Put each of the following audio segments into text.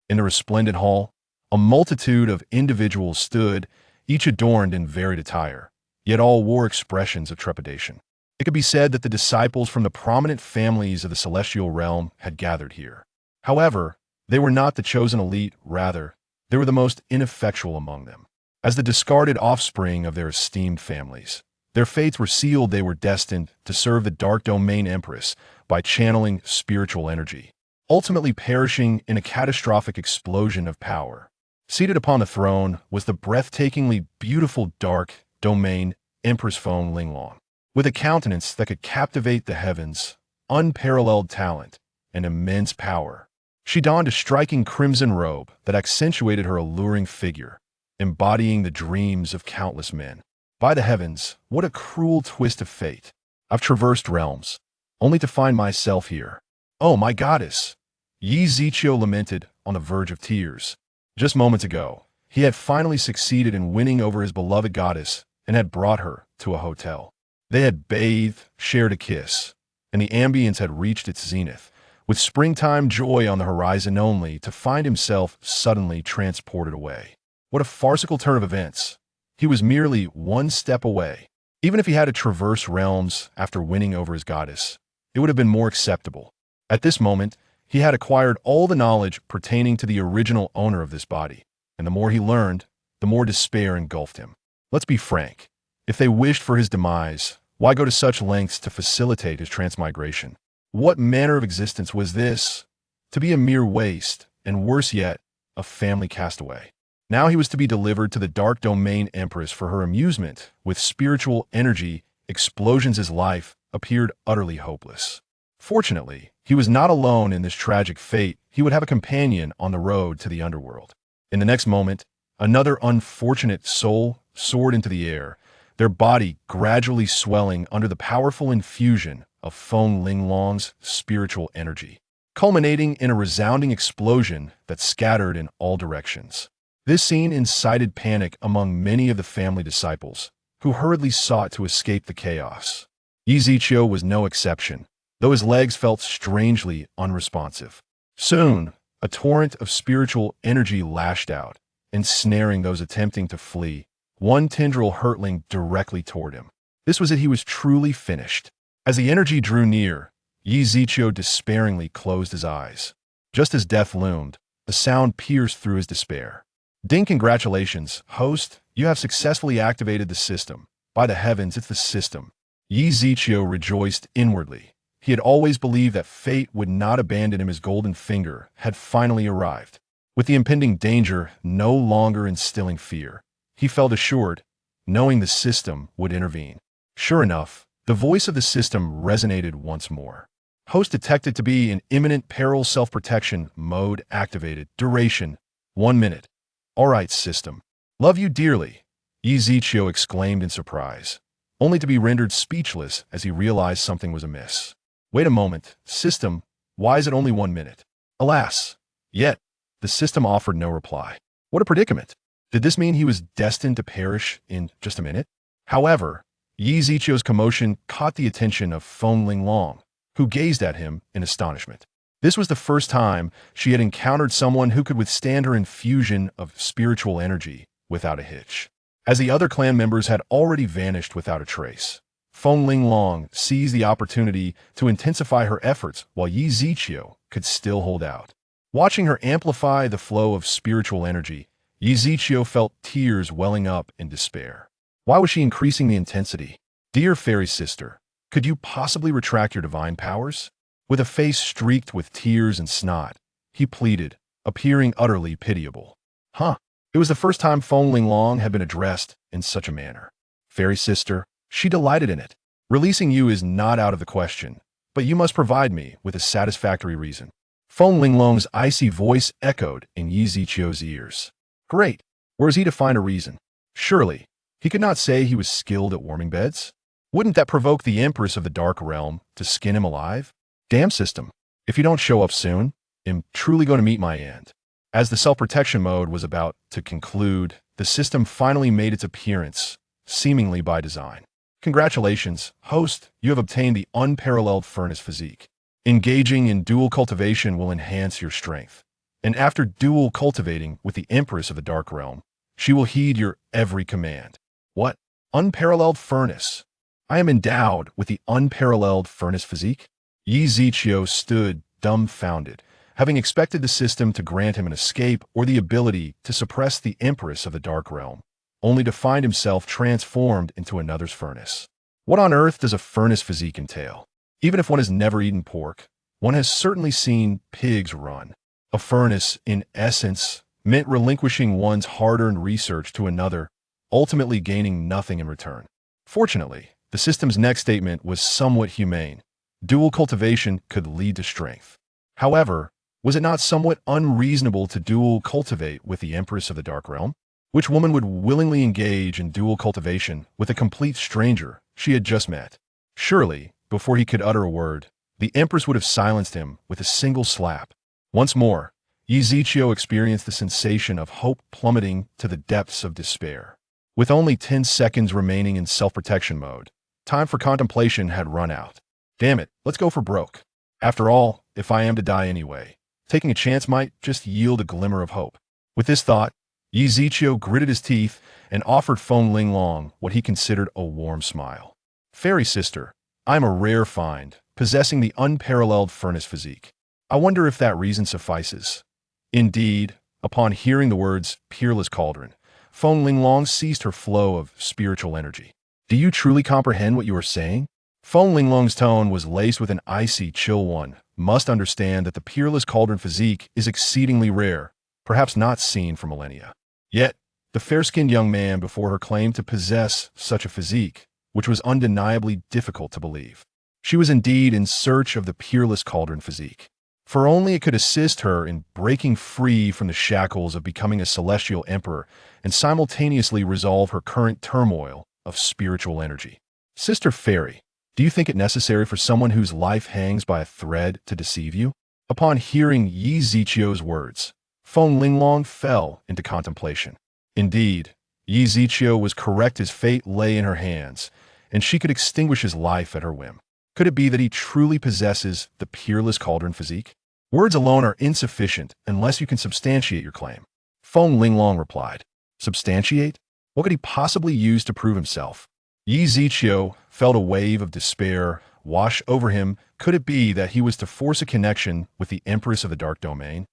In the resplendent hall, a multitude of individuals stood, each adorned in varied attire, yet all wore expressions of trepidation. It could be said that the disciples from the prominent families of the celestial realm had gathered here. However, they were not the chosen elite, rather, they were the most ineffectual among them. As the discarded offspring of their esteemed families, their fates were sealed. They were destined to serve the dark domain Empress by channeling spiritual energy, ultimately perishing in a catastrophic explosion of power. Seated upon the throne was the breathtakingly beautiful dark domain Empress Feng Linglong. With a countenance that could captivate the heavens, unparalleled talent, and immense power, she donned a striking crimson robe that accentuated her alluring figure, embodying the dreams of countless men. By the heavens, what a cruel twist of fate. I've traversed realms, only to find myself here. Oh, my goddess! Yi Ziqiu lamented, on the verge of tears. Just moments ago, he had finally succeeded in winning over his beloved goddess and had brought her to a hotel. They had bathed, shared a kiss, and the ambience had reached its zenith, with springtime joy on the horizon, only to find himself suddenly transported away. What a farcical turn of events. He was merely one step away. Even if he had to traverse realms after winning over his goddess, it would have been more acceptable. At this moment, he had acquired all the knowledge pertaining to the original owner of this body, and the more he learned, the more despair engulfed him. Let's be frank. If they wished for his demise, why go to such lengths to facilitate his transmigration? What manner of existence was this? To be a mere waste, and worse yet, a family castaway. Now he was to be delivered to the dark domain Empress for her amusement. With spiritual energy explosions, his life appeared utterly hopeless. Fortunately, he was not alone in this tragic fate. He would have a companion on the road to the underworld. In the next moment, another unfortunate soul soared into the air, their body gradually swelling under the powerful infusion of Feng Linglong's spiritual energy, culminating in a resounding explosion that scattered in all directions. This scene incited panic among many of the family disciples, who hurriedly sought to escape the chaos. Yi Ziqiu was no exception, though his legs felt strangely unresponsive. Soon, a torrent of spiritual energy lashed out, ensnaring those attempting to flee, one tendril hurtling directly toward him. This was it. He was truly finished. As the energy drew near, Yi Ziqiu despairingly closed his eyes. Just as death loomed, a sound pierced through his despair. Ding! Congratulations, host. You have successfully activated the system. By the heavens, it's the system. Yi Ziqiu rejoiced inwardly. He had always believed that fate would not abandon him. His golden finger had finally arrived. With the impending danger no longer instilling fear, he felt assured, knowing the system would intervene. Sure enough, the voice of the system resonated once more. Host detected to be in imminent peril. Self-protection mode activated. Duration, 1 minute. All right, system. Love you dearly, Yi Ziqiu exclaimed in surprise, only to be rendered speechless as he realized something was amiss. Wait a moment, system, why is it only 1 minute? Alas! Yet, the system offered no reply. What a predicament! Did this mean he was destined to perish in just a minute? However, Yi Ziqiu's commotion caught the attention of Feng Linglong, who gazed at him in astonishment. This was the first time she had encountered someone who could withstand her infusion of spiritual energy without a hitch. As the other clan members had already vanished without a trace, Feng Linglong seized the opportunity to intensify her efforts while Yi Ziqiu could still hold out. Watching her amplify the flow of spiritual energy, Yi Ziqiu felt tears welling up in despair. Why was she increasing the intensity? Dear fairy sister, could you possibly retract your divine powers? With a face streaked with tears and snot, he pleaded, appearing utterly pitiable. It was the first time Feng Linglong had been addressed in such a manner. Fairy sister, she delighted in it. Releasing you is not out of the question, but you must provide me with a satisfactory reason. Feng Linglong's icy voice echoed in Yi Ziqiu's ears. Great. Where is he to find a reason? Surely, he could not say he was skilled at warming beds? Wouldn't that provoke the Empress of the Dark Realm to skin him alive? Damn system. If you don't show up soon, I'm truly going to meet my end. As the self-protection mode was about to conclude, the system finally made its appearance, seemingly by design. Congratulations, host, you have obtained the unparalleled furnace physique. Engaging in dual cultivation will enhance your strength, And after dual cultivating with the Empress of the Dark Realm, she will heed your every command. What? Unparalleled furnace. I am endowed with the unparalleled furnace physique? Yi Zichio stood dumbfounded, having expected the system to grant him an escape or the ability to suppress the Empress of the Dark Realm, only to find himself transformed into another's furnace. What on earth does a furnace physique entail? Even if one has never eaten pork, one has certainly seen pigs run. A furnace, in essence, meant relinquishing one's hard-earned research to another, ultimately gaining nothing in return. Fortunately, the system's next statement was somewhat humane. Dual cultivation could lead to strength. However, was it not somewhat unreasonable to dual cultivate with the Empress of the Dark Realm? Which woman would willingly engage in dual cultivation with a complete stranger she had just met? Surely, before he could utter a word, the Empress would have silenced him with a single slap. Once more, Yi Zichio experienced the sensation of hope plummeting to the depths of despair. With only 10 seconds remaining in self-protection mode, time for contemplation had run out. Damn it, let's go for broke. After all, if I am to die anyway, taking a chance might just yield a glimmer of hope. With this thought, Yi Zichio gritted his teeth and offered Feng Linglong what he considered a warm smile. Fairy sister, I am a rare find, possessing the unparalleled furnace physique. I wonder if that reason suffices. Indeed, upon hearing the words Peerless Cauldron, Feng Linglong ceased her flow of spiritual energy. Do you truly comprehend what you are saying? Feng Linglong's tone was laced with an icy chill. One must understand that the Peerless Cauldron physique is exceedingly rare, perhaps not seen for millennia. Yet, the fair-skinned young man before her claimed to possess such a physique, which was undeniably difficult to believe. She was indeed in search of the Peerless Cauldron physique, for only it could assist her in breaking free from the shackles of becoming a celestial emperor and simultaneously resolve her current turmoil of spiritual energy. Sister Fairy, do you think it necessary for someone whose life hangs by a thread to deceive you? Upon hearing Yi Zichio's words, Feng Linglong fell into contemplation. Indeed, Yi Zichio was correct. His fate lay in her hands, and she could extinguish his life at her whim. Could it be that he truly possesses the Peerless Cauldron physique? Words alone are insufficient unless you can substantiate your claim. Feng Linglong replied. Substantiate? What could he possibly use to prove himself? Yi Zichio felt a wave of despair wash over him. Could it be that he was to force a connection with the Empress of the Dark Domain?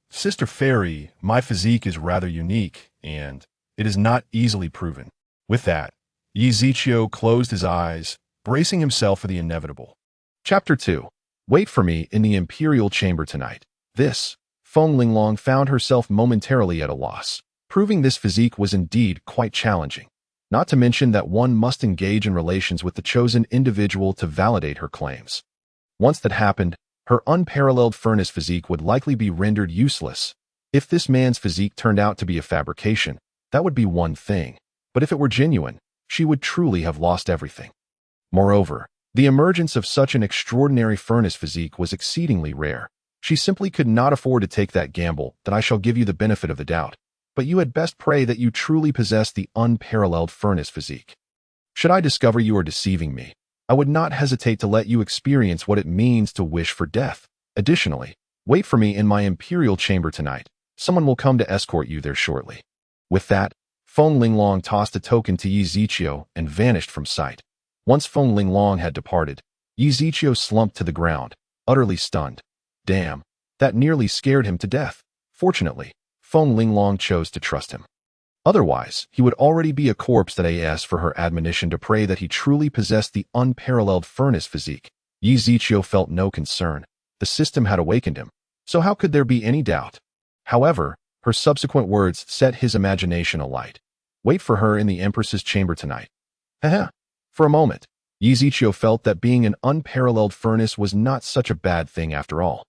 Sister Fairy, my physique is rather unique, and it is not easily proven. With that, Yi Zichio closed his eyes, bracing himself for the inevitable. Chapter 2. Wait for me in the Imperial Chamber tonight. Feng Linglong found herself momentarily at a loss. Proving this physique was indeed quite challenging. Not to mention that one must engage in relations with the chosen individual to validate her claims. Once that happened, her unparalleled furnace physique would likely be rendered useless. If this man's physique turned out to be a fabrication, that would be one thing. But if it were genuine, she would truly have lost everything. Moreover, the emergence of such an extraordinary furnace physique was exceedingly rare. She simply could not afford to take that gamble. That I shall give you the benefit of the doubt, but you had best pray that you truly possess the unparalleled furnace physique. Should I discover you are deceiving me, I would not hesitate to let you experience what it means to wish for death. Additionally, wait for me in my Imperial Chamber tonight. Someone will come to escort you there shortly. With that, Feng Linglong tossed a token to Yi Zichio and vanished from sight. Once Feng Linglong had departed, Yi Zichio slumped to the ground, utterly stunned. Damn, that nearly scared him to death. Fortunately, Feng Linglong chose to trust him. Otherwise, he would already be a corpse. That as for her admonition to pray that he truly possessed the unparalleled furnace physique, Yi Zichio felt no concern. The system had awakened him, so how could there be any doubt? However, her subsequent words set his imagination alight. Wait for her in the Empress's chamber tonight. Haha. For a moment, Yi Zichio felt that being an unparalleled furnace was not such a bad thing after all.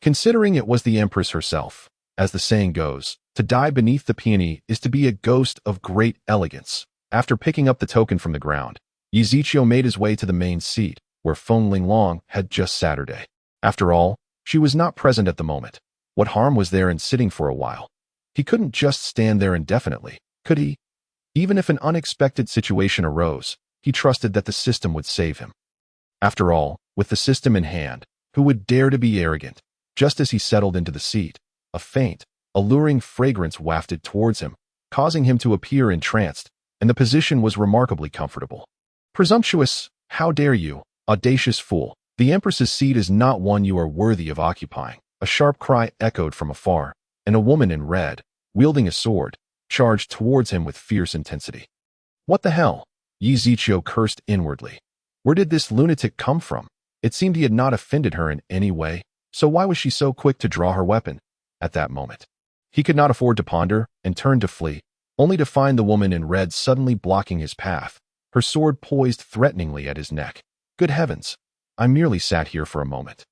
Considering it was the Empress herself, as the saying goes, to die beneath the peony is to be a ghost of great elegance. After picking up the token from the ground, Yi Zichio made his way to the main seat, where Feng Linglong had just Saturday. After all, she was not present at the moment. What harm was there in sitting for a while? He couldn't just stand there indefinitely, could he? Even if an unexpected situation arose, he trusted that the system would save him. After all, with the system in hand, who would dare to be arrogant? Just as he settled into the seat, A faint, alluring fragrance wafted towards him, causing him to appear entranced, and the position was remarkably comfortable. Presumptuous, how dare you, audacious fool! The Empress's seat is not one you are worthy of occupying. A sharp cry echoed from afar, and a woman in red, wielding a sword, charged towards him with fierce intensity. What the hell? Yi Ziqiu cursed inwardly. Where did this lunatic come from? It seemed he had not offended her in any way, so why was she so quick to draw her weapon at that moment? He could not afford to ponder and turned to flee, only to find the woman in red suddenly blocking his path, her sword poised threateningly at his neck. Good heavens! I merely sat here for a moment.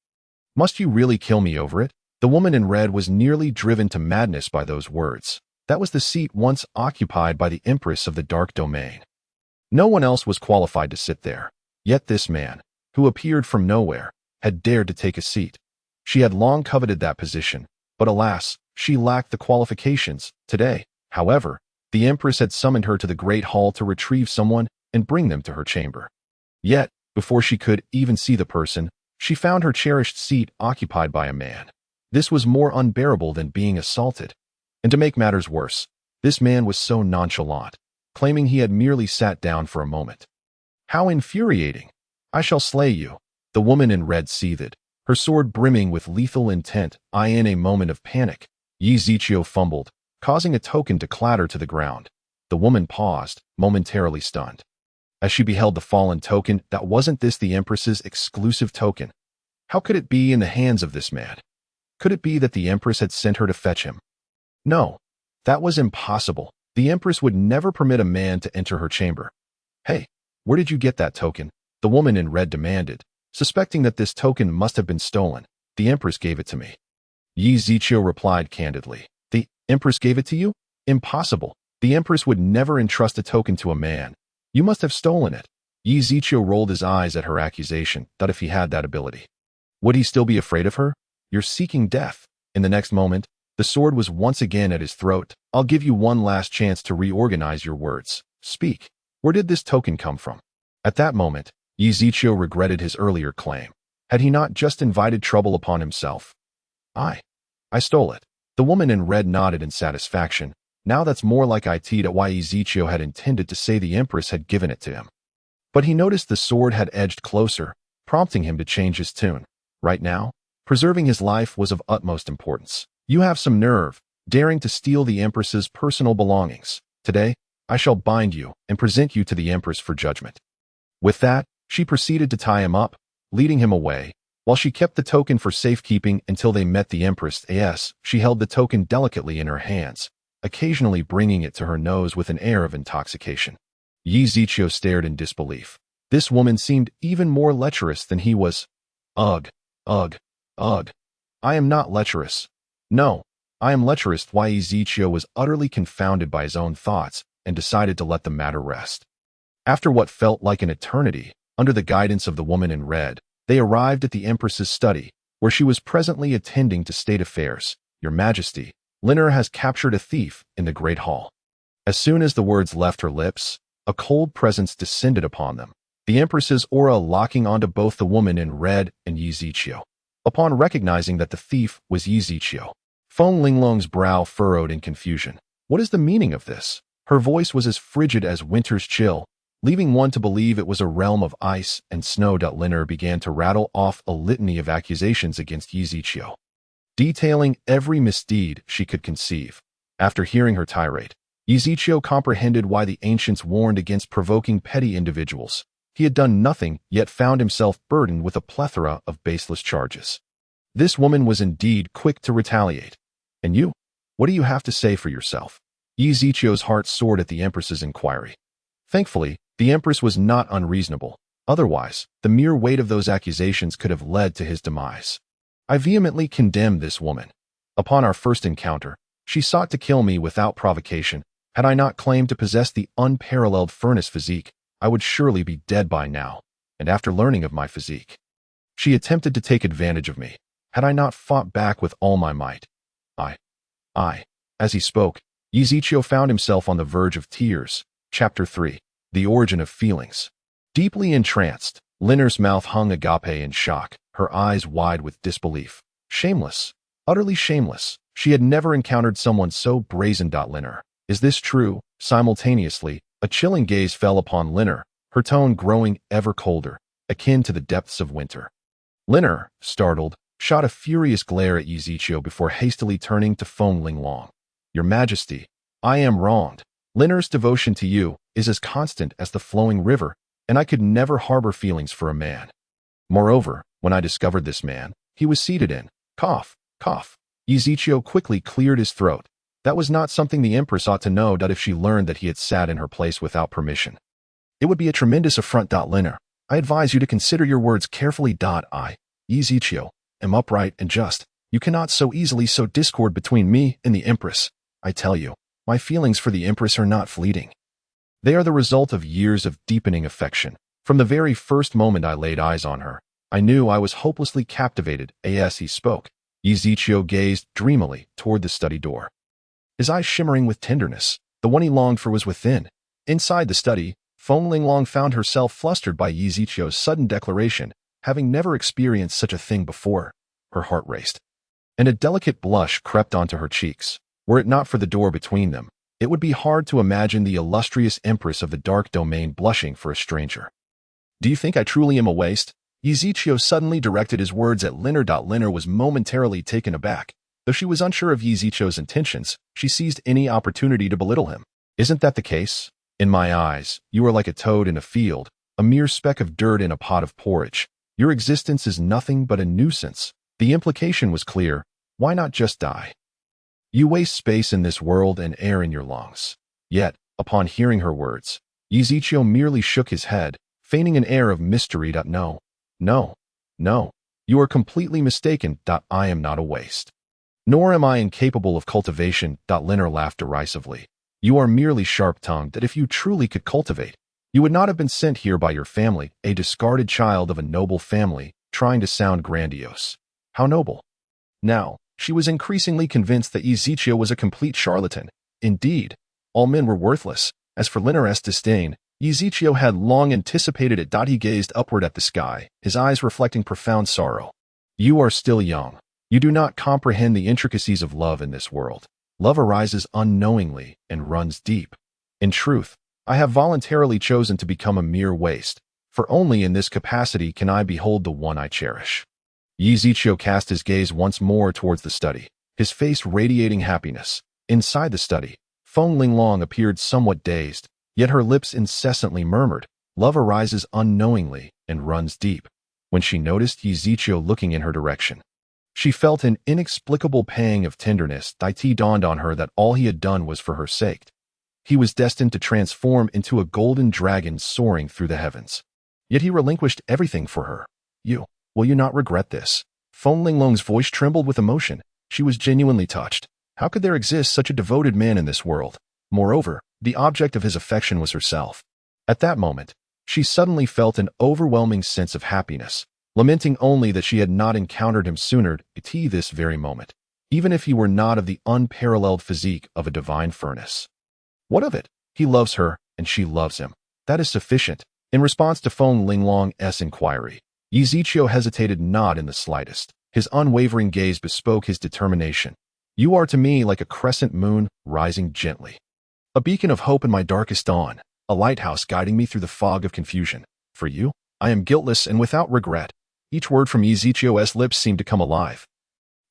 Must you really kill me over it? The woman in red was nearly driven to madness by those words. That was the seat once occupied by the Empress of the Dark Domain. No one else was qualified to sit there. Yet this man, who appeared from nowhere, had dared to take a seat. She had long coveted that position, but alas, she lacked the qualifications. Today, however, the Empress had summoned her to the Great Hall to retrieve someone and bring them to her chamber. Yet, before she could even see the person, she found her cherished seat occupied by a man. This was more unbearable than being assaulted. And to make matters worse, this man was so nonchalant, claiming he had merely sat down for a moment. How infuriating! I shall slay you. The woman in red seethed, her sword brimming with lethal intent. In a moment of panic, Yi Ziqiu fumbled, causing a token to clatter to the ground. The woman paused, momentarily stunned. As she beheld the fallen token, that wasn't this the Empress's exclusive token? How could it be in the hands of this man? Could it be that the Empress had sent her to fetch him? No, that was impossible. The Empress would never permit a man to enter her chamber. Hey, where did you get that token? The woman in red demanded, suspecting that this token must have been stolen. The Empress gave it to me. Yi Ziqiu replied candidly. The Empress gave it to you? Impossible. The Empress would never entrust a token to a man. You must have stolen it. Yi Ziqiu rolled his eyes at her accusation, that if he had that ability, would he still be afraid of her? You're seeking death. In the next moment, the sword was once again at his throat. I'll give you one last chance to reorganize your words. Speak. Where did this token come from? At that moment, Yi Ziqiu regretted his earlier claim. Had he not just invited trouble upon himself? I stole it. The woman in red nodded in satisfaction. Now that's more like it at why Yi Ziqiu had intended to say the Empress had given it to him. But he noticed the sword had edged closer, prompting him to change his tune. Right now, preserving his life was of utmost importance. You have some nerve, daring to steal the Empress's personal belongings. Today, I shall bind you and present you to the Empress for judgment. With that, she proceeded to tie him up, leading him away, while she kept the token for safekeeping until they met the Empress. She held the token delicately in her hands, occasionally bringing it to her nose with an air of intoxication. Yi Ziqiu stared in disbelief. This woman seemed even more lecherous than he was. Ugh, ugh, ugh. I am not lecherous. No, I am lecherous. Yi Ziqiu was utterly confounded by his own thoughts and decided to let the matter rest. After what felt like an eternity, under the guidance of the woman in red, they arrived at the Empress's study, where she was presently attending to state affairs. Your Majesty, Linner has captured a thief in the Great Hall. As soon as the words left her lips, a cold presence descended upon them, the Empress's aura locking onto both the woman in red and Yi Ziqiu. Upon recognizing that the thief was Yi Ziqiu, Feng Linglong's brow furrowed in confusion. What is the meaning of this? Her voice was as frigid as winter's chill, leaving one to believe it was a realm of ice and snow. Linner began to rattle off a litany of accusations against Yi Ziqiu, detailing every misdeed she could conceive. After hearing her tirade, Yi Ziqiu comprehended why the ancients warned against provoking petty individuals. He had done nothing, yet found himself burdened with a plethora of baseless charges. This woman was indeed quick to retaliate. And you? What do you have to say for yourself? Yi Ziqiu's heart soared at the Empress's inquiry. Thankfully, the Empress was not unreasonable. Otherwise, the mere weight of those accusations could have led to his demise. I vehemently condemn this woman. Upon our first encounter, she sought to kill me without provocation. Had I not claimed to possess the unparalleled furnace physique, I would surely be dead by now. And after learning of my physique, she attempted to take advantage of me. Had I not fought back with all my might, As he spoke, Yi Ziqiu found himself on the verge of tears. Chapter 3. The Origin of Feelings. Deeply entranced, Linner's mouth hung agape in shock, her eyes wide with disbelief. Shameless, utterly shameless. She had never encountered someone so brazen. Linner, is this true? Simultaneously, a chilling gaze fell upon Linner, her tone growing ever colder, akin to the depths of winter. Linner, startled, shot a furious glare at Ezekiel before hastily turning to Feng Linglong. Your Majesty, I am wronged. Linner's devotion to you is as constant as the flowing river, and I could never harbor feelings for a man. Moreover, when I discovered this man, he was seated in, cough, cough. Ezekiel quickly cleared his throat. That was not something the Empress ought to know if she learned that he had sat in her place without permission. It would be a tremendous affront. Linner, I advise you to consider your words carefully. I, Ezekiel, am upright and just. You cannot so easily sow discord between me and the Empress. I tell you, my feelings for the Empress are not fleeting. They are the result of years of deepening affection. From the very first moment I laid eyes on her, I knew I was hopelessly captivated. As he spoke, Ezekiel gazed dreamily toward the study door. His eyes shimmering with tenderness, the one he longed for was within. Inside the study, Feng Linglong found herself flustered by Ezekiel's sudden declaration, having never experienced such a thing before. Her heart raced, and a delicate blush crept onto her cheeks. Were it not for the door between them, it would be hard to imagine the illustrious Empress of the Dark Domain blushing for a stranger. Do you think I truly am a waste? Ezekiel suddenly directed his words at Linner. Linner was momentarily taken aback. Though she was unsure of Ezekiel's intentions, she seized any opportunity to belittle him. Isn't that the case? In my eyes, you are like a toad in a field, a mere speck of dirt in a pot of porridge. Your existence is nothing but a nuisance. The implication was clear. Why not just die? You waste space in this world and air in your lungs. Yet, upon hearing her words, Ezekiel merely shook his head, feigning an air of mystery. No, no, no. You are completely mistaken. I am not a waste. Nor am I incapable of cultivation. Linner laughed derisively. You are merely sharp-tongued. If you truly could cultivate, you would not have been sent here by your family, a discarded child of a noble family, trying to sound grandiose. How noble. Now, she was increasingly convinced that Ezekiel was a complete charlatan. Indeed, all men were worthless. As for Linner's disdain, Ezekiel had long anticipated it. He gazed upward at the sky, his eyes reflecting profound sorrow. You are still young. You do not comprehend the intricacies of love in this world. Love arises unknowingly and runs deep. In truth, I have voluntarily chosen to become a mere waste, for only in this capacity can I behold the one I cherish. Ezekiel cast his gaze once more towards the study, his face radiating happiness. Inside the study, Feng Linglong appeared somewhat dazed, yet her lips incessantly murmured, "Love arises unknowingly and runs deep." When she noticed Ezekiel looking in her direction, she felt an inexplicable pang of tenderness. It dawned on her that all he had done was for her sake. He was destined to transform into a golden dragon soaring through the heavens. Yet he relinquished everything for her. Will you not regret this? Feng Linglong's voice trembled with emotion. She was genuinely touched. How could there exist such a devoted man in this world? Moreover, the object of his affection was herself. At that moment, she suddenly felt an overwhelming sense of happiness, lamenting only that she had not encountered him sooner at this very moment, even if he were not of the unparalleled physique of a divine furnace. What of it? He loves her, and she loves him. That is sufficient. In response to Feng Linglong's inquiry, Ezekiel hesitated not in the slightest. His unwavering gaze bespoke his determination. You are to me like a crescent moon rising gently, a beacon of hope in my darkest dawn, a lighthouse guiding me through the fog of confusion. For you, I am guiltless and without regret. Each word from Ezekiel's lips seemed to come alive,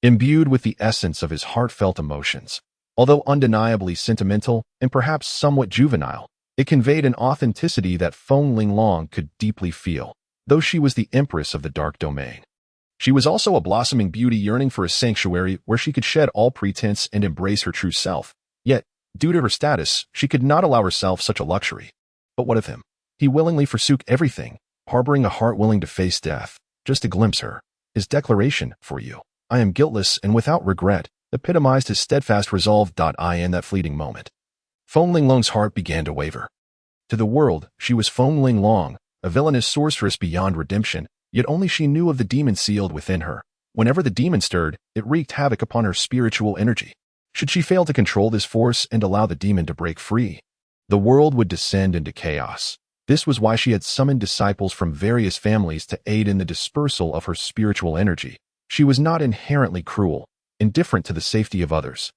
imbued with the essence of his heartfelt emotions. Although undeniably sentimental and perhaps somewhat juvenile, it conveyed an authenticity that Feng Linglong could deeply feel. Though she was the Empress of the Dark Domain, she was also a blossoming beauty yearning for a sanctuary where she could shed all pretense and embrace her true self. Yet, due to her status, she could not allow herself such a luxury. But what of him? He willingly forsook everything, harboring a heart willing to face death, just to glimpse her. His declaration, "For you, I am guiltless and without regret," epitomized his steadfast resolve. In that fleeting moment, Feng Linglong's heart began to waver. To the world, she was Feng Linglong, a villainous sorceress beyond redemption, yet only she knew of the demon sealed within her. Whenever the demon stirred, it wreaked havoc upon her spiritual energy. Should she fail to control this force and allow the demon to break free, the world would descend into chaos. This was why she had summoned disciples from various families to aid in the dispersal of her spiritual energy. She was not inherently cruel, indifferent to the safety of others,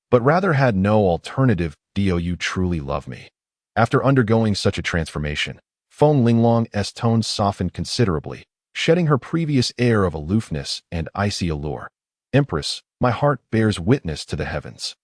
but rather had no alternative. Do you truly love me? After undergoing such a transformation, Feng Linglong's tones softened considerably, shedding her previous air of aloofness and icy allure. Empress, my heart bears witness to the heavens.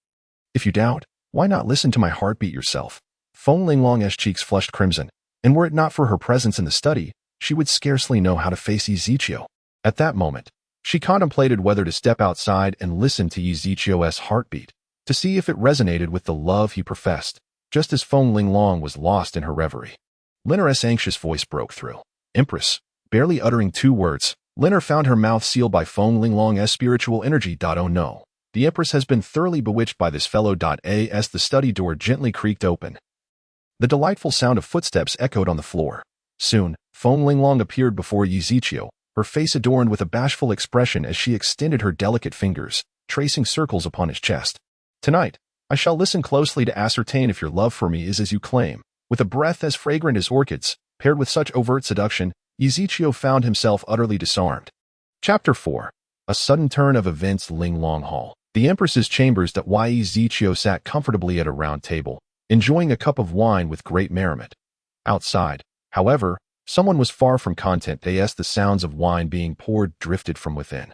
If you doubt, why not listen to my heartbeat yourself? Feng Linglong's cheeks flushed crimson, and were it not for her presence in the study, she would scarcely know how to face Ezekiel. At that moment, she contemplated whether to step outside and listen to Ezekiel's heartbeat, to see if it resonated with the love he professed, just as Feng Linglong was lost in her reverie. Linner's anxious voice broke through. Empress, barely uttering 2 words, Linner found her mouth sealed by Feng Linglong's spiritual energy. Oh no. The Empress has been thoroughly bewitched by this fellow. As the study door gently creaked open, the delightful sound of footsteps echoed on the floor. Soon, Feng Linglong appeared before Ezekiel, her face adorned with a bashful expression as she extended her delicate fingers, tracing circles upon his chest. Tonight, I shall listen closely to ascertain if your love for me is as you claim. With a breath as fragrant as orchids, paired with such overt seduction, Ezekiel found himself utterly disarmed. Chapter 4. A sudden turn of events. Linglong Hall. The Empress's chambers. Ezekiel sat comfortably at a round table, enjoying a cup of wine with great merriment. Outside, however, someone was far from content. The sounds of wine being poured drifted from within.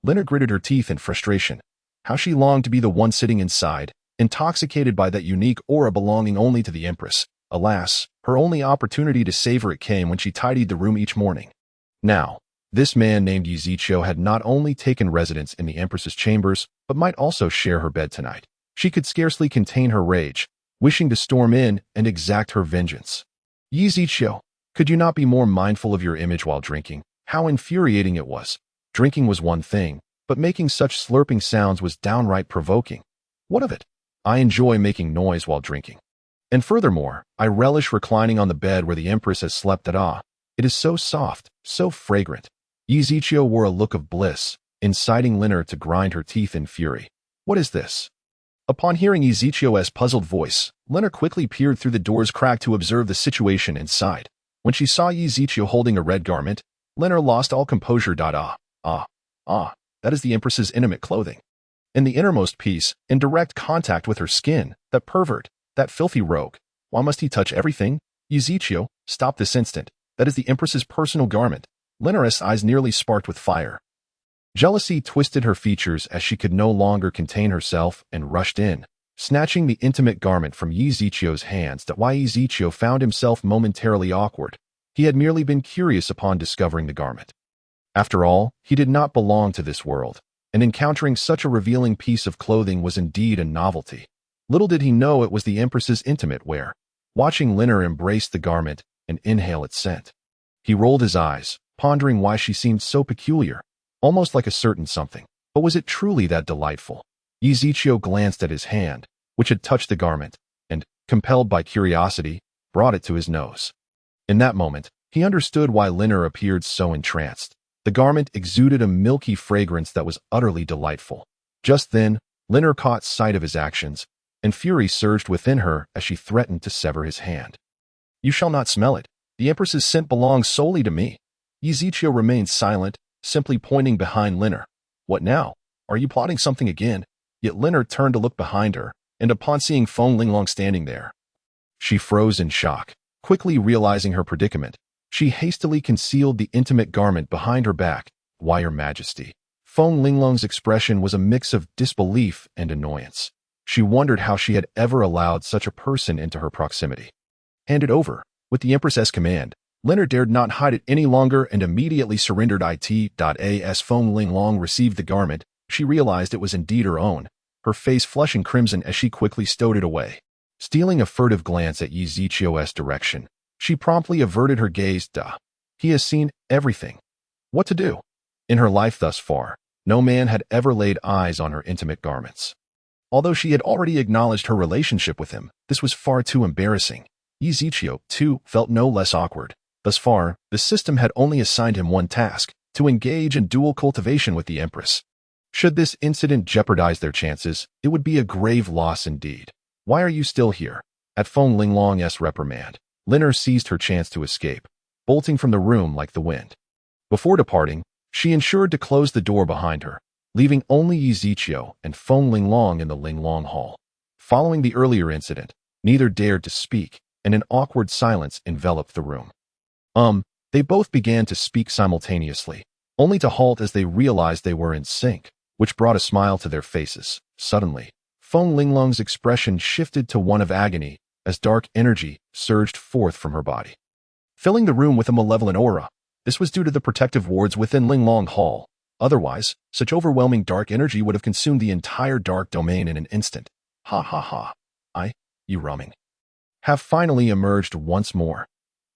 Linner gritted her teeth in frustration. How she longed to be the one sitting inside, intoxicated by that unique aura belonging only to the Empress. Alas, her only opportunity to savor it came when she tidied the room each morning. Now, this man named Ezekiel had not only taken residence in the Empress's chambers, but might also share her bed tonight. She could scarcely contain her rage, wishing to storm in and exact her vengeance. Ezekiel, could you not be more mindful of your image while drinking? How infuriating it was. Drinking was one thing, but making such slurping sounds was downright provoking. What of it? I enjoy making noise while drinking. And furthermore, I relish reclining on the bed where the Empress has slept. It is so soft, so fragrant. Ezekiel wore a look of bliss, inciting Linner to grind her teeth in fury. What is this? Upon hearing Ezekiel's puzzled voice, Linner quickly peered through the door's crack to observe the situation inside. When she saw Ezekiel holding a red garment, Linner lost all composure. That is the Empress's intimate clothing. In the innermost piece, in direct contact with her skin, that pervert, that filthy rogue. Why must he touch everything? Ezekiel, stop this instant. That is the Empress's personal garment. Linner's eyes nearly sparked with fire. Jealousy twisted her features as she could no longer contain herself and rushed in, snatching the intimate garment from Ezekiel's hands. Ezekiel found himself momentarily awkward. He had merely been curious upon discovering the garment. After all, he did not belong to this world, and encountering such a revealing piece of clothing was indeed a novelty. Little did he know it was the Empress's intimate wear. Watching Linner embrace the garment and inhale its scent, he rolled his eyes, pondering why she seemed so peculiar, almost like a certain something. But was it truly that delightful? Ezekiel glanced at his hand, which had touched the garment, and, compelled by curiosity, brought it to his nose. In that moment, he understood why Linner appeared so entranced. The garment exuded a milky fragrance that was utterly delightful. Just then, Linner caught sight of his actions, and fury surged within her as she threatened to sever his hand. You shall not smell it. The Empress's scent belongs solely to me. Ezekiel remained silent, simply pointing behind Linner. What now? Are you plotting something again? Yet Linner turned to look behind her, and upon seeing Feng Linglong standing there, she froze in shock. Quickly realizing her predicament, she hastily concealed the intimate garment behind her back. Why, Your Majesty? Feng Linglong's expression was a mix of disbelief and annoyance. She wondered how she had ever allowed such a person into her proximity. Hand it over. With the Empress's command, Linner dared not hide it any longer and immediately surrendered it. As Feng Linglong received the garment, she realized it was indeed her own, her face flushing crimson as she quickly stowed it away. Stealing a furtive glance at Ezekiel's direction, she promptly averted her gaze. He has seen everything. What to do? In her life thus far, no man had ever laid eyes on her intimate garments. Although she had already acknowledged her relationship with him, this was far too embarrassing. Ezekiel, too, felt no less awkward. Thus far, the system had only assigned him one task, to engage in dual cultivation with the Empress. Should this incident jeopardize their chances, it would be a grave loss indeed. Why are you still here? At Feng Linglong's reprimand, Linner seized her chance to escape, bolting from the room like the wind. Before departing, she ensured to close the door behind her, leaving only Yi Ziqiu and Feng Linglong in the Linglong Hall. Following the earlier incident, neither dared to speak, and an awkward silence enveloped the room. They both began to speak simultaneously, only to halt as they realized they were in sync, which brought a smile to their faces. Suddenly, Feng Linglong's expression shifted to one of agony as dark energy surged forth from her body, filling the room with a malevolent aura. This was due to the protective wards within Linglong Hall. Otherwise, such overwhelming dark energy would have consumed the entire dark domain in an instant. Ha ha ha. You roaming, have finally emerged once more.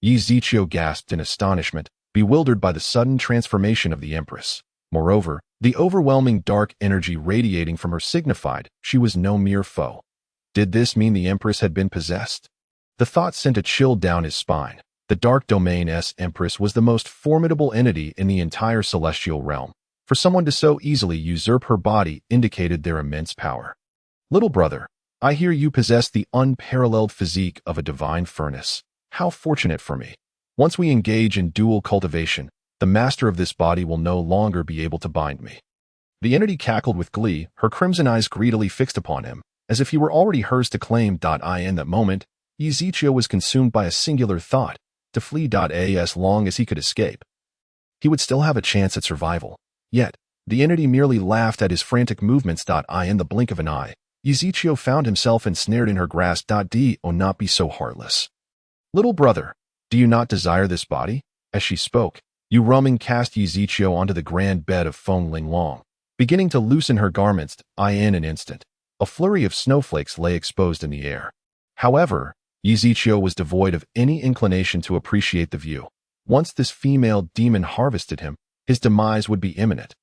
Yi Ziqiu gasped in astonishment, bewildered by the sudden transformation of the Empress. Moreover, the overwhelming dark energy radiating from her signified she was no mere foe. Did this mean the Empress had been possessed? The thought sent a chill down his spine. The Dark Domain's Empress was the most formidable entity in the entire celestial realm. For someone to so easily usurp her body indicated their immense power. Little brother, I hear you possess the unparalleled physique of a divine furnace. How fortunate for me. Once we engage in dual cultivation, the master of this body will no longer be able to bind me. The entity cackled with glee, her crimson eyes greedily fixed upon him, as if he were already hers to claim. In that moment, Yi Ziqiu was consumed by a singular thought, to flee. As long as he could escape, he would still have a chance at survival. Yet, the entity merely laughed at his frantic movements. In the blink of an eye, Yi Ziqiu found himself ensnared in her grasp. Do not be so heartless. Little brother, do you not desire this body? As she spoke, Yu Ruming cast Yi Ziqiu onto the grand bed of Feng Linglong, beginning to loosen her garments. In an instant, a flurry of snowflakes lay exposed in the air. However, Yi Ziqiu was devoid of any inclination to appreciate the view. Once this female demon harvested him, his demise would be imminent.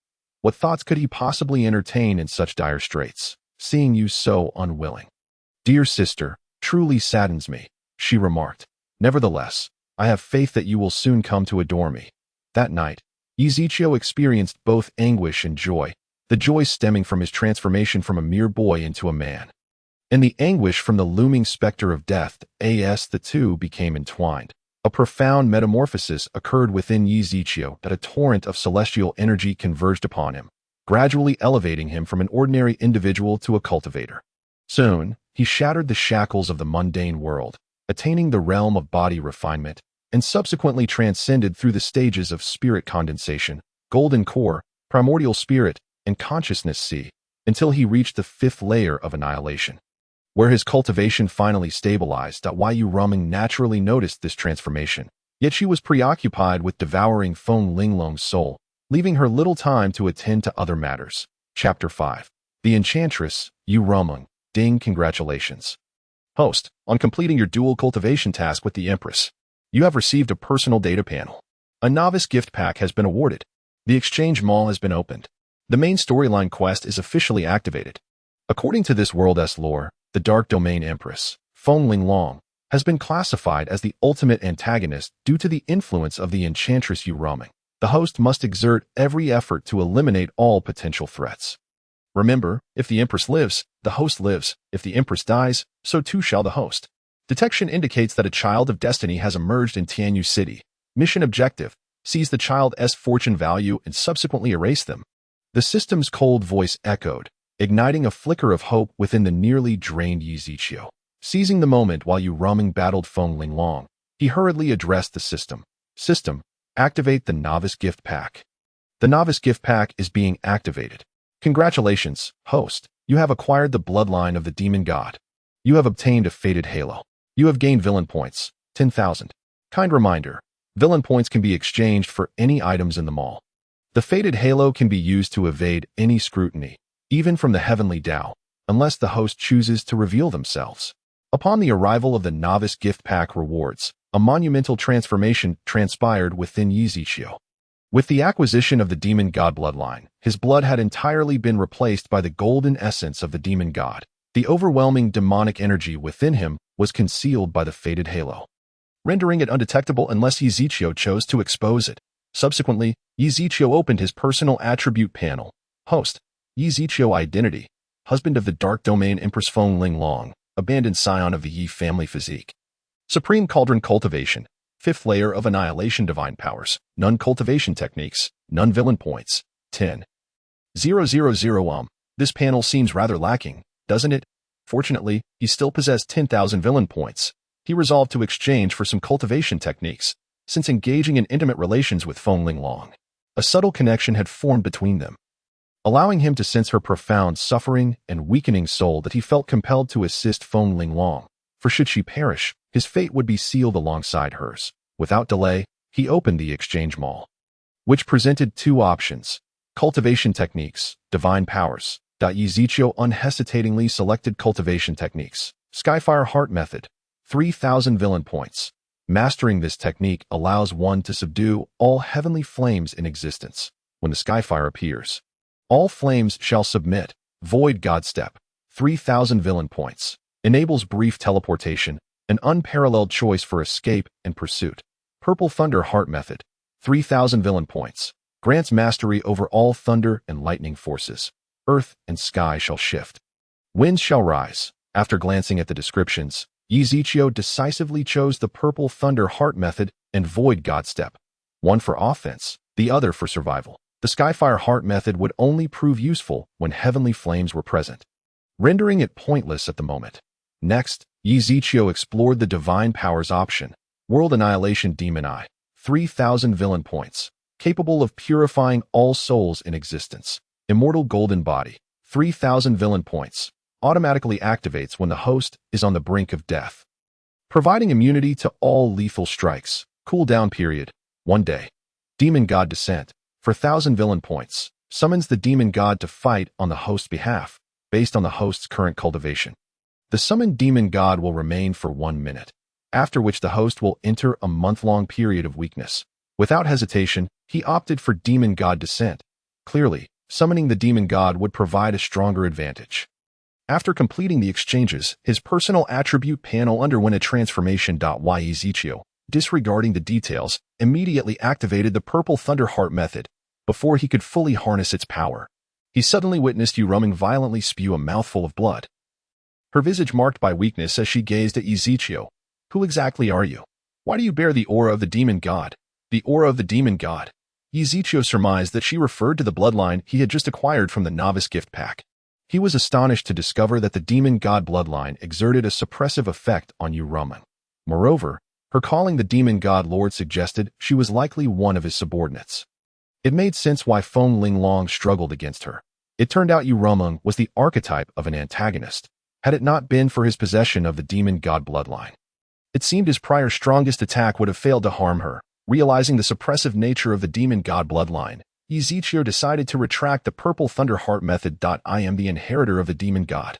What thoughts could he possibly entertain in such dire straits, seeing you so unwilling? Dear sister, truly saddens me, she remarked. Nevertheless, I have faith that you will soon come to adore me. That night, Yi Ziqiu experienced both anguish and joy, the joy stemming from his transformation from a mere boy into a man, and the anguish from the looming specter of death. The two became entwined. A profound metamorphosis occurred within Yi Ziqiu that a torrent of celestial energy converged upon him, gradually elevating him from an ordinary individual to a cultivator. Soon, he shattered the shackles of the mundane world, attaining the realm of body refinement, and subsequently transcended through the stages of spirit condensation, golden core, primordial spirit, and consciousness sea, until he reached the fifth layer of annihilation, where his cultivation finally stabilized. Yu Ruming naturally noticed this transformation, yet she was preoccupied with devouring Feng Linglong's soul, leaving her little time to attend to other matters. Chapter 5. The Enchantress, Yu Ruming. Ding, congratulations. Host, on completing your dual cultivation task with the Empress, you have received a personal data panel. A novice gift pack has been awarded. The exchange mall has been opened. The main storyline quest is officially activated. According to this world's lore, the Dark Domain Empress, Feng Linglong, has been classified as the ultimate antagonist due to the influence of the Enchantress Yu Ruming. The host must exert every effort to eliminate all potential threats. Remember, if the Empress lives, the host lives. If the Empress dies, so too shall the host. Detection indicates that a child of destiny has emerged in Tianyu City. Mission objective: seize the child's fortune value and subsequently erase them. The system's cold voice echoed, igniting a flicker of hope within the nearly drained Yi Ziqiu. Seizing the moment while Yu Ruming battled Feng Linglong, he hurriedly addressed the system. System, activate the novice gift pack. The novice gift pack is being activated. Congratulations, host. You have acquired the bloodline of the demon god. You have obtained a fated halo. You have gained villain points, 10,000. Kind reminder, villain points can be exchanged for any items in the mall. The fated halo can be used to evade any scrutiny, even from the heavenly Tao, unless the host chooses to reveal themselves. Upon the arrival of the novice gift pack rewards, a monumental transformation transpired within Yi Ziqiu. With the acquisition of the demon god bloodline, his blood had entirely been replaced by the golden essence of the demon god. The overwhelming demonic energy within him was concealed by the fated halo, rendering it undetectable unless Yi Ziqiu chose to expose it. Subsequently, Yi Ziqiu opened his personal attribute panel. Host, Yi Ziqiu identity, husband of the Dark Domain Empress Feng Linglong, abandoned scion of the Yi family physique. Supreme Cauldron cultivation, fifth layer of annihilation divine powers, none cultivation techniques, none villain points, 10. 000. This panel seems rather lacking, doesn't it? Fortunately, he still possessed 10,000 villain points. He resolved to exchange for some cultivation techniques, since engaging in intimate relations with Feng Linglong. A subtle connection had formed between them, allowing him to sense her profound suffering and weakening soul that he felt compelled to assist Feng Linglong, for should she perish, his fate would be sealed alongside hers. Without delay, he opened the exchange mall, which presented two options: cultivation techniques, divine powers. Yizichio unhesitatingly selected cultivation techniques. Skyfire Heart Method, 3,000 villain points. Mastering this technique allows one to subdue all heavenly flames in existence. When the Skyfire appears, all flames shall submit. Void God Step, 3,000 villain points. Enables brief teleportation, an unparalleled choice for escape and pursuit. Purple Thunder Heart Method, 3,000 villain points. Grants mastery over all thunder and lightning forces. Earth and sky shall shift. Winds shall rise. After glancing at the descriptions, Yizichio decisively chose the Purple Thunder Heart Method and Void God Step, one for offense, the other for survival. The Skyfire Heart Method would only prove useful when heavenly flames were present, rendering it pointless at the moment. Next, Yizichio explored the Divine Powers option. World Annihilation Demon Eye, 3,000 villain points. Capable of purifying all souls in existence. Immortal Golden Body, 3,000 villain points. Automatically activates when the host is on the brink of death, providing immunity to all lethal strikes. Cooldown period, 1 day. Demon God Descent, for 1,000 villain points. Summons the demon god to fight on the host's behalf, based on the host's current cultivation. The summoned demon god will remain for 1 minute, after which the host will enter a month-long period of weakness. Without hesitation, he opted for Demon God Descent. Clearly, summoning the demon god would provide a stronger advantage. After completing the exchanges, his personal attribute panel underwent a transformation. Yizichio, disregarding the details, immediately activated the Purple Thunder Heart Method. Before he could fully harness its power, he suddenly witnessed Yuroming violently spew a mouthful of blood, her visage marked by weakness as she gazed at Yizichio. Who exactly are you? Why do you bear the aura of the demon god? The aura of the demon god. Yizichio surmised that she referred to the bloodline he had just acquired from the novice gift pack. He was astonished to discover that the demon god bloodline exerted a suppressive effect on Yuroming. Moreover, her calling the demon god lord suggested she was likely one of his subordinates. It made sense why Feng Linglong struggled against her. It turned out Yuroming was the archetype of an antagonist, had it not been for his possession of the demon god bloodline. It seemed his prior strongest attack would have failed to harm her. Realizing the suppressive nature of the demon god bloodline, Yizichio decided to retract the Purple Thunder Heart Method. I am the inheritor of the demon god.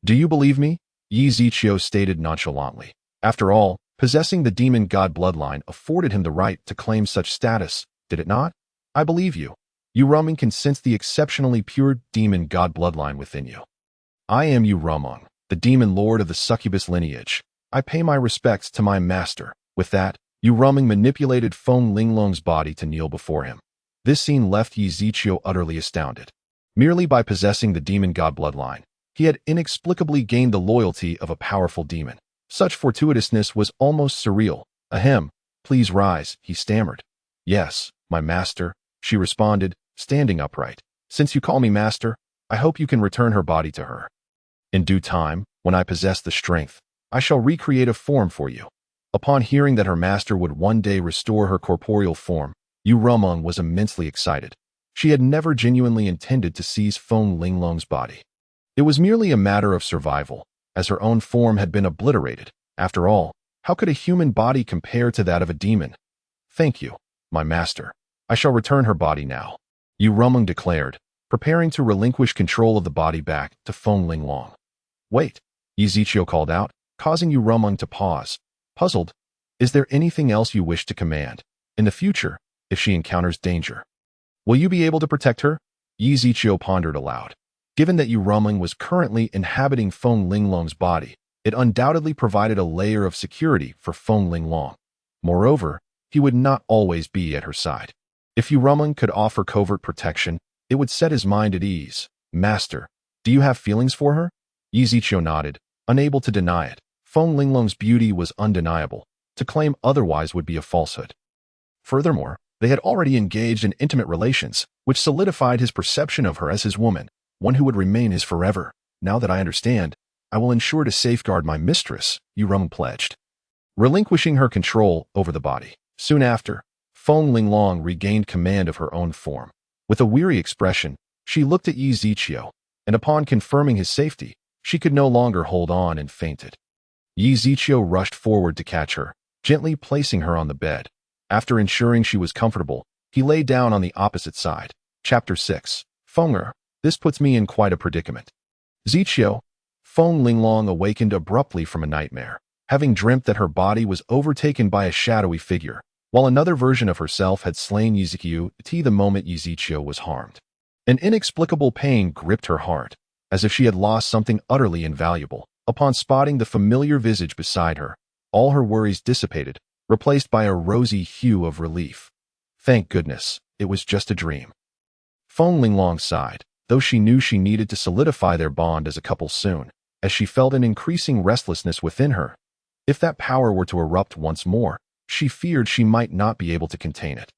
Do you believe me? Yizichio stated nonchalantly. After all, possessing the demon god bloodline afforded him the right to claim such status, did it not? I believe you. Yuroming can sense the exceptionally pure demon god bloodline within you. I am Yuroming, the demon lord of the succubus lineage. I pay my respects to my master. With that, Yuroming manipulated Feng Linglong's body to kneel before him. This scene left Yizichio utterly astounded. Merely by possessing the demon god bloodline, he had inexplicably gained the loyalty of a powerful demon. Such fortuitousness was almost surreal. Ahem, please rise, he stammered. Yes, my master, she responded, standing upright. Since you call me master, I hope you can return her body to her. In due time, when I possess the strength, I shall recreate a form for you. Upon hearing that her master would one day restore her corporeal form, Yuroming was immensely excited. She had never genuinely intended to seize Feng Linglong's body. It was merely a matter of survival, as her own form had been obliterated. After all, how could a human body compare to that of a demon? Thank you, my master. I shall return her body now, Yuroming declared, preparing to relinquish control of the body back to Feng Linglong. Wait, Yizichio called out, causing Yuroming to pause. Puzzled, is there anything else you wish to command? In the future, if she encounters danger, will you be able to protect her? Yizichio pondered aloud. Given that Yuroming was currently inhabiting Feng Linglong's body, it undoubtedly provided a layer of security for Feng Linglong. Moreover, he would not always be at her side. If Yuroming could offer covert protection, it would set his mind at ease. Master, do you have feelings for her? Yizichio nodded, unable to deny it. Feng Linglong's beauty was undeniable. To claim otherwise would be a falsehood. Furthermore, They had already engaged in intimate relations, which solidified his perception of her as his woman, one who would remain his forever. Now that I understand, I will ensure to safeguard my mistress, Yurong pledged, relinquishing her control over the body. Soon after, Feng Linglong regained command of her own form. With a weary expression, she looked at Yi Ziqiu, and upon confirming his safety, she could no longer hold on and fainted. Yi Ziqiu rushed forward to catch her, gently placing her on the bed. After ensuring she was comfortable, he lay down on the opposite side. Chapter 6. Fenger, this puts me in quite a predicament. Ziqiu, Feng Linglong awakened abruptly from a nightmare, having dreamt that her body was overtaken by a shadowy figure, while another version of herself had slain Yi Ziqiu the moment Yi Ziqiu was harmed. An inexplicable pain gripped her heart, as if she had lost something utterly invaluable. Upon spotting the familiar visage beside her, all her worries dissipated, replaced by a rosy hue of relief. Thank goodness, it was just a dream. Feng Linglong sighed, though she knew she needed to solidify their bond as a couple soon, as she felt an increasing restlessness within her. If that power were to erupt once more, she feared she might not be able to contain it.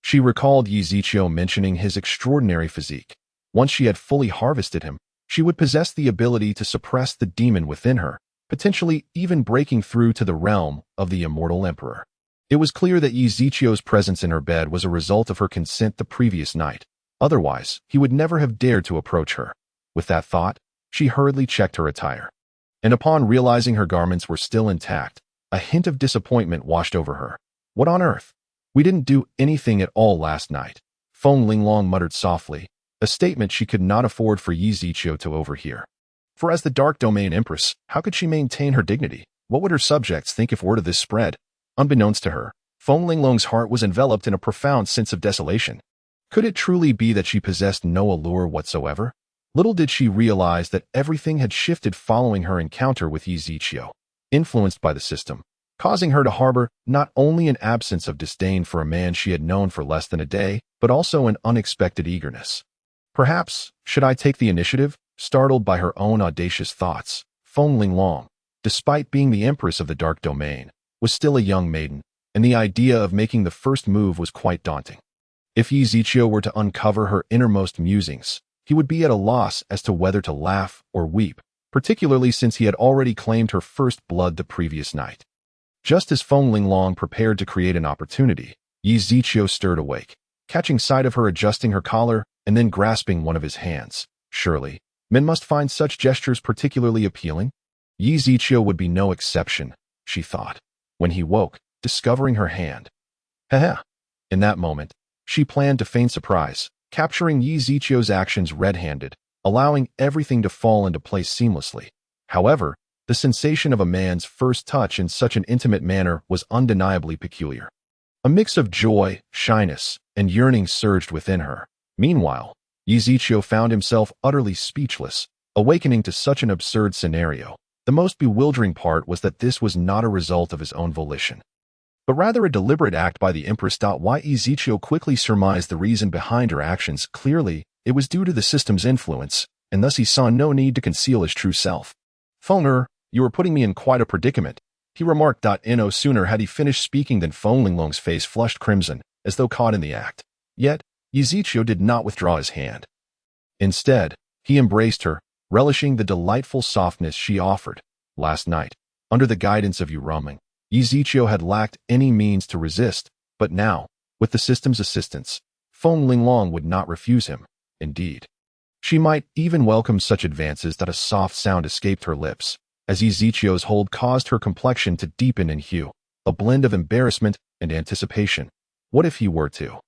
She recalled Yi Ziqiu mentioning his extraordinary physique. Once she had fully harvested him, she would possess the ability to suppress the demon within her, potentially even breaking through to the realm of the immortal emperor. It was clear that Yi Ziqiu's presence in her bed was a result of her consent the previous night. Otherwise, he would never have dared to approach her. With that thought, she hurriedly checked her attire. And upon realizing her garments were still intact, a hint of disappointment washed over her. What on earth? We didn't do anything at all last night, Feng Linglong muttered softly, a statement she could not afford for Yi Ziqiu to overhear. For as the Dark Domain Empress, how could she maintain her dignity? What would her subjects think if word of this spread? Unbeknownst to her, Feng Linglong's heart was enveloped in a profound sense of desolation. Could it truly be that she possessed no allure whatsoever? Little did she realize that everything had shifted following her encounter with Yi Ziqiu, influenced by the system, causing her to harbor not only an absence of disdain for a man she had known for less than a day, but also an unexpected eagerness. Perhaps, should I take the initiative? Startled by her own audacious thoughts, Feng Linglong, despite being the Empress of the Dark Domain, was still a young maiden, and the idea of making the first move was quite daunting. If Yi Ziqiu were to uncover her innermost musings, he would be at a loss as to whether to laugh or weep, particularly since he had already claimed her first blood the previous night. Just as Feng Linglong prepared to create an opportunity, Yi Ziqiu stirred awake, catching sight of her adjusting her collar and then grasping one of his hands. Surely, men must find such gestures particularly appealing. Yi Ziqiu would be no exception, she thought, when he woke, discovering her hand. Haha. In that moment, she planned to feign surprise, capturing Yi Ziqiu's actions red-handed, allowing everything to fall into place seamlessly. However, the sensation of a man's first touch in such an intimate manner was undeniably peculiar. A mix of joy, shyness, and yearning surged within her. Meanwhile, Yi Ziqiu found himself utterly speechless, awakening to such an absurd scenario. The most bewildering part was that this was not a result of his own volition, but rather a deliberate act by the Empress. Yi Ziqiu quickly surmised the reason behind her actions. Clearly, it was due to the system's influence, and thus he saw no need to conceal his true self. Fenger, you are putting me in quite a predicament, he remarked. No sooner had he finished speaking than Feng Linglong's face flushed crimson, as though caught in the act. Yet, Yi Ziqiu did not withdraw his hand. Instead, he embraced her, relishing the delightful softness she offered. Last night, under the guidance of Yurong, Yi Ziqiu had lacked any means to resist, but now, with the system's assistance, Feng Linglong would not refuse him. Indeed, she might even welcome such advances. A soft sound escaped her lips, as Yi Ziqiu's hold caused her complexion to deepen in hue, a blend of embarrassment and anticipation. What if he were to?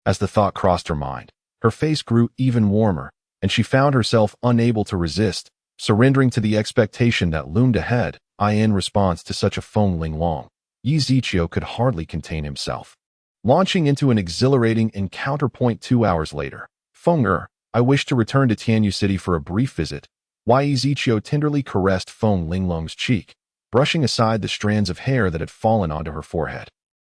As the thought crossed her mind, her face grew even warmer, and she found herself unable to resist, surrendering to the expectation that loomed ahead. In response to such a Feng Linglong, Yi Ziqiu could hardly contain himself, launching into an exhilarating encounter. 2 hours later, Fenger, I wish to return to Tianyu City for a brief visit. Yi Ziqiu tenderly caressed Feng Linglong's cheek, brushing aside the strands of hair that had fallen onto her forehead.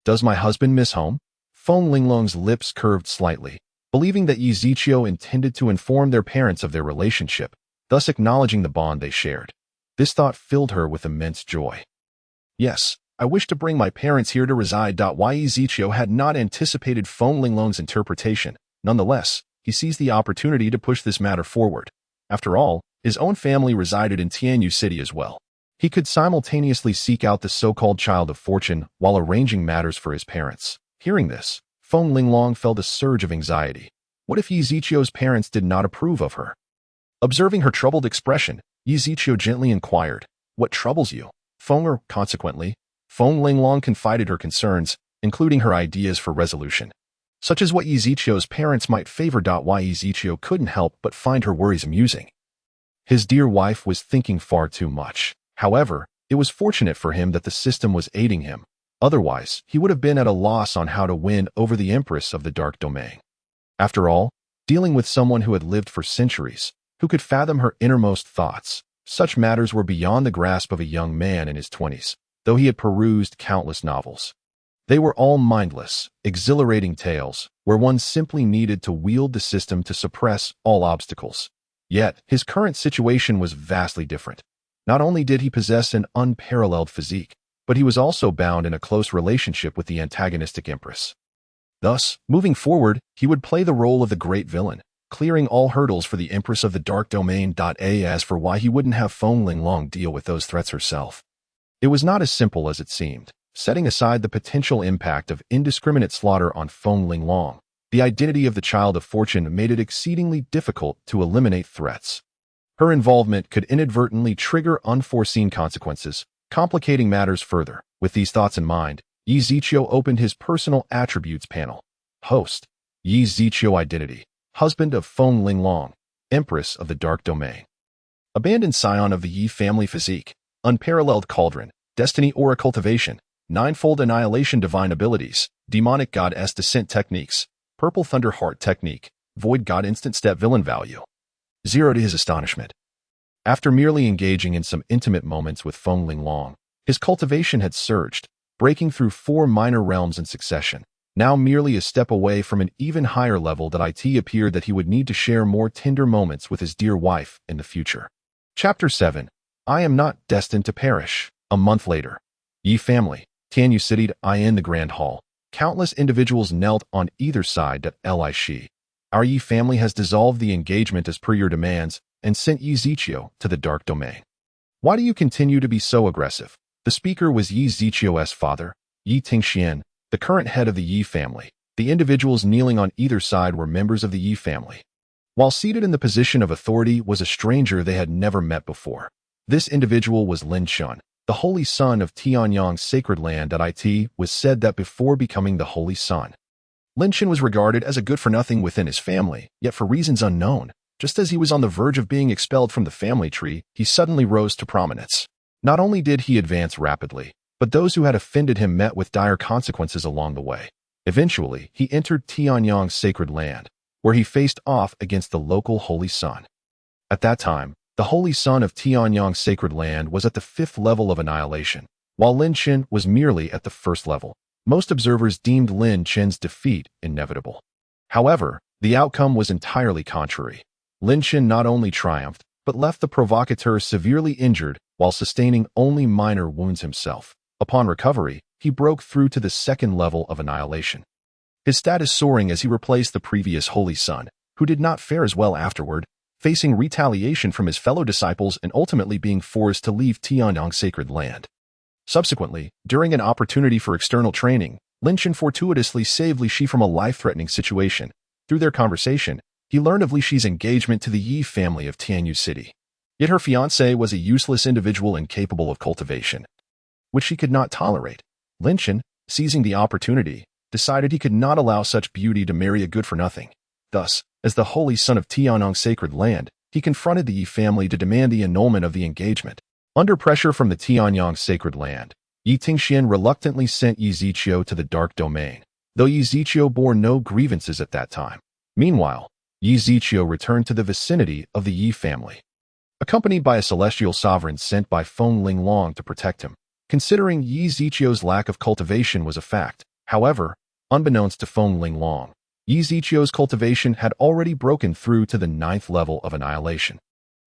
Does my husband miss home? Feng Linglong's lips curved slightly, believing that Yi Ziqiu intended to inform their parents of their relationship, thus acknowledging the bond they shared. This thought filled her with immense joy. Yes, I wish to bring my parents here to reside. Yi Zichio had not anticipated Feng Linglong's interpretation. Nonetheless, he seized the opportunity to push this matter forward. After all, his own family resided in Tianyu City as well. He could simultaneously seek out the so-called child of fortune while arranging matters for his parents. Hearing this, Feng Linglong felt a surge of anxiety. What if Yi Zichio's parents did not approve of her? Observing her troubled expression, Yi Zichio gently inquired, "What troubles you?" Consequently, Feng Linglong confided her concerns, including her ideas for resolution, such as what Yi Zichio's parents might favor. Yi Zichio couldn't help but find her worries amusing. His dear wife was thinking far too much. However, it was fortunate for him that the system was aiding him. Otherwise, he would have been at a loss on how to win over the Empress of the Dark Domain. After all, dealing with someone who had lived for centuries, who could fathom her innermost thoughts, such matters were beyond the grasp of a young man in his 20s, though he had perused countless novels. They were all mindless, exhilarating tales, where one simply needed to wield the system to suppress all obstacles. Yet, his current situation was vastly different. Not only did he possess an unparalleled physique, but he was also bound in a close relationship with the antagonistic Empress. Thus, moving forward, he would play the role of the great villain, clearing all hurdles for the Empress of the Dark Domain. As for why he wouldn't have Feng Linglong deal with those threats herself, it was not as simple as it seemed. Setting aside the potential impact of indiscriminate slaughter on Feng Linglong, the identity of the child of fortune made it exceedingly difficult to eliminate threats. Her involvement could inadvertently trigger unforeseen consequences, complicating matters further. With these thoughts in mind, Yi Zichio opened his personal attributes panel. Host: Yi Zichio identity. Husband of Feng Linglong, Empress of the Dark Domain. Abandoned scion of the Yi family physique. Unparalleled Cauldron, Destiny Aura cultivation. Ninefold annihilation divine abilities. Demonic Goddess descent techniques. Purple Thunder Heart technique. Void God instant step villain value 0. To his astonishment, after merely engaging in some intimate moments with Feng Linglong, his cultivation had surged, breaking through 4 minor realms in succession. Now merely a step away from an even higher level, it appeared that he would need to share more tender moments with his dear wife in the future. Chapter 7. I am not destined to perish. A month later. Yi family, Tianyu City. In the Grand Hall, countless individuals knelt on either side. Shi. Our Yi family has dissolved the engagement as per your demands and sent Yi Zichio to the Dark Domain. Why do you continue to be so aggressive? The speaker was Yi Zichio's father, Yi Tingxian, the current head of the Yi family. The individuals kneeling on either side were members of the Yi family. While seated in the position of authority was a stranger they had never met before. This individual was Lin Chun, the holy son of Tianyang's sacred land. It was said that before becoming the holy son, Lin Chun was regarded as a good-for-nothing within his family, yet for reasons unknown, just as he was on the verge of being expelled from the family tree, he suddenly rose to prominence. Not only did he advance rapidly, but those who had offended him met with dire consequences along the way. Eventually, he entered Tianyang's sacred land, where he faced off against the local holy son. At that time, the holy son of Tianyang's sacred land was at the 5th level of annihilation, while Lin Chun was merely at the 1st level. Most observers deemed Lin Chun's defeat inevitable. However, the outcome was entirely contrary. Lin Chun not only triumphed, but left the provocateur severely injured while sustaining only minor wounds himself. Upon recovery, he broke through to the 2nd level of annihilation, his status soaring as he replaced the previous holy son, who did not fare as well afterward, facing retaliation from his fellow disciples and ultimately being forced to leave Tianyang's sacred land. Subsequently, during an opportunity for external training, Lin Chun fortuitously saved Li Shi from a life-threatening situation. Through their conversation, he learned of Li Shi's engagement to the Yi family of Tianyu City. Yet her fiancé was a useless individual incapable of cultivation, which she could not tolerate. Lin Chun, seizing the opportunity, decided he could not allow such beauty to marry a good-for-nothing. Thus, as the holy son of Tianyang's sacred land, he confronted the Yi family to demand the annulment of the engagement. Under pressure from the Tianyang's sacred land, Yi Tingxian reluctantly sent Yi Zichio to the Dark Domain, though Yi Zichio bore no grievances at that time. Meanwhile, Yi Zichio returned to the vicinity of the Yi family, accompanied by a celestial sovereign sent by Feng Linglong to protect him. Considering Yi Zichio's lack of cultivation was a fact, however, unbeknownst to Feng Linglong, Yi Zichio's cultivation had already broken through to the 9th level of annihilation,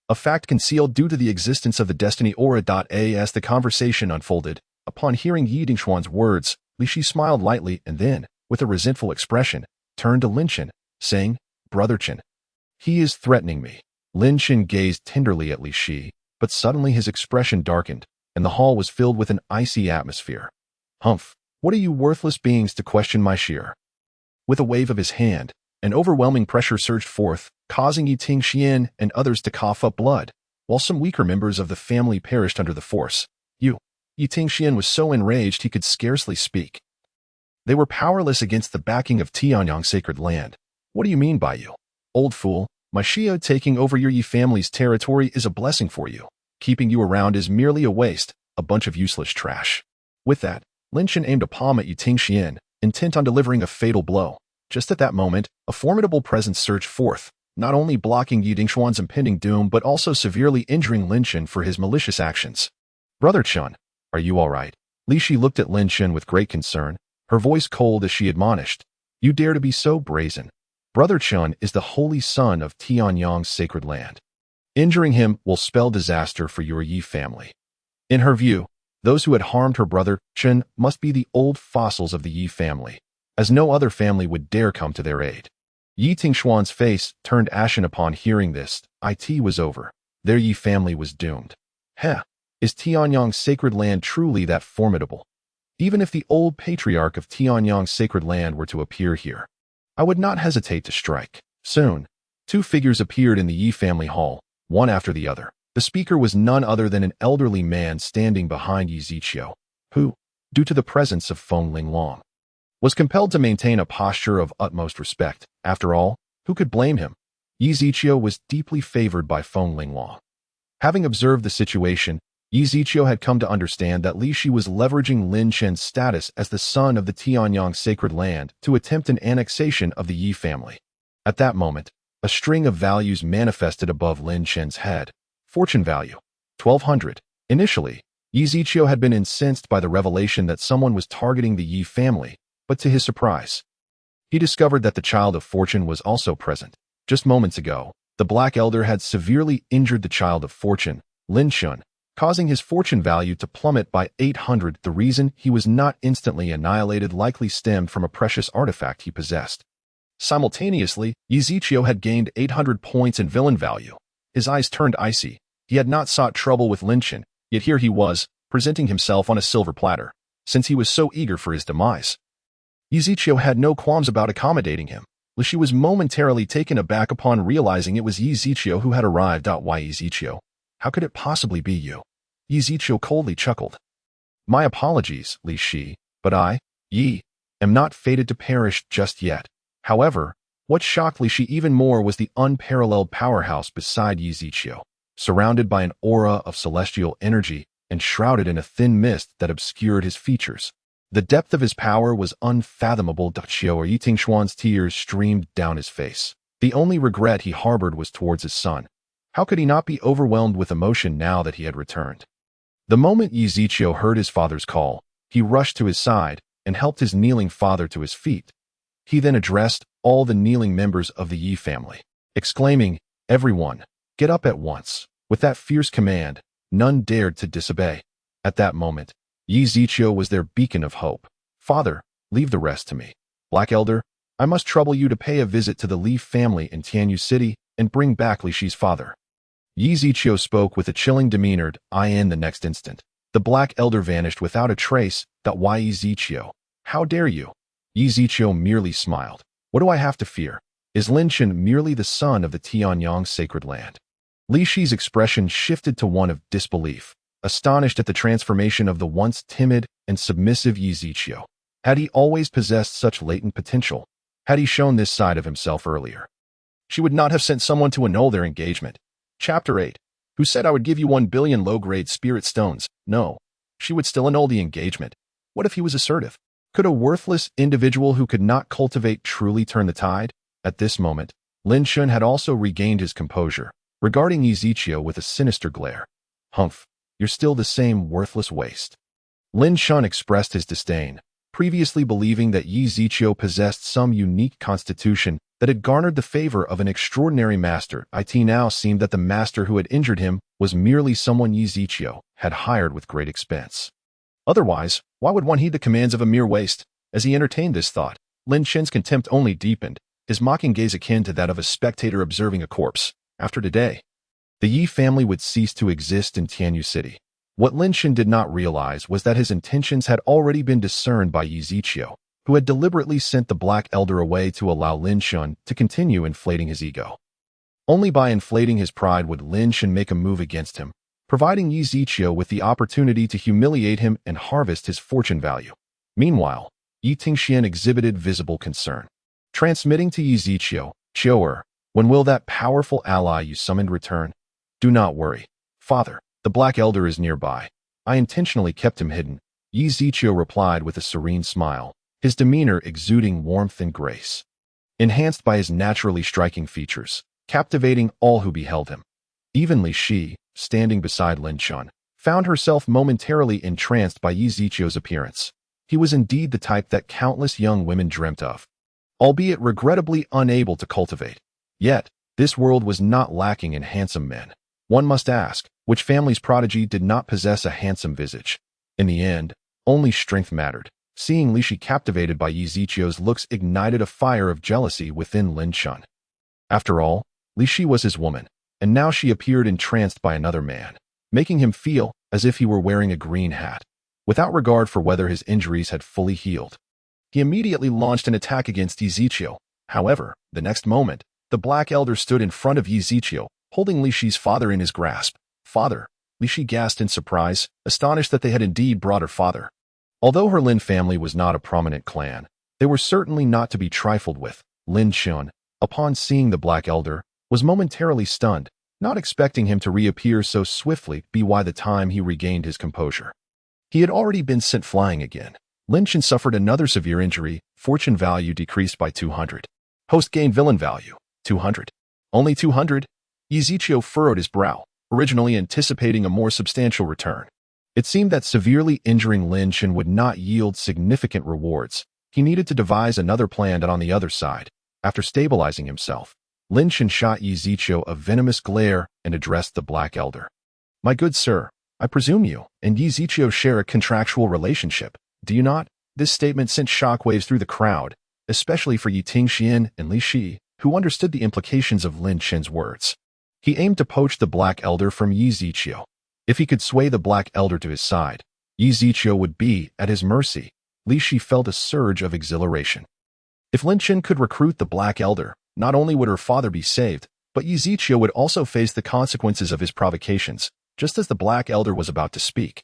a fact concealed due to the existence of the Destiny Aura. As the conversation unfolded, Upon hearing Yi Dingshuan's words, Li Shi smiled lightly and then, with a resentful expression, turned to Lin Chen, saying, "Brother Chen, he is threatening me." Lin Chen gazed tenderly at Li Shi, but suddenly his expression darkened, and the hall was filled with an icy atmosphere. "Humph, what are you worthless beings to question my shear?" With a wave of his hand, an overwhelming pressure surged forth, causing Yi Tingxian and others to cough up blood, while some weaker members of the family perished under the force. Yi Tingxian was so enraged he could scarcely speak. They were powerless against the backing of Tianyang's sacred land. "What do you mean by you? Old fool, my Shio taking over your Yi family's territory is a blessing for you. Keeping you around is merely a waste, a bunch of useless trash." With that, Lin Chen aimed a palm at Yi Tingxian, intent on delivering a fatal blow. Just at that moment, a formidable presence surged forth, not only blocking Yi Dingshuan's impending doom but also severely injuring Lin Chen for his malicious actions. "Brother Chen, are you all right?" Li Shi looked at Lin Chen with great concern, her voice cold as she admonished, "You dare to be so brazen? Brother Chen is the holy son of Tianyang's sacred land. Injuring him will spell disaster for your Yi family." In her view, those who had harmed her brother Chen must be the old fossils of the Yi family, as no other family would dare come to their aid. Yi Tingshuan's face turned ashen upon hearing this. It was over. Their Yi family was doomed. Heh, is Tianyang's sacred land truly that formidable? Even if the old patriarch of Tianyang's sacred land were to appear here, I would not hesitate to strike. Soon, two figures appeared in the Yi family hall, one after the other. The speaker was none other than an elderly man standing behind Yi Ziqiu, who, due to the presence of Feng Linglong, was compelled to maintain a posture of utmost respect. After all, who could blame him? Yi Ziqiu was deeply favored by Feng Linglong. Having observed the situation, Yi Ziqiu had come to understand that Li Shi was leveraging Lin Chen's status as the son of the Tianyang sacred land to attempt an annexation of the Yi family. At that moment, a string of values manifested above Lin Chen's head. Fortune value, 1200. Initially, Yi Ziqiu had been incensed by the revelation that someone was targeting the Yi family, but to his surprise, he discovered that the child of fortune was also present. Just moments ago, the Black Elder had severely injured the child of fortune, Lin Shun, causing his fortune value to plummet by 800. The reason he was not instantly annihilated likely stemmed from a precious artifact he possessed. Simultaneously, Yi Ziqiu had gained 800 points in villain value. His eyes turned icy. He had not sought trouble with Lin Chen, yet here he was, presenting himself on a silver platter, since he was so eager for his demise. Yi Ziqiu had no qualms about accommodating him. Li Shi was momentarily taken aback upon realizing it was Yi Ziqiu who had arrived. Why Yi Ziqiu? How could it possibly be you? Yi Ziqiu coldly chuckled. "My apologies, Li Shi, but I, Yi, am not fated to perish just yet." However, what shocked Li Shi even more was the unparalleled powerhouse beside Yi Ziqiu, surrounded by an aura of celestial energy and shrouded in a thin mist that obscured his features. The depth of his power was unfathomable. Yi Tingshuan's tears streamed down his face. The only regret he harbored was towards his son. How could he not be overwhelmed with emotion now that he had returned? The moment Yi Ziqiu heard his father's call, he rushed to his side and helped his kneeling father to his feet. He then addressed all the kneeling members of the Yi family, exclaiming, "Everyone, get up at once." With that fierce command, none dared to disobey. At that moment, Yi Ziqiu was their beacon of hope. "Father, leave the rest to me. Black Elder, I must trouble you to pay a visit to the Li family in Tianyu City and bring back Li Shi's father." Yi Ziqiu spoke with a chilling demeanor. In the next instant, the Black Elder vanished without a trace. Why Yi Ziqiu? How dare you? Yi Ziqiu merely smiled. What do I have to fear? Is Lin Chen merely the son of the Tianyang sacred land? Li Shi's expression shifted to one of disbelief, astonished at the transformation of the once timid and submissive Yi Ziqiu. Had he always possessed such latent potential? Had he shown this side of himself earlier? She would not have sent someone to annul their engagement. Chapter 8. Who said I would give you 1 billion low-grade spirit stones? No. She would still annul the engagement. What if he was assertive? Could a worthless individual who could not cultivate truly turn the tide? At this moment, Lin Shun had also regained his composure, regarding Yi Ziqiu with a sinister glare. "Humph, you're still the same worthless waste." Lin Shun expressed his disdain, previously believing that Yi Ziqiu possessed some unique constitution that had garnered the favor of an extraordinary master. It now seemed that the master who had injured him was merely someone Yi Ziqiu had hired with great expense. Otherwise, why would one heed the commands of a mere waste? As he entertained this thought, Lin Chen's contempt only deepened, his mocking gaze akin to that of a spectator observing a corpse. After today, the Yi family would cease to exist in Tianyu City. What Lin Chen did not realize was that his intentions had already been discerned by Yi Ziqiu, who had deliberately sent the Black Elder away to allow Lin Chen to continue inflating his ego. Only by inflating his pride would Lin Chen make a move against him, providing Yi Ziqiu with the opportunity to humiliate him and harvest his fortune value. Meanwhile, Yi Tingxian exhibited visible concern. Transmitting to Yi Ziqiu, "Qiu'er, when will that powerful ally you summoned return?" "Do not worry, father. The Black Elder is nearby. I intentionally kept him hidden," Yi Ziqiu replied with a serene smile, his demeanor exuding warmth and grace, enhanced by his naturally striking features, captivating all who beheld him. Even Li Shi, standing beside Lin Chen, found herself momentarily entranced by Yi Ziqiu's appearance. He was indeed the type that countless young women dreamt of, albeit regrettably unable to cultivate. Yet, this world was not lacking in handsome men. One must ask, which family's prodigy did not possess a handsome visage? In the end, only strength mattered. Seeing Li Shi captivated by Yi Ziqiu's looks ignited a fire of jealousy within Lin Chen. After all, Li Shi was his woman, and now she appeared entranced by another man, making him feel as if he were wearing a green hat, without regard for whether his injuries had fully healed. He immediately launched an attack against Yi Ziqiu. However, the next moment, the Black Elder stood in front of Yi Ziqiu, holding Li Shi's father in his grasp. "Father," Li Shi gasped in surprise, astonished that they had indeed brought her father. Although her Lin family was not a prominent clan, they were certainly not to be trifled with. Lin Chen, upon seeing the Black Elder, was momentarily stunned, not expecting him to reappear so swiftly by the time he regained his composure. He had already been sent flying again. Lin Chen suffered another severe injury, fortune value decreased by 200. Host gained villain value, 200. Only 200? Yi Ziqiu furrowed his brow, originally anticipating a more substantial return. It seemed that severely injuring Lin Chen would not yield significant rewards. He needed to devise another plan on the other side. After stabilizing himself, Lin Chen shot Yi Ziqiu a venomous glare and addressed the Black Elder. "My good sir, I presume you and Yi Ziqiu share a contractual relationship, do you not?" This statement sent shockwaves through the crowd, especially for Yi Tingxian and Li Shi, who understood the implications of Lin Chen's words. He aimed to poach the Black Elder from Yi Ziqiu. If he could sway the Black Elder to his side, Yi Ziqiu would be at his mercy. Li Shi felt a surge of exhilaration. If Lin Chen could recruit the Black Elder, not only would her father be saved, but Yi Ziqiu would also face the consequences of his provocations, just as the Black Elder was about to speak.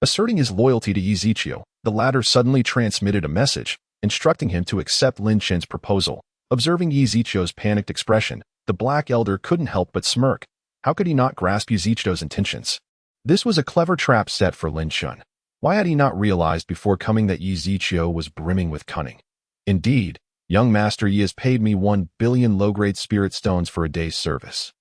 Asserting his loyalty to Yi Ziqiu, the latter suddenly transmitted a message, instructing him to accept Lin Chen's proposal. Observing Yi Ziqiu's panicked expression, the Black Elder couldn't help but smirk. How could he not grasp Yi Ziqiu's intentions? This was a clever trap set for Lin Chen. Why had he not realized before coming that Yi Ziqiu was brimming with cunning? "Indeed, young master Yi has paid me 1 billion low-grade spirit stones for a day's service."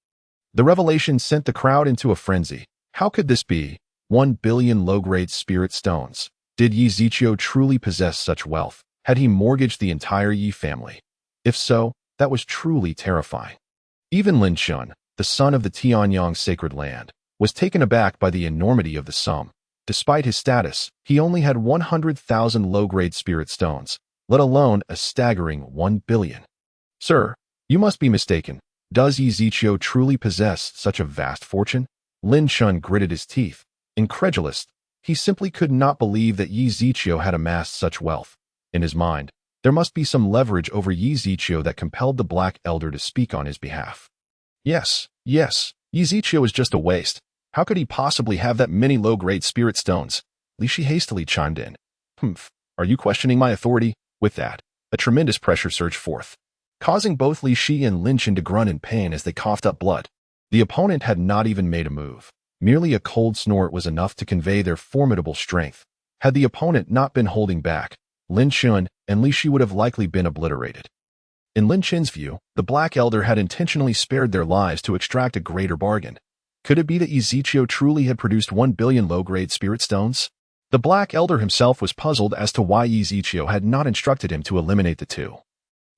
The revelation sent the crowd into a frenzy. How could this be? 1 billion low-grade spirit stones. Did Yi Ziqiu truly possess such wealth? Had he mortgaged the entire Yi family? If so, that was truly terrifying. Even Lin Chen, the son of the Tianyang sacred land, was taken aback by the enormity of the sum. Despite his status, he only had 100,000 low-grade spirit stones, let alone a staggering 1 billion. "Sir, you must be mistaken. Does Yi Ziqiu truly possess such a vast fortune?" Lin Chen gritted his teeth. Incredulous, he simply could not believe that Yi Ziqiu had amassed such wealth. In his mind, there must be some leverage over Yi Ziqiu that compelled the Black Elder to speak on his behalf. Yes, Yi Ziqiu is just a waste. How could he possibly have that many low-grade spirit stones? Li Shi hastily chimed in. "Humph, are you questioning my authority?" With that, a tremendous pressure surged forth, causing both Li Shi and Lin Chen to grunt in pain as they coughed up blood. The opponent had not even made a move. Merely a cold snort was enough to convey their formidable strength. Had the opponent not been holding back, Lin Chen and Li Shi would have likely been obliterated. In Lin Chen's view, the Black Elder had intentionally spared their lives to extract a greater bargain. Could it be that Yi Ziqiu truly had produced 1 billion low-grade spirit stones? The Black Elder himself was puzzled as to why Yi Ziqiu had not instructed him to eliminate the two.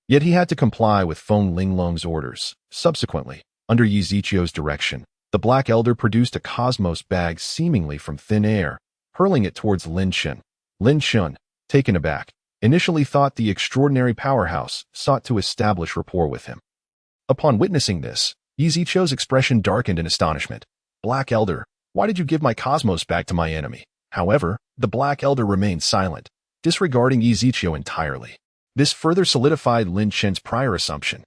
Yet he had to comply with Feng Linglong's orders. Subsequently, under Yi Ziqiu's direction, the Black Elder produced a cosmos bag seemingly from thin air. hurling it towards Lin Shun. Lin Shun, taken aback, initially thought the extraordinary powerhouse sought to establish rapport with him. Upon witnessing this, Yi Ziqiu's expression darkened in astonishment. Black Elder, why did you give my cosmos back to my enemy? However, the Black Elder remained silent, disregarding Yi Ziqiu entirely. This further solidified Lin Shun's prior assumption.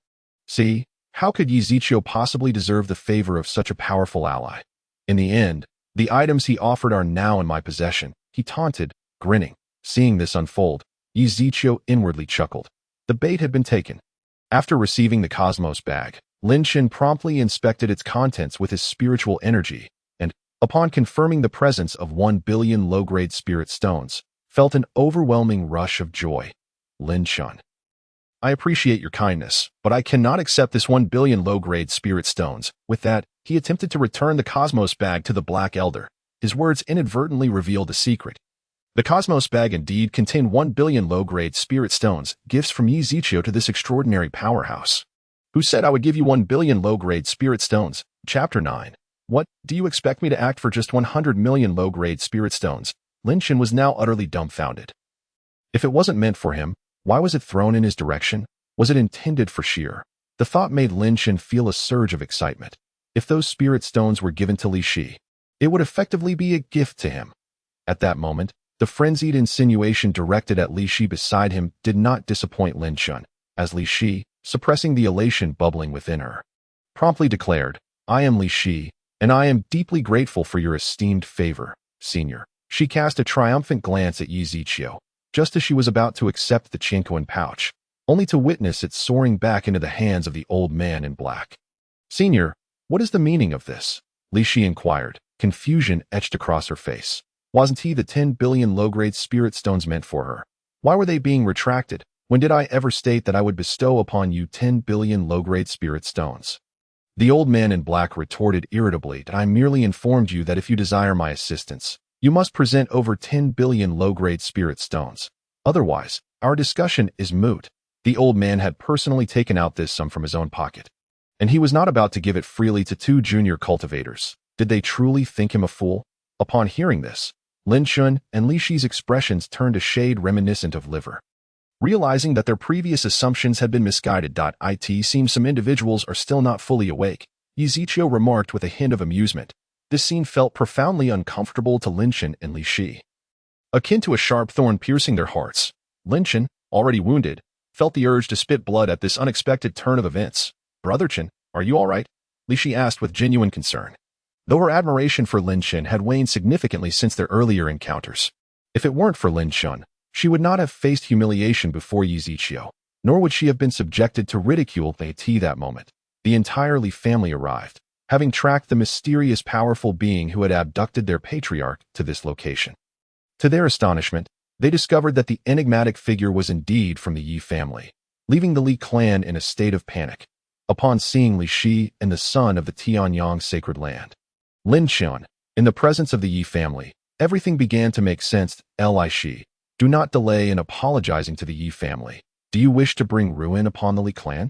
See, how could Yi Ziqiu possibly deserve the favor of such a powerful ally? In the end, the items he offered are now in my possession, he taunted, grinning. Seeing this unfold, Yi Ziqiu inwardly chuckled. The bait had been taken. After receiving the cosmos bag, Lin Shun promptly inspected its contents with his spiritual energy, and, upon confirming the presence of 1 billion low-grade spirit stones, felt an overwhelming rush of joy. Lin Shun. I appreciate your kindness, but I cannot accept this 1 billion low-grade spirit stones. With that, he attempted to return the cosmos bag to the Black Elder. His words inadvertently revealed a secret. The cosmos bag indeed contained 1 billion low-grade spirit stones, gifts from Yi Ziqiu to this extraordinary powerhouse. Who said I would give you 1 billion low-grade spirit stones? Chapter 9. What, do you expect me to act for just 100 million low-grade spirit stones? Lin Shun was now utterly dumbfounded. If it wasn't meant for him, why was it thrown in his direction? Was it intended for Sheer? The thought made Lin Shun feel a surge of excitement. If those spirit stones were given to Li Shi, it would effectively be a gift to him. At that moment, the frenzied insinuation directed at Li Shi beside him did not disappoint Lin Shun, as Li Shi, suppressing the elation bubbling within her, promptly declared, I am Li Shi, and I am deeply grateful for your esteemed favor, Senior. She cast a triumphant glance at Yi Ziqiu, just as she was about to accept the Chinquan pouch, only to witness it soaring back into the hands of the old man in black. Senior, what is the meaning of this? Li Shi inquired, confusion etched across her face. Wasn't he the 10 billion low-grade spirit stones meant for her? Why were they being retracted? When did I ever state that I would bestow upon you 10 billion low-grade spirit stones? The old man in black retorted irritably that I merely informed you that if you desire my assistance, you must present over 10 billion low-grade spirit stones. Otherwise, our discussion is moot. The old man had personally taken out this sum from his own pocket, and he was not about to give it freely to 2 junior cultivators. Did they truly think him a fool? Upon hearing this, Lin Shun and Li Shi's expressions turned a shade reminiscent of liver. Realizing that their previous assumptions had been misguided. It seems some individuals are still not fully awake, Yi Ziqiu remarked with a hint of amusement. This scene felt profoundly uncomfortable to Lin Shun and Li Shi. Akin to a sharp thorn piercing their hearts, Lin Shun, already wounded, felt the urge to spit blood at this unexpected turn of events. Brother Chen, are you all right? Li Shi asked with genuine concern. Though her admiration for Lin Shun had waned significantly since their earlier encounters. If it weren't for Lin Shun, she would not have faced humiliation before Yi Ziqiu, nor would she have been subjected to ridicule at that moment. The entire Li family arrived, having tracked the mysterious powerful being who had abducted their patriarch to this location. To their astonishment, they discovered that the enigmatic figure was indeed from the Yi family, leaving the Li clan in a state of panic. Upon seeing Li Shi and the son of the Tianyang sacred land, Lin Shun, in the presence of the Yi family, everything began to make sense. Li Shi, do not delay in apologizing to the Yi family. Do you wish to bring ruin upon the Li clan?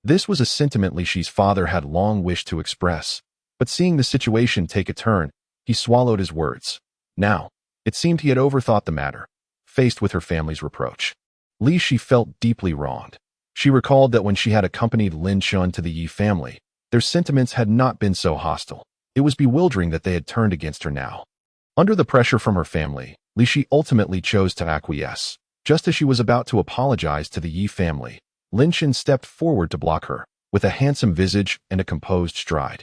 This was a sentiment Li Shi's father had long wished to express, but seeing the situation take a turn, he swallowed his words. Now, it seemed he had overthought the matter. Faced with her family's reproach, Li Shi felt deeply wronged. She recalled that when she had accompanied Lin Shun to the Yi family, their sentiments had not been so hostile. It was bewildering that they had turned against her now. Under the pressure from her family, Li Shi ultimately chose to acquiesce. Just as she was about to apologize to the Yi family, Lin Shun stepped forward to block her, with a handsome visage and a composed stride.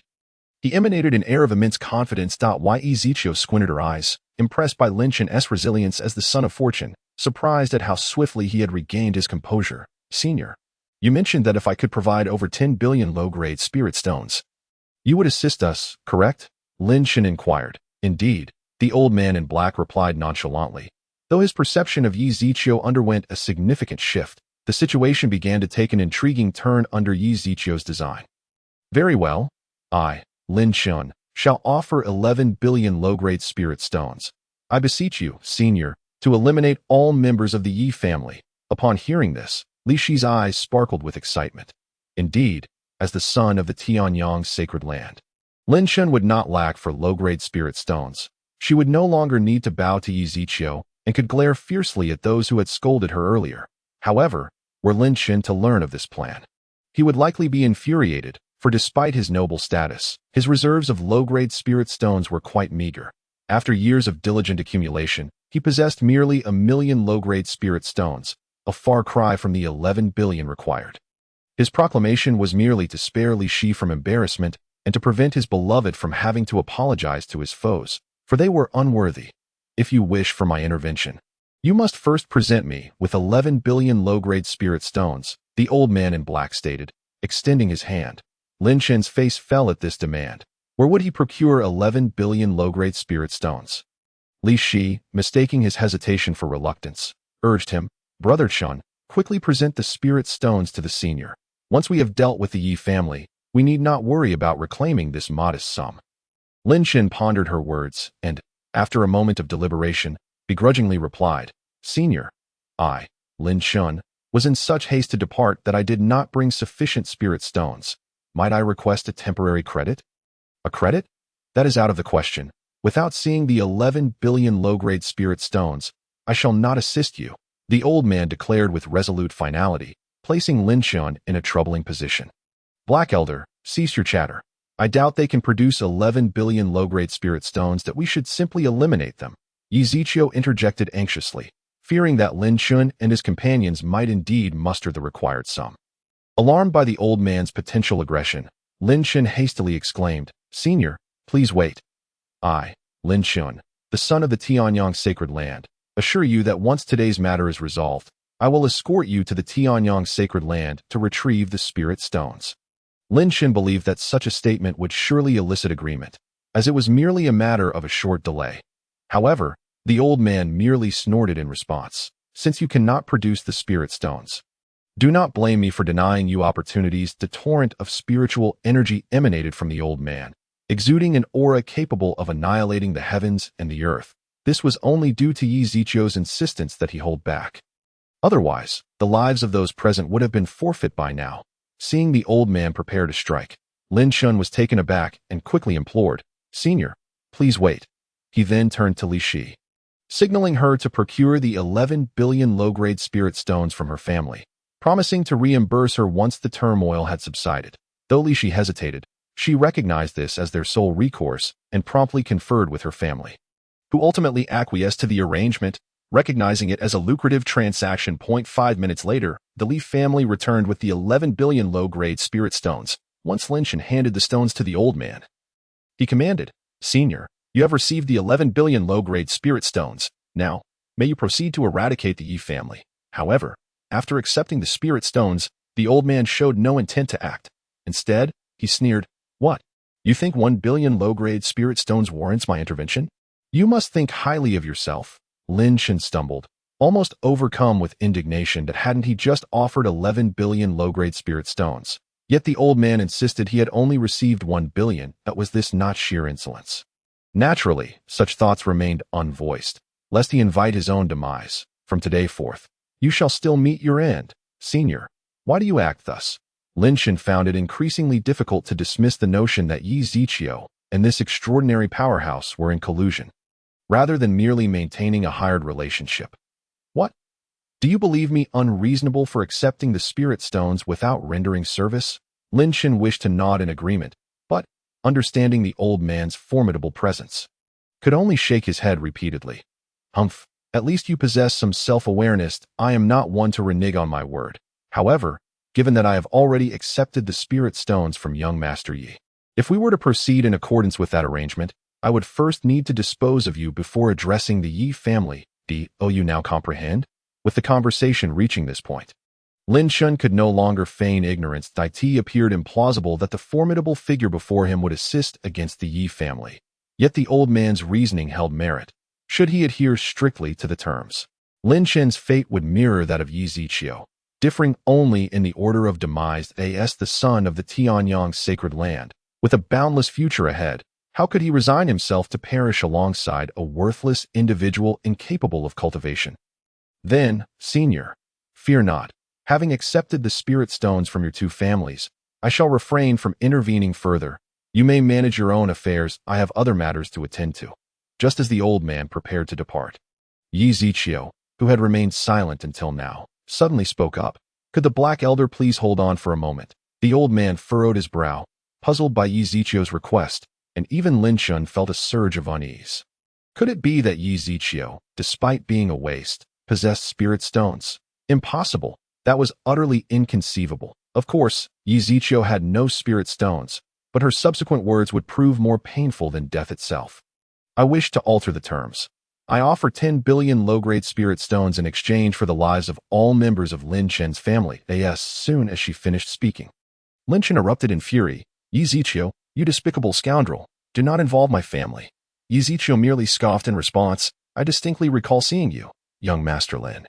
He emanated an air of immense confidence. Yi Ziqiu squinted her eyes, impressed by Lin Shun's resilience as the son of fortune, surprised at how swiftly he had regained his composure. Senior, you mentioned that if I could provide over 10 billion low-grade spirit stones, you would assist us, correct? Lin Shun inquired. Indeed, the old man in black replied nonchalantly. Though his perception of Yi Ziqiu underwent a significant shift, the situation began to take an intriguing turn under Yi Ziqiu's design. Very well. I, Lin Shun, shall offer 11 billion low-grade spirit stones. I beseech you, Senior, to eliminate all members of the Yi family. Upon hearing this, Li Shi's eyes sparkled with excitement. Indeed, as the son of the Tianyang sacred land, Lin Shun would not lack for low-grade spirit stones. She would no longer need to bow to Yi Ziqiu and could glare fiercely at those who had scolded her earlier. However, were Lin Shen to learn of this plan, he would likely be infuriated, for despite his noble status, his reserves of low-grade spirit stones were quite meager. After years of diligent accumulation, he possessed merely 1,000,000 low-grade spirit stones, a far cry from the 11 billion required. His proclamation was merely to spare Li Shi from embarrassment and to prevent his beloved from having to apologize to his foes, for they were unworthy. If you wish for my intervention, you must first present me with 11 billion low-grade spirit stones, the old man in black stated, extending his hand. Lin Shen's face fell at this demand. Where would he procure 11 billion low-grade spirit stones? Li Shi, mistaking his hesitation for reluctance, urged him, Brother Chun, quickly present the spirit stones to the senior. Once we have dealt with the Yi family, we need not worry about reclaiming this modest sum. Lin Shen pondered her words and, after a moment of deliberation, begrudgingly replied, Senior, I, Lin Shen, was in such haste to depart that I did not bring sufficient spirit stones. Might I request a temporary credit? A credit? That is out of the question. Without seeing the 11 billion low-grade spirit stones, I shall not assist you, the old man declared with resolute finality, placing Lin Shen in a troubling position. Black Elder, cease your chatter. I doubt they can produce 11 billion low-grade spirit stones that we should simply eliminate them. Yi Ziqiu interjected anxiously, fearing that Lin Shen and his companions might indeed muster the required sum. Alarmed by the old man's potential aggression, Lin Shen hastily exclaimed, Senior, please wait. I, Lin Shen, the son of the Tianyang sacred land, assure you that once today's matter is resolved, I will escort you to the Tianyang sacred land to retrieve the spirit stones. Lin Shen believed that such a statement would surely elicit agreement, as it was merely a matter of a short delay. However, the old man merely snorted in response, Since you cannot produce the spirit stones, do not blame me for denying you opportunities. The torrent of spiritual energy emanated from the old man, exuding an aura capable of annihilating the heavens and the earth. This was only due to Yi Ziqiu's insistence that he hold back. Otherwise, the lives of those present would have been forfeit by now. Seeing the old man prepare to strike, Lin Shen was taken aback and quickly implored, Senior, please wait. He then turned to Li Shi, signaling her to procure the 11 billion low-grade spirit stones from her family, promising to reimburse her once the turmoil had subsided. Though Li Shi hesitated, she recognized this as their sole recourse and promptly conferred with her family, who ultimately acquiesced to the arrangement, recognizing it as a lucrative transaction. 5 minutes later, the Li family returned with the 11 billion low-grade spirit stones. Once Lin Shen handed the stones to the old man, he commanded, Senior, you have received the 11 billion low-grade spirit stones. Now, may you proceed to eradicate the Yi family. However, after accepting the spirit stones, the old man showed no intent to act. Instead, he sneered, What? You think 1 billion low-grade spirit stones warrants my intervention? You must think highly of yourself. Lin Shen stumbled, almost overcome with indignation that hadn't he just offered 11 billion low-grade spirit stones. Yet the old man insisted he had only received 1 billion. That was this not sheer insolence? Naturally, such thoughts remained unvoiced, lest he invite his own demise. From today forth, you shall still meet your end. Senior, why do you act thus? Lin Shen found it increasingly difficult to dismiss the notion that Yi Ziqiu and this extraordinary powerhouse were in collusion, rather than merely maintaining a hired relationship. What? Do you believe me unreasonable for accepting the spirit stones without rendering service? Lin Shen wished to nod in agreement, but, understanding the old man's formidable presence, could only shake his head repeatedly. Humph, at least you possess some self-awareness. I am not one to renege on my word. However, given that I have already accepted the spirit stones from young Master Yi, if we were to proceed in accordance with that arrangement, I would first need to dispose of you before addressing the Yi family. Do you now comprehend? With the conversation reaching this point, Lin Shen could no longer feign ignorance. It appeared implausible that the formidable figure before him would assist against the Yi family. Yet the old man's reasoning held merit, should he adhere strictly to the terms. Lin Shen's fate would mirror that of Yi Ziqiu, differing only in the order of demise. As the son of the Tianyang sacred land, with a boundless future ahead, how could he resign himself to perish alongside a worthless individual incapable of cultivation? Then, Senior, fear not. Having accepted the spirit stones from your two families, I shall refrain from intervening further. You may manage your own affairs. I have other matters to attend to. just as the old man prepared to depart. Yi Ziqiu, who had remained silent until now, suddenly spoke up. Could the Black Elder please hold on for a moment? The old man furrowed his brow, puzzled by Yi Ziqiu's request, and even Lin Shun felt a surge of unease. Could it be that Yi Ziqiu, despite being a waste, possessed spirit stones? Impossible. That was utterly inconceivable. Of course, Yi Ziqiu had no spirit stones, but her subsequent words would prove more painful than death itself. I wish to alter the terms. I offer 10 billion low-grade spirit stones in exchange for the lives of all members of Lin Chen's family. As soon as she finished speaking, Lin Chen erupted in fury. Yi Ziqiu, you despicable scoundrel, do not involve my family. Yi Ziqiu merely scoffed in response. I distinctly recall seeing you, young Master Lin,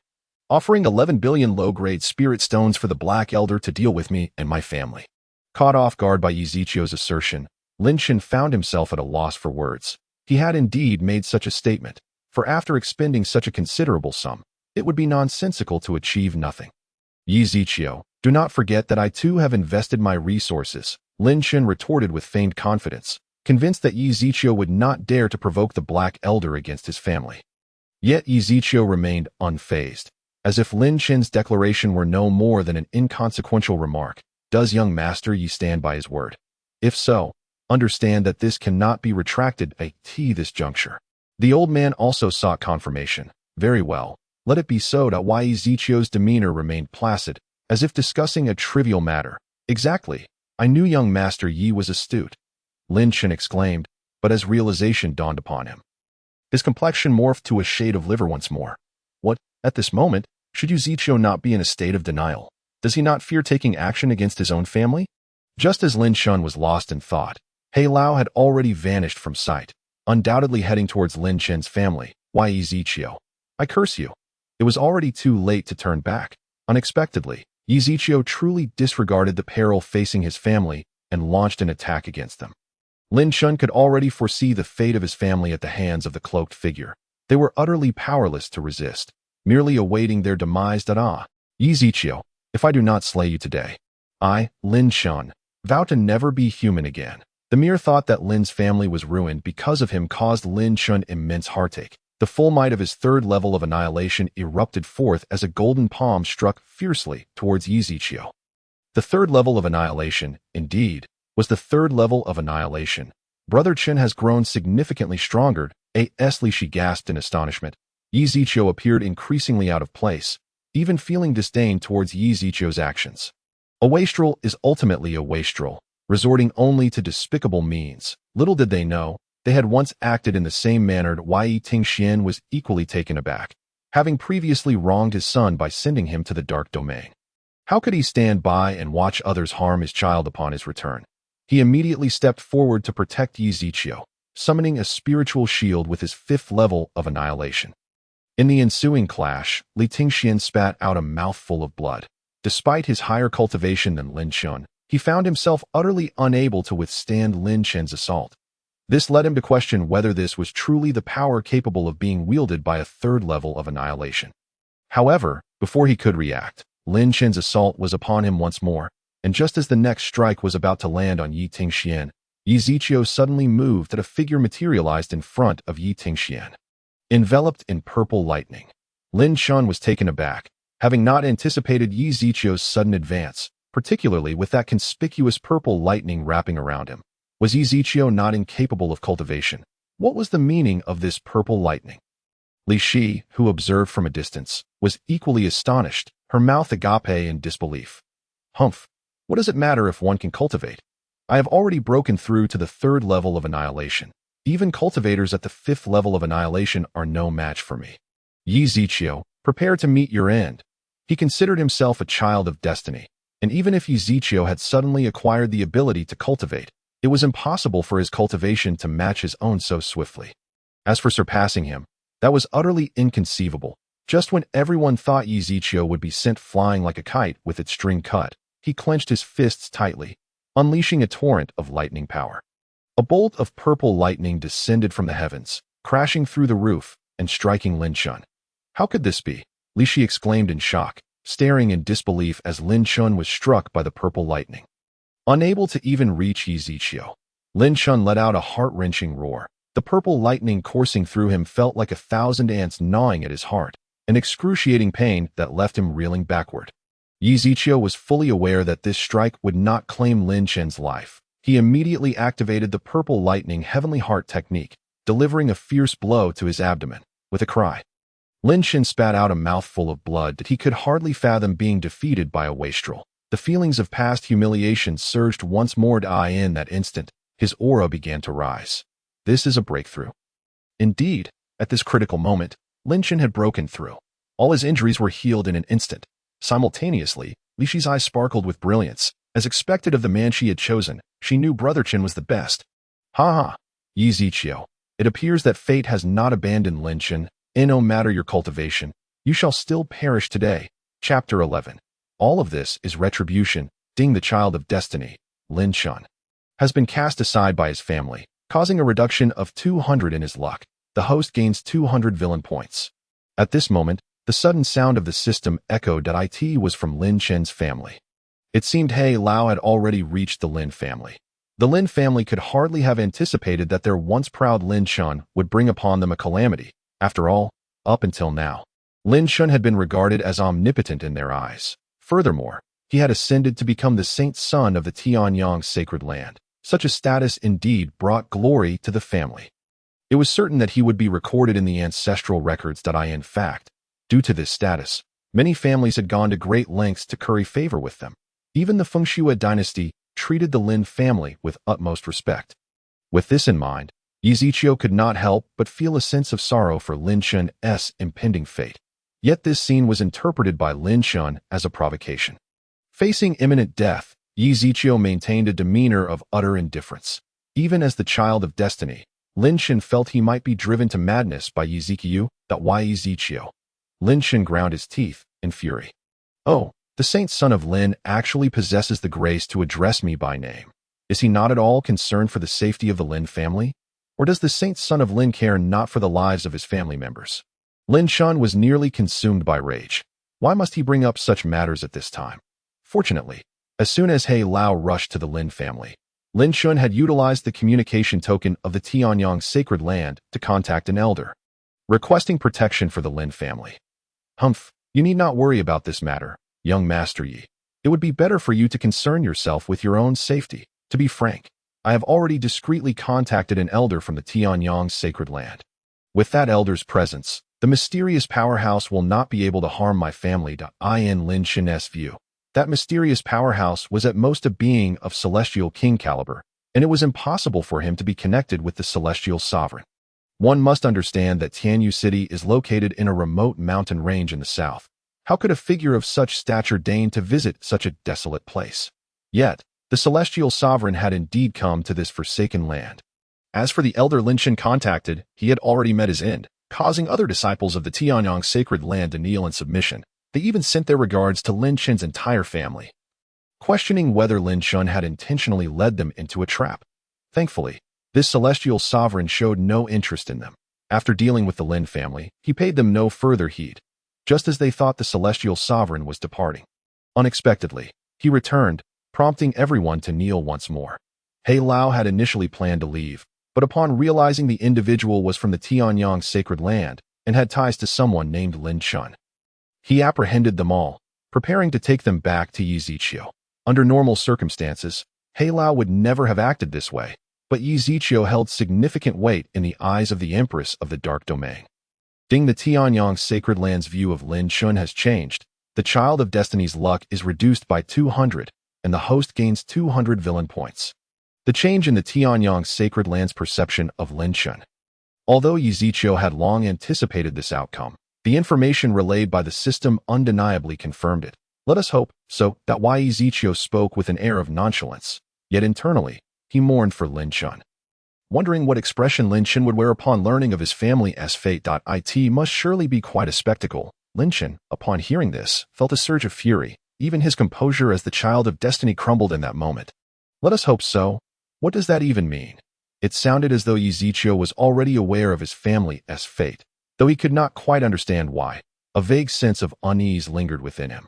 offering 11 billion low-grade spirit stones for the Black Elder to deal with me and my family. Caught off guard by Yi Ziqiu's assertion, Lin Chen found himself at a loss for words. He had indeed made such a statement, for after expending such a considerable sum, it would be nonsensical to achieve nothing. Yi Ziqiu, do not forget that I too have invested my resources, Lin Chen retorted with feigned confidence, convinced that Yi Ziqiu would not dare to provoke the Black Elder against his family. Yet Yi Ziqiu remained unfazed, as if Lin Chen's declaration were no more than an inconsequential remark. Does young master Yi stand by his word? If so, understand that this cannot be retracted at this juncture. The old man also sought confirmation. Very well, let it be so. Why Yi Ziqiu's demeanor remained placid, as if discussing a trivial matter. Exactly. I knew young Master Yi was astute, Lin Chen exclaimed, but as realization dawned upon him, his complexion morphed to a shade of liver once more. What, at this moment, should Yi Ziqiu not be in a state of denial? Does he not fear taking action against his own family? Just as Lin Shun was lost in thought, He Lao had already vanished from sight, undoubtedly heading towards Lin Chen's family. Why Yi Ziqiu? I curse you. It was already too late to turn back. Unexpectedly, Yi Ziqiu truly disregarded the peril facing his family and launched an attack against them. Lin Shun could already foresee the fate of his family at the hands of the cloaked figure. They were utterly powerless to resist, merely awaiting their demise. Yi Ziqiu, if I do not slay you today, I, Lin Shun, vow to never be human again. The mere thought that Lin's family was ruined because of him caused Lin Shun immense heartache. The full might of his third level of annihilation erupted forth as a golden palm struck fiercely towards Yi Ziqiu. The third level of annihilation, indeed, was the third level of annihilation. Brother Chen has grown significantly stronger. She gasped in astonishment. Yi Ziqiu appeared increasingly out of place, even feeling disdain towards Yi Ziqiu's actions. A wastrel is ultimately a wastrel, resorting only to despicable means. Little did they know, they had once acted in the same manner. Yi Tingxian was equally taken aback, having previously wronged his son by sending him to the dark domain. How could he stand by and watch others harm his child upon his return? He immediately stepped forward to protect Yi Ziqiu, summoning a spiritual shield with his fifth level of annihilation. In the ensuing clash, Li Tingxian spat out a mouthful of blood. Despite his higher cultivation than Lin Shun, he found himself utterly unable to withstand Lin Chen's assault. This led him to question whether this was truly the power capable of being wielded by a third level of annihilation. However, before he could react, Lin Chen's assault was upon him once more, and just as the next strike was about to land on Yi Tingxian, Yi Ziqiu suddenly moved and a figure materialized in front of Yi Tingxian. Enveloped in purple lightning, Lin Shun was taken aback, having not anticipated Yi Ziqiu's sudden advance, particularly with that conspicuous purple lightning wrapping around him. Was Yi Ziqiu not incapable of cultivation? What was the meaning of this purple lightning? Li Shi, who observed from a distance, was equally astonished, her mouth agape in disbelief. Humph! What does it matter if one can cultivate? I have already broken through to the third level of annihilation. Even cultivators at the fifth level of annihilation are no match for me. Yi Ziqiu, prepare to meet your end. He considered himself a child of destiny, and even if Yi Ziqiu had suddenly acquired the ability to cultivate, it was impossible for his cultivation to match his own so swiftly. As for surpassing him, that was utterly inconceivable. Just when everyone thought Yi Ziqiu would be sent flying like a kite with its string cut, he clenched his fists tightly, unleashing a torrent of lightning power. A bolt of purple lightning descended from the heavens, crashing through the roof and striking Lin Shun. How could this be? Li Shi exclaimed in shock, staring in disbelief as Lin Shun was struck by the purple lightning. Unable to even reach Yi Ziqiu, Lin Shun let out a heart-wrenching roar. The purple lightning coursing through him felt like 1,000 ants gnawing at his heart, an excruciating pain that left him reeling backward. Yi Ziqiu was fully aware that this strike would not claim Lin Chen's life. He immediately activated the purple lightning heavenly heart technique, delivering a fierce blow to his abdomen. With a cry, Lin Chen spat out a mouthful of blood that he could hardly fathom being defeated by a wastrel. The feelings of past humiliation surged once more in that instant. His aura began to rise. This is a breakthrough. Indeed, at this critical moment, Lin Chen had broken through. All his injuries were healed in an instant. Simultaneously, Li Shi's eyes sparkled with brilliance. As expected of the man she had chosen, she knew Brother Chen was the best. Ha ha, Yi Ziqiu. It appears that fate has not abandoned Lin Chen, and no matter your cultivation, you shall still perish today. Chapter 11. All of this is retribution. Ding, the child of destiny, Lin Chen, has been cast aside by his family, causing a reduction of 200 in his luck. The host gains 200 villain points. At this moment, the sudden sound of the system echoed that it was from Lin Chen's family. It seemed He Lao had already reached the Lin family. The Lin family could hardly have anticipated that their once proud Lin Chen would bring upon them a calamity. After all, up until now, Lin Chen had been regarded as omnipotent in their eyes. Furthermore, he had ascended to become the saint son of the Tianyang sacred land. Such a status indeed brought glory to the family. It was certain that he would be recorded in the ancestral records. In fact, due to this status, many families had gone to great lengths to curry favor with them. Even the Fengshui dynasty treated the Lin family with utmost respect. With this in mind, Yi Ziqiu could not help but feel a sense of sorrow for Lin Chen's impending fate. Yet this scene was interpreted by Lin Chen as a provocation. Facing imminent death, Yi Ziqiu maintained a demeanor of utter indifference. Even as the child of destiny, Lin Chen felt he might be driven to madness by Yi Ziqiu. Yi Ziqiu. Lin Chen ground his teeth in fury. Oh, the saint son of Lin actually possesses the grace to address me by name. Is he not at all concerned for the safety of the Lin family? Or does the saint son of Lin care not for the lives of his family members? Lin Chen was nearly consumed by rage. Why must he bring up such matters at this time? Fortunately, as soon as He Lao rushed to the Lin family, Lin Chen had utilized the communication token of the Tianyang sacred land to contact an elder, requesting protection for the Lin family. Humph, you need not worry about this matter, young Master Yi. It would be better for you to concern yourself with your own safety. To be frank, I have already discreetly contacted an elder from the Tianyang sacred land. With that elder's presence, the mysterious powerhouse will not be able to harm my family. In Lin Chen's view, that mysterious powerhouse was at most a being of celestial king caliber, and it was impossible for him to be connected with the celestial sovereign. One must understand that Tianyu City is located in a remote mountain range in the south. How could a figure of such stature deign to visit such a desolate place? Yet, the celestial sovereign had indeed come to this forsaken land. As for the elder Lin Chen contacted, he had already met his end, causing other disciples of the Tianyang sacred land to kneel in submission. They even sent their regards to Lin Chen's entire family, questioning whether Lin Chen had intentionally led them into a trap. Thankfully, this celestial sovereign showed no interest in them. After dealing with the Lin family, he paid them no further heed. Just as they thought the celestial sovereign was departing, unexpectedly, he returned, prompting everyone to kneel once more. He Lao had initially planned to leave, but upon realizing the individual was from the Tianyang sacred land and had ties to someone named Lin Chen, he apprehended them all, preparing to take them back to Yi Ziqiu. Under normal circumstances, He Lao would never have acted this way, but Yi Ziqiu held significant weight in the eyes of the Empress of the Dark Domain. Ding, the Tianyang sacred land's view of Lin Chen has changed. The child of destiny's luck is reduced by 200, and the host gains 200 villain points. The change in the Tianyang sacred land's perception of Lin Chen. Although Yi Ziqiu had long anticipated this outcome, the information relayed by the system undeniably confirmed it. Let us hope so. Yi Ziqiu spoke with an air of nonchalance, yet internally, he mourned for Lin Chen. Wondering what expression Lin Chen would wear upon learning of his family's fate. It must surely be quite a spectacle. Lin Chen, upon hearing this, felt a surge of fury. Even his composure as the child of destiny crumbled in that moment. Let us hope so. What does that even mean? It sounded as though Yi Ziqiu was already aware of his family's fate, though he could not quite understand why. A vague sense of unease lingered within him.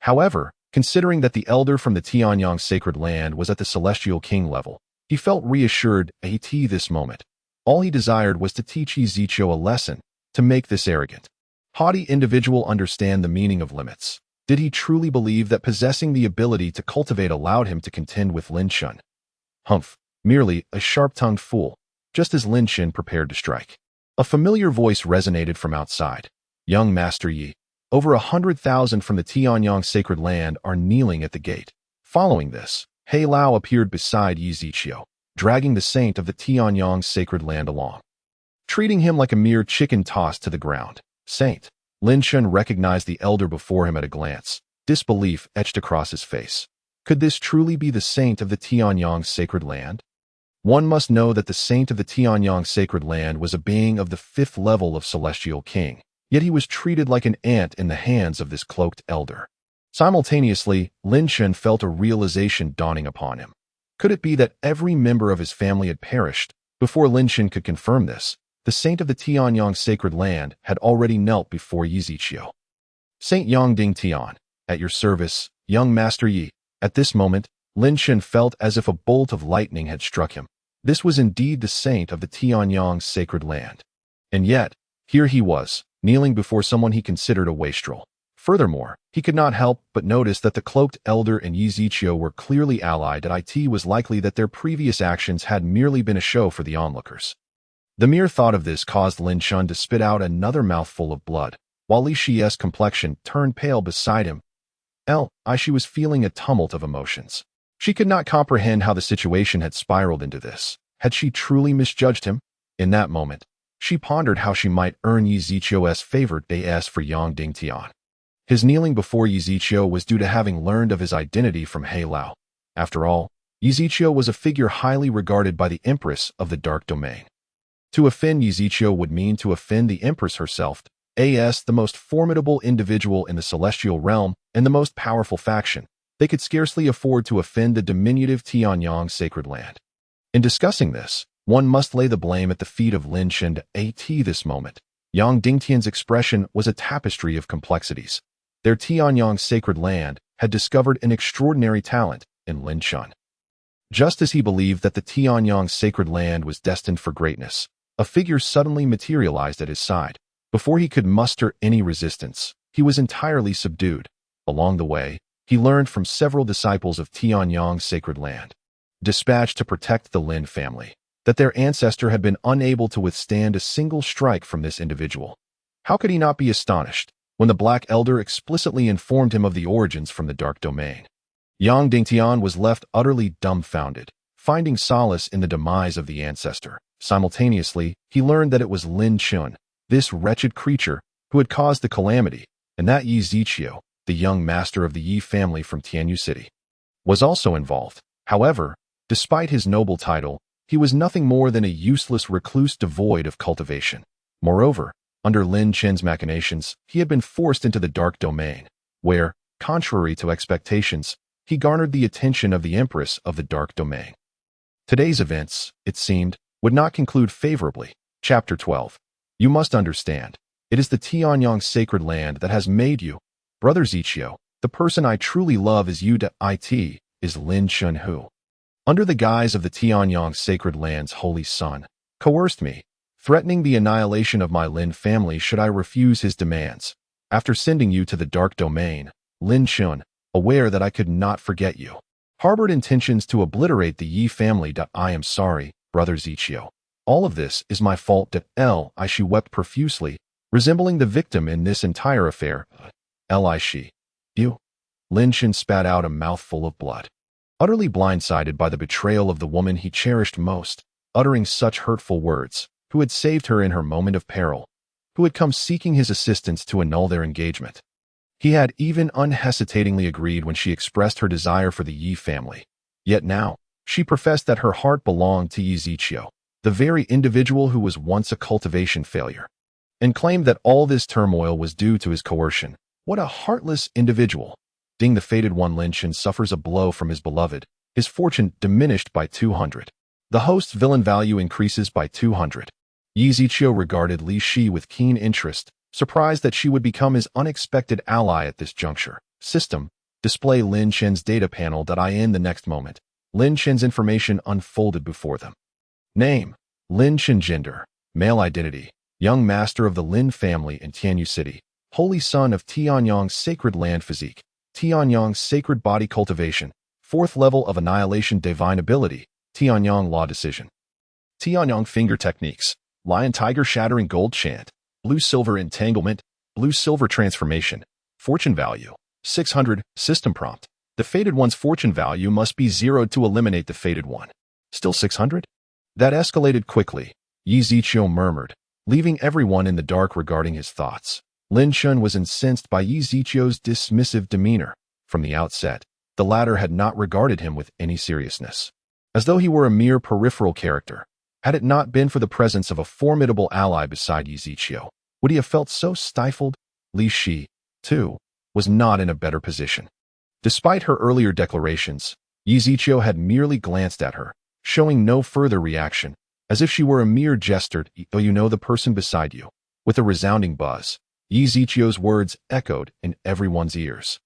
However, considering that the elder from the Tianyang sacred land was at the celestial king level, he felt reassured at this moment. All he desired was to teach Ezekiel a lesson, to make this arrogant, haughty individual understand the meaning of limits. Did he truly believe that possessing the ability to cultivate allowed him to contend with Lin Shun? Humph, merely a sharp-tongued fool, just as Lin Shun prepared to strike. A familiar voice resonated from outside. Young Master Yi, over 100,000 from the Tianyang sacred land are kneeling at the gate. Following this, He Lao appeared beside Yi Ziqiu, dragging the saint of the Tianyang sacred land along, treating him like a mere chicken tossed to the ground. Saint. Lin Shun recognized the elder before him at a glance. Disbelief etched across his face. Could this truly be the saint of the Tianyang sacred land? One must know that the saint of the Tianyang sacred land was a being of the 5th level of celestial king, yet he was treated like an ant in the hands of this cloaked elder. Simultaneously, Lin Shun felt a realization dawning upon him. Could it be that every member of his family had perished? Before Lin Shun could confirm this, the saint of the Tianyang sacred land had already knelt before Yi Ziqiu. Saint Yang Ding Tian, at your service, young Master Yi. At this moment, Lin Shun felt as if a bolt of lightning had struck him. This was indeed the saint of the Tianyang sacred land. And yet, here he was, kneeling before someone he considered a wastrel. Furthermore, he could not help but notice that the cloaked elder and Yi Ziqiu were clearly allied, and it was likely that their previous actions had merely been a show for the onlookers. The mere thought of this caused Lin Shun to spit out another mouthful of blood, while Li Shi's complexion turned pale beside him. She was feeling a tumult of emotions. She could not comprehend how the situation had spiraled into this. Had she truly misjudged him? In that moment, she pondered how she might earn Yi Ziqiu's favor for Yang Ding Tian. His kneeling before Yi Ziqiu was due to having learned of his identity from He Lao. After all, Yi Ziqiu was a figure highly regarded by the Empress of the Dark Domain. To offend Yi Ziqiu would mean to offend the Empress herself, the most formidable individual in the celestial realm and the most powerful faction. They could scarcely afford to offend the diminutive Tianyang sacred land. In discussing this, one must lay the blame at the feet of Lin Shun. This moment, Yang Dingtian's expression was a tapestry of complexities. Their Tianyang sacred land had discovered an extraordinary talent in Lin Shun. Just as he believed that the Tianyang sacred land was destined for greatness, a figure suddenly materialized at his side. Before he could muster any resistance, he was entirely subdued. Along the way, he learned from several disciples of Tianyang sacred land, dispatched to protect the Lin family, that their ancestor had been unable to withstand a single strike from this individual. How could he not be astonished when the Black Elder explicitly informed him of the origins from the Dark Domain? Yang Dingtian was left utterly dumbfounded, finding solace in the demise of the ancestor. Simultaneously, he learned that it was Lin Shun, this wretched creature, who had caused the calamity, and that Yi Ziqiu, the young master of the Yi family from Tianyu City, was also involved. However, despite his noble title, he was nothing more than a useless recluse devoid of cultivation. Moreover, under Lin Chen's machinations, he had been forced into the Dark Domain, where, contrary to expectations, he garnered the attention of the Empress of the Dark Domain. Today's events, it seemed, would not conclude favorably. Chapter 12. You must understand, it is the Tianyang sacred land that has made you, Brother Ziqiu. The person I truly love is you. Is Lin Shun, who, under the guise of the Tianyang sacred land's holy son, coerced me, threatening the annihilation of my Lin family should I refuse his demands. After sending you to the Dark Domain, Lin Shun, aware that I could not forget you, harbored intentions to obliterate the Yi family. I am sorry, Brother Ziqiu. All of this is my fault. She wept profusely, resembling the victim in this entire affair. You. Lin Shun spat out a mouthful of blood. Utterly blindsided by the betrayal of the woman he cherished most, uttering such hurtful words, who had saved her in her moment of peril, who had come seeking his assistance to annul their engagement. He had even unhesitatingly agreed when she expressed her desire for the Yi family. Yet now, she professed that her heart belonged to Yi Ziqiu, the very individual who was once a cultivation failure, and claimed that all this turmoil was due to his coercion. What a heartless individual! Ding, the fated one. Lin Shun suffers a blow from his beloved, his fortune diminished by 200. The host's villain value increases by 200. Yi Ziqiu regarded Li Shi with keen interest, surprised that she would become his unexpected ally at this juncture. System. Display Lin Shun's data panel. In the next moment, Lin Shun's information unfolded before them. Name. Lin Chen gender, male identity, young master of the Lin family in Tianyu City, holy son of Tianyang's sacred land physique, Tianyang's sacred body cultivation, fourth level of annihilation divine ability, Tianyang law decision. Tianyang finger techniques, lion tiger shattering gold chant, blue silver entanglement, blue silver transformation, fortune value, 600, system prompt. The fated one's fortune value must be zeroed to eliminate the fated one. Still 600? That escalated quickly, Yi Ziqiu murmured, leaving everyone in the dark regarding his thoughts. Lin Chen was incensed by Yi Ziqiu's dismissive demeanor. From the outset, the latter had not regarded him with any seriousness, as though he were a mere peripheral character. Had it not been for the presence of a formidable ally beside Yi Ziqiu, would he have felt so stifled? Li Shi, too, was not in a better position. Despite her earlier declarations, Yi Ziqiu had merely glanced at her, showing no further reaction, as if she were a mere jester. "Oh, you know the person beside you." With a resounding buzz, Yi Ziqiu's words echoed in everyone's ears.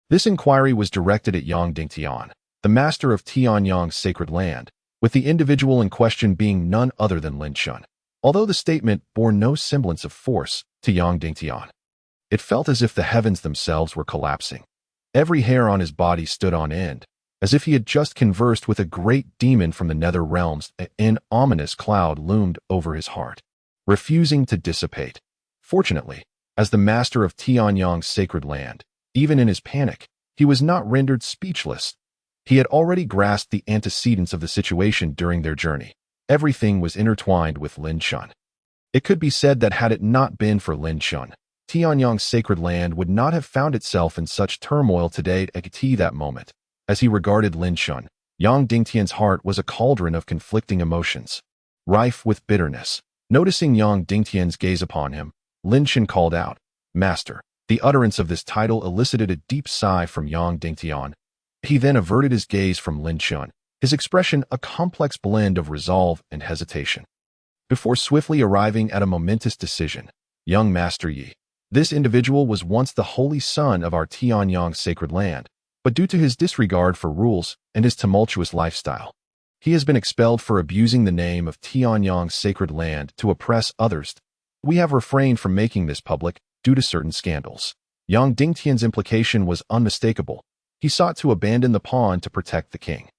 This inquiry was directed at Yang Dingtian, the master of Tianyang's sacred land, with the individual in question being none other than Lin Chen. Although the statement bore no semblance of force to Yang Dingtian, it felt as if the heavens themselves were collapsing. Every hair on his body stood on end, as if he had just conversed with a great demon from the nether realms. An ominous cloud loomed over his heart, refusing to dissipate. Fortunately, as the master of Tianyang's sacred land, even in his panic, he was not rendered speechless. He had already grasped the antecedents of the situation during their journey. Everything was intertwined with Lin Chen. It could be said that had it not been for Lin Chen, Tianyang's sacred land would not have found itself in such turmoil today. At that moment, as he regarded Lin Chen, Yang Dingtian's heart was a cauldron of conflicting emotions, rife with bitterness. Noticing Yang Dingtian's gaze upon him, Lin Chen called out, "Master." The utterance of this title elicited a deep sigh from Yang Dingtian. He then averted his gaze from Lin Chen, his expression a complex blend of resolve and hesitation. Before swiftly arriving at a momentous decision, "Young Master Yi, this individual was once the holy son of our Tianyang sacred land, but due to his disregard for rules and his tumultuous lifestyle, he has been expelled for abusing the name of Tianyang's sacred land to oppress others. We have refrained from making this public due to certain scandals." Yang Dingtian's implication was unmistakable. He sought to abandon the pawn to protect the king.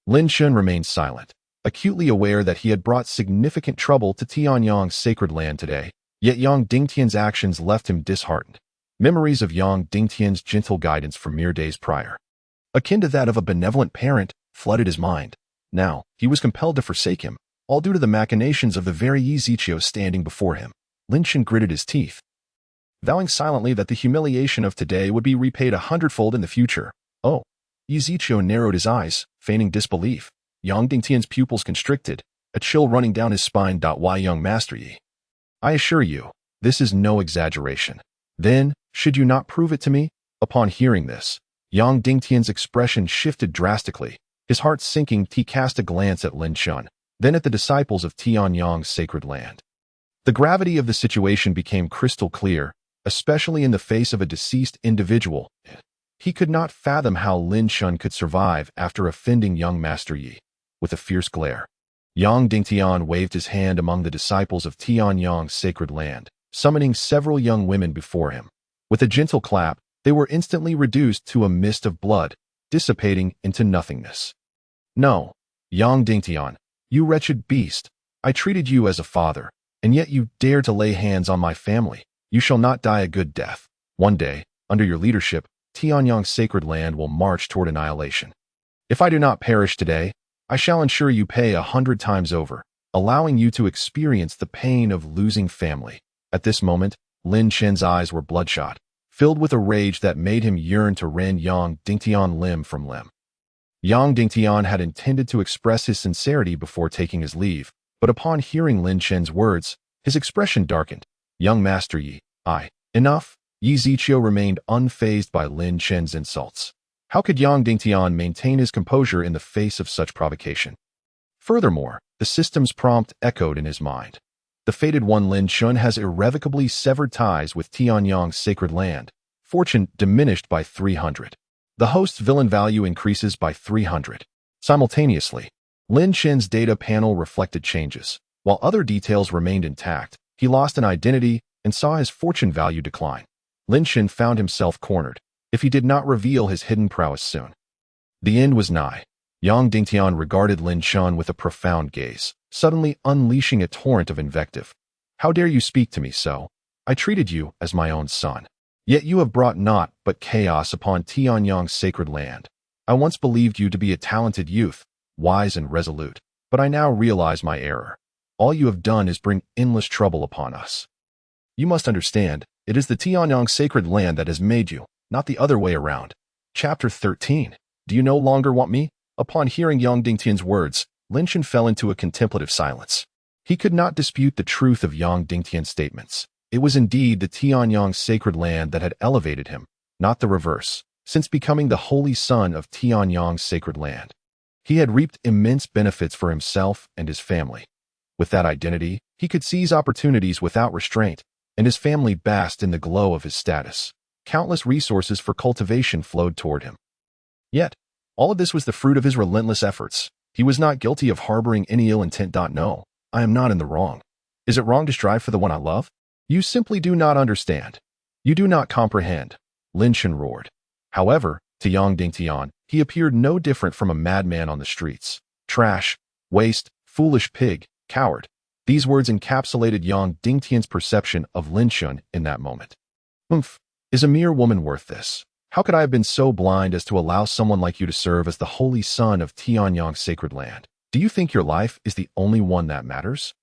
Lin Chen remained silent, acutely aware that he had brought significant trouble to Tianyang's sacred land today. Yet Yang Dingtian's actions left him disheartened. Memories of Yang Dingtian's gentle guidance from mere days prior, akin to that of a benevolent parent, flooded his mind. Now, he was compelled to forsake him, all due to the machinations of the very Yi Ziqiu standing before him. Lin Chen gritted his teeth, vowing silently that the humiliation of today would be repaid 100-fold in the future. "Oh." Yi Ziqiu narrowed his eyes, feigning disbelief. Yang Dingtian's pupils constricted, a chill running down his spine. "Why, young Master Yi? I assure you, this is no exaggeration. Then, should you not prove it to me?" Upon hearing this, Yang Dingtian's expression shifted drastically. His heart sinking, he cast a glance at Lin Chen, then at the disciples of Tianyang's sacred land. The gravity of the situation became crystal clear, especially in the face of a deceased individual. He could not fathom how Lin Chen could survive after offending young Master Yi. With a fierce glare, Yang Dingtian waved his hand among the disciples of Tianyang's sacred land, summoning several young women before him. With a gentle clap, they were instantly reduced to a mist of blood, dissipating into nothingness. "No, Yang Dingtian, you wretched beast, I treated you as a father, and yet you dare to lay hands on my family. You shall not die a good death. One day, under your leadership, Tianyang's sacred land will march toward annihilation. If I do not perish today, I shall ensure you pay 100 times over, allowing you to experience the pain of losing family." At this moment, Lin Chen's eyes were bloodshot, filled with a rage that made him yearn to rend Yang Dingtian limb from limb. Yang Dingtian had intended to express his sincerity before taking his leave, but upon hearing Lin Chen's words, his expression darkened. "Young Master Yi, enough." Yi Ziqiu remained unfazed by Lin Chen's insults. How could Yang Dingtian maintain his composure in the face of such provocation? Furthermore, the system's prompt echoed in his mind. The fated one Lin Chen has irrevocably severed ties with Tianyang's sacred land. Fortune diminished by 300. The host's villain value increases by 300. Simultaneously, Lin Chen's data panel reflected changes. While other details remained intact, he lost an identity and saw his fortune value decline. Lin Shen found himself cornered, if he did not reveal his hidden prowess soon. The end was nigh. Yang Dingtian regarded Lin Shen with a profound gaze, suddenly unleashing a torrent of invective. How dare you speak to me so? I treated you as my own son. Yet you have brought naught but chaos upon Tianyang's sacred land. I once believed you to be a talented youth, wise and resolute, but I now realize my error. All you have done is bring endless trouble upon us. You must understand, it is the Tianyang sacred land that has made you, not the other way around. Chapter 13. Do you no longer want me? Upon hearing Yang Dingtian's words, Lin Shen fell into a contemplative silence. He could not dispute the truth of Yang Dingtian's statements. It was indeed the Tianyang sacred land that had elevated him, not the reverse, since becoming the holy son of Tianyang's sacred land. He had reaped immense benefits for himself and his family. With that identity, he could seize opportunities without restraint, and his family basked in the glow of his status. Countless resources for cultivation flowed toward him. Yet, all of this was the fruit of his relentless efforts. He was not guilty of harboring any ill intent. No, I am not in the wrong. Is it wrong to strive for the one I love? You simply do not understand. You do not comprehend, Lin Shen roared. However, to Yang Dingtian, he appeared no different from a madman on the streets. Trash, waste, foolish pig, coward. These words encapsulated Yang Dingtian's perception of Lin Shen in that moment. Is a mere woman worth this? How could I have been so blind as to allow someone like you to serve as the holy son of Tianyang's sacred land? Do you think your life is the only one that matters?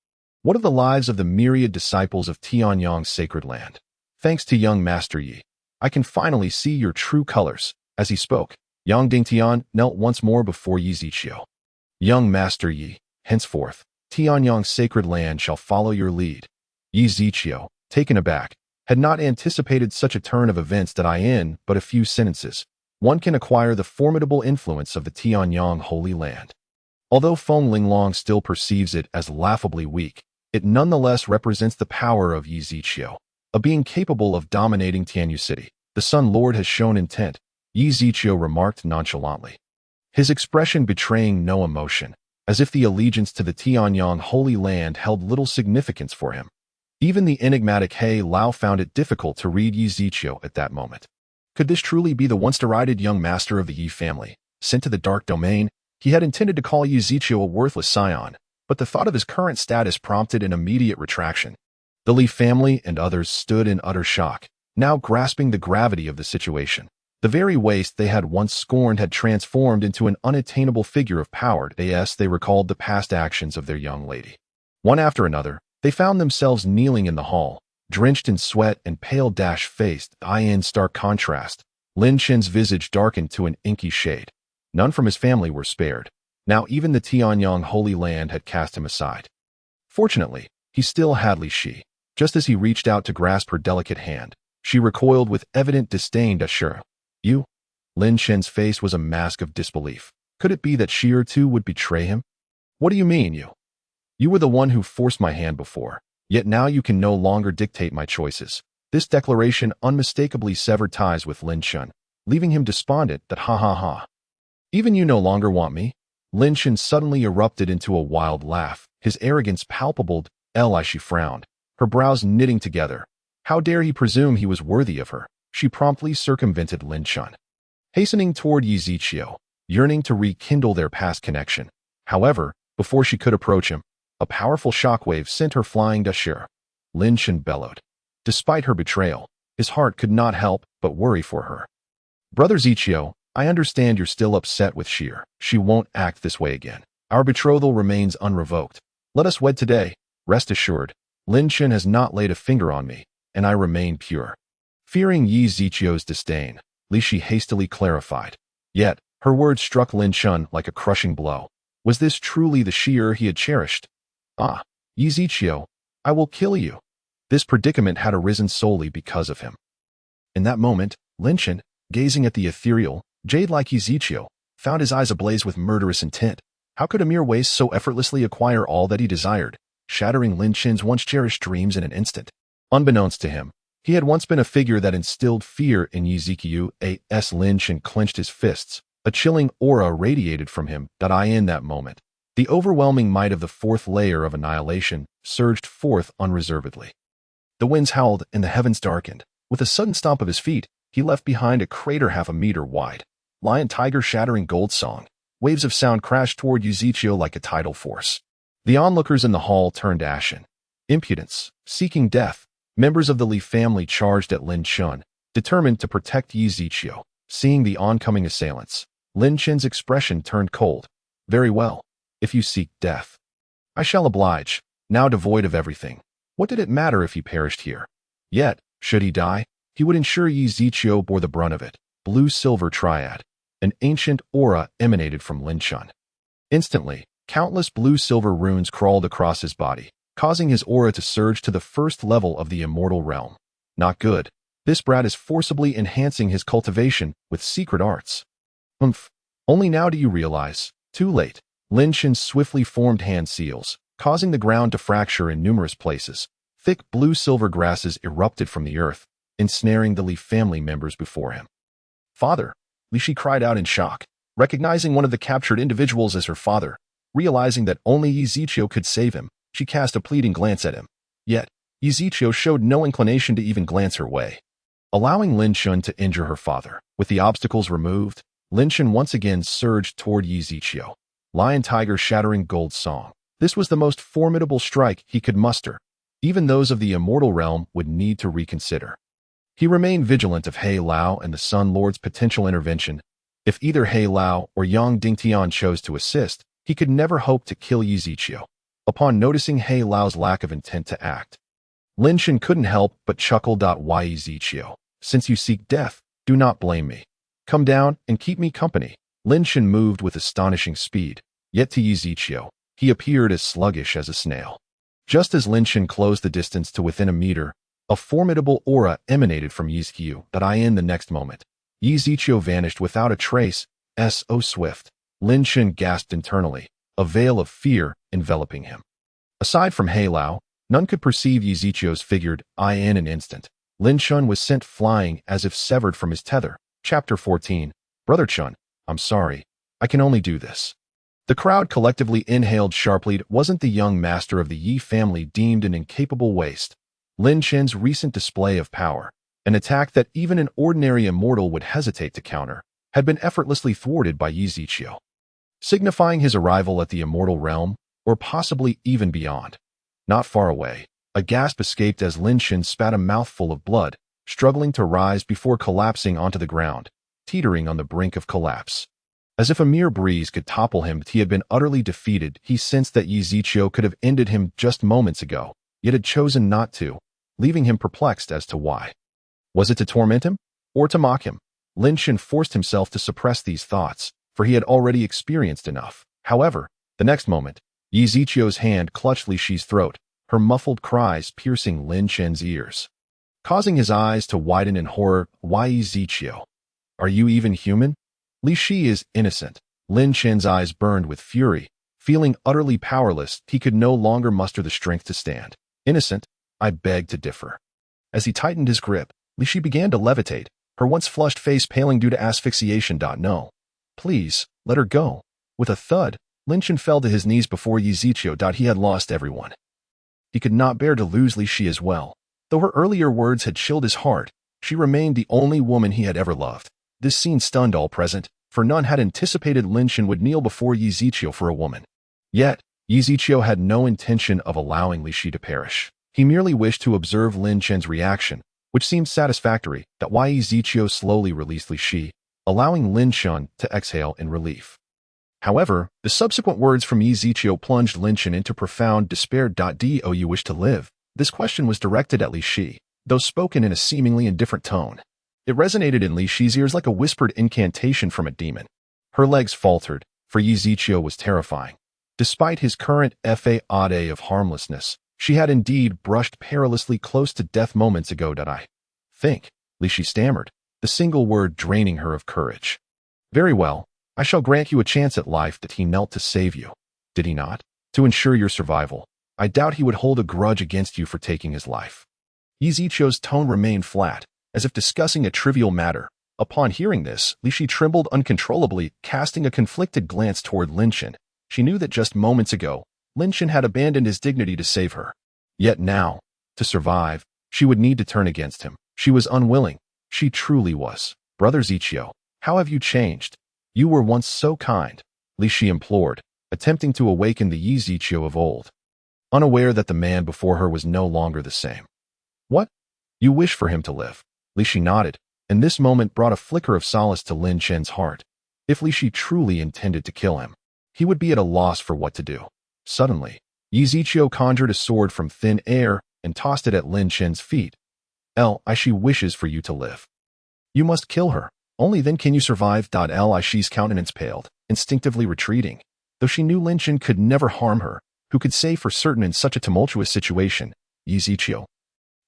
What of the lives of the myriad disciples of Tianyang's sacred land? Thanks to young Master Yi, I can finally see your true colors. As he spoke, Yang Dingtian knelt once more before Yi Ziqiu. Young Master Yi, henceforth, Tianyang's sacred land shall follow your lead. Yi Ziqiu, taken aback, had not anticipated such a turn of events that in but a few sentences, one can acquire the formidable influence of the Tianyang Holy Land. Although Feng Linglong still perceives it as laughably weak, it nonetheless represents the power of Yi Ziqiu, a being capable of dominating Tianyu City. The Sun Lord has shown intent, Yi Ziqiu remarked nonchalantly, his expression betraying no emotion, as if the allegiance to the Tianyang Holy Land held little significance for him. Even the enigmatic He Lao found it difficult to read Yi Ziqiu at that moment. Could this truly be the once derided young master of the Yi family, sent to the dark domain? He had intended to call Yi Ziqiu a worthless scion, but the thought of his current status prompted an immediate retraction. The Li family and others stood in utter shock, now grasping the gravity of the situation. The very waste they had once scorned had transformed into an unattainable figure of power. As they recalled the past actions of their young lady. One after another, they found themselves kneeling in the hall, drenched in sweat and pale-faced. In stark contrast, Lin Shen's visage darkened to an inky shade. None from his family were spared. Now even the Tianyang Holy Land had cast him aside. Fortunately, he still had Li Shi. Just as he reached out to grasp her delicate hand, she recoiled with evident disdain. Sure. You? Lin Shen's face was a mask of disbelief. Could it be that she too would betray him? What do you mean, you? You were the one who forced my hand before, yet now you can no longer dictate my choices. This declaration unmistakably severed ties with Lin Shen, leaving him despondent. Even you no longer want me? Lin Shen suddenly erupted into a wild laugh, his arrogance palpable. She frowned, her brows knitting together. How dare he presume he was worthy of her? She promptly circumvented Lin Shen, hastening toward Yi Ziqiu, yearning to rekindle their past connection. However, before she could approach him, a powerful shockwave sent her flying. Lin Shen bellowed. Despite her betrayal, his heart could not help but worry for her. Brother Ziqiu, I understand you're still upset with Sheer. She won't act this way again. Our betrothal remains unrevoked. Let us wed today. Rest assured, Lin Shen has not laid a finger on me, and I remain pure. Fearing Yi Ziqiu's disdain, Li Shi hastily clarified. Yet, her words struck Lin Shen like a crushing blow. Was this truly the Sheer he had cherished? Yi Ziqiu, I will kill you. This predicament had arisen solely because of him. In that moment, Lin Shen, gazing at the ethereal, jade-like Yi Ziqiu, found his eyes ablaze with murderous intent. How could a mere waste so effortlessly acquire all that he desired, shattering Lin Shen's once-cherished dreams in an instant? Unbeknownst to him, he had once been a figure that instilled fear in Yi Ziqiu. Lin Shen clenched his fists. A chilling aura radiated from him. In that moment, The overwhelming might of the fourth layer of annihilation surged forth unreservedly. The winds howled and the heavens darkened. With a sudden stomp of his feet, he left behind a crater half a meter wide. Lion tiger shattering gold song. Waves of sound crashed toward Yuzichio like a tidal force. The onlookers in the hall turned ashen. Impudence, seeking death. Members of the Li family charged at Lin Chun, determined to protect Yuzichio. Seeing the oncoming assailants, Lin Chen's expression turned cold. Very well. If you seek death, I shall oblige. Now devoid of everything, what did it matter if he perished here? Yet, should he die, he would ensure Yuzichio bore the brunt of it. Blue-silver triad. An ancient aura emanated from Lin Chun. Instantly, countless blue-silver runes crawled across his body, causing his aura to surge to the first level of the immortal realm. Not good. This brat is forcibly enhancing his cultivation with secret arts. Only now do you realize. Too late. Lin Chun swiftly formed hand seals, causing the ground to fracture in numerous places. Thick blue-silver grasses erupted from the earth, ensnaring the Li family members before him. Father! Li Shi cried out in shock, recognizing one of the captured individuals as her father. Realizing that only Yuzichio could save him, she cast a pleading glance at him. Yet, Yuzichio showed no inclination to even glance her way. Allowing Lin Chun to injure her father. With the obstacles removed, Lin Chun once again surged toward Yuzichio. Lion tiger shattering gold song. This was the most formidable strike he could muster. Even those of the immortal realm would need to reconsider. He remained vigilant of He Lao and the Sun Lord's potential intervention. If either He Lao or Yang Dingtian chose to assist, he could never hope to kill Yuzichio. Upon noticing He Lao's lack of intent to act, Lin Chun couldn't help but chuckle. Why, Yuzichio? Since you seek death, do not blame me. Come down and keep me company. Lin Chun moved with astonishing speed, yet to Yuzichio, he appeared as sluggish as a snail. Just as Lin Chun closed the distance to within a meter, a formidable aura emanated from Yuzichio. In the next moment, Yuzichio vanished without a trace. So swift. Lin Chun gasped internally, a veil of fear enveloping him. Aside from He Lao, none could perceive Yuzichio's figure. In an instant, Lin Chun was sent flying as if severed from his tether. Chapter 14. Brother Chun, I'm sorry. I can only do this. The crowd collectively inhaled sharply. It wasn't the young master of the Yi family deemed an incapable waste. Lin Chen's recent display of power, an attack that even an ordinary immortal would hesitate to counter, had been effortlessly thwarted by Yuzichio, signifying his arrival at the immortal realm, or possibly even beyond. Not far away, a gasp escaped as Lin Chen spat a mouthful of blood, struggling to rise before collapsing onto the ground, teetering on the brink of collapse. As if a mere breeze could topple him, he had been utterly defeated. He sensed that Yuzichio could have ended him just moments ago, yet had chosen not to, leaving him perplexed as to why. Was it to torment him, or to mock him? Lin Chen forced himself to suppress these thoughts, for he had already experienced enough. However, the next moment, Yuzichio's hand clutched Li Shi's throat, her muffled cries piercing Lin Chen's ears, causing his eyes to widen in horror. Why, Yuzichio? Are you even human? Li Shi is innocent. Lin Chen's eyes burned with fury. Feeling utterly powerless, he could no longer muster the strength to stand. Innocent? I beg to differ. As he tightened his grip, Li Shi began to levitate, her once flushed face paling due to asphyxiation. No. Please, let her go. With a thud, Lin Chen fell to his knees before Yuzichio. He had lost everyone. He could not bear to lose Li Shi as well. Though her earlier words had chilled his heart, she remained the only woman he had ever loved. This scene stunned all present, for none had anticipated Lin Chen would kneel before Yuzichio for a woman. Yet, Yuzichio had no intention of allowing Li Shi to perish. He merely wished to observe Lin Chen's reaction, which seemed satisfactory. Why, Yuzichio slowly released Li Shi, allowing Lin Chen to exhale in relief. However, the subsequent words from Yuzichio plunged Lin Chen into profound despair. Do you wish to live? This question was directed at Li Shi, though spoken in a seemingly indifferent tone. It resonated in Li Shi's ears like a whispered incantation from a demon. Her legs faltered, for Yuzichio was terrifying. Despite his current fade of harmlessness, she had indeed brushed perilously close to death moments ago. I think, Li Shi stammered, the single word draining her of courage. Very well, I shall grant you a chance at life. He knelt to save you, did he not? To ensure your survival. I doubt he would hold a grudge against you for taking his life. Yuzichio's tone remained flat, as if discussing a trivial matter. Upon hearing this, Li Shi trembled uncontrollably, casting a conflicted glance toward Lin Chen. She knew that just moments ago, Lin Chen had abandoned his dignity to save her. Yet now, to survive, she would need to turn against him. She was unwilling. She truly was. Brother Zichio, how have you changed? You were once so kind, Li Shi implored, attempting to awaken the Yi Zichio of old, unaware that the man before her was no longer the same. What? You wish for him to live? Li Shi nodded, and this moment brought a flicker of solace to Lin Chen's heart. If Li Shi truly intended to kill him, he would be at a loss for what to do. Suddenly, Yi Zichio conjured a sword from thin air and tossed it at Lin Chen's feet. She wishes for you to live. You must kill her. Only then can you survive. Shi's countenance paled, instinctively retreating. Though she knew Lin Chen could never harm her, who could say for certain in such a tumultuous situation? Yi Zichio.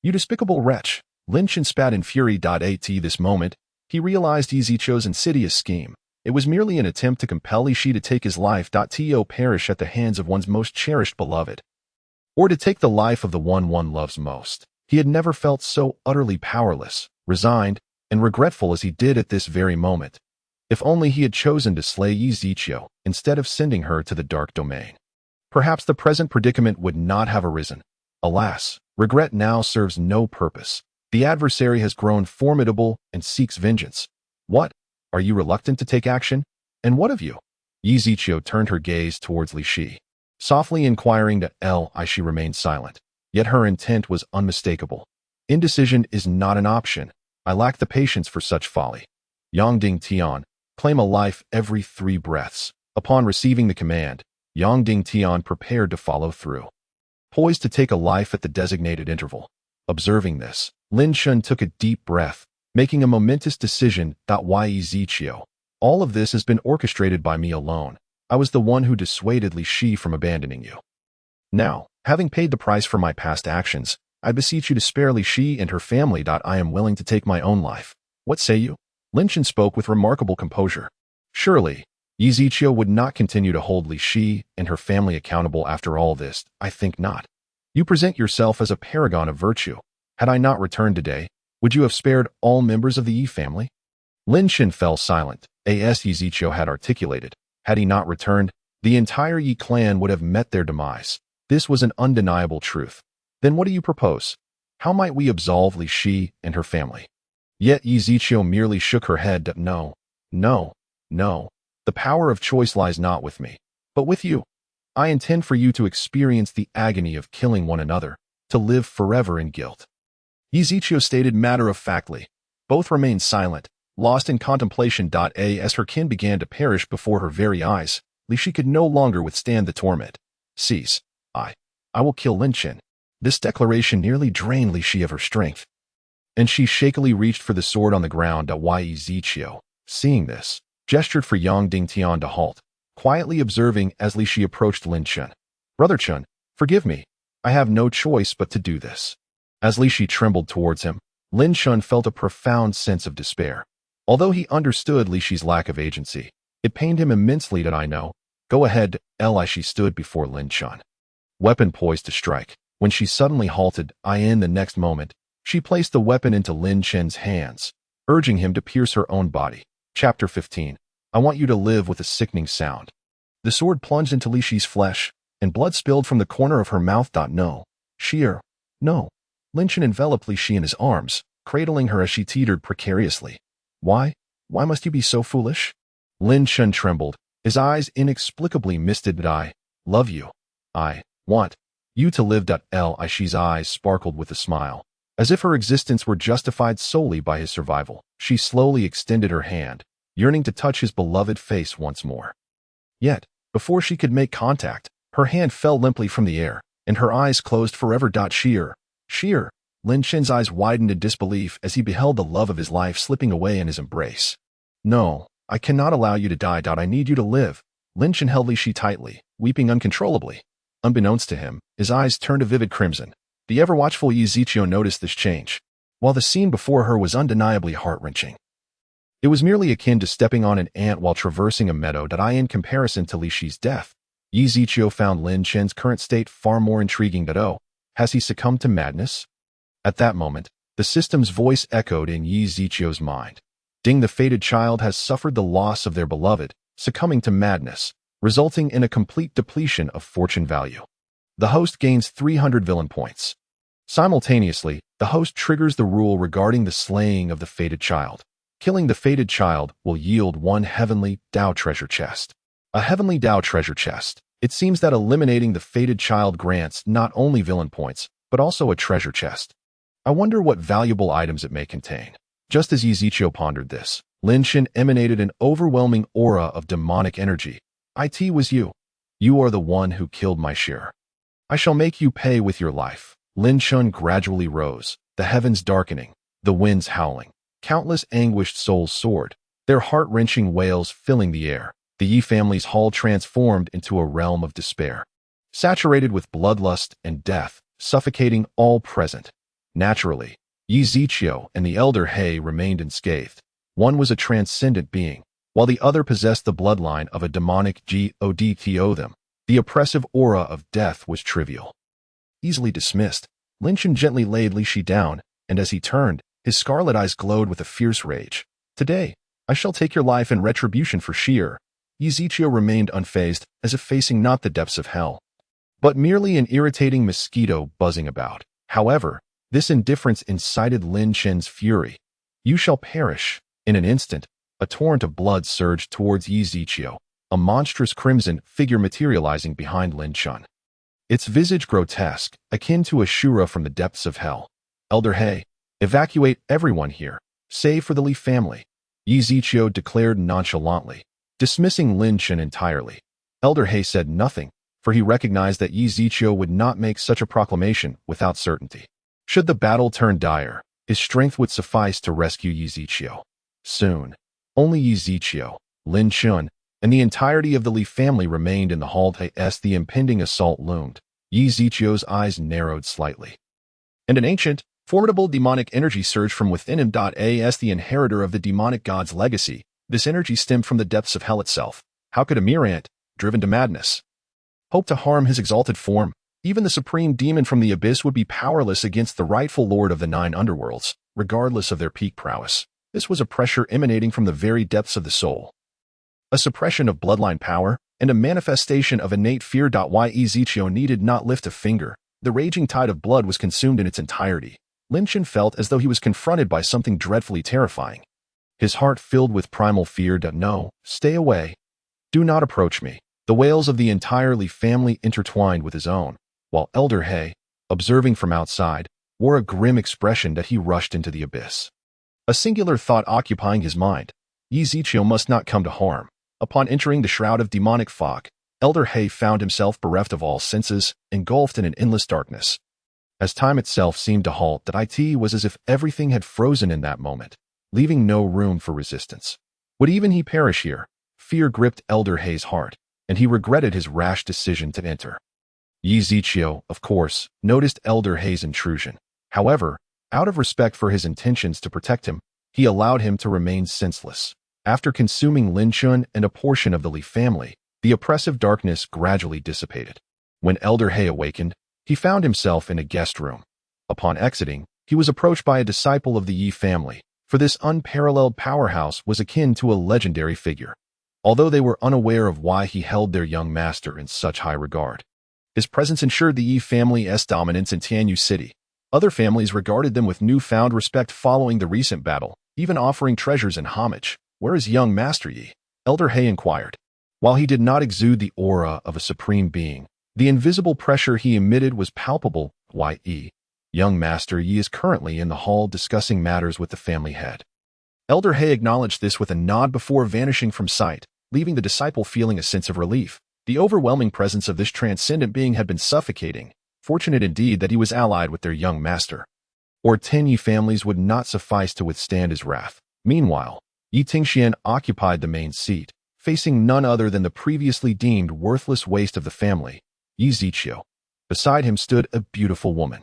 You despicable wretch. Lin Chen spat in fury. At this moment, he realized Yi Zichio's insidious scheme. It was merely an attempt to compel Li Shi to take his life. To perish at the hands of one's most cherished beloved, or to take the life of the one loves most. He had never felt so utterly powerless, resigned, and regretful as he did at this very moment. If only he had chosen to slay Yi Zichio instead of sending her to the dark domain, perhaps the present predicament would not have arisen. Alas, regret now serves no purpose. The adversary has grown formidable and seeks vengeance. What? Are you reluctant to take action? And what of you? Yi Zichio turned her gaze towards Li Shi, softly inquiring she remained silent. Yet her intent was unmistakable. Indecision is not an option. I lack the patience for such folly. Yongding Tian, claim a life every 3 breaths. Upon receiving the command, Yongding Tian prepared to follow through, poised to take a life at the designated interval. Observing this, Lin Chen took a deep breath, making a momentous decision. Yi Zichio. All of this has been orchestrated by me alone. I was the one who dissuaded Li Shi from abandoning you. Now, having paid the price for my past actions, I beseech you to spare Li Shi and her family. I am willing to take my own life. What say you? Lin Chen spoke with remarkable composure. Surely, Yi Zichio would not continue to hold Li Shi and her family accountable after all this. I think not. You present yourself as a paragon of virtue. Had I not returned today, would you have spared all members of the Yi family? Lin Chen fell silent. As Yi Zichio had articulated, had he not returned, the entire Yi clan would have met their demise. This was an undeniable truth. Then what do you propose? How might we absolve Li Shi and her family? Yet Yi Zichio merely shook her head. No. The power of choice lies not with me, but with you. I intend for you to experience the agony of killing one another, to live forever in guilt. Yi Zichio stated matter-of-factly. Both remained silent, lost in contemplation. As her kin began to perish before her very eyes, Li Shi could no longer withstand the torment. Cease. I will kill Lin Chen. This declaration nearly drained Li Shi of her strength, and she shakily reached for the sword on the ground. Yi Zichio, seeing this, gestured for Yongding Tian to halt, quietly observing as Li Shi approached Lin Chen. Brother Chen, forgive me. I have no choice but to do this. As Li Shi trembled towards him, Lin Chen felt a profound sense of despair. Although he understood Li Shi's lack of agency, it pained him immensely. I know. Go ahead. She stood before Lin Chen, weapon poised to strike. When she suddenly halted, in the next moment, she placed the weapon into Lin Chen's hands, urging him to pierce her own body. Chapter 15. I want you to live with a sickening sound. The sword plunged into Li Shi's flesh, and blood spilled from the corner of her mouth. No. Sheer. No. Lin Chen enveloped Li Shi in his arms, cradling her as she teetered precariously. Why? Why must you be so foolish? Lin Chen trembled, his eyes inexplicably misted. I love you. I want you to live. Shi's eyes sparkled with a smile, as if her existence were justified solely by his survival. She slowly extended her hand, yearning to touch his beloved face once more. Yet, before she could make contact, her hand fell limply from the air, and her eyes closed forever. Sheer. Lin Chen's eyes widened in disbelief as he beheld the love of his life slipping away in his embrace. No, I cannot allow you to die. I need you to live. Lin Chen held Li Shi tightly, weeping uncontrollably. Unbeknownst to him, his eyes turned a vivid crimson. The ever-watchful Yi Zichio noticed this change, while the scene before her was undeniably heart-wrenching. It was merely akin to stepping on an ant while traversing a meadow. In comparison to Li Shi's death, Yi Zichio found Lin Chen's current state far more intriguing. Has he succumbed to madness? At that moment, the system's voice echoed in Yi Zichio's mind. The fated child has suffered the loss of their beloved, succumbing to madness. resulting in a complete depletion of fortune value. The host gains 300 villain points. Simultaneously, the host triggers the rule regarding the slaying of the fated child. Killing the fated child will yield one heavenly Dao treasure chest. A heavenly Dao treasure chest. It seems that eliminating the fated child grants not only villain points, but also a treasure chest. I wonder what valuable items it may contain. Just as Ezekiel pondered this, Lin Shen emanated an overwhelming aura of demonic energy. It was you. You are the one who killed my shearer. I shall make you pay with your life. Lin Shen gradually rose, the heavens darkening, the winds howling. Countless anguished souls soared, their heart-wrenching wails filling the air. The Yi family's hall transformed into a realm of despair, saturated with bloodlust and death, suffocating all present. Naturally, Yi Ziqiu and the elder He remained unscathed. One was a transcendent being, while the other possessed the bloodline of a demonic god. Them. The oppressive aura of death was trivial. Easily dismissed, Lin Shen gently laid Li Shi down, and as he turned, his scarlet eyes glowed with a fierce rage. Today, I shall take your life in retribution for sheer. Ezekiel remained unfazed, as if facing not the depths of hell, but merely an irritating mosquito buzzing about. However, this indifference incited Lin Shen's fury. You shall perish. In an instant, a torrent of blood surged towards Ezekiel, a monstrous crimson figure materializing behind Lin Shen. Its visage grotesque, akin to a Shura from the depths of hell. Elder He, evacuate everyone here, save for the Li family, Ezekiel declared nonchalantly, dismissing Lin Shen entirely. Elder He said nothing, for he recognized that Ezekiel would not make such a proclamation without certainty. Should the battle turn dire, his strength would suffice to rescue Ezekiel. Soon, only Ezekiel, Lin Shen, and the entirety of the Li family remained in the hall as the impending assault loomed. Ezekiel's eyes narrowed slightly, and an ancient, formidable demonic energy surged from within him. As the inheritor of the demonic god's legacy, this energy stemmed from the depths of hell itself. How could a mere ant, driven to madness, hope to harm his exalted form? Even the supreme demon from the abyss would be powerless against the rightful lord of the 9 underworlds, regardless of their peak prowess. This was a pressure emanating from the very depths of the soul. A suppression of bloodline power, and a manifestation of innate fear. Ezekiel needed not lift a finger. The raging tide of blood was consumed in its entirety. Lin Shen felt as though he was confronted by something dreadfully terrifying. His heart filled with primal fear. No, stay away. Do not approach me. The wails of the entire Li family intertwined with his own, while Elder He, observing from outside, wore a grim expression that he rushed into the abyss. A singular thought occupying his mind. Ezekiel must not come to harm. Upon entering the shroud of demonic fog, Elder He found himself bereft of all senses, engulfed in an endless darkness. As time itself seemed to halt, it was as if everything had frozen in that moment, leaving no room for resistance. Would even he perish here? Fear gripped Elder He's heart, and he regretted his rash decision to enter. Ezekiel, of course, noticed Elder He's intrusion. However, out of respect for his intentions to protect him, he allowed him to remain senseless. After consuming Lin Shen and a portion of the Li family, the oppressive darkness gradually dissipated. When Elder He awakened, he found himself in a guest room. Upon exiting, he was approached by a disciple of the Yi family, for this unparalleled powerhouse was akin to a legendary figure. Although they were unaware of why he held their young master in such high regard, his presence ensured the Yi family's dominance in Tianyu City. Other families regarded them with newfound respect following the recent battle, even offering treasures and homage. Where is young Master Yi? Elder He inquired. While he did not exude the aura of a supreme being, the invisible pressure he emitted was palpable. Young Master Yi is currently in the hall discussing matters with the family head. Elder He acknowledged this with a nod before vanishing from sight, leaving the disciple feeling a sense of relief. The overwhelming presence of this transcendent being had been suffocating. Fortunate indeed that he was allied with their young master, or 10 Yi families would not suffice to withstand his wrath. Meanwhile, Yi Tingxian occupied the main seat, facing none other than the previously deemed worthless waste of the family, Ezekiel. Beside him stood a beautiful woman,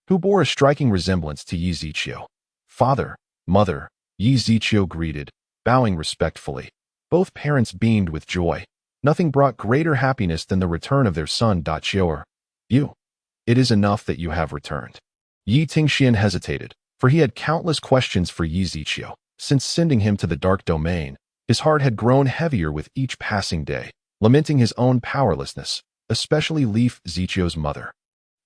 who bore a striking resemblance to Ezekiel. Father, mother, Ezekiel greeted, bowing respectfully. Both parents beamed with joy. Nothing brought greater happiness than the return of their son. You. It is enough that you have returned. Yi Tingxian hesitated, for he had countless questions for Ezekiel. Since sending him to the dark domain, his heart had grown heavier with each passing day. lamenting his own powerlessness, especially Leaf Zichio's mother,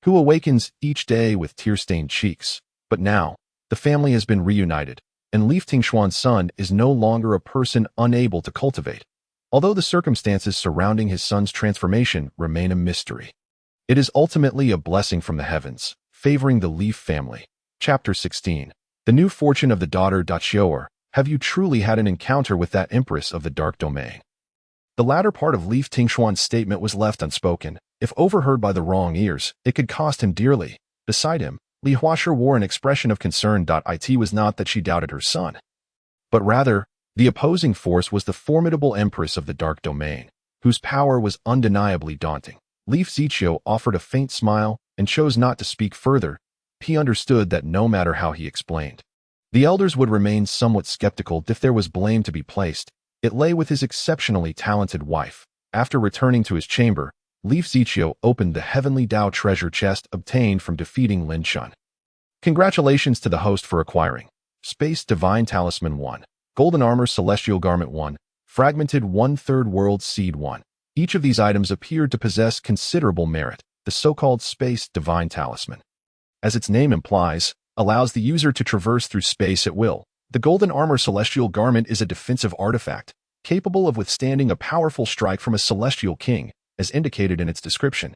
who awakens each day with tear-stained cheeks. But now, the family has been reunited, and Leaf Tingshuan's son is no longer a person unable to cultivate, although the circumstances surrounding his son's transformation remain a mystery. It is ultimately a blessing from the heavens, favoring the Leaf family. Chapter 16. The new fortune of the daughter Dachior. Have you truly had an encounter with that Empress of the Dark Domain? The latter part of Leaf Tingshuan's statement was left unspoken. If overheard by the wrong ears, it could cost him dearly. Beside him, Li Huasher wore an expression of concern. It was not that she doubted her son, but rather, the opposing force was the formidable Empress of the Dark Domain, whose power was undeniably daunting. Leaf Zichio offered a faint smile and chose not to speak further. He understood that no matter how he explained, the elders would remain somewhat skeptical. If there was blame to be placed, it lay with his exceptionally talented wife. After returning to his chamber, Leaf Zichio opened the heavenly Dao treasure chest obtained from defeating Lin Shun. Congratulations to the host for acquiring Space Divine Talisman 1, Golden Armor Celestial Garment 1, Fragmented 1/3 World Seed 1. Each of these items appeared to possess considerable merit. The so-called Space Divine Talisman, as its name implies, allows the user to traverse through space at will. The Golden Armor Celestial Garment is a defensive artifact, capable of withstanding a powerful strike from a Celestial King, as indicated in its description.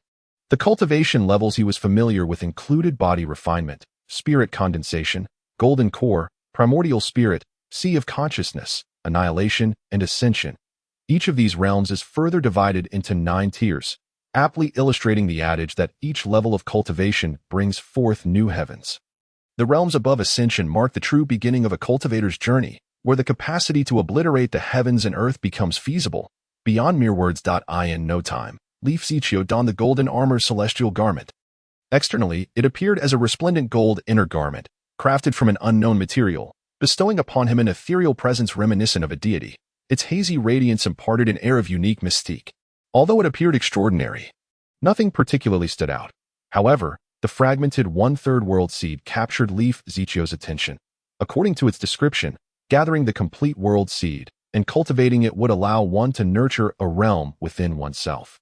The cultivation levels he was familiar with included Body Refinement, Spirit Condensation, Golden Core, Primordial Spirit, Sea of Consciousness, Annihilation, and Ascension. Each of these realms is further divided into 9 tiers, aptly illustrating the adage that each level of cultivation brings forth new heavens. The realms above Ascension mark the true beginning of a cultivator's journey, where the capacity to obliterate the heavens and earth becomes feasible. Beyond mere words. In no time, Leaf Zichio donned the Golden Armor Celestial Garment. Externally, it appeared as a resplendent gold inner garment, crafted from an unknown material, bestowing upon him an ethereal presence reminiscent of a deity. Its hazy radiance imparted an air of unique mystique. Although it appeared extraordinary, nothing particularly stood out. However, the fragmented 1/3 world seed captured Leaf Zichio's attention. According to its description, gathering the complete world seed and cultivating it would allow one to nurture a realm within oneself.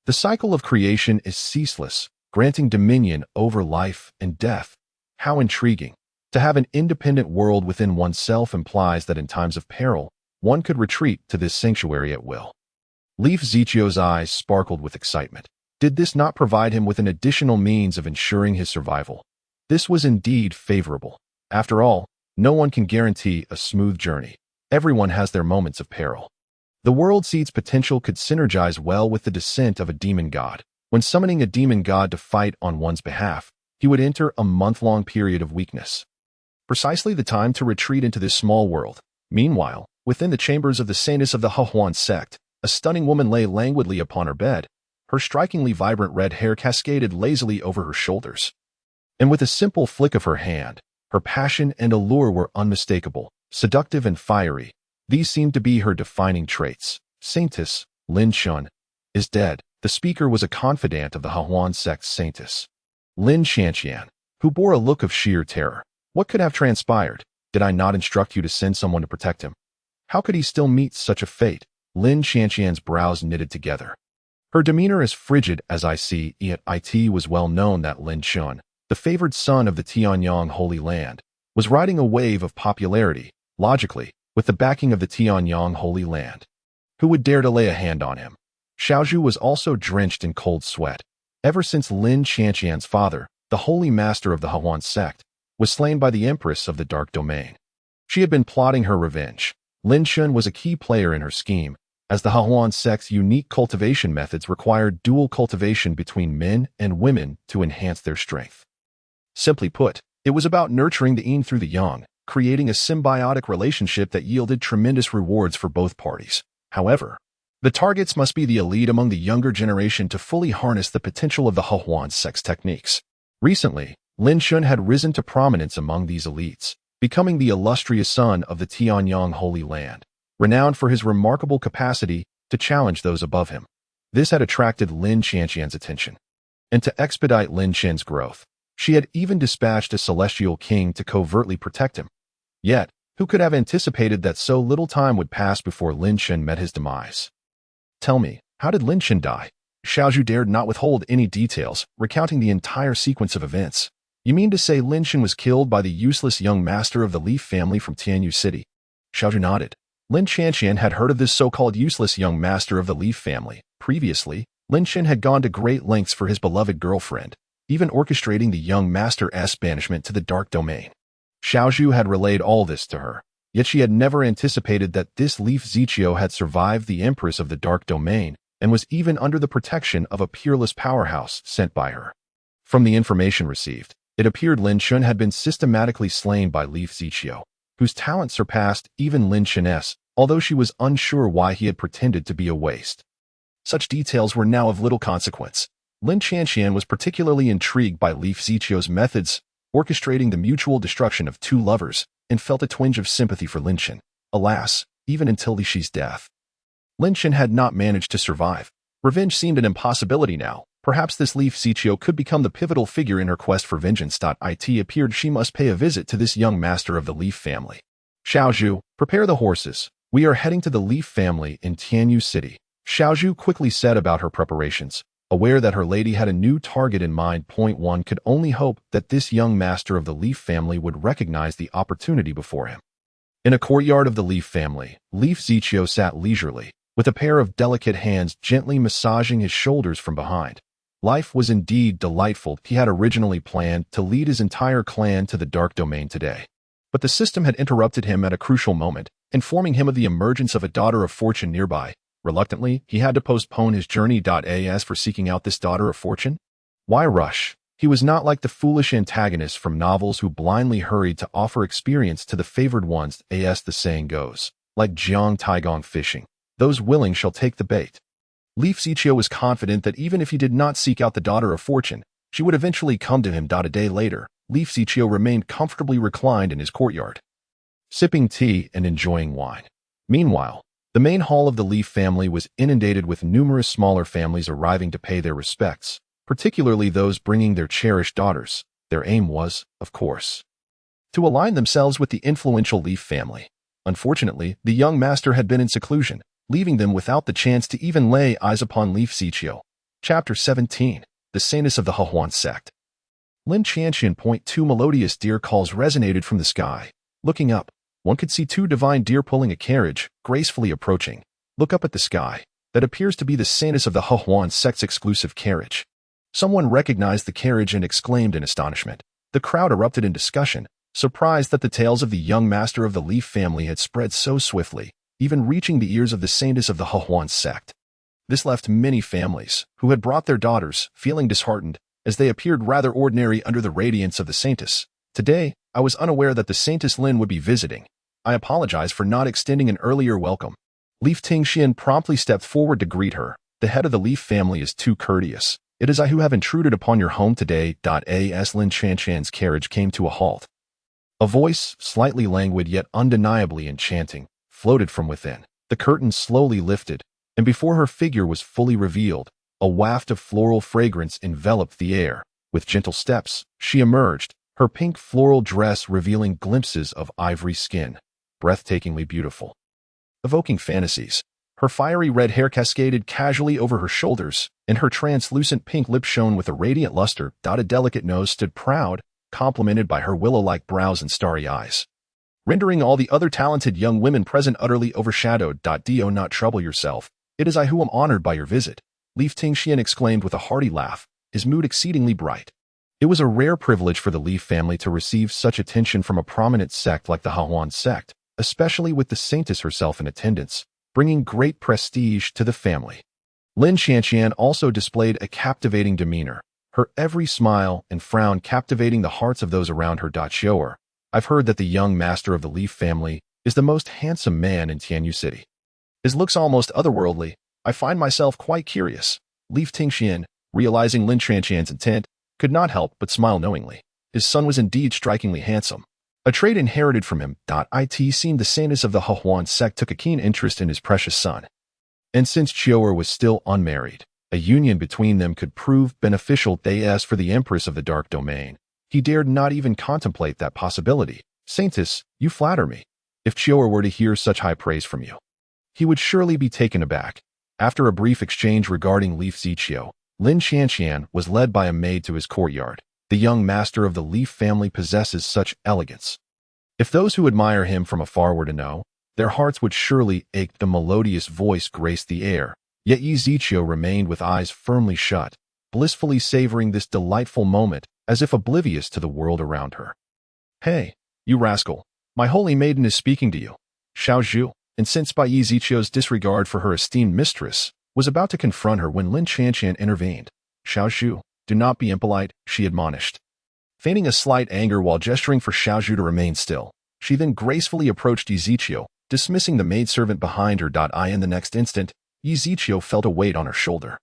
The cycle of creation is ceaseless, granting dominion over life and death. How intriguing! To have an independent world within oneself implies that in times of peril, one could retreat to this sanctuary at will. Leaf Zichio's eyes sparkled with excitement. Did this not provide him with an additional means of ensuring his survival? This was indeed favorable. After all, no one can guarantee a smooth journey. Everyone has their moments of peril. The world seed's potential could synergize well with the descent of a demon god. When summoning a demon god to fight on one's behalf, he would enter a month-long period of weakness. Precisely the time to retreat into this small world. Meanwhile, within the chambers of the saintess of the Hahuan sect, a stunning woman lay languidly upon her bed. Her strikingly vibrant red hair cascaded lazily over her shoulders. And with a simple flick of her hand, her passion and allure were unmistakable, seductive and fiery. These seemed to be her defining traits. Saintess Lin Shun is dead. The speaker was a confidant of the Hahuan sect's saintess, Lin Shanqian, who bore a look of sheer terror. What could have transpired? Did I not instruct you to send someone to protect him? How could he still meet such a fate? Lin Shanqian's brows knitted together. Her demeanor as frigid as I see, yet it was well known that Lin Shun, the favored son of the Tianyang Holy Land, was riding a wave of popularity, logically, with the backing of the Tianyang Holy Land. Who would dare to lay a hand on him? Xiaozhu was also drenched in cold sweat. Ever since Lin Shanqian's father, the holy master of the Hahuan sect, was slain by the Empress of the Dark Domain, she had been plotting her revenge. Lin Shun was a key player in her scheme, as the Hahuan sect's unique cultivation methods required dual cultivation between men and women to enhance their strength. Simply put, it was about nurturing the yin through the yang, creating a symbiotic relationship that yielded tremendous rewards for both parties. However, the targets must be the elite among the younger generation to fully harness the potential of the Hahuan sect's techniques. Recently, Lin Shun had risen to prominence among these elites, becoming the illustrious son of the Tianyang Holy Land, renowned for his remarkable capacity to challenge those above him. This had attracted Lin Shanqian's attention. And to expedite Lin Shen's growth, she had even dispatched a celestial king to covertly protect him. Yet, who could have anticipated that so little time would pass before Lin Shen met his demise? Tell me, How did Lin Chen die? Xiaozhu dared not withhold any details, recounting the entire sequence of events. You mean to say Lin Chen was killed by the useless young master of the Leaf family from Tianyu City? Xiaozhu nodded. Lin Chanqian had heard of this so-called useless young master of the Leaf family. Previously, Lin Chen had gone to great lengths for his beloved girlfriend, even orchestrating the young master's banishment to the dark domain. Xiaozhu had relayed all this to her, yet she had never anticipated that this Leaf Zichio had survived the Empress of the dark domain and was even under the protection of a peerless powerhouse sent by her. From the information received, it appeared Lin Chen had been systematically slain by Leaf Zichio, whose talent surpassed even Lin Chen's, although she was unsure why he had pretended to be a waste. Such details were now of little consequence. Lin Chanqian was particularly intrigued by Leaf Zichio's methods, orchestrating the mutual destruction of two lovers, and felt a twinge of sympathy for Lin Chen. Alas, even until Li Shi's death, Lin Chen had not managed to survive. Revenge seemed an impossibility now. Perhaps this Leaf Zichio could become the pivotal figure in her quest for vengeance. It appeared she must pay a visit to this young master of the Leaf family. Xiaozhu, prepare the horses. We are heading to the Leaf family in Tianyu City. Xiaozhu quickly said about her preparations, aware that her lady had a new target in mind. One could only hope that this young master of the Leaf family would recognize the opportunity before him. In a courtyard of the Leaf family, Leaf Zichio sat leisurely, with a pair of delicate hands gently massaging his shoulders from behind. Life was indeed delightful. He had originally planned to lead his entire clan to the dark domain today. But the system had interrupted him at a crucial moment, informing him of the emergence of a daughter of fortune nearby. Reluctantly, he had to postpone his journey. As for seeking out this daughter of fortune? Why rush? He was not like the foolish antagonists from novels who blindly hurried to offer experience to the favored ones. As the saying goes, like Jiang Taigong fishing, those willing shall take the bait. Leaf Zichio was confident that even if he did not seek out the daughter of fortune, she would eventually come to him. A day later, Leaf Zichio remained comfortably reclined in his courtyard, sipping tea and enjoying wine. Meanwhile, the main hall of the Leaf family was inundated with numerous smaller families arriving to pay their respects, particularly those bringing their cherished daughters. Their aim was, of course, to align themselves with the influential Leaf family. Unfortunately, the young master had been in seclusion, leaving them without the chance to even lay eyes upon Leaf Zichio. Chapter 17. The Saintess of the Hehuan Sect. Lin Chanqian. Two melodious deer calls resonated from the sky. Looking up, one could see two divine deer pulling a carriage, gracefully approaching. Look up at the sky. That appears to be the Saintess of the Hehuan Sect's exclusive carriage. Someone recognized the carriage and exclaimed in astonishment. The crowd erupted in discussion, surprised that the tales of the young master of the Leaf family had spread so swiftly, even reaching the ears of the Saintess of the Hehuan Sect. This left many families, who had brought their daughters, feeling disheartened, as they appeared rather ordinary under the radiance of the Saintess. Today, I was unaware that the Saintess Lin would be visiting. I apologize for not extending an earlier welcome. Leaf Tingxian promptly stepped forward to greet her. The head of the Leaf family is too courteous. It is I who have intruded upon your home today. As Lin Chanqian's carriage came to a halt, a voice, slightly languid yet undeniably enchanting, floated from within. The curtain slowly lifted, and before her figure was fully revealed, a waft of floral fragrance enveloped the air. With gentle steps, she emerged, her pink floral dress revealing glimpses of ivory skin, breathtakingly beautiful, evoking fantasies. Her fiery red hair cascaded casually over her shoulders, and her translucent pink lips shone with a radiant luster. A delicate nose stood proud, complemented by her willow-like brows and starry eyes, rendering all the other talented young women present utterly overshadowed. Do not trouble yourself. It is I who am honored by your visit. Leaf Tingxian exclaimed with a hearty laugh, his mood exceedingly bright. It was a rare privilege for the Leaf family to receive such attention from a prominent sect like the Hehuan sect, especially with the Saintess herself in attendance, bringing great prestige to the family. Lin Chanqian also displayed a captivating demeanor, her every smile and frown captivating the hearts of those around her. Show her. I've heard that the young master of the Leaf family is the most handsome man in Tianyu City. His looks almost otherworldly. I find myself quite curious. Leaf Tingxian, realizing Lin Chanqian's intent, could not help but smile knowingly. His son was indeed strikingly handsome, a trait inherited from him. It seemed the Saintess of the Hehuan sect took a keen interest in his precious son. And since Chior was still unmarried, a union between them could prove beneficial. As for the Empress of the Dark Domain, he dared not even contemplate that possibility. Saintess, you flatter me. If Chior were to hear such high praise from you, he would surely be taken aback. After a brief exchange regarding Leaf Zichio, Lin Qianqian was led by a maid to his courtyard. The young master of the Leaf family possesses such elegance. If those who admire him from afar were to know, their hearts would surely ache. The melodious voice graced the air, yet Yi Zichio remained with eyes firmly shut, blissfully savoring this delightful moment, as if oblivious to the world around her. "Hey, you rascal, my holy maiden is speaking to you." Xiao Zhu, incensed by Yi Zichio's disregard for her esteemed mistress, was about to confront her when Lin Qianqian intervened. "Xiao Zhu, do not be impolite," she admonished. Feigning a slight anger while gesturing for Xiao Zhu to remain still, she then gracefully approached Yi Zichio, dismissing the maidservant behind her. In the next instant, Yi Zichio felt a weight on her shoulder,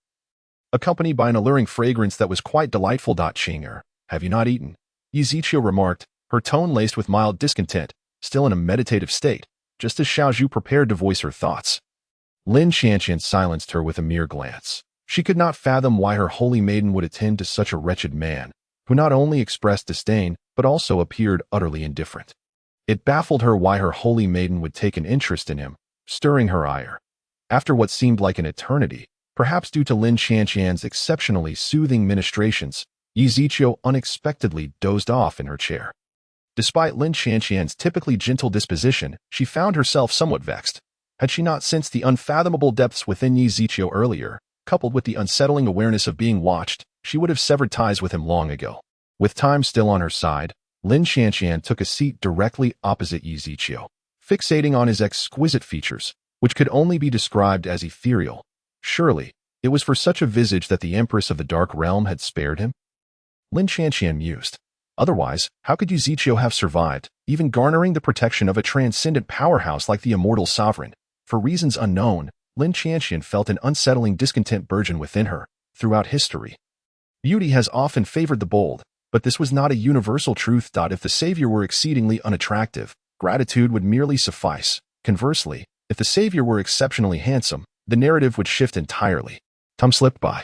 accompanied by an alluring fragrance that was quite delightful. "Chinger, have you not eaten?" Yi Zichio remarked, her tone laced with mild discontent, still in a meditative state, just as Xiao Zhu prepared to voice her thoughts. Lin Qianqian silenced her with a mere glance. She could not fathom why her holy maiden would attend to such a wretched man, who not only expressed disdain, but also appeared utterly indifferent. It baffled her why her holy maiden would take an interest in him, stirring her ire. After what seemed like an eternity, perhaps due to Lin Qianqian's exceptionally soothing ministrations, Yi Zichio unexpectedly dozed off in her chair. Despite Lin Qianqian's typically gentle disposition, she found herself somewhat vexed. Had she not sensed the unfathomable depths within Yi Zichio earlier, coupled with the unsettling awareness of being watched, she would have severed ties with him long ago. With time still on her side, Lin Qianqian took a seat directly opposite Yi Zichio, fixating on his exquisite features, which could only be described as ethereal. Surely, it was for such a visage that the Empress of the Dark Realm had spared him? Lin Qianqian mused. Otherwise, how could Yi Zichio have survived, even garnering the protection of a transcendent powerhouse like the immortal sovereign? For reasons unknown, Lin Qianqian felt an unsettling discontent burgeon within her. Throughout history, beauty has often favored the bold, but this was not a universal truth. If the savior were exceedingly unattractive, gratitude would merely suffice. Conversely, if the savior were exceptionally handsome, the narrative would shift entirely. Time slipped by,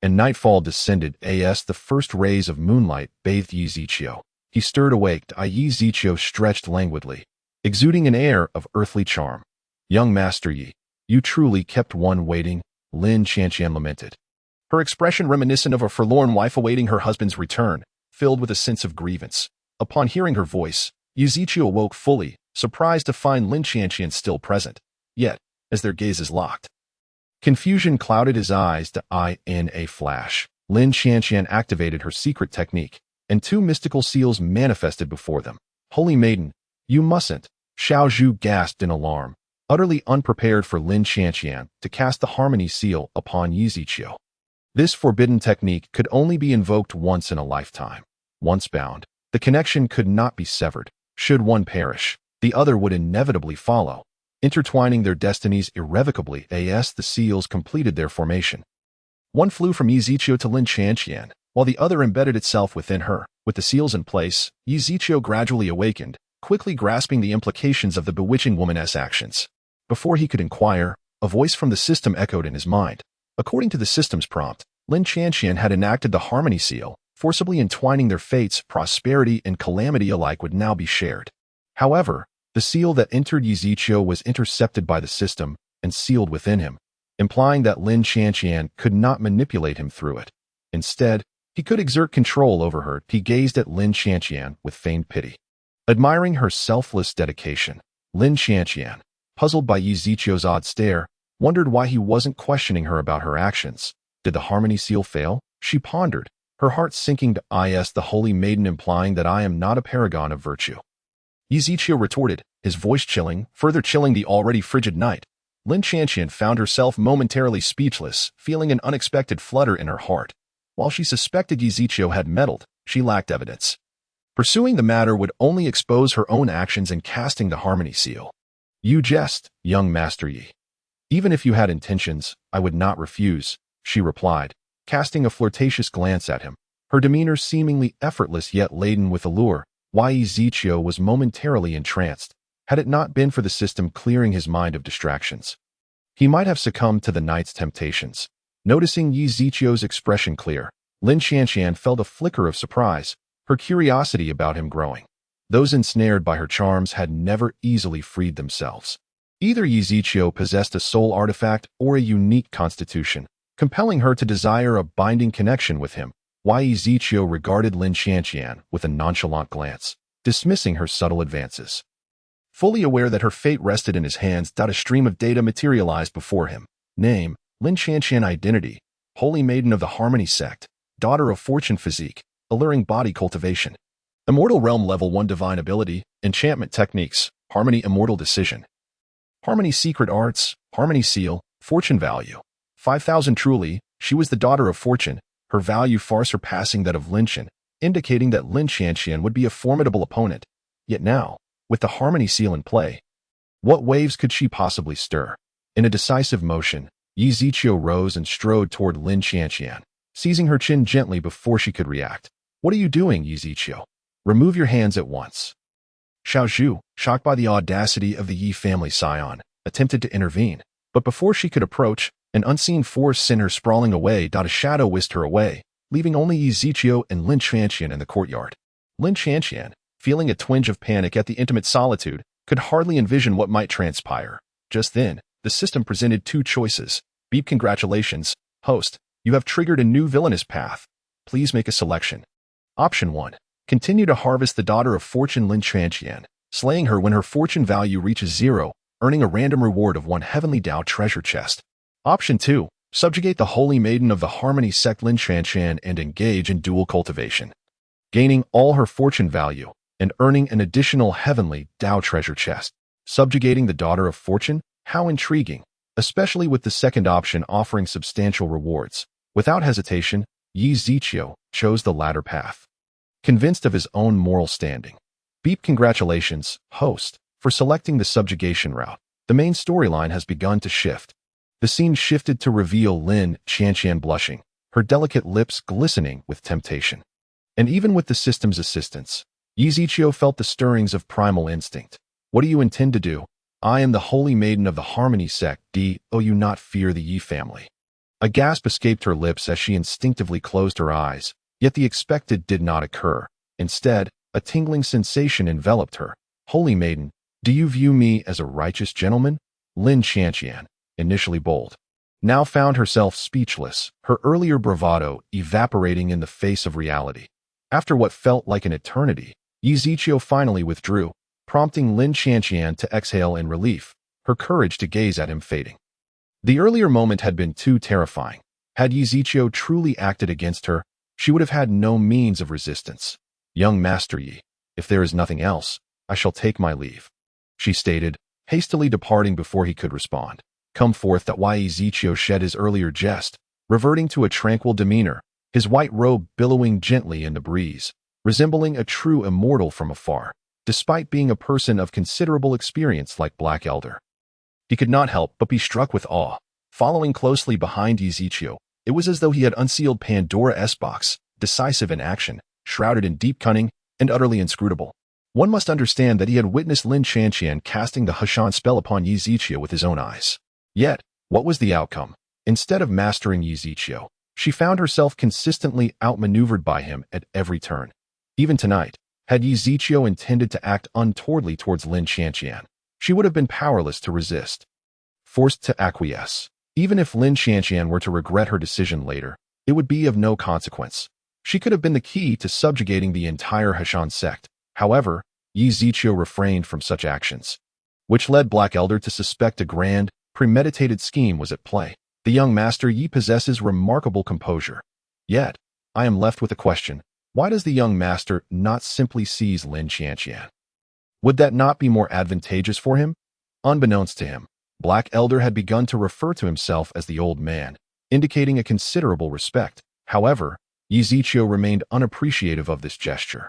and nightfall descended. The first rays of moonlight bathed Yi Zichio. He stirred awake. Yi Zichio stretched languidly, exuding an air of earthly charm. "Young Master Yi, you truly kept one waiting," Lin Qianqian lamented, her expression reminiscent of a forlorn wife awaiting her husband's return, filled with a sense of grievance. Upon hearing her voice, Yi Zichio awoke fully, surprised to find Lin Qianqian still present. Yet, as their gazes locked, confusion clouded his eyes. In a flash, Lin Qianqian activated her secret technique, and two mystical seals manifested before them. "Holy Maiden, you mustn't!" Xiao Zhu gasped in alarm, utterly unprepared for Lin Qianqian to cast the harmony seal upon Yi Zichio. This forbidden technique could only be invoked once in a lifetime. Once bound, the connection could not be severed. Should one perish, the other would inevitably follow, intertwining their destinies irrevocably. The seals completed their formation. One flew from Yi Zichio to Lin Qianqian, while the other embedded itself within her. With the seals in place, Yi Zichio gradually awakened, quickly grasping the implications of the bewitching woman's actions. Before he could inquire, a voice from the system echoed in his mind. According to the system's prompt, Lin Qianqian had enacted the harmony seal, forcibly entwining their fates. Prosperity and calamity alike would now be shared. However, the seal that entered Yi Zichio was intercepted by the system and sealed within him, implying that Lin Qianqian could not manipulate him through it. Instead, he could exert control over her. He gazed at Lin Qianqian with feigned pity, admiring her selfless dedication. Lin Qianqian, puzzled by Yi Zichio's odd stare, wondered why he wasn't questioning her about her actions. Did the harmony seal fail? She pondered, her heart sinking to the holy maiden implying that I am not a paragon of virtue. Yi Zichio retorted, his voice chilling, further chilling the already frigid night. Lin Qianqian found herself momentarily speechless, feeling an unexpected flutter in her heart. While she suspected Yi Zichio had meddled, she lacked evidence. Pursuing the matter would only expose her own actions in casting the harmony seal. "You jest, young Master Yi. Even if you had intentions, I would not refuse," she replied, casting a flirtatious glance at him, her demeanor seemingly effortless yet laden with allure. Yi Zichio was momentarily entranced. Had it not been for the system clearing his mind of distractions, he might have succumbed to the night's temptations. Noticing Yi Zichio's expression clear, Lin Qianqian felt a flicker of surprise, her curiosity about him growing. Those ensnared by her charms had never easily freed themselves. Either Yizichio possessed a soul artifact or a unique constitution, compelling her to desire a binding connection with him, while Yizichio regarded Lin Qianqian with a nonchalant glance, dismissing her subtle advances. Fully aware that her fate rested in his hands, a stream of data materialized before him. Name, Lin Qianqian. Identity, Holy Maiden of the Harmony Sect, Daughter of Fortune. Physique, alluring body cultivation. Immortal Realm Level 1 Divine Ability, Enchantment Techniques, Harmony Immortal Decision. Harmony Secret Arts, Harmony Seal, Fortune Value. 5,000. Truly, she was the daughter of Fortune, her value far surpassing that of Lin Qian, indicating that Lin Qianqian would be a formidable opponent. Yet now, with the Harmony Seal in play, what waves could she possibly stir? In a decisive motion, Yizichio rose and strode toward Lin Qianqian, seizing her chin gently before she could react. What are you doing, Yizichio? Remove your hands at once. Xiao Zhu, shocked by the audacity of the Yi family scion, attempted to intervene, but before she could approach, an unseen force sent her sprawling away. A shadow whisked her away, leaving only Yizichio and Lin Qianqian in the courtyard. Lin Qianqian, feeling a twinge of panic at the intimate solitude, could hardly envision what might transpire. Just then, the system presented two choices. Beep. Congratulations, host. You have triggered a new villainous path. Please make a selection. Option 1. Continue to harvest the Daughter of Fortune Lin Qianqian, slaying her when her fortune value reaches 0, earning a random reward of 1 Heavenly Dao treasure chest. Option 2. Subjugate the Holy Maiden of the Harmony Sect Lin Qianqian and engage in dual cultivation, gaining all her fortune value and earning an additional Heavenly Dao treasure chest. Subjugating the Daughter of Fortune? How intriguing, especially with the second option offering substantial rewards. Without hesitation, Yizichio chose the latter path, convinced of his own moral standing. Beep. Congratulations, host, for selecting the subjugation route. The main storyline has begun to shift. The scene shifted to reveal Lin Qianqian blushing, her delicate lips glistening with temptation. And even with the system's assistance, Yizichio felt the stirrings of primal instinct. What do you intend to do? I am the Holy Maiden of the Harmony Sect. Do you not fear the Yi family? A gasp escaped her lips as she instinctively closed her eyes, yet the expected did not occur. Instead, a tingling sensation enveloped her. Holy Maiden, do you view me as a righteous gentleman? Lin Qianqian, initially bold, now found herself speechless, her earlier bravado evaporating in the face of reality. After what felt like an eternity, Yizichio finally withdrew, prompting Lin Qianqian to exhale in relief, her courage to gaze at him fading. The earlier moment had been too terrifying. Had Yizichio truly acted against her, she would have had no means of resistance. Young Master Yi, if there is nothing else, I shall take my leave, she stated, hastily departing before he could respond. Come forth. That why Yizichio shed his earlier jest, reverting to a tranquil demeanor, his white robe billowing gently in the breeze, resembling a true immortal from afar, despite being a person of considerable experience like Black Elder. He could not help but be struck with awe. Following closely behind Yizichio, it was as though he had unsealed Pandora's box, decisive in action, shrouded in deep cunning, and utterly inscrutable. One must understand that he had witnessed Lin Qianqian casting the Heshan spell upon Yizichio with his own eyes. Yet, what was the outcome? Instead of mastering Yizichio, she found herself consistently outmaneuvered by him at every turn. Even tonight, had Yizichio intended to act untowardly towards Lin Qianqian, she would have been powerless to resist, forced to acquiesce. Even if Lin Qianqian were to regret her decision later, it would be of no consequence. She could have been the key to subjugating the entire Heshan sect. However, Yizichio refrained from such actions, which led Black Elder to suspect a grand, premeditated scheme was at play. The young Master Yi possesses remarkable composure. Yet, I am left with a question. Why does the young Master not simply seize Lin Qianqian? Would that not be more advantageous for him? Unbeknownst to him, Black Elder had begun to refer to himself as the old man, indicating a considerable respect. However, Yizichio remained unappreciative of this gesture.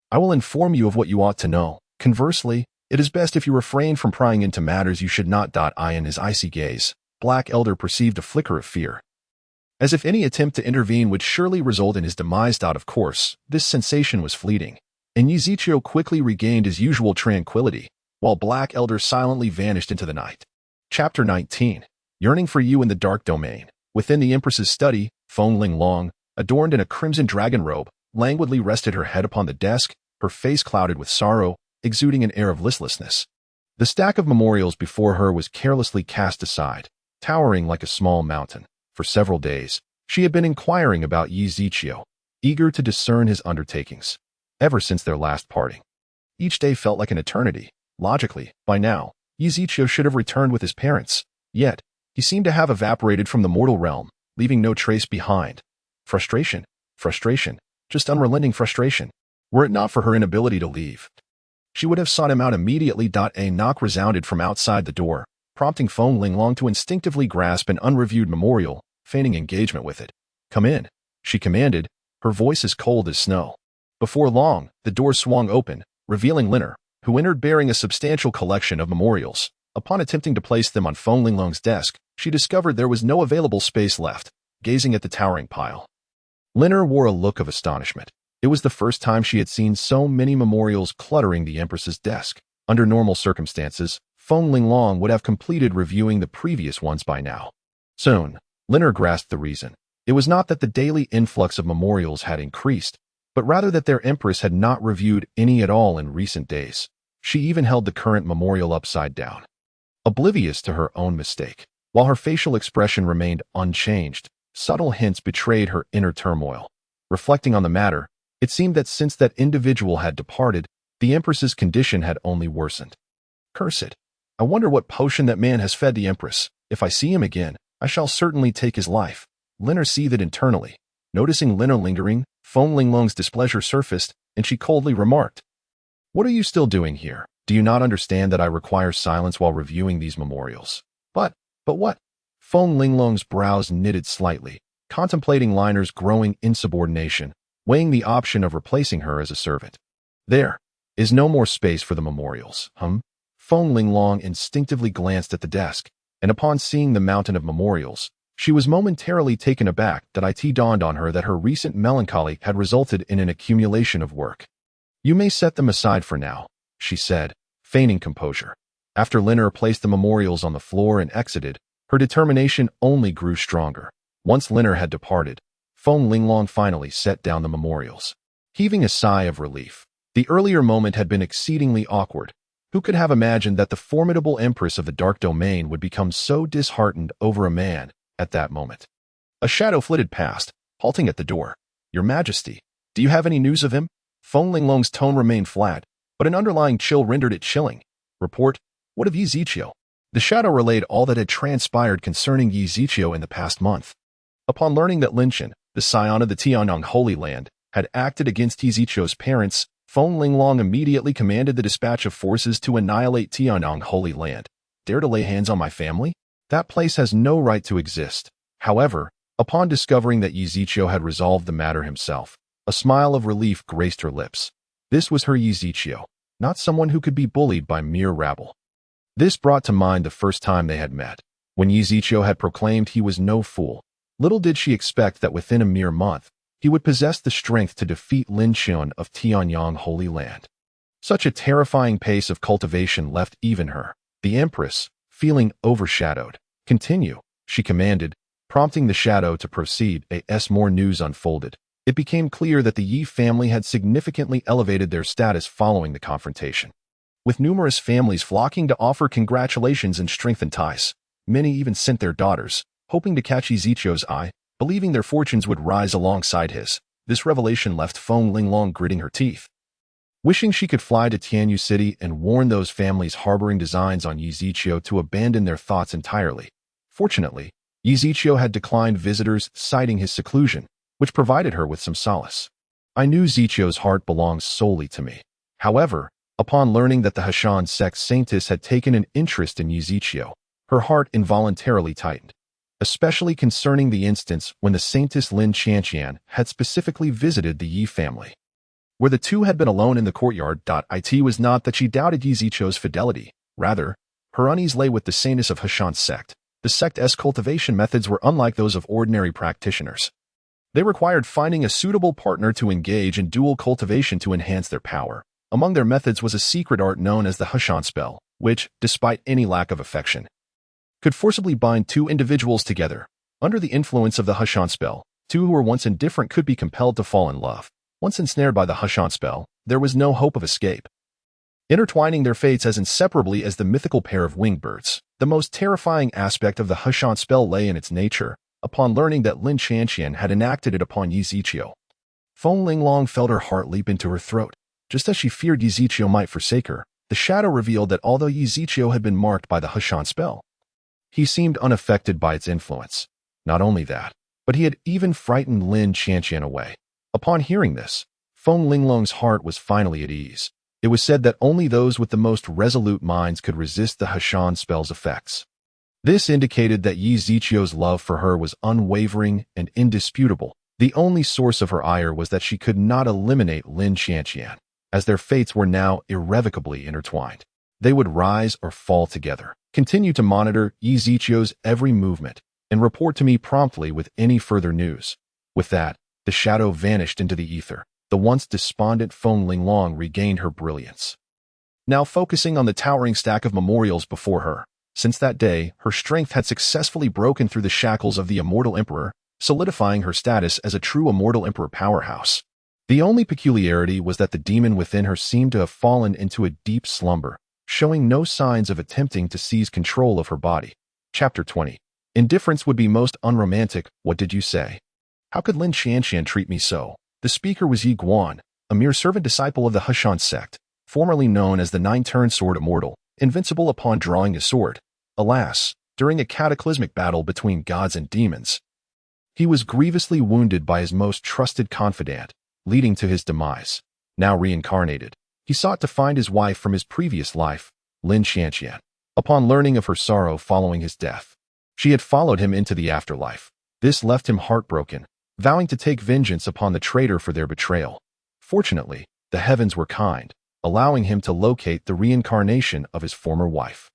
I will inform you of what you ought to know. Conversely, it is best if you refrain from prying into matters you should not. Eye in his icy gaze, Black Elder perceived a flicker of fear, as if any attempt to intervene would surely result in his demise. Of course, this sensation was fleeting, and Yizichio quickly regained his usual tranquility, while Black Elder silently vanished into the night. Chapter 19. Yearning for You in the Dark Domain. Within the Empress's study, Feng Linglong, adorned in a crimson dragon robe, languidly rested her head upon the desk, her face clouded with sorrow, exuding an air of listlessness. The stack of memorials before her was carelessly cast aside, towering like a small mountain. For several days, she had been inquiring about Yi Ziqiu, eager to discern his undertakings, ever since their last parting. Each day felt like an eternity. Logically, by now, Yi Ziqiu should have returned with his parents, yet he seemed to have evaporated from the mortal realm, leaving no trace behind. Frustration, just unrelenting frustration. Were it not for her inability to leave, she would have sought him out immediately. A knock resounded from outside the door, prompting Feng Linglong to instinctively grasp an unreviewed memorial, feigning engagement with it. "Come in," she commanded, her voice as cold as snow. Before long, the door swung open, revealing Linner, who entered bearing a substantial collection of memorials. Upon attempting to place them on Feng Linglong's desk, she discovered there was no available space left, gazing at the towering pile. Linner wore a look of astonishment. It was the first time she had seen so many memorials cluttering the Empress's desk. Under normal circumstances, Feng Linglong would have completed reviewing the previous ones by now. Soon, Linner grasped the reason. It was not that the daily influx of memorials had increased, but rather that their Empress had not reviewed any at all in recent days. She even held the current memorial upside down, oblivious to her own mistake. While her facial expression remained unchanged, subtle hints betrayed her inner turmoil. Reflecting on the matter, it seemed that since that individual had departed, the Empress's condition had only worsened. Curse it. I wonder what potion that man has fed the Empress. If I see him again, I shall certainly take his life. Linner seethed internally. Noticing Linner lingering, Feng Linglong's displeasure surfaced, and she coldly remarked, "What are you still doing here? Do you not understand that I require silence while reviewing these memorials?" But what? Feng Linglong's brows knitted slightly, contemplating Liner's growing insubordination, weighing the option of replacing her as a servant. There is no more space for the memorials, Feng Linglong instinctively glanced at the desk, and upon seeing the mountain of memorials, she was momentarily taken aback that it dawned on her that her recent melancholy had resulted in an accumulation of work. "You may set them aside for now," she said, feigning composure. After Linner placed the memorials on the floor and exited, her determination only grew stronger. Once Linner had departed, Feng Linglong finally set down the memorials. Heaving a sigh of relief, the earlier moment had been exceedingly awkward. Who could have imagined that the formidable Empress of the Dark Domain would become so disheartened over a man at that moment? A shadow flitted past, halting at the door. "Your Majesty, do you have any news of him?" Feng Linglong's tone remained flat, but an underlying chill rendered it chilling. "Report, what of Yi Ziqiu?" The shadow relayed all that had transpired concerning Yi Ziqiu in the past month. Upon learning that Linshan, the scion of the Tianyang Holy Land, had acted against Yi Ziqiu's parents, Feng Linglong immediately commanded the dispatch of forces to annihilate Tianyang Holy Land. "Dare to lay hands on my family? That place has no right to exist." However, upon discovering that Yi Ziqiu had resolved the matter himself, a smile of relief graced her lips. This was her Yi Ziqiu, not someone who could be bullied by mere rabble. This brought to mind the first time they had met, when Yi Ziqiu had proclaimed he was no fool. Little did she expect that within a mere month, he would possess the strength to defeat Lin Xian of Tianyang Holy Land. Such a terrifying pace of cultivation left even her, the Empress, feeling overshadowed. "Continue," she commanded, prompting the shadow to proceed. As more news unfolded, it became clear that the Yi family had significantly elevated their status following the confrontation. With numerous families flocking to offer congratulations and strengthen ties, many even sent their daughters, hoping to catch Yi Ziqiu's eye, believing their fortunes would rise alongside his. This revelation left Feng Linglong gritting her teeth. Wishing she could fly to Tianyu City and warn those families harboring designs on Yi Ziqiu to abandon their thoughts entirely. Fortunately, Yi Ziqiu had declined visitors, citing his seclusion, which provided her with some solace. "I knew Ziqiu's heart belongs solely to me." However, upon learning that the Hashan sect saintess had taken an interest in Yi Ziqiu, her heart involuntarily tightened, especially concerning the instance when the saintess Lin Qianqian had specifically visited the Yi family. Where the two had been alone in the courtyard, it was not that she doubted Yi Ziqiu's fidelity. Rather, her unease lay with the saintess of Hashan's sect. The sect's cultivation methods were unlike those of ordinary practitioners. They required finding a suitable partner to engage in dual cultivation to enhance their power. Among their methods was a secret art known as the Hashan spell, which, despite any lack of affection, could forcibly bind two individuals together. Under the influence of the Hashan spell, two who were once indifferent could be compelled to fall in love. Once ensnared by the Hashan spell, there was no hope of escape. intertwining their fates as inseparably as the mythical pair of winged birds. The most terrifying aspect of the Hushan spell lay in its nature. Upon learning that Lin Qianqian had enacted it upon Yi Ziqiu, Feng Linglong felt her heart leap into her throat. Just as she feared Yi Ziqiu might forsake her, the shadow revealed that although Yi Ziqiu had been marked by the Hushan spell, he seemed unaffected by its influence. Not only that, but he had even frightened Lin Qianqian away. Upon hearing this, Feng Linglong's heart was finally at ease. It was said that only those with the most resolute minds could resist the Hushan spell's effects. This indicated that Yi Ziqiu's love for her was unwavering and indisputable. The only source of her ire was that she could not eliminate Lin Qianqian, as their fates were now irrevocably intertwined. They would rise or fall together. Continue to monitor Yi Ziqiu's every movement and report to me promptly with any further news. With that, the shadow vanished into the ether. The once despondent Feng Linglong regained her brilliance, now focusing on the towering stack of memorials before her. Since that day, her strength had successfully broken through the shackles of the immortal emperor, solidifying her status as a true immortal emperor powerhouse. The only peculiarity was that the demon within her seemed to have fallen into a deep slumber, showing no signs of attempting to seize control of her body. Chapter 20. Indifference would be most unromantic. What did you say? How could Lin Qianqian treat me so? The speaker was Yi Guan, a mere servant disciple of the Hushan sect, formerly known as the Nine-Turn Sword Immortal, invincible upon drawing a sword. Alas, during a cataclysmic battle between gods and demons, he was grievously wounded by his most trusted confidant, leading to his demise. Now reincarnated, he sought to find his wife from his previous life, Lin Qianqian. Upon learning of her sorrow following his death, she had followed him into the afterlife. This left him heartbroken, vowing to take vengeance upon the traitor for their betrayal. Fortunately, the heavens were kind, allowing him to locate the reincarnation of his former wife,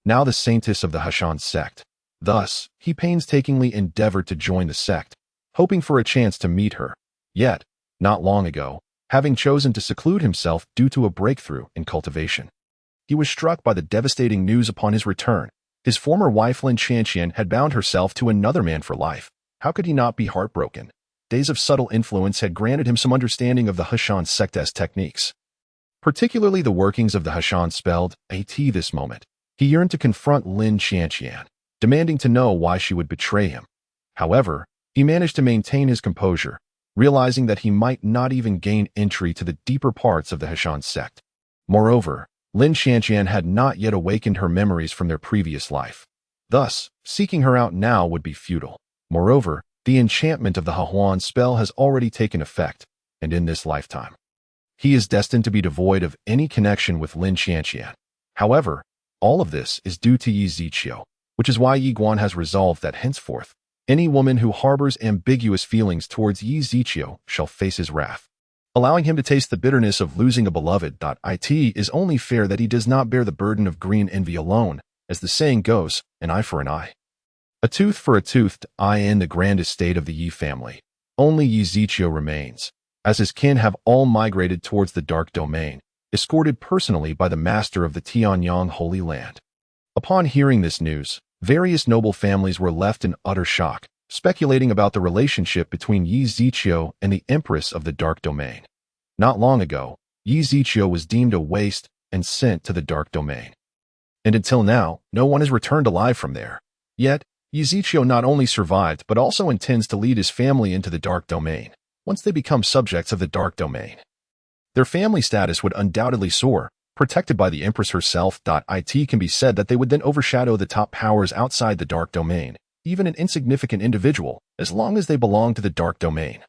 now the saintess of the Hushan sect. Thus, he painstakingly endeavored to join the sect, hoping for a chance to meet her. Yet, not long ago, having chosen to seclude himself due to a breakthrough in cultivation, he was struck by the devastating news upon his return. His former wife Lin Qianqian had bound herself to another man for life. How could he not be heartbroken? Days of subtle influence had granted him some understanding of the Hushan sect's techniques, particularly the workings of the Hushan spelled at this moment. He yearned to confront Lin Qianqian, demanding to know why she would betray him. However, he managed to maintain his composure, realizing that he might not even gain entry to the deeper parts of the Hushan sect. Moreover, Lin Qianqian had not yet awakened her memories from their previous life. Thus, seeking her out now would be futile. Moreover, the enchantment of the Hahuan spell has already taken effect, and in this lifetime, he is destined to be devoid of any connection with Lin Qianqian. However, all of this is due to Yi Ziqiu, which is why Yi Guan has resolved that henceforth, any woman who harbors ambiguous feelings towards Yi Ziqiu shall face his wrath. Allowing him to taste the bitterness of losing a beloved. It is only fair that he does not bear the burden of green envy alone, as the saying goes, an eye for an eye, a tooth for a tooth. In the grand estate of the Yi family, only Yi Ziqiu remains, as his kin have all migrated towards the dark domain, escorted personally by the master of the Tianyang Holy Land. Upon hearing this news, various noble families were left in utter shock, speculating about the relationship between Yi Ziqiu and the Empress of the dark domain. Not long ago, Yi Ziqiu was deemed a waste and sent to the dark domain, and until now, no one has returned alive from there. Yet, Yi Ziqiu not only survived but also intends to lead his family into the dark domain. Once they become subjects of the dark domain, their family status would undoubtedly soar, protected by the Empress herself. It can be said that they would then overshadow the top powers outside the dark domain. Even an insignificant individual, as long as they belong to the dark domain,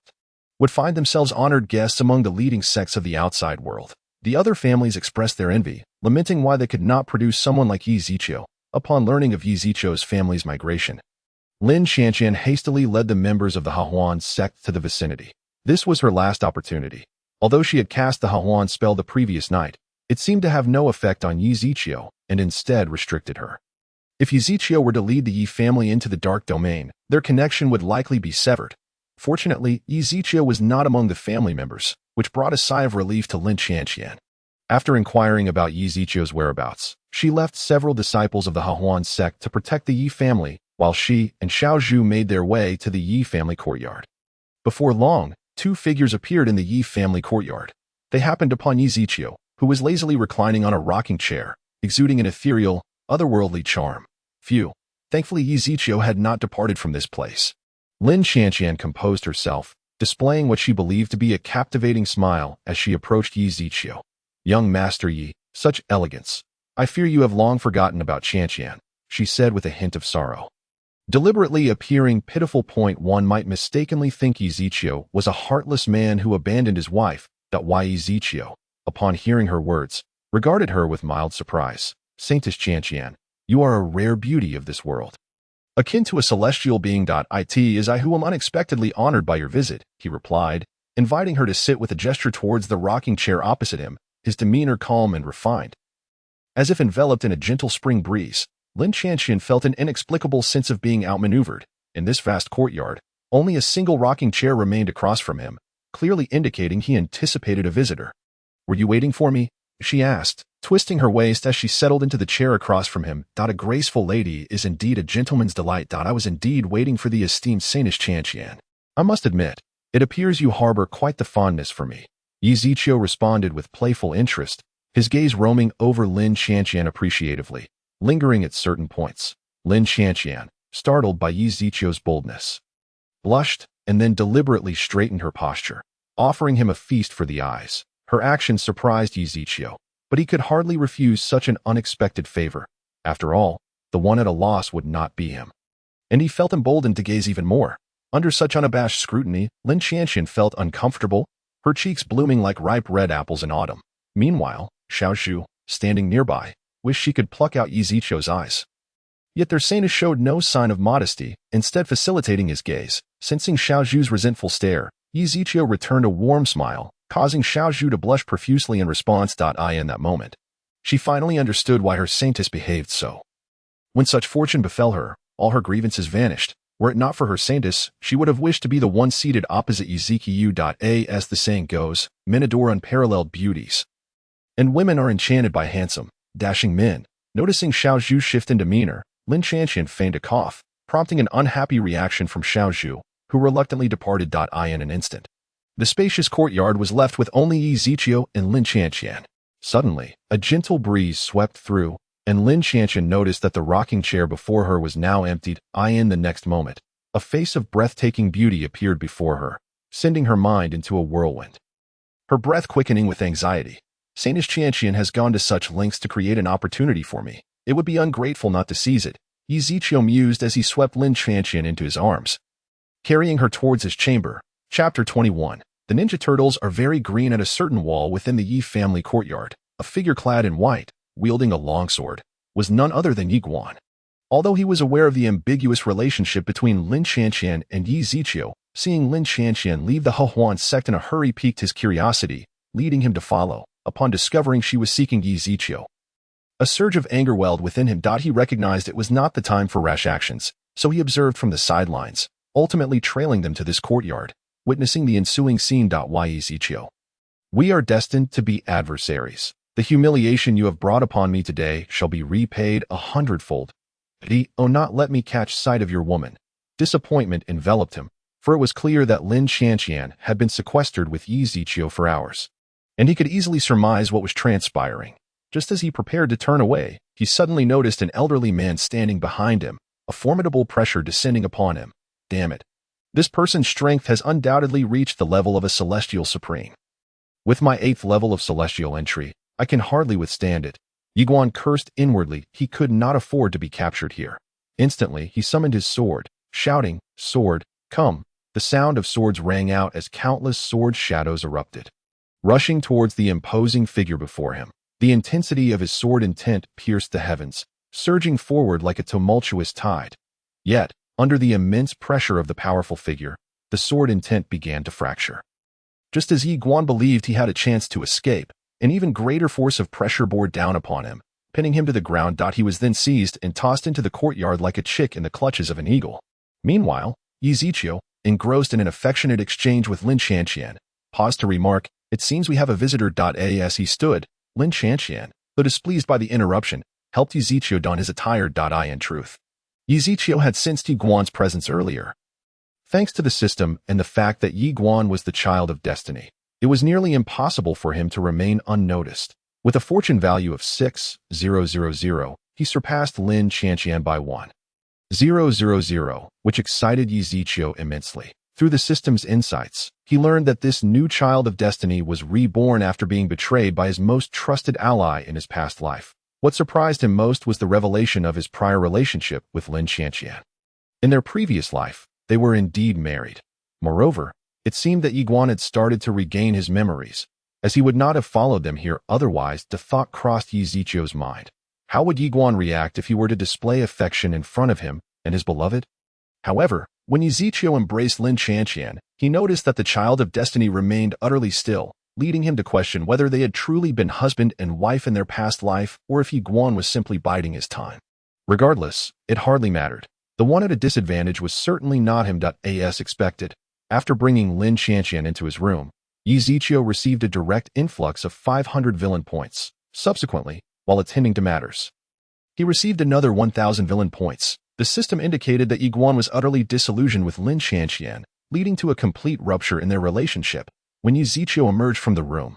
would find themselves honored guests among the leading sects of the outside world. The other families expressed their envy, lamenting why they could not produce someone like Yi Ziqiu. Upon learning of Yi Ziqiu's family's migration, Lin Qianqian hastily led the members of the Hahuan sect to the vicinity. This was her last opportunity. Although she had cast the Hahuan spell the previous night, it seemed to have no effect on Yi Ziqiu and instead restricted her. If Yi Ziqiu were to lead the Yi family into the dark domain, their connection would likely be severed. Fortunately, Yi Ziqiu was not among the family members, which brought a sigh of relief to Lin Qianqian. After inquiring about Yi Ziqiu's whereabouts, she left several disciples of the Hahuan sect to protect the Yi family, while she and Xiao Zhu made their way to the Yi family courtyard. Before long, two figures appeared in the Yi family courtyard. They happened upon Yi Ziqiu, who was lazily reclining on a rocking chair, exuding an ethereal, otherworldly charm. Phew. Thankfully, Yi Ziqiu had not departed from this place. Lin Qianqian composed herself, displaying what she believed to be a captivating smile as she approached Yi Ziqiu. Young Master Yi, such elegance. I fear you have long forgotten about Qianqian, she said with a hint of sorrow. Deliberately appearing pitiful. One might mistakenly think Yi Ziqiu was a heartless man who abandoned his wife. Yi Ziqiu, upon hearing her words, regarded her with mild surprise. Saintess Qianqian, you are a rare beauty of this world. Akin to a celestial being. It is I who am unexpectedly honored by your visit, he replied, inviting her to sit with a gesture towards the rocking chair opposite him, his demeanor calm and refined. As if enveloped in a gentle spring breeze, Lin Qianqian felt an inexplicable sense of being outmaneuvered. In this vast courtyard, only a single rocking chair remained across from him, clearly indicating he anticipated a visitor. Were you waiting for me? She asked, twisting her waist as she settled into the chair across from him. A graceful lady is indeed a gentleman's delight. I was indeed waiting for the esteemed Saintess Qianqian. I must admit, it appears you harbor quite the fondness for me. Yi Ziqiu responded with playful interest, his gaze roaming over Lin Qianqian appreciatively, lingering at certain points. Lin Qianqian, startled by Yi Ziqiu's boldness, blushed and then deliberately straightened her posture, offering him a feast for the eyes. Her action surprised Yi Ziqiu, but he could hardly refuse such an unexpected favor. After all, the one at a loss would not be him. And he felt emboldened to gaze even more. Under such unabashed scrutiny, Lin Qianqian felt uncomfortable, her cheeks blooming like ripe red apples in autumn. Meanwhile, Xiaozhu, standing nearby, wished she could pluck out Yi Ziqiu's eyes. Yet their saintess showed no sign of modesty, instead facilitating his gaze. Sensing Xiaozhu's resentful stare, Yi Ziqiu returned a warm smile, causing Xiaozhu to blush profusely in response. In that moment, she finally understood why her saintess behaved so. When such fortune befell her, all her grievances vanished. Were it not for her saintess, she would have wished to be the one seated opposite Yi Ziqiu. As the saying goes, men adore unparalleled beauties, and women are enchanted by handsome, dashing men. Noticing Xiaozhu's shift in demeanor, Lin Qianqian feigned a cough, prompting an unhappy reaction from Xiaozhu, who reluctantly departed. In an instant, the spacious courtyard was left with only Yi Ziqiu and Lin Qianqian. Suddenly, a gentle breeze swept through, and Lin Qianqian noticed that the rocking chair before her was now emptied. In the next moment, a face of breathtaking beauty appeared before her, sending her mind into a whirlwind. Her breath quickening with anxiety. Saintess Qianqian has gone to such lengths to create an opportunity for me. It would be ungrateful not to seize it, Yi Ziqiu mused as he swept Lin Qianqian into his arms, carrying her towards his chamber. Chapter 21. The Ninja Turtles are very green. At a certain wall within the Yi family courtyard, a figure clad in white, wielding a longsword, was none other than Yi Guan. Although he was aware of the ambiguous relationship between Lin Qianqian and Yi Ziqiu, seeing Lin Qianqian leave the Hehuan sect in a hurry piqued his curiosity, leading him to follow. Upon discovering she was seeking Yi Ziqiu, a surge of anger welled within him. He recognized it was not the time for rash actions, so he observed from the sidelines, ultimately trailing them to this courtyard, witnessing the ensuing scene. Yi Ziqiu, we are destined to be adversaries. The humiliation you have brought upon me today shall be repaid 100-fold. Not let me catch sight of your woman. Disappointment enveloped him, for it was clear that Lin Qianqian had been sequestered with Yi Ziqiu for hours, and he could easily surmise what was transpiring. Just as he prepared to turn away, he suddenly noticed an elderly man standing behind him, a formidable pressure descending upon him. Damn it. This person's strength has undoubtedly reached the level of a celestial supreme. With my 8th level of celestial entry, I can hardly withstand it. Yi Guan cursed inwardly. He could not afford to be captured here. Instantly, he summoned his sword, shouting, "Sword, come!" The sound of swords rang out as countless sword shadows erupted, rushing towards the imposing figure before him. The intensity of his sword intent pierced the heavens, surging forward like a tumultuous tide. Yet, under the immense pressure of the powerful figure, the sword intent began to fracture. Just as Yi Guan believed he had a chance to escape, an even greater force of pressure bore down upon him, pinning him to the ground. He was then seized and tossed into the courtyard like a chick in the clutches of an eagle. Meanwhile, Yi Ziqiu, engrossed in an affectionate exchange with Lin Qianqian, paused to remark, "It seems we have a visitor." As he stood, Lin Qianqian, though displeased by the interruption, helped Yi Ziqiu don his attire. In truth, Yi Ziqiu had sensed Yi Guan's presence earlier. Thanks to the system and the fact that Yi Guan was the child of destiny, it was nearly impossible for him to remain unnoticed. With a fortune value of 6,000, he surpassed Lin Qianqian by 1,000, which excited Yi Ziqiu immensely. Through the system's insights, he learned that this new child of destiny was reborn after being betrayed by his most trusted ally in his past life. What surprised him most was the revelation of his prior relationship with Lin Qianqian. In their previous life, they were indeed married. Moreover, it seemed that Yi Guan had started to regain his memories, as he would not have followed them here otherwise. The thought crossed Yi Ziqiu's mind. How would Yi Guan react if he were to display affection in front of him and his beloved? However, when Yi Ziqiu embraced Lin Qianqian, he noticed that the child of destiny remained utterly still, leading him to question whether they had truly been husband and wife in their past life or if Yi Guan was simply biding his time. Regardless, it hardly mattered. The one at a disadvantage was certainly not him. As expected, after bringing Lin Qianqian into his room, Yi Ziqiu received a direct influx of 500 villain points. Subsequently, while attending to matters, he received another 1,000 villain points. The system indicated that Yi Guan was utterly disillusioned with Lin Qianqian, leading to a complete rupture in their relationship. When Yi Ziqiu emerged from the room,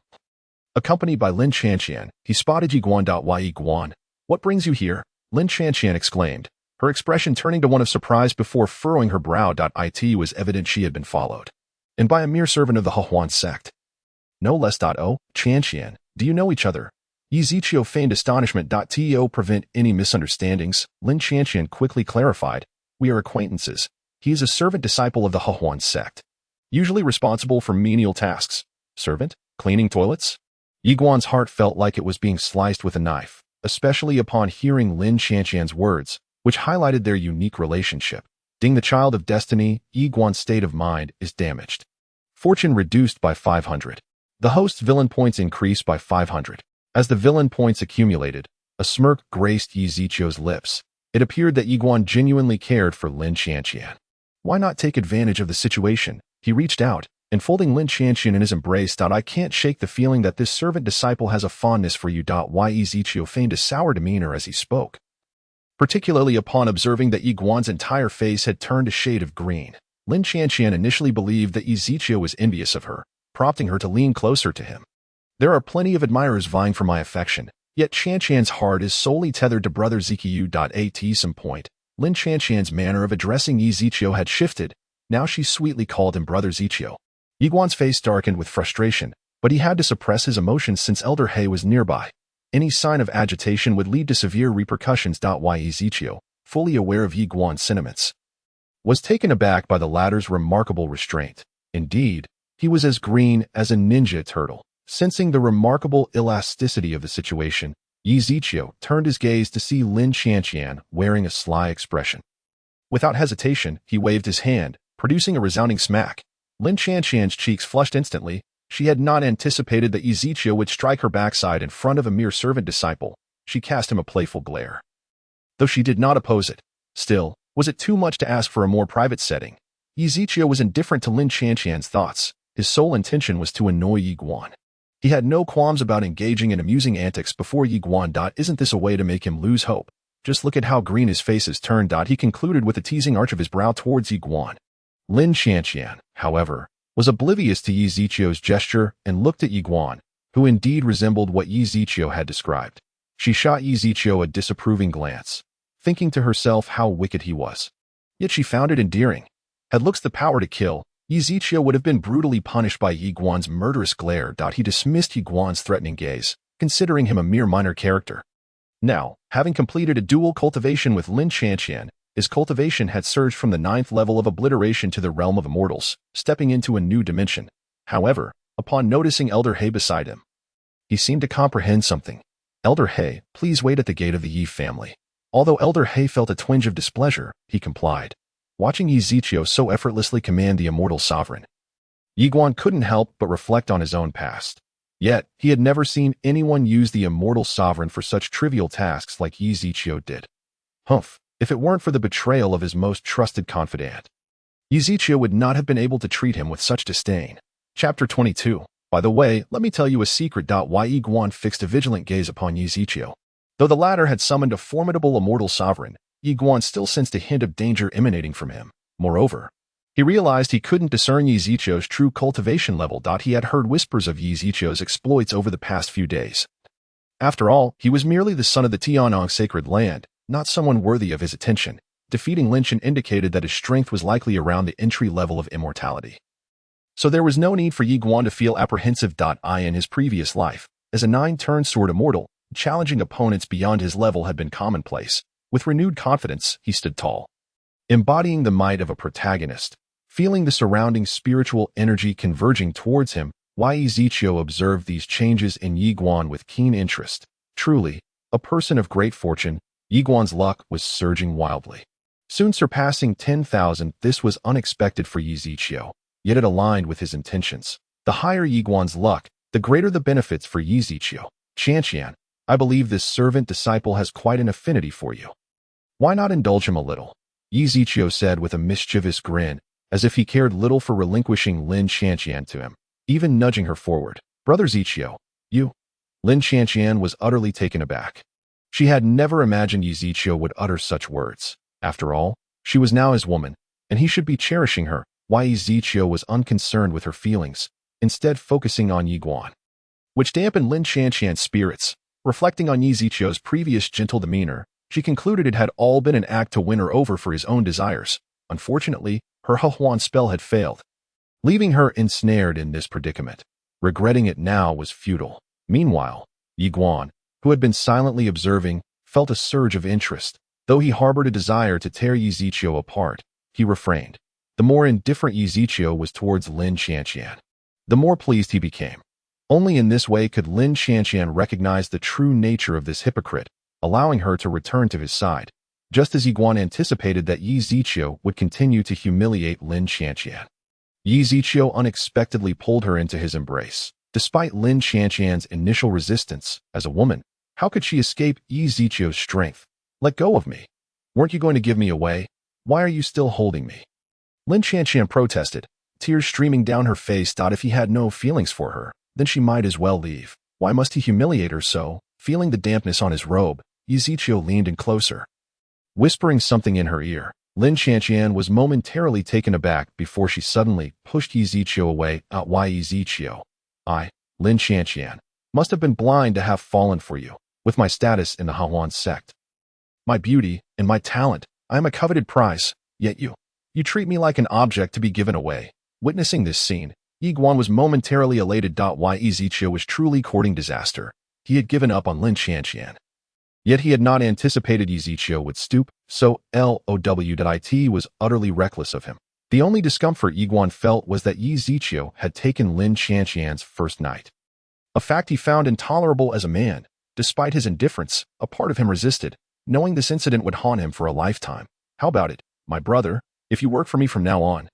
accompanied by Lin Qianqian, he spotted Yi Guan. Why, Yi Guan? What brings you here? Lin Qianqian exclaimed, her expression turning to one of surprise before furrowing her brow. It was evident she had been followed, and by a mere servant of the Hehuan sect. No less. Oh, Qianqian, do you know each other? Yi Ziqiu feigned astonishment. To prevent any misunderstandings, Lin Qianqian quickly clarified, we are acquaintances. He is a servant disciple of the Hehuan sect, usually responsible for menial tasks. Servant? Cleaning toilets? Yi Guan's heart felt like it was being sliced with a knife, especially upon hearing Lin Qianqian's words, which highlighted their unique relationship. Ding, the child of destiny, Yi Guan's state of mind is damaged. Fortune reduced by 500. The host's villain points increased by 500. As the villain points accumulated, a smirk graced Yi Ziqiu's lips. It appeared that Yi Guan genuinely cared for Lin Qianqian. Why not take advantage of the situation? He reached out, enfolding Lin Qianqian in his embrace. I can't shake the feeling that this servant disciple has a fondness for you. Why? Yi Ziqiu feigned a sour demeanor as he spoke, particularly upon observing that Yi Guan's entire face had turned a shade of green. Lin Qianqian initially believed that Yi Ziqiu was envious of her, prompting her to lean closer to him. There are plenty of admirers vying for my affection, yet Qianqian's heart is solely tethered to brother Ziqiu. At some point, Lin Qianqian's manner of addressing Yi Ziqiu had shifted. Now she sweetly called him brother Ziqiu. Yi Guan's face darkened with frustration, but he had to suppress his emotions since Elder He was nearby. Any sign of agitation would lead to severe repercussions. Why? Yi Ziqiu, fully aware of Yi Guan's sentiments, was taken aback by the latter's remarkable restraint. Indeed, he was as green as a ninja turtle. Sensing the remarkable elasticity of the situation, Yi Ziqiu turned his gaze to see Lin Qianqian wearing a sly expression. Without hesitation, he waved his hand, producing a resounding smack. Lin Qianqian's cheeks flushed instantly. She had not anticipated that Yi Ziqiu would strike her backside in front of a mere servant disciple. She cast him a playful glare, though she did not oppose it. Still, was it too much to ask for a more private setting? Yi Ziqiu was indifferent to Lin Qianqian's thoughts. His sole intention was to annoy Yi Guan. He had no qualms about engaging in amusing antics before Yi Guan. Isn't this a way to make him lose hope? Just look at how green his face has turned. He concluded with a teasing arch of his brow towards Yi Guan. Lin Qianqian, however, was oblivious to Yi Ziqiu's gesture and looked at Yi Guan, who indeed resembled what Yi Ziqiu had described. She shot Yi Ziqiu a disapproving glance, thinking to herself how wicked he was. Yet she found it endearing. Had looks the power to kill, Yi Ziqiu would have been brutally punished by Yi Guan's murderous glare. He dismissed Yi Guan's threatening gaze, considering him a mere minor character. Now, having completed a dual cultivation with Lin Qianqian, his cultivation had surged from the 9th level of obliteration to the realm of immortals, stepping into a new dimension. However, upon noticing Elder He beside him, he seemed to comprehend something. Elder He, please wait at the gate of the Yi family. Although Elder He felt a twinge of displeasure, he complied. Watching Yi Ziqiu so effortlessly command the immortal sovereign, Yi Guan couldn't help but reflect on his own past. Yet, he had never seen anyone use the immortal sovereign for such trivial tasks like Yi Ziqiu did. Humph, if it weren't for the betrayal of his most trusted confidant, Yi Ziqiu would not have been able to treat him with such disdain. Chapter 22. By the way, let me tell you a secret. Why? Yi Guan fixed a vigilant gaze upon Yi Ziqiu. Though the latter had summoned a formidable immortal sovereign, Yi Guan still sensed a hint of danger emanating from him. Moreover, he realized he couldn't discern Yi Ziqiu's true cultivation level. He had heard whispers of Yi Ziqiu's exploits over the past few days. After all, he was merely the son of the Tianong sacred land, not someone worthy of his attention. Defeating Lin Chen indicated that his strength was likely around the entry level of immortality. So there was no need for Yi Guan to feel apprehensive. In his previous life, as a 9-turn sword immortal, challenging opponents beyond his level had been commonplace. With renewed confidence, he stood tall, embodying the might of a protagonist. Feeling the surrounding spiritual energy converging towards him, Yi Ziqiu observed these changes in Yi Guan with keen interest. Truly, a person of great fortune, Yi Guan's luck was surging wildly. Soon surpassing 10,000, this was unexpected for Yi Ziqiu, yet it aligned with his intentions. The higher Yi Guan's luck, the greater the benefits for Yi Ziqiu. Qianqian, I believe this servant disciple has quite an affinity for you. Why not indulge him a little? Yi Ziqiu said with a mischievous grin, as if he cared little for relinquishing Lin Qianqian to him, even nudging her forward. Brother Ziqiu, you? Lin Qianqian was utterly taken aback. She had never imagined Yi Ziqiu would utter such words. After all, she was now his woman, and he should be cherishing her. Yi Ziqiu was unconcerned with her feelings, instead focusing on Yi Guan, which dampened Lin Qianqian's spirits. Reflecting on Yi Ziqiu's previous gentle demeanor, she concluded it had all been an act to win her over for his own desires. Unfortunately, her Huan spell had failed, leaving her ensnared in this predicament. Regretting it now was futile. Meanwhile, Yi Guan, who had been silently observing, felt a surge of interest. Though he harbored a desire to tear Yi Ziqiu apart, he refrained. The more indifferent Yi Ziqiu was towards Lin Qianqian, the more pleased he became. Only in this way could Lin Qianqian recognize the true nature of this hypocrite, allowing her to return to his side, just as Yi Guan anticipated that Yi Ziqiu would continue to humiliate Lin Qianqian. Yi Ziqiu unexpectedly pulled her into his embrace. Despite Lin Qianqian's initial resistance, as a woman, how could she escape Yi Ziqiu's strength? Let go of me. Weren't you going to give me away? Why are you still holding me? Lin Qianqian protested, tears streaming down her face. If he had no feelings for her, then she might as well leave. Why must he humiliate her so? Feeling the dampness on his robe, Yi Ziqiu leaned in closer, whispering something in her ear. Lin Qianqian was momentarily taken aback before she suddenly pushed Yi Ziqiu away. Yi Ziqiu, I, Lin Qianqian, must have been blind to have fallen for you. With my status in the Huan sect, my beauty, and my talent, I am a coveted prize, yet you treat me like an object to be given away. Witnessing this scene, Yi Guan was momentarily elated. Yi Ziqiu was truly courting disaster. He had given up on Lin Qianqian. Yet he had not anticipated Yi Ziqiu would stoop, so Lowit was utterly reckless of him. The only discomfort Yi Guan felt was that Yi Ziqiu had taken Lin Qianqian's first night, a fact he found intolerable as a man. Despite his indifference, a part of him resisted, knowing this incident would haunt him for a lifetime. How about it, my brother? If you work for me from now on,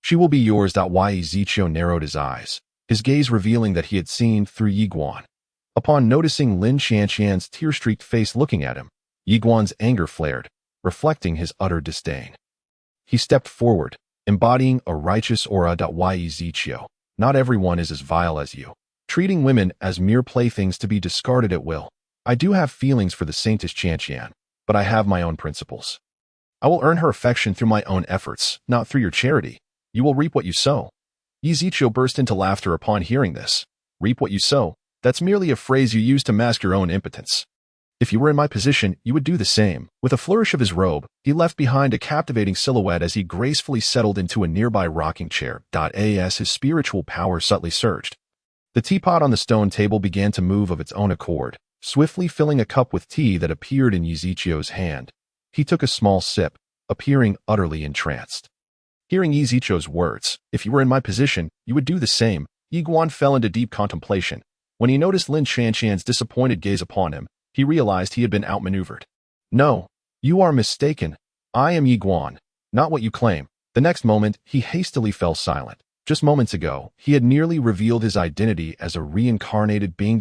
she will be yours. Yi Ziqiu narrowed his eyes, his gaze revealing that he had seen through Yi Guan. Upon noticing Lin Qianqian's tear-streaked face looking at him, Yi Guan's anger flared, reflecting his utter disdain. He stepped forward, embodying a righteous aura. Yi Ziqiu, not everyone is as vile as you, treating women as mere playthings to be discarded at will. I do have feelings for the saintess Qianqian, but I have my own principles. I will earn her affection through my own efforts, not through your charity. You will reap what you sow. Yi Ziqiu burst into laughter upon hearing this. Reap what you sow? That's merely a phrase you use to mask your own impotence. If you were in my position, you would do the same. With a flourish of his robe, he left behind a captivating silhouette as he gracefully settled into a nearby rocking chair. As his spiritual power subtly surged, the teapot on the stone table began to move of its own accord, swiftly filling a cup with tea that appeared in Yi Ziqiu's hand. He took a small sip, appearing utterly entranced. Hearing Yi Ziqiu's words, if you were in my position, you would do the same, Yi Guan fell into deep contemplation. When he noticed Lin Qianqian's disappointed gaze upon him, he realized he had been outmaneuvered. No, you are mistaken. I am Yi Guan, not what you claim. The next moment, he hastily fell silent. Just moments ago, he had nearly revealed his identity as a reincarnated being.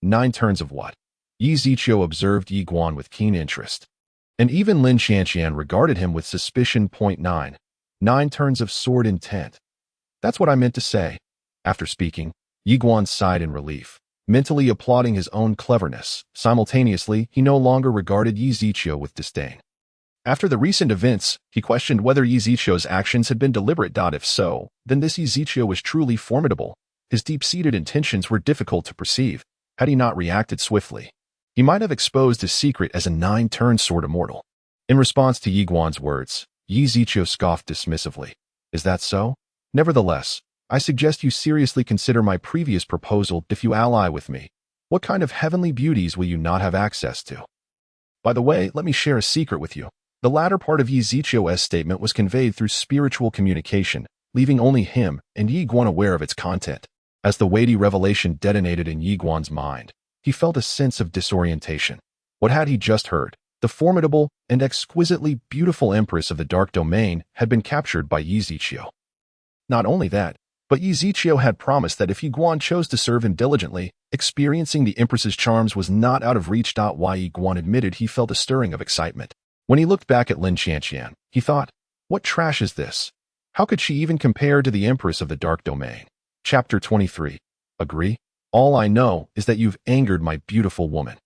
9 turns of what? Yi Ziqiu observed Yi Guan with keen interest. And even Lin Qianqian regarded him with suspicion. 9 turns of sword intent. That's what I meant to say. After speaking, Yi Guan sighed in relief, mentally applauding his own cleverness. Simultaneously, he no longer regarded Yi Ziqiu with disdain. After the recent events, he questioned whether Yi Ziqiu's actions had been deliberate. If so, then this Yi Ziqiu was truly formidable. His deep-seated intentions were difficult to perceive. had he not reacted swiftly. He might have exposed his secret as a 9-turn sword immortal. In response to Yi Guan's words, Yi Ziqiu scoffed dismissively. Is that so? Nevertheless, I suggest you seriously consider my previous proposal if you ally with me. What kind of heavenly beauties will you not have access to? By the way, let me share a secret with you. The latter part of Yi Ziqiu's statement was conveyed through spiritual communication, leaving only him and Yi Guan aware of its content. As the weighty revelation detonated in Yi Guan's mind, he felt a sense of disorientation. What had he just heard? The formidable and exquisitely beautiful Empress of the Dark Domain had been captured by Yi Ziqiu. Not only that, but Yi Ziqiu had promised that if Yi Guan chose to serve him diligently, experiencing the Empress's charms was not out of reach. Why Yi Guan admitted he felt a stirring of excitement. When he looked back at Lin Qianqian, he thought, what trash is this? How could she even compare to the Empress of the Dark Domain? Chapter 23. Agree? All I know is that you've angered my beautiful woman.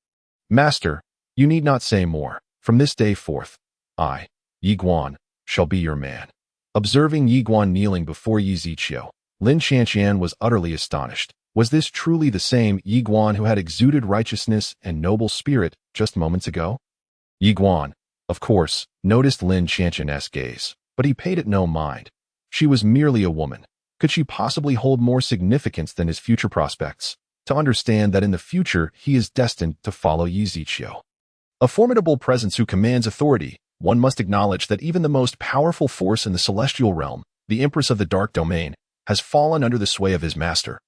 Master, you need not say more. From this day forth, I, Yi Guan, shall be your man. Observing Yi Guan kneeling before Yi Ziqiu, Lin Qianqian was utterly astonished. Was this truly the same Yi Guan who had exuded righteousness and noble spirit just moments ago? Yi Guan, of course, noticed Lin Qianqian's gaze, but he paid it no mind. She was merely a woman. Could she possibly hold more significance than his future prospects? To understand that in the future he is destined to follow Yi Ziqiu. A formidable presence who commands authority, one must acknowledge that even the most powerful force in the celestial realm, the Empress of the Dark Domain, has fallen under the sway of his master.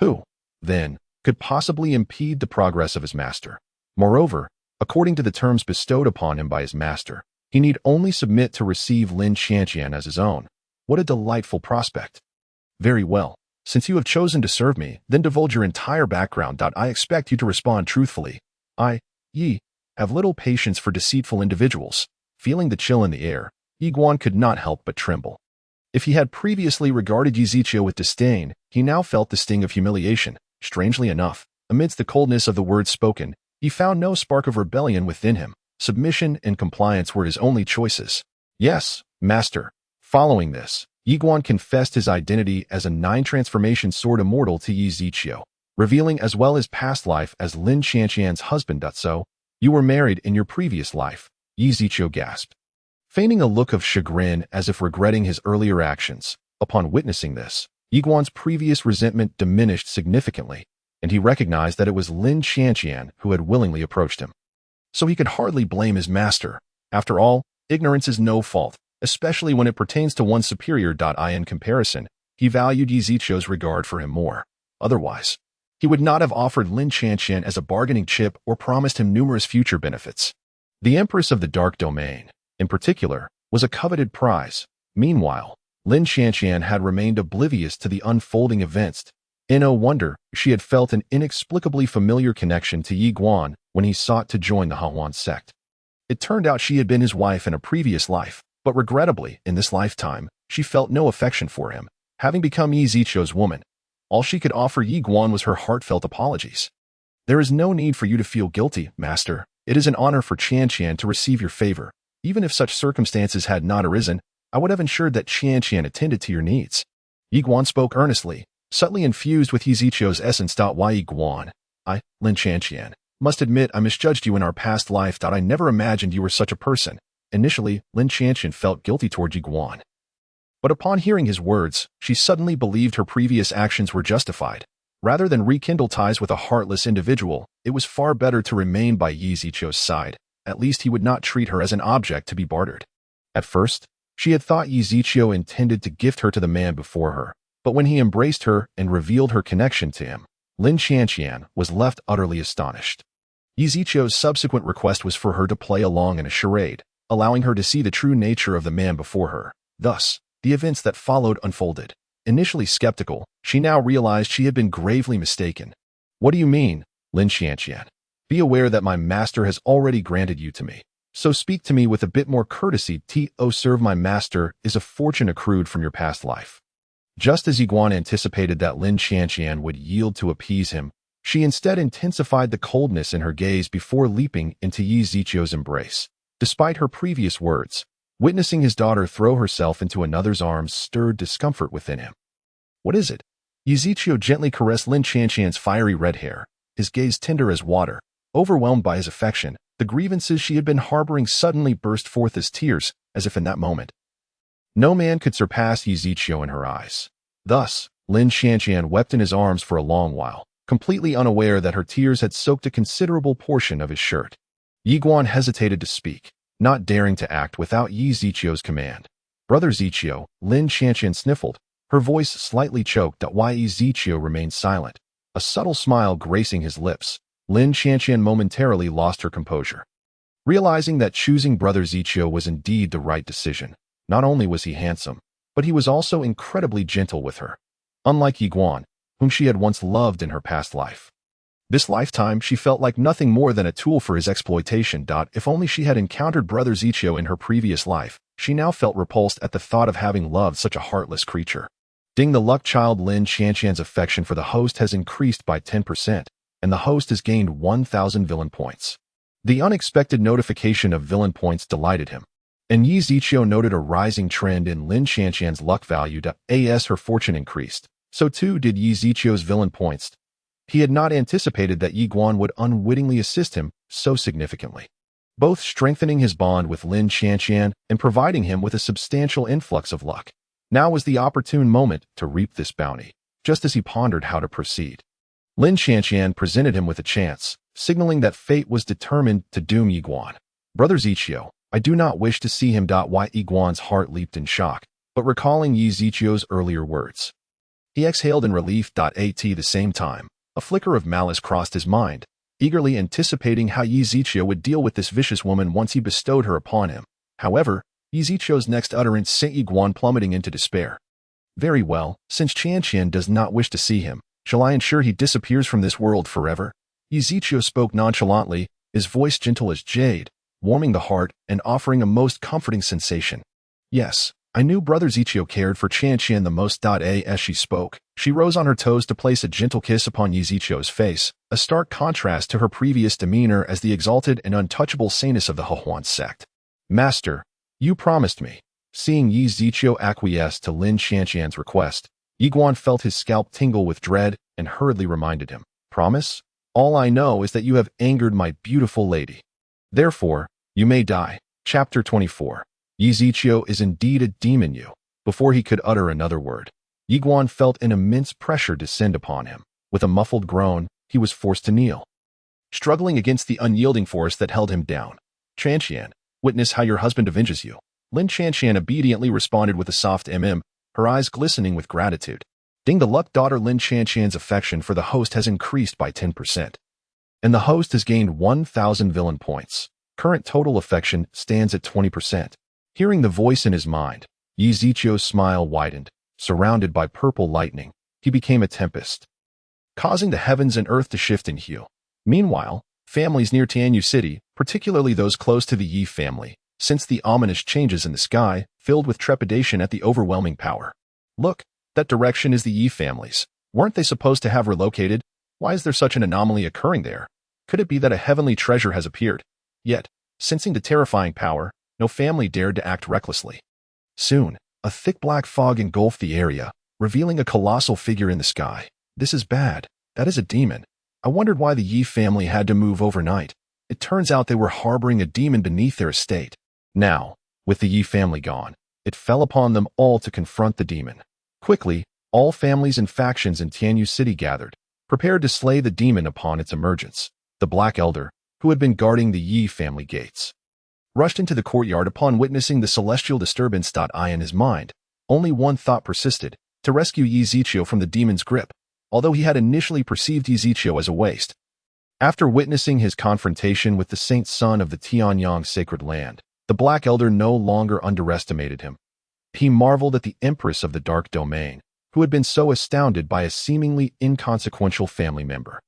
Who, then, could possibly impede the progress of his master? Moreover, according to the terms bestowed upon him by his master, he need only submit to receive Lin Qianqian as his own. What a delightful prospect. Very well. Since you have chosen to serve me, then divulge your entire background. I expect you to respond truthfully. I, Yi, have little patience for deceitful individuals. Feeling the chill in the air, Yi Guan could not help but tremble. If he had previously regarded Yi Ziqiu with disdain, he now felt the sting of humiliation. Strangely enough, amidst the coldness of the words spoken, he found no spark of rebellion within him. Submission and compliance were his only choices. Yes, master. Following this, Yi Guan confessed his identity as a 9-transformation sword immortal to Yi Ziqiu, revealing as well his past life as Lin Qianqian's husband. So, you were married in your previous life, Yi Ziqiu gasped. Feigning a look of chagrin as if regretting his earlier actions, upon witnessing this, Yi Guan's previous resentment diminished significantly, and he recognized that it was Lin Qianqian who had willingly approached him. So he could hardly blame his master. After all, ignorance is no fault, especially when it pertains to one's superior. In comparison, he valued Yi Ziqiu's regard for him more. Otherwise, he would not have offered Lin Qianqian as a bargaining chip or promised him numerous future benefits. The Empress of the Dark Domain, in particular, was a coveted prize. Meanwhile, Lin Qianqian had remained oblivious to the unfolding events. In no wonder, she had felt an inexplicably familiar connection to Yi Guan when he sought to join the Hahuan sect. It turned out she had been his wife in a previous life, but regrettably, in this lifetime, she felt no affection for him, having become Yi Ziqiu's woman. All she could offer Yi Guan was her heartfelt apologies. There is no need for you to feel guilty, master. It is an honor for Qianqian to receive your favor. Even if such circumstances had not arisen, I would have ensured that Qianqian attended to your needs. Yi Guan spoke earnestly, subtly infused with Yi Ziqiu's essence. Why Yi Guan? I, Lin Qianqian, must admit I misjudged you in our past life. I never imagined you were such a person. Initially, Lin Qianqian felt guilty toward Yi Guan. But upon hearing his words, she suddenly believed her previous actions were justified. Rather than rekindle ties with a heartless individual, it was far better to remain by Yi Ziqiu's side. At least he would not treat her as an object to be bartered. At first, she had thought Yi Ziqiu intended to gift her to the man before her, but when he embraced her and revealed her connection to him, Lin Qianqian was left utterly astonished. Yi Ziqiu's subsequent request was for her to play along in a charade, allowing her to see the true nature of the man before her. Thus, the events that followed unfolded. Initially skeptical, she now realized she had been gravely mistaken. What do you mean, Lin Qianqian? Be aware that my master has already granted you to me. So speak to me with a bit more courtesy. Serve my master is a fortune accrued from your past life. Just as Yi Guan anticipated that Lin Qianqian would yield to appease him, she instead intensified the coldness in her gaze before leaping into Yi Ziqiu's embrace. Despite her previous words, witnessing his daughter throw herself into another's arms stirred discomfort within him. What is it? Yi Ziqiu gently caressed Lin Qianqian's fiery red hair. his gaze tender as water. Overwhelmed by his affection, the grievances she had been harboring suddenly burst forth as tears, as if in that moment. No man could surpass Yi Ziqiu in her eyes. Thus, Lin Xianxian wept in his arms for a long while, completely unaware that her tears had soaked a considerable portion of his shirt. Yi Guan hesitated to speak, not daring to act without Yi Ziqiu's command. Brother Ziqiu, Lin Xianxian sniffled, her voice slightly choked. Yi Ziqiu remained silent, a subtle smile gracing his lips. Lin Xianxian momentarily lost her composure. Realizing that choosing Brother Ziqiu was indeed the right decision, not only was he handsome, but he was also incredibly gentle with her. Unlike Yi Guan, whom she had once loved in her past life. This lifetime she felt like nothing more than a tool for his exploitation. If only she had encountered Brother Ziqiu in her previous life, she now felt repulsed at the thought of having loved such a heartless creature. Ding the luck child. Lin Xianxian's affection for the host has increased by 10%, and the host has gained 1,000 villain points. The unexpected notification of villain points delighted him, and Yi Ziqiu noted a rising trend in Lin Xianxian's luck value. As her fortune increased, so too did Yi Ziqiu's villain points. He had not anticipated that Yi Guan would unwittingly assist him so significantly, both strengthening his bond with Lin Xianxian and providing him with a substantial influx of luck. Now was the opportune moment to reap this bounty. Just as he pondered how to proceed, Lin Xianxian presented him with a chance, signaling that fate was determined to doom Yi Guan. Brother Ziqiu, I do not wish to see him. Yi Guan's heart leaped in shock, but recalling Yi Ziqiu's earlier words, he exhaled in relief. At the same time, a flicker of malice crossed his mind, eagerly anticipating how Yi Ziqiu would deal with this vicious woman once he bestowed her upon him. However, Yi Ziqiu's next utterance sent Yi Guan plummeting into despair. Very well, since Qianqian does not wish to see him, shall I ensure he disappears from this world forever? Yi Ziqiu spoke nonchalantly, his voice gentle as jade, warming the heart and offering a most comforting sensation. Yes, I knew Brother Ziqiu cared for Qianqian the most. As she spoke, she rose on her toes to place a gentle kiss upon Yi Ziqiu's face, a stark contrast to her previous demeanor as the exalted and untouchable saintess of the Hehuan sect. Master, you promised me. Seeing Yi Ziqiu acquiesce to Lin Xianxian's request, Yi Guan felt his scalp tingle with dread and hurriedly reminded him. Promise? All I know is that you have angered my beautiful lady. Therefore, you may die. Chapter 24. Yi Ziqiu is indeed a demon. Before he could utter another word, Yi Guan felt an immense pressure descend upon him. With a muffled groan, he was forced to kneel, struggling against the unyielding force that held him down. Qianqian, witness how your husband avenges you. Lin Qianqian obediently responded with a soft her eyes glistening with gratitude. Ding the luck. Lin Qianqian's affection for the host has increased by 10%, and the host has gained 1,000 villain points. Current total affection stands at 20%. Hearing the voice in his mind, Yi Ziqiu's smile widened. Surrounded by purple lightning, he became a tempest, causing the heavens and earth to shift in hue. Meanwhile, families near Tianyu City, particularly those close to the Yi family, sensed the ominous changes in the sky, filled with trepidation at the overwhelming power. Look, that direction is the Yi families. Weren't they supposed to have relocated? Why is there such an anomaly occurring there? Could it be that a heavenly treasure has appeared? Yet, sensing the terrifying power, no family dared to act recklessly. Soon, a thick black fog engulfed the area, revealing a colossal figure in the sky. This is bad. That is a demon. I wondered why the Yi family had to move overnight. It turns out they were harboring a demon beneath their estate. Now, with the Yi family gone, it fell upon them all to confront the demon. Quickly, all families and factions in Tianyu City gathered, prepared to slay the demon upon its emergence. The Black Elder, who had been guarding the Yi family gates, rushed into the courtyard upon witnessing the celestial disturbance. In his mind, only one thought persisted: to rescue Yi Ziqiu from the demon's grip, although he had initially perceived Yi Ziqiu as a waste. After witnessing his confrontation with the saint son of the Tianyang sacred land, the Black Elder no longer underestimated him. He marveled at the Empress of the Dark Domain, who had been so astounded by a seemingly inconsequential family member.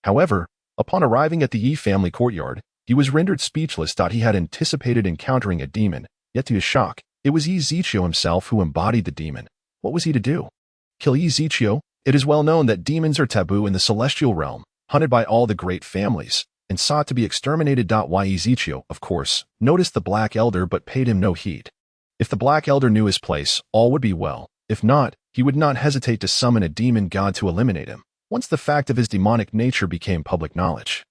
However, upon arriving at the Yi family courtyard, he was rendered speechless. He had anticipated encountering a demon, yet to his shock, it was Yi Ziqiu himself who embodied the demon. What was he to do? Kill Yi Ziqiu? It is well known that demons are taboo in the celestial realm, hunted by all the great families, and sought to be exterminated. Yi Ziqiu, of course, noticed the Black Elder but paid him no heed. If the Black Elder knew his place, all would be well. If not, he would not hesitate to summon a demon god to eliminate him. Once the fact of his demonic nature became public knowledge,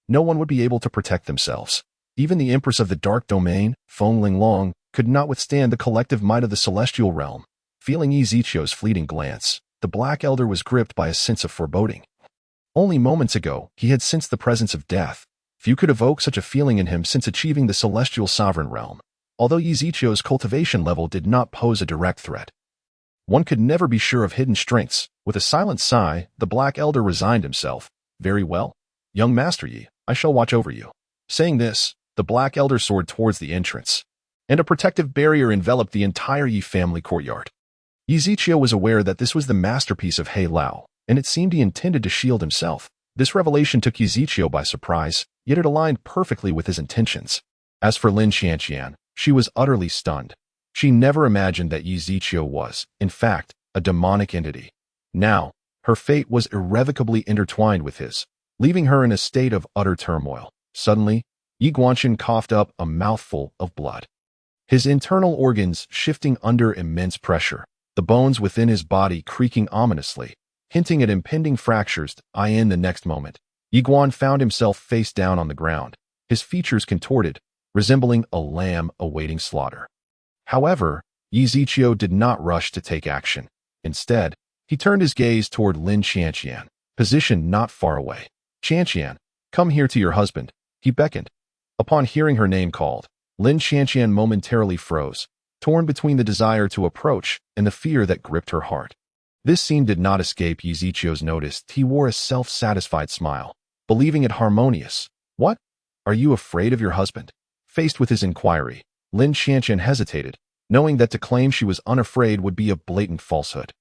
no one would be able to protect themselves. Even the Empress of the Dark Domain, Feng Linglong, could not withstand the collective might of the celestial realm. Feeling Yi Zichio's fleeting glance, the Black Elder was gripped by a sense of foreboding. Only moments ago, he had sensed the presence of death. Few could evoke such a feeling in him since achieving the celestial sovereign realm. Although Yi Zichio's cultivation level did not pose a direct threat, one could never be sure of hidden strengths. With a silent sigh, the Black Elder resigned himself. Very well, young Master Yi, I shall watch over you. Saying this, the Black Elder soared towards the entrance, and a protective barrier enveloped the entire Yi family courtyard. Yi Zichio was aware that this was the masterpiece of He Lao, and it seemed he intended to shield himself. This revelation took Yi Zichio by surprise, yet it aligned perfectly with his intentions. As for Lin Xianxian, she was utterly stunned. She never imagined that Yi Zichio was, in fact, a demonic entity. Now, her fate was irrevocably intertwined with his, leaving her in a state of utter turmoil. Suddenly, Yi Guanxin coughed up a mouthful of blood. His internal organs shifting under immense pressure, the bones within his body creaking ominously, hinting at impending fractures. In the next moment, Yi Guan found himself face down on the ground, his features contorted, resembling a lamb awaiting slaughter. However, Yi Zichio did not rush to take action. Instead, he turned his gaze toward Lin Xianxian, positioned not far away. Xianxian, come here to your husband, he beckoned. Upon hearing her name called, Lin Xianxian momentarily froze, torn between the desire to approach and the fear that gripped her heart. This scene did not escape Yi Zichio's notice. He wore a self-satisfied smile, believing it harmonious. What? Are you afraid of your husband? Faced with his inquiry, Lin Xianxian hesitated, knowing that to claim she was unafraid would be a blatant falsehood.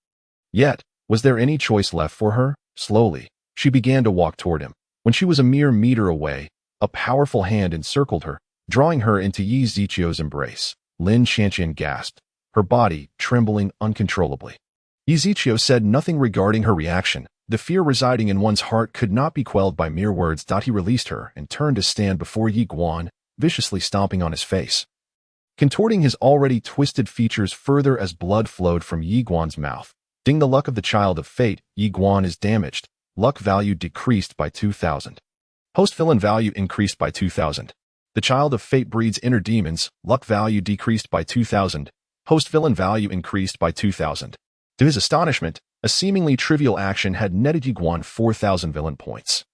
Yet, was there any choice left for her? Slowly, she began to walk toward him. When she was a mere meter away, a powerful hand encircled her, drawing her into Yi Zichio's embrace. Lin Xianxian gasped, her body trembling uncontrollably. Yi Zichio said nothing regarding her reaction. The fear residing in one's heart could not be quelled by mere words. He released her and turned to stand before Yi Guan, viciously stomping on his face, contorting his already twisted features further as blood flowed from Yi Guan's mouth. Ding, the luck of the child of fate, Yi Guan is damaged. Luck value decreased by 2,000. Post-villain value increased by 2,000. The child of fate breeds inner demons. Luck value decreased by 2,000. Post-villain value increased by 2,000. To his astonishment, a seemingly trivial action had netted Yi Guan 4,000 villain points.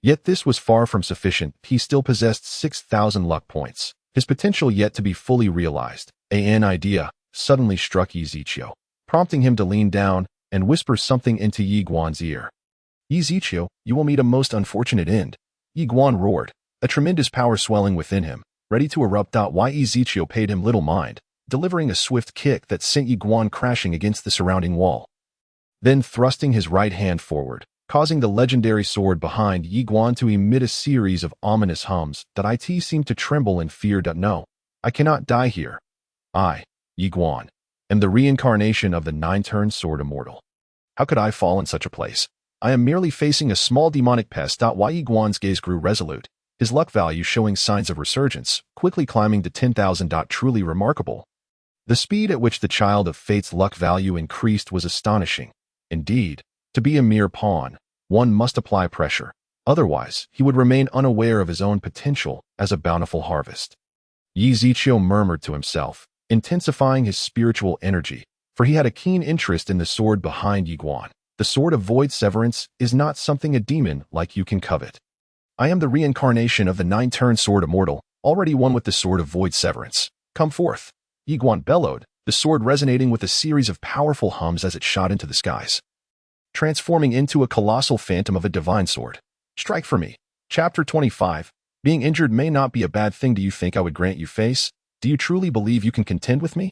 Yet this was far from sufficient. He still possessed 6,000 luck points, his potential yet to be fully realized. An idea suddenly struck Yi Zichio, prompting him to lean down and whisper something into Yi Guan's ear. Yi Zichio, you will meet a most unfortunate end. Yi Guan roared, a tremendous power swelling within him, ready to erupt. Yi Zichio paid him little mind, delivering a swift kick that sent Yi Guan crashing against the surrounding wall. Then thrusting his right hand forward, causing the legendary sword behind Yi Guan to emit a series of ominous hums. It seemed to tremble in fear. No, I cannot die here. I, Yi Guan, am the reincarnation of the nine-turned sword immortal. How could I fall in such a place? I am merely facing a small demonic pest. Yi Guan's gaze grew resolute, his luck value showing signs of resurgence, quickly climbing to 10,000. Truly remarkable. The speed at which the child of fate's luck value increased was astonishing. Indeed, to be a mere pawn, one must apply pressure. Otherwise, he would remain unaware of his own potential as a bountiful harvest. Yi Zichio murmured to himself, intensifying his spiritual energy, for he had a keen interest in the sword behind Yi Guan. The sword of void severance is not something a demon like you can covet. I am the reincarnation of the nine-turned sword immortal, already one with the sword of void severance. Come forth. Yi Guan bellowed, the sword resonating with a series of powerful hums as it shot into the skies, transforming into a colossal phantom of a divine sword. Strike for me. Chapter 25. Being injured may not be a bad thing. Do you think I would grant you face? Do you truly believe you can contend with me?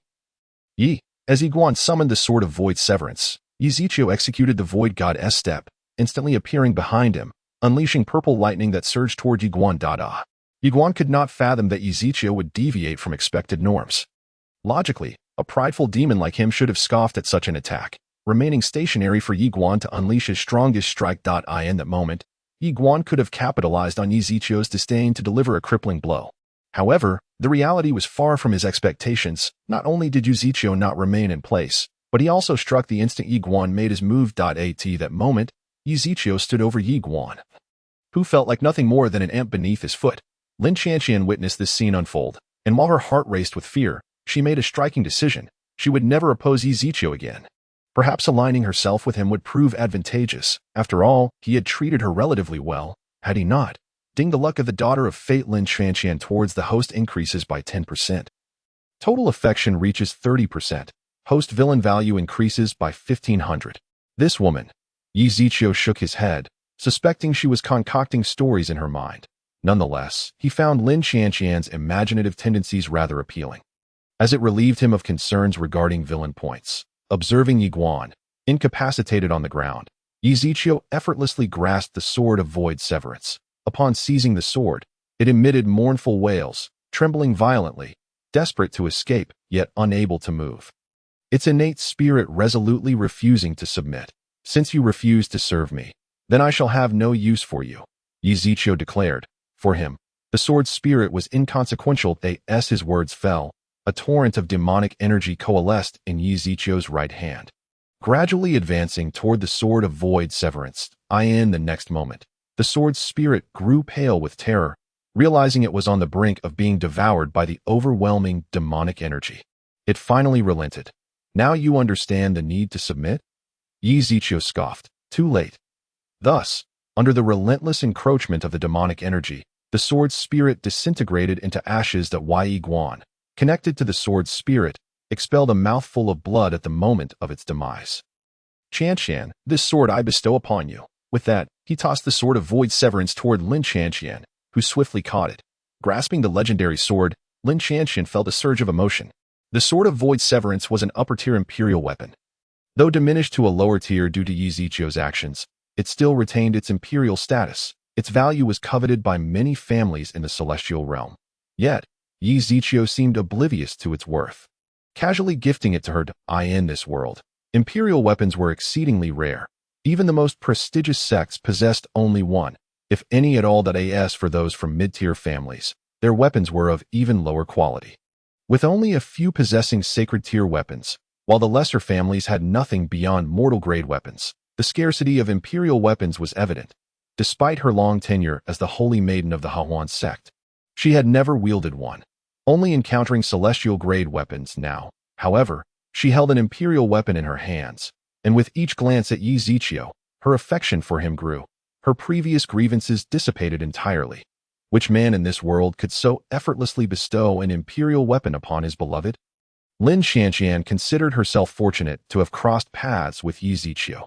Yi. As Yi Guan summoned the sword of void severance, Yi Zichio executed the void god's step, instantly appearing behind him, unleashing purple lightning that surged toward Yi Guan. Yi Guan could not fathom that Yi Zichio would deviate from expected norms. Logically, a prideful demon like him should have scoffed at such an attack, remaining stationary for Yi Guan to unleash his strongest strike. In that moment, Yi Guan could have capitalized on Yi Zichio's disdain to deliver a crippling blow. However, the reality was far from his expectations. Not only did Yi Zichio not remain in place, but he also struck the instant Yi Guan made his move. At that moment, Yizichio stood over Yi Guan, who felt like nothing more than an ant beneath his foot. Lin Qianqian witnessed this scene unfold, and while her heart raced with fear, she made a striking decision. She would never oppose Yizichio again. Perhaps aligning herself with him would prove advantageous. After all, he had treated her relatively well, had he not? Ding, the luck of the daughter of fate. Lin Qianqian towards the host increases by 10%. Total affection reaches 30%. Host villain value increases by 1,500. This woman. Yizichio shook his head, suspecting she was concocting stories in her mind. Nonetheless, he found Lin Qianqian's imaginative tendencies rather appealing, as it relieved him of concerns regarding villain points. Observing Yi Guan, incapacitated on the ground, Yizichio effortlessly grasped the sword of void severance. Upon seizing the sword, it emitted mournful wails, trembling violently, desperate to escape, yet unable to move. Its innate spirit resolutely refusing to submit. Since you refuse to serve me, then I shall have no use for you, Yizichio declared. For him, the sword's spirit was inconsequential. As his words fell, a torrent of demonic energy coalesced in Yizichio's right hand, gradually advancing toward the sword of void severance. In the next moment, the sword's spirit grew pale with terror, realizing it was on the brink of being devoured by the overwhelming demonic energy. It finally relented. Now you understand the need to submit? Yizichio scoffed. Too late. Thus, under the relentless encroachment of the demonic energy, the sword's spirit disintegrated into ashes. Yi Guan, connected to the sword's spirit, expelled a mouthful of blood at the moment of its demise. Qianqian, this sword I bestow upon you. With that, he tossed the sword of void severance toward Lin Qianqian, who swiftly caught it. Grasping the legendary sword, Lin Qianqian felt a surge of emotion. The sword of void severance was an upper-tier imperial weapon. Though diminished to a lower tier due to Yizichio's actions, it still retained its imperial status. Its value was coveted by many families in the celestial realm. Yet, Yizichio seemed oblivious to its worth, casually gifting it to her. In this world, imperial weapons were exceedingly rare. Even the most prestigious sects possessed only one, if any at all. As for those from mid-tier families, their weapons were of even lower quality, with only a few possessing sacred-tier weapons, while the lesser families had nothing beyond mortal-grade weapons. The scarcity of imperial weapons was evident. Despite her long tenure as the holy maiden of the Hahuan sect, she had never wielded one, only encountering celestial-grade weapons. Now, however, she held an imperial weapon in her hands, and with each glance at Yizichio, her affection for him grew. Her previous grievances dissipated entirely. Which man in this world could so effortlessly bestow an imperial weapon upon his beloved? Lin Qianqian considered herself fortunate to have crossed paths with Yizichio.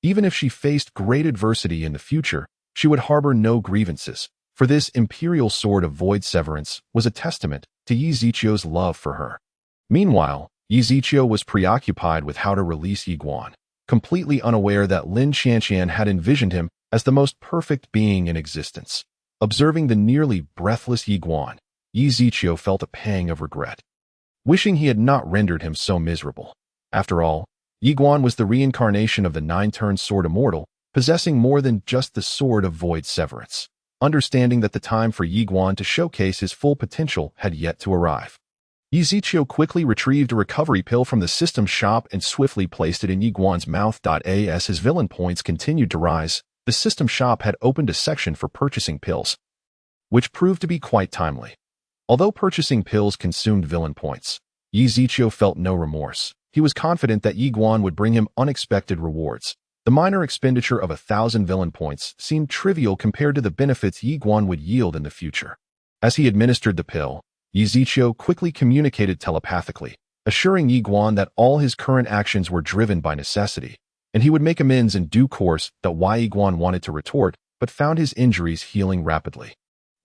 Even if she faced great adversity in the future, she would harbor no grievances, for this imperial sword of void severance was a testament to Yizichio's love for her. Meanwhile, Yizichio was preoccupied with how to release Yi Guan, completely unaware that Lin Qianqian had envisioned him as the most perfect being in existence. Observing the nearly breathless Yi Guan, Yizichio felt a pang of regret, wishing he had not rendered him so miserable. After all, Yi Guan was the reincarnation of the nine-turned sword immortal, possessing more than just the sword of void severance. Understanding that the time for Yi Guan to showcase his full potential had yet to arrive, Yizichio quickly retrieved a recovery pill from the system shop and swiftly placed it in Yi Guan's mouth. As his villain points continued to rise, the system shop had opened a section for purchasing pills, which proved to be quite timely. Although purchasing pills consumed villain points, Yizichio felt no remorse. He was confident that Yi Guan would bring him unexpected rewards. The minor expenditure of 1,000 villain points seemed trivial compared to the benefits Yi Guan would yield in the future. As he administered the pill, Yizichio quickly communicated telepathically, assuring Yi Guan that all his current actions were driven by necessity, and he would make amends in due course. Yi Guan wanted to retort, but found his injuries healing rapidly.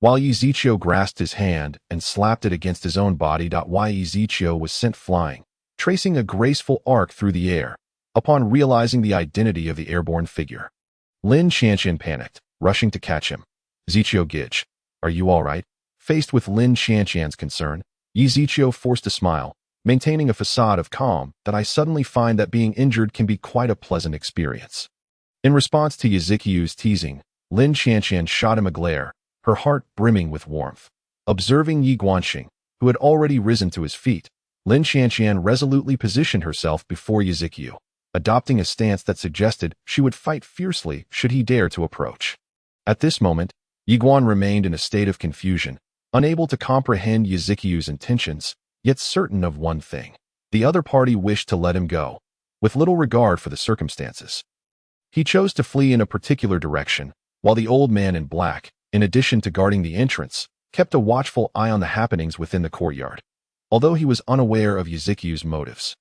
While Yizichio grasped his hand and slapped it against his own body, Yizichio was sent flying, tracing a graceful arc through the air. Upon realizing the identity of the airborne figure, Lin Qianqian panicked, rushing to catch him. Yizichio Gidge, are you all right? Faced with Lin Qianqian's concern, Yizichio forced a smile, maintaining a facade of calm. I suddenly find that being injured can be quite a pleasant experience. In response to Yizichio's teasing, Lin Qianqian shot him a glare, her heart brimming with warmth. Observing Yi Guanxing, who had already risen to his feet, Lin Qianqian resolutely positioned herself before Yizichio. adopting a stance that suggested she would fight fiercely should he dare to approach. At this moment, Yiguan remained in a state of confusion, unable to comprehend Yuzuki's intentions, yet certain of one thing. The other party wished to let him go, with little regard for the circumstances. He chose to flee in a particular direction, while the old man in black, in addition to guarding the entrance, kept a watchful eye on the happenings within the courtyard, although he was unaware of Yuzuki's motives.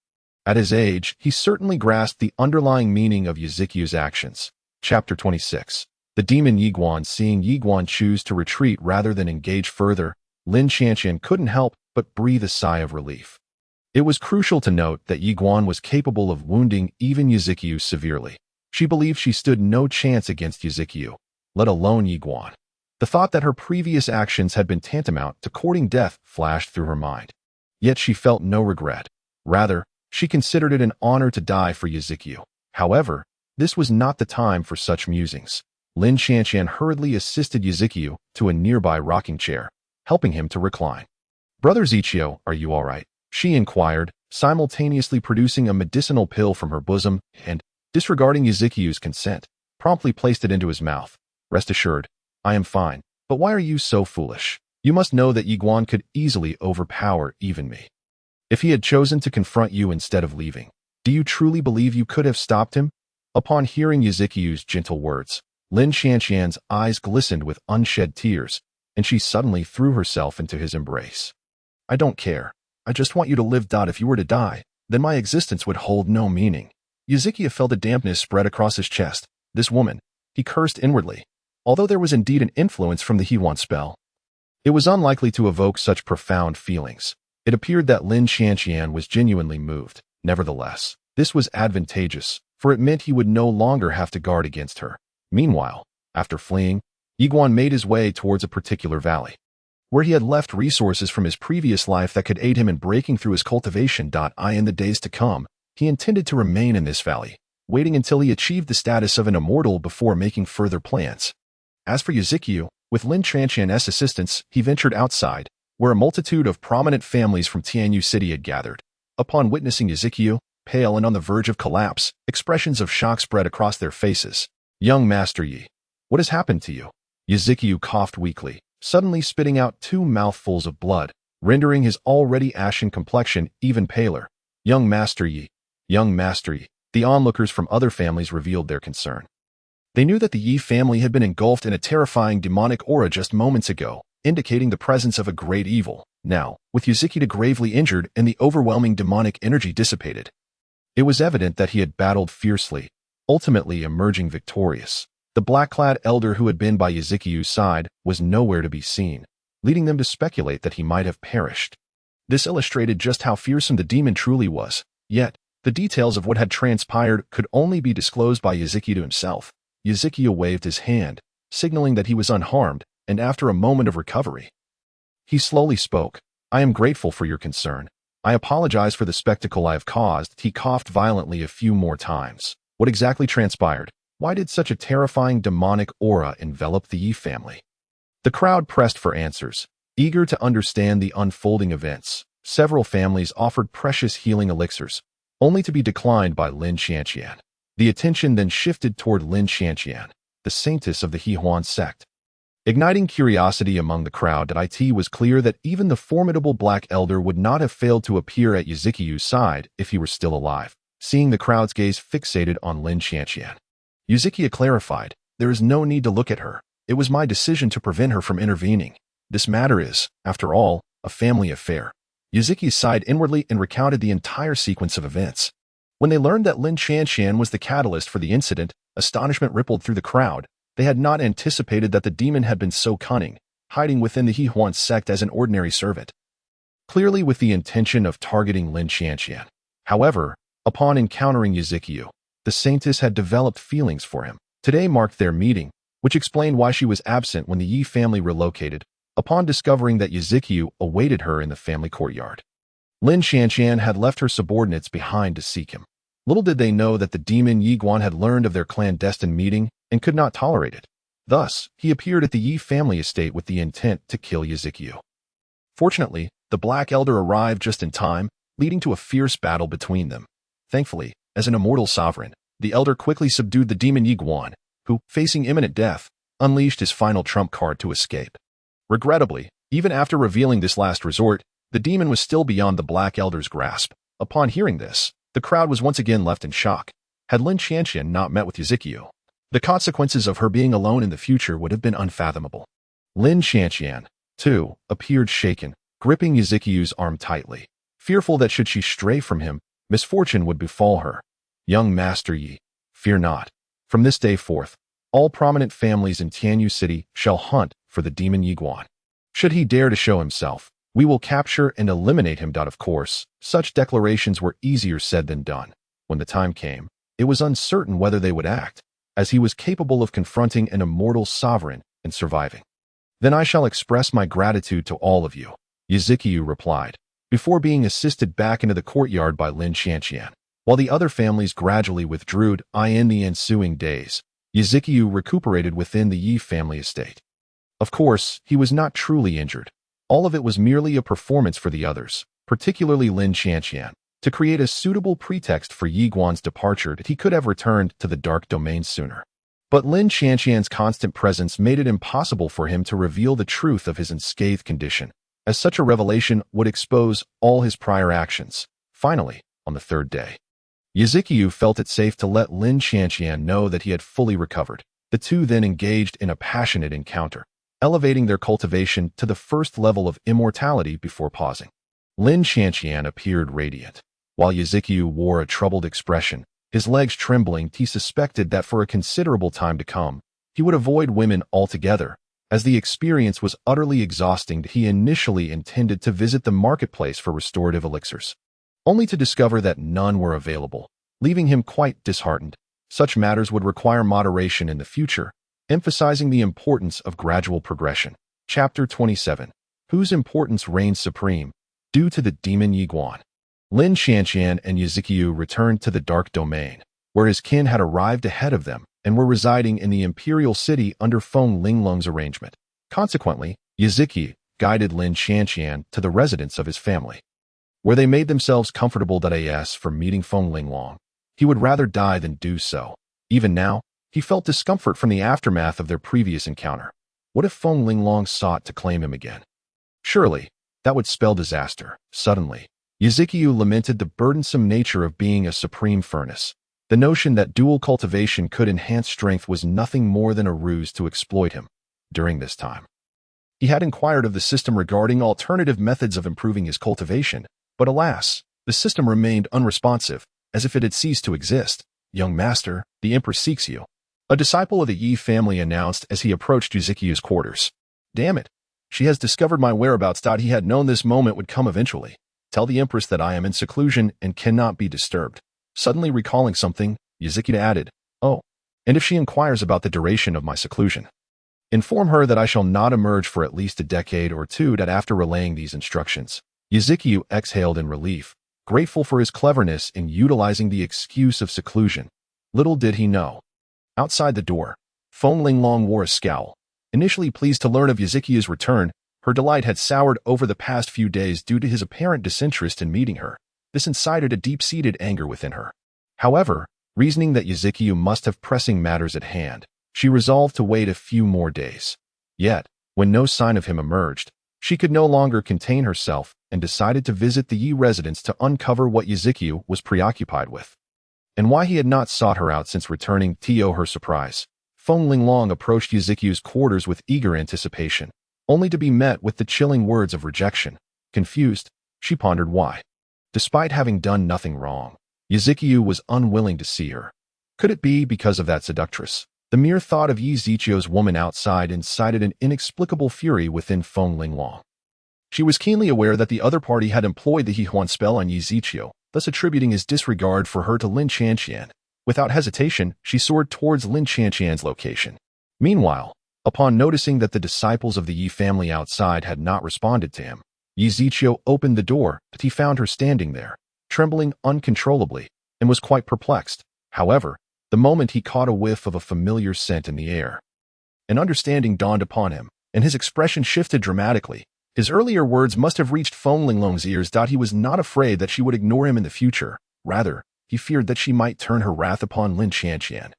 At his age, he certainly grasped the underlying meaning of Yuzuki's actions. Chapter 26. The demon Yiguan. Seeing Yiguan choose to retreat rather than engage further, Lin Qianqian couldn't help but breathe a sigh of relief. It was crucial to note that Yiguan was capable of wounding even Yuzuki severely. She believed she stood no chance against Yuzuki, let alone Yiguan. The thought that her previous actions had been tantamount to courting death flashed through her mind. Yet she felt no regret. Rather, she considered it an honor to die for Yuzuki. However, this was not the time for such musings. Lin Qianqian hurriedly assisted Yuzuki to a nearby rocking chair, helping him to recline. "Brother Zichio, are you all right?" she inquired, simultaneously producing a medicinal pill from her bosom and, disregarding Yuzuki's consent, promptly placed it into his mouth. "Rest assured, I am fine. But why are you so foolish? You must know that Yiguan could easily overpower even me. If he had chosen to confront you instead of leaving, do you truly believe you could have stopped him?" Upon hearing Yuzuki's gentle words, Lin Qianqian's eyes glistened with unshed tears, and she suddenly threw herself into his embrace. "I don't care. I just want you to live. If you were to die, then my existence would hold no meaning." Yuzuki felt a dampness spread across his chest. This woman, he cursed inwardly. Although there was indeed an influence from the Hewan spell, it was unlikely to evoke such profound feelings. It appeared that Lin Qianqian was genuinely moved. Nevertheless, this was advantageous, for it meant he would no longer have to guard against her. Meanwhile, after fleeing, Yiguan made his way towards a particular valley, where he had left resources from his previous life that could aid him in breaking through his cultivation. In the days to come, he intended to remain in this valley, waiting until he achieved the status of an immortal before making further plans. As for Yuzuki, with Lin Qianqian's assistance, he ventured outside, where a multitude of prominent families from Tianyu City had gathered. Upon witnessing Yuzuki, pale and on the verge of collapse, expressions of shock spread across their faces. "Young Master Yi, what has happened to you?" Yuzuki coughed weakly, suddenly spitting out 2 mouthfuls of blood, rendering his already ashen complexion even paler. "Young Master Yi, young Master Yi." The onlookers from other families revealed their concern. They knew that the Yi family had been engulfed in a terrifying demonic aura just moments ago, indicating the presence of a great evil. Now, with Yuzuki gravely injured and the overwhelming demonic energy dissipated, it was evident that he had battled fiercely, ultimately emerging victorious. The black-clad elder who had been by Yuzuki's side was nowhere to be seen, leading them to speculate that he might have perished. This illustrated just how fearsome the demon truly was, yet, the details of what had transpired could only be disclosed by Yuzuki to himself. Yuzuki waved his hand, signaling that he was unharmed, and after a moment of recovery, he slowly spoke. "I am grateful for your concern. I apologize for the spectacle I have caused." He coughed violently a few more times. "What exactly transpired? Why did such a terrifying demonic aura envelop the Yi family?" The crowd pressed for answers, eager to understand the unfolding events. Several families offered precious healing elixirs, only to be declined by Lin Qianqian. The attention then shifted toward Lin Qianqian, the saintess of the Hehuan sect. Igniting curiosity among the crowd, it was clear that even the formidable Black Elder would not have failed to appear at Yuzuki's side if he were still alive. Seeing the crowd's gaze fixated on Lin Qianqian, Yuzuki clarified, "There is no need to look at her. It was my decision to prevent her from intervening. This matter is, after all, a family affair." Yuzuki sighed inwardly and recounted the entire sequence of events. When they learned that Lin Qianqian was the catalyst for the incident, astonishment rippled through the crowd. They had not anticipated that the demon had been so cunning, hiding within the Hehuan sect as an ordinary servant, clearly with the intention of targeting Lin Qianqian. However, upon encountering Yuzuki, the saintess had developed feelings for him. Today marked their meeting, which explained why she was absent when the Yi family relocated, upon discovering that Yuzuki awaited her in the family courtyard. Lin Qianqian had left her subordinates behind to seek him. Little did they know that the demon Yiguan had learned of their clandestine meeting and could not tolerate it. Thus, he appeared at the Yi family estate with the intent to kill Yuzuki. Fortunately, the Black Elder arrived just in time, leading to a fierce battle between them. Thankfully, As an immortal sovereign, the elder quickly subdued the demon Yi Guan, who, facing imminent death, unleashed his final trump card to escape. Regrettably, even after revealing this last resort, the demon was still beyond the Black Elder's grasp. Upon hearing this, the crowd was once again left in shock. Had Lin Qianqian not met with Yizikyu, the consequences of her being alone in the future would have been unfathomable. Lin Qianqian, too, appeared shaken, gripping Yizikyu's arm tightly, fearful that should she stray from him, misfortune would befall her. Young Master Yi, fear not. From this day forth, all prominent families in Tianyu City shall hunt for the demon Yi Guan. Should he dare to show himself, we will capture and eliminate him. Of course, such declarations were easier said than done. When the time came, it was uncertain whether they would act, as he was capable of confronting an immortal sovereign and surviving. Then I shall express my gratitude to all of you, Yizikyu replied, before being assisted back into the courtyard by Lin Qianqian. While the other families gradually withdrew, in the ensuing days, Yizikyu recuperated within the Yi family estate. Of course, he was not truly injured. All of it was merely a performance for the others, particularly Lin Qianqian, to create a suitable pretext for Yi Guan's departure that he could have returned to the dark domain sooner. But Lin Qianqian's constant presence made it impossible for him to reveal the truth of his unscathed condition, as such a revelation would expose all his prior actions. Finally, on the third day, Yizikyu felt it safe to let Lin Qianqian know that he had fully recovered. The two then engaged in a passionate encounter, elevating their cultivation to the first level of immortality before pausing. Lin Qianqian appeared radiant, while Yizikyu wore a troubled expression, his legs trembling. He suspected that for a considerable time to come, he would avoid women altogether, as the experience was utterly exhausting. He initially intended to visit the marketplace for restorative elixirs, only to discover that none were available, leaving him quite disheartened. Such matters would require moderation in the future, emphasizing the importance of gradual progression. Chapter 27. Whose importance reigns supreme? Due to the demon Yi Guan. Lin Qianqian and Yizikyu returned to the dark domain, where his kin had arrived ahead of them and were residing in the imperial city under Feng Linglong's arrangement. Consequently, Yizikyu guided Lin Qianqian to the residence of his family, where they made themselves comfortable. As for meeting Feng Linglong, he would rather die than do so. Even now, he felt discomfort from the aftermath of their previous encounter. What if Feng Linglong sought to claim him again? Surely, that would spell disaster. Suddenly, Yizikyu lamented the burdensome nature of being a supreme furnace. The notion that dual cultivation could enhance strength was nothing more than a ruse to exploit him. During this time, he had inquired of the system regarding alternative methods of improving his cultivation, but alas, the system remained unresponsive, as if it had ceased to exist. Young master, the Empress seeks you, a disciple of the Yi family announced as he approached Yizikyu's quarters. Damn it, she has discovered my whereabouts. He had known this moment would come eventually. Tell the Empress that I am in seclusion and cannot be disturbed. Suddenly recalling something, Yizikyu added, Oh, and if she inquires about the duration of my seclusion, inform her that I shall not emerge for at least a decade or two. After relaying these instructions, Yizikyu exhaled in relief, grateful for his cleverness in utilizing the excuse of seclusion. Little did he know. Outside the door, Feng Linglong wore a scowl. Initially pleased to learn of Yizikyu's return, her delight had soured over the past few days due to his apparent disinterest in meeting her. This incited a deep-seated anger within her. However, reasoning that Yizikyu must have pressing matters at hand, she resolved to wait a few more days. Yet, when no sign of him emerged, she could no longer contain herself and decided to visit the Yi residence to uncover what Yizikyu was preoccupied with, and why he had not sought her out since returning. To her surprise, Feng Linglong approached Yizikyu's quarters with eager anticipation, only to be met with the chilling words of rejection. Confused, she pondered why. Despite having done nothing wrong, Yizikyu was unwilling to see her. Could it be because of that seductress? The mere thought of Yizikyu's woman outside incited an inexplicable fury within Feng Linglong. She was keenly aware that the other party had employed the Hihuan spell on Yizikyu, thus attributing his disregard for her to Lin Qianqian. Without hesitation, she soared towards Lin Qianqian's location. Meanwhile, upon noticing that the disciples of the Yi family outside had not responded to him, Yizikyu opened the door, but he found her standing there, trembling uncontrollably, and was quite perplexed. However, the moment he caught a whiff of a familiar scent in the air, an understanding dawned upon him, and his expression shifted dramatically. His earlier words must have reached Feng Linglong's ears. He was not afraid that she would ignore him in the future. Rather, he feared that she might turn her wrath upon Lin Qianqian,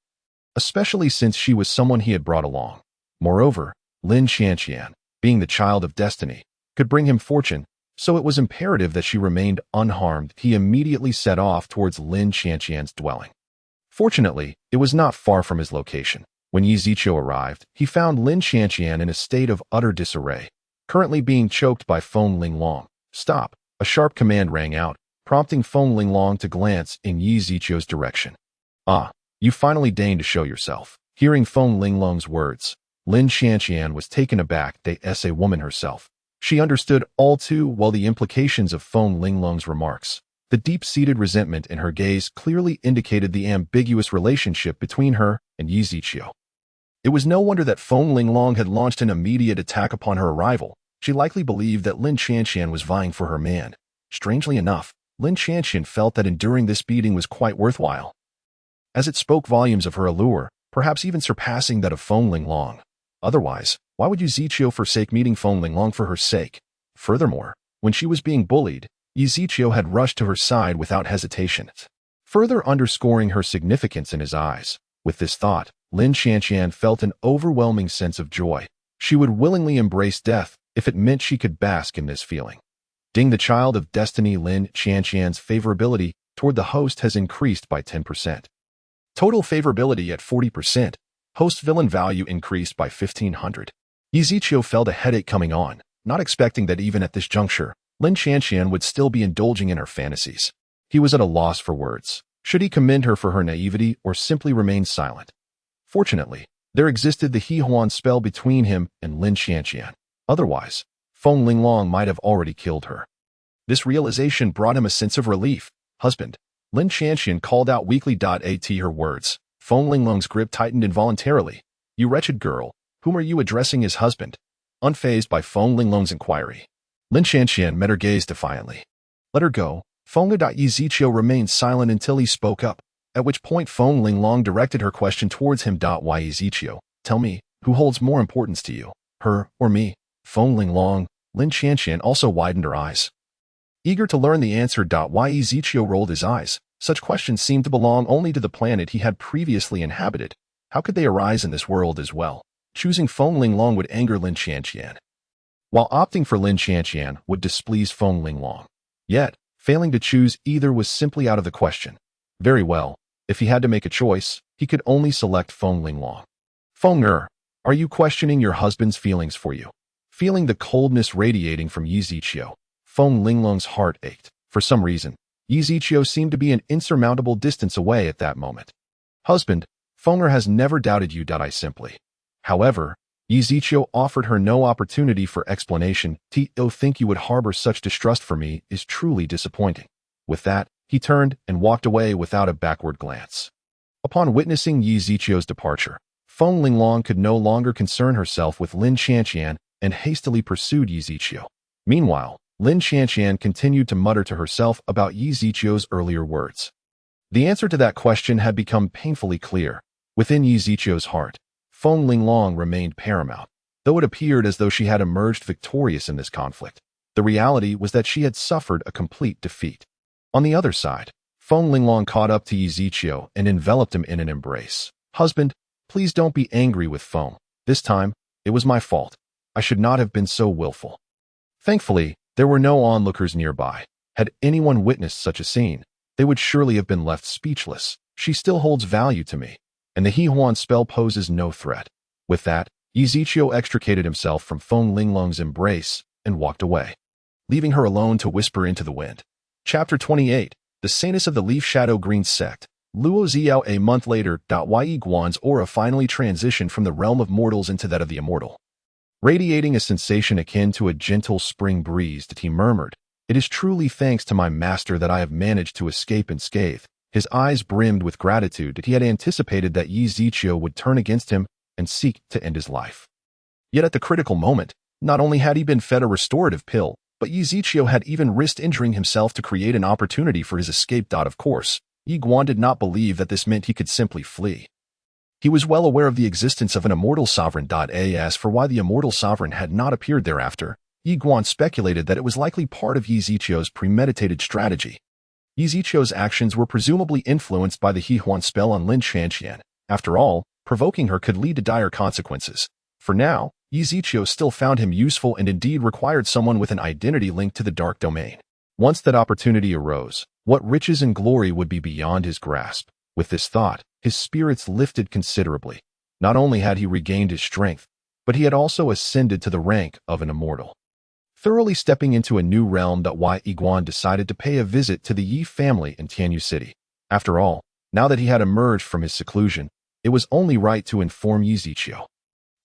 especially since she was someone he had brought along. Moreover, Lin Qianqian, being the child of destiny, could bring him fortune, so it was imperative that she remained unharmed. He immediately set off towards Lin Qianqian's dwelling. Fortunately, it was not far from his location. When Yi Ziqiu arrived, he found Lin Qianqian in a state of utter disarray, currently being choked by Feng Linglong. "Stop!" A sharp command rang out, prompting Feng Linglong to glance in Yi Ziqiu's direction. "Ah, you finally deigned to show yourself." Hearing Feng Linglong's words, Lin Qianqian was taken aback. As a woman herself, she understood all too well the implications of Feng Linglong's remarks. The deep-seated resentment in her gaze clearly indicated the ambiguous relationship between her and Yi Ziqiu. It was no wonder that Feng Linglong had launched an immediate attack upon her arrival. She likely believed that Lin Qianqian was vying for her man. Strangely enough, Lin Qianqian felt that enduring this beating was quite worthwhile, as it spoke volumes of her allure, perhaps even surpassing that of Feng Linglong. Otherwise, why would Yi Ziqiu forsake meeting Feng Linglong for her sake? Furthermore, when she was being bullied, Yi Ziqiu had rushed to her side without hesitation, further underscoring her significance in his eyes. With this thought, Lin Qianqian felt an overwhelming sense of joy. She would willingly embrace death if it meant she could bask in this feeling. The child of destiny. Lin Qianqian's favorability toward the host has increased by 10%. Total favorability at 40%. Host villain value increased by 1,500. Yi Ziqiu felt a headache coming on, not expecting that even at this juncture, Lin Qianqian would still be indulging in her fantasies. He was at a loss for words. Should he commend her for her naivety or simply remain silent? Fortunately, there existed the He Huan spell between him and Lin Qianqian. Otherwise, Feng Linglong might have already killed her. This realization brought him a sense of relief. "Husband," Lin Qianqian called out weakly. At her words, Feng Linglong's grip tightened involuntarily. "You wretched girl, whom are you addressing as husband?" Unfazed by Feng Linglong's inquiry, Lin Qianqian met her gaze defiantly. "Let her go." Yi Ziqiu remained silent until he spoke up, at which point Feng Linglong directed her question towards him. Yi Ziqiu, tell me, who holds more importance to you, her or me? Feng Linglong. Lin Qianqian also widened her eyes, eager to learn the answer. Yi Ziqiu rolled his eyes. Such questions seemed to belong only to the planet he had previously inhabited. How could they arise in this world as well? Choosing Feng Linglong would anger Lin Qianqian, while opting for Lin Qianqian would displease Feng Linglong. Yet, failing to choose either was simply out of the question. Very well, if he had to make a choice, he could only select Feng Linglong. "Feng are you questioning your husband's feelings for you?" Feeling the coldness radiating from Yi Ziqiu, Feng Linglong's heart ached. For some reason, Yi Ziqiu seemed to be an insurmountable distance away at that moment. "Husband, Feng has never doubted you." I simply. However, Yi Ziqiu offered her no opportunity for explanation. "To think you would harbor such distrust for me is truly disappointing." With that, he turned and walked away without a backward glance. Upon witnessing Yi Ziqiu's departure, Feng Linglong could no longer concern herself with Lin Qianqian and hastily pursued Yi Ziqiu. Meanwhile, Lin Qianqian continued to mutter to herself about Yi Ziqiu's earlier words. The answer to that question had become painfully clear. Within Yi Ziqiu's heart, Feng Linglong remained paramount. Though it appeared as though she had emerged victorious in this conflict, the reality was that she had suffered a complete defeat. On the other side, Feng Linglong caught up to Yi Ziqiu and enveloped him in an embrace. "Husband, please don't be angry with Feng. This time, it was my fault. I should not have been so willful." Thankfully, there were no onlookers nearby. Had anyone witnessed such a scene, they would surely have been left speechless. "She still holds value to me, and the He Huan spell poses no threat." With that, Yi Ziqiu extricated himself from Feng Linglong's embrace and walked away, leaving her alone to whisper into the wind. Chapter 28. The Saintess of the Leaf Shadow Green Sect. Luo Xiao. A month later, Yi Guan's aura finally transitioned from the realm of mortals into that of the immortal. Radiating a sensation akin to a gentle spring breeze, he murmured, "It is truly thanks to my master that I have managed to escape unscathed." His eyes brimmed with gratitude that he had anticipated that Yi Ziqiu would turn against him and seek to end his life. Yet at the critical moment, not only had he been fed a restorative pill, but Yi Ziqiu had even risked injuring himself to create an opportunity for his escape. Of course, Yi Guan did not believe that this meant he could simply flee. He was well aware of the existence of an immortal sovereign. As for why the immortal sovereign had not appeared thereafter, Yi Guan speculated that it was likely part of Yi Ziqiu's premeditated strategy. Yi Ziqiu's actions were presumably influenced by the He-Huan spell on Lin Shanxian. After all, provoking her could lead to dire consequences. For now, Yi Ziqiu still found him useful and indeed required someone with an identity linked to the dark domain. Once that opportunity arose, what riches and glory would be beyond his grasp? With this thought, his spirits lifted considerably. Not only had he regained his strength, but he had also ascended to the rank of an immortal. Thoroughly stepping into a new realm, Wei Yiguan decided to pay a visit to the Yi family in Tianyu City. After all, now that he had emerged from his seclusion, it was only right to inform Yi Ziqiu.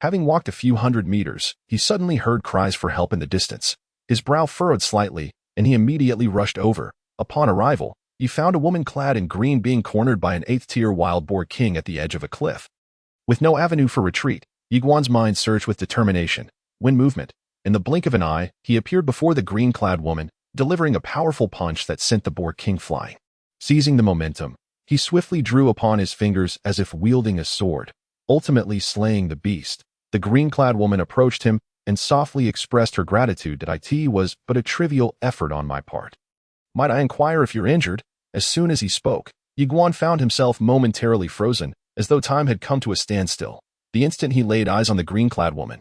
Having walked a few hundred meters, he suddenly heard cries for help in the distance. His brow furrowed slightly, and he immediately rushed over. Upon arrival, he found a woman clad in green being cornered by an 8th-tier wild boar king at the edge of a cliff. With no avenue for retreat, Yiguan's mind surged with determination. Wind movement. In the blink of an eye, he appeared before the green-clad woman, delivering a powerful punch that sent the boar king flying. Seizing the momentum, he swiftly drew upon his fingers as if wielding a sword, ultimately slaying the beast. The green-clad woman approached him and softly expressed her gratitude that it was but a trivial effort on my part. Might I inquire if you're injured? As soon as he spoke, Yiguan found himself momentarily frozen, as though time had come to a standstill. The instant he laid eyes on the green-clad woman,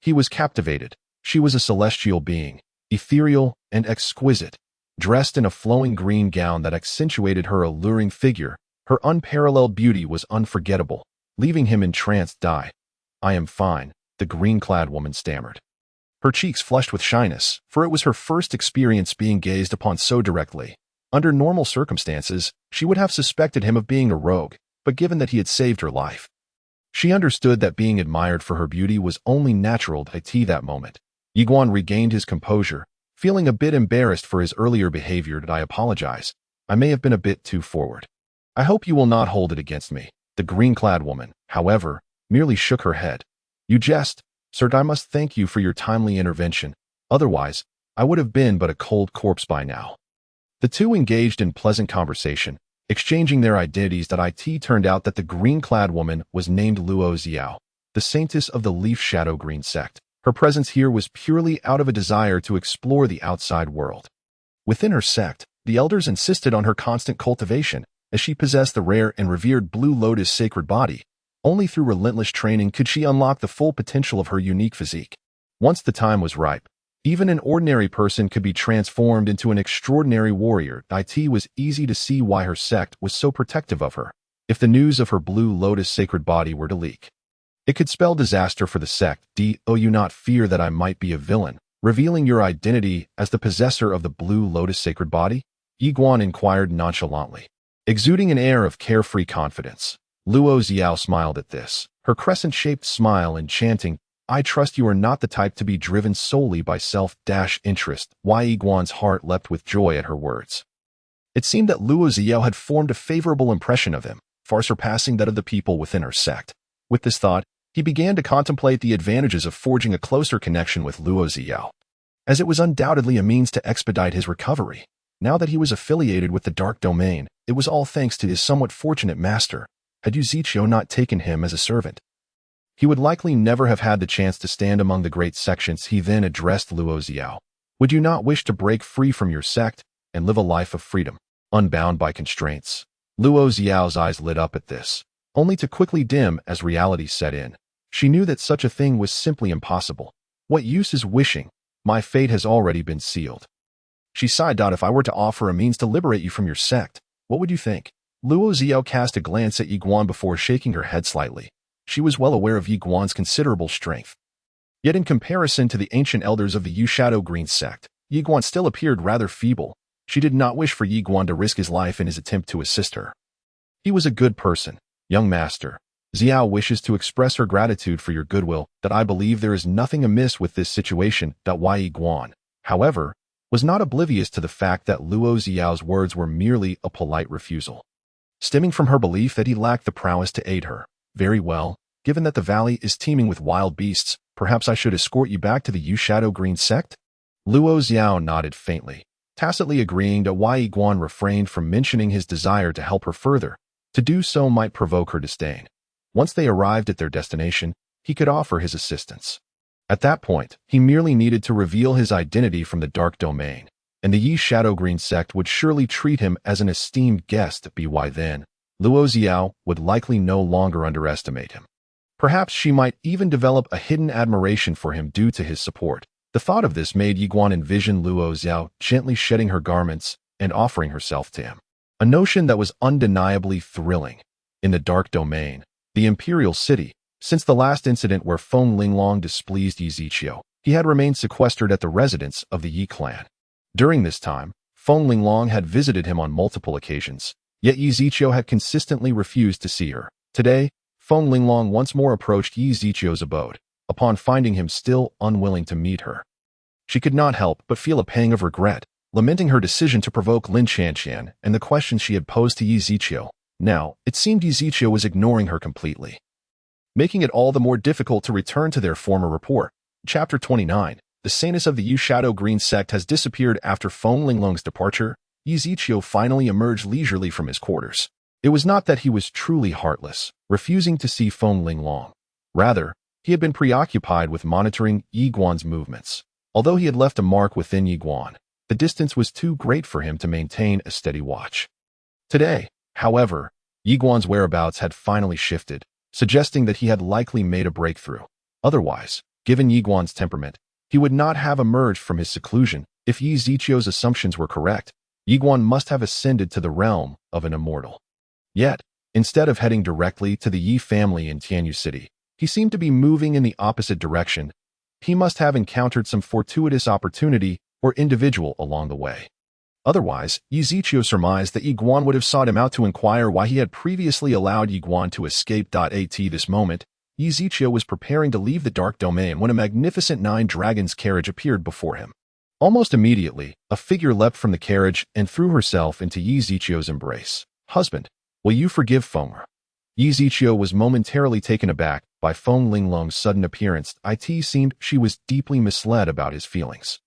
he was captivated. She was a celestial being, ethereal and exquisite, dressed in a flowing green gown that accentuated her alluring figure. Her unparalleled beauty was unforgettable, leaving him entranced. I am fine, the green-clad woman stammered. Her cheeks flushed with shyness, for it was her first experience being gazed upon so directly. Under normal circumstances, she would have suspected him of being a rogue, but given that he had saved her life, she understood that being admired for her beauty was only natural to that moment. Yiguan regained his composure, feeling a bit embarrassed for his earlier behavior. I apologize. I may have been a bit too forward. I hope you will not hold it against me. The green-clad woman, however, merely shook her head. You jest, sir. I must thank you for your timely intervention. Otherwise, I would have been but a cold corpse by now. The two engaged in pleasant conversation, exchanging their identities. It turned out that the green-clad woman was named Luo Xiao, the saintess of the Leaf Shadow Green sect. Her presence here was purely out of a desire to explore the outside world. Within her sect, the elders insisted on her constant cultivation, as she possessed the rare and revered Blue Lotus sacred body. Only through relentless training could she unlock the full potential of her unique physique. Once the time was ripe, even an ordinary person could be transformed into an extraordinary warrior. It was easy to see why her sect was so protective of her. If the news of her Blue Lotus sacred body were to leak, it could spell disaster for the sect. Do you not fear that I might be a villain, revealing your identity as the possessor of the Blue Lotus sacred body? Yiguan inquired nonchalantly. Exuding an air of carefree confidence, Luo Xiao smiled at this, her crescent-shaped smile enchanting. I trust you are not the type to be driven solely by self-interest. Yiguan's heart leapt with joy at her words. It seemed that Luo Xiao had formed a favorable impression of him, far surpassing that of the people within her sect. With this thought, he began to contemplate the advantages of forging a closer connection with Luo Xiao, as it was undoubtedly a means to expedite his recovery. Now that he was affiliated with the Dark Domain, it was all thanks to his somewhat fortunate master. Had Yi Ziqiu not taken him as a servant, he would likely never have had the chance to stand among the great sections. He then addressed Luo Xiao. Would you not wish to break free from your sect and live a life of freedom, unbound by constraints? Luo Xiao's eyes lit up at this, only to quickly dim as reality set in. She knew that such a thing was simply impossible. What use is wishing? My fate has already been sealed. She sighed. If I were to offer a means to liberate you from your sect, what would you think? Luo Xiao cast a glance at Yiguan before shaking her head slightly. She was well aware of Yiguan's considerable strength. Yet in comparison to the ancient elders of the Yu Shadow Green sect, Yiguan still appeared rather feeble. She did not wish for Yiguan to risk his life in his attempt to assist her. He was a good person. Young master, Xiao wishes to express her gratitude for your goodwill. I believe there is nothing amiss with this situation. Yiguan, however, was not oblivious to the fact that Luo Xiao's words were merely a polite refusal, stemming from her belief that he lacked the prowess to aid her. Very well, given that the valley is teeming with wild beasts, perhaps I should escort you back to the Yu Shadow Green sect? Luo Xiao nodded faintly, tacitly agreeing. Yiguan refrained from mentioning his desire to help her further. To do so might provoke her disdain. Once they arrived at their destination, he could offer his assistance. At that point, he merely needed to reveal his identity from the Dark Domain, and the Yi Shadow Green sect would surely treat him as an esteemed guest. By then, Luo Xiao would likely no longer underestimate him. Perhaps she might even develop a hidden admiration for him due to his support. The thought of this made Yiguan envision Luo Xiao gently shedding her garments and offering herself to him. A notion that was undeniably thrilling. In the dark domain, the imperial city, since the last incident where Feng Linglong displeased Yi Ziqiu, he had remained sequestered at the residence of the Yi clan. During this time, Feng Linglong had visited him on multiple occasions, yet Yi Ziqiu had consistently refused to see her. Today, Feng Linglong once more approached Yi Ziqiu's abode, upon finding him still unwilling to meet her. She could not help but feel a pang of regret, lamenting her decision to provoke Lin Chanqian and the questions she had posed to Yi Ziqiu. Now, it seemed Yi Ziqiu was ignoring her completely, making it all the more difficult to return to their former rapport. Chapter 29. The saneness of the Yi Shadow Green sect has disappeared after Feng Linglong's departure. Yi Ziqiu finally emerged leisurely from his quarters. It was not that he was truly heartless, refusing to see Feng Linglong. Rather, he had been preoccupied with monitoring Yiguan's movements. Although he had left a mark within Yiguan, the distance was too great for him to maintain a steady watch. Today, however, Yiguan's whereabouts had finally shifted, suggesting that he had likely made a breakthrough. Otherwise, given Yiguan's temperament, he would not have emerged from his seclusion. If Yi Ziqiu's assumptions were correct, Yiguan must have ascended to the realm of an immortal. Yet, instead of heading directly to the Yi family in Tianyu City, he seemed to be moving in the opposite direction. He must have encountered some fortuitous opportunity or individual along the way. Otherwise, Yi Ziqiu surmised that Yiguan would have sought him out to inquire why he had previously allowed Yiguan to escape. At this moment, Yi Ziqiu was preparing to leave the dark domain when a magnificent 9 dragons carriage appeared before him. Almost immediately, a figure leapt from the carriage and threw herself into Yi Ziqiu's embrace. "Husband, will you forgive Feng?" Yi Ziqiu was momentarily taken aback by Feng Linglong's sudden appearance. It seemed she was deeply misled about his feelings.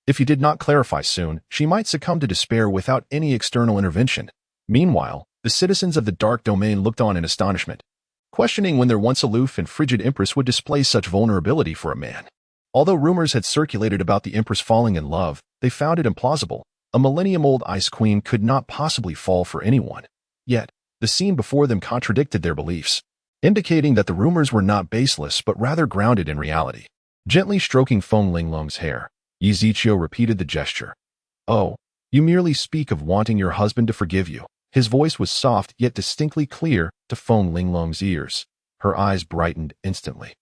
If he did not clarify soon, she might succumb to despair without any external intervention. Meanwhile, the citizens of the dark domain looked on in astonishment, questioning when their once aloof and frigid Empress would display such vulnerability for a man. Although rumors had circulated about the Empress falling in love, they found it implausible. A millennium-old Ice Queen could not possibly fall for anyone. Yet, the scene before them contradicted their beliefs, indicating that the rumors were not baseless but rather grounded in reality. Gently stroking Feng Linglong's hair, Yi Ziqiu repeated the gesture. "Oh, you merely speak of wanting your husband to forgive you." His voice was soft yet distinctly clear to Feng Linglong's ears. Her eyes brightened instantly.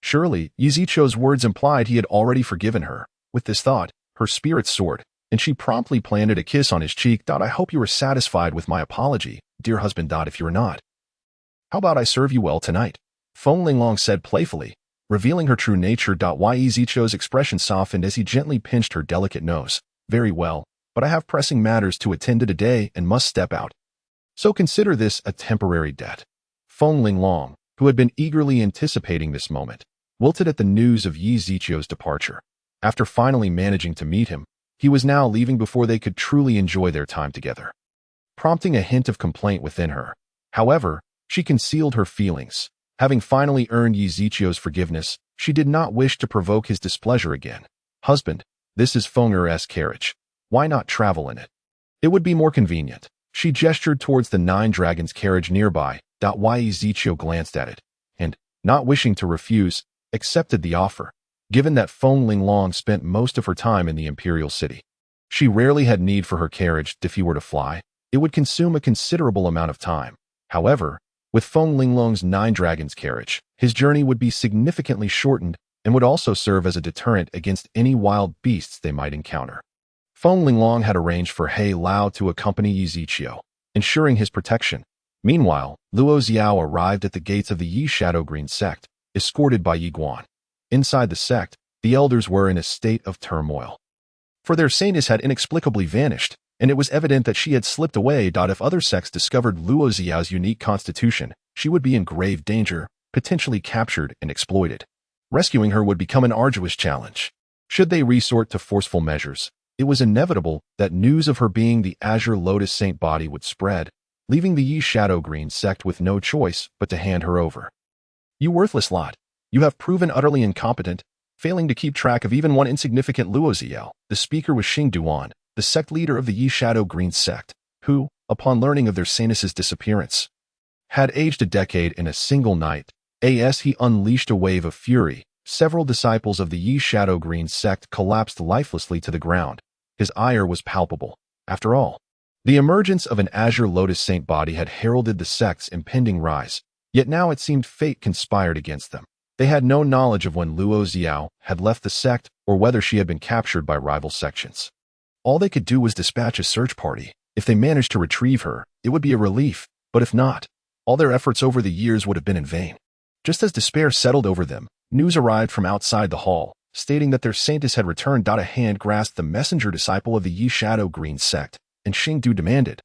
Surely, Yi Ziqiu's words implied he had already forgiven her. With this thought, her spirits soared, and she promptly planted a kiss on his cheek. "I hope you are satisfied with my apology, dear husband. If you are not, how about I serve you well tonight?" Feng Linglong said playfully, revealing her true nature. Yi Ziqiu's expression softened as he gently pinched her delicate nose. "Very well, but I have pressing matters to attend to today and must step out. So consider this a temporary debt." Feng Linglong, who had been eagerly anticipating this moment, wilted at the news of Yi Ziqiu's departure. After finally managing to meet him, he was now leaving before they could truly enjoy their time together, prompting a hint of complaint within her. However, she concealed her feelings. Having finally earned Yi Ziqiu's forgiveness, she did not wish to provoke his displeasure again. "Husband, this is Feng Er's carriage. Why not travel in it? It would be more convenient." She gestured towards the 9 dragons carriage nearby. Yi Ziqiu glanced at it, and, not wishing to refuse, accepted the offer. Given that Feng Linglong spent most of her time in the imperial city, she rarely had need for her carriage. If he were to fly, it would consume a considerable amount of time. However, with Feng Linglong's 9 dragons carriage, his journey would be significantly shortened and would also serve as a deterrent against any wild beasts they might encounter. Feng Linglong had arranged for He Lao to accompany Yi Ziqiu, ensuring his protection. Meanwhile, Luo Xiao arrived at the gates of the Yi Shadow Green sect, escorted by Yiguan. Inside the sect, the elders were in a state of turmoil, for their saintess had inexplicably vanished, and it was evident that she had slipped away. If other sects discovered Luo Xiao's unique constitution, she would be in grave danger, potentially captured and exploited. Rescuing her would become an arduous challenge. Should they resort to forceful measures, it was inevitable that news of her being the Azure Lotus Saint body would spread, leaving the Yi Shadow Green sect with no choice but to hand her over. "You worthless lot. You have proven utterly incompetent, failing to keep track of even one insignificant Luo Xiao." The speaker was Xing Duan, the sect leader of the Yi Shadow Green sect, who, upon learning of their saintess's disappearance, had aged a decade in a single night. As he unleashed a wave of fury, several disciples of the Yi Shadow Green sect collapsed lifelessly to the ground. His ire was palpable. After all, the emergence of an Azure Lotus Saint body had heralded the sect's impending rise, yet now it seemed fate conspired against them. They had no knowledge of when Luo Xiao had left the sect or whether she had been captured by rival sections. All they could do was dispatch a search party. If they managed to retrieve her, it would be a relief, but if not, all their efforts over the years would have been in vain. Just as despair settled over them, news arrived from outside the hall, stating that their saintess had returned. A hand grasped the messenger disciple of the Yi Shadow Green sect, and Xingdu demanded,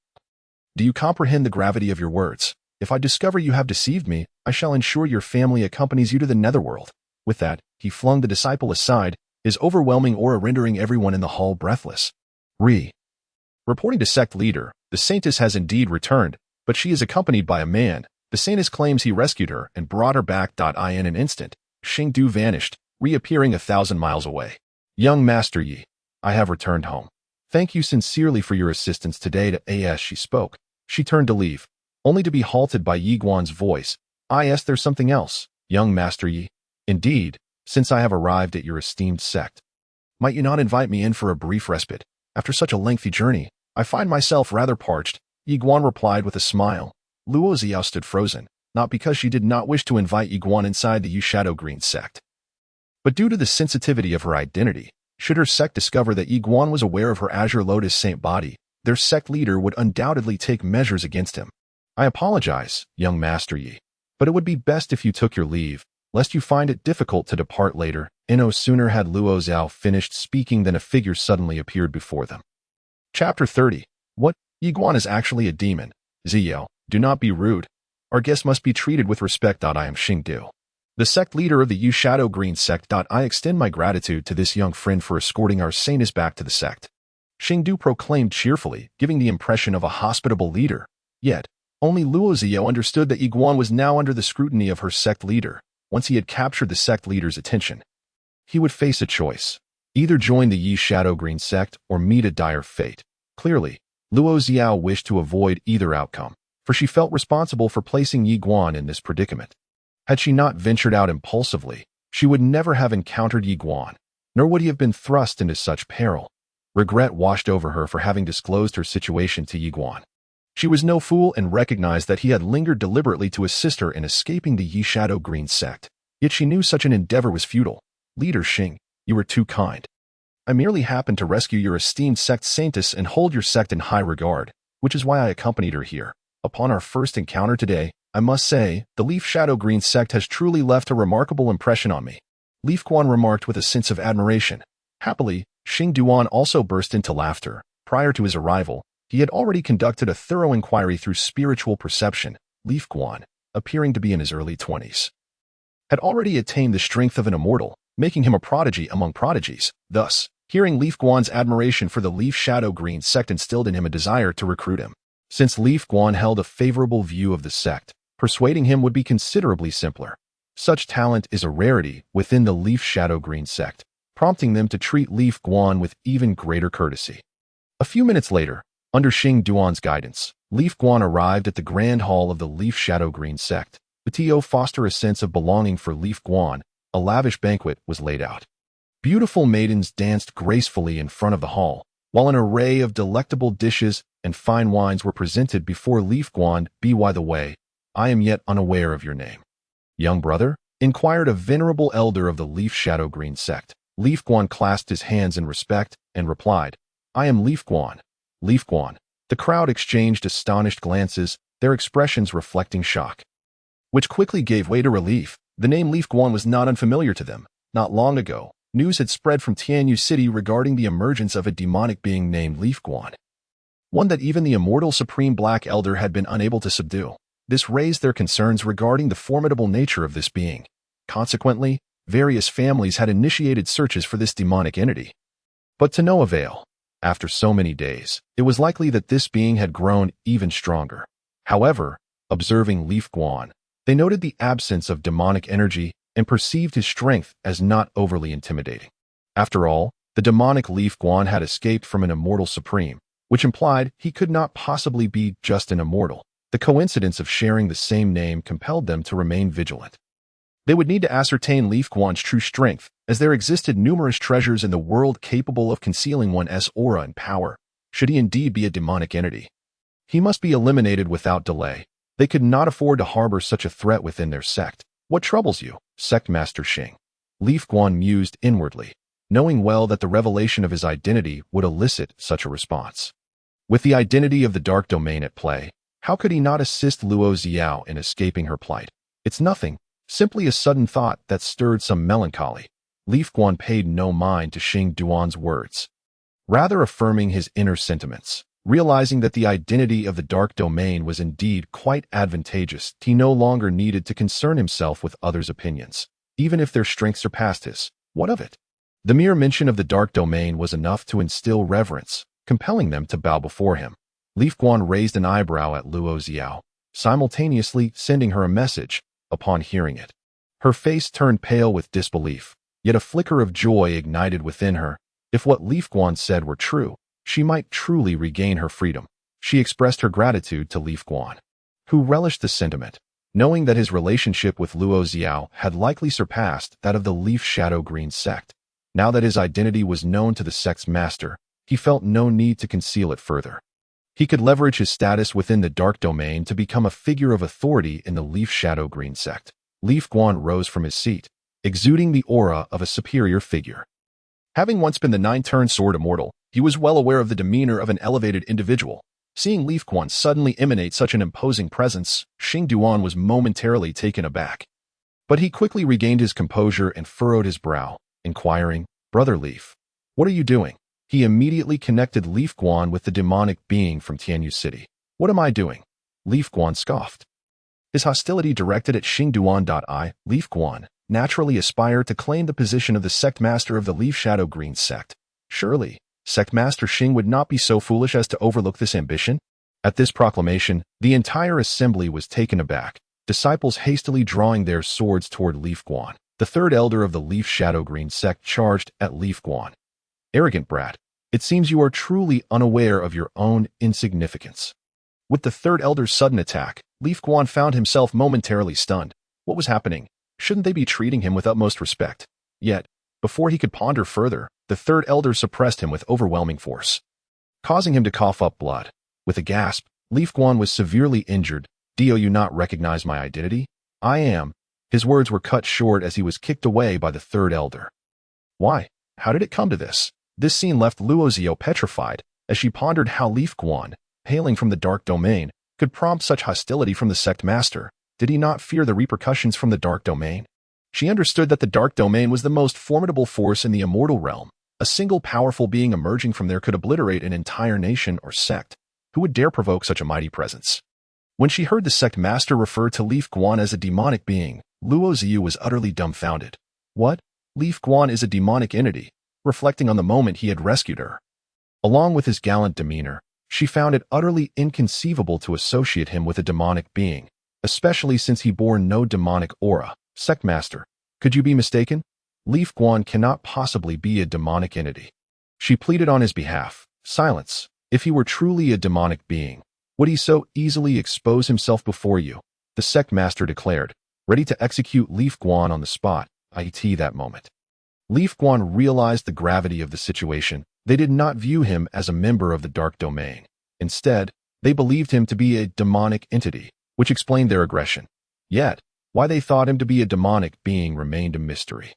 "Do you comprehend the gravity of your words? If I discover you have deceived me, I shall ensure your family accompanies you to the netherworld." With that, he flung the disciple aside, his overwhelming aura rendering everyone in the hall breathless. Reporting to sect leader, the saintess has indeed returned, but she is accompanied by a man. The saintess claims he rescued her and brought her back. In an instant, Xingdu vanished, reappearing 1,000 miles away. "Young Master Yi, I have returned home. Thank you sincerely for your assistance today." As she spoke, she turned to leave, only to be halted by Yi Guan's voice. "There's something else, young Master Yi. Indeed, since I have arrived at your esteemed sect, might you not invite me in for a brief respite? After such a lengthy journey, I find myself rather parched." Yi Guan replied with a smile. Luo Xiao stood frozen, not because she did not wish to invite Yi Guan inside the Yi Shadow Green sect, but due to the sensitivity of her identity. Should her sect discover that Yi Guan was aware of her Azure Lotus Saint body, their sect leader would undoubtedly take measures against him. "I apologize, young Master Yi, but it would be best if you took your leave, lest you find it difficult to depart later." No sooner had Luo Xiao finished speaking than a figure suddenly appeared before them. Chapter 30. What? Yi Guan is actually a demon. Xiao, do not be rude. Our guest must be treated with respect. I am Xingdu, the sect leader of the Yi Shadow Green sect. I extend my gratitude to this young friend for escorting our saintess back to the sect. Xingdu proclaimed cheerfully, giving the impression of a hospitable leader. Yet, only Luo Xiao understood that Yi Guan was now under the scrutiny of her sect leader. Once he had captured the sect leader's attention, he would face a choice. Either join the Yi Shadow Green sect or meet a dire fate. Clearly, Luo Xiao wished to avoid either outcome, for she felt responsible for placing Yi Guan in this predicament. Had she not ventured out impulsively, she would never have encountered Yi Guan, nor would he have been thrust into such peril. Regret washed over her for having disclosed her situation to Yi Guan. She was no fool and recognized that he had lingered deliberately to assist her in escaping the Yi Shadow Green sect. Yet she knew such an endeavor was futile. "Leader Xing, you were too kind. I merely happened to rescue your esteemed sect saintess and hold your sect in high regard, which is why I accompanied her here. Upon our first encounter today, I must say, the Leaf Shadow Green sect has truly left a remarkable impression on me." Leaf Guan remarked with a sense of admiration. Happily, Xing Duan also burst into laughter. Prior to his arrival, he had already conducted a thorough inquiry through spiritual perception. Leaf Guan, appearing to be in his early 20s, had already attained the strength of an immortal, making him a prodigy among prodigies. Thus, hearing Leaf Guan's admiration for the Leaf Shadow Green sect instilled in him a desire to recruit him. Since Leaf Guan held a favorable view of the sect, persuading him would be considerably simpler. Such talent is a rarity within the Leaf Shadow Green sect, prompting them to treat Leaf Guan with even greater courtesy. A few minutes later, under Xing Duan's guidance, Leaf Guan arrived at the grand hall of the Leaf Shadow Green sect. To foster a sense of belonging for Leaf Guan, a lavish banquet was laid out. Beautiful maidens danced gracefully in front of the hall, while an array of delectable dishes and fine wines were presented before Leaf Guan. "By the way, I am yet unaware of your name." "Young brother?" inquired a venerable elder of the Leaf Shadow Green sect. Leaf Guan clasped his hands in respect and replied, "I am Leaf Guan." "Leaf Guan." The crowd exchanged astonished glances, their expressions reflecting shock, which quickly gave way to relief. The name Leaf Guan was not unfamiliar to them. Not long ago, news had spread from Tianyu City regarding the emergence of a demonic being named Leaf Guan, one that even the immortal Supreme Black Elder had been unable to subdue. This raised their concerns regarding the formidable nature of this being. Consequently, various families had initiated searches for this demonic entity, but to no avail. After so many days, it was likely that this being had grown even stronger. However, observing Leaf Guan, they noted the absence of demonic energy and perceived his strength as not overly intimidating. After all, The demonic Leaf Guan had escaped from an immortal supreme, which implied he could not possibly be just an immortal. The coincidence of sharing the same name compelled them to remain vigilant. They would need to ascertain Leaf Guan's true strength, as there existed numerous treasures in the world capable of concealing one's aura and power, should he indeed be a demonic entity. He must be eliminated without delay. They could not afford to harbor such a threat within their sect. What troubles you, Sect Master Xing? Leaf Guan mused inwardly, knowing well that the revelation of his identity would elicit such a response. With the identity of the Dark Domain at play, how could he not assist Luo Xiao in escaping her plight? It's nothing, simply a sudden thought that stirred some melancholy. Leaf Guan paid no mind to Xing Duan's words, rather affirming his inner sentiments. Realizing that the identity of the Dark Domain was indeed quite advantageous, he no longer needed to concern himself with others' opinions. Even if their strength surpassed his, what of it? The mere mention of the Dark Domain was enough to instill reverence, compelling them to bow before him. Leaf Guan raised an eyebrow at Luo Xiao, simultaneously sending her a message. Upon hearing it, her face turned pale with disbelief, yet a flicker of joy ignited within her. If what Leaf Guan said were true, she might truly regain her freedom. She expressed her gratitude to Leaf Guan, who relished the sentiment, knowing that his relationship with Luo Xiao had likely surpassed that of the Leaf Shadow Green sect. Now that his identity was known to the sect's master, he felt no need to conceal it further. He could leverage his status within the Dark Domain to become a figure of authority in the Leaf Shadow Green sect. Leaf Guan rose from his seat, exuding the aura of a superior figure. Having once been the Nine-Turn Sword Immortal, he was well aware of the demeanor of an elevated individual. Seeing Leaf Guan suddenly emanate such an imposing presence, Xing Duan was momentarily taken aback. But he quickly regained his composure and furrowed his brow, inquiring, "Brother Leaf, what are you doing?" He immediately connected Leaf Guan with the demonic being from Tianyu City. "What am I doing?" Leaf Guan scoffed. His hostility directed at Xing Duan. Leaf Guan naturally aspired to claim the position of the sect master of the Leaf Shadow Green sect. Surely, Sect Master Xing would not be so foolish as to overlook this ambition? At this proclamation, the entire assembly was taken aback, disciples hastily drawing their swords toward Leaf Guan. The third elder of the Leaf Shadow Green sect charged at Leaf Guan. "Arrogant brat, it seems you are truly unaware of your own insignificance." With the third elder's sudden attack, Leaf Guan found himself momentarily stunned. What was happening? Shouldn't they be treating him with utmost respect? Yet, before he could ponder further, the third elder suppressed him with overwhelming force, causing him to cough up blood. With a gasp, Leaf Guan was severely injured. "Do you not recognize my identity?" "I am." His words were cut short as he was kicked away by the third elder. Why? How did it come to this? This scene left Luo Xiao petrified, as she pondered how Leaf Guan, hailing from the Dark Domain, could prompt such hostility from the sect master. Did he not fear the repercussions from the Dark Domain? She understood that the Dark Domain was the most formidable force in the immortal realm. A single powerful being emerging from there could obliterate an entire nation or sect. Who would dare provoke such a mighty presence? When she heard the sect master refer to Leaf Guan as a demonic being, Luo Xiao was utterly dumbfounded. What? Leaf Guan is a demonic entity, reflecting on the moment he had rescued her. Along with his gallant demeanor, she found it utterly inconceivable to associate him with a demonic being, especially since he bore no demonic aura. "Sect Master, could you be mistaken? Leaf Guan cannot possibly be a demonic entity." She pleaded on his behalf. "Silence. If he were truly a demonic being, would he so easily expose himself before you?" The sect master declared, ready to execute Leaf Guan on the spot. That moment, Leaf Guan realized the gravity of the situation. They did not view him as a member of the Dark Domain. Instead, they believed him to be a demonic entity, which explained their aggression. Yet, why they thought him to be a demonic being remained a mystery.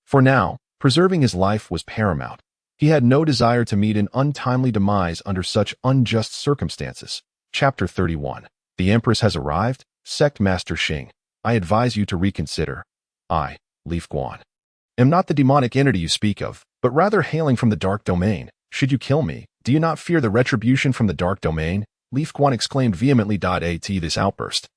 For now, preserving his life was paramount. He had no desire to meet an untimely demise under such unjust circumstances. Chapter 31. The Empress has arrived. Sect Master Xing, I advise you to reconsider. I, Leaf Guan, am not the demonic entity you speak of, but rather hailing from the Dark Domain. Should you kill me, do you not fear the retribution from the Dark Domain? Leaf Guan exclaimed vehemently. At this outburst,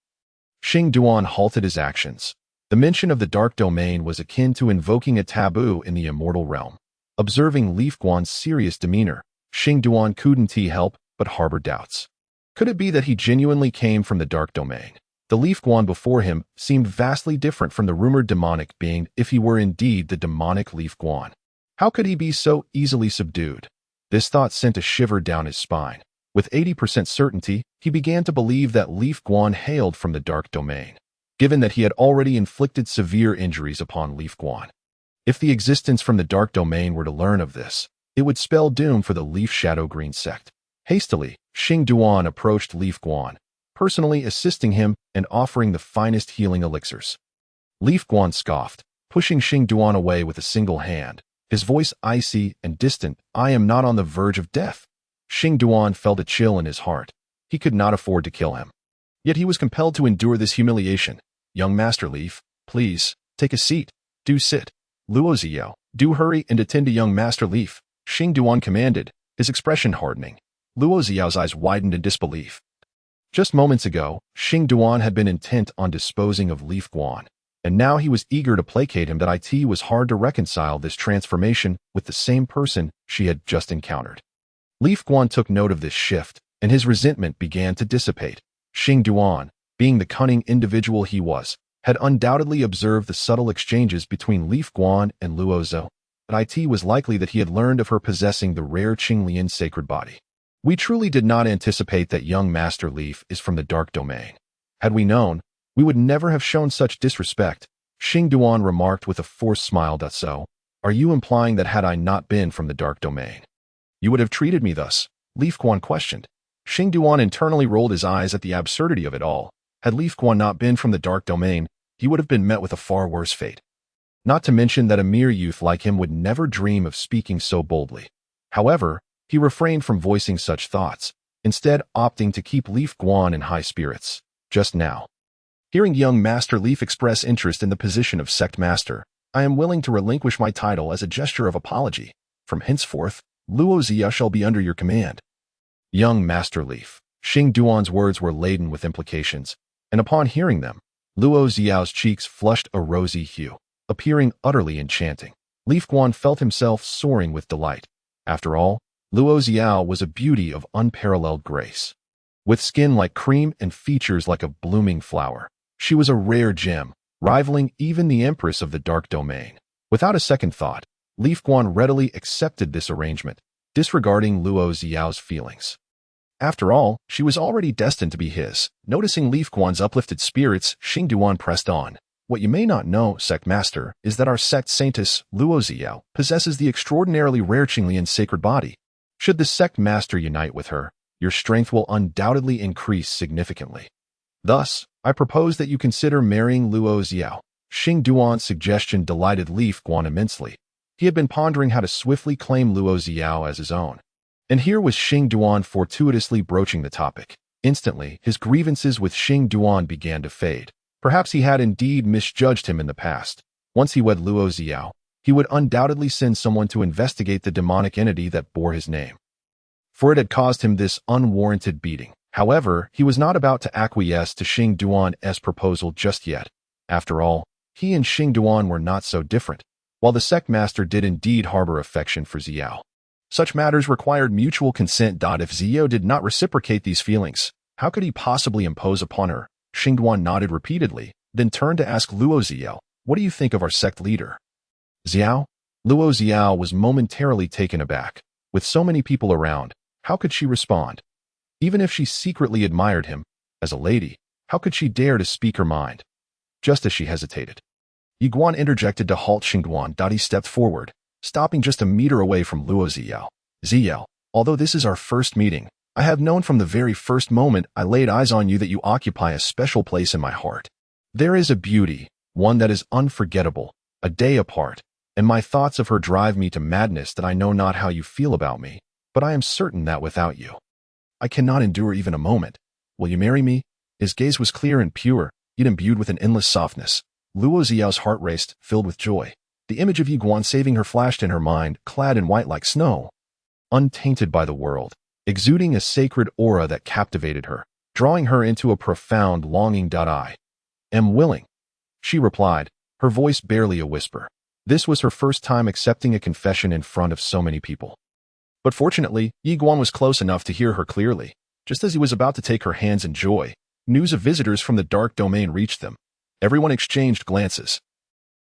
Xing Duan halted his actions. The mention of the Dark Domain was akin to invoking a taboo in the immortal realm. Observing Leaf Guan's serious demeanor, Xing Duan couldn't help but harbor doubts. Could it be that he genuinely came from the Dark Domain? The Leaf Guan before him seemed vastly different from the rumored demonic being if he were indeed the demonic Leaf Guan. How could he be so easily subdued? This thought sent a shiver down his spine. With 80% certainty, he began to believe that Leaf Guan hailed from the dark domain, given that he had already inflicted severe injuries upon Leaf Guan. If the existence from the dark domain were to learn of this, it would spell doom for the Leaf Shadow Green sect. Hastily, Xing Duan approached Leaf Guan, personally assisting him and offering the finest healing elixirs. Leaf Guan scoffed, pushing Xing Duan away with a single hand, his voice icy and distant. "I am not on the verge of death." Xing Duan felt a chill in his heart. He could not afford to kill him. Yet he was compelled to endure this humiliation. "Young Master Leaf, please, take a seat. Do sit. Luo Ziao, do hurry and attend to young Master Leaf," Xing Duan commanded, his expression hardening. Luo Ziao's eyes widened in disbelief. Just moments ago, Xing Duan had been intent on disposing of Leaf Guan, and now he was eager to placate him. That it was hard to reconcile this transformation with the same person she had just encountered. Leaf Guan took note of this shift, and his resentment began to dissipate. Xing Duan, being the cunning individual he was, had undoubtedly observed the subtle exchanges between Leaf Guan and Luo Zhou. It was likely that he had learned of her possessing the rare Qinglian sacred body. "We truly did not anticipate that young Master Leaf is from the dark domain. Had we known, we would never have shown such disrespect," Xing Duan remarked with a forced smile. "So, are you implying that had I not been from the dark domain, you would have treated me thus?" Leaf Guan questioned. Xing Duan internally rolled his eyes at the absurdity of it all. Had Leaf Guan not been from the dark domain, he would have been met with a far worse fate. Not to mention that a mere youth like him would never dream of speaking so boldly. However, he refrained from voicing such thoughts, instead opting to keep Leaf Guan in high spirits. Just now, hearing young Master Leaf express interest in the position of sect master, I am willing to relinquish my title as a gesture of apology. From henceforth, Luo Zia shall be under your command. Young Master Leaf. Xing Duan's words were laden with implications, and upon hearing them, Luo Ziao's cheeks flushed a rosy hue, appearing utterly enchanting. Leaf Guan felt himself soaring with delight. After all, Luo Ziao was a beauty of unparalleled grace. With skin like cream and features like a blooming flower, she was a rare gem, rivaling even the Empress of the Dark Domain. Without a second thought, Leaf Guan readily accepted this arrangement, disregarding Luo Ziao's feelings. After all, she was already destined to be his. Noticing Leaf Guan's uplifted spirits, Xing Duan pressed on. "What you may not know, Sect Master, is that our sect Saintess, Luo Ziao, possesses the extraordinarily rare Qinglian sacred body. Should the sect master unite with her, your strength will undoubtedly increase significantly. Thus, I propose that you consider marrying Luo Ziao." Xing Duan's suggestion delighted Leaf Guan immensely. He had been pondering how to swiftly claim Luo Ziao as his own. And here was Xing Duan fortuitously broaching the topic. Instantly, his grievances with Xing Duan began to fade. Perhaps he had indeed misjudged him in the past. Once he wed Luo Ziao, he would undoubtedly send someone to investigate the demonic entity that bore his name, for it had caused him this unwarranted beating. However, he was not about to acquiesce to Xing Duan's proposal just yet. After all, he and Xing Duan were not so different. While the sect master did indeed harbor affection for Ziao, such matters required mutual consent. If Ziao did not reciprocate these feelings, how could he possibly impose upon her? Xing Duan nodded repeatedly, then turned to ask Luo Ziao, "What do you think of our sect leader?" Ziao? Luo Ziao was momentarily taken aback. With so many people around, how could she respond? Even if she secretly admired him, as a lady, how could she dare to speak her mind? Just as she hesitated, Yi Guan interjected to halt Xing Duan. He stepped forward, stopping just a meter away from Luo Ziao. "Ziao, although this is our first meeting, I have known from the very first moment I laid eyes on you that you occupy a special place in my heart. There is a beauty, one that is unforgettable, a day apart, and my thoughts of her drive me to madness. That I know not how you feel about me, but I am certain that without you, I cannot endure even a moment. Will you marry me?" His gaze was clear and pure, yet imbued with an endless softness. Luo Ziao's heart raced, filled with joy. The image of Yi Guan saving her flashed in her mind, clad in white like snow, untainted by the world, exuding a sacred aura that captivated her, drawing her into a profound longing. "I am willing," she replied, her voice barely a whisper. This was her first time accepting a confession in front of so many people. But fortunately, Yi Guan was close enough to hear her clearly. Just as he was about to take her hands in joy, news of visitors from the dark domain reached them. Everyone exchanged glances,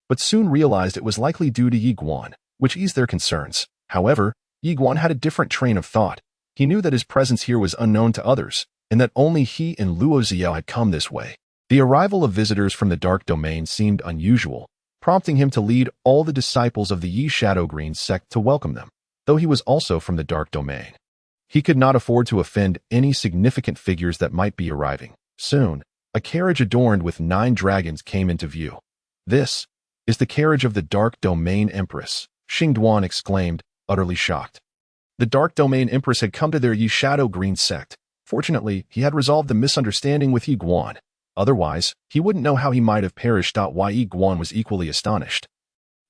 but soon realized it was likely due to Yi Guan. which eased their concerns. However, Yi Guan had a different train of thought. He knew that his presence here was unknown to others, and that only he and Luo Xiao had come this way. The arrival of visitors from the Dark Domain seemed unusual, prompting him to lead all the disciples of the Yi Shadow Green sect to welcome them, though he was also from the Dark Domain. He could not afford to offend any significant figures that might be arriving. Soon, a carriage adorned with 9 dragons came into view. "This is the carriage of the Dark Domain Empress," Xingduan exclaimed, utterly shocked. The Dark Domain Empress had come to their Yi Shadow Green sect. Fortunately, he had resolved the misunderstanding with Yi Guan. Otherwise, he wouldn't know how he might have perished. Why Yi Guan was equally astonished.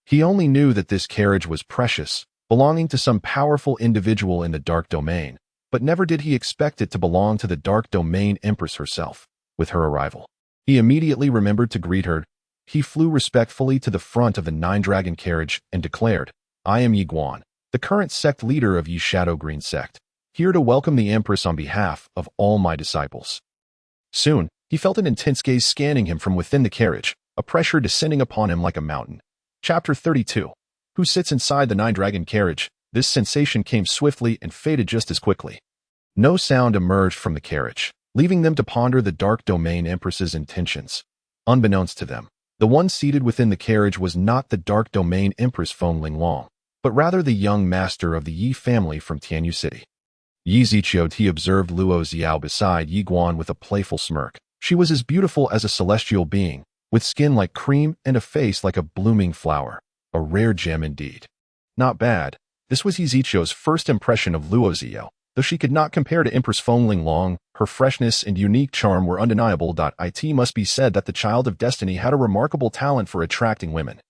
He only knew that this carriage was precious, belonging to some powerful individual in the Dark Domain, but never did he expect it to belong to the Dark Domain Empress herself. With her arrival, he immediately remembered to greet her. He flew respectfully to the front of the 9-dragon carriage and declared, "I am Yi Guan, the current sect leader of Yi Shadow Green sect, here to welcome the Empress on behalf of all my disciples." Soon, he felt an intense gaze scanning him from within the carriage, a pressure descending upon him like a mountain. Chapter 32. Who sits inside the 9-dragon carriage? This sensation came swiftly and faded just as quickly. No sound emerged from the carriage, leaving them to ponder the Dark Domain Empress's intentions. Unbeknownst to them, the one seated within the carriage was not the Dark Domain Empress Feng Linglong, but rather the young master of the Yi family from Tianyu City. Yi Ziqiu observed Luo Xiao beside Yi Guan with a playful smirk. She was as beautiful as a celestial being, with skin like cream and a face like a blooming flower. A rare gem indeed. Not bad. This was Yi Ziqiu's first impression of Luo Xiao. Though she could not compare to Empress Feng Linglong, her freshness and unique charm were undeniable. It must be said that the child of destiny had a remarkable talent for attracting women.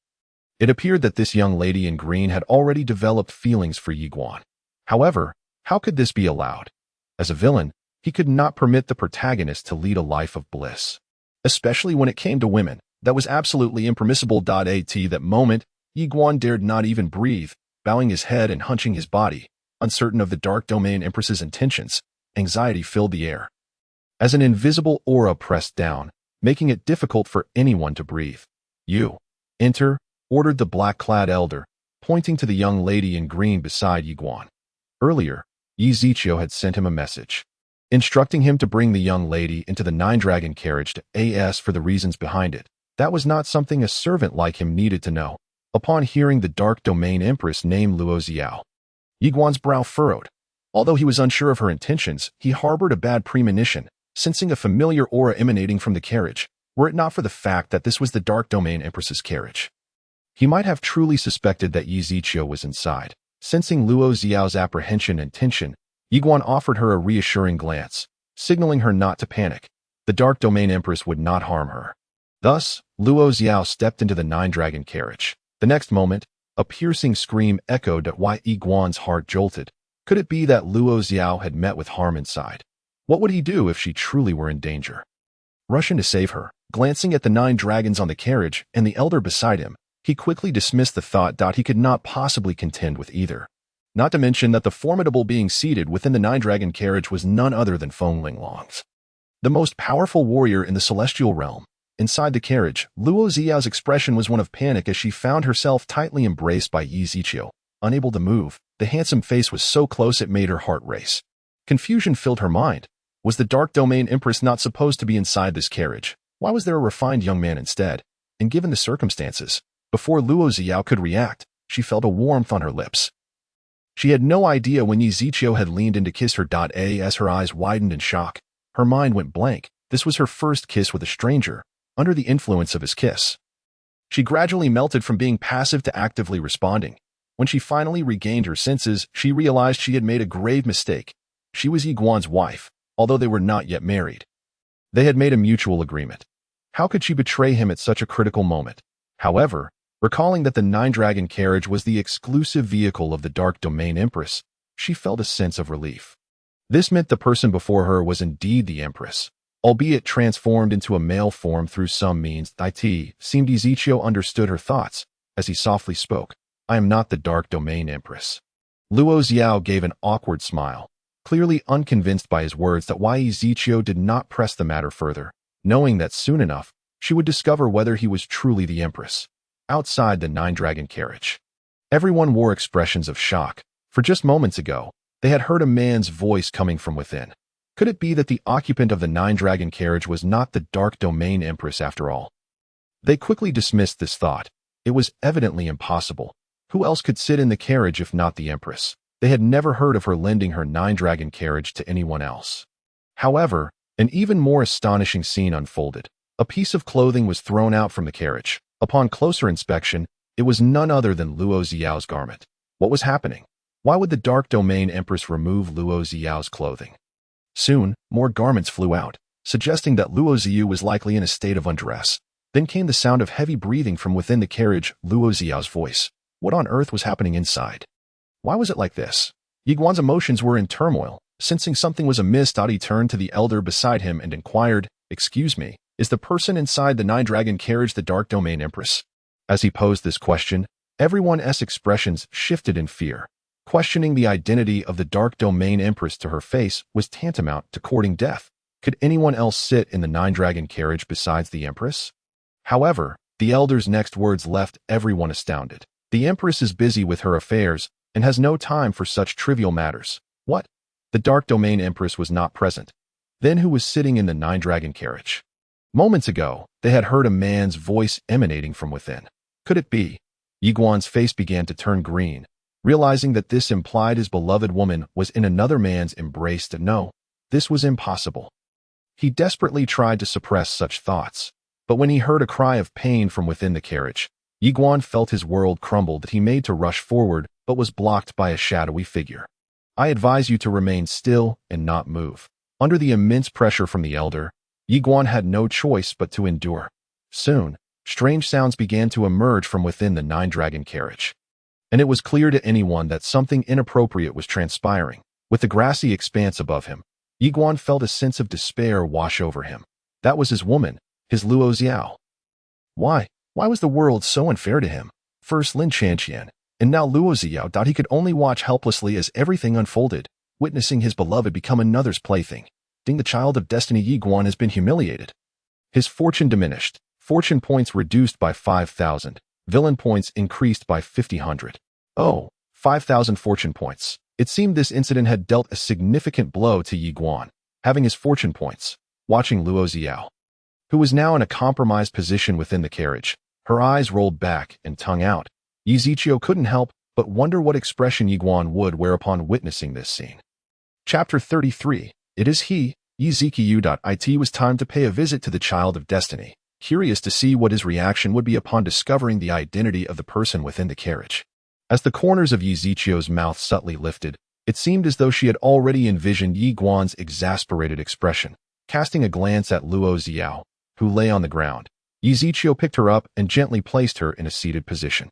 It appeared that this young lady in green had already developed feelings for Yi Guan. However, how could this be allowed? As a villain, he could not permit the protagonist to lead a life of bliss. Especially when it came to women, that was absolutely impermissible. At that moment, Yi Guan dared not even breathe, bowing his head and hunching his body. Uncertain of the Dark Domain Empress's intentions, anxiety filled the air. As an invisible aura pressed down, making it difficult for anyone to breathe. "You, enter," ordered the black-clad elder, pointing to the young lady in green beside Yi Guan. Earlier, Yi Ziqiu had sent him a message, instructing him to bring the young lady into the 9-dragon carriage to ask for the reasons behind it. That was not something a servant like him needed to know. Upon hearing the Dark Domain Empress name Luo Xiao, Yi Guan's brow furrowed. Although he was unsure of her intentions, he harbored a bad premonition, sensing a familiar aura emanating from the carriage, were it not for the fact that this was the Dark Domain Empress's carriage. He might have truly suspected that Yi Ziqiu was inside. Sensing Luo Xiao's apprehension and tension, Yi Guan offered her a reassuring glance, signaling her not to panic. The Dark Domain Empress would not harm her. Thus, Luo Xiao stepped into the 9-dragon carriage. The next moment, a piercing scream echoed at why Yi Guan's heart jolted. Could it be that Luo Xiao had met with harm inside? What would he do if she truly were in danger? Rushing to save her, glancing at the 9 dragons on the carriage and the elder beside him, he quickly dismissed the thought he could not possibly contend with either. Not to mention that the formidable being seated within the 9-dragon carriage was none other than Feng Linglong, the most powerful warrior in the celestial realm. Inside the carriage, Luo Xiao's expression was one of panic as she found herself tightly embraced by Yi Ziqiu. Unable to move, the handsome face was so close it made her heart race. Confusion filled her mind. Was the Dark Domain Empress not supposed to be inside this carriage? Why was there a refined young man instead? And given the circumstances, before Luo Xiao could react, she felt a warmth on her lips. She had no idea when Yi Ziqiu had leaned in to kiss her. As her eyes widened in shock, her mind went blank. This was her first kiss with a stranger, under the influence of his kiss. She gradually melted from being passive to actively responding. When she finally regained her senses, she realized she had made a grave mistake. She was Yi Guan's wife, although they were not yet married. They had made a mutual agreement. How could she betray him at such a critical moment? However, recalling that the 9-dragon carriage was the exclusive vehicle of the Dark Domain Empress, she felt a sense of relief. This meant the person before her was indeed the Empress, albeit transformed into a male form through some means. It seemed Yi Ziqiu understood her thoughts, as he softly spoke. "I am not the Dark Domain Empress." Luo Xiao gave an awkward smile, clearly unconvinced by his words. Why Yi Ziqiu did not press the matter further, knowing that soon enough, she would discover whether he was truly the Empress. Outside the 9-dragon carriage, Everyone wore expressions of shock, for just moments ago, they had heard a man's voice coming from within. Could it be that the occupant of the nine-dragon carriage was not the Dark Domain Empress after all? They quickly dismissed this thought. It was evidently impossible. Who else could sit in the carriage if not the Empress? They had never heard of her lending her nine-dragon carriage to anyone else. However, an even more astonishing scene unfolded. A piece of clothing was thrown out from the carriage. Upon closer inspection, it was none other than Luo Xiao's garment. What was happening? Why would the Dark Domain Empress remove Luo Xiao's clothing? Soon, more garments flew out, suggesting that Luo Xiao was likely in a state of undress. Then came the sound of heavy breathing from within the carriage, Luo Xiao's voice. What on earth was happening inside? Why was it like this? Yiguan's emotions were in turmoil. Sensing something was amiss, he turned to the elder beside him and inquired, "Excuse me, is the person inside the nine-dragon carriage the Dark Domain Empress?" As he posed this question, everyone's expressions shifted in fear. Questioning the identity of the Dark Domain Empress to her face was tantamount to courting death. Could anyone else sit in the nine-dragon carriage besides the Empress? However, the elder's next words left everyone astounded. The Empress is busy with her affairs and has no time for such trivial matters. What? The Dark Domain Empress was not present. Then who was sitting in the nine-dragon carriage? Moments ago, they had heard a man's voice emanating from within. Could it be? Yiguan's face began to turn green, realizing that this implied his beloved woman was in another man's embrace. No, this was impossible. He desperately tried to suppress such thoughts, but when he heard a cry of pain from within the carriage, Yiguan felt his world crumble. That he made to rush forward, but was blocked by a shadowy figure. "I advise you to remain still and not move." Under the immense pressure from the elder, Yiguan had no choice but to endure. Soon, strange sounds began to emerge from within the nine-dragon carriage. And it was clear to anyone that something inappropriate was transpiring. With the grassy expanse above him, Yiguan felt a sense of despair wash over him. That was his woman, his Luo Xiao. Why was the world so unfair to him? First Lin Chanqian, and now Luo Xiao. He could only watch helplessly as everything unfolded, witnessing his beloved become another's plaything. The child of destiny Yiguan has been humiliated. His fortune diminished, fortune points reduced by 5,000, villain points increased by 5,000. Oh, 5,000 fortune points. It seemed this incident had dealt a significant blow to Yiguan, having his fortune points. Watching Luo Xiao, who was now in a compromised position within the carriage, her eyes rolled back and tongue out. Yizichio couldn't help but wonder what expression Yiguan would wear upon witnessing this scene. Chapter 33. It is he, Yizikiu.it was time to pay a visit to the child of destiny, curious to see what his reaction would be upon discovering the identity of the person within the carriage. As the corners of Yizichio's mouth subtly lifted, it seemed as though she had already envisioned Yiguan's exasperated expression. Casting a glance at Luo Xiao, who lay on the ground, Yizichio picked her up and gently placed her in a seated position.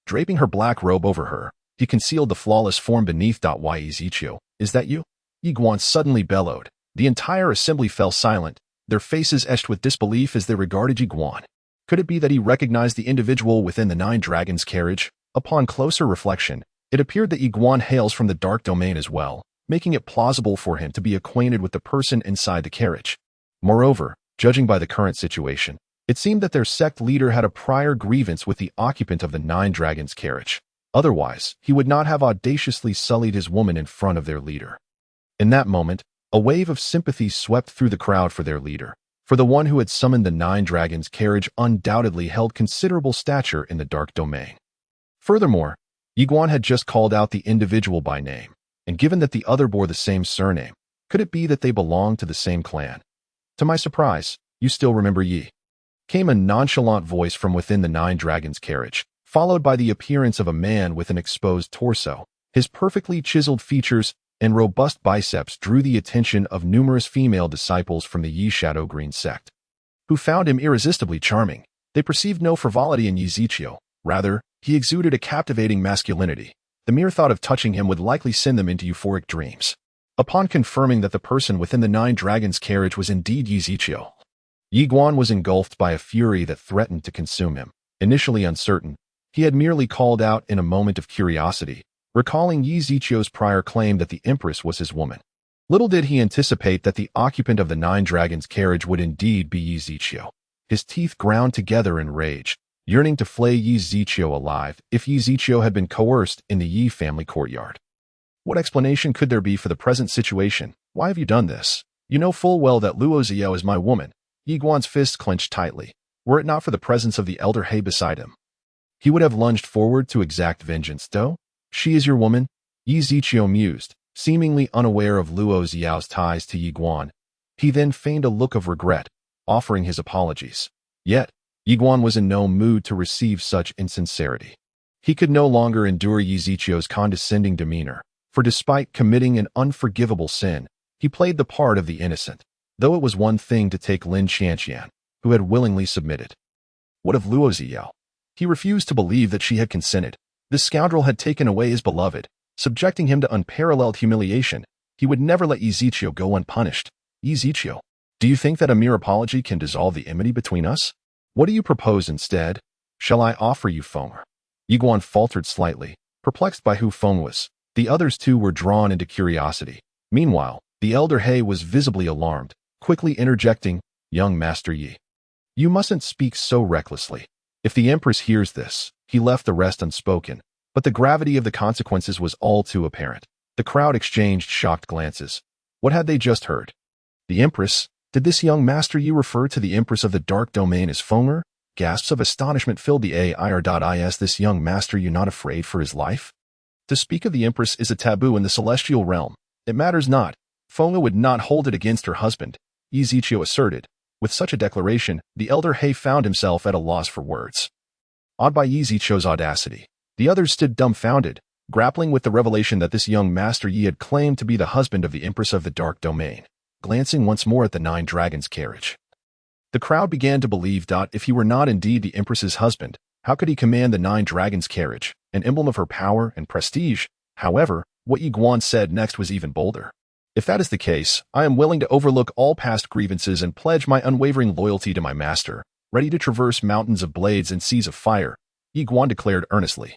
Draping her black robe over her, he concealed the flawless form beneath. Why, Yizichio, is that you? Yiguan suddenly bellowed. The entire assembly fell silent, their faces etched with disbelief as they regarded Yiguan. Could it be that he recognized the individual within the Nine Dragons carriage? Upon closer reflection, it appeared that Yiguan hails from the Dark Domain as well, making it plausible for him to be acquainted with the person inside the carriage. Moreover, judging by the current situation, it seemed that their sect leader had a prior grievance with the occupant of the Nine Dragons carriage. Otherwise, he would not have audaciously sullied his woman in front of their leader. In that moment, a wave of sympathy swept through the crowd for their leader, for the one who had summoned the Nine Dragons carriage undoubtedly held considerable stature in the Dark Domain. Furthermore, Yiguan had just called out the individual by name, and given that the other bore the same surname, could it be that they belonged to the same clan? To my surprise, you still remember Yi? Came a nonchalant voice from within the Nine Dragons carriage, followed by the appearance of a man with an exposed torso. His perfectly chiseled features and robust biceps drew the attention of numerous female disciples from the Yi Shadow Green sect, who found him irresistibly charming. They perceived no frivolity in Yizichio. Rather, he exuded a captivating masculinity. The mere thought of touching him would likely send them into euphoric dreams. Upon confirming that the person within the Nine Dragons carriage was indeed Yizichio, Yiguan was engulfed by a fury that threatened to consume him. Initially uncertain, he had merely called out in a moment of curiosity, recalling Yizichio's prior claim that the Empress was his woman. Little did he anticipate that the occupant of the Nine Dragons carriage would indeed be Yizichio. His teeth ground together in rage. yearning to flay Yi Ziqiu alive if Yi Ziqiu had been coerced in the Yi family courtyard. What explanation could there be for the present situation? Why have you done this? You know full well that Luo Ziao is my woman. Yi Guan's fist clenched tightly. Were it not for the presence of the elder He beside him, he would have lunged forward to exact vengeance. Though she is your woman, Yi Ziqiu mused, seemingly unaware of Luo Ziao's ties to Yi Guan. He then feigned a look of regret, offering his apologies. Yet, Yi Guan was in no mood to receive such insincerity. He could no longer endure Yi Ziqiu's condescending demeanor, for despite committing an unforgivable sin, he played the part of the innocent, though it was one thing to take Lin Qianqian, who had willingly submitted. What of Luo Ziao? He refused to believe that she had consented. This scoundrel had taken away his beloved, subjecting him to unparalleled humiliation. He would never let Yi Ziqiu go unpunished. Yi Ziqiu, do you think that a mere apology can dissolve the enmity between us? What do you propose instead? Shall I offer you Feng? Yi Guan faltered slightly, perplexed by who Feng was. The others too were drawn into curiosity. Meanwhile, the elder He was visibly alarmed, quickly interjecting, "Young Master Yi, you mustn't speak so recklessly. If the Empress hears this," he left the rest unspoken, but the gravity of the consequences was all too apparent. The crowd exchanged shocked glances. What had they just heard? The Empress? Did this young Master Yi refer to the Empress of the Dark Domain as Fenger? Gasps of astonishment filled the air. This young Master Yi not afraid for his life? To speak of the Empress is a taboo in the celestial realm. It matters not. Fenger would not hold it against her husband, Yi Ziqiu asserted. With such a declaration, the elder He found himself at a loss for words. Awed by Yi Ziqiu's audacity, the others stood dumbfounded, grappling with the revelation that this young Master Yi had claimed to be the husband of the Empress of the Dark Domain. Glancing once more at the 9 dragons' carriage, the crowd began to believe that if he were not indeed the Empress's husband, how could he command the 9 dragons' carriage, an emblem of her power and prestige? However, what Yi Guan said next was even bolder. If that is the case, I am willing to overlook all past grievances and pledge my unwavering loyalty to my master, ready to traverse mountains of blades and seas of fire, Yi Guan declared earnestly.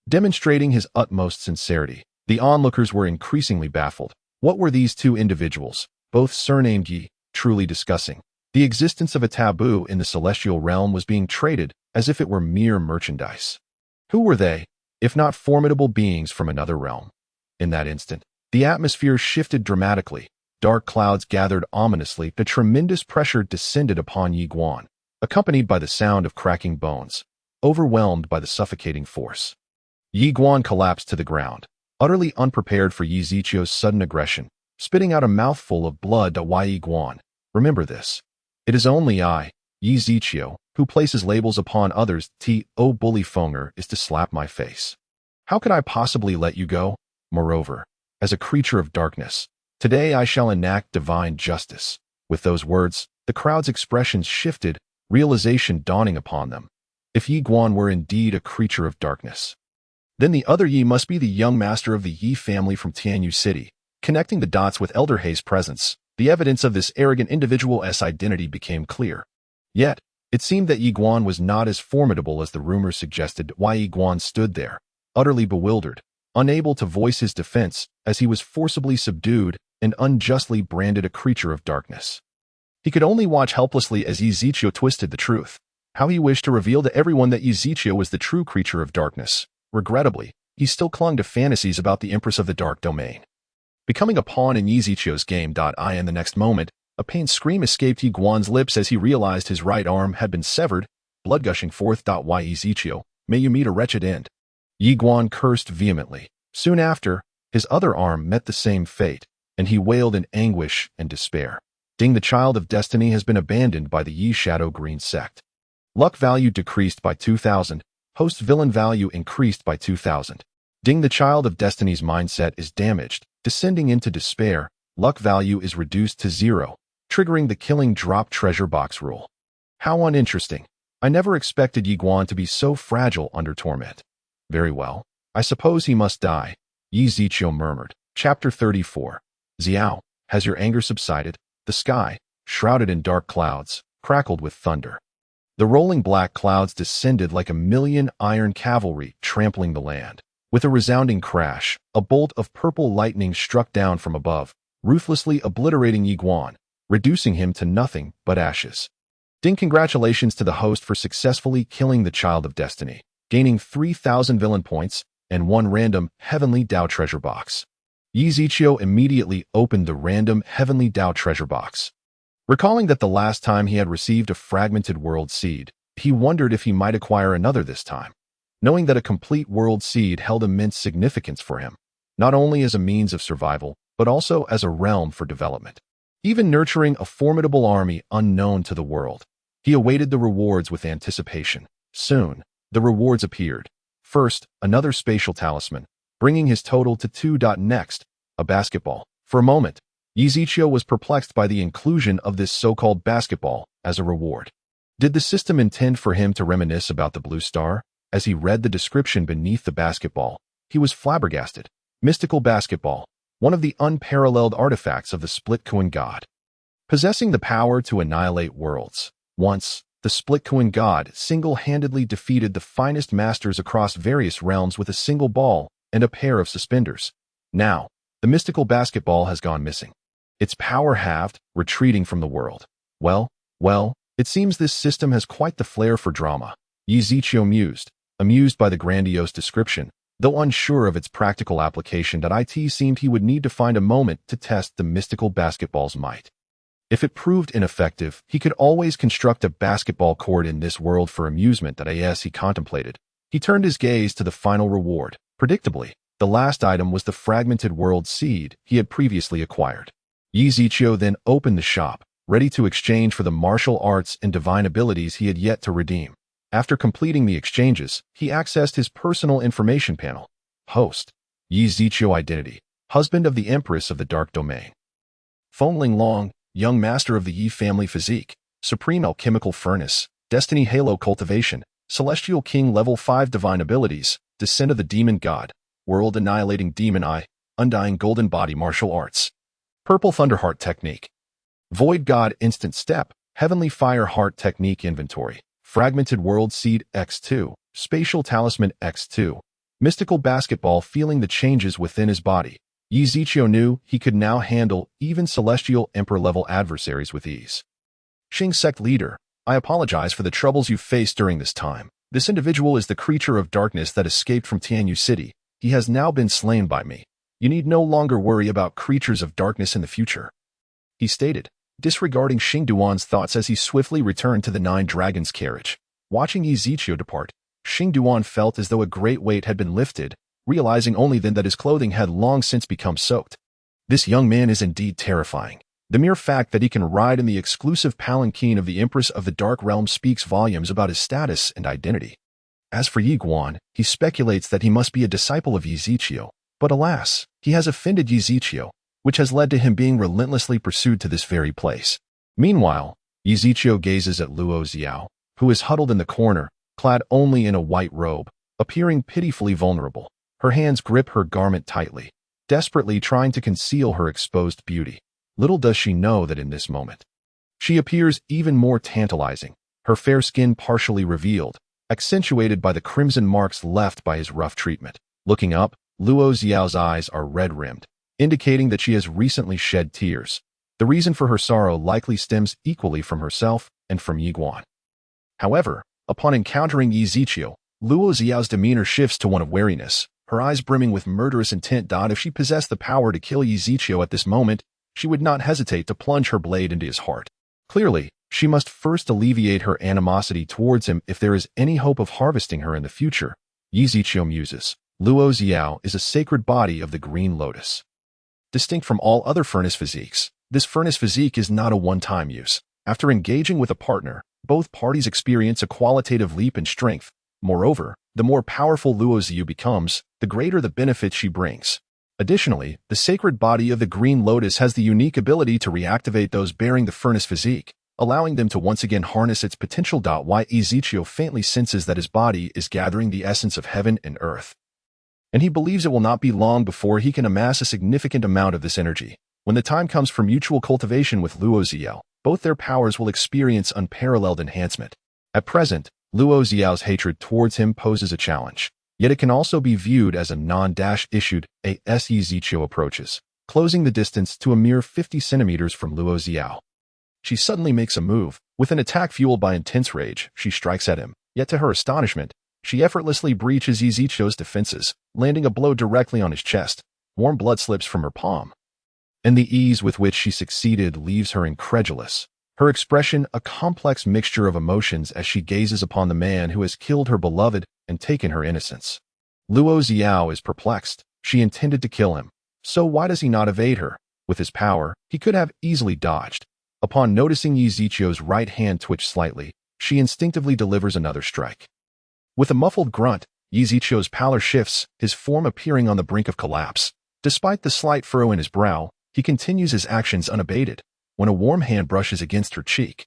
Demonstrating his utmost sincerity, the onlookers were increasingly baffled. What were these 2 individuals, both surnamed Yi, truly discussing? The existence of a taboo in the celestial realm was being traded as if it were mere merchandise. Who were they, if not formidable beings from another realm? In that instant, the atmosphere shifted dramatically. Dark clouds gathered ominously. The tremendous pressure descended upon Yi Guan, accompanied by the sound of cracking bones, overwhelmed by the suffocating force. Yi Guan collapsed to the ground, utterly unprepared for Yi Ziqiu's sudden aggression, spitting out a mouthful of blood. Yi Guan, remember this. It is only I, Yi Ziqiu, who places labels upon others. To bully Fenger is to slap my face. How could I possibly let you go? Moreover, as a creature of darkness, today I shall enact divine justice. With those words, the crowd's expressions shifted, realization dawning upon them. If Yi Guan were indeed a creature of darkness, then the other Yi must be the young master of the Yi family from Tianyu City. Connecting the dots with Elder He's presence, the evidence of this arrogant individual's identity became clear. Yet, it seemed that Yi Guan was not as formidable as the rumors suggested. Yi Guan stood there, utterly bewildered, unable to voice his defense, as he was forcibly subdued and unjustly branded a creature of darkness. He could only watch helplessly as Yi Ziqiu twisted the truth. How he wished to reveal to everyone that Yi Ziqiu was the true creature of darkness. Regrettably, he still clung to fantasies about the Empress of the Dark Domain. Becoming a pawn in Yi Ziqiu's game. In the next moment, a pained scream escaped Yi Guan's lips as he realized his right arm had been severed, blood gushing forth. Yi Ziqiu, may you meet a wretched end. Yi Guan cursed vehemently. Soon after, his other arm met the same fate, and he wailed in anguish and despair. Ding, the child of destiny has been abandoned by the Yi Shadow Green sect. Luck value decreased by 2,000, host villain value increased by 2,000. Ding, the child of destiny's mindset is damaged, descending into despair, luck value is reduced to 0, triggering the killing drop treasure box rule. How uninteresting. I never expected Yi Guan to be so fragile under torment. Very well, I suppose he must die, Yi Ziqiu murmured. Chapter 34. Xiao, has your anger subsided? The sky, shrouded in dark clouds, crackled with thunder. The rolling black clouds descended like a million iron cavalry trampling the land. With a resounding crash, a bolt of purple lightning struck down from above, ruthlessly obliterating Yi Guan, reducing him to nothing but ashes. Ding, congratulations to the host for successfully killing the Child of Destiny, gaining 3,000 villain points and 1 random Heavenly Dao treasure box. Yi Ziqiu immediately opened the random Heavenly Dao treasure box. Recalling that the last time he had received a fragmented world seed, he wondered if he might acquire another this time, knowing that a complete world seed held immense significance for him, not only as a means of survival, but also as a realm for development. Even nurturing a formidable army unknown to the world, he awaited the rewards with anticipation. Soon, the rewards appeared. First, another spatial talisman, bringing his total to 2. Next, a basketball. For a moment, Yi Ziqiu was perplexed by the inclusion of this so-called basketball as a reward. Did the system intend for him to reminisce about the blue star? As he read the description beneath the basketball, he was flabbergasted. Mystical basketball, one of the unparalleled artifacts of the Split-Coin God. Possessing the power to annihilate worlds. Once, the Split-Coin God single-handedly defeated the finest masters across various realms with a single ball and a pair of suspenders. Now, the mystical basketball has gone missing. Its power halved, retreating from the world. Well, it seems this system has quite the flair for drama. Yi Ziqiu mused, amused by the grandiose description, though unsure of its practical application. It seemed he would need to find a moment to test the mystical basketball's might. If it proved ineffective, he could always construct a basketball court in this world for amusement. As he contemplated, he turned his gaze to the final reward. Predictably, the last item was the fragmented world seed he had previously acquired. Yi Ziqiu then opened the shop, ready to exchange for the martial arts and divine abilities he had yet to redeem. After completing the exchanges, he accessed his personal information panel. Host: Yi Ziqiu. Identity: husband of the Empress of the Dark Domain. Fengling Long, young master of the Yi family physique, supreme alchemical furnace, destiny halo cultivation, celestial king level 5 divine abilities, descent of the demon god, world annihilating demon eye, undying golden body martial arts, purple thunderheart technique, void god instant step, heavenly fire heart technique inventory, fragmented world seed X2, spatial talisman X2, mystical basketball. Feeling the changes within his body, Yi Ziqiu knew he could now handle even celestial emperor-level adversaries with ease. Xing sect leader, I apologize for the troubles you faced during this time. This individual is the creature of darkness that escaped from Tianyu City. He has now been slain by me. You need no longer worry about creatures of darkness in the future, he stated, disregarding Xing Duan's thoughts as he swiftly returned to the 9 Dragons carriage. Watching Yi Ziqiu depart, Xing Duan felt as though a great weight had been lifted, realizing only then that his clothing had long since become soaked. This young man is indeed terrifying. The mere fact that he can ride in the exclusive palanquin of the Empress of the Dark Realm speaks volumes about his status and identity. As for Yi Guan, he speculates that he must be a disciple of Yi Ziqiu, but alas, he has offended Yi Ziqiu, which has led to him being relentlessly pursued to this very place. Meanwhile, Yi Ziqiu gazes at Luo Xiao, who is huddled in the corner, clad only in a white robe, appearing pitifully vulnerable. Her hands grip her garment tightly, desperately trying to conceal her exposed beauty. Little does she know that in this moment, she appears even more tantalizing, her fair skin partially revealed, accentuated by the crimson marks left by his rough treatment. Looking up, Luo Xiao's eyes are red-rimmed, indicating that she has recently shed tears. The reason for her sorrow likely stems equally from herself and from Yi Guan. However, upon encountering Yi Ziqiu, Luo Xiao's demeanor shifts to one of wariness, her eyes brimming with murderous intent. If she possessed the power to kill Yi Ziqiu at this moment, she would not hesitate to plunge her blade into his heart. Clearly, she must first alleviate her animosity towards him if there is any hope of harvesting her in the future. Yi Ziqiu muses. Luo Xiao is a sacred body of the Green Lotus. Distinct from all other furnace physiques, this furnace physique is not a one-time use. After engaging with a partner, both parties experience a qualitative leap in strength. Moreover, the more powerful Luo Xiao becomes, the greater the benefits she brings. Additionally, the sacred body of the Green Lotus has the unique ability to reactivate those bearing the furnace physique, allowing them to once again harness its potential. Yi Ziqiu faintly senses that his body is gathering the essence of heaven and earth, and he believes it will not be long before he can amass a significant amount of this energy. When the time comes for mutual cultivation with Luo Xiao, both their powers will experience unparalleled enhancement. At present, Luo Xiao's hatred towards him poses a challenge, yet it can also be viewed as a non-issued as Yi Ziqiu approaches, closing the distance to a mere 50 centimeters from Luo Xiao. She suddenly makes a move, With an attack fueled by intense rage, she strikes at him. Yet to her astonishment, she effortlessly breaches Yi Zichou's defenses, landing a blow directly on his chest. Warm blood slips from her palm. And the ease with which she succeeded leaves her incredulous. Her expression a complex mixture of emotions as she gazes upon the man who has killed her beloved and taken her innocence. Luo Xiao is perplexed. She intended to kill him. So why does he not evade her? With his power, he could have easily dodged. Upon noticing Yi Zichou's right hand twitch slightly, she instinctively delivers another strike. With a muffled grunt, Yi Zichou's pallor shifts, his form appearing on the brink of collapse. Despite the slight furrow in his brow, he continues his actions unabated. When a warm hand brushes against her cheek,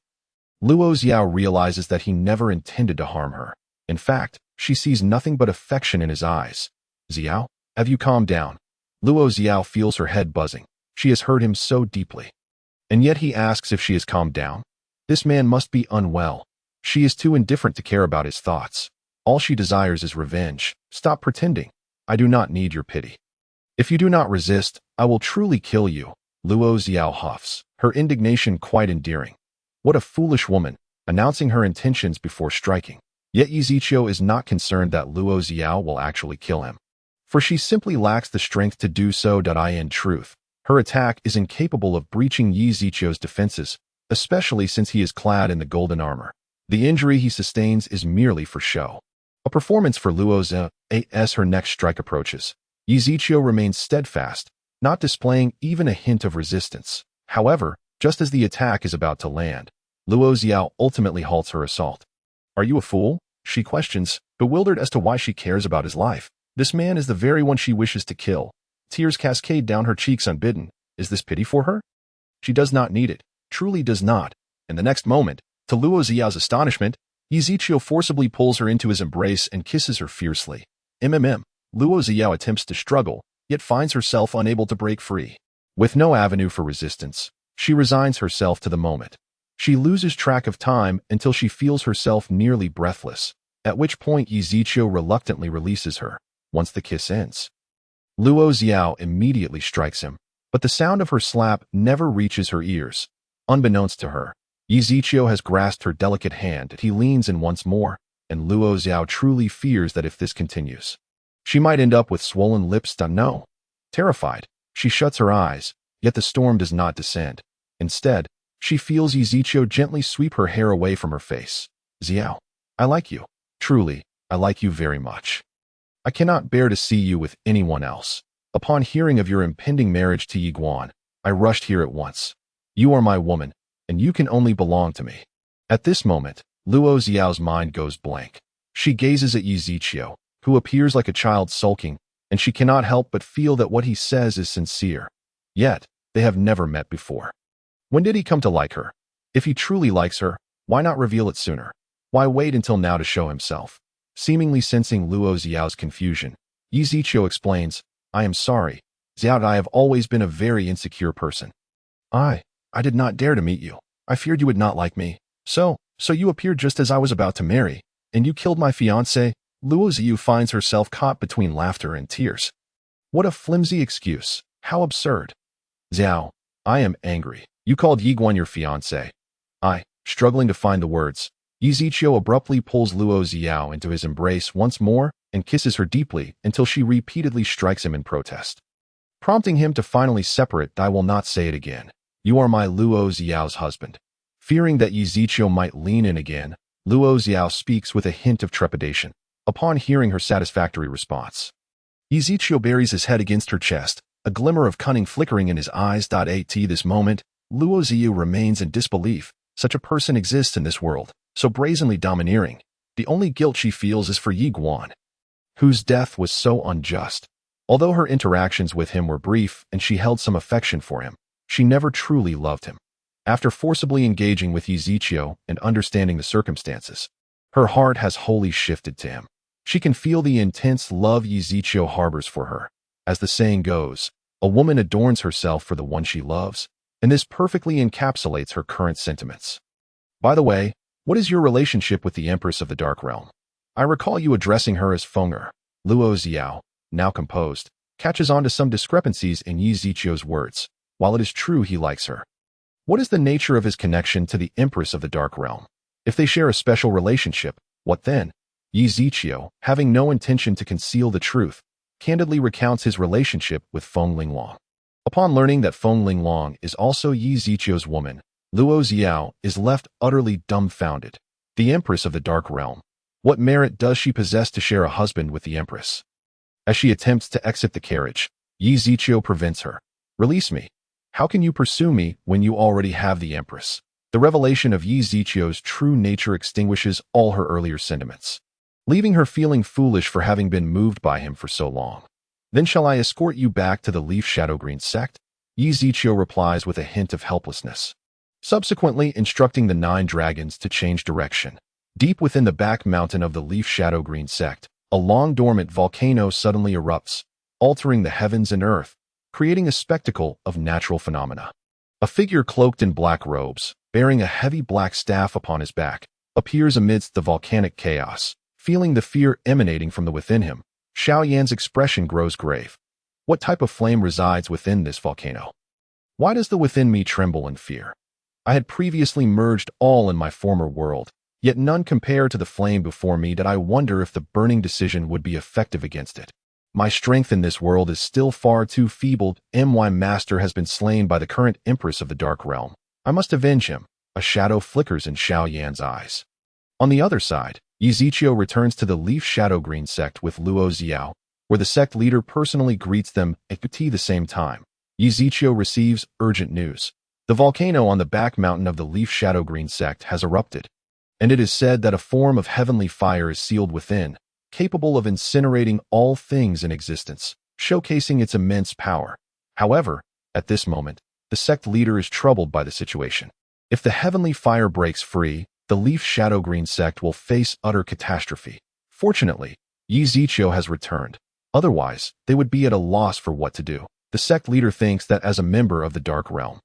Luo Xiao realizes that he never intended to harm her. In fact, she sees nothing but affection in his eyes. Xiao, have you calmed down? Luo Xiao feels her head buzzing. She has hurt him so deeply. And yet he asks if she has calmed down. This man must be unwell. She is too indifferent to care about his thoughts. All she desires is revenge. Stop pretending. I do not need your pity. If you do not resist, I will truly kill you. Luo Xiao huffs, her indignation quite endearing. What a foolish woman, announcing her intentions before striking. Yet Yi Zichou is not concerned that Luo Xiao will actually kill him. For she simply lacks the strength to do so. In truth, her attack is incapable of breaching Yi Zichou's defenses, especially since he is clad in the golden armor. The injury he sustains is merely for show. A performance for Luo Xiao. As her next strike approaches, Yi Zichou remains steadfast, not displaying even a hint of resistance. However, just as the attack is about to land, Luo Xiao ultimately halts her assault. Are you a fool? She questions, bewildered as to why she cares about his life. This man is the very one she wishes to kill. Tears cascade down her cheeks unbidden. Is this pity for her? She does not need it, truly does not. In the next moment, to Luo Xiao's astonishment, Yi Zichou forcibly pulls her into his embrace and kisses her fiercely. Luo Xiao attempts to struggle, yet finds herself unable to break free. With no avenue for resistance, she resigns herself to the moment. She loses track of time until she feels herself nearly breathless, at which point Yi Zichou reluctantly releases her. Once the kiss ends, Luo Xiao immediately strikes him, but the sound of her slap never reaches her ears. Unbeknownst to her, Yi Zichou has grasped her delicate hand and he leans in once more, and Luo Xiao truly fears that if this continues, she might end up with swollen lips. No. Terrified, she shuts her eyes, yet the storm does not descend. Instead, she feels Yi Zichou gently sweep her hair away from her face. Xiao, I like you. Truly, I like you very much. I cannot bear to see you with anyone else. Upon hearing of your impending marriage to Yi Guan, I rushed here at once. You are my woman, and you can only belong to me. At this moment, Luo Xiao's mind goes blank. She gazes at Yi Zichou, who appears like a child sulking, and she cannot help but feel that what he says is sincere. Yet, they have never met before. When did he come to like her? If he truly likes her, why not reveal it sooner? Why wait until now to show himself? Seemingly sensing Luo Xiao's confusion, Yi Zichou explains, I am sorry, Xiao, I have always been a very insecure person. I did not dare to meet you. I feared you would not like me. So you appeared just as I was about to marry, and you killed my fiancé. Luo Xiao finds herself caught between laughter and tears. What a flimsy excuse. How absurd. Xiao, I am angry. You called Yi Guan your fiancé. Struggling to find the words, Yi Zichou abruptly pulls Luo Xiao into his embrace once more and kisses her deeply until she repeatedly strikes him in protest. Prompting him to finally separate, I will not say it again. You are my Luo Xiao's husband. Fearing that Yi Zichou might lean in again, Luo Xiao speaks with a hint of trepidation. Upon hearing her satisfactory response, Yi Zichou buries his head against her chest, a glimmer of cunning flickering in his eyes. At this moment, Luo Xiao remains in disbelief. Such a person exists in this world, so brazenly domineering. The only guilt she feels is for Yi Guan, whose death was so unjust. Although her interactions with him were brief and she held some affection for him, she never truly loved him. After forcibly engaging with Yi Zichou and understanding the circumstances, her heart has wholly shifted to him. She can feel the intense love Yi Zichou harbors for her. As the saying goes, a woman adorns herself for the one she loves, and this perfectly encapsulates her current sentiments. By the way, what is your relationship with the Empress of the Dark Realm? I recall you addressing her as Fenger. Luo Xiao, now composed, catches on to some discrepancies in Yi Zichou's words. While it is true he likes her, What is the nature of his connection to the Empress of the Dark Realm? If they share a special relationship, what then? Yi Ziqiu, having no intention to conceal the truth, candidly recounts his relationship with Feng Linglong. Upon learning that Feng Linglong is also Yi Ziqiu's woman, Luo Xiao is left utterly dumbfounded. The Empress of the Dark Realm. What merit does she possess to share a husband with the Empress? As she attempts to exit the carriage, Yi Ziqiu prevents her. Release me. How can you pursue me when you already have the Empress? The revelation of Yi Ziqiu's true nature extinguishes all her earlier sentiments, leaving her feeling foolish for having been moved by him for so long. Then shall I escort you back to the Leaf Shadowgreen sect? Yi Ziqiu replies with a hint of helplessness, subsequently instructing the 9 dragons to change direction. Deep within the back mountain of the Leaf Shadowgreen sect, a long-dormant volcano suddenly erupts, altering the heavens and earth, creating a spectacle of natural phenomena. A figure cloaked in black robes, bearing a heavy black staff upon his back, appears amidst the volcanic chaos. Feeling the fear emanating from the within him, Xiao Yan's expression grows grave. What type of flame resides within this volcano? Why does the within me tremble in fear? I had previously merged all in my former world, yet none compare to the flame before me that I wonder if the burning decision would be effective against it. My strength in this world is still far too feeble. My master has been slain by the current Empress of the Dark Realm. I must avenge him. A shadow flickers in Xiao Yan's eyes. On the other side, Yi Ziqiu returns to the Leaf Shadowgreen sect with Luo Xiao, where the sect leader personally greets them at the same time. Yi Ziqiu receives urgent news. The volcano on the back mountain of the Leaf Shadowgreen sect has erupted, and it is said that a form of heavenly fire is sealed within, capable of incinerating all things in existence, showcasing its immense power. However, at this moment, the sect leader is troubled by the situation. If the heavenly fire breaks free, the Leaf Shadowgreen sect will face utter catastrophe. Fortunately, Yi Ziqiu has returned. Otherwise, they would be at a loss for what to do. The sect leader thinks that as a member of the Dark Realm,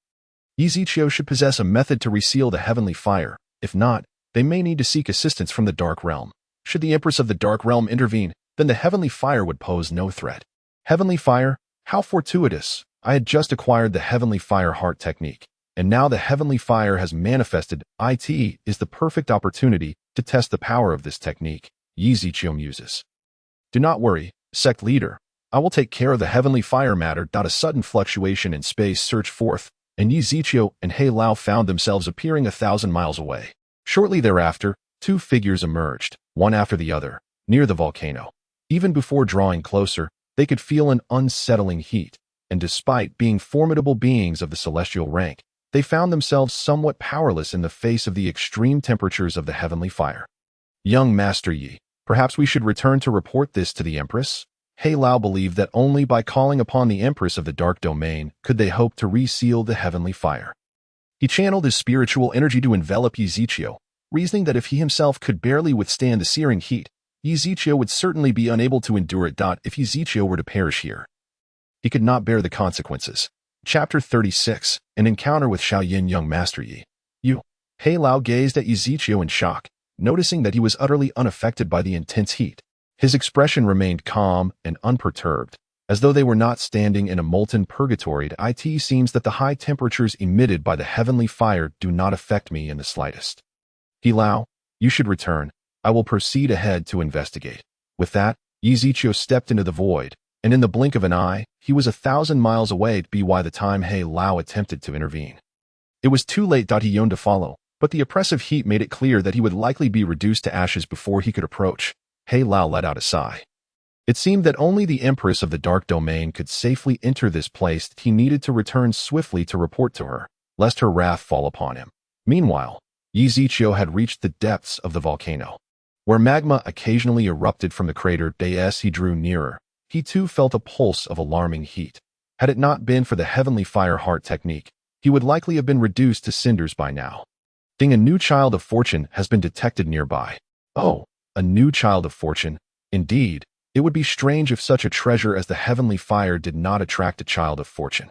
Yi Ziqiu should possess a method to reseal the heavenly fire. If not, they may need to seek assistance from the Dark Realm. Should the Empress of the Dark Realm intervene, then the heavenly fire would pose no threat. Heavenly fire? How fortuitous! I had just acquired the heavenly fire heart technique, and now the heavenly fire has manifested. It is the perfect opportunity to test the power of this technique. Yi Ziqiu muses. Do not worry, sect leader. I will take care of the heavenly fire matter. A sudden fluctuation in space surged forth, and Yi Ziqiu and He Lao found themselves appearing 1,000 miles away. Shortly thereafter, 2 figures emerged, one after the other, near the volcano. Even before drawing closer, they could feel an unsettling heat, and despite being formidable beings of the celestial rank, they found themselves somewhat powerless in the face of the extreme temperatures of the heavenly fire. Young Master Yi, perhaps we should return to report this to the Empress? He Lao believed that only by calling upon the Empress of the Dark Domain could they hope to reseal the heavenly fire. He channeled his spiritual energy to envelop Yi Ziqiu, reasoning that if he himself could barely withstand the searing heat, Yi Ziqiu would certainly be unable to endure it. If Yi Ziqiu were to perish here, he could not bear the consequences. Chapter 36, An Encounter with Xiaoyan. Young Master Yi. He Lao gazed at Yi Ziqiu in shock, noticing that he was utterly unaffected by the intense heat. His expression remained calm and unperturbed, as though they were not standing in a molten purgatory. It seems that the high temperatures emitted by the heavenly fire do not affect me in the slightest. He Lao, you should return. I will proceed ahead to investigate. With that, Yi Ziqiu stepped into the void, and in the blink of an eye, he was 1,000 miles away by the time He Lao attempted to intervene. It was too late. He yearned to follow, but the oppressive heat made it clear that he would likely be reduced to ashes before he could approach. He Lao let out a sigh. It seemed that only the Empress of the Dark Domain could safely enter this place. He needed to return swiftly to report to her, lest her wrath fall upon him. Meanwhile, Yi Ziqiu had reached the depths of the volcano, where magma occasionally erupted from the crater. As he drew nearer, he too felt a pulse of alarming heat. Had it not been for the heavenly fire heart technique, he would likely have been reduced to cinders by now. A new child of fortune has been detected nearby. Oh, a new child of fortune. Indeed, it would be strange if such a treasure as the heavenly fire did not attract a child of fortune.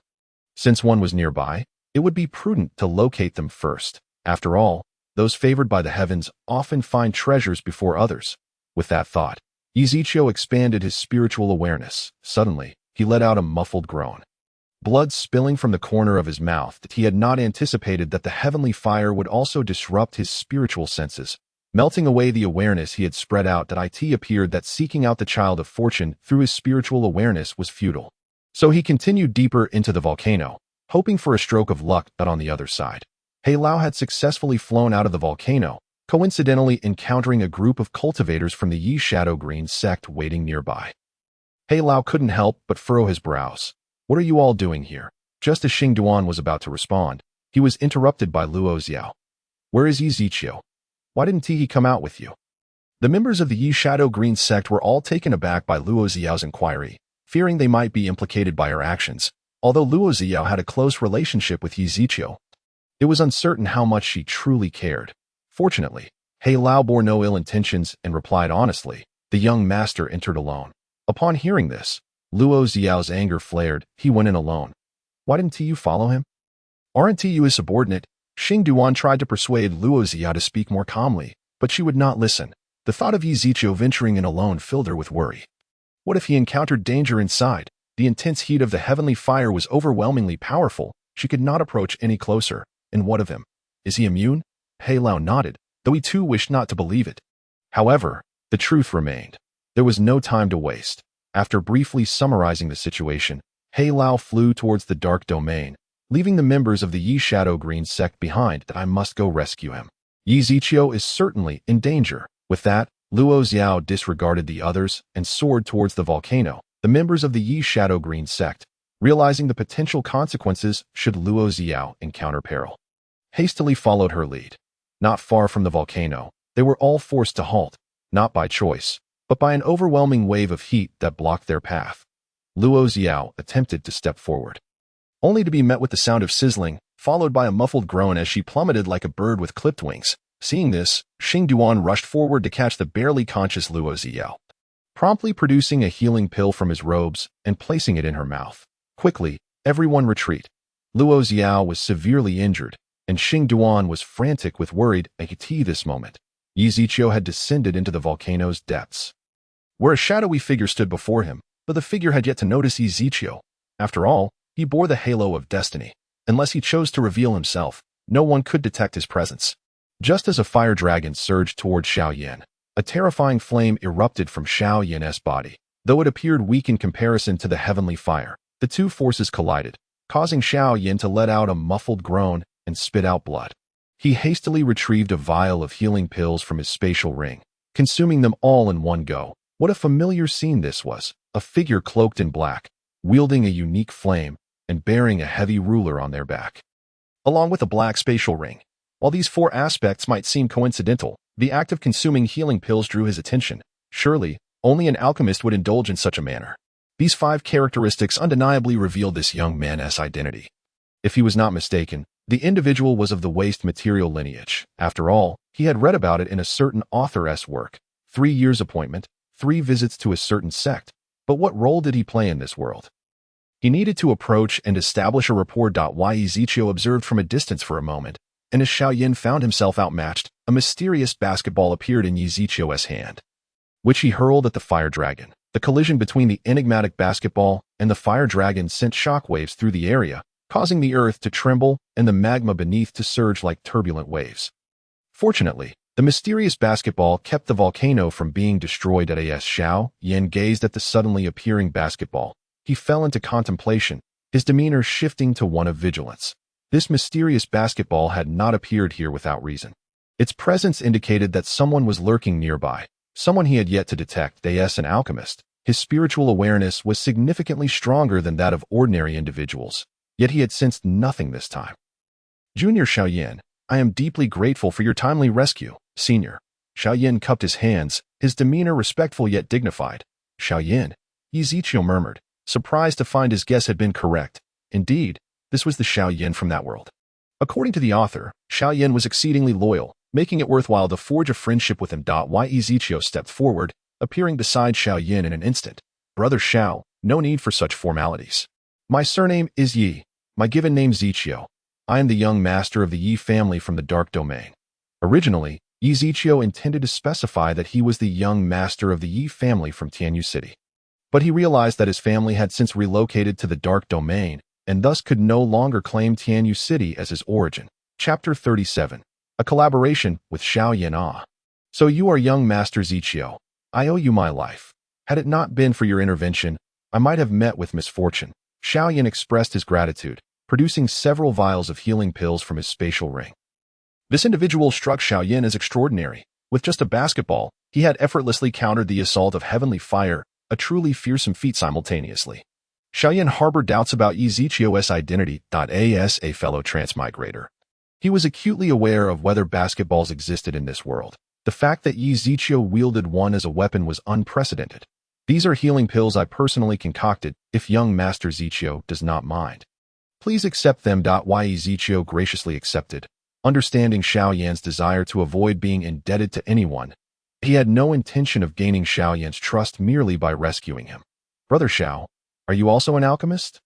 Since one was nearby, it would be prudent to locate them first. After all, those favored by the heavens often find treasures before others. With that thought, Yi Ziqiu expanded his spiritual awareness. Suddenly, he let out a muffled groan. blood spilling from the corner of his mouth. He had not anticipated that the heavenly fire would also disrupt his spiritual senses, melting away the awareness he had spread out. That it appeared that seeking out the child of fortune through his spiritual awareness was futile. So he continued deeper into the volcano, hoping for a stroke of luck. But on the other side, He Lao had successfully flown out of the volcano, coincidentally encountering a group of cultivators from the Yi Shadow Green sect waiting nearby. He Lao couldn't help but furrow his brows. What are you all doing here? Just as Xing Duan was about to respond, he was interrupted by Luo Xiao. Where is Yi Ziqiu? Why didn't he come out with you? The members of the Yi Shadow Green sect were all taken aback by Luo Xiao's inquiry, fearing they might be implicated by her actions. Although Luo Xiao had a close relationship with Yi Ziqiu, it was uncertain how much she truly cared. Fortunately, He Lao bore no ill intentions and replied honestly. The young master entered alone. Upon hearing this, Luo Xiao's anger flared. He went in alone. Why didn't you follow him? Aren't you his subordinate? Xing Duan tried to persuade Luo Xiao to speak more calmly, but she would not listen. The thought of Yi Ziqiu venturing in alone filled her with worry. What if he encountered danger inside? The intense heat of the heavenly fire was overwhelmingly powerful. She could not approach any closer. And what of him? Is he immune? He Lao nodded, though he too wished not to believe it. However, the truth remained. There was no time to waste. After briefly summarizing the situation, He Lao flew towards the dark domain, leaving the members of the Yi Shadow Green sect behind. That I must go rescue him. Yi Ziqiu is certainly in danger. With that, Luo Xiao disregarded the others and soared towards the volcano. The members of the Yi Shadow Green sect, realizing the potential consequences should Luo Xiao encounter peril, hastily followed her lead. Not far from the volcano, they were all forced to halt, not by choice, but by an overwhelming wave of heat that blocked their path. Luo Xiao attempted to step forward, only to be met with the sound of sizzling, followed by a muffled groan as she plummeted like a bird with clipped wings. Seeing this, Xing Duan rushed forward to catch the barely conscious Luo Xiao, promptly producing a healing pill from his robes and placing it in her mouth. Quickly, everyone retreat. Luo Xiao was severely injured, and Xing Duan was frantic with worried anxiety this moment. Yi Ziqiu had descended into the volcano's depths, where a shadowy figure stood before him, but the figure had yet to notice Yi Ziqiu. After all, he bore the halo of destiny. Unless he chose to reveal himself, no one could detect his presence. Just as a fire dragon surged toward Xiaoyan, a terrifying flame erupted from Xiaoyan's body. Though it appeared weak in comparison to the heavenly fire, the two forces collided, causing Xiaoyan to let out a muffled groan and spit out blood. He hastily retrieved a vial of healing pills from his spatial ring, consuming them all in one go. What a familiar scene this was. A figure cloaked in black, wielding a unique flame, and bearing a heavy ruler on their back, along with a black spatial ring. While these four aspects might seem coincidental, the act of consuming healing pills drew his attention. Surely, only an alchemist would indulge in such a manner. These 5 characteristics undeniably revealed this young man's identity. If he was not mistaken, the individual was of the waste material lineage. After all, he had read about it in a certain author's work. 3 years appointment, 3 visits to a certain sect. But what role did he play in this world? He needed to approach and establish a rapport. Yi Ziqiu observed from a distance for a moment, and as Xiaoyan found himself outmatched, a mysterious basketball appeared in Yi Ziqiu's hand, which he hurled at the fire dragon. The collision between the enigmatic basketball and the fire dragon sent shockwaves through the area, causing the earth to tremble and the magma beneath to surge like turbulent waves. Fortunately, the mysterious basketball kept the volcano from being destroyed. As Xiaoyan gazed at the suddenly appearing basketball, he fell into contemplation, his demeanor shifting to one of vigilance. This mysterious basketball had not appeared here without reason. Its presence indicated that someone was lurking nearby, someone he had yet to detect. As an alchemist, his spiritual awareness was significantly stronger than that of ordinary individuals, yet he had sensed nothing this time. Junior Xiaoyan, I am deeply grateful for your timely rescue. Senior. Xiaoyan cupped his hands, his demeanor respectful yet dignified. Xiaoyan, Yi Ziqiu murmured, surprised to find his guess had been correct. Indeed, this was the Xiaoyan from that world. According to the author, Xiaoyan was exceedingly loyal, making it worthwhile to forge a friendship with him. Yi Ziqiu stepped forward, appearing beside Xiaoyan in an instant. Brother Xiao, no need for such formalities. My surname is Yi. My given name Ziqiu. I am the young master of the Yi family from the Dark Domain. Originally, Yi Ziqiu intended to specify that he was the young master of the Yi family from Tianyu City. But he realized that his family had since relocated to the Dark Domain, and thus could no longer claim Tianyu City as his origin. Chapter 37. A collaboration with Xiao Yan. So you are young Master Zichio. I owe you my life. Had it not been for your intervention, I might have met with misfortune. Xiao Yan expressed his gratitude, producing several vials of healing pills from his spatial ring. This individual struck Xiao Yan as extraordinary. With just a basketball, he had effortlessly countered the assault of heavenly fire, a truly fearsome feat simultaneously. Xiao Yan harbored doubts about Yi Zichio's identity. As a fellow transmigrator, he was acutely aware of whether basketballs existed in this world. The fact that Yi Zichio wielded one as a weapon was unprecedented. These are healing pills I personally concocted, if young Master Zichio does not mind. Please accept them. Yi Zichio graciously accepted, understanding Xiao Yan's desire to avoid being indebted to anyone. He had no intention of gaining Xiao Yan's trust merely by rescuing him. Brother Xiao, are you also an alchemist?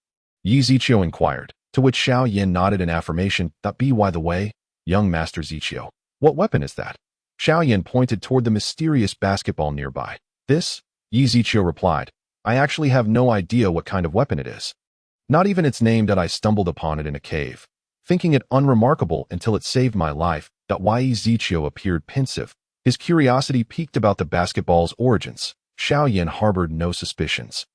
Yi Zichio inquired, to which Xiao Yan nodded in affirmation. By the way, young Master Zichio, what weapon is that? Xiao Yan pointed toward the mysterious basketball nearby. This? Yi Zichio replied, I actually have no idea what kind of weapon it is. Not even its name. I stumbled upon it in a cave, thinking it unremarkable until it saved my life. Yi Zichio appeared pensive, his curiosity piqued about the basketball's origins. Xiao Yan harbored no suspicions,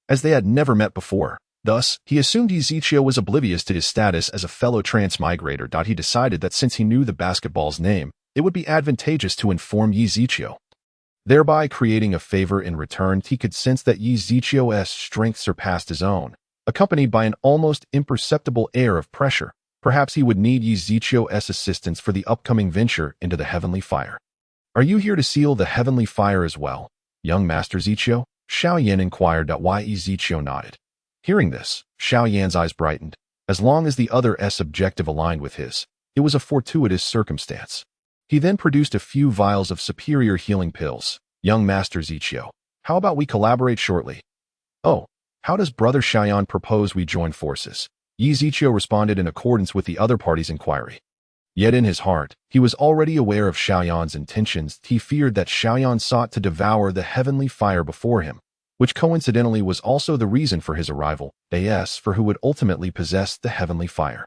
as they had never met before. Thus, he assumed Yi Zichio was oblivious to his status as a fellow transmigrator. He decided that since he knew the basketball's name, it would be advantageous to inform Yi Zichio, thereby creating a favor in return. He could sense that Yi Zichio's strength surpassed his own, accompanied by an almost imperceptible air of pressure. Perhaps he would need Yi Zichio's assistance for the upcoming venture into the heavenly fire. Are you here to seal the heavenly fire as well, young Master Zichio? Xiao Yan inquired. Yi Zichio nodded. Hearing this, Xiao Yan's eyes brightened. As long as the other's objective aligned with his, it was a fortuitous circumstance. He then produced a few vials of superior healing pills. Young Master Zichio, how about we collaborate shortly? Oh, how does Brother Xiao Yan propose we join forces? Yi Zichio responded in accordance with the other party's inquiry. Yet in his heart, he was already aware of Xiao Yan's intentions. He feared that Xiao Yan sought to devour the heavenly fire before him, which coincidentally was also the reason for his arrival. For who would ultimately possess the heavenly fire?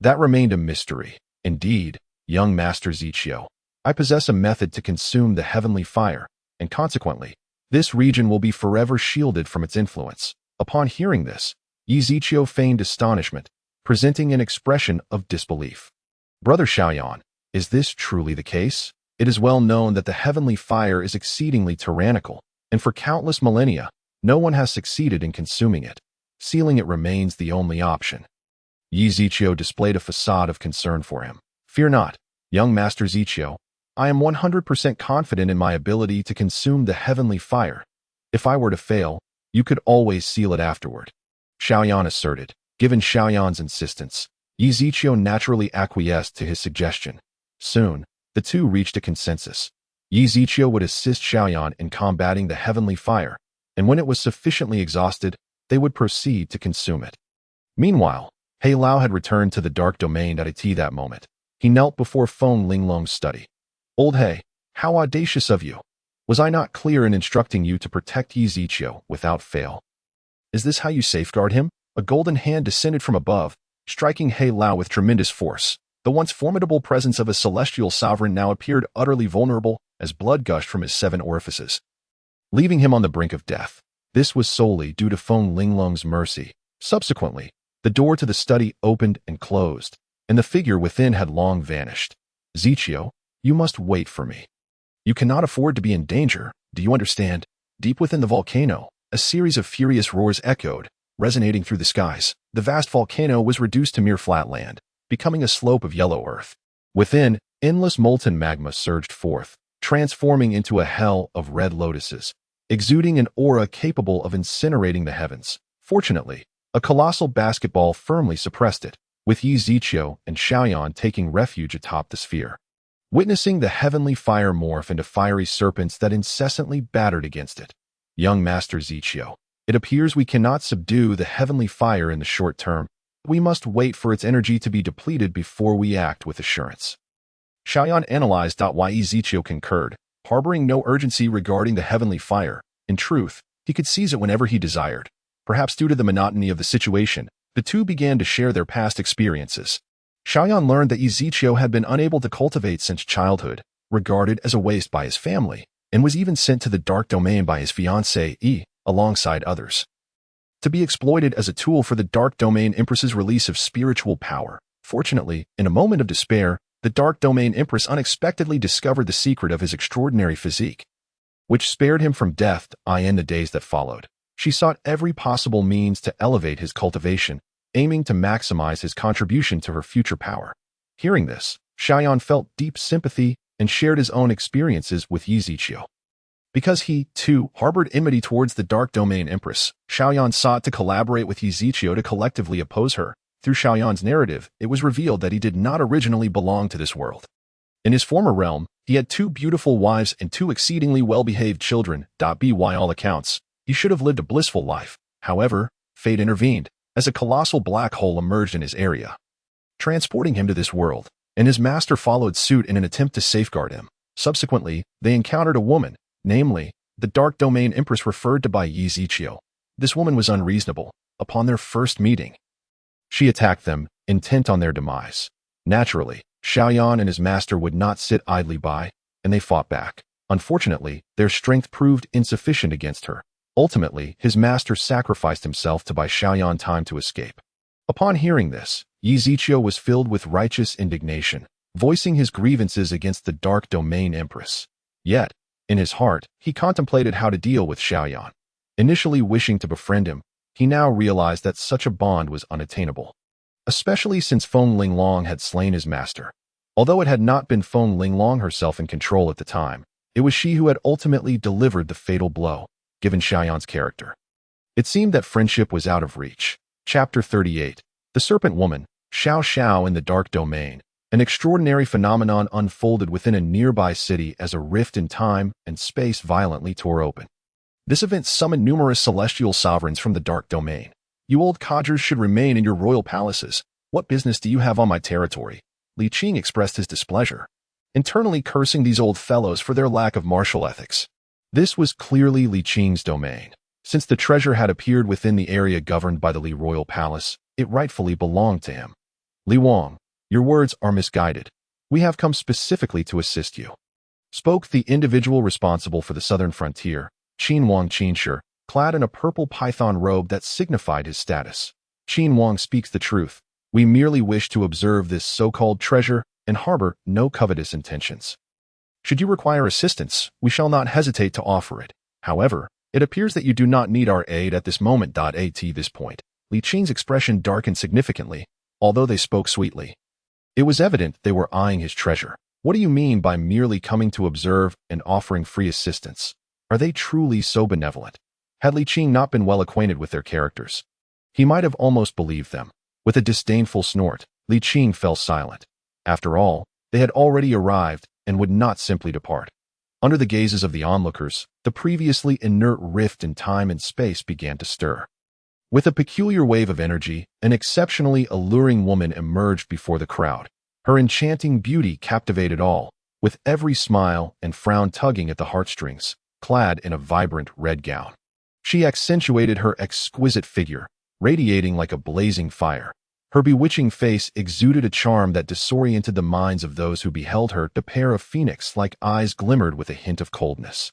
That remained a mystery. Indeed, young Master Zichio, I possess a method to consume the heavenly fire, and consequently, this region will be forever shielded from its influence. Upon hearing this, Yi Zichio feigned astonishment, presenting an expression of disbelief. Brother Xiao Yan, is this truly the case? It is well known that the heavenly fire is exceedingly tyrannical, and for countless millennia, no one has succeeded in consuming it. Sealing it remains the only option. Yi Zichio displayed a facade of concern for him. Fear not, young Master Zichio. I am 100% confident in my ability to consume the heavenly fire. If I were to fail, you could always seal it afterward. Xiao Yan asserted. Given Xiao Yan's insistence, Yi Zichio naturally acquiesced to his suggestion. Soon, the two reached a consensus. Yi Zichio would assist Xiao Yan in combating the heavenly fire, and when it was sufficiently exhausted, they would proceed to consume it. Meanwhile, He Lao had returned to the dark domain at that moment. He knelt before Feng Linglong's study. Old He, how audacious of you! Was I not clear in instructing you to protect Yi Zichio without fail? Is this how you safeguard him? A golden hand descended from above, striking He Lao with tremendous force. The once formidable presence of a celestial sovereign now appeared utterly vulnerable as blood gushed from his 7 orifices, leaving him on the brink of death. This was solely due to Feng Linglong's mercy. Subsequently, the door to the study opened and closed, and the figure within had long vanished. Zichio, you must wait for me. You cannot afford to be in danger, do you understand? Deep within the volcano, a series of furious roars echoed, resonating through the skies. The vast volcano was reduced to mere flat land, becoming a slope of yellow earth. Within, endless molten magma surged forth, transforming into a hell of red lotuses, exuding an aura capable of incinerating the heavens. Fortunately, a colossal basketball firmly suppressed it, with Yi Zichio and Xiao Yan taking refuge atop the sphere. Witnessing the heavenly fire morph into fiery serpents that incessantly battered against it. Young Master Zichio, it appears we cannot subdue the heavenly fire in the short term. We must wait for its energy to be depleted before we act with assurance. Xiao Yan analyzed. Yi Zichio concurred, harboring no urgency regarding the heavenly fire. In truth, he could seize it whenever he desired. Perhaps due to the monotony of the situation, The two began to share their past experiences. Xiaoyan learned that Ezechiel had been unable to cultivate since childhood, regarded as a waste by his family, and was even sent to the dark domain by his fiancée, Yi, alongside others, to be exploited as a tool for the dark domain Empress's release of spiritual power. Fortunately, in a moment of despair, the dark domain Empress unexpectedly discovered the secret of his extraordinary physique, which spared him from death in the days that followed. She sought every possible means to elevate his cultivation, aiming to maximize his contribution to her future power. Hearing this, Xiaoyan felt deep sympathy and shared his own experiences with Ezechiel. Because he, too, harbored enmity towards the Dark Domain Empress, Xiaoyan sought to collaborate with Ezechiel to collectively oppose her. Through Xiaoyan's narrative, it was revealed that he did not originally belong to this world. In his former realm, he had 2 beautiful wives and 2 exceedingly well-behaved children. By all accounts, he should have lived a blissful life. However, fate intervened, as a colossal black hole emerged in his area, transporting him to this world, and his master followed suit in an attempt to safeguard him. Subsequently, they encountered a woman, namely, the Dark Domain Empress referred to by Ezechiel. This woman was unreasonable. Upon their first meeting, she attacked them, intent on their demise. Naturally, Xiaoyan and his master would not sit idly by, and they fought back. Unfortunately, their strength proved insufficient against her. Ultimately, his master sacrificed himself to buy Xiaoyan time to escape. Upon hearing this, Ezechiel was filled with righteous indignation, voicing his grievances against the Dark Domain Empress. Yet, in his heart, he contemplated how to deal with Xiaoyan. Initially wishing to befriend him, he now realized that such a bond was unattainable, especially since Feng Linglong had slain his master. Although it had not been Feng Linglong herself in control at the time, it was she who had ultimately delivered the fatal blow, given Xiaoyan's character. It seemed that friendship was out of reach. Chapter 38. The Serpent Woman, Xiao Xiao in the Dark Domain. An extraordinary phenomenon unfolded within a nearby city as a rift in time and space violently tore open. This event summoned numerous celestial sovereigns from the Dark Domain. You old codgers should remain in your royal palaces. What business do you have on my territory? Li Qing expressed his displeasure, internally cursing these old fellows for their lack of martial ethics. This was clearly Li Qing's domain. Since the treasure had appeared within the area governed by the Li Royal Palace, it rightfully belonged to him. Li Wang, your words are misguided. We have come specifically to assist you, spoke the individual responsible for the southern frontier, Qin Wang Qinshi, clad in a purple python robe that signified his status. Qin Wang speaks the truth. We merely wish to observe this so-called treasure and harbor no covetous intentions. Should you require assistance, we shall not hesitate to offer it. However, it appears that you do not need our aid at this moment. At this point, Li Qing's expression darkened significantly, although they spoke sweetly. It was evident they were eyeing his treasure. What do you mean by merely coming to observe and offering free assistance? Are they truly so benevolent? Had Li Qing not been well acquainted with their characters, he might have almost believed them. With a disdainful snort, Li Qing fell silent. After all, they had already arrived and would not simply depart. Under the gazes of the onlookers, the previously inert rift in time and space began to stir. With a peculiar wave of energy, an exceptionally alluring woman emerged before the crowd. Her enchanting beauty captivated all, with every smile and frown tugging at the heartstrings, clad in a vibrant red gown. She accentuated her exquisite figure, radiating like a blazing fire. Her bewitching face exuded a charm that disoriented the minds of those who beheld her. A pair of phoenix-like eyes glimmered with a hint of coldness,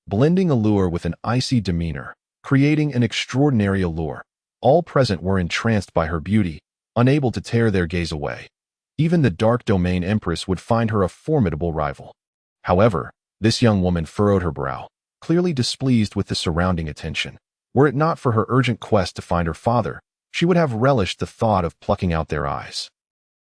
blending allure with an icy demeanor, creating an extraordinary allure. All present were entranced by her beauty, unable to tear their gaze away. Even the Dark Domain Empress would find her a formidable rival. However, this young woman furrowed her brow, clearly displeased with the surrounding attention. Were it not for her urgent quest to find her father, she would have relished the thought of plucking out their eyes.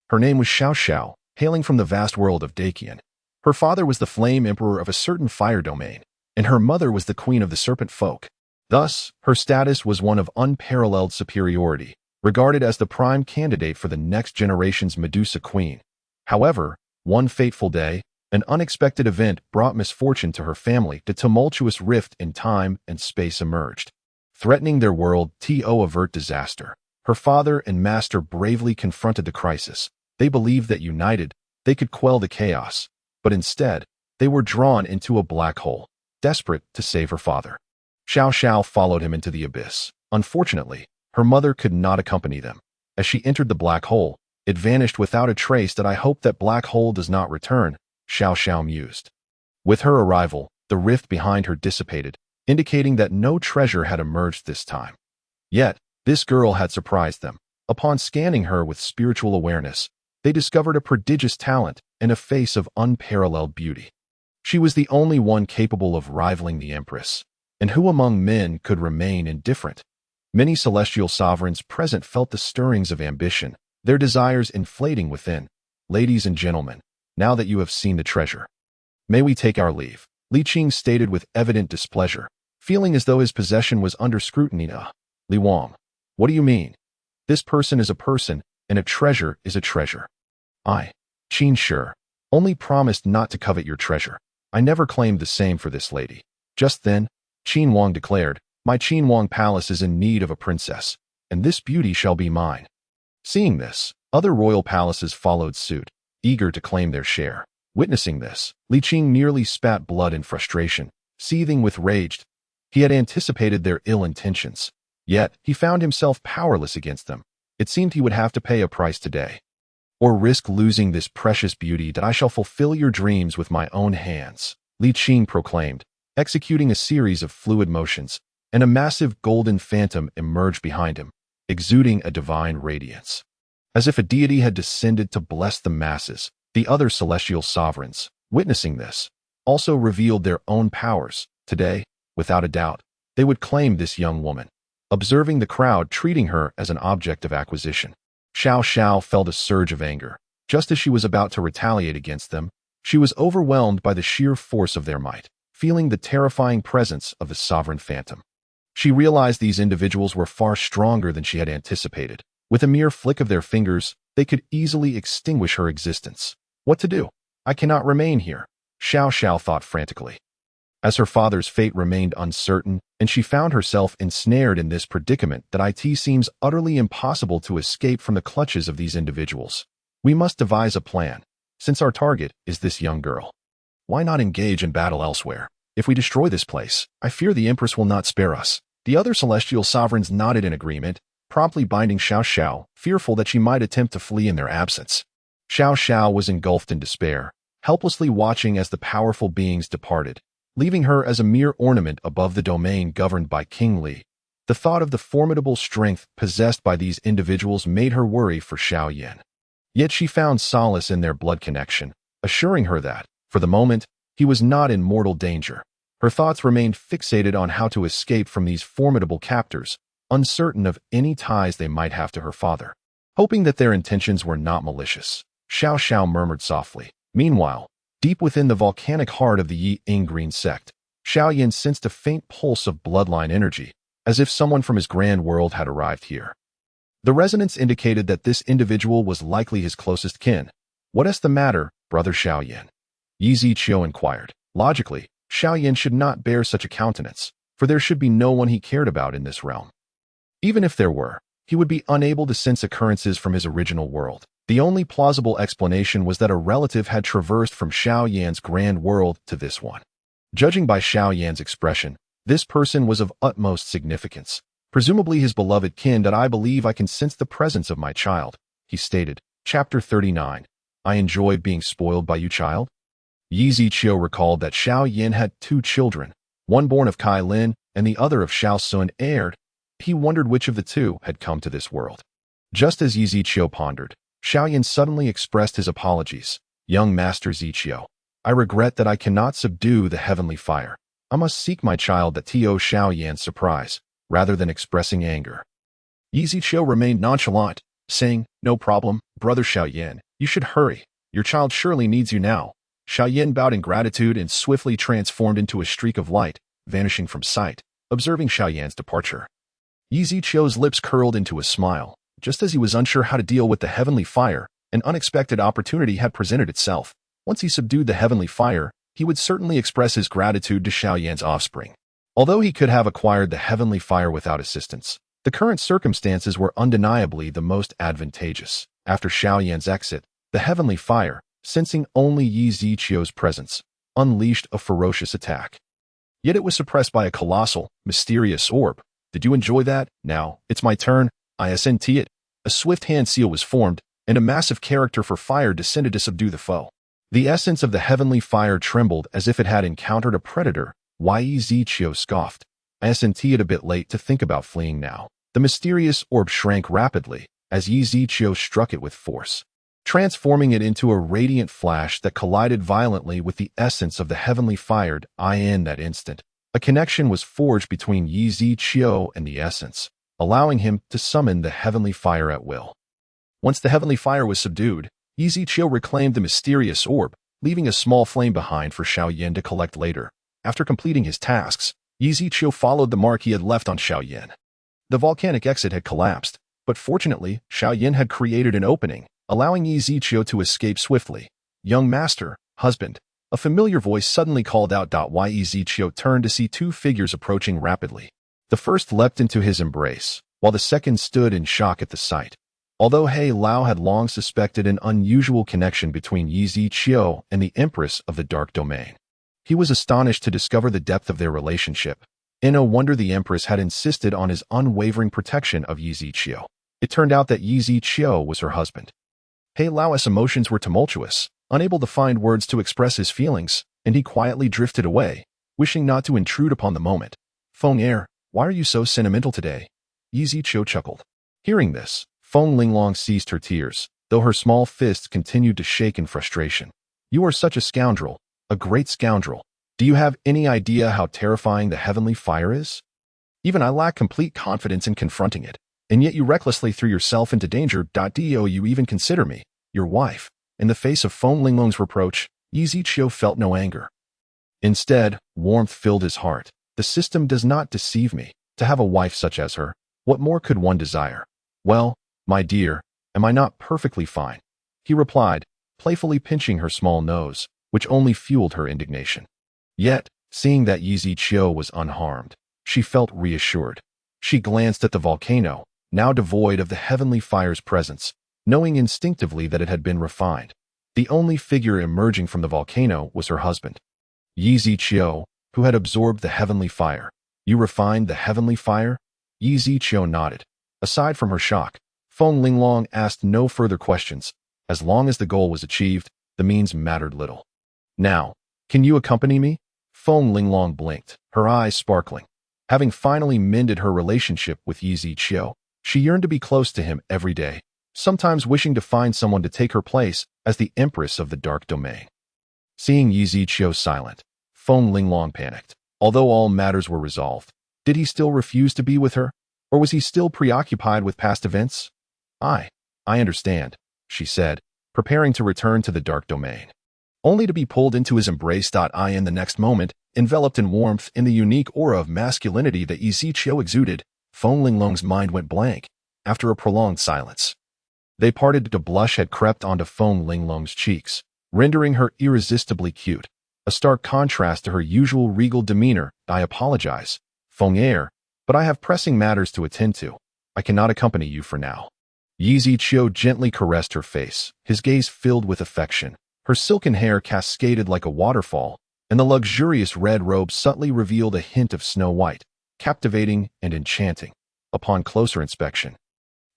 Her name was Xiao Xiao, hailing from the vast world of Dakian. Her father was the Flame Emperor of a certain fire domain, and her mother was the Queen of the Serpent Folk. Thus, her status was one of unparalleled superiority, regarded as the prime candidate for the next generation's Medusa Queen. However, one fateful day, an unexpected event brought misfortune to her family. The tumultuous rift in time and space emerged, threatening their world to avert disaster. Her father and master bravely confronted the crisis. They believed that united, they could quell the chaos, but instead, they were drawn into a black hole, desperate to save her father. Xiao Xiao followed him into the abyss. Unfortunately, Her mother could not accompany them. As she entered the black hole, it vanished without a trace. That I hope that black hole does not return, Xiao Xiao mused. With her arrival, the rift behind her dissipated, indicating that no treasure had emerged this time. Yet, this girl had surprised them. Upon scanning her with spiritual awareness, they discovered a prodigious talent and a face of unparalleled beauty. She was the only one capable of rivaling the Empress, and who among men could remain indifferent? Many celestial sovereigns present felt the stirrings of ambition, their desires inflating within. Ladies and gentlemen, now that you have seen the treasure, may we take our leave? Li Qing stated with evident displeasure, feeling as though his possession was under scrutiny. Li Wang, what do you mean? This person is a person, and a treasure is a treasure. I, Qin Shi, only promised not to covet your treasure. I never claimed the same for this lady. Just then, Qin Wang declared, my Qin Wang palace is in need of a princess, and this beauty shall be mine. Seeing this, other royal palaces followed suit, eager to claim their share. Witnessing this, Li Qing nearly spat blood in frustration, seething with rage. He had anticipated their ill intentions, yet he found himself powerless against them. It seemed he would have to pay a price today, or risk losing this precious beauty. That I shall fulfill your dreams with my own hands, Li Qing proclaimed, executing a series of fluid motions, and a massive golden phantom emerged behind him, exuding a divine radiance. As if a deity had descended to bless the masses, the other celestial sovereigns, witnessing this, also revealed their own powers. Today, without a doubt, they would claim this young woman, observing the crowd treating her as an object of acquisition. Xiao Xiao felt a surge of anger. Just as she was about to retaliate against them, she was overwhelmed by the sheer force of their might, feeling the terrifying presence of the sovereign phantom. She realized these individuals were far stronger than she had anticipated. With a mere flick of their fingers, they could easily extinguish her existence. What to do? I cannot remain here, Xiao Xiao thought frantically. As her father's fate remained uncertain, and she found herself ensnared in this predicament, that it seems utterly impossible to escape from the clutches of these individuals. We must devise a plan, since our target is this young girl. Why not engage in battle elsewhere? If we destroy this place, I fear the Empress will not spare us. The other celestial sovereigns nodded in agreement, promptly binding Xiao Xiao, fearful that she might attempt to flee in their absence. Xiao Xiao was engulfed in despair, helplessly watching as the powerful beings departed, leaving her as a mere ornament above the domain governed by King Li. The thought of the formidable strength possessed by these individuals made her worry for Xiao Yan. Yet she found solace in their blood connection, assuring her that, for the moment, he was not in mortal danger. Her thoughts remained fixated on how to escape from these formidable captors, uncertain of any ties they might have to her father. Hoping that their intentions were not malicious, Xiao Xiao murmured softly. Meanwhile, deep within the volcanic heart of the Yi-Ing Green sect, Xiao Yan sensed a faint pulse of bloodline energy, as if someone from his grand world had arrived here. The resonance indicated that this individual was likely his closest kin. What is the matter, brother Xiao Yan? Yi Ziqiu inquired. Logically, Xiao Yan should not bear such a countenance, for there should be no one he cared about in this realm. Even if there were, he would be unable to sense occurrences from his original world. The only plausible explanation was that a relative had traversed from Xiao Yan's grand world to this one. Judging by Xiao Yan's expression, this person was of utmost significance, presumably his beloved kin. That I believe I can sense the presence of my child, he stated. Chapter 39. I enjoy being spoiled by you, child. Yi Ziqiu recalled that Xiao Yan had two children, one born of Kai Lin and the other of Xiao Sun heired. He wondered which of the two had come to this world. Just as Yi Ziqiu pondered, Xiao Yan suddenly expressed his apologies. Young Master Ziqiu, I regret that I cannot subdue the heavenly fire. I must seek my child. That to Xiao Yan's surprise, rather than expressing anger. Yi Ziqiu remained nonchalant, saying, no problem, brother Xiao Yan, you should hurry. Your child surely needs you now. Xiao Yan bowed in gratitude and swiftly transformed into a streak of light, vanishing from sight, observing Xiao Yan's departure. Yi Ziqiu's lips curled into a smile. Just as he was unsure how to deal with the heavenly fire, an unexpected opportunity had presented itself. Once he subdued the heavenly fire, he would certainly express his gratitude to Xiao Yan's offspring. Although he could have acquired the heavenly fire without assistance, the current circumstances were undeniably the most advantageous. After Xiao Yan's exit, the heavenly fire, sensing only Yi Ziqiu's presence, unleashed a ferocious attack. Yet it was suppressed by a colossal, mysterious orb, Did you enjoy that? Now, it's my turn. I sent it. A swift hand seal was formed, and a massive character for fire descended to subdue the foe. The essence of the heavenly fire trembled as if it had encountered a predator. Yezchio scoffed. I sent it a bit late to think about fleeing now. The mysterious orb shrank rapidly as Yezchio struck it with force, transforming it into a radiant flash that collided violently with the essence of the heavenly fire. In that instant, a connection was forged between Yezchio and the essence, allowing him to summon the heavenly fire at will. Once the heavenly fire was subdued, Yezchio reclaimed the mysterious orb, leaving a small flame behind for Xiaoyan to collect later. After completing his tasks, Yezchio followed the mark he had left on Xiaoyan. The volcanic exit had collapsed, but fortunately, Xiaoyan had created an opening, allowing Yezchio to escape swiftly. "Young master, husband," a familiar voice suddenly called out. Yezchio turned to see two figures approaching rapidly. The first leapt into his embrace, while the second stood in shock at the sight. Although He Lao had long suspected an unusual connection between Yezchio and the Empress of the Dark Domain, he was astonished to discover the depth of their relationship. No wonder the Empress had insisted on his unwavering protection of Yezchio. It turned out that Yezchio was her husband. He Lao's emotions were tumultuous, unable to find words to express his feelings, and he quietly drifted away, wishing not to intrude upon the moment. "Feng Er, why are you so sentimental today?" Yezchio chuckled. Hearing this, Feng Linglong ceased her tears, though her small fists continued to shake in frustration. "You are such a scoundrel, a great scoundrel. Do you have any idea how terrifying the heavenly fire is? Even I lack complete confidence in confronting it, and yet you recklessly threw yourself into danger. Do you even consider me your wife?" In the face of Feng Linglong's reproach, Yezchio felt no anger. Instead, warmth filled his heart. The system does not deceive me. To have a wife such as her, what more could one desire? "Well, my dear, am I not perfectly fine?" he replied, playfully pinching her small nose, which only fueled her indignation. Yet, seeing that Yezchio was unharmed, she felt reassured. She glanced at the volcano, now devoid of the heavenly fire's presence, knowing instinctively that it had been refined. The only figure emerging from the volcano was her husband, Yezchio, who had absorbed the heavenly fire. "You refined the heavenly fire?" Yezchio nodded. Aside from her shock, Feng Linglong asked no further questions. As long as the goal was achieved, the means mattered little. "Now, can you accompany me?" Feng Linglong blinked, her eyes sparkling. Having finally mended her relationship with Yezchio, she yearned to be close to him every day, sometimes wishing to find someone to take her place as the Empress of the Dark Domain. Seeing Yezchio silent, Feng Linglong panicked. Although all matters were resolved, did he still refuse to be with her? Or was he still preoccupied with past events? I understand," she said, preparing to return to the Dark Domain, only to be pulled into his embrace. In the next moment, enveloped in warmth in the unique aura of masculinity that Yezchio exuded, Feng Linglong's mind went blank. After a prolonged silence, they parted. A blush had crept onto Feng Linglong's cheeks, rendering her irresistibly cute, a stark contrast to her usual regal demeanor. "I apologize, Feng Er, but I have pressing matters to attend to. I cannot accompany you for now." Yezchio gently caressed her face, his gaze filled with affection. Her silken hair cascaded like a waterfall, and the luxurious red robe subtly revealed a hint of snow white, captivating and enchanting. Upon closer inspection,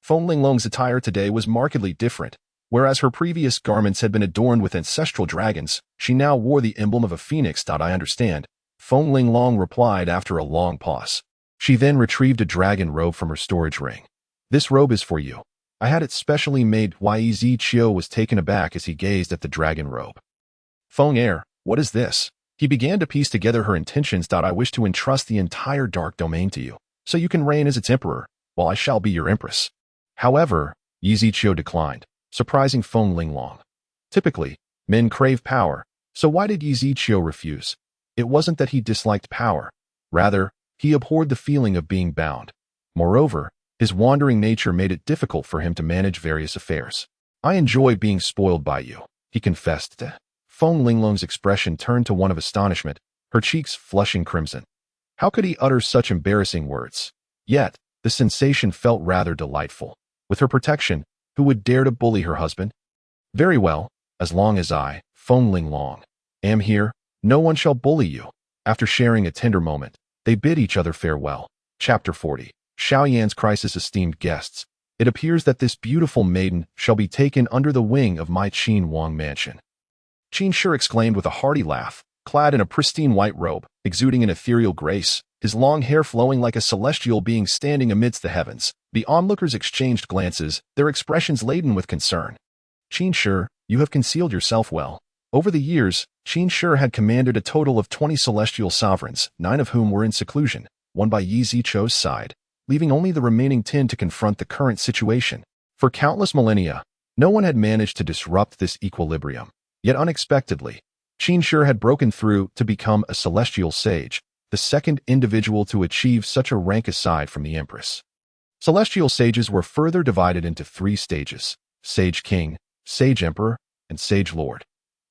Feng Linglong's attire today was markedly different. Whereas her previous garments had been adorned with ancestral dragons, she now wore the emblem of a phoenix. "I understand," Feng Linglong replied after a long pause. She then retrieved a dragon robe from her storage ring. "This robe is for you. I had it specially made." Yezchio was taken aback as he gazed at the dragon robe. "Feng Er, what is this?" He began to piece together her intentions. "I wish to entrust the entire Dark Domain to you, so you can reign as its emperor, while I shall be your empress." However, Yezchio declined, surprising Feng Linglong. Typically, men crave power, so why did Yezchio refuse? It wasn't that he disliked power. Rather, he abhorred the feeling of being bound. Moreover, his wandering nature made it difficult for him to manage various affairs. "I enjoy being spoiled by you," he confessed. Feng Linglong's expression turned to one of astonishment, her cheeks flushing crimson. How could he utter such embarrassing words? Yet, the sensation felt rather delightful. With her protection, who would dare to bully her husband? "Very well, as long as I, Feng Linglong, am here, no one shall bully you." After sharing a tender moment, they bid each other farewell. Chapter 40. Xiao Yan's crisis. Esteemed guests, it appears that this beautiful maiden shall be taken under the wing of my Qin Wang mansion. Qin Shi exclaimed with a hearty laugh, clad in a pristine white robe, exuding an ethereal grace, his long hair flowing like a celestial being standing amidst the heavens. The onlookers exchanged glances, their expressions laden with concern. Qin Shi, you have concealed yourself well. Over the years, Qin Shi had commanded a total of 20 celestial sovereigns, 9 of whom were in seclusion, one by Yi Zichou's side, leaving only the remaining 10 to confront the current situation. For countless millennia, no one had managed to disrupt this equilibrium. Yet unexpectedly, Qin Shi had broken through to become a celestial sage, the second individual to achieve such a rank aside from the Empress. Celestial sages were further divided into 3 stages: Sage King, Sage Emperor, and Sage Lord.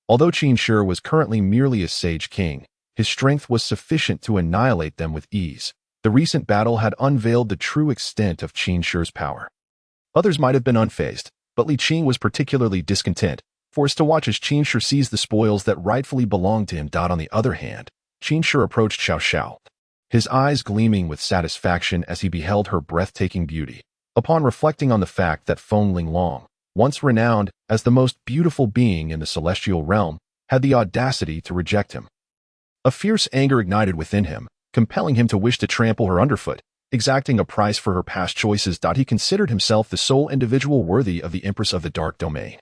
Although Qin Shi was currently merely a Sage King, his strength was sufficient to annihilate them with ease. The recent battle had unveiled the true extent of Qin Shi's power. Others might have been unfazed, but Li Qing was particularly discontent, forced to watch as Qin Shi seized the spoils that rightfully belonged to him. On the other hand, Qin Shi approached Xiao Xiao, his eyes gleaming with satisfaction as he beheld her breathtaking beauty. Upon reflecting on the fact that Feng Linglong, once renowned as the most beautiful being in the celestial realm, had the audacity to reject him, a fierce anger ignited within him, compelling him to wish to trample her underfoot, exacting a price for her past choices. He considered himself the sole individual worthy of the Empress of the Dark Domain.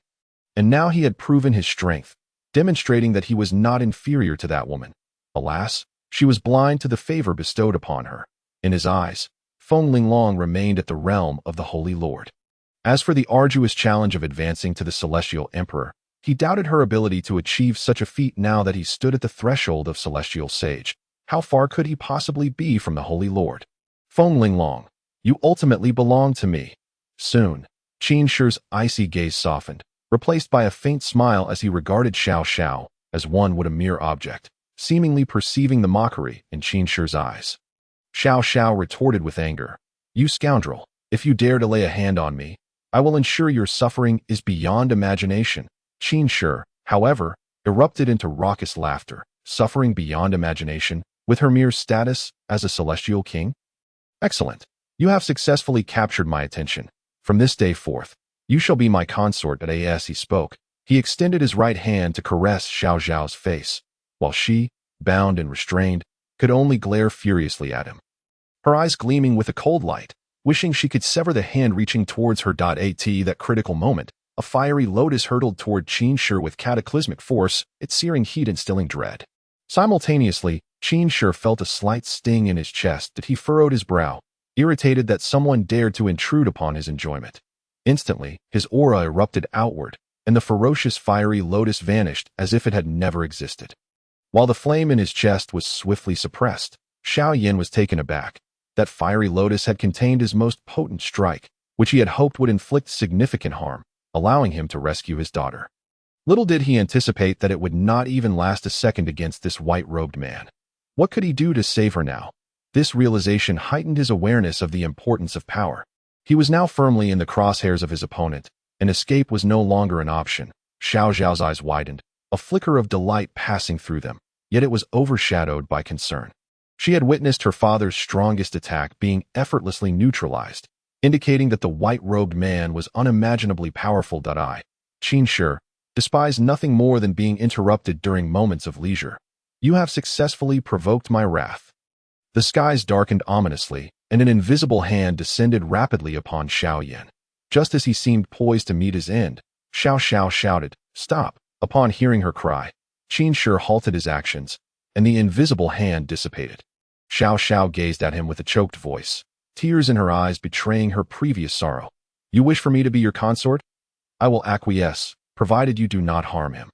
And now he had proven his strength, demonstrating that he was not inferior to that woman. Alas, she was blind to the favor bestowed upon her. In his eyes, Feng Linglong remained at the realm of the Holy Lord. As for the arduous challenge of advancing to the Celestial Emperor, he doubted her ability to achieve such a feat now that he stood at the threshold of Celestial Sage. How far could he possibly be from the Holy Lord? Feng Linglong, you ultimately belong to me. Soon, Qin Shi's icy gaze softened, replaced by a faint smile as he regarded Xiao Xiao as one would a mere object, seemingly perceiving the mockery in Qin Shi's eyes. Xiao Xiao retorted with anger, "You scoundrel, if you dare to lay a hand on me, I will ensure your suffering is beyond imagination." Qin Shi, however, erupted into raucous laughter. Suffering beyond imagination, with her mere status as a celestial king? Excellent. You have successfully captured my attention. From this day forth, you shall be my consort. As he spoke, he extended his right hand to caress Xiao Xiao's face, while she, bound and restrained, could only glare furiously at him, her eyes gleaming with a cold light, wishing she could sever the hand reaching towards her. At that critical moment, a fiery lotus hurtled toward Qin Shi with cataclysmic force, its searing heat instilling dread. Simultaneously, Qin Shi felt a slight sting in his chest. He furrowed his brow, irritated that someone dared to intrude upon his enjoyment. Instantly, his aura erupted outward, and the ferocious fiery lotus vanished as if it had never existed. While the flame in his chest was swiftly suppressed, Xiao Yan was taken aback. That fiery lotus had contained his most potent strike, which he had hoped would inflict significant harm, allowing him to rescue his daughter. Little did he anticipate that it would not even last a second against this white-robed man. What could he do to save her now? This realization heightened his awareness of the importance of power. He was now firmly in the crosshairs of his opponent, and escape was no longer an option. Xiao Xiao's eyes widened, a flicker of delight passing through them, yet it was overshadowed by concern. She had witnessed her father's strongest attack being effortlessly neutralized, indicating that the white-robed man was unimaginably powerful. Qin Shi despised nothing more than being interrupted during moments of leisure. You have successfully provoked my wrath. The skies darkened ominously, and an invisible hand descended rapidly upon Xiao Yan. Just as he seemed poised to meet his end, Xiao Xiao shouted, "Stop!" Upon hearing her cry, Qin Shi halted his actions, and the invisible hand dissipated. Xiao Xiao gazed at him with a choked voice, tears in her eyes betraying her previous sorrow. "You wish for me to be your consort? I will acquiesce, provided you do not harm him."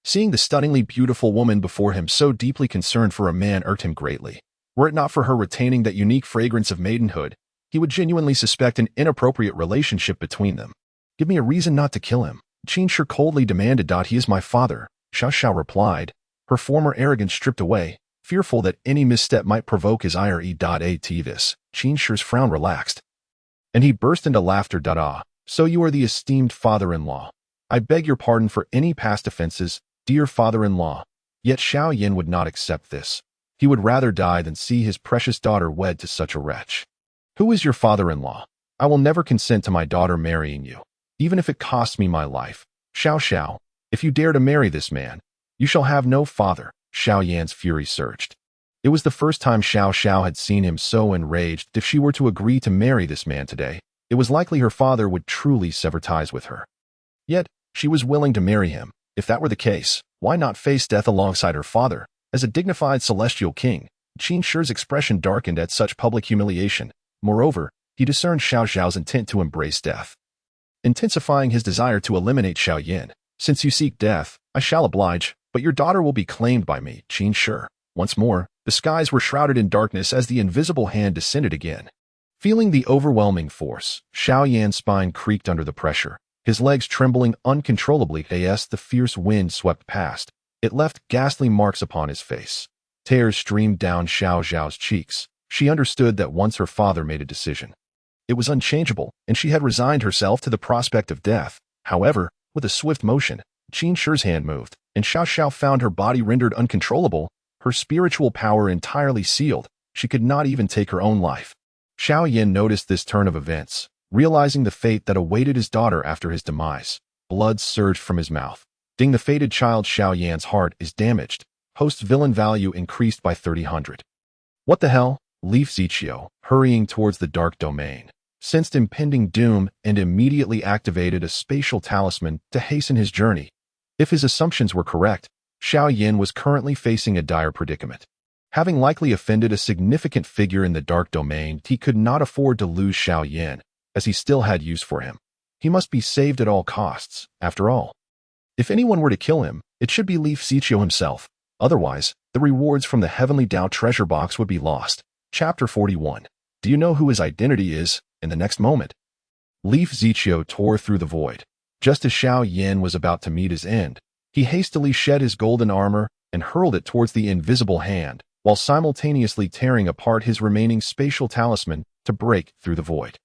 Seeing the stunningly beautiful woman before him so deeply concerned for a man irked him greatly. Were it not for her retaining that unique fragrance of maidenhood, he would genuinely suspect an inappropriate relationship between them. "Give me a reason not to kill him," Qin Shi coldly demanded. "He is my father," Xiao Xiao replied, her former arrogance stripped away, fearful that any misstep might provoke his ire. At this, Qin Shi's frown relaxed, and he burst into laughter. "So you are the esteemed father-in-law. I beg your pardon for any past offenses, dear father-in-law." Yet Xiao Yan would not accept this. He would rather die than see his precious daughter wed to such a wretch. Who is your father-in-law? I will never consent to my daughter marrying you, even if it costs me my life. Xiao Xiao, if you dare to marry this man, you shall have no father. Xiao Yan's fury surged. It was the first time Xiao Xiao had seen him so enraged. If she were to agree to marry this man today, it was likely her father would truly sever ties with her. Yet, she was willing to marry him. If that were the case, why not face death alongside her father? As a dignified celestial king, Qin Shi's expression darkened at such public humiliation. Moreover, he discerned Xiao Xiao's intent to embrace death, intensifying his desire to eliminate Xiao Yan. Since you seek death, I shall oblige, but your daughter will be claimed by me, Qin Shi. Once more, the skies were shrouded in darkness as the invisible hand descended again. Feeling the overwhelming force, Xiao Yan's spine creaked under the pressure, his legs trembling uncontrollably as the fierce wind swept past. It left ghastly marks upon his face. Tears streamed down Xiao Xiao's cheeks. She understood that once her father made a decision, it was unchangeable, and she had resigned herself to the prospect of death. However, with a swift motion, Qin Shi's hand moved, and Xiao Xiao found her body rendered uncontrollable, her spiritual power entirely sealed. She could not even take her own life. Xiao Yan noticed this turn of events, realizing the fate that awaited his daughter after his demise. Blood surged from his mouth. Ding, the fated child. Xiao Yan's heart is damaged. Host's villain value increased by 300. What the hell? Leaf Zichio, hurrying towards the dark domain, sensed impending doom and immediately activated a spatial talisman to hasten his journey. If his assumptions were correct, Xiao Yan was currently facing a dire predicament. Having likely offended a significant figure in the dark domain, he could not afford to lose Xiao Yan, as he still had use for him. He must be saved at all costs, after all. If anyone were to kill him, it should be Leaf Zichio himself. Otherwise, the rewards from the Heavenly Dao treasure box would be lost. Chapter 41. Do you know who his identity is? In the next moment, Leaf Zichio tore through the void. Just as Xiao Yan was about to meet his end, he hastily shed his golden armor and hurled it towards the invisible hand, while simultaneously tearing apart his remaining spatial talisman to break through the void,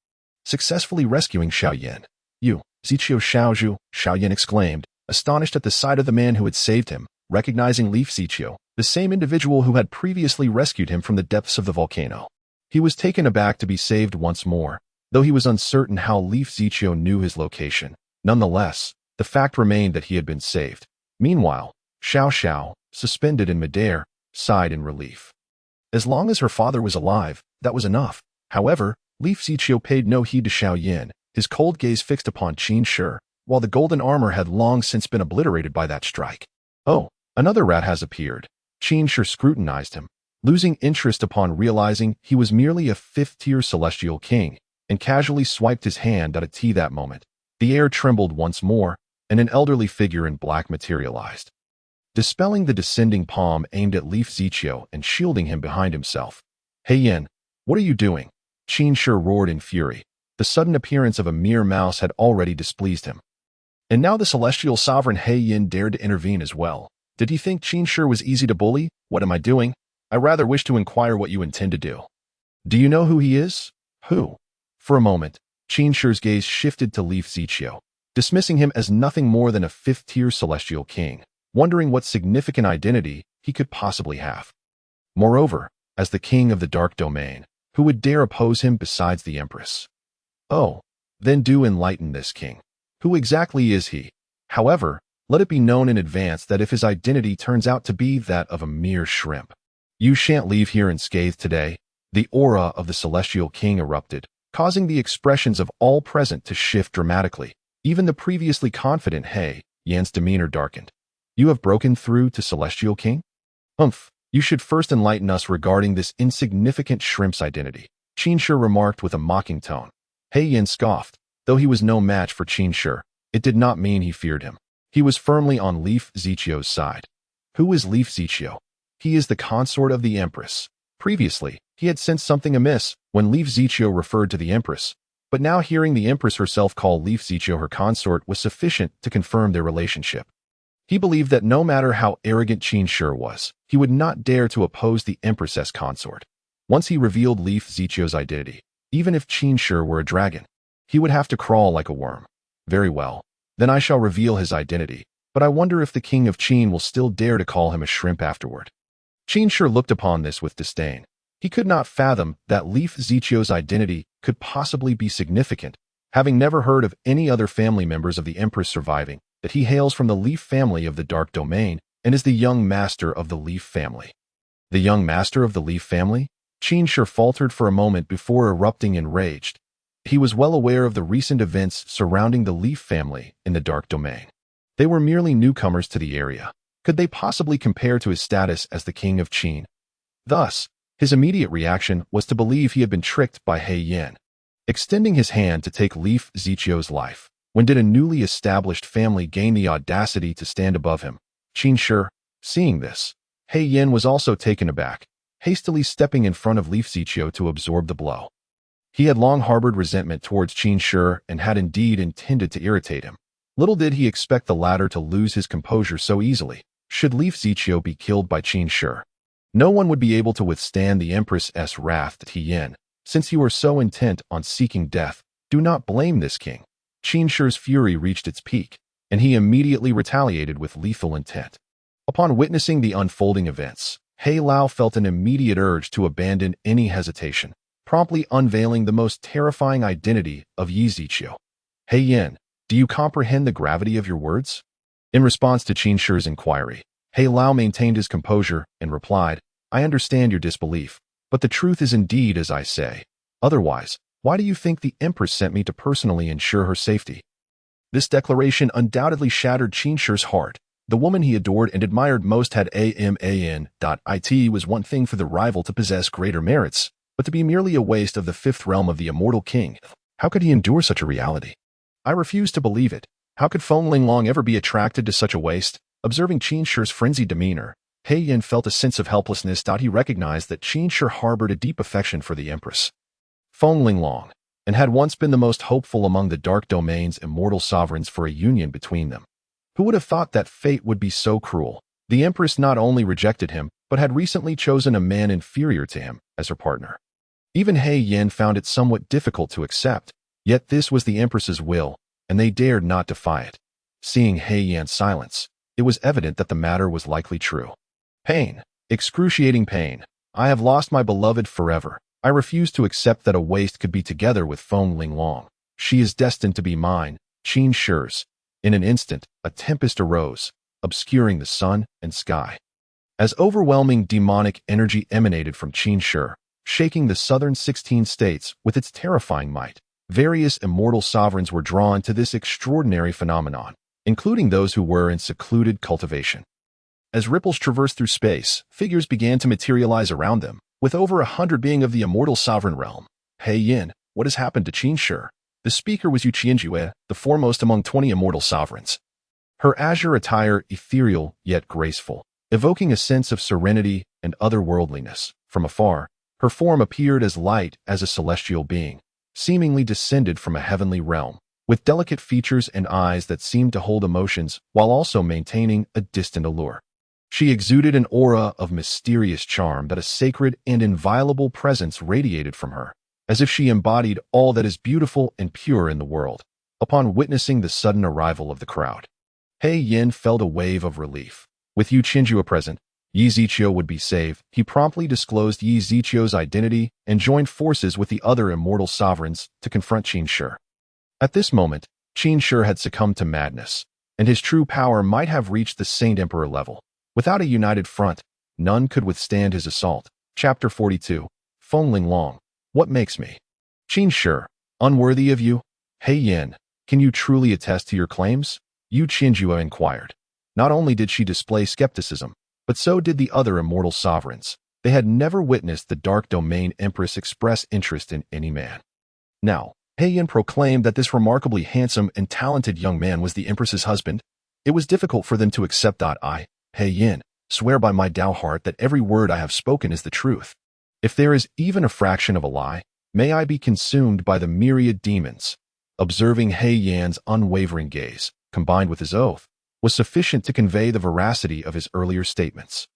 successfully rescuing Xiao Yan. You, Zichio Xiaozhu, Xiao Yan exclaimed, astonished at the sight of the man who had saved him, recognizing Leaf Zichio, the same individual who had previously rescued him from the depths of the volcano. He was taken aback to be saved once more, though he was uncertain how Leaf Zichio knew his location. Nonetheless, the fact remained that he had been saved. Meanwhile, Xiao Xiao, suspended in midair, sighed in relief. As long as her father was alive, that was enough. However, Leaf Zichio paid no heed to Xiao Yan, his cold gaze fixed upon Qin Shi, while the golden armor had long since been obliterated by that strike. Oh, another rat has appeared. Qin Shi scrutinized him, losing interest upon realizing he was merely a fifth-tier celestial king, and casually swiped his hand at a T. That moment, the air trembled once more, and an elderly figure in black materialized, dispelling the descending palm aimed at Leaf Zichio and shielding him behind himself. Hey Yan, what are you doing? Qin Shi roared in fury. The sudden appearance of a mere mouse had already displeased him. And now the celestial sovereign He Yin dared to intervene as well. Did he think Qin Shi was easy to bully? What am I doing? I rather wish to inquire what you intend to do. Do you know who he is? Who? For a moment, Qin Shi's gaze shifted to Leaf Zichio, dismissing him as nothing more than a fifth-tier celestial king, wondering what significant identity he could possibly have. Moreover, as the king of the dark domain, who would dare oppose him besides the Empress? Oh, then do enlighten this king. Who exactly is he? However, let it be known in advance that if his identity turns out to be that of a mere shrimp, you shan't leave here unscathed today. The aura of the celestial king erupted, causing the expressions of all present to shift dramatically. Even the previously confident He Yan's demeanor darkened. You have broken through to celestial king? You should first enlighten us regarding this insignificant shrimp's identity, Qin Shi remarked with a mocking tone. He Yan scoffed. Though he was no match for Qin Shi, it did not mean he feared him. He was firmly on Leaf Zichio's side. Who is Leaf Zichio? He is the consort of the Empress. Previously, he had sensed something amiss when Leaf Zichio referred to the Empress, but now hearing the Empress herself call Leaf Zichio her consort was sufficient to confirm their relationship. He believed that no matter how arrogant Qin Shi was, he would not dare to oppose the Empress as consort. Once he revealed Leaf Zichio's identity, even if Qin Shi were a dragon, he would have to crawl like a worm. Very well, then I shall reveal his identity, but I wonder if the king of Qin will still dare to call him a shrimp afterward. Qin Shi looked upon this with disdain. He could not fathom that Leaf Zichio's identity could possibly be significant, having never heard of any other family members of the Empress surviving, that he hails from the Leaf family of the Dark Domain and is the young master of the Leaf family. The young master of the Leaf family? Qin Shi faltered for a moment before erupting enraged. He was well aware of the recent events surrounding the Leaf family in the Dark Domain. They were merely newcomers to the area. Could they possibly compare to his status as the king of Qin? Thus, his immediate reaction was to believe he had been tricked by He Yin. Extending his hand to take Leaf Zichio's life, when did a newly established family gain the audacity to stand above him? Qin Shi, seeing this, He Yin was also taken aback, hastily stepping in front of Leaf Zichio to absorb the blow. He had long harbored resentment towards Qin Shi and had indeed intended to irritate him. Little did he expect the latter to lose his composure so easily. Should Leaf Zichio be killed by Qin Shi, no one would be able to withstand the Empress's wrath at He Yin. Since you are so intent on seeking death, do not blame this king. Qin Shi's fury reached its peak, and he immediately retaliated with lethal intent. Upon witnessing the unfolding events, He Lao felt an immediate urge to abandon any hesitation, promptly unveiling the most terrifying identity of Yi Zichio. He Yin, do you comprehend the gravity of your words? In response to Qin Shi's inquiry, He Lao maintained his composure and replied, I understand your disbelief, but the truth is indeed as I say. Otherwise, why do you think the Empress sent me to personally ensure her safety? This declaration undoubtedly shattered Qin Shi's heart. The woman he adored and admired most had it was one thing for the rival to possess greater merits, but to be merely a waste of the fifth realm of the immortal king. How could he endure such a reality? I refuse to believe it. How could Feng Linglong ever be attracted to such a waste? Observing Qin Shi's frenzied demeanor, He Yin felt a sense of helplessness. He recognized that Qin Shi harbored a deep affection for the Empress, Feng Linglong, and had once been the most hopeful among the Dark Domain's immortal sovereigns for a union between them. Who would have thought that fate would be so cruel? The Empress not only rejected him, but had recently chosen a man inferior to him as her partner. Even He Yin found it somewhat difficult to accept, yet this was the Empress's will, and they dared not defy it. Seeing He Yin's silence, it was evident that the matter was likely true. Pain. Excruciating pain. I have lost my beloved forever. I refuse to accept that a waste could be together with Feng Linglong. She is destined to be mine, Qin Shi's. In an instant, a tempest arose, obscuring the sun and sky. As overwhelming demonic energy emanated from Qin Shi, shaking the southern 16 states with its terrifying might, various immortal sovereigns were drawn to this extraordinary phenomenon, including those who were in secluded cultivation. As ripples traversed through space, figures began to materialize around them, with over 100 being of the immortal sovereign realm. He Yin, what has happened to Qin Shi? The speaker was Yu Qianjue, the foremost among 20 immortal sovereigns. Her azure attire ethereal yet graceful, evoking a sense of serenity and otherworldliness. From afar, her form appeared as light as a celestial being, seemingly descended from a heavenly realm, with delicate features and eyes that seemed to hold emotions while also maintaining a distant allure. She exuded an aura of mysterious charm that a sacred and inviolable presence radiated from her, as if she embodied all that is beautiful and pure in the world. Upon witnessing the sudden arrival of the crowd, He Yin felt a wave of relief. With Yu Qianjue present, Yi Zichio would be saved. He promptly disclosed Yi Zichio's identity and joined forces with the other immortal sovereigns to confront Qin Shi. At this moment, Qin Shi had succumbed to madness, and his true power might have reached the Saint Emperor level. Without a united front, none could withstand his assault. Chapter 42. Feng Linglong. What makes me, Qin Shi, unworthy of you? He Yin, can you truly attest to your claims? Yu Qianjue inquired. Not only did she display skepticism, but so did the other immortal sovereigns. They had never witnessed the Dark Domain Empress express interest in any man. Now, He Yin proclaimed that this remarkably handsome and talented young man was the Empress's husband. It was difficult for them to accept. I, He Yin, swear by my Tao heart that every word I have spoken is the truth. If there is even a fraction of a lie, may I be consumed by the myriad demons. Observing He Yin's unwavering gaze, combined with his oath, was sufficient to convey the veracity of his earlier statements.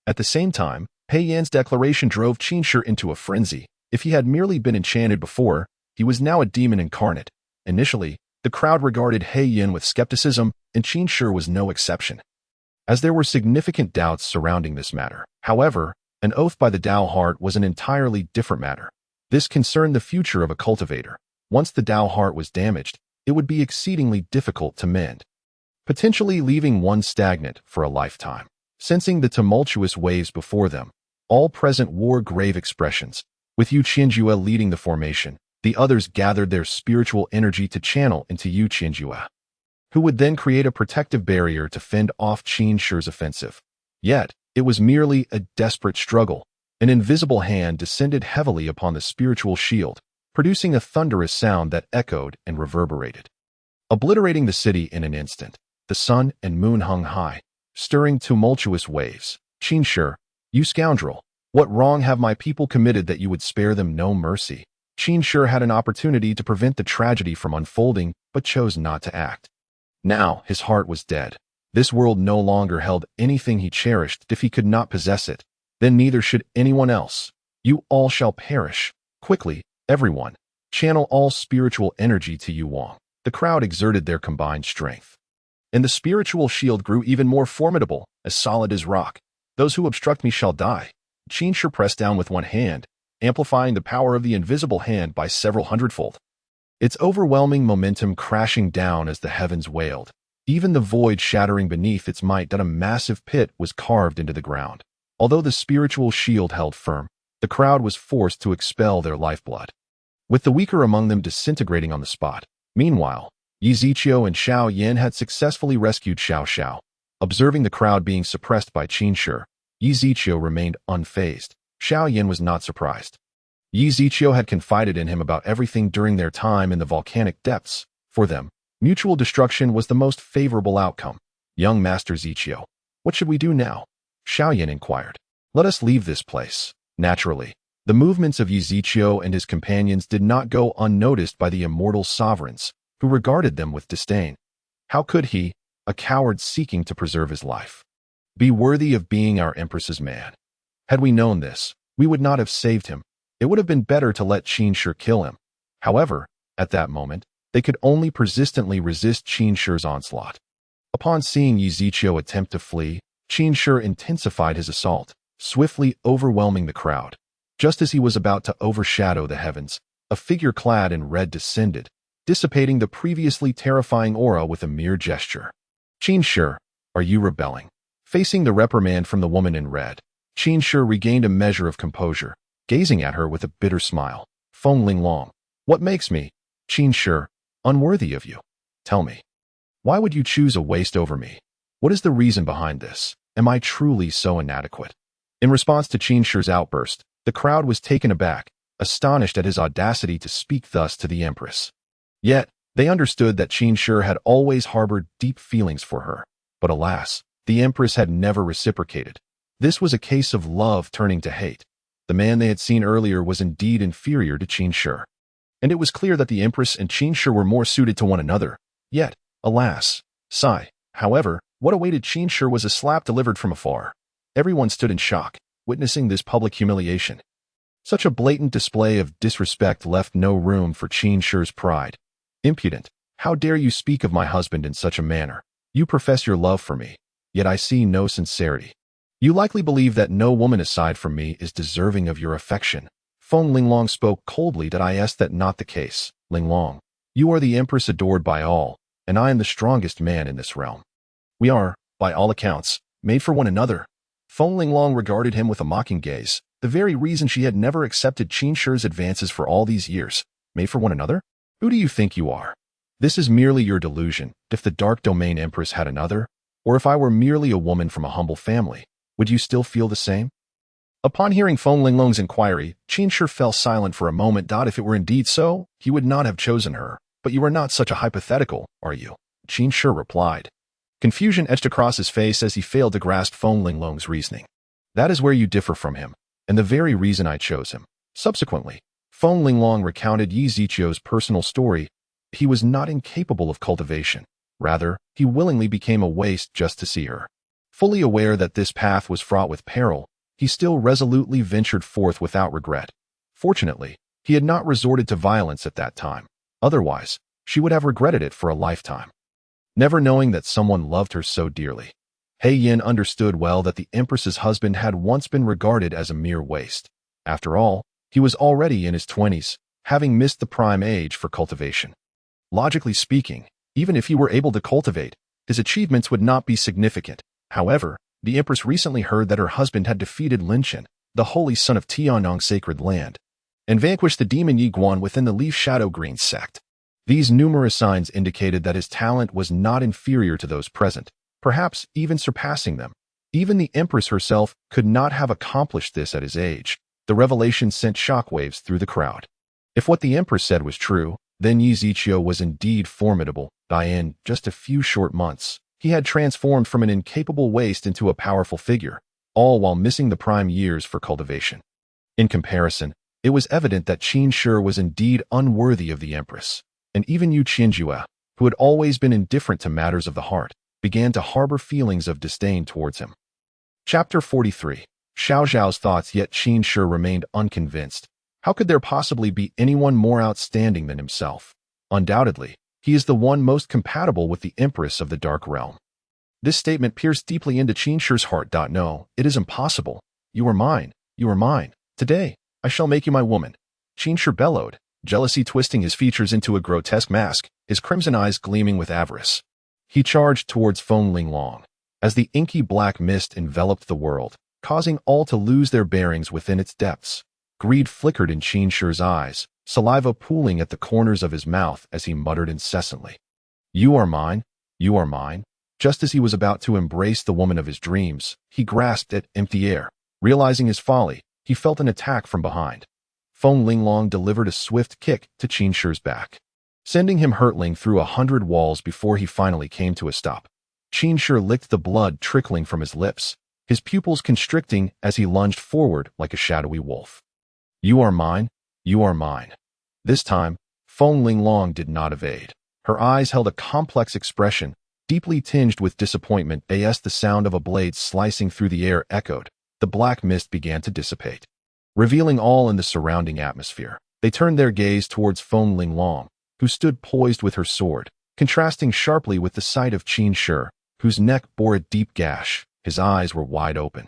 At the same time, He Yin's declaration drove Qin Shi into a frenzy. If he had merely been enchanted before, he was now a demon incarnate. Initially, the crowd regarded He Yin with skepticism, and Qin Shi was no exception. as there were significant doubts surrounding this matter. However, an oath by the Tao heart was an entirely different matter. This concerned the future of a cultivator. Once the Tao heart was damaged, it would be exceedingly difficult to mend, potentially leaving one stagnant for a lifetime. Sensing the tumultuous waves before them, all present wore grave expressions. With Yu Qianjue leading the formation, the others gathered their spiritual energy to channel into Yu Qianjue, who would then create a protective barrier to fend off Qin Shi's offensive. Yet, it was merely a desperate struggle. An invisible hand descended heavily upon the spiritual shield, producing a thunderous sound that echoed and reverberated, obliterating the city in an instant. The sun and moon hung high, stirring tumultuous waves. Qin Shi, you scoundrel! What wrong have my people committed that you would spare them no mercy? Qin Shi had an opportunity to prevent the tragedy from unfolding, but chose not to act. Now, his heart was dead. This world no longer held anything he cherished. If he could not possess it, then neither should anyone else. You all shall perish. Quickly, everyone, channel all spiritual energy to Yu Wang. The crowd exerted their combined strength, and the spiritual shield grew even more formidable, as solid as rock. Those who obstruct me shall die. Qin Shi pressed down with one hand, amplifying the power of the invisible hand by several hundredfold, its overwhelming momentum crashing down as the heavens wailed, even the void shattering beneath its might. That a massive pit was carved into the ground. Although the spiritual shield held firm, the crowd was forced to expel their lifeblood, with the weaker among them disintegrating on the spot. Meanwhile, Yi Ziqiu and Xiao Yan had successfully rescued Xiao Xiao. Observing the crowd being suppressed by Qin Shi, Yi Ziqiu remained unfazed. Xiao Yan was not surprised. Yi Ziqiu had confided in him about everything during their time in the volcanic depths. For them, mutual destruction was the most favorable outcome. Young Master Ziqiu, what should we do now? Xiao Yan inquired. Let us leave this place. Naturally, the movements of Yi Ziqiu and his companions did not go unnoticed by the immortal sovereigns, who regarded them with disdain. How could he, a coward seeking to preserve his life, be worthy of being our Empress's man? Had we known this, we would not have saved him. It would have been better to let Qin Shi kill him. However, at that moment, they could only persistently resist Qin Shi's onslaught. Upon seeing Yi Ziqiu attempt to flee, Qin Shi intensified his assault, swiftly overwhelming the crowd. Just as he was about to overshadow the heavens, a figure clad in red descended, dissipating the previously terrifying aura with a mere gesture. Qin Shi, are you rebelling? Facing the reprimand from the woman in red, Qin Shi regained a measure of composure, gazing at her with a bitter smile. Feng Linglong, what makes me, Qin Shi, unworthy of you? Tell me. Why would you choose a waste over me? What is the reason behind this? Am I truly so inadequate? In response to Qin Shi's outburst, the crowd was taken aback, astonished at his audacity to speak thus to the Empress. Yet, they understood that Qin Shi had always harbored deep feelings for her. But alas, the Empress had never reciprocated. This was a case of love turning to hate. The man they had seen earlier was indeed inferior to Qin Shi, and it was clear that the Empress and Qin Shi were more suited to one another. Yet, alas, sigh. However, what awaited Qin Shi was a slap delivered from afar. Everyone stood in shock, witnessing this public humiliation. Such a blatant display of disrespect left no room for Qin Shi's pride. Impudent! How dare you speak of my husband in such a manner? You profess your love for me, yet I see no sincerity. You likely believe that no woman aside from me is deserving of your affection. Feng Linglong spoke coldly. That I asked that not the case. Linglong, you are the Empress adored by all, and I am the strongest man in this realm. We are, by all accounts, made for one another. Feng Linglong regarded him with a mocking gaze, the very reason she had never accepted Qin Shi's advances for all these years. Made for one another? Who do you think you are? This is merely your delusion. If the Dark Domain Empress had another, or if I were merely a woman from a humble family, would you still feel the same? Upon hearing Feng Linglong's inquiry, Qin Shi fell silent for a moment. If it were indeed so, he would not have chosen her. But you are not such a hypothetical, are you? Qin Shi replied. Confusion etched across his face as he failed to grasp Feng Linglong's reasoning. That is where you differ from him, and the very reason I chose him. Subsequently, Feng Linglong recounted Yi Ziqiu's personal story. He was not incapable of cultivation. Rather, he willingly became a waste just to see her. Fully aware that this path was fraught with peril, he still resolutely ventured forth without regret. Fortunately, he had not resorted to violence at that time. Otherwise, she would have regretted it for a lifetime, never knowing that someone loved her so dearly. He Yin understood well that the Empress's husband had once been regarded as a mere waste. After all, he was already in his 20s, having missed the prime age for cultivation. Logically speaking, even if he were able to cultivate, his achievements would not be significant. However, the Empress recently heard that her husband had defeated Lin Chen, the holy son of Tianyang's sacred land, and vanquished the demon Yi Guan within the Leaf Shadow Green sect. These numerous signs indicated that his talent was not inferior to those present, perhaps even surpassing them. Even the Empress herself could not have accomplished this at his age. The revelation sent shockwaves through the crowd. If what the Empress said was true, then Yi Ziqiu was indeed formidable. In just a few short months, he had transformed from an incapable waste into a powerful figure, all while missing the prime years for cultivation. In comparison, it was evident that Qin Shi was indeed unworthy of the Empress, and even Yu Qianjue, who had always been indifferent to matters of the heart, began to harbor feelings of disdain towards him. Chapter 43. Xiao Zhao's thoughts. Yet Qin Shi remained unconvinced. How could there possibly be anyone more outstanding than himself? Undoubtedly, he is the one most compatible with the Empress of the Dark Realm. This statement pierced deeply into Qin Shi's heart. No, it is impossible. You are mine. You are mine. Today, I shall make you my woman. Qin Shi bellowed, jealousy twisting his features into a grotesque mask, his crimson eyes gleaming with avarice. He charged towards Feng Linglong. As the inky black mist enveloped the world, causing all to lose their bearings within its depths, greed flickered in Qin Shi's eyes, saliva pooling at the corners of his mouth as he muttered incessantly. You are mine. You are mine. Just as he was about to embrace the woman of his dreams, he grasped at empty air. Realizing his folly, he felt an attack from behind. Feng Linglong delivered a swift kick to Qin Shi's back, sending him hurtling through 100 walls before he finally came to a stop. Qin Shi licked the blood trickling from his lips, his pupils constricting as he lunged forward like a shadowy wolf. You are mine. You are mine. This time, Feng Linglong did not evade. Her eyes held a complex expression, deeply tinged with disappointment. As the sound of a blade slicing through the air echoed, the black mist began to dissipate, revealing all in the surrounding atmosphere. They turned their gaze towards Feng Linglong, who stood poised with her sword, contrasting sharply with the sight of Qin Shi, whose neck bore a deep gash. His eyes were wide open,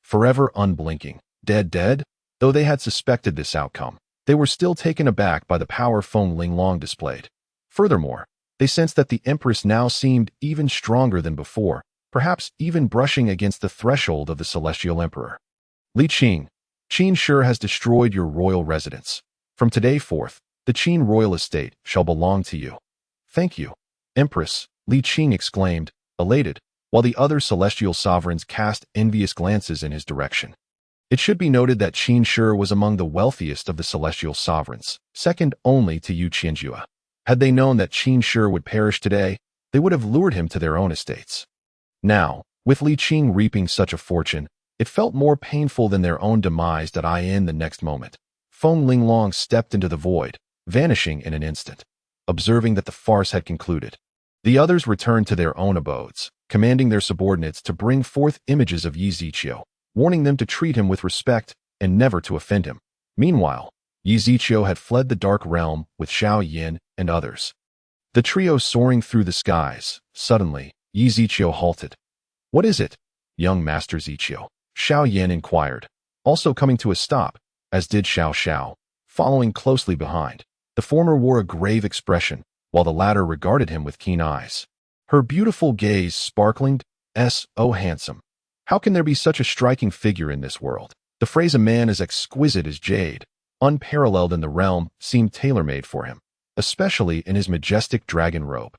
forever unblinking. Dead? Though they had suspected this outcome, they were still taken aback by the power Feng Linglong displayed. Furthermore, they sensed that the Empress now seemed even stronger than before, perhaps even brushing against the threshold of the Celestial Emperor. Li Qing, Qin Shi has destroyed your royal residence. From today forth, the Qin royal estate shall belong to you. Thank you, Empress, Li Qing exclaimed, elated, while the other celestial sovereigns cast envious glances in his direction. It should be noted that Qin Shi was among the wealthiest of the celestial sovereigns, second only to Yu Qianjue. Had they known that Qin Shi would perish today, they would have lured him to their own estates. Now, with Li Qing reaping such a fortune, it felt more painful than their own demise. In the next moment, Feng Linglong stepped into the void, vanishing in an instant. Observing that the farce had concluded, the others returned to their own abodes, commanding their subordinates to bring forth images of Yi Ziqiu, warning them to treat him with respect and never to offend him. Meanwhile, Yi Ziqiu had fled the Dark Realm with Xiao Yin and others. The trio soaring through the skies. Suddenly, Yi Ziqiu halted. What is it, young Master Ziqiu? Xiao Yin inquired, also coming to a stop, as did Xiao Xiao, following closely behind. The former wore a grave expression, while the latter regarded him with keen eyes. Her beautiful gaze sparkling. Oh, handsome. How can there be such a striking figure in this world? The phrase a man as exquisite as jade, unparalleled in the realm, seemed tailor-made for him, especially in his majestic dragon robe.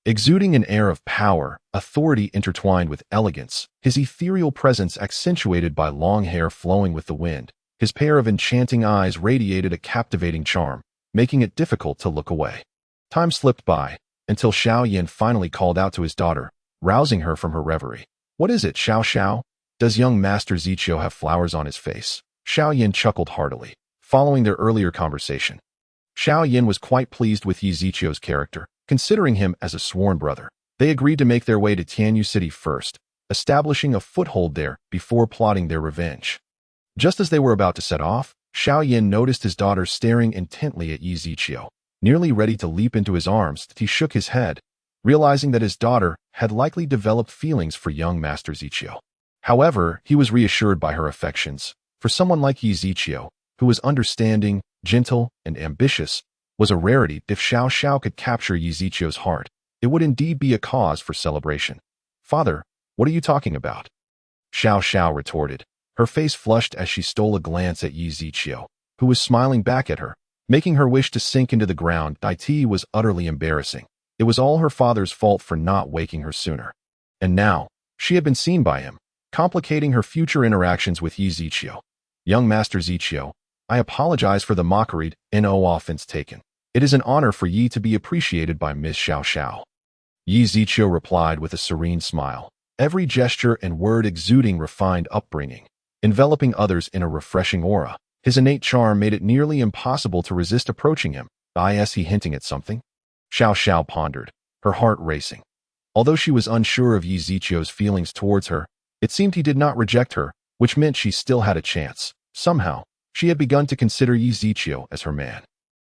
Exuding an air of power, authority intertwined with elegance, his ethereal presence accentuated by long hair flowing with the wind, his pair of enchanting eyes radiated a captivating charm, making it difficult to look away. Time slipped by, until Xiao Yin finally called out to his daughter, rousing her from her reverie. What is it, Xiao Xiao? Does young Master Ziqiu have flowers on his face? Xiao Yin chuckled heartily, following their earlier conversation. Xiao Yin was quite pleased with Yi Ziqiu's character, considering him as a sworn brother. They agreed to make their way to Tianyu City first, establishing a foothold there before plotting their revenge. Just as they were about to set off, Xiao Yin noticed his daughter staring intently at Yi Ziqiu. Nearly ready to leap into his arms, he shook his head, realizing that his daughter had likely developed feelings for young Master Zichio. However, he was reassured by her affections. For someone like Yi Zichio, who was understanding, gentle, and ambitious, was a rarity. If Xiao Xiao could capture Yi Zichio's heart, it would indeed be a cause for celebration. "Father, what are you talking about?" Xiao Xiao retorted, her face flushed as she stole a glance at Yi Zichio, who was smiling back at her, making her wish to sink into the ground. It was utterly embarrassing. It was all her father's fault for not waking her sooner. And now, she had been seen by him, complicating her future interactions with Yi Zichio. "Young Master Zichio, I apologize for the mockery, no offense taken. It is an honor for Yi to be appreciated by Miss Xiao Xiao." Yi Zichio replied with a serene smile, every gesture and word exuding refined upbringing, enveloping others in a refreshing aura. His innate charm made it nearly impossible to resist approaching him. Is he hinting at something? Xiao Xiao pondered, her heart racing. Although she was unsure of Yi Zichio's feelings towards her, it seemed he did not reject her, which meant she still had a chance. Somehow, she had begun to consider Yi Zichio as her man.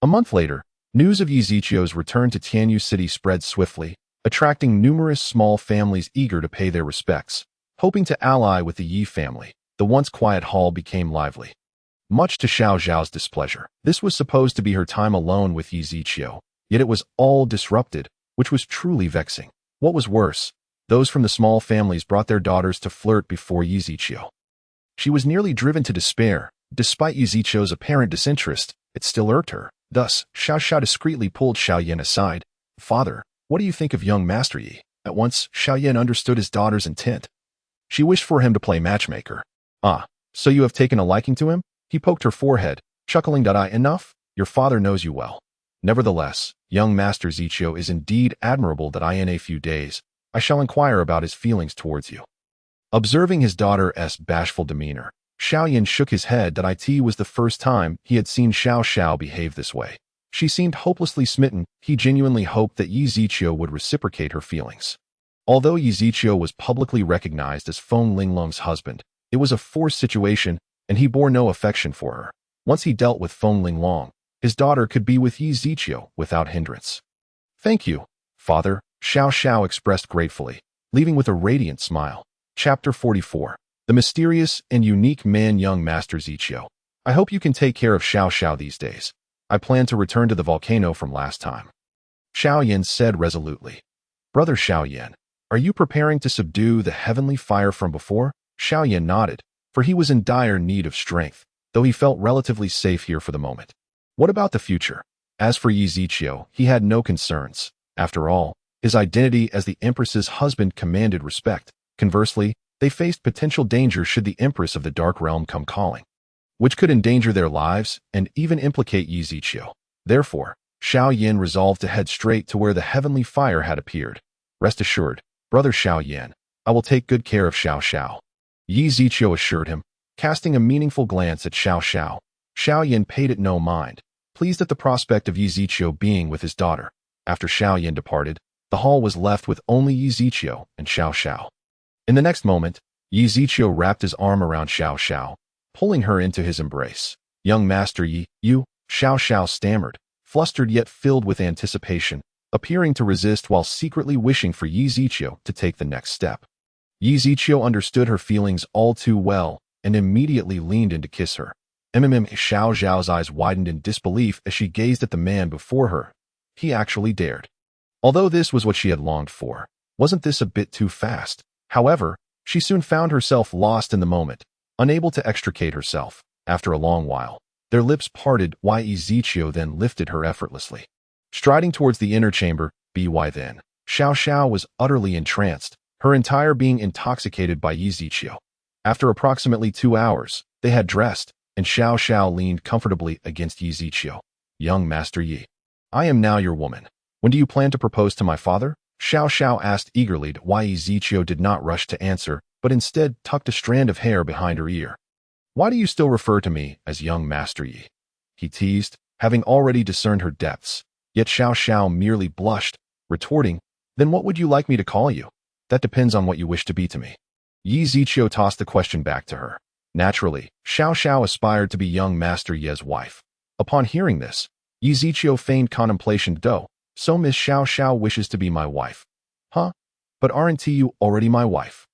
A month later, news of Yi Zichio's return to Tianyu City spread swiftly, attracting numerous small families eager to pay their respects. Hoping to ally with the Yi family, the once quiet hall became lively. Much to Xiao Xiao's displeasure, this was supposed to be her time alone with Yi Zichio, yet it was all disrupted, which was truly vexing. What was worse, those from the small families brought their daughters to flirt before Yi Zichio. She was nearly driven to despair. Despite Yi Zichio's apparent disinterest, it still irked her. Thus, Xiao Xiao discreetly pulled Xiao Yan aside. "Father, what do you think of young Master Yi?" At once, Xiao Yan understood his daughter's intent. She wished for him to play matchmaker. "Ah, so you have taken a liking to him?" He poked her forehead, chuckling. "Enough? Your father knows you well. Nevertheless, young Master Zichio is indeed admirable. In a few days, I shall inquire about his feelings towards you." Observing his daughter's bashful demeanor, Xiao Yan shook his head. It was the first time he had seen Xiao Xiao behave this way. She seemed hopelessly smitten. He genuinely hoped that Yi Zichio would reciprocate her feelings. Although Yi Zichio was publicly recognized as Feng Linglong's husband, it was a forced situation, and he bore no affection for her. Once he dealt with Feng Linglong, his daughter could be with Yi Zichio without hindrance. "Thank you, father," Xiao Xiao expressed gratefully, leaving with a radiant smile. Chapter 44. The Mysterious and Unique Man. Young Master Zichio, I hope you can take care of Xiao Xiao these days. I plan to return to the volcano from last time. Xiao Yan said resolutely. "Brother Xiao Yan, are you preparing to subdue the heavenly fire from before?" Xiao Yan nodded, for he was in dire need of strength, though he felt relatively safe here for the moment. What about the future? As for Yi Zichio, he had no concerns. After all, his identity as the Empress's husband commanded respect. Conversely, they faced potential danger should the Empress of the Dark Realm come calling, which could endanger their lives and even implicate Yi Zichio. Therefore, Xiao Yan resolved to head straight to where the heavenly fire had appeared. "Rest assured, brother Xiao Yan, I will take good care of Xiao Xiao," Yi Zichio assured him, casting a meaningful glance at Xiao Xiao. Xiao Yan paid it no mind, pleased at the prospect of Yi Zichio being with his daughter. After Xiao Yan departed, the hall was left with only Yi Zichio and Xiao Xiao. In the next moment, Yi Zichio wrapped his arm around Xiao Xiao, pulling her into his embrace. "Young Master Yi, you," Xiao Xiao stammered, flustered yet filled with anticipation, appearing to resist while secretly wishing for Yi Zichio to take the next step. Yi Zichio understood her feelings all too well and immediately leaned in to kiss her. Xiao Xiao's eyes widened in disbelief as she gazed at the man before her. He actually dared. Although this was what she had longed for, wasn't this a bit too fast? However, she soon found herself lost in the moment, unable to extricate herself. After a long while, their lips parted. Yi Zichio then lifted her effortlessly. Striding towards the inner chamber, then, Xiao Xiao was utterly entranced, her entire being intoxicated by Yi Zichio. After approximately 2 hours, they had dressed, and Xiao Xiao leaned comfortably against Yi Zichio. "Young Master Yi, I am now your woman. When do you plan to propose to my father?" Xiao Xiao asked eagerly. Yi Zichio did not rush to answer, but instead tucked a strand of hair behind her ear. "Why do you still refer to me as young Master Yi?" he teased, having already discerned her depths. Yet Xiao Xiao merely blushed, retorting, "Then what would you like me to call you?" "That depends on what you wish to be to me." Yi Zichio tossed the question back to her. Naturally, Xiao Xiao aspired to be young Master Yi's wife. Upon hearing this, Yi Zichio feigned contemplation. So Miss Xiao Xiao wishes to be my wife. Huh? But aren't you already my wife?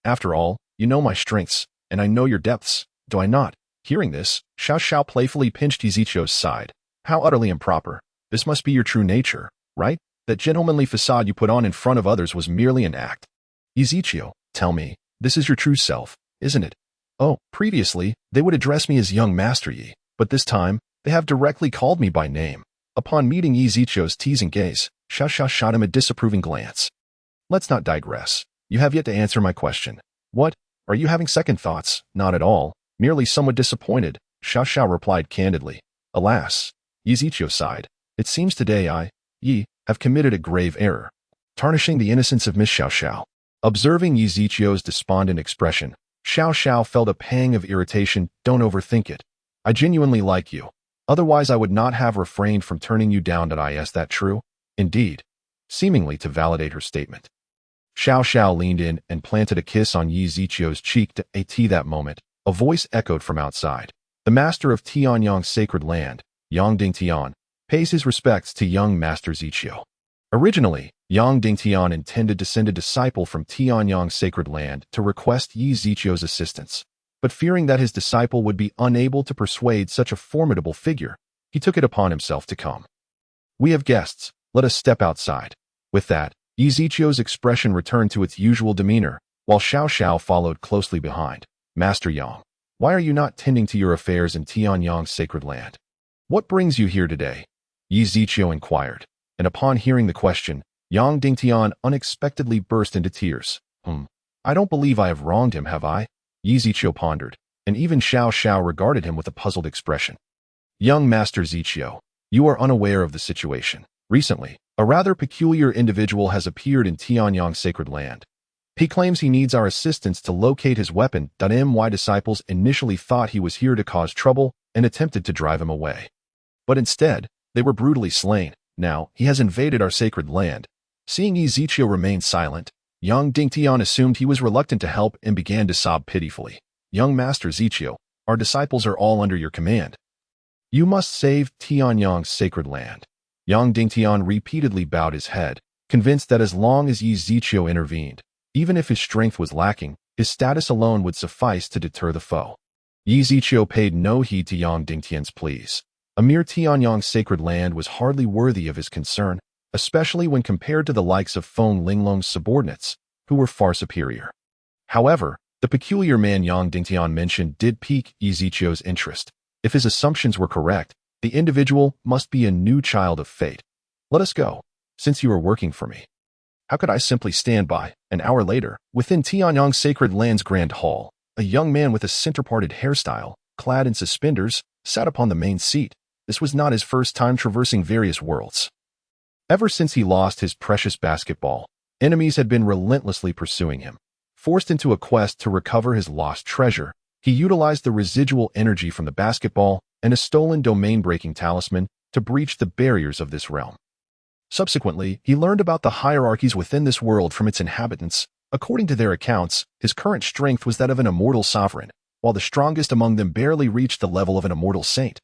After all, you know my strengths, and I know your depths, do I not? Hearing this, Xiao Xiao playfully pinched Yizichio's side. How utterly improper. This must be your true nature, right? That gentlemanly facade you put on in front of others was merely an act. Yizichio, tell me, this is your true self, isn't it? Oh, previously, they would address me as young Master Yi, but this time, they have directly called me by name. Upon meeting Yizichio's teasing gaze, Xiao Xiao shot him a disapproving glance. Let's not digress. You have yet to answer my question. What? Are you having second thoughts? Not at all. Merely somewhat disappointed, Xiao Xiao replied candidly. Alas, Yizichio sighed. It seems today Yi, have committed a grave error, tarnishing the innocence of Miss Xiao Xiao. Observing Yizichio's despondent expression, Xiao Xiao felt a pang of irritation. Don't overthink it. I genuinely like you. Otherwise I would not have refrained from turning you down. Is that true? Indeed. Seemingly to validate her statement, Xiao Xiao leaned in and planted a kiss on Yizichio's cheek. That moment, a voice echoed from outside. The master of Tianyang's sacred land, Yang Dingtian, pays his respects to young Master Zichio. Originally, Yang Dingtian intended to send a disciple from Tianyang's sacred land to request Yizichio's assistance, but fearing that his disciple would be unable to persuade such a formidable figure, he took it upon himself to come. We have guests, let us step outside. With that, Yizichio's expression returned to its usual demeanor, while Xiao Xiao followed closely behind. Master Yang, why are you not tending to your affairs in Tianyang's sacred land? What brings you here today? Yizichio inquired, and upon hearing the question, Yang Dingtian unexpectedly burst into tears. I don't believe I have wronged him, have I? Yizichio pondered, and even Xiao Xiao regarded him with a puzzled expression. Young Master Zichio, you are unaware of the situation. Recently, a rather peculiar individual has appeared in Tianyang's sacred land. He claims he needs our assistance to locate his weapon. My disciples initially thought he was here to cause trouble and attempted to drive him away. But instead, they were brutally slain. Now, he has invaded our sacred land. Seeing Yizichio remain silent, young Dingtian assumed he was reluctant to help and began to sob pitifully. Young Master Zichio, our disciples are all under your command. You must save Tianyang's sacred land. Yang Dingtian repeatedly bowed his head, convinced that as long as Yizichio intervened, even if his strength was lacking, his status alone would suffice to deter the foe. Yizichio paid no heed to Yang Dingtian's pleas. A mere Tianyang's sacred land was hardly worthy of his concern, especially when compared to the likes of Feng Linglong's subordinates, who were far superior. However, the peculiar man Yang Dingtian mentioned did pique Yizichio's interest. If his assumptions were correct, the individual must be a new child of fate. Let us go, since you are working for me. How could I simply stand by? An hour later, within Tianyang's sacred land's grand hall, a young man with a center-parted hairstyle, clad in suspenders, sat upon the main seat. This was not his first time traversing various worlds. Ever since he lost his precious basketball, enemies had been relentlessly pursuing him. Forced into a quest to recover his lost treasure, he utilized the residual energy from the basketball and a stolen domain-breaking talisman to breach the barriers of this realm. Subsequently, he learned about the hierarchies within this world from its inhabitants. According to their accounts, his current strength was that of an immortal sovereign, while the strongest among them barely reached the level of an immortal saint,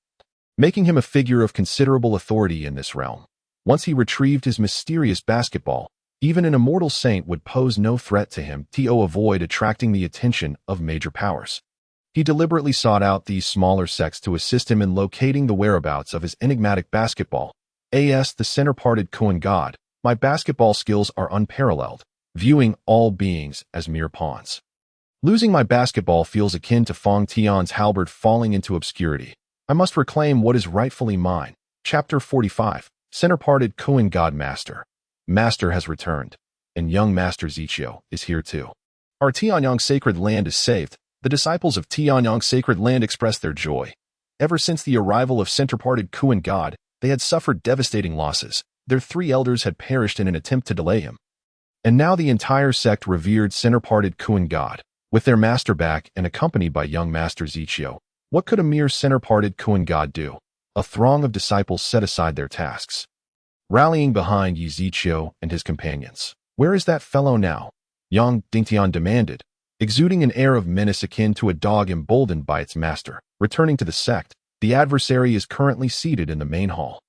making him a figure of considerable authority in this realm. Once he retrieved his mysterious basketball, even an immortal saint would pose no threat to him to avoid attracting the attention of major powers. He deliberately sought out these smaller sects to assist him in locating the whereabouts of his enigmatic basketball. The center-parted Kuan God, my basketball skills are unparalleled, viewing all beings as mere pawns. Losing my basketball feels akin to Fong Tian's halberd falling into obscurity. I must reclaim what is rightfully mine. Chapter 45, Center-Parted Kuan God Master. Master has returned, and young Master Zichio is here too. Our Tianyang sacred land is saved. The disciples of Tianyang sacred land expressed their joy. Ever since the arrival of center-parted Kuan God, they had suffered devastating losses. Their 3 elders had perished in an attempt to delay him. And now the entire sect revered center-parted Kuan God. With their master back and accompanied by young Master Zichio, what could a mere center-parted Kuan God do? A throng of disciples set aside their tasks, rallying behind Yizichio and his companions. Where is that fellow now? Yang Dingtian demanded, exuding an air of menace akin to a dog emboldened by its master. Returning to the sect, the adversary is currently seated in the main hall.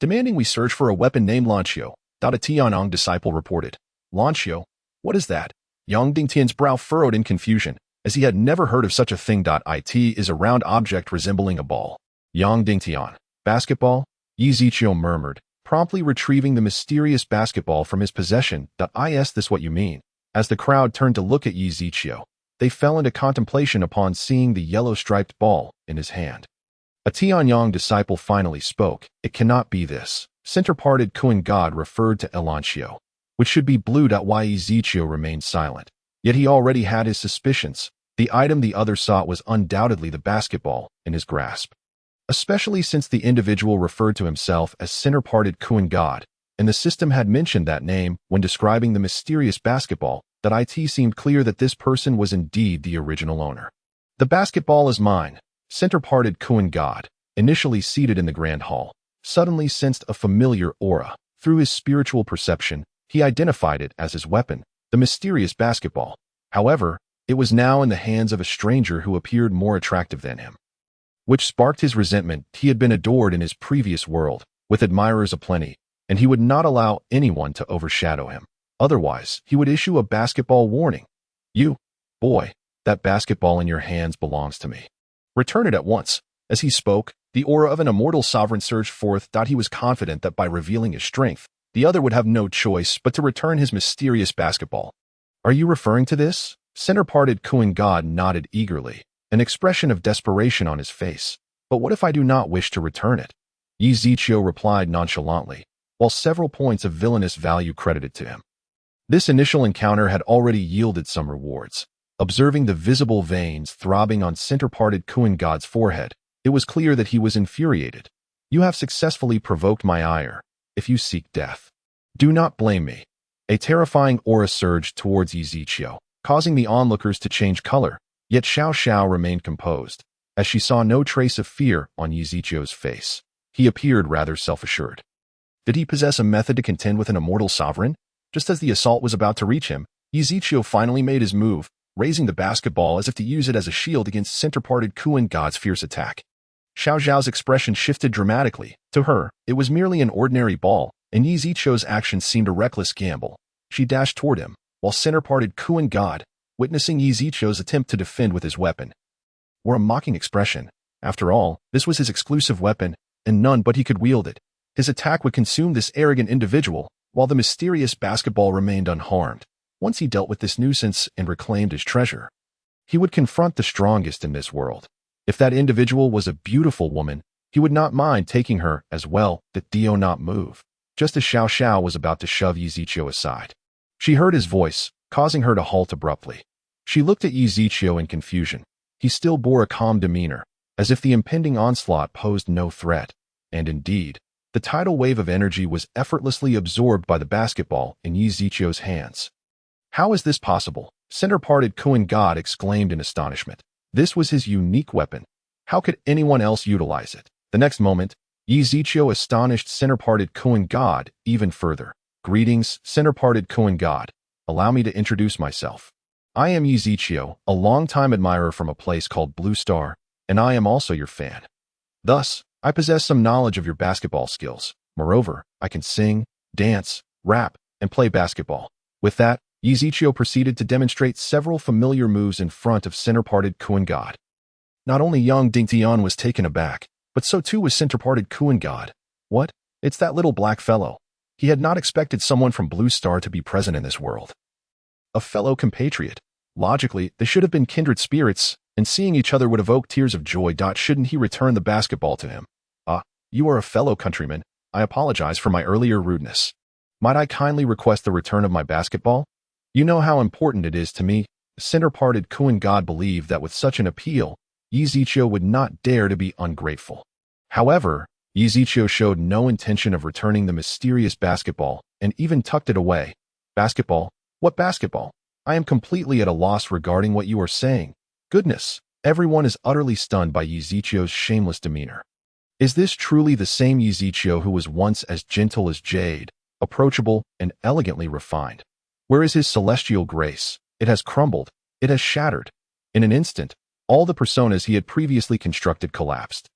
demanding we search for a weapon named Lancio. A Tianong disciple reported. Lancio? What is that? Yang Dingtian's brow furrowed in confusion, as he had never heard of such a thing. It is a round object resembling a ball. Yang Dingtian. Basketball? Yi Ziqiu murmured, promptly retrieving the mysterious basketball from his possession. Is this what you mean? As the crowd turned to look at Yi Ziqiu, they fell into contemplation upon seeing the yellow-striped ball in his hand. A Tianyang disciple finally spoke. It cannot be this. Center-parted Kuan God referred to Elancio, which should be blue. Yi Ziqiu remained silent. Yet he already had his suspicions. The item the other sought was undoubtedly the basketball in his grasp, especially since the individual referred to himself as center-parted Kuan God, and the system had mentioned that name when describing the mysterious basketball. It seemed clear that this person was indeed the original owner. The basketball is mine. Center-parted Kuan God, initially seated in the grand hall, suddenly sensed a familiar aura. Through his spiritual perception, he identified it as his weapon, the mysterious basketball. However, it was now in the hands of a stranger who appeared more attractive than him, which sparked his resentment. He had been adored in his previous world, with admirers aplenty, and he would not allow anyone to overshadow him. Otherwise, he would issue a basketball warning. You, boy, that basketball in your hands belongs to me. Return it at once. As he spoke, the aura of an immortal sovereign surged forth. He was confident that by revealing his strength, the other would have no choice but to return his mysterious basketball. Are you referring to this? Center-parted Kuan God nodded eagerly, an expression of desperation on his face. But what if I do not wish to return it? Yi Ziqiu replied nonchalantly, while several points of villainous value credited to him. This initial encounter had already yielded some rewards. Observing the visible veins throbbing on center-parted Kuan God's forehead, it was clear that he was infuriated. You have successfully provoked my ire. If you seek death, do not blame me. A terrifying aura surged towards Yi Ziqiu, causing the onlookers to change color, yet Xiao Xiao remained composed, as she saw no trace of fear on Yi Ziqiu's face. He appeared rather self-assured. Did he possess a method to contend with an immortal sovereign? Just as the assault was about to reach him, Yi Ziqiu finally made his move, raising the basketball as if to use it as a shield against center-parted Kuan God's fierce attack. Xiao Xiao's expression shifted dramatically. To her, it was merely an ordinary ball, and Yi Ziqiu's actions seemed a reckless gamble. She dashed toward him, while center-parted Kuan God, witnessing Yi Ziqiu's attempt to defend with his weapon, wore a mocking expression. After all, this was his exclusive weapon, and none but he could wield it. His attack would consume this arrogant individual, while the mysterious basketball remained unharmed. Once he dealt with this nuisance and reclaimed his treasure, he would confront the strongest in this world. If that individual was a beautiful woman, he would not mind taking her as well. That Dio not move. Just as Xiao Xiao was about to shove Yi Ziqiu aside, she heard his voice, causing her to halt abruptly. She looked at Yi Ziqiu in confusion. He still bore a calm demeanor, as if the impending onslaught posed no threat. And indeed, the tidal wave of energy was effortlessly absorbed by the basketball in Yi Ziqiu's hands. How is this possible? Center-parted Kuan God exclaimed in astonishment. This was his unique weapon. How could anyone else utilize it? The next moment, Yi Ziqiu astonished center-parted Kuan God even further. Greetings, center-parted Kuan God. Allow me to introduce myself. I am Yi Ziqiu, a longtime admirer from a place called Blue Star, and I am also your fan. Thus, I possess some knowledge of your basketball skills. Moreover, I can sing, dance, rap, and play basketball. With that, Yi Ziqiu proceeded to demonstrate several familiar moves in front of center-parted Kuan God. Not only young Dingtian was taken aback, but so too was center-parted Kuan God. What? It's that little black fellow. He had not expected someone from Blue Star to be present in this world. A fellow compatriot. Logically, they should have been kindred spirits, and seeing each other would evoke tears of joy. Shouldn't he return the basketball to him? You are a fellow countryman. I apologize for my earlier rudeness. Might I kindly request the return of my basketball? You know how important it is to me. The center-parted Kuan God believed that with such an appeal, Yi Ziqiu would not dare to be ungrateful. However, Yi Ziqiu showed no intention of returning the mysterious basketball and even tucked it away. Basketball? What basketball? I am completely at a loss regarding what you are saying. Goodness, everyone is utterly stunned by Yi Ziqiu's shameless demeanor. Is this truly the same Yi Ziqiu who was once as gentle as jade, approachable, and elegantly refined? Where is his celestial grace? It has crumbled. It has shattered. In an instant, all the personas he had previously constructed collapsed,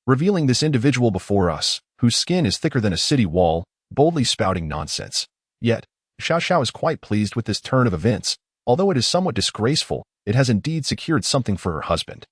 revealing this individual before us, whose skin is thicker than a city wall, boldly spouting nonsense. Yet, Xiao Xiao is quite pleased with this turn of events. Although it is somewhat disgraceful, it has indeed secured something for her husband.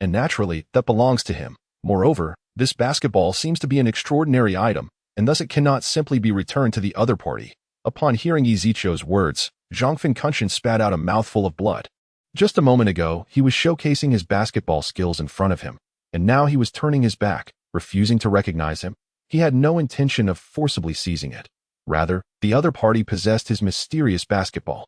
And naturally, that belongs to him. Moreover, this basketball seems to be an extraordinary item, and thus it cannot simply be returned to the other party. Upon hearing Yi Ziqiu's words, Zhongfen Kunshan spat out a mouthful of blood. Just a moment ago, he was showcasing his basketball skills in front of him, and now he was turning his back, refusing to recognize him. He had no intention of forcibly seizing it. Rather, the other party possessed his mysterious basketball,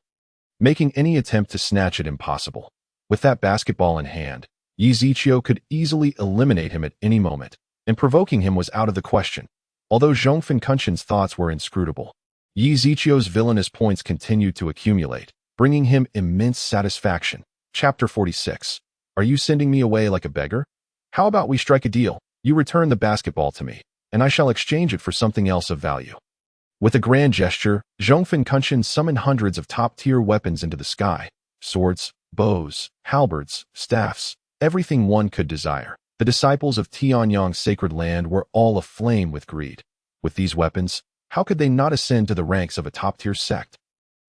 making any attempt to snatch it impossible. With that basketball in hand, Yi Ziqiu could easily eliminate him at any moment, and provoking him was out of the question. Although Zhongfen Kunshan's thoughts were inscrutable, Yi Ziqiu's villainous points continued to accumulate, bringing him immense satisfaction. Chapter 46. Are you sending me away like a beggar? How about we strike a deal? You return the basketball to me, and I shall exchange it for something else of value. With a grand gesture, Zhongfen Kunshan summoned hundreds of top-tier weapons into the sky. Swords, bows, halberds, staffs, everything one could desire. The disciples of Tianyang's sacred land were all aflame with greed. With these weapons, how could they not ascend to the ranks of a top-tier sect?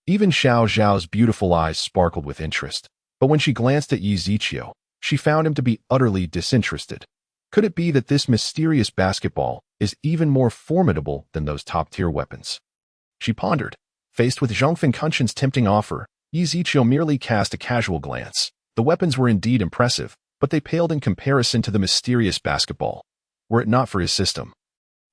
Even Xiao Zhao's beautiful eyes sparkled with interest, but when she glanced at Yi Ziqiu, she found him to be utterly disinterested. Could it be that this mysterious basketball is even more formidable than those top-tier weapons? She pondered. Faced with Zhongfen Kunshan's tempting offer, Yi Ziqiu merely cast a casual glance. The weapons were indeed impressive, but they paled in comparison to the mysterious basketball. Were it not for his system,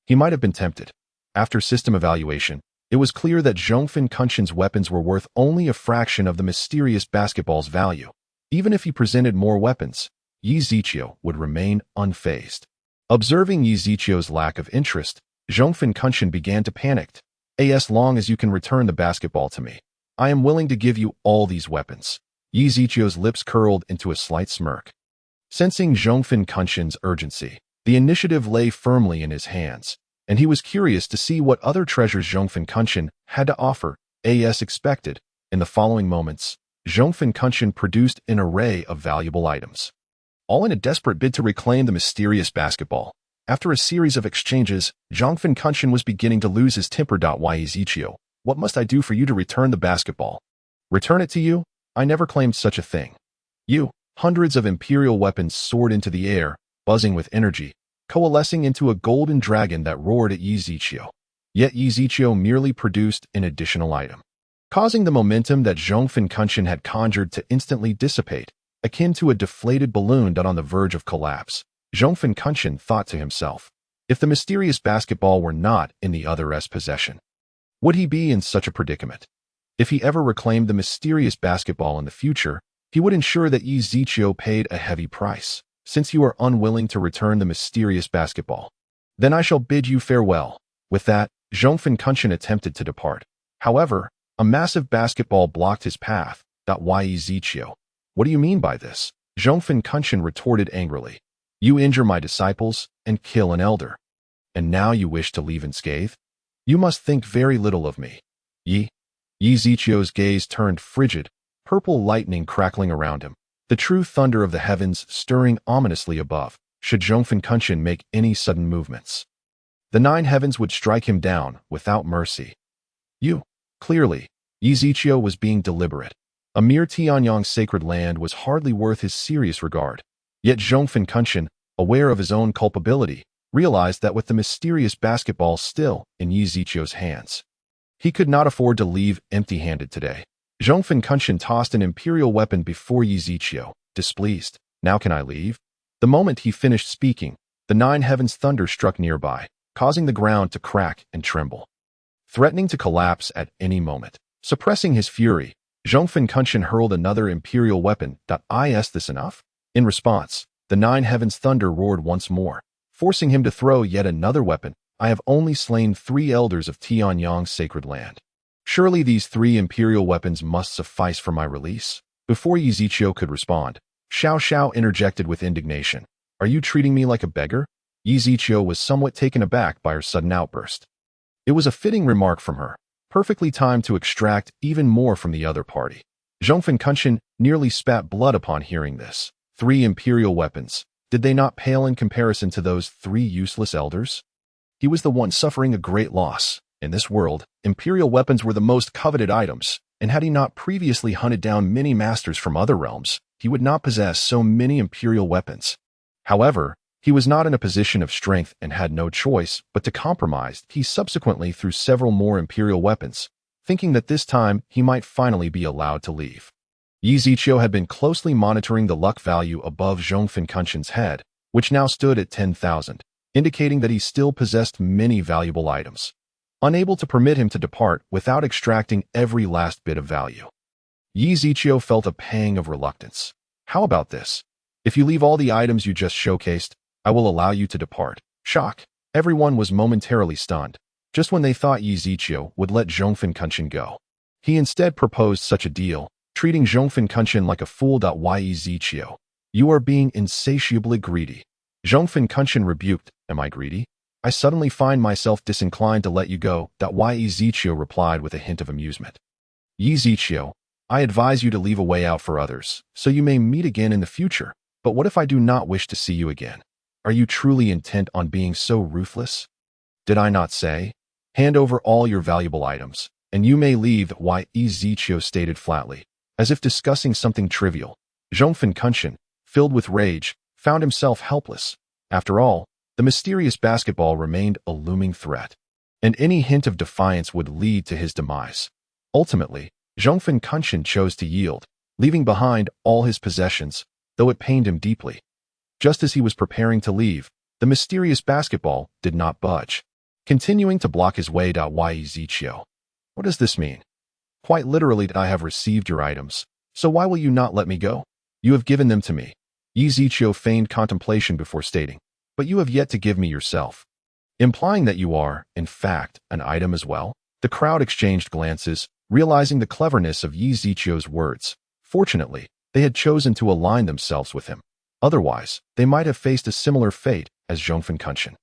he might have been tempted. After system evaluation, it was clear that Zhongfen Kunshan's weapons were worth only a fraction of the mysterious basketball's value. Even if he presented more weapons, Yi Ziqiu would remain unfazed. Observing Yi Ziqiu's lack of interest, Zhongfen Kunshan began to panic. As long as you can return the basketball to me, I am willing to give you all these weapons. Yi Ziqiu's lips curled into a slight smirk. Sensing Zhongfen Kunshan's urgency, the initiative lay firmly in his hands, and he was curious to see what other treasures Zhongfen Kunshan had to offer. As expected, in the following moments, Zhongfen Kunshan produced an array of valuable items, all in a desperate bid to reclaim the mysterious basketball. After a series of exchanges, Zhongfen Kunshan was beginning to lose his temper. Yi Ziqiu, what must I do for you to return the basketball? Return it to you? I never claimed such a thing. You. Hundreds of imperial weapons soared into the air, buzzing with energy, coalescing into a golden dragon that roared at Yi Ziqiu. Yet Yi Ziqiu merely produced an additional item, causing the momentum that Zhongfen Kunshan had conjured to instantly dissipate, akin to a deflated balloon on the verge of collapse. Zhongfen Kunshan thought to himself, if the mysterious basketball were not in the other's possession, would he be in such a predicament? If he ever reclaimed the mysterious basketball in the future, he would ensure that Yi Ziqiu paid a heavy price. Since you are unwilling to return the mysterious basketball, then I shall bid you farewell. With that, Zhongfen Kunshan attempted to depart. However, a massive basketball blocked his path. Yi Ziqiu, what do you mean by this? Zhongfen Kunshan retorted angrily. You injure my disciples and kill an elder, and now you wish to leave unscathed? You must think very little of me. Yi Ziqiu's gaze turned frigid, purple lightning crackling around him, the true thunder of the heavens stirring ominously above. Should Zhongfen Kunshan make any sudden movements, the 9 heavens would strike him down without mercy. Clearly, Yi Ziqiu was being deliberate. A mere Tianyang's sacred land was hardly worth his serious regard. Yet Zhongfen Kunshan, aware of his own culpability, realized that with the mysterious basketball still in Yi Ziqiu's hands, he could not afford to leave empty-handed today. Zhongfen Kunshan tossed an imperial weapon before Yi Ziqiu, displeased. Now can I leave? The moment he finished speaking, the 9 heavens thunder struck nearby, causing the ground to crack and tremble, threatening to collapse at any moment. Suppressing his fury, Zhongfen Kunshan hurled another imperial weapon. Is this enough? In response, the 9 heavens thunder roared once more, forcing him to throw yet another weapon. I have only slain 3 elders of Tianyang's sacred land. Surely these 3 imperial weapons must suffice for my release. Before Yi Ziqiu could respond, Xiao Xiao interjected with indignation. Are you treating me like a beggar? Yi Ziqiu was somewhat taken aback by her sudden outburst. It was a fitting remark from her, perfectly timed to extract even more from the other party. Zhongfen Kunshan nearly spat blood upon hearing this. 3 imperial weapons. Did they not pale in comparison to those 3 useless elders? He was the one suffering a great loss. In this world, imperial weapons were the most coveted items, and had he not previously hunted down many masters from other realms, he would not possess so many imperial weapons. However, he was not in a position of strength and had no choice but to compromise. He subsequently threw several more imperial weapons, thinking that this time he might finally be allowed to leave. Yi Ziqiu had been closely monitoring the luck value above Zhong Finkunshen's head, which now stood at 10,000, indicating that he still possessed many valuable items, unable to permit him to depart without extracting every last bit of value. Yi Ziqiu felt a pang of reluctance. How about this? If you leave all the items you just showcased, I will allow you to depart. Shock. Everyone was momentarily stunned, just when they thought Yi Ziqiu would let Zhong Finkunshen go. He instead proposed such a deal, treating Zhong Finkunshen like a fool. Yi Ziqiu, you are being insatiably greedy. Zhong Finkunshen rebuked, am I greedy? I suddenly find myself disinclined to let you go. Yi Ziqiu replied with a hint of amusement. Yi Ziqiu, I advise you to leave a way out for others, so you may meet again in the future. But what if I do not wish to see you again? Are you truly intent on being so ruthless? Did I not say? Hand over all your valuable items, and you may leave. Yi Ziqiu stated flatly, as if discussing something trivial. Zhong Finkunshen, filled with rage, found himself helpless. After all, the mysterious basketball remained a looming threat, and any hint of defiance would lead to his demise. Ultimately, Zhong Finkunshen chose to yield, leaving behind all his possessions, though it pained him deeply. Just as he was preparing to leave, the mysterious basketball did not budge, continuing to block his way. Yi Ziqiu, what does this mean? Quite literally, I have received your items, so why will you not let me go? You have given them to me. Yi Ziqiu feigned contemplation before stating, but you have yet to give me yourself. Implying that you are, in fact, an item as well? The crowd exchanged glances, realizing the cleverness of Yi Ziqiu's words. Fortunately, they had chosen to align themselves with him. Otherwise, they might have faced a similar fate as Zhong Finkunshen.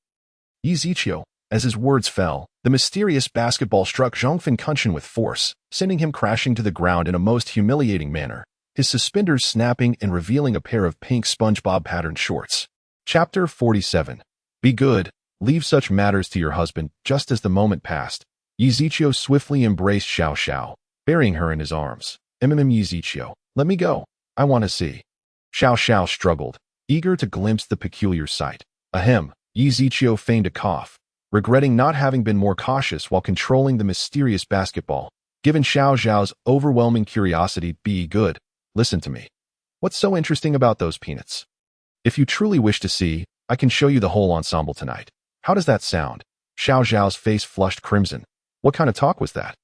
Yi Ziqiu, as his words fell, the mysterious basketball struck Zhong Finkunshen with force, sending him crashing to the ground in a most humiliating manner, his suspenders snapping and revealing a pair of pink SpongeBob-patterned shorts. Chapter 47. Be good, leave such matters to your husband. Just as the moment passed, Yi Ziqiu swiftly embraced Xiao Xiao, burying her in his arms. Yi Ziqiu, let me go. I want to see. Xiao Xiao struggled, eager to glimpse the peculiar sight. Ahem, Yi Ziqiu feigned a cough, regretting not having been more cautious while controlling the mysterious basketball. Given Xiao Xiao's overwhelming curiosity, be good, listen to me. What's so interesting about those peanuts? If you truly wish to see, I can show you the whole ensemble tonight. How does that sound? Xiao Xiao's face flushed crimson. What kind of talk was that?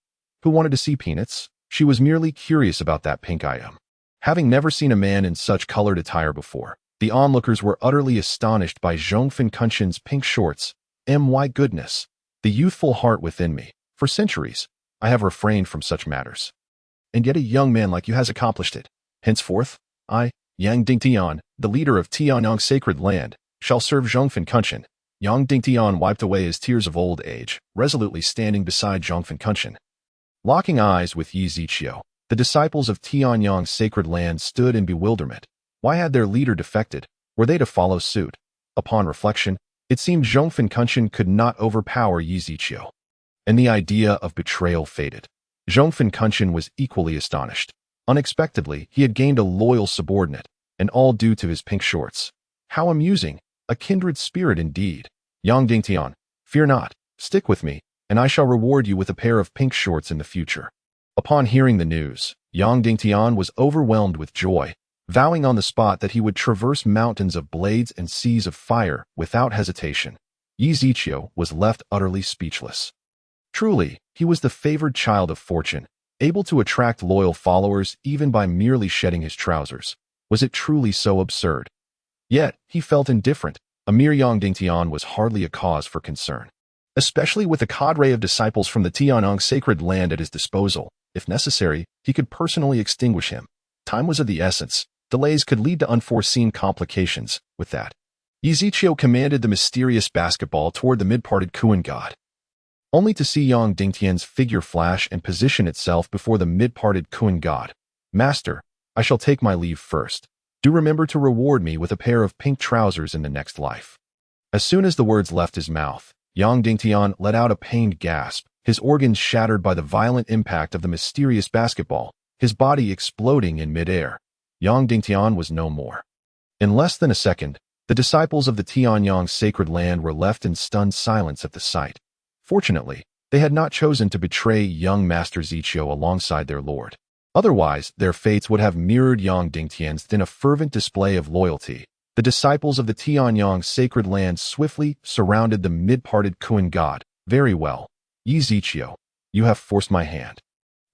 Who wanted to see peanuts? She was merely curious about that pink item. Having never seen a man in such colored attire before, the onlookers were utterly astonished by Zhong Finkunshen's pink shorts. My goodness, the youthful heart within me. For centuries, I have refrained from such matters. And yet a young man like you has accomplished it. Henceforth, I, Yang Dingtian, the leader of Tianyang's sacred land, shall serve Zhong Finkunshen. Yang Dingtian wiped away his tears of old age, resolutely standing beside Zhong Finkunshen. Locking eyes with Yi Ziqiu, the disciples of Tianyang's sacred land stood in bewilderment. Why had their leader defected? Were they to follow suit? Upon reflection, it seemed Zhong Finkunshen could not overpower Yi Ziqiu, and the idea of betrayal faded. Zhong Finkunshen was equally astonished. Unexpectedly, he had gained a loyal subordinate, and all due to his pink shorts. How amusing! A kindred spirit indeed. Yang Dingtian, fear not, stick with me, and I shall reward you with a pair of pink shorts in the future. Upon hearing the news, Yang Dingtian was overwhelmed with joy, vowing on the spot that he would traverse mountains of blades and seas of fire without hesitation. Yi Ziqiu was left utterly speechless. Truly, he was the favored child of fortune, able to attract loyal followers even by merely shedding his trousers. Was it truly so absurd? Yet, he felt indifferent. A mere Yang Dingtian was hardly a cause for concern, especially with a cadre of disciples from the Tianyang sacred land at his disposal. If necessary, he could personally extinguish him. Time was of the essence. Delays could lead to unforeseen complications. With that, Yi Ziqiu commanded the mysterious basketball toward the mid-parted Kuan god, only to see Yang Dingtian's figure flash and position itself before the mid-parted Kuan god. Master, I shall take my leave first. Do remember to reward me with a pair of pink trousers in the next life. As soon as the words left his mouth, Yang Dingtian let out a pained gasp, his organs shattered by the violent impact of the mysterious basketball, his body exploding in midair. Yang Dingtian was no more. In less than a second, the disciples of the Tianyang sacred land were left in stunned silence at the sight. Fortunately, they had not chosen to betray young Master Zichio alongside their lord. Otherwise, their fates would have mirrored Yang Dingtian's in a fervent display of loyalty. The disciples of the Tianyang sacred land swiftly surrounded the mid-parted Kuan god. Very well, Yi Zichio, you have forced my hand.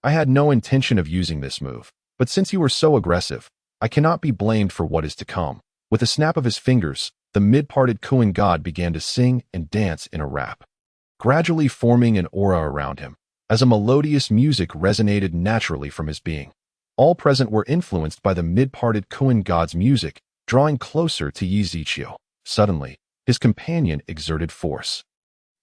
I had no intention of using this move, but since you were so aggressive, I cannot be blamed for what is to come. With a snap of his fingers, the mid-parted Kuan god began to sing and dance in a rap, gradually forming an aura around him, as a melodious music resonated naturally from his being. All present were influenced by the mid-parted Kuan god's music, drawing closer to Yi Zichio. Suddenly, his companion exerted force.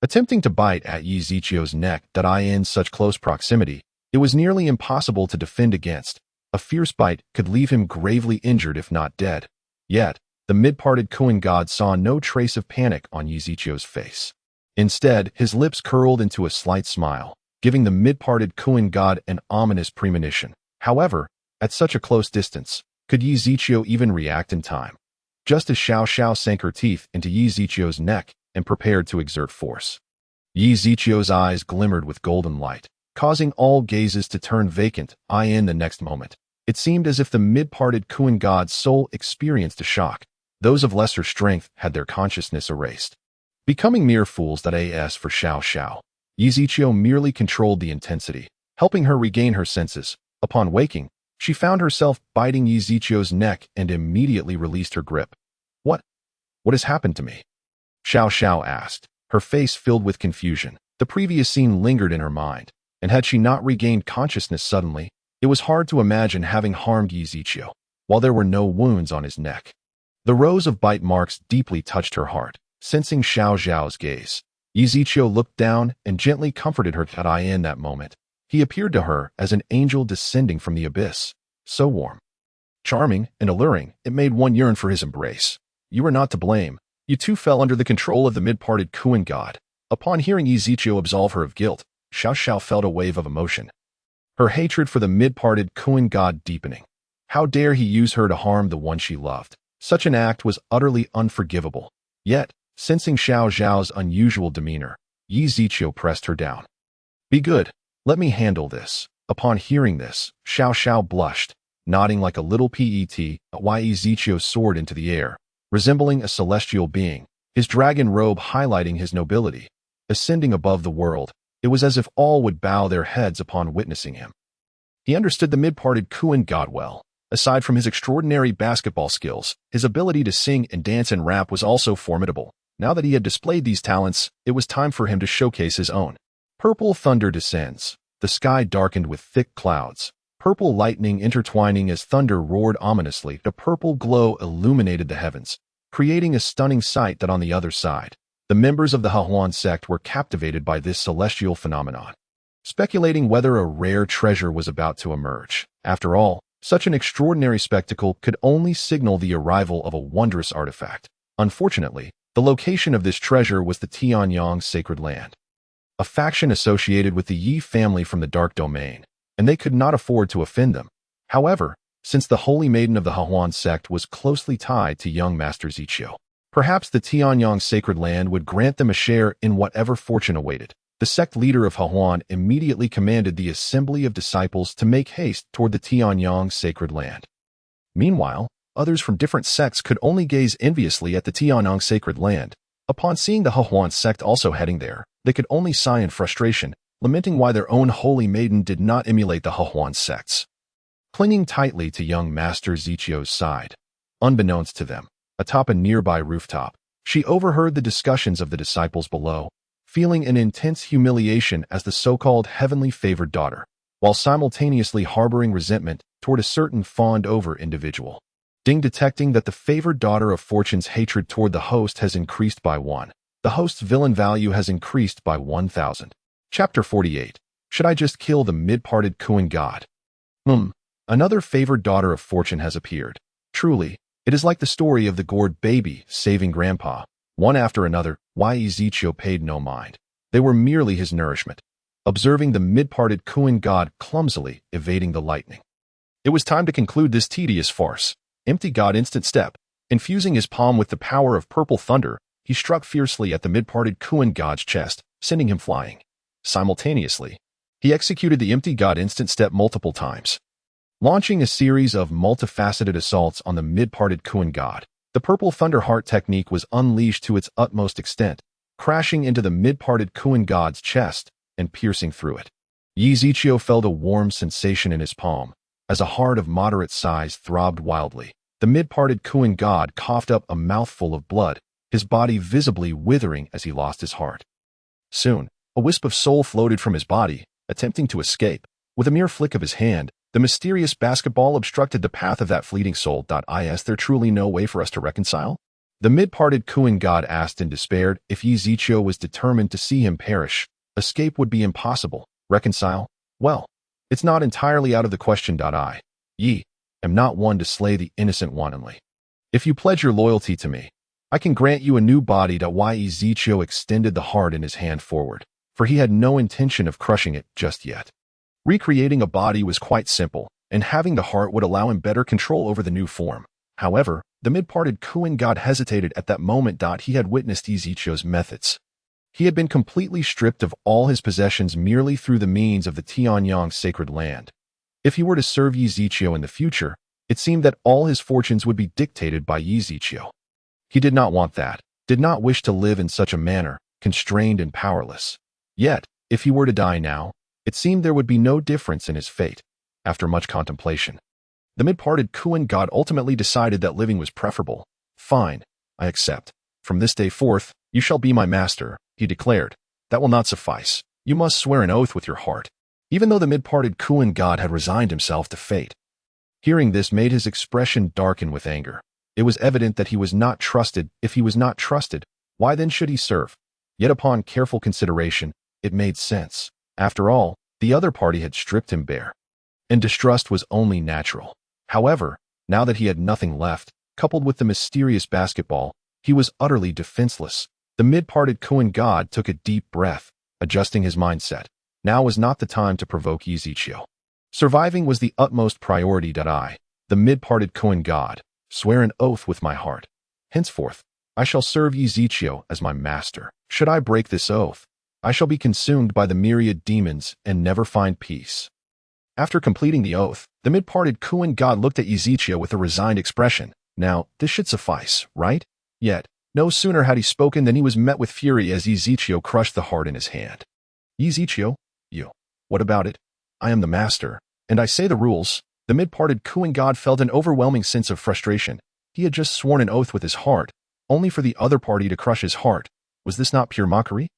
Attempting to bite at Yi Zichio's neck in such close proximity, it was nearly impossible to defend against. A fierce bite could leave him gravely injured if not dead. Yet, the mid-parted Kuan god saw no trace of panic on Yi Zichio's face. Instead, his lips curled into a slight smile, giving the mid-parted Kuan god an ominous premonition. However, at such a close distance, could Yi Zichio even react in time? Just as Xiao Xiao sank her teeth into Yi Zichio's neck and prepared to exert force. Yi Zichio's eyes glimmered with golden light, causing all gazes to turn vacant. In the next moment, it seemed as if the mid-parted Kuan god's soul experienced a shock. Those of lesser strength had their consciousness erased, becoming mere fools. As for Xiao Xiao, Yi Zichio merely controlled the intensity, helping her regain her senses. Upon waking, she found herself biting Yi Zichio's neck and immediately released her grip. What has happened to me? Xiao Xiao asked, her face filled with confusion. The previous scene lingered in her mind, and had she not regained consciousness suddenly, it was hard to imagine having harmed Yi Zichio, while there were no wounds on his neck. The rows of bite marks deeply touched her heart. Sensing Xiao Xiao's gaze, Yi Zichio looked down and gently comforted her. In that moment, he appeared to her as an angel descending from the abyss, so warm, charming, and alluring, it made one yearn for his embrace. You were not to blame. You too fell under the control of the mid-parted Kuan god. Upon hearing Yi Zichio absolve her of guilt, Xiao Xiao felt a wave of emotion, her hatred for the mid-parted Kuan god deepening. How dare he use her to harm the one she loved? Such an act was utterly unforgivable. Yet, sensing Xiao Xiao's unusual demeanor, Yi Zichio pressed her down. Be good. Let me handle this. Upon hearing this, Xiao Xiao blushed, nodding like a little pet. Yi Zichio soared into the air, resembling a celestial being, his dragon robe highlighting his nobility. Ascending above the world, it was as if all would bow their heads upon witnessing him. He understood the mid-parted Kuan god well. Aside from his extraordinary basketball skills, his ability to sing and dance and rap was also formidable. Now that he had displayed these talents, it was time for him to showcase his own. Purple thunder descends. The sky darkened with thick clouds, purple lightning intertwining as thunder roared ominously. The purple glow illuminated the heavens, creating a stunning sight. On the other side, the members of the Hahuan sect were captivated by this celestial phenomenon, speculating whether a rare treasure was about to emerge. After all, such an extraordinary spectacle could only signal the arrival of a wondrous artifact. Unfortunately, the location of this treasure was the Tianyang sacred land, a faction associated with the Yi family from the Dark Domain, and they could not afford to offend them. However, since the Holy Maiden of the Hahuan sect was closely tied to young Master Zichio, perhaps the Tianyang sacred land would grant them a share in whatever fortune awaited. The sect leader of Hahuan immediately commanded the assembly of disciples to make haste toward the Tianyang sacred land. Meanwhile, others from different sects could only gaze enviously at the Tianyang sacred land. Upon seeing the Hahuan sect also heading there, they could only sigh in frustration, lamenting why their own holy maiden did not emulate the Hahuan sects. Clinging tightly to young Master Zichio's side, unbeknownst to them, atop a nearby rooftop, she overheard the discussions of the disciples below, feeling an intense humiliation as the so-called heavenly favored daughter, while simultaneously harboring resentment toward a certain fawned-over individual. Detecting that the favored daughter of Fortune's hatred toward the host has increased by 1. The host's villain value has increased by 1,000. Chapter 48. Should I just kill the mid-parted Kuan god? Another favored daughter of Fortune has appeared. Truly, it is like the story of the gourd baby saving grandpa. One after another, Ezekiel paid no mind. They were merely his nourishment, observing the mid-parted Kuan god clumsily evading the lightning. It was time to conclude this tedious farce. Empty God instant step. Infusing his palm with the power of purple thunder, he struck fiercely at the mid-parted Kuan god's chest, sending him flying. Simultaneously, he executed the empty God instant step multiple times, launching a series of multifaceted assaults on the mid-parted Kuan god. The purple thunder heart technique was unleashed to its utmost extent, crashing into the mid-parted Kuan god's chest and piercing through it. Ezekiel felt a warm sensation in his palm, as a heart of moderate size throbbed wildly. The mid-parted Kuan god coughed up a mouthful of blood, his body visibly withering as he lost his heart. Soon, a wisp of soul floated from his body, attempting to escape. With a mere flick of his hand, the mysterious basketball obstructed the path of that fleeting soul. Is there truly no way for us to reconcile? The mid-parted Kuan god asked in despair. If Ezekiel was determined to see him perish, escape would be impossible. Reconcile? Well, it's not entirely out of the question. I am not one to slay the innocent wantonly. If you pledge your loyalty to me, I can grant you a new body. Ezekiel extended the heart in his hand forward, for he had no intention of crushing it just yet. Recreating a body was quite simple, and having the heart would allow him better control over the new form. However, the mid-parted Kuan god hesitated at that moment. He had witnessed Ezekiel's methods. He had been completely stripped of all his possessions merely through the means of the Tianyang sacred land. If he were to serve Ezekiel in the future, it seemed that all his fortunes would be dictated by Ezekiel. He did not want that, did not wish to live in such a manner, constrained and powerless. Yet, if he were to die now, it seemed there would be no difference in his fate. After much contemplation, the mid-parted Kuan god ultimately decided that living was preferable. Fine, I accept. From this day forth, you shall be my master, he declared. That will not suffice. You must swear an oath with your heart. Even though the mid-parted Kuan god had resigned himself to fate. Hearing this made his expression darken with anger. It was evident that he was not trusted. If he was not trusted, why then should he serve? Yet upon careful consideration, it made sense. After all, the other party had stripped him bare, and distrust was only natural. However, now that he had nothing left, coupled with the mysterious basketball, he was utterly defenseless. The mid-parted Kuan god took a deep breath, adjusting his mindset. Now was not the time to provoke Ezekiel. Surviving was the utmost priority. The mid-parted Kuan god, swear an oath with my heart. Henceforth, I shall serve Ezekiel as my master. Should I break this oath, I shall be consumed by the myriad demons and never find peace. After completing the oath, the mid-parted Kuan god looked at Ezekiel with a resigned expression. Now, this should suffice, right? Yet, no sooner had he spoken than he was met with fury as Ezekiel crushed the heart in his hand. Ezekiel, what about it? I am the master, and I say the rules. The mid-parted Kuan god felt an overwhelming sense of frustration. He had just sworn an oath with his heart, only for the other party to crush his heart. Was this not pure mockery?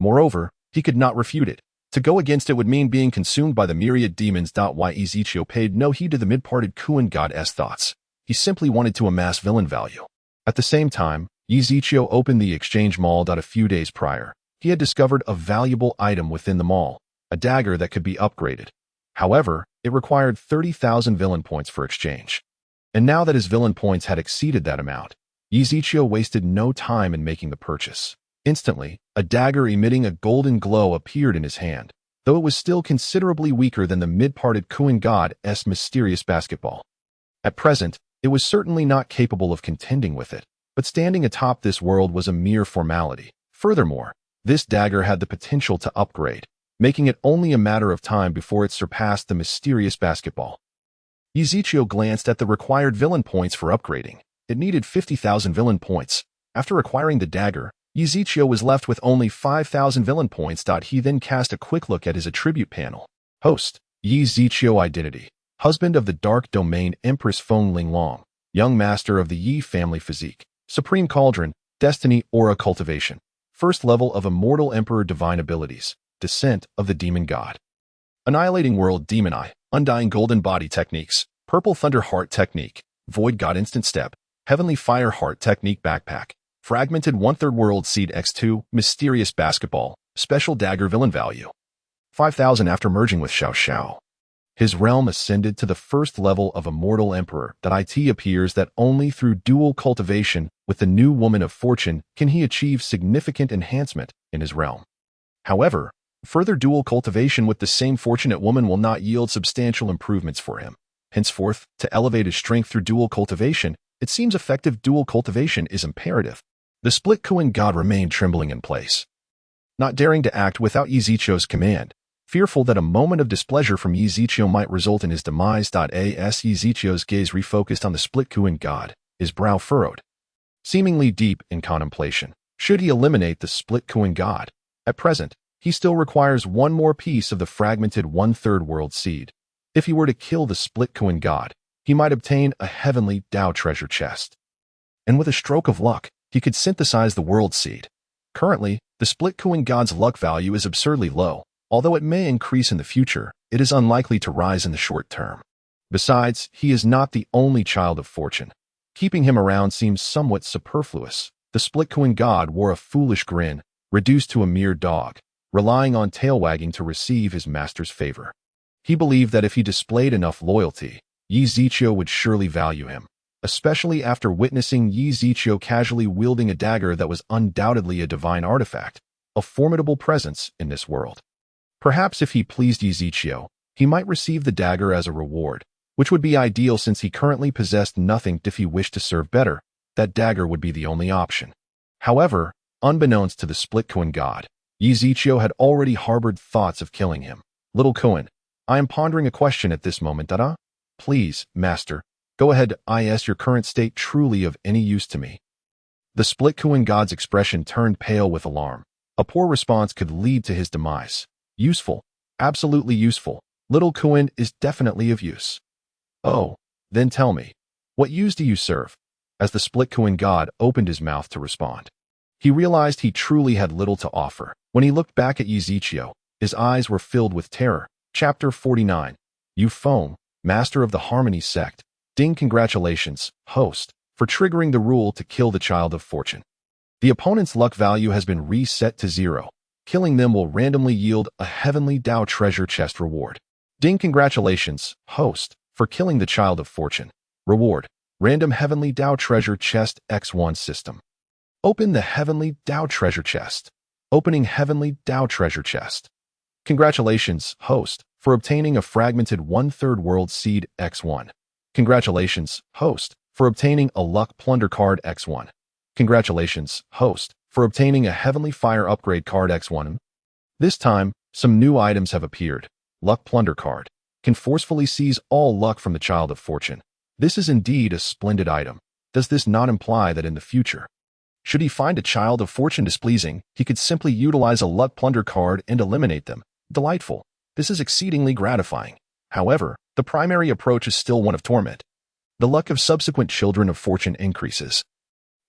Moreover, he could not refute it. To go against it would mean being consumed by the myriad demons. Ezekiel paid no heed to the mid-parted Kuan god's thoughts. He simply wanted to amass villain value. At the same time, Ezekiel opened the exchange mall. A few days prior, he had discovered a valuable item within the mall, a dagger that could be upgraded. However, it required 30,000 villain points for exchange. And now that his villain points had exceeded that amount, Ezekiel wasted no time in making the purchase. Instantly, a dagger emitting a golden glow appeared in his hand, though it was still considerably weaker than the mid-parted Kuan god's mysterious basketball. At present, it was certainly not capable of contending with it, but standing atop this world was a mere formality. Furthermore, this dagger had the potential to upgrade, making it only a matter of time before it surpassed the mysterious basketball. Ezekiel glanced at the required villain points for upgrading. It needed 50,000 villain points. After acquiring the dagger, Ezekiel was left with only 5,000 villain points. He then cast a quick look at his attribute panel. Host, Ezekiel identity. Husband of the Dark Domain Empress Feng Linglong. Young master of the Yi family physique. Supreme Cauldron, Destiny Aura Cultivation. First level of Immortal Emperor Divine Abilities. Descent of the Demon God. Annihilating World Demon Eye. Undying Golden Body Techniques. Purple Thunder Heart Technique. Void God Instant Step. Heavenly Fire Heart Technique Backpack. Fragmented One-Third World Seed X2. Mysterious Basketball. Special Dagger Villain Value. 5,000 after merging with Xiao Xiao. His realm ascended to the first level of Immortal Emperor. It appears that only through dual cultivation with the new Woman of Fortune can he achieve significant enhancement in his realm. However, further dual cultivation with the same fortunate woman will not yield substantial improvements for him. Henceforth, to elevate his strength through dual cultivation, it seems effective dual cultivation is imperative. The split Kuan god remained trembling in place, not daring to act without Yi Ziqiu's command, fearful that a moment of displeasure from Yi Ziqiu might result in his demise. As Yi Ziqiu's gaze refocused on the split Kuan god, his brow furrowed, seemingly deep in contemplation. Should he eliminate the split Kuan god? At present, he still requires one more piece of the fragmented one-third world seed. If he were to kill the split Kuan god, he might obtain a heavenly Tao treasure chest. And with a stroke of luck, he could synthesize the world seed. Currently, the split Kuan god's luck value is absurdly low. Although it may increase in the future, it is unlikely to rise in the short term. Besides, he is not the only child of fortune. Keeping him around seems somewhat superfluous. The split Kuan god wore a foolish grin, reduced to a mere dog, relying on tail wagging to receive his master's favor. He believed that if he displayed enough loyalty, Yi Ziqiu would surely value him, especially after witnessing Yi Ziqiu casually wielding a dagger that was undoubtedly a divine artifact, a formidable presence in this world. Perhaps if he pleased Yi Ziqiu, he might receive the dagger as a reward, which would be ideal since he currently possessed nothing. If he wished to serve better, that dagger would be the only option. However, unbeknownst to the split Kuan god, Yi Ziqiu had already harbored thoughts of killing him. Little Kuan, I am pondering a question at this moment. Please, master, go ahead. Is your current state truly of any use to me? The split Kuan god's expression turned pale with alarm. A poor response could lead to his demise. Useful. Absolutely useful. Little Kuan is definitely of use. Oh, then tell me, what use do you serve? As the split Kuan god opened his mouth to respond, he realized he truly had little to offer. When he looked back at Yi Ziqiu, his eyes were filled with terror. Chapter 49. You Foam, Master of the Harmony Sect. Ding, congratulations, host, for triggering the rule to kill the Child of Fortune. The opponent's luck value has been reset to 0. Killing them will randomly yield a heavenly Tao treasure chest reward. Ding, congratulations, host, for killing the Child of Fortune. Reward, random heavenly Tao treasure chest X1 system. Open the heavenly Tao treasure chest. Opening heavenly Tao treasure chest. Congratulations, host, for obtaining a fragmented one-third world seed X1. Congratulations, host, for obtaining a luck plunder card X1. Congratulations, host, for obtaining a heavenly fire upgrade card X1. This time, some new items have appeared. Luck plunder card can forcefully seize all luck from the Child of Fortune. This is indeed a splendid item. Does this not imply that in the future, should he find a Child of Fortune displeasing, he could simply utilize a luck plunder card and eliminate them? Delightful. This is exceedingly gratifying. However, the primary approach is still one of torment. The luck of subsequent children of fortune increases,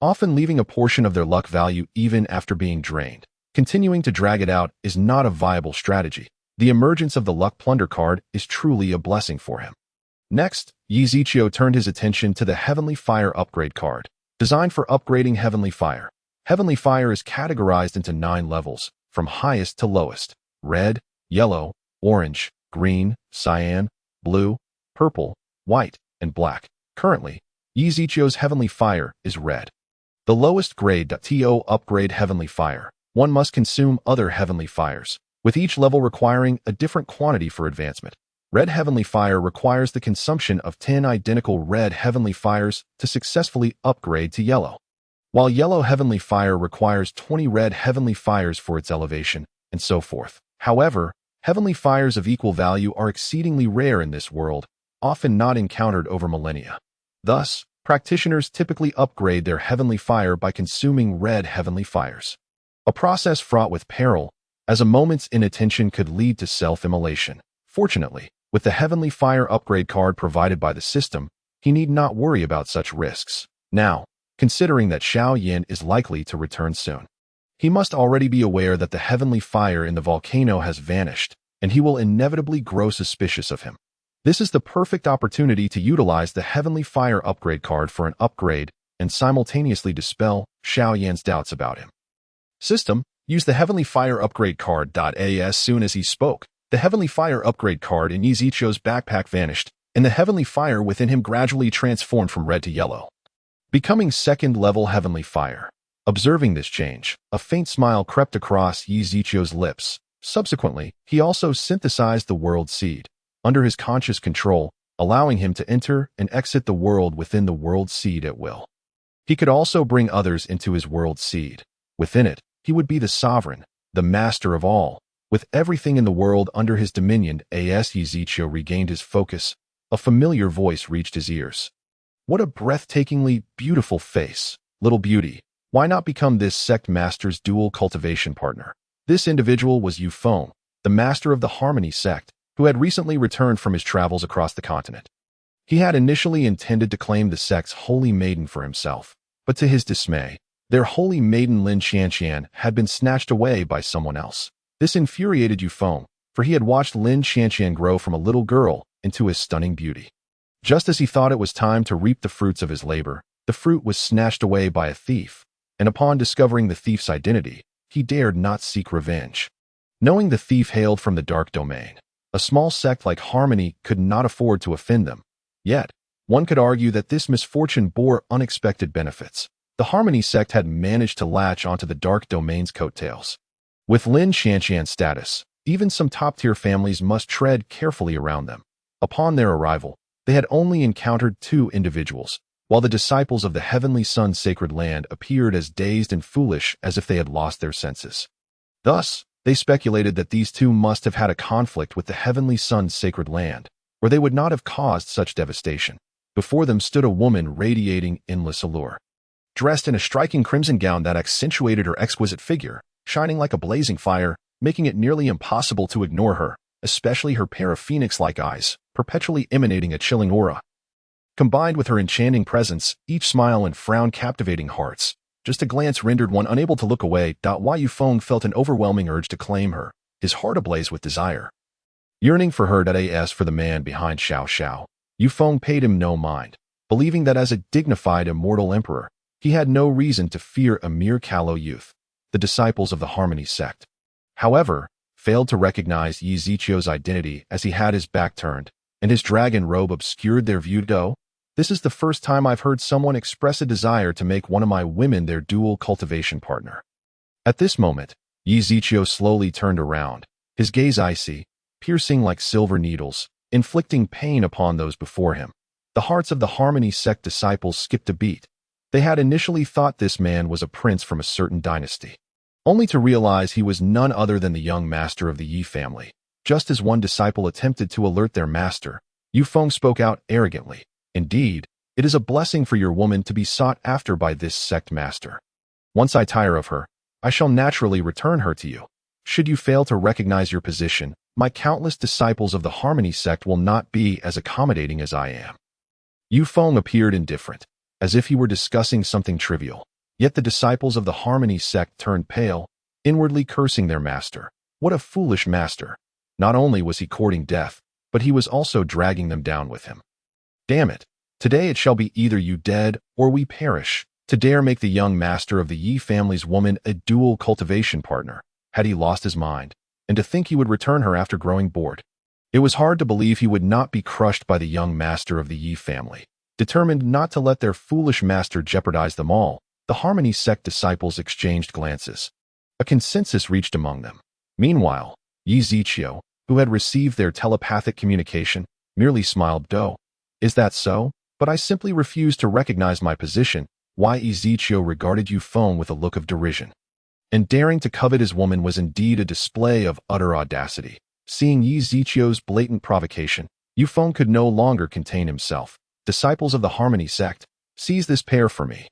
often leaving a portion of their luck value even after being drained. Continuing to drag it out is not a viable strategy. The emergence of the luck plunder card is truly a blessing for him. Next, Yi Ziqiu turned his attention to the Heavenly Fire upgrade card, designed for upgrading Heavenly Fire. Heavenly Fire is categorized into 9 levels, from highest to lowest: red, yellow, orange, green, cyan, blue, purple, white, and black. Currently, Yi Ziqiu's Heavenly Fire is red. The lowest grade. To upgrade Heavenly Fire, one must consume other Heavenly Fires, with each level requiring a different quantity for advancement. Red Heavenly Fire requires the consumption of 10 identical red Heavenly Fires to successfully upgrade to yellow, while yellow Heavenly Fire requires 20 red Heavenly Fires for its elevation, and so forth. However, Heavenly Fires of equal value are exceedingly rare in this world, often not encountered over millennia. Thus, practitioners typically upgrade their Heavenly Fire by consuming red Heavenly Fires, a process fraught with peril, as a moment's inattention could lead to self-immolation. Fortunately, with the Heavenly Fire upgrade card provided by the system, he need not worry about such risks. Now, considering that Xiao Yan is likely to return soon, he must already be aware that the Heavenly Fire in the volcano has vanished, and he will inevitably grow suspicious of him. This is the perfect opportunity to utilize the Heavenly Fire upgrade card for an upgrade and simultaneously dispel Xiao Yan's doubts about him. System, use the Heavenly Fire upgrade card. As soon as he spoke, The Heavenly Fire upgrade card in Yi Zichou's backpack vanished, and the Heavenly Fire within him gradually transformed from red to yellow, becoming second-level Heavenly Fire. Observing this change, a faint smile crept across Yi Zichou's lips. Subsequently, he also synthesized the World Seed under his conscious control, allowing him to enter and exit the world within the World Seed at will. He could also bring others into his World Seed. Within it, he would be the sovereign, the master of all. With everything in the world under his dominion, Yi Zichou regained his focus. A familiar voice reached his ears. What a breathtakingly beautiful face. Little beauty, why not become this sect master's dual cultivation partner? This individual was Yu Feng, the master of the Harmony sect, who had recently returned from his travels across the continent. He had initially intended to claim the sect's holy maiden for himself, but to his dismay, their holy maiden Lin Qianqian had been snatched away by someone else. This infuriated Yu Feng, for he had watched Lin Qianqian grow from a little girl into his stunning beauty. Just as he thought it was time to reap the fruits of his labor, the fruit was snatched away by a thief, and upon discovering the thief's identity, he dared not seek revenge. Knowing the thief hailed from the dark domain, a small sect like Harmony could not afford to offend them. Yet, one could argue that this misfortune bore unexpected benefits. The Harmony sect had managed to latch onto the dark domain's coattails. With Lin Qianqian's status, even some top-tier families must tread carefully around them. Upon their arrival, they had only encountered two individuals, while the disciples of the Heavenly Sun's sacred land appeared as dazed and foolish as if they had lost their senses. Thus, they speculated that these two must have had a conflict with the Heavenly Sun's sacred land, or they would not have caused such devastation. Before them stood a woman radiating endless allure. Dressed in a striking crimson gown that accentuated her exquisite figure, shining like a blazing fire, making it nearly impossible to ignore her, especially her pair of phoenix-like eyes, perpetually emanating a chilling aura. Combined with her enchanting presence, each smile and frown captivating hearts. Just a glance rendered one unable to look away. Yu Feng felt an overwhelming urge to claim her, his heart ablaze with desire. Yearning for her. As for the man behind Xiao Xiao, Yu Feng paid him no mind, believing that as a dignified immortal emperor, he had no reason to fear a mere callow youth. The disciples of the Harmony sect, however, failed to recognize Yi Zichou's identity as he had his back turned, and his dragon robe obscured their view. This is the first time I've heard someone express a desire to make one of my women their dual cultivation partner. At this moment, Yi Zichou slowly turned around, his gaze icy, piercing like silver needles, inflicting pain upon those before him. The hearts of the Harmony sect disciples skipped a beat. They had initially thought this man was a prince from a certain dynasty, only to realize he was none other than the young master of the Yi family. Just as one disciple attempted to alert their master, Yu Feng spoke out arrogantly. Indeed, it is a blessing for your woman to be sought after by this sect master. Once I tire of her, I shall naturally return her to you. Should you fail to recognize your position, my countless disciples of the Harmony sect will not be as accommodating as I am. Yu Feng appeared indifferent, as if he were discussing something trivial. Yet the disciples of the Harmony sect turned pale, inwardly cursing their master. What a foolish master! Not only was he courting death, but he was also dragging them down with him. Damn it! Today it shall be either you dead or we perish. To dare make the young master of the Yi family's woman a dual cultivation partner, had he lost his mind, and to think he would return her after growing bored. It was hard to believe he would not be crushed by the young master of the Yi family. Determined not to let their foolish master jeopardize them all, the Harmony sect disciples exchanged glances. A consensus reached among them. Meanwhile, Yi Zichou, who had received their telepathic communication, merely smiled. Is that so? But I simply refuse to recognize my position. Yi Zichou regarded Yu Feng with a look of derision. And daring to covet his woman was indeed a display of utter audacity. Seeing Yi Zichou's blatant provocation, Yu Feng could no longer contain himself. Disciples of the Harmony sect, seize this pair for me.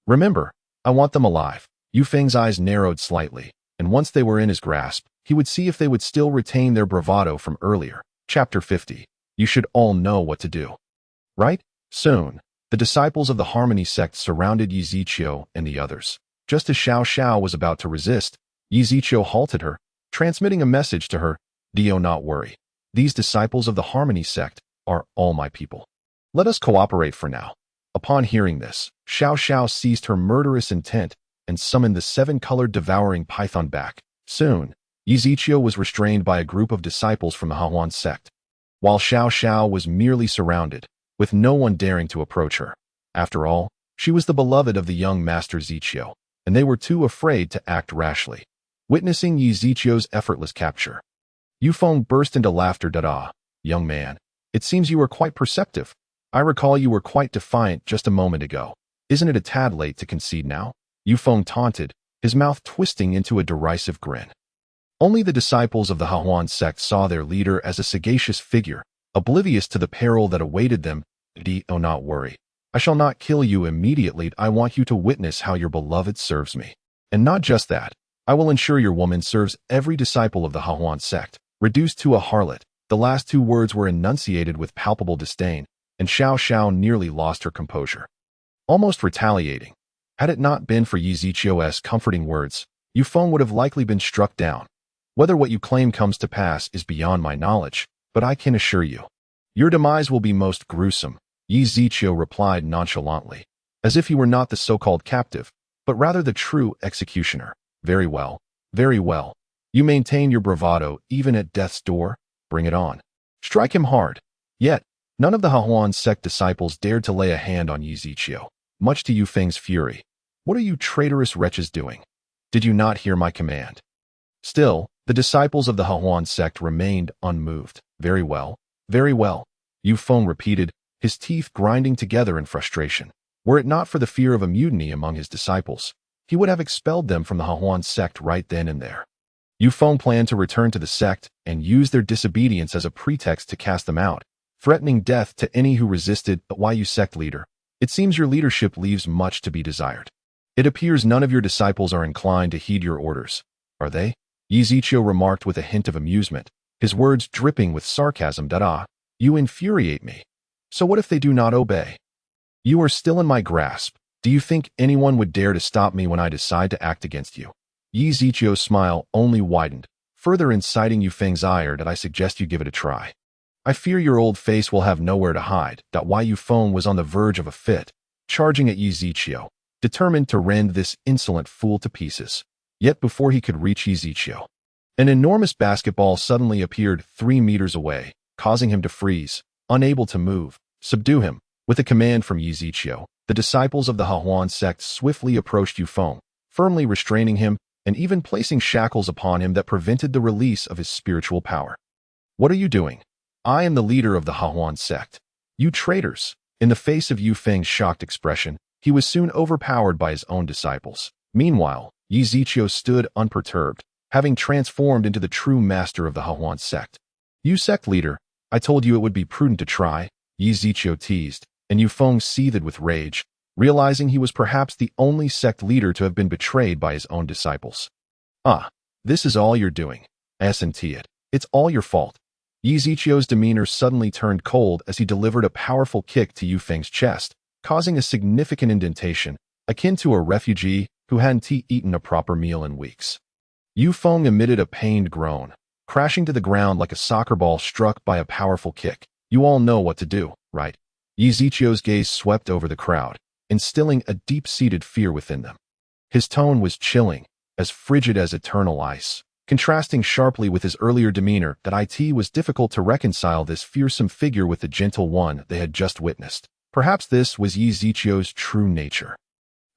Remember, I want them alive. Yu Feng's eyes narrowed slightly, and once they were in his grasp, he would see if they would still retain their bravado from earlier. Chapter 50. You should all know what to do. Right? Soon, the disciples of the Harmony sect surrounded Yi Zichou and the others. Just as Xiao Xiao was about to resist, Yi Zichou halted her, transmitting a message to her. Do not worry. These disciples of the Harmony sect are all my people. Let us cooperate for now. Upon hearing this, Xiao Xiao ceased her murderous intent and summoned the seven-colored devouring python back. Soon, Ezekiel was restrained by a group of disciples from the Hahuan sect, while Xiao Xiao was merely surrounded, with no one daring to approach her. After all, she was the beloved of the young master Ezekiel, and they were too afraid to act rashly. Witnessing Ezekiel's effortless capture, Yufeng burst into laughter. Young man, it seems you are quite perceptive. I recall you were quite defiant just a moment ago. Isn't it a tad late to concede now? Yufeng taunted, his mouth twisting into a derisive grin. Only the disciples of the Hahuan sect saw their leader as a sagacious figure, oblivious to the peril that awaited them. Do not worry. I shall not kill you immediately. I want you to witness how your beloved serves me. And not just that, I will ensure your woman serves every disciple of the Hahuan sect. Reduced to a harlot, the last two words were enunciated with palpable disdain, and Xiao Xiao nearly lost her composure. Almost retaliating, had it not been for Ezekiel's comforting words, Yufeng would have likely been struck down. Whether what you claim comes to pass is beyond my knowledge, but I can assure you, your demise will be most gruesome, Ezekiel replied nonchalantly, as if he were not the so-called captive, but rather the true executioner. Very well, very well. You maintain your bravado even at death's door? Bring it on. Strike him hard. Yet, none of the Hahuan sect disciples dared to lay a hand on Ezekiel, much to Yufeng's fury. What are you traitorous wretches doing? Did you not hear my command? Still, the disciples of the Hahuan sect remained unmoved. Very well, Yufeng repeated, his teeth grinding together in frustration. Were it not for the fear of a mutiny among his disciples, he would have expelled them from the Hahuan sect right then and there. Yufeng planned to return to the sect and use their disobedience as a pretext to cast them out, threatening death to any who resisted. But why, you sect leader? It seems your leadership leaves much to be desired. It appears none of your disciples are inclined to heed your orders. Are they? Ezekiel remarked with a hint of amusement, his words dripping with sarcasm. You infuriate me. So what if they do not obey? You are still in my grasp. Do you think anyone would dare to stop me when I decide to act against you? Ezekiel's smile only widened, further inciting Yufeng's ire that I suggest you give it a try. I fear your old face will have nowhere to hide. Why Yufeng was on the verge of a fit, charging at Ezekiel, determined to rend this insolent fool to pieces. Yet before he could reach Ezekiel, an enormous basketball suddenly appeared 3 meters away, causing him to freeze, unable to move. Subdue him. With a command from Ezekiel, the disciples of the Hahuan sect swiftly approached Yufeng, firmly restraining him and even placing shackles upon him that prevented the release of his spiritual power. What are you doing? I am the leader of the Hahuan sect. You traitors! In the face of Yufeng's shocked expression, he was soon overpowered by his own disciples. Meanwhile, Ezekiel stood unperturbed, having transformed into the true master of the Hahuan sect. You sect leader, I told you it would be prudent to try, Ezekiel teased, and Yufeng seethed with rage, realizing he was perhaps the only sect leader to have been betrayed by his own disciples. This is all you're doing. Isn't it? It's all your fault. Ezekiel's demeanor suddenly turned cold as he delivered a powerful kick to Yufeng's chest, causing a significant indentation, akin to a refugee who hadn't eaten a proper meal in weeks. Yufeng emitted a pained groan, crashing to the ground like a soccer ball struck by a powerful kick. You all know what to do, right? Ezekiel's gaze swept over the crowd, instilling a deep-seated fear within them. His tone was chilling, as frigid as eternal ice, contrasting sharply with his earlier demeanor. That it was difficult to reconcile this fearsome figure with the gentle one they had just witnessed. Perhaps this was Ezekiel's true nature.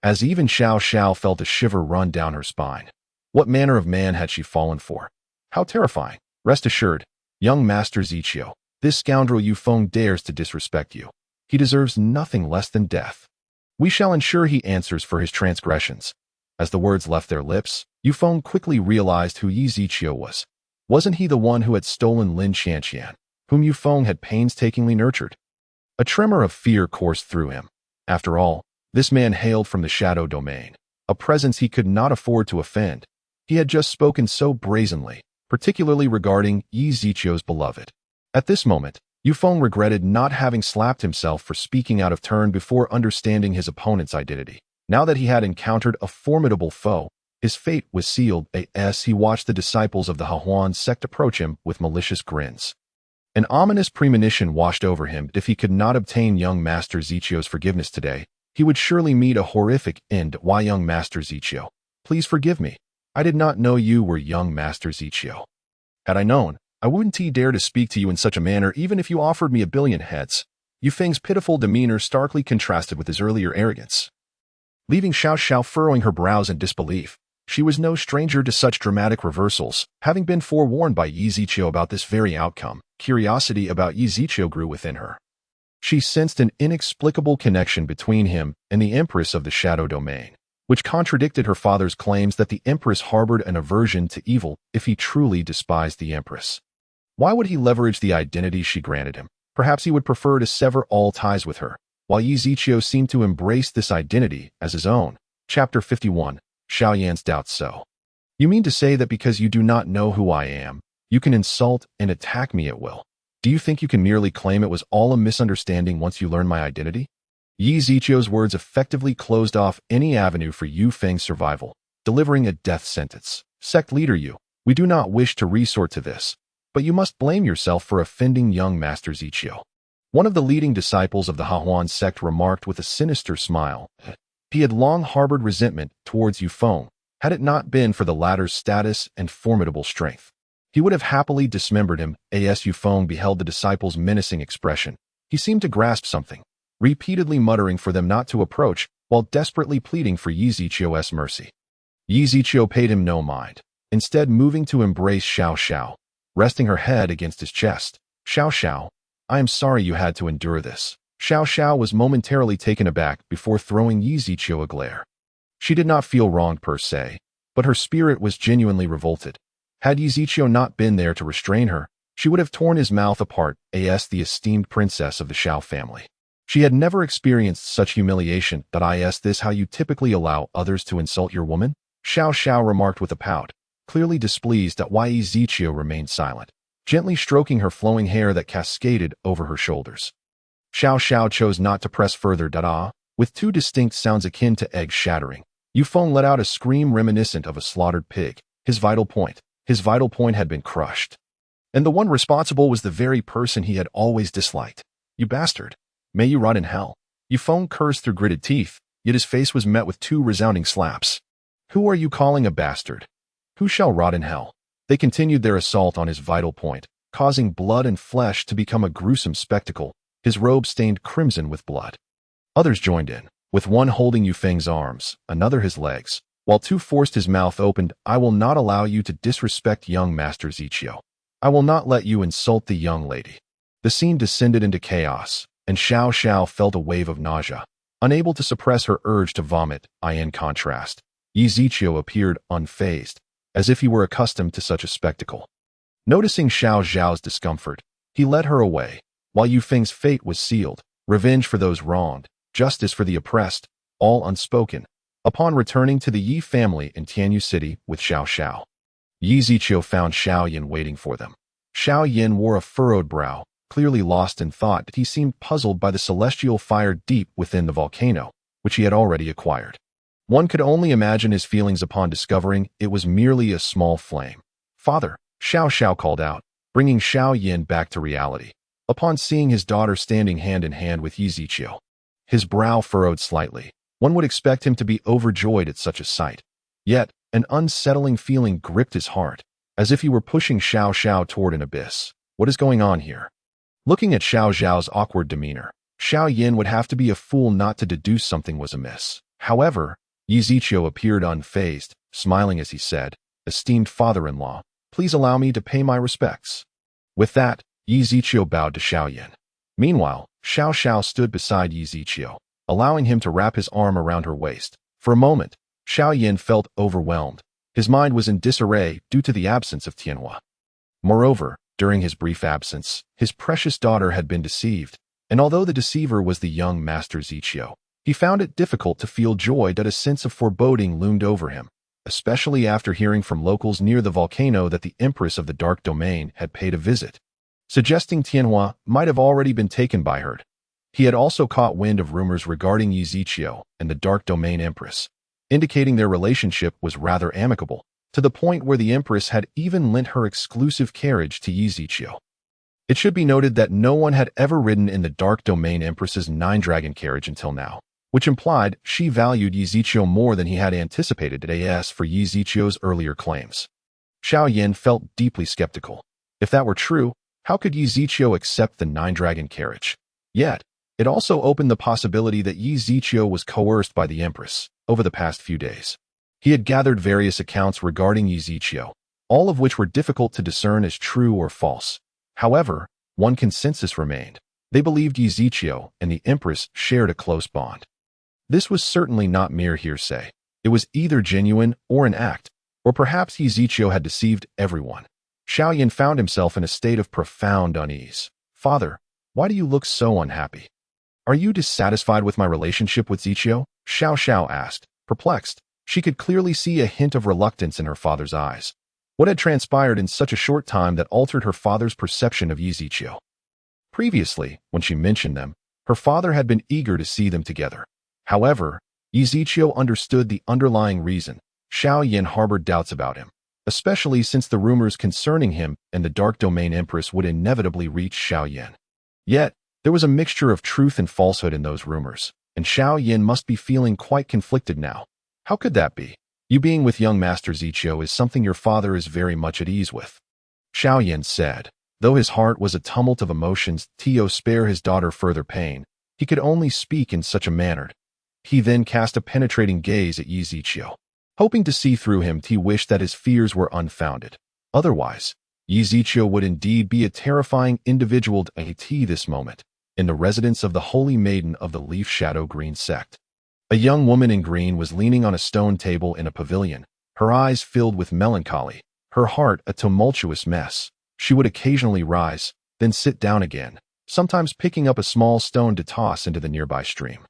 As even Xiao Xiao felt a shiver run down her spine. What manner of man had she fallen for? How terrifying! Rest assured, young Master Ezekiel, this scoundrel Yufeng dares to disrespect you. He deserves nothing less than death. We shall ensure he answers for his transgressions. As the words left their lips, Yufeng quickly realized who Ezekiel was. Wasn't he the one who had stolen Lin Qianqian, whom Yufeng had painstakingly nurtured? A tremor of fear coursed through him. After all, this man hailed from the shadow domain, a presence he could not afford to offend. He had just spoken so brazenly, particularly regarding Ezekiel's beloved. At this moment, Yufeng regretted not having slapped himself for speaking out of turn before understanding his opponent's identity. Now that he had encountered a formidable foe, his fate was sealed. As he watched the disciples of the Hahuan sect approach him with malicious grins. An ominous premonition washed over him. If he could not obtain young Master Ezekiel's forgiveness today, he would surely meet a horrific end. Why, young Master Ezekiel, please forgive me. I did not know you were young Master Zichio. Had I known, I wouldn't dare to speak to you in such a manner even if you offered me 1,000,000,000 heads. Yufeng's pitiful demeanor starkly contrasted with his earlier arrogance. Leaving Xiao Xiao furrowing her brows in disbelief, she was no stranger to such dramatic reversals. Having been forewarned by Yi Zichio about this very outcome, curiosity about Yi Zichio grew within her. She sensed an inexplicable connection between him and the Empress of the Shadow Domain, which contradicted her father's claims that the Empress harbored an aversion to evil if he truly despised the Empress. Why would he leverage the identity she granted him? Perhaps he would prefer to sever all ties with her, while Yi Zichio seemed to embrace this identity as his own. Chapter 51. Xiao Yan's doubts. So, you mean to say that because you do not know who I am, you can insult and attack me at will? Do you think you can merely claim it was all a misunderstanding once you learn my identity? Yi Zichio's words effectively closed off any avenue for Yu Feng's survival, delivering a death sentence. Sect leader Yu, we do not wish to resort to this, but you must blame yourself for offending young Master Zichio. One of the leading disciples of the Hahuan sect remarked with a sinister smile. He had long harbored resentment towards Yu Feng, had it not been for the latter's status and formidable strength. He would have happily dismembered him. As Yu Feng beheld the disciple's menacing expression, he seemed to grasp something, repeatedly muttering for them not to approach, while desperately pleading for Yi Zichio's mercy. Yi Zichio paid him no mind, instead moving to embrace Xiao Xiao, resting her head against his chest. Xiao Xiao, I am sorry you had to endure this. Xiao Xiao was momentarily taken aback before throwing Yi Zichio a glare. She did not feel wronged per se, but her spirit was genuinely revolted. Had Yi Zichio not been there to restrain her, she would have torn his mouth apart. As the esteemed princess of the Xiao family, she had never experienced such humiliation. Is this how you typically allow others to insult your woman? Xiao Xiao remarked with a pout, clearly displeased at why Yi Zichio remained silent, gently stroking her flowing hair that cascaded over her shoulders. Xiao Xiao chose not to press further. With two distinct sounds akin to egg shattering, Yu Feng let out a scream reminiscent of a slaughtered pig. His vital point had been crushed. And the one responsible was the very person he had always disliked. You bastard. May you rot in hell. Yu Feng cursed through gritted teeth, yet his face was met with 2 resounding slaps. Who are you calling a bastard? Who shall rot in hell? They continued their assault on his vital point, causing blood and flesh to become a gruesome spectacle, his robe stained crimson with blood. Others joined in, with one holding Yu Feng's arms, another his legs, while 2 forced his mouth open. I will not allow you to disrespect young Master Zichio. I will not let you insult the young lady. The scene descended into chaos, and Xiao Xiao felt a wave of nausea, unable to suppress her urge to vomit. In contrast, Yi Zichio appeared unfazed, as if he were accustomed to such a spectacle. Noticing Xiao Xiao's discomfort, he led her away, while Yu Feng's fate was sealed, revenge for those wronged, justice for the oppressed, all unspoken. Upon returning to the Yi family in Tianyu City with Xiao Xiao, Yi Zichio found Xiao Yan waiting for them. Xiao Yan wore a furrowed brow, clearly lost in thought. He seemed puzzled by the celestial fire deep within the volcano, which he had already acquired. One could only imagine his feelings upon discovering it was merely a small flame. Father, Xiao Xiao called out, bringing Xiao Yan back to reality. Upon seeing his daughter standing hand in hand with Yi Zichio, his brow furrowed slightly. One would expect him to be overjoyed at such a sight. Yet, an unsettling feeling gripped his heart, as if he were pushing Xiao Xiao toward an abyss. What is going on here? Looking at Xiao Xiao's awkward demeanor, Xiao Yan would have to be a fool not to deduce something was amiss. However, Yi Zichio appeared unfazed, smiling as he said, Esteemed father-in-law, please allow me to pay my respects. With that, Yi Zichio bowed to Xiao Yan. Meanwhile, Xiao Xiao stood beside Yi Zichio, allowing him to wrap his arm around her waist. For a moment, Xiao Yan felt overwhelmed. His mind was in disarray due to the absence of Tianhua. Moreover, during his brief absence, his precious daughter had been deceived, and although the deceiver was the young Master Zichio, he found it difficult to feel joy that a sense of foreboding loomed over him, especially after hearing from locals near the volcano that the Empress of the Dark Domain had paid a visit, suggesting Tianhua might have already been taken by her. He had also caught wind of rumors regarding Yi Zichio and the Dark Domain Empress, indicating their relationship was rather amicable, to the point where the Empress had even lent her exclusive carriage to Yi Zichio. It should be noted that no one had ever ridden in the Dark Domain Empress's 9-dragon carriage until now, which implied she valued Yi Ziqiu more than he had anticipated as for Yi Ziqiu's earlier claims. Xiao Yin felt deeply skeptical. If that were true, how could Yi Ziqiu accept the nine-dragon carriage? Yet, it also opened the possibility that Yi Ziqiu was coerced by the Empress over the past few days. He had gathered various accounts regarding Yi Ziqiu, all of which were difficult to discern as true or false. However, one consensus remained. They believed Yi Ziqiu and the Empress shared a close bond. This was certainly not mere hearsay. It was either genuine or an act, or perhaps Yi Ziqiu had deceived everyone. Xiao Yin found himself in a state of profound unease. "Father, why do you look so unhappy? Are you dissatisfied with my relationship with Ziqiu?" Xiao asked, perplexed. She could clearly see a hint of reluctance in her father's eyes. What had transpired in such a short time that altered her father's perception of Yi Ziqiu? Previously, when she mentioned them, her father had been eager to see them together. However, Yi Ziqiu understood the underlying reason. Xiao Yin harbored doubts about him, especially since the rumors concerning him and the Dark Domain Empress would inevitably reach Xiao Yin. Yet, there was a mixture of truth and falsehood in those rumors, and Xiao Yin must be feeling quite conflicted now. How could that be? You being with young Master Ziqiu is something your father is very much at ease with. Xiao Yin said. Though his heart was a tumult of emotions, to spare his daughter further pain, he could only speak in such a manner. He then cast a penetrating gaze at Yi Ziqiu. Hoping to see through him, he wished that his fears were unfounded. Otherwise, Yi Ziqiu would indeed be a terrifying individual at this moment, in the residence of the Holy Maiden of the Leaf Shadow Green sect. A young woman in green was leaning on a stone table in a pavilion, her eyes filled with melancholy, her heart a tumultuous mess. She would occasionally rise, then sit down again, sometimes picking up a small stone to toss into the nearby stream.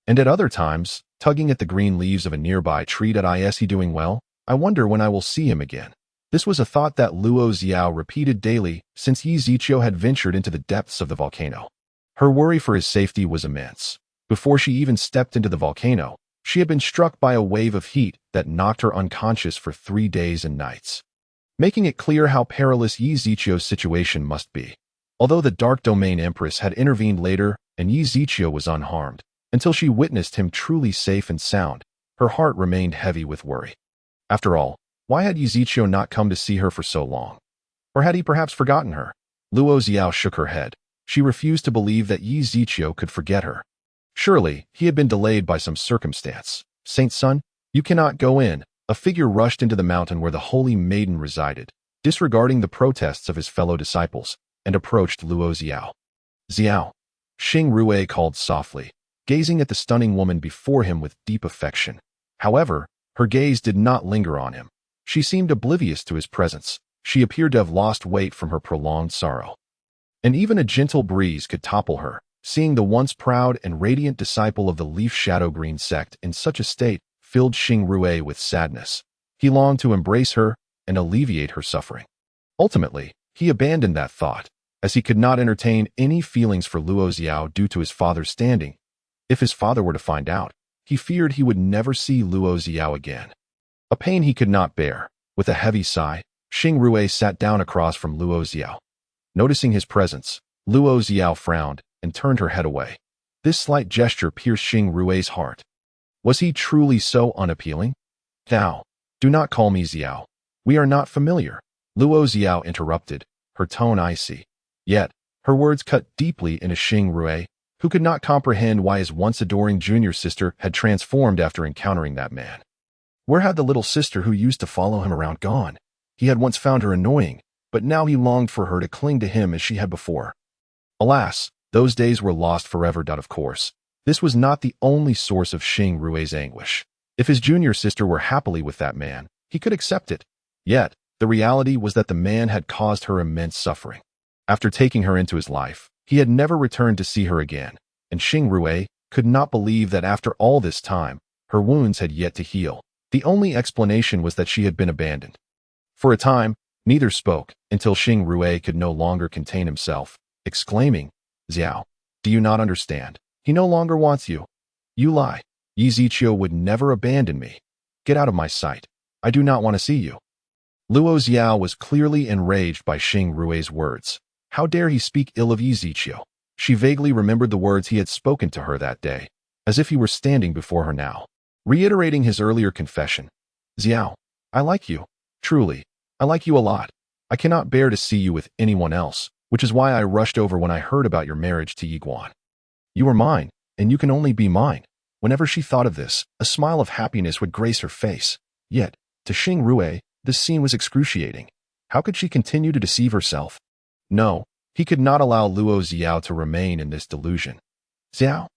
And at other times, tugging at the green leaves of a nearby tree. Is he doing well? I wonder when I will see him again. This was a thought that Luo Xiao repeated daily since Yi Ziqiu had ventured into the depths of the volcano. Her worry for his safety was immense. Before she even stepped into the volcano, she had been struck by a wave of heat that knocked her unconscious for 3 days and nights, making it clear how perilous Yi Ziqiu's situation must be. Although the Dark Domain Empress had intervened later and Yi Ziqiu was unharmed, until she witnessed him truly safe and sound, her heart remained heavy with worry. After all, why had Yi Ziqiu not come to see her for so long? Or had he perhaps forgotten her? Luo Xiao shook her head. She refused to believe that Yi Ziqiu could forget her. Surely, he had been delayed by some circumstance. Saint Sun, you cannot go in. A figure rushed into the mountain where the Holy Maiden resided, disregarding the protests of his fellow disciples, and approached Luo Xiao. Xiao, Xing Rue called softly, gazing at the stunning woman before him with deep affection. However, her gaze did not linger on him. She seemed oblivious to his presence. She appeared to have lost weight from her prolonged sorrow. And even a gentle breeze could topple her. Seeing the once proud and radiant disciple of the Leaf Shadow Green sect in such a state filled Xing Rue with sadness. He longed to embrace her and alleviate her suffering. Ultimately, he abandoned that thought, as he could not entertain any feelings for Luo Xiao due to his father's standing. If his father were to find out, he feared he would never see Luo Xiao again. A pain he could not bear. With a heavy sigh, Xing Rue sat down across from Luo Xiao. Noticing his presence, Luo Xiao frowned and turned her head away. This slight gesture pierced Xing Rue's heart. Was he truly so unappealing? Now, do not call me Xiao. We are not familiar. Luo Xiao interrupted, her tone icy. Yet, her words cut deeply into Xing Rue, who could not comprehend why his once adoring junior sister had transformed after encountering that man. Where had the little sister who used to follow him around gone? He had once found her annoying, but now he longed for her to cling to him as she had before. Alas, those days were lost forever. Of course, this was not the only source of Xing Rue's anguish. If his junior sister were happily with that man, he could accept it. Yet, the reality was that the man had caused her immense suffering. After taking her into his life, he had never returned to see her again, and Xing Rue could not believe that after all this time, her wounds had yet to heal. The only explanation was that she had been abandoned. For a time, neither spoke, until Xing Rue could no longer contain himself, exclaiming, Xiao, do you not understand? He no longer wants you. You lie. Yi Ziqiu would never abandon me. Get out of my sight. I do not want to see you. Luo Xiao was clearly enraged by Xing Rue's words. How dare he speak ill of Yi Ziqiu? She vaguely remembered the words he had spoken to her that day. as if he were standing before her now, reiterating his earlier confession. Xiao, I like you. Truly, I like you a lot. I cannot bear to see you with anyone else, which is why I rushed over when I heard about your marriage to Yiguan. You are mine, and you can only be mine. Whenever she thought of this, a smile of happiness would grace her face. Yet, to Xing Rui, this scene was excruciating. How could she continue to deceive herself? No, he could not allow Luo Xiao to remain in this delusion. Xiao,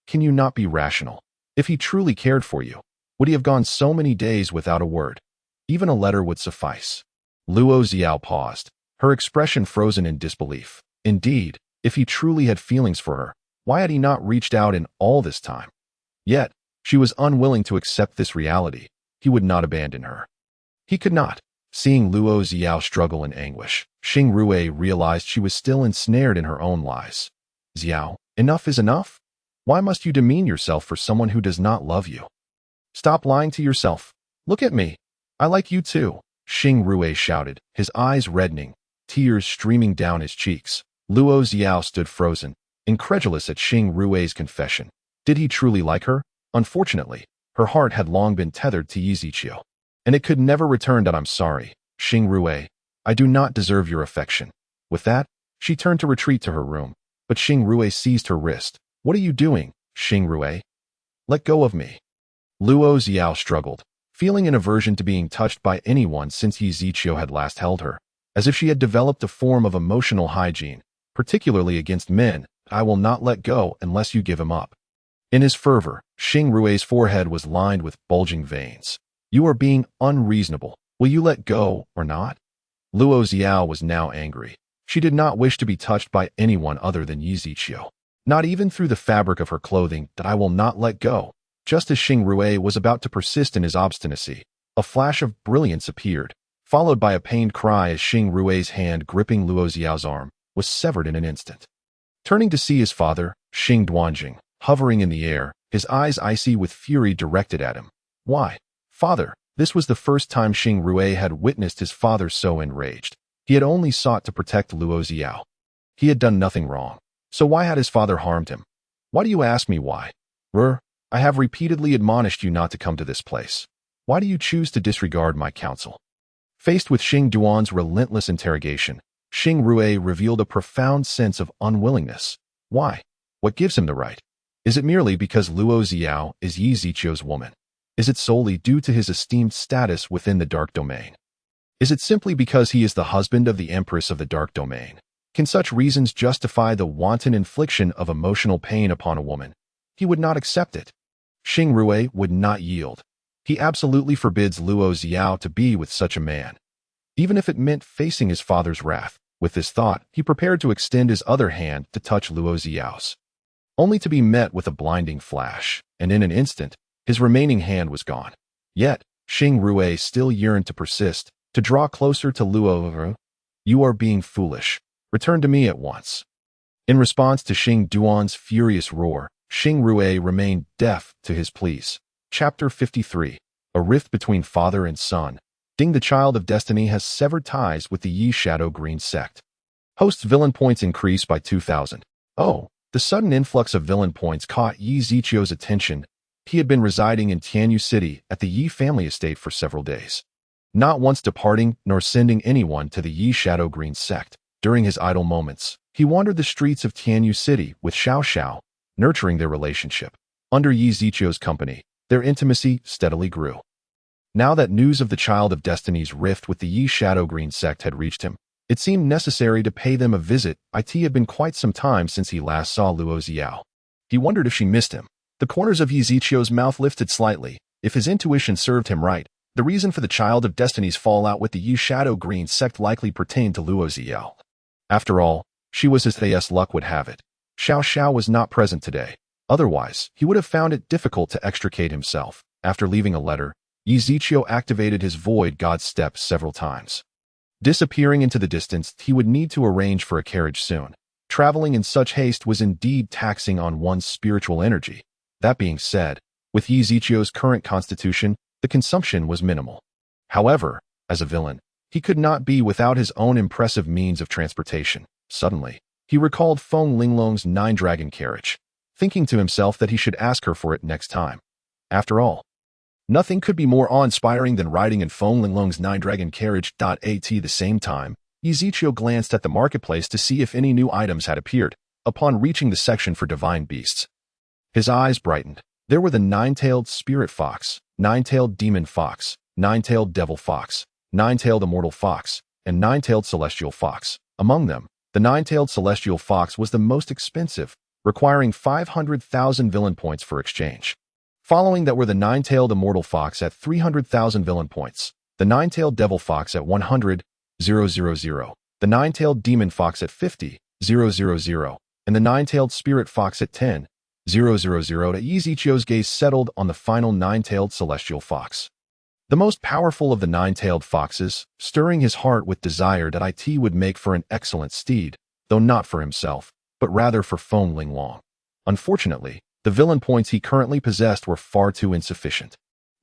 can you not be rational? If he truly cared for you, would he have gone so many days without a word? Even a letter would suffice. Luo Xiao paused, her expression frozen in disbelief. Indeed, if he truly had feelings for her, why had he not reached out in all this time? Yet, she was unwilling to accept this reality. He would not abandon her. He could not. Seeing Luo Xiao struggle in anguish, Xing Rui realized she was still ensnared in her own lies. Xiao, enough is enough? Why must you demean yourself for someone who does not love you? Stop lying to yourself. Look at me. I like you too, Xing Rui shouted, his eyes reddening, tears streaming down his cheeks. Luo Xiao stood frozen, incredulous at Xing Rui's confession. Did he truly like her? Unfortunately, her heart had long been tethered to Yi Ziqiu, and it could never return. I'm sorry, Xing Rui. I do not deserve your affection. With that, she turned to retreat to her room, but Xing Rui seized her wrist. What are you doing, Xing Rui? Let go of me. Luo Xiao struggled, feeling an aversion to being touched by anyone since Yi Ziqiu had last held her, as if she had developed a form of emotional hygiene, particularly against men. I will not let go unless you give him up. In his fervor, Xing Rui's forehead was lined with bulging veins. You are being unreasonable. Will you let go or not? Luo Xiao was now angry. She did not wish to be touched by anyone other than Yi Ziqiu, not even through the fabric of her clothing. That I will not let go. Just as Xing Rui was about to persist in his obstinacy, a flash of brilliance appeared, followed by a pained cry as Xing Rui's hand gripping Luo Xiao's arm was severed in an instant. Turning to see his father, Xing Duanjing, hovering in the air, his eyes icy with fury directed at him. Why, father? This was the first time Xing Rui had witnessed his father so enraged. He had only sought to protect Luo Xiao. He had done nothing wrong. So why had his father harmed him? Why do you ask me why? I have repeatedly admonished you not to come to this place. Why do you choose to disregard my counsel? Faced with Xing Duan's relentless interrogation, Xing Rui revealed a profound sense of unwillingness. Why? What gives him the right? Is it merely because Luo Xiao is Yi Ziqiu's woman? Is it solely due to his esteemed status within the Dark Domain? Is it simply because he is the husband of the Empress of the Dark Domain? Can such reasons justify the wanton infliction of emotional pain upon a woman? He would not accept it. Xing Rui would not yield. He absolutely forbids Luo Xiao to be with such a man, even if it meant facing his father's wrath. With this thought, he prepared to extend his other hand to touch Luo Xiao's, only to be met with a blinding flash, and in an instant, his remaining hand was gone. Yet, Xing Rui still yearned to persist, to draw closer to Luo. You are being foolish. Return to me at once. In response to Xing Duan's furious roar, Xing Rui remained deaf to his pleas. Chapter 53. A rift between father and son. Ding, the child of destiny has severed ties with the Yi Shadow Green sect. Host's villain points increased by 2,000. Oh, the sudden influx of villain points caught Yi Ziqiu's attention. He had been residing in Tianyu City at the Yi family estate for several days, not once departing nor sending anyone to the Yi Shadow Green sect. During his idle moments, he wandered the streets of Tianyu City with Xiao Xiao, nurturing their relationship. Under Yi Ziqiu's company, their intimacy steadily grew. Now that news of the Child of Destiny's rift with the Yi Shadow Green sect had reached him, it seemed necessary to pay them a visit. It had been quite some time since he last saw Luo Xiao. He wondered if she missed him. The corners of Yi Ziqiu's mouth lifted slightly. If his intuition served him right, the reason for the Child of Destiny's fallout with the Yi Shadow Green sect likely pertained to Luo Xiao. After all, she was as luck would have it. Xiao Xiao was not present today. Otherwise, he would have found it difficult to extricate himself. After leaving a letter, Yi Ziqiu activated his Void God step several times. Disappearing into the distance, he would need to arrange for a carriage soon. Traveling in such haste was indeed taxing on one's spiritual energy. That being said, with Yi Ziqiu's current constitution, the consumption was minimal. However, as a villain, he could not be without his own impressive means of transportation. Suddenly, he recalled Feng Linglong's 9-dragon carriage. thinking to himself that he should ask her for it next time. After all, nothing could be more awe-inspiring than riding in Feng Linglong's nine-dragon carriage. At the same time, Ezekiel glanced at the marketplace to see if any new items had appeared. Upon reaching the section for divine beasts, his eyes brightened. There were the nine-tailed spirit fox, nine-tailed demon fox, nine-tailed devil fox, nine-tailed immortal fox, and nine-tailed celestial fox. Among them, the nine-tailed celestial fox was the most expensive, requiring 500,000 villain points for exchange. Following that were the nine-tailed immortal fox at 300,000 villain points, the nine-tailed devil fox at 100,000, the nine-tailed demon fox at 50,000, and the nine-tailed spirit fox at 10,000. Ezekiel's gaze settled on the final nine-tailed celestial fox, the most powerful of the nine-tailed foxes, stirring his heart with desire that it would make for an excellent steed, though not for himself, but rather for Feng Linglong. Unfortunately, the villain points he currently possessed were far too insufficient,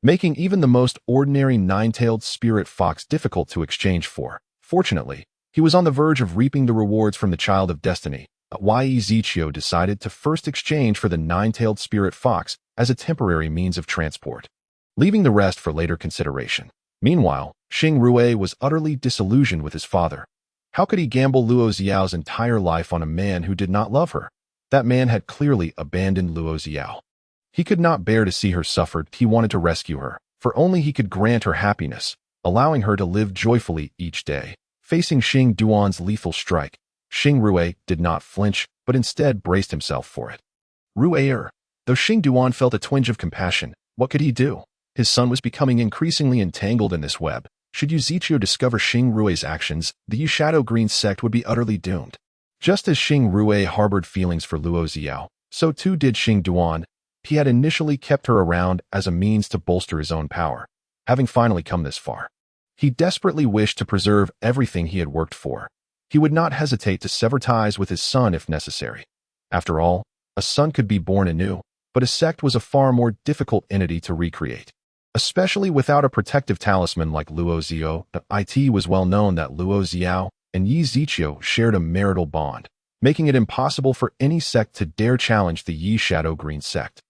making even the most ordinary nine-tailed spirit fox difficult to exchange for. Fortunately, he was on the verge of reaping the rewards from the Child of Destiny. Ezekiel decided to first exchange for the nine-tailed spirit fox as a temporary means of transport, leaving the rest for later consideration. Meanwhile, Xing Rui was utterly disillusioned with his father. How could he gamble Luo Xiao's entire life on a man who did not love her? That man had clearly abandoned Luo Xiao. He could not bear to see her suffer. He wanted to rescue her, for only he could grant her happiness, allowing her to live joyfully each day. Facing Xing Duan's lethal strike, Xing Rui did not flinch, but instead braced himself for it. Though Xing Duan felt a twinge of compassion, what could he do? His son was becoming increasingly entangled in this web. Should Ezekiel discover Xing Rui's actions, the Shadow Green sect would be utterly doomed. Just as Xing Rui harbored feelings for Luo Xiao, so too did Xing Duan. He had initially kept her around as a means to bolster his own power. Having finally come this far, he desperately wished to preserve everything he had worked for. He would not hesitate to sever ties with his son if necessary. After all, a son could be born anew, but a sect was a far more difficult entity to recreate, especially without a protective talisman like Luo Xiao. It was well known that Luo Xiao and Yi Ziqiu shared a marital bond, making it impossible for any sect to dare challenge the Yi Shadow Green sect.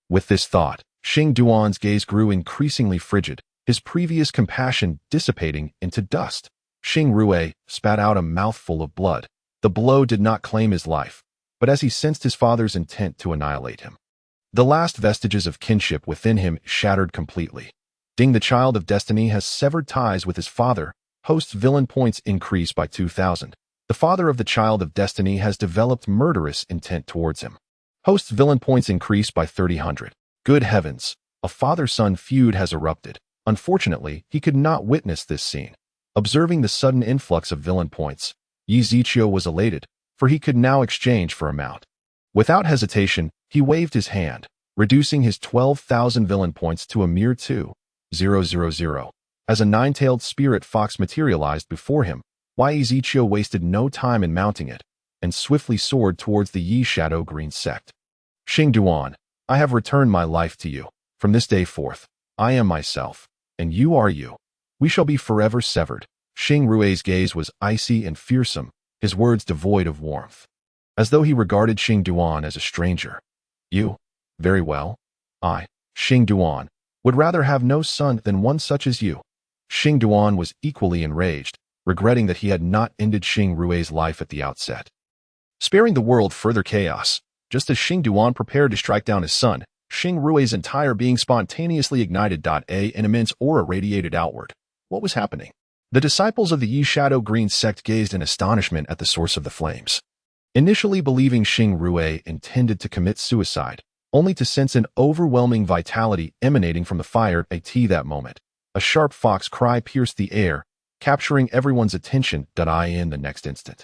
With this thought, Xing Duan's gaze grew increasingly frigid, his previous compassion dissipating into dust. Xing Rui spat out a mouthful of blood. The blow did not claim his life, but as he sensed his father's intent to annihilate him, the last vestiges of kinship within him shattered completely. The Child of Destiny has severed ties with his father. Host's villain points increase by 2,000. The father of the Child of Destiny has developed murderous intent towards him. Host's villain points increase by 3,000. Good heavens, a father-son feud has erupted. Unfortunately, he could not witness this scene. Observing the sudden influx of villain points, Ezekiel was elated, for he could now exchange for a mount. Without hesitation, he waved his hand, reducing his 12,000 villain points to a mere 2,000. As a nine-tailed spirit fox materialized before him, Ezekiel wasted no time in mounting it, and swiftly soared towards the Yi Shadow Green sect. Xing Duan, I have returned my life to you. From this day forth, I am myself, and you are you. We shall be forever severed. Xing Rui's gaze was icy and fearsome, his words devoid of warmth, as though he regarded Xing Duan as a stranger. You? Very well. I, Xing Duan, would rather have no son than one such as you. Xing Duan was equally enraged, regretting that he had not ended Xing Rui's life at the outset, sparing the world further chaos. Just as Xing Duan prepared to strike down his son, Xing Rui's entire being spontaneously ignited. An immense aura radiated outward. What was happening? The disciples of the Yi Shadow Green sect gazed in astonishment at the source of the flames, initially believing Xing Rui intended to commit suicide, only to sense an overwhelming vitality emanating from the fire. At that moment, a sharp fox cry pierced the air, capturing everyone's attention. In the next instant,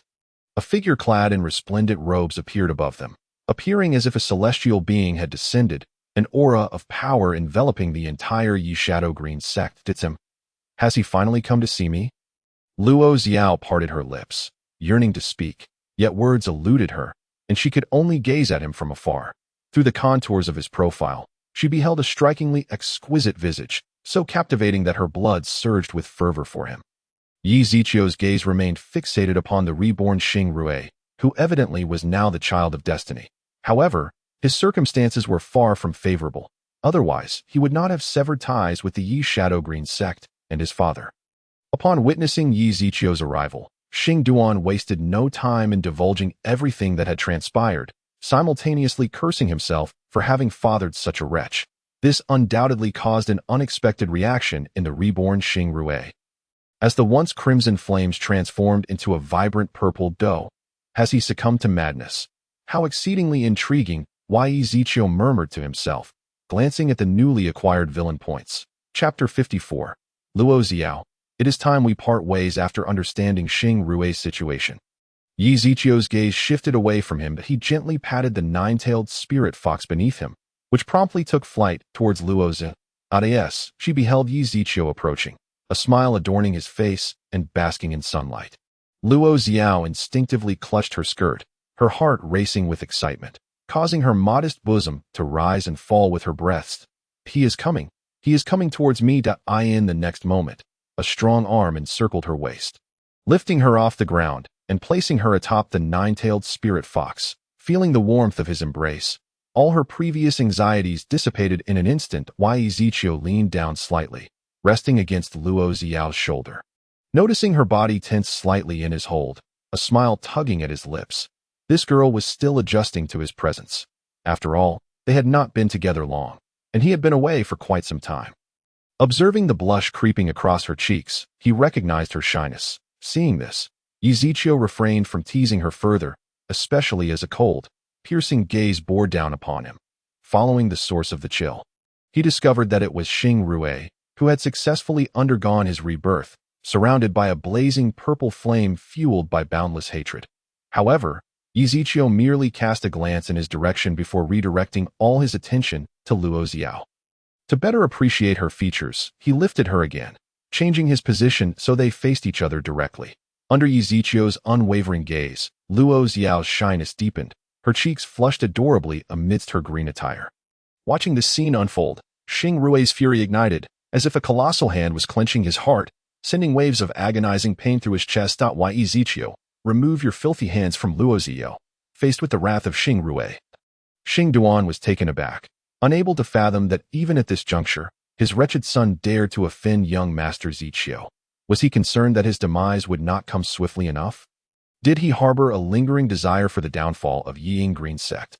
a figure clad in resplendent robes appeared above them, appearing as if a celestial being had descended, an aura of power enveloping the entire Yi Shadow Green sect. Has he finally come to see me? Luo Xiao parted her lips, yearning to speak, yet words eluded her, and she could only gaze at him from afar. Through the contours of his profile, she beheld a strikingly exquisite visage, so captivating that her blood surged with fervor for him. Yi Ziqiu's gaze remained fixated upon the reborn Xing Rui, who evidently was now the Child of Destiny. However, His circumstances were far from favorable. Otherwise, he would not have severed ties with the Yi Shadow Green sect and his father. Upon witnessing Yi Zichio's arrival, Xing Duan wasted no time in divulging everything that had transpired, simultaneously cursing himself for having fathered such a wretch. This undoubtedly caused an unexpected reaction in the reborn Xing Rui. As the once crimson flames transformed into a vibrant purple doe, has he succumbed to madness? How exceedingly intriguing, Yi Zichio murmured to himself, glancing at the newly acquired villain points. Chapter 54. Luo Xiao. It is time we part ways after understanding Xing Rui's situation. Yi Zichio's gaze shifted away from him, but he gently patted the nine-tailed spirit fox beneath him, which promptly took flight towards Luo Xiao. Yes, she beheld Yi Zichio approaching, a smile adorning his face and basking in sunlight. Luo Xiao instinctively clutched her skirt, her heart racing with excitement, causing her modest bosom to rise and fall with her breaths. He is coming towards me. In the next moment, a strong arm encircled her waist, lifting her off the ground and placing her atop the nine-tailed spirit fox. Feeling the warmth of his embrace, all her previous anxieties dissipated in an instant. Yi Zichio leaned down slightly, resting against Luo Xiao's shoulder. Noticing her body tense slightly in his hold, a smile tugging at his lips, this girl was still adjusting to his presence. After all, they had not been together long, and he had been away for quite some time. Observing the blush creeping across her cheeks, he recognized her shyness. Seeing this, Yi Zichio refrained from teasing her further, especially as a cold, piercing gaze bore down upon him. Following the source of the chill, he discovered that it was Xing Rui, who had successfully undergone his rebirth, surrounded by a blazing purple flame fueled by boundless hatred. However, Yi Zichio merely cast a glance in his direction before redirecting all his attention to Luo Xiao. To better appreciate her features, he lifted her again, changing his position so they faced each other directly. Under Yi Zichio's unwavering gaze, Luo Xiao's shyness deepened, her cheeks flushed adorably amidst her green attire. Watching this scene unfold, Xing Rui's fury ignited, as if a colossal hand was clenching his heart, sending waves of agonizing pain through his chest. Yi Zichio, remove your filthy hands from Luo Xiao. Faced with the wrath of Xing Rui, Xing Duan was taken aback, unable to fathom that even at this juncture, his wretched son dared to offend young Master Zichio. Was he concerned that his demise would not come swiftly enough? Did he harbor a lingering desire for the downfall of Yi Ing Green sect?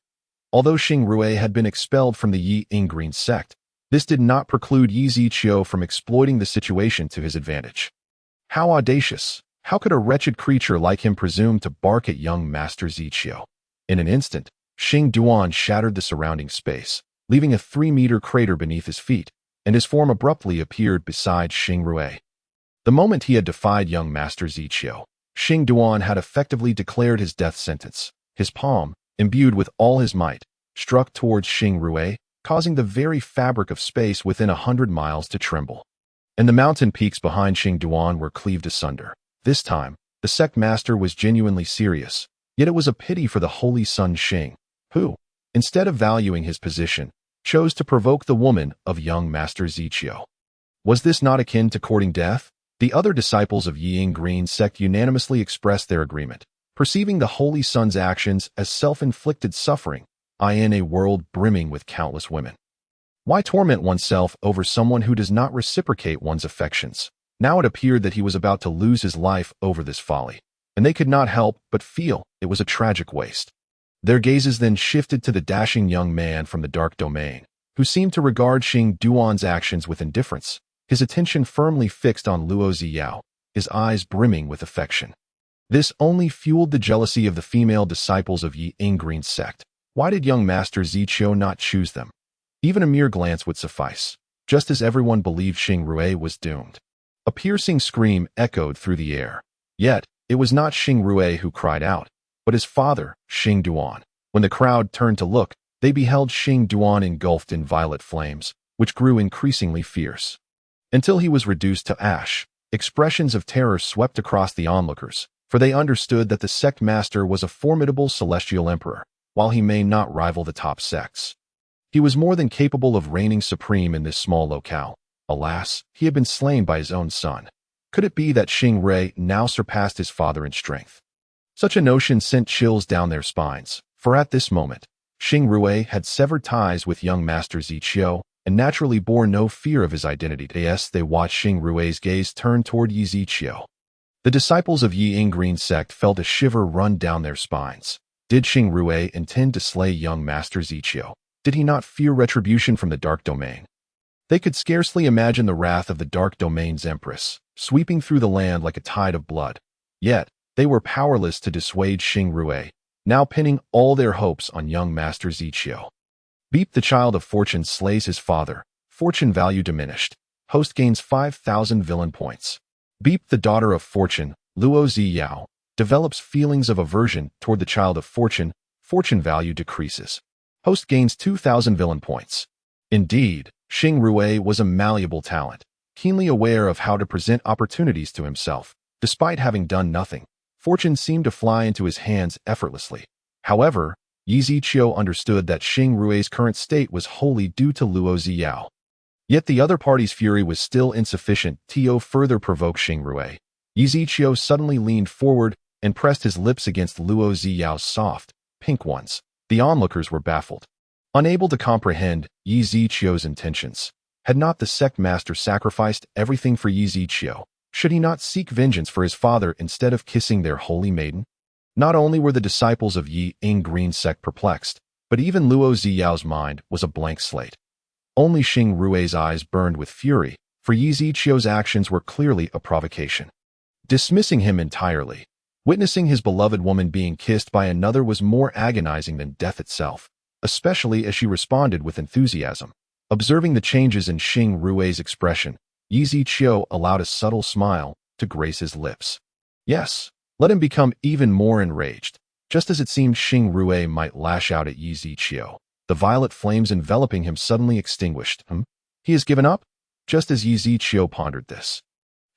Although Xing Rui had been expelled from the Yi Ing Green sect, this did not preclude Yi Zichio from exploiting the situation to his advantage. How audacious! How could a wretched creature like him presume to bark at young Master Zichio? In an instant, Xing Duan shattered the surrounding space, leaving a 3-meter crater beneath his feet, and his form abruptly appeared beside Xing Rui. The moment he had defied young Master Zichio, Xing Duan had effectively declared his death sentence. His palm, imbued with all his might, struck towards Xing Rui, causing the very fabric of space within 100 miles to tremble. And the mountain peaks behind Xing Duan were cleaved asunder. This time, the sect master was genuinely serious, yet it was a pity for the holy son Xing, who, instead of valuing his position, chose to provoke the woman of young Master Zichio. Was this not akin to courting death? The other disciples of Yi Ing Green sect unanimously expressed their agreement, perceiving the holy son's actions as self-inflicted suffering, in a world brimming with countless women. Why torment oneself over someone who does not reciprocate one's affections? Now it appeared that he was about to lose his life over this folly, and they could not help but feel it was a tragic waste. Their gazes then shifted to the dashing young man from the dark domain, who seemed to regard Xing Duan's actions with indifference, his attention firmly fixed on Luo Xiao, his eyes brimming with affection. This only fueled the jealousy of the female disciples of Yi Ing Green sect. Why did young Master Zichio not choose them? Even a mere glance would suffice, just as everyone believed Xing Rui was doomed. A piercing scream echoed through the air. Yet, it was not Xing Rui who cried out, but his father, Xing Duan. When the crowd turned to look, they beheld Xing Duan engulfed in violet flames, which grew increasingly fierce. Until he was reduced to ash, expressions of terror swept across the onlookers, for they understood that the sect master was a formidable celestial emperor, while he may not rival the top sects. He was more than capable of reigning supreme in this small locale. Alas, he had been slain by his own son. Could it be that Xing Rui now surpassed his father in strength? Such a notion sent chills down their spines, for at this moment, Xing Rui had severed ties with young Master Ziqiu and naturally bore no fear of his identity. As they watched Xing Rui's gaze turn toward Yi Ziqiu, the disciples of Yi Ing Green sect felt a shiver run down their spines. Did Xing Rui intend to slay young Master Ziqiu? Did he not fear retribution from the Dark Domain? They could scarcely imagine the wrath of the Dark Domain's Empress, sweeping through the land like a tide of blood. Yet, they were powerless to dissuade Xing Rui, now pinning all their hopes on young Master Ziqiu. Beep, the child of fortune slays his father. Fortune value diminished. Host gains 5,000 villain points. Beep, the daughter of fortune, Luo Ziyao, develops feelings of aversion toward the child of fortune. Fortune value decreases. Host gains 2,000 villain points. Indeed, Xing Rui was a malleable talent, keenly aware of how to present opportunities to himself. Despite having done nothing, fortune seemed to fly into his hands effortlessly. However, Yi Ziqiu understood that Xing Rui's current state was wholly due to Luo Ziyao. Yet the other party's fury was still insufficient to further provoke Xing Rui. Yi Ziqiu suddenly leaned forward and pressed his lips against Luo Ziyao's soft, pink ones. The onlookers were baffled, unable to comprehend Yi Ziqiu's intentions. Had not the sect master sacrificed everything for Yi Ziqiu? Should he not seek vengeance for his father instead of kissing their holy maiden? Not only were the disciples of Yi Ing Green sect perplexed, but even Luo Ziyao's mind was a blank slate. Only Xing Rui's eyes burned with fury, for Yi Ziqiu's actions were clearly a provocation. Dismissing him entirely, witnessing his beloved woman being kissed by another was more agonizing than death itself, especially as she responded with enthusiasm. Observing the changes in Xing Rui's expression, Yi Ziqiu allowed a subtle smile to grace his lips. Yes, let him become even more enraged. Just as it seemed Xing Rui might lash out at Yi Ziqiu, the violet flames enveloping him suddenly extinguished. He has given up? Just as Yi Ziqiu pondered this,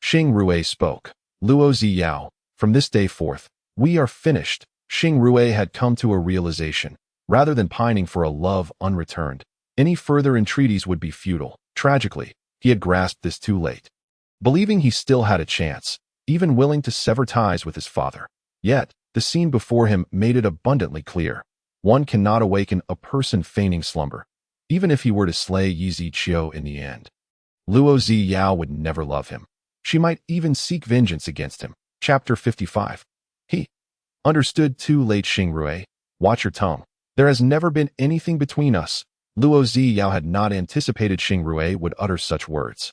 Xing Rui spoke. Luo Ziyao, from this day forth, we are finished. Xing Rui had come to a realization. Rather than pining for a love unreturned, any further entreaties would be futile. Tragically, he had grasped this too late. Believing he still had a chance, even willing to sever ties with his father. Yet, the scene before him made it abundantly clear. One cannot awaken a person feigning slumber, even if he were to slay Yi Ziqiu in the end. Luo Ziyao would never love him. She might even seek vengeance against him. Chapter 55. He understood too late. Xing Rui, watch your tongue. There has never been anything between us. Luo Ziyao had not anticipated Xing Rui would utter such words,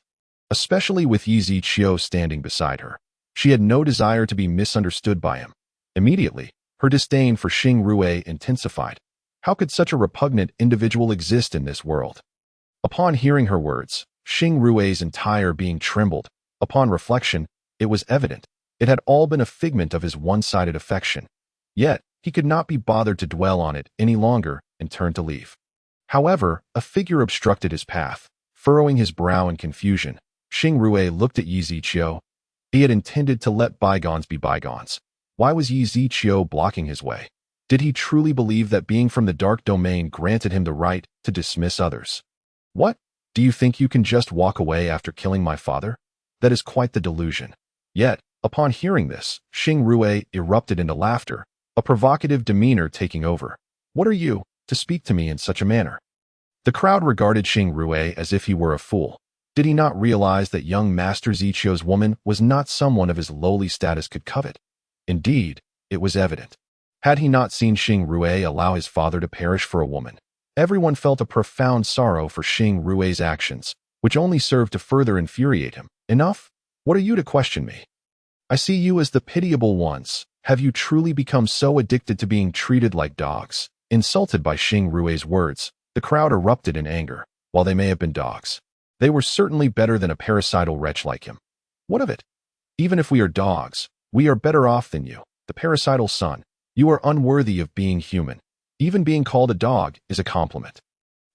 especially with Yi Ziqiu standing beside her. She had no desire to be misunderstood by him. Immediately, her disdain for Xing Rui intensified. How could such a repugnant individual exist in this world? Upon hearing her words, Xing Rui's entire being trembled. Upon reflection, it was evident. It had all been a figment of his one-sided affection. Yet, he could not be bothered to dwell on it any longer and turned to leave. However, a figure obstructed his path. Furrowing his brow in confusion, Xing Rui looked at Yi Ziqiu. He had intended to let bygones be bygones. Why was Yi Ziqiu blocking his way? Did he truly believe that being from the Dark Domain granted him the right to dismiss others? What? Do you think you can just walk away after killing my father? That is quite the delusion. Yet, upon hearing this, Xing Rui erupted into laughter, a provocative demeanor taking over. What are you, to speak to me in such a manner? The crowd regarded Xing Rui as if he were a fool. Did he not realize that young Master Ziqiu's woman was not someone of his lowly status could covet? Indeed, it was evident. Had he not seen Xing Rui allow his father to perish for a woman? Everyone felt a profound sorrow for Xing Rui's actions, which only served to further infuriate him. Enough? What are you to question me? I see you as the pitiable ones. Have you truly become so addicted to being treated like dogs? Insulted by Xing Rui's words, the crowd erupted in anger. While they may have been dogs, they were certainly better than a parasital wretch like him. What of it? Even if we are dogs, we are better off than you, the parasital son. You are unworthy of being human. Even being called a dog is a compliment.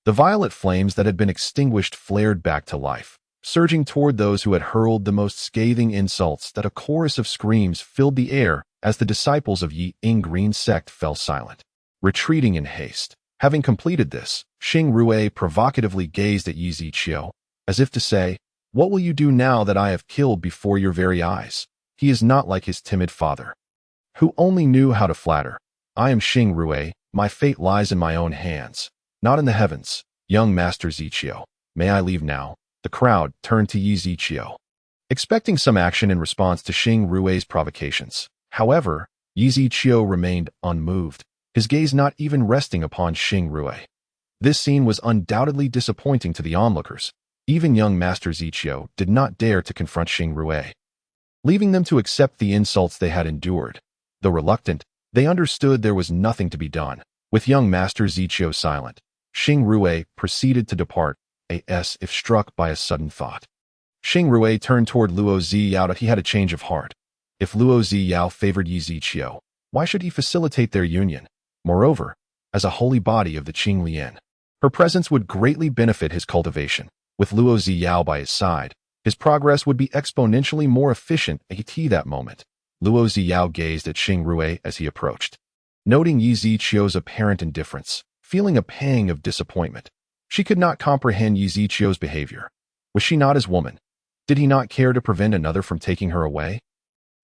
The violet flames that had been extinguished flared back to life, surging toward those who had hurled the most scathing insults. That a chorus of screams filled the air as the disciples of Yi Ing Green sect fell silent, retreating in haste. Having completed this, Xing Rui provocatively gazed at Yi Ziqiu, as if to say, what will you do now that I have killed before your very eyes? He is not like his timid father, who only knew how to flatter. I am Xing Rui, My fate lies in my own hands, not in the heavens. Young Master Zichio, may I leave now? The crowd turned to Yi Zichio, expecting some action in response to Xing Rui's provocations. However, Yi Zichio remained unmoved, his gaze not even resting upon Xing Rui. This scene was undoubtedly disappointing to the onlookers. Even young Master Zichio did not dare to confront Xing Rui, leaving them to accept the insults they had endured. Though reluctant, they understood there was nothing to be done. With young Master Zichio silent, Xing Rui proceeded to depart, as if struck by a sudden thought. Xing Rui turned toward Luo Ziyao that he had a change of heart. If Luo Ziyao favored Yi Zichio, why should he facilitate their union? Moreover, as a holy body of the Qinglian, her presence would greatly benefit his cultivation. With Luo Ziyao by his side, his progress would be exponentially more efficient at that moment. Luo Ziyao gazed at Xing Rui as he approached. Noting Yi Zichio's apparent indifference, feeling a pang of disappointment, she could not comprehend Yi Zichio's behavior. Was she not his woman? Did he not care to prevent another from taking her away?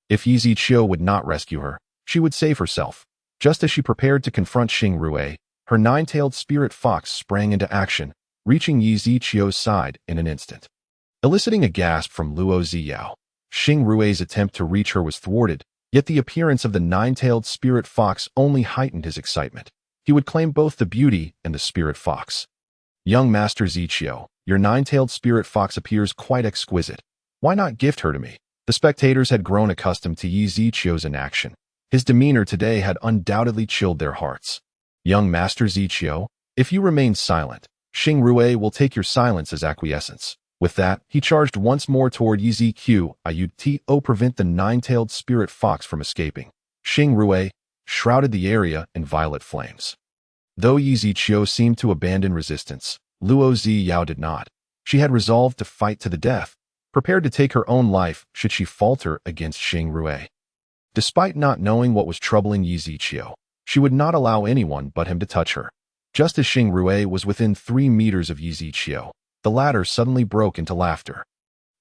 If Yi Zichio would not rescue her, she would save herself. Just as she prepared to confront Xing Rui, her nine-tailed spirit fox sprang into action, reaching Yi Zichio's side in an instant. Eliciting a gasp from Luo Ziyao, Xing Rui's attempt to reach her was thwarted, yet the appearance of the nine-tailed spirit fox only heightened his excitement. He would claim both the beauty and the spirit fox. Young Master Zichio, your nine-tailed spirit fox appears quite exquisite. Why not gift her to me? The spectators had grown accustomed to Yi Zichio's inaction. His demeanor today had undoubtedly chilled their hearts. Young Master Zichio, if you remain silent, Xing Rui will take your silence as acquiescence. With that, he charged once more toward Yi Zichio, prevent the nine-tailed spirit fox from escaping. Xing Rui shrouded the area in violet flames. Though Yi Zichio seemed to abandon resistance, Luo Ziyao did not. She had resolved to fight to the death, prepared to take her own life should she falter against Xing Rui. Despite not knowing what was troubling Yi Zichio, she would not allow anyone but him to touch her. Just as Xing Rui was within 3 meters of Yi Zichio, the latter suddenly broke into laughter.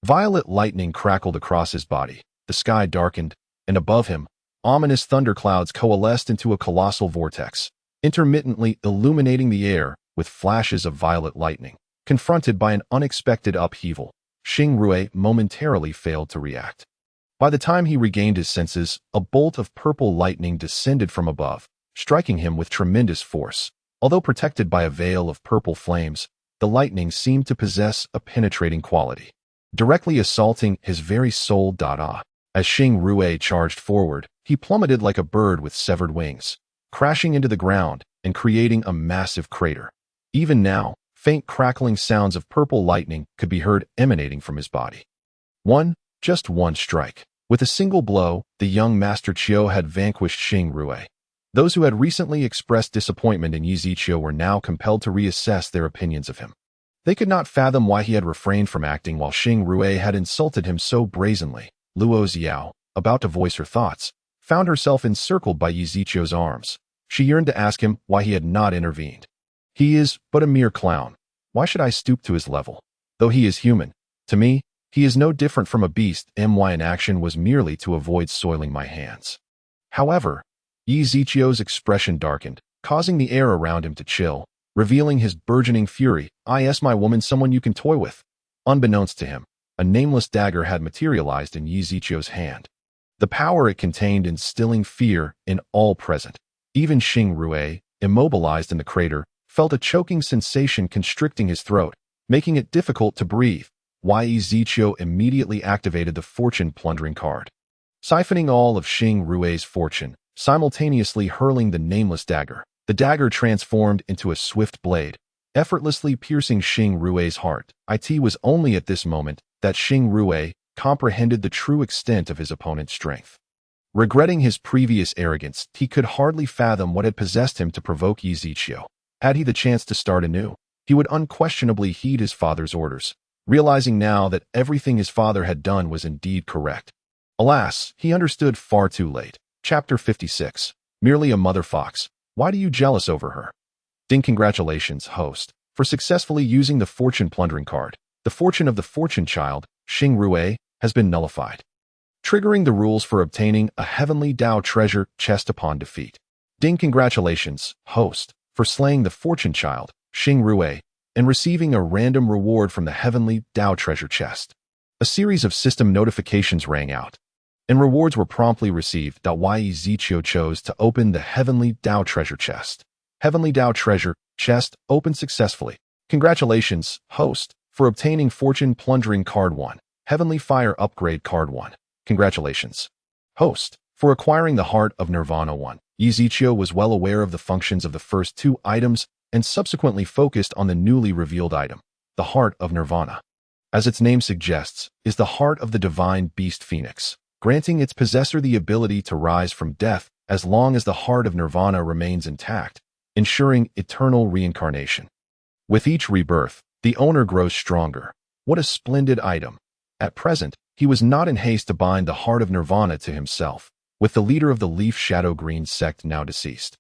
Violet lightning crackled across his body, the sky darkened, and above him, ominous thunderclouds coalesced into a colossal vortex, intermittently illuminating the air with flashes of violet lightning. Confronted by an unexpected upheaval, Xing Rui momentarily failed to react. By the time he regained his senses, a bolt of purple lightning descended from above, striking him with tremendous force. Although protected by a veil of purple flames, the lightning seemed to possess a penetrating quality, directly assaulting his very soul. As Xing Rui charged forward, he plummeted like a bird with severed wings, crashing into the ground and creating a massive crater. Even now, faint crackling sounds of purple lightning could be heard emanating from his body. Just one strike. With a single blow, the young Master Chiu had vanquished Xing Rui. Those who had recently expressed disappointment in Yi Zichio were now compelled to reassess their opinions of him. They could not fathom why he had refrained from acting while Xing Rui had insulted him so brazenly. Luo Ziyao, about to voice her thoughts, found herself encircled by Yi Zichio's arms. She yearned to ask him why he had not intervened. He is but a mere clown. Why should I stoop to his level? Though he is human, to me, he is no different from a beast. My inaction was merely to avoid soiling my hands. However, Yi Zichio's expression darkened, causing the air around him to chill, revealing his burgeoning fury. My woman, someone you can toy with. Unbeknownst to him, a nameless dagger had materialized in Yi Zichio's hand. The power it contained instilling fear in all present. Even Xing Rui, immobilized in the crater, felt a choking sensation constricting his throat, making it difficult to breathe. Yi Zichio immediately activated the fortune plundering card, siphoning all of Xing Rui's fortune, simultaneously hurling the nameless dagger. The dagger transformed into a swift blade, effortlessly piercing Xing Rui's heart. It was only at this moment that Xing Rui comprehended the true extent of his opponent's strength. Regretting his previous arrogance, he could hardly fathom what had possessed him to provoke Yi Zichio. Had he the chance to start anew, he would unquestionably heed his father's orders, realizing now that everything his father had done was indeed correct. Alas, he understood far too late. Chapter 56. Merely a mother fox. Why do you jealous over her? Congratulations, host, for successfully using the fortune plundering card. The fortune of the fortune child, Xing Rui, has been nullified, triggering the rules for obtaining a heavenly Dao treasure chest upon defeat. Ding, congratulations, host, for slaying the fortune child, Xing Rui, and receiving a random reward from the heavenly Dao treasure chest. A series of system notifications rang out, and rewards were promptly received. Yi Ziqiu chose to open the heavenly Dao treasure chest. Heavenly Dao treasure chest opened successfully. Congratulations, host, for obtaining Fortune Plundering Card 1, Heavenly Fire Upgrade Card 1. Congratulations, host, for acquiring the Heart of Nirvana 1. Yi Ziqiu was well aware of the functions of the first two items and subsequently focused on the newly revealed item, the Heart of Nirvana. As its name suggests, is the heart of the divine beast Phoenix, granting its possessor the ability to rise from death as long as the Heart of Nirvana remains intact, ensuring eternal reincarnation. With each rebirth, the owner grows stronger. What a splendid item. At present, he was not in haste to bind the Heart of Nirvana to himself, with the leader of the Leaf Shadow Green sect now deceased.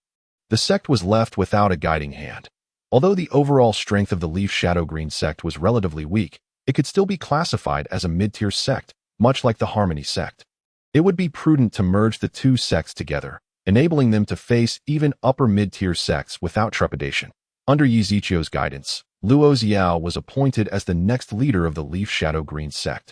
The sect was left without a guiding hand. Although the overall strength of the Leaf Shadow Green sect was relatively weak, it could still be classified as a mid-tier sect, much like the Harmony sect. It would be prudent to merge the two sects together, enabling them to face even upper mid-tier sects without trepidation. Under Yi Ziqiu's guidance, Luo Xiao was appointed as the next leader of the Leaf Shadow Green sect,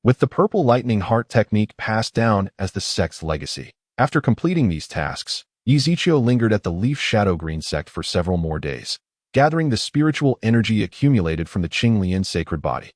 with the Purple Lightning Heart technique passed down as the sect's legacy. After completing these tasks, Yi Ziqiu lingered at the Leaf Shadow Green sect for several more days, gathering the spiritual energy accumulated from the Qinglian sacred body.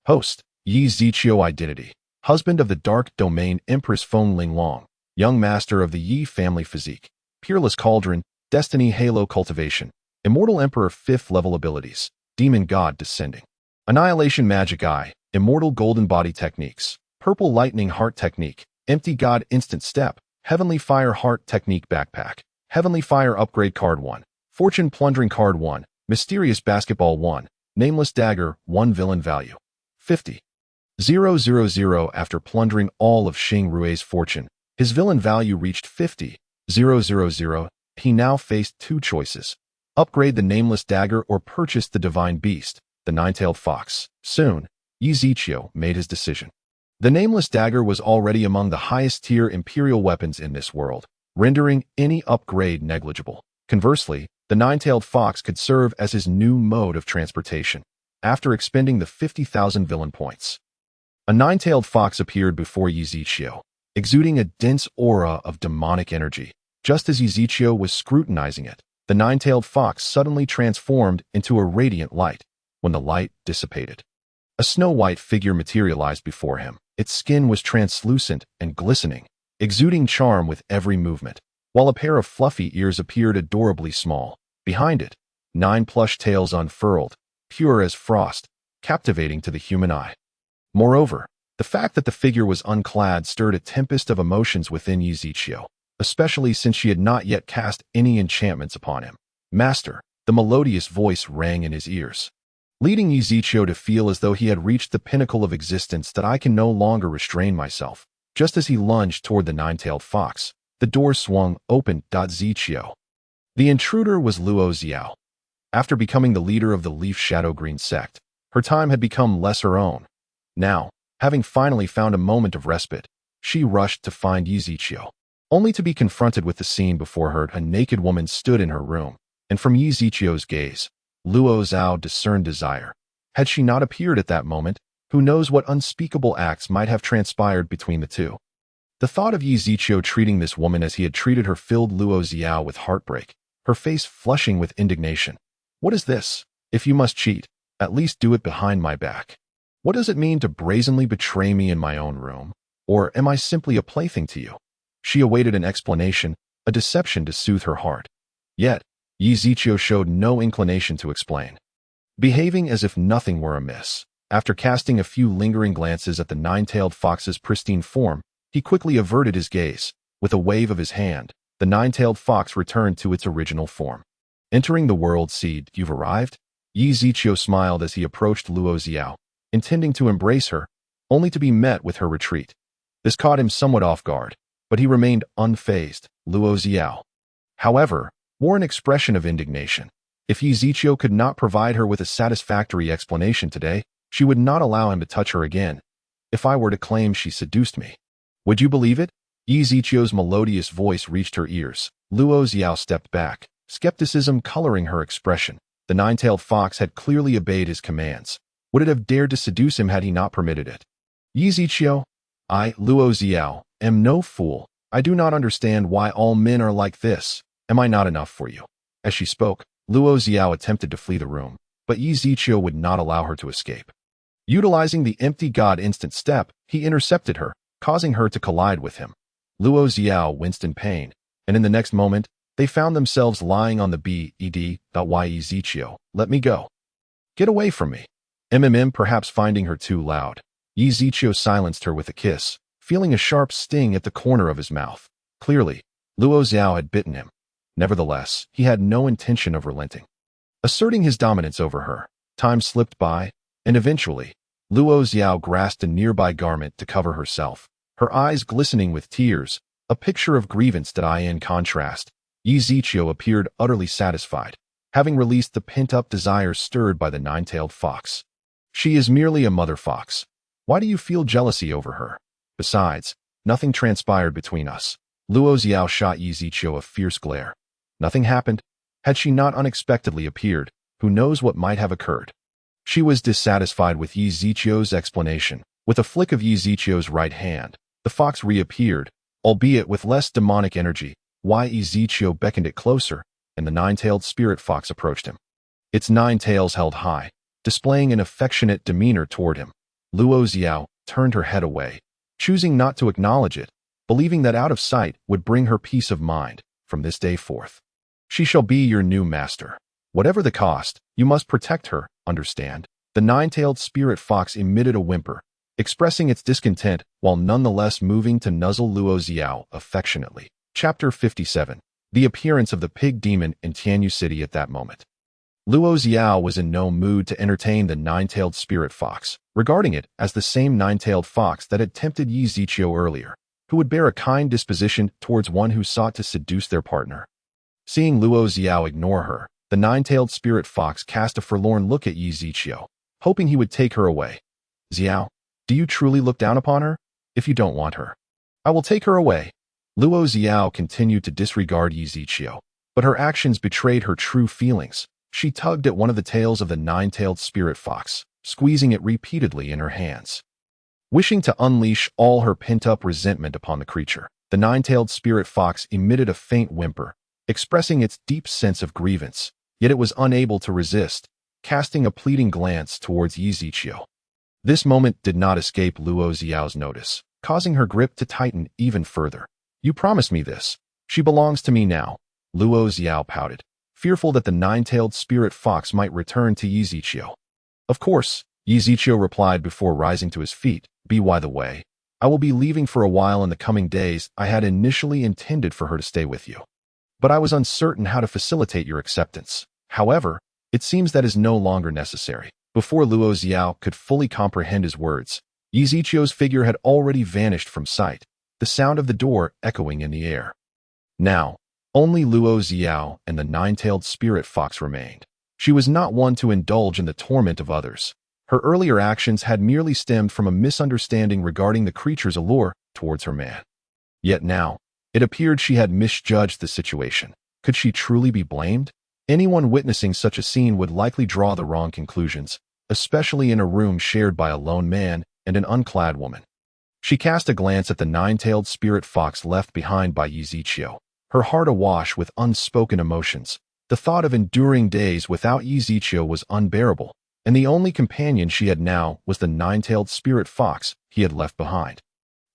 Host, Yi Ziqiu identity, husband of the Dark Domain Empress Feng Linglong, young master of the Yi family physique, Peerless Cauldron, Destiny Halo cultivation, Immortal Emperor 5th level abilities, Demon God descending, Annihilation Magic Eye, Immortal Golden Body techniques, Purple Lightning Heart technique, Empty God instant step, Heavenly Fire Heart technique backpack, Heavenly Fire Upgrade Card 1, Fortune Plundering Card 1, Mysterious Basketball 1, Nameless Dagger 1 villain value, 50,000 after plundering all of Xing Rui's fortune. His villain value reached 50,000. He now faced two choices: upgrade the Nameless Dagger or purchase the Divine Beast, the Nine-Tailed Fox. Soon, Yi Ziqiu made his decision. The Nameless Dagger was already among the highest-tier imperial weapons in this world, rendering any upgrade negligible. Conversely, the Nine-Tailed Fox could serve as his new mode of transportation. After expending the 50,000 villain points, a Nine-Tailed Fox appeared before Yi Ziqiu, exuding a dense aura of demonic energy. Just as Yi Ziqiu was scrutinizing it, the Nine-Tailed Fox suddenly transformed into a radiant light. When the light dissipated, a snow-white figure materialized before him. Its skin was translucent and glistening, exuding charm with every movement, while a pair of fluffy ears appeared adorably small. Behind it, 9 plush tails unfurled, pure as frost, captivating to the human eye. Moreover, the fact that the figure was unclad stirred a tempest of emotions within Yi Ziqiu, especially since she had not yet cast any enchantments upon him. Master, the melodious voice rang in his ears, leading Yi Ziqiu to feel as though he had reached the pinnacle of existence. That I can no longer restrain myself. Just as he lunged toward the Nine-Tailed Fox, the door swung open. Ziqiu. The intruder was Luo Xiao. After becoming the leader of the Leaf Shadow Green sect, her time had become less her own. Now, having finally found a moment of respite, she rushed to find Yi Ziqiu, only to be confronted with the scene before her. A naked woman stood in her room, and from Yi Ziqiu's gaze, Luo Xiao discerned desire. Had she not appeared at that moment, who knows what unspeakable acts might have transpired between the two. The thought of Yi Ziqiu treating this woman as he had treated her filled Luo Xiao with heartbreak, her face flushing with indignation. What is this? If you must cheat, at least do it behind my back. What does it mean to brazenly betray me in my own room? Or am I simply a plaything to you? She awaited an explanation, a deception to soothe her heart. Yet, Yi Ziqiu showed no inclination to explain. Behaving as if nothing were amiss, after casting a few lingering glances at the Nine-Tailed Fox's pristine form, he quickly averted his gaze. With a wave of his hand, the Nine-Tailed Fox returned to its original form. Entering the world seed, you've arrived? Yi Ziqiu smiled as he approached Luo Xiao, intending to embrace her, only to be met with her retreat. This caught him somewhat off guard, but he remained unfazed. Luo Xiao, however, wore an expression of indignation. If Yi Ziqiu could not provide her with a satisfactory explanation today, she would not allow him to touch her again. If I were to claim she seduced me, would you believe it? Yi Zichio's melodious voice reached her ears. Luo Xiao stepped back, skepticism coloring her expression. The nine-tailed fox had clearly obeyed his commands. Would it have dared to seduce him had he not permitted it? Yi Zichio, I, Luo Xiao, am no fool. I do not understand why all men are like this. Am I not enough for you? As she spoke, Luo Xiao attempted to flee the room, but Yi Zichio would not allow her to escape. Utilizing the empty god instant step, he intercepted her, causing her to collide with him. Luo Xiao winced in pain, and in the next moment, they found themselves lying on the bed. Yi Zichio, let me go. Get away from me. Perhaps finding her too loud. Yi Zichio silenced her with a kiss, feeling a sharp sting at the corner of his mouth. Clearly, Luo Xiao had bitten him. Nevertheless, he had no intention of relenting. Asserting his dominance over her, time slipped by, and eventually, Luo Xiao grasped a nearby garment to cover herself, her eyes glistening with tears, a picture of grievance that in contrast, Yi Zichio appeared utterly satisfied, having released the pent-up desires stirred by the nine-tailed fox. She is merely a mother fox. Why do you feel jealousy over her? Besides, nothing transpired between us. Luo Xiao shot Yi Zichio a fierce glare. Nothing happened. Had she not unexpectedly appeared, who knows what might have occurred? She was dissatisfied with Yi Zichio's explanation. With a flick of Yi Zichio's right hand, the fox reappeared, albeit with less demonic energy. Yi Zichio beckoned it closer, and the nine-tailed spirit fox approached him. Its 9 tails held high, displaying an affectionate demeanor toward him. Luo Xiao turned her head away, choosing not to acknowledge it, believing that out of sight would bring her peace of mind. From this day forth, she shall be your new master. Whatever the cost, you must protect her, understand? The nine-tailed spirit fox emitted a whimper, expressing its discontent while nonetheless moving to nuzzle Luo Xiao affectionately. Chapter 57. The appearance of the pig demon in Tianyu City at that moment. Luo Xiao was in no mood to entertain the nine-tailed spirit fox, regarding it as the same nine-tailed fox that had tempted Yi Zichio earlier, who would bear a kind disposition towards one who sought to seduce their partner. Seeing Luo Xiao ignore her, the nine-tailed spirit fox cast a forlorn look at Yi Zichio, hoping he would take her away. Xiao, do you truly look down upon her? If you don't want her, I will take her away. Luo Xiao continued to disregard Yi Zichio, but her actions betrayed her true feelings. She tugged at one of the tails of the nine-tailed spirit fox, squeezing it repeatedly in her hands. Wishing to unleash all her pent-up resentment upon the creature, the nine-tailed spirit fox emitted a faint whimper, expressing its deep sense of grievance, yet it was unable to resist, casting a pleading glance towards Yi Zichio. This moment did not escape Luo Xiao's notice, causing her grip to tighten even further. You promised me this. She belongs to me now. Luo Xiao pouted, fearful that the nine-tailed spirit fox might return to Yi Zichio. Of course, Yi Zichio replied before rising to his feet. By the way, I will be leaving for a while in the coming days. I had initially intended for her to stay with you, but I was uncertain how to facilitate your acceptance. However, it seems that is no longer necessary. Before Luo Xiao could fully comprehend his words, Yi Zichio's figure had already vanished from sight, the sound of the door echoing in the air. Now, only Luo Xiao and the nine-tailed spirit fox remained. She was not one to indulge in the torment of others. Her earlier actions had merely stemmed from a misunderstanding regarding the creature's allure towards her man. Yet now, it appeared she had misjudged the situation. Could she truly be blamed? Anyone witnessing such a scene would likely draw the wrong conclusions, especially in a room shared by a lone man and an unclad woman. She cast a glance at the nine-tailed spirit fox left behind by Yi Zichio, her heart awash with unspoken emotions. The thought of enduring days without Yi Zichio was unbearable, and the only companion she had now was the nine-tailed spirit fox he had left behind.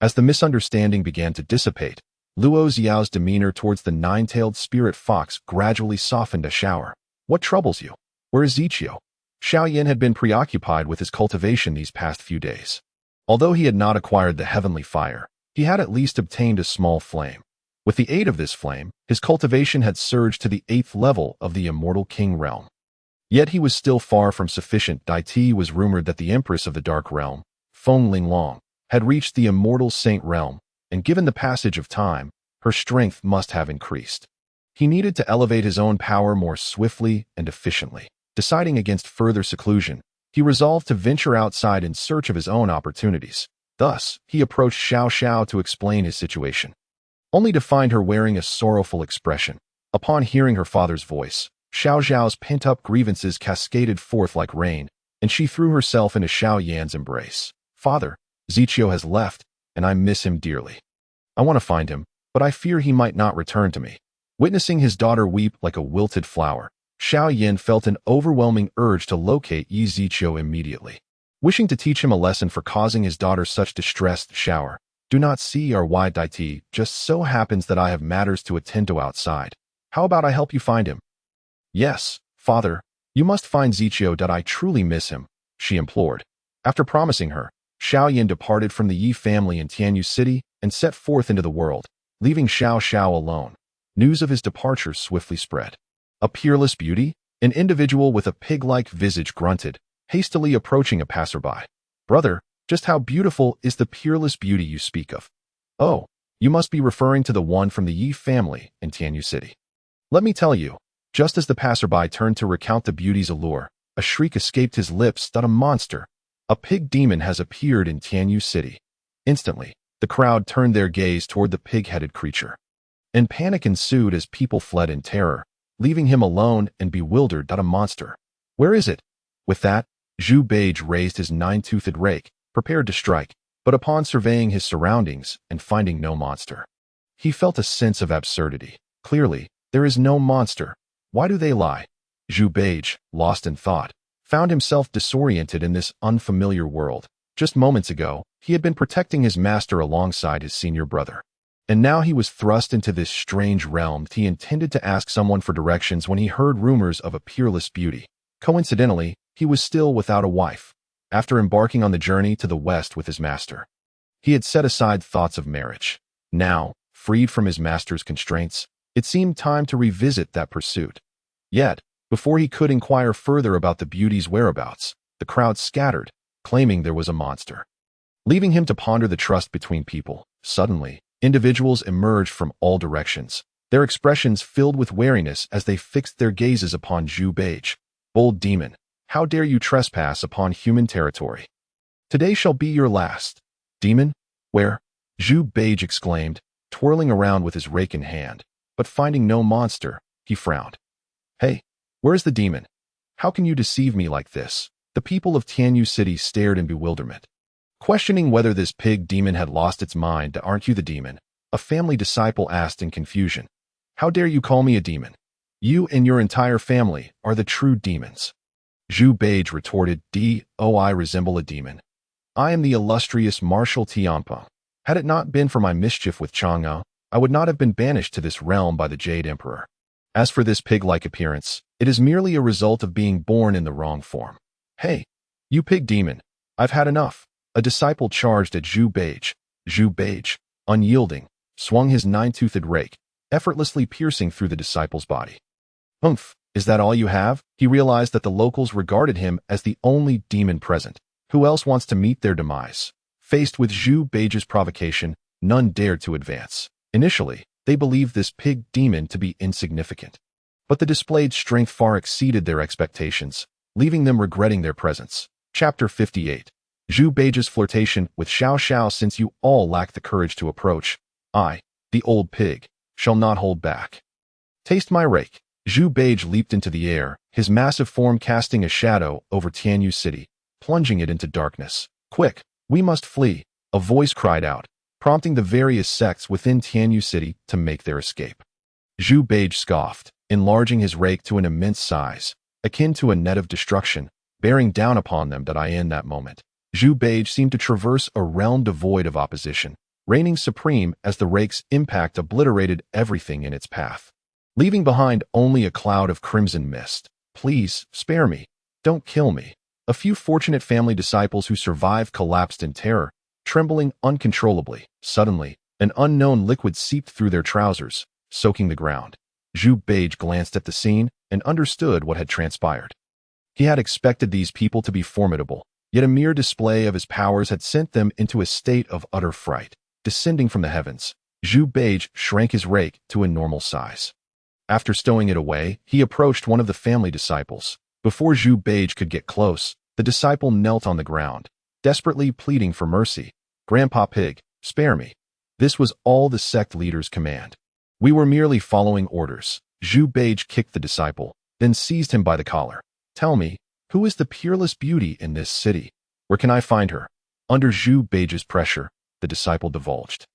As the misunderstanding began to dissipate, Luo Xiao's demeanor towards the nine-tailed spirit fox gradually softened a shower. What troubles you? Where is Zichio? Xiaoyan had been preoccupied with his cultivation these past few days. Although he had not acquired the heavenly fire, he had at least obtained a small flame. With the aid of this flame, his cultivation had surged to the 8th level of the Immortal King realm. Yet he was still far from sufficient. It was rumored that the Empress of the Dark Realm, Feng Linglong, had reached the Immortal Saint realm, and given the passage of time, her strength must have increased. He needed to elevate his own power more swiftly and efficiently. Deciding against further seclusion, he resolved to venture outside in search of his own opportunities. Thus, he approached Xiao Xiao to explain his situation. only to find her wearing a sorrowful expression. Upon hearing her father's voice, Xiao Zhao's pent-up grievances cascaded forth like rain, and she threw herself into Xiao Yan's embrace. Father, Zichio has left, and I miss him dearly. I want to find him, but I fear he might not return to me. Witnessing his daughter weep like a wilted flower, Xiao Yan felt an overwhelming urge to locate Yi Zichio immediately. Wishing to teach him a lesson for causing his daughter such distress, shower. Do not see or why Daiti, just so happens that I have matters to attend to outside. How about I help you find him? Yes, father, you must find Zichio. I truly miss him, she implored. After promising her, Xiao Yan departed from the Yi family in Tianyu City and set forth into the world, leaving Xiao Xiao alone. News of his departure swiftly spread. A peerless beauty, an individual with a pig-like visage grunted, hastily approaching a passerby. Brother, just how beautiful is the peerless beauty you speak of? Oh, you must be referring to the one from the Yi family in Tianyu City. Let me tell you, just as the passerby turned to recount the beauty's allure, a shriek escaped his lips that a monster, a pig demon has appeared in Tianyu City. Instantly, the crowd turned their gaze toward the pig-headed creature. And panic ensued as people fled in terror, leaving him alone and bewildered. A monster. Where is it? With that, Zhu Beige raised his nine-toothed rake, prepared to strike, but upon surveying his surroundings and finding no monster, he felt a sense of absurdity. Clearly, there is no monster. Why do they lie? Zhu Beige, lost in thought, found himself disoriented in this unfamiliar world. Just moments ago, he had been protecting his master alongside his senior brother. And now he was thrust into this strange realm. He intended to ask someone for directions when he heard rumors of a peerless beauty. Coincidentally, he was still without a wife. After embarking on the journey to the west with his master, he had set aside thoughts of marriage. Now, freed from his master's constraints, it seemed time to revisit that pursuit. Yet, before he could inquire further about the beauty's whereabouts, the crowd scattered, claiming there was a monster. Leaving him to ponder the trust between people, suddenly, individuals emerged from all directions, their expressions filled with wariness as they fixed their gazes upon Zhu Beige. Bold demon, how dare you trespass upon human territory? Today shall be your last. Demon? Where? Zhu Beige exclaimed, twirling around with his rake in hand, but finding no monster, he frowned. Hey, where's the demon? How can you deceive me like this? The people of Tianyu City stared in bewilderment. Questioning whether this pig demon had lost its mind. Aren't you the demon? A family disciple asked in confusion. How dare you call me a demon? You and your entire family are the true demons. Zhu Beige retorted, I resemble a demon. I am the illustrious Marshal Tianpeng. Had it not been for my mischief with Chang'e, I would not have been banished to this realm by the Jade Emperor. As for this pig-like appearance, it is merely a result of being born in the wrong form. Hey, you pig demon, I've had enough. A disciple charged at Zhu Beige. Zhu Beige, unyielding, swung his nine-toothed rake, effortlessly piercing through the disciple's body. Humph, is that all you have? He realized that the locals regarded him as the only demon present. Who else wants to meet their demise? Faced with Zhu Beige's provocation, none dared to advance. Initially, they believed this pig demon to be insignificant. But the displayed strength far exceeded their expectations, leaving them regretting their presence. Chapter 58. Zhu Beige's flirtation with Xiao Xiao. Since you all lack the courage to approach, I, the old pig, shall not hold back. Taste my rake. Zhu Beige leaped into the air, his massive form casting a shadow over Tianyu City, plunging it into darkness. Quick, we must flee, a voice cried out, prompting the various sects within Tianyu City to make their escape. Zhu Beige scoffed, enlarging his rake to an immense size, akin to a net of destruction, bearing down upon them. In that moment, Zhu Beige seemed to traverse a realm devoid of opposition, reigning supreme as the rake's impact obliterated everything in its path, leaving behind only a cloud of crimson mist. Please, spare me. Don't kill me. A few fortunate family disciples who survived collapsed in terror, trembling uncontrollably. Suddenly, an unknown liquid seeped through their trousers, soaking the ground. Zhu Beige glanced at the scene and understood what had transpired. He had expected these people to be formidable, yet a mere display of his powers had sent them into a state of utter fright. Descending from the heavens, Zhu Beige shrank his rake to a normal size. After stowing it away, he approached one of the family disciples. Before Zhu Beige could get close, the disciple knelt on the ground, desperately pleading for mercy. Grandpa Pig, spare me. This was all the sect leader's command. We were merely following orders. Zhu Beige kicked the disciple, then seized him by the collar. Tell me, who is the peerless beauty in this city? Where can I find her? Under Zhu Beige's pressure, the disciple divulged.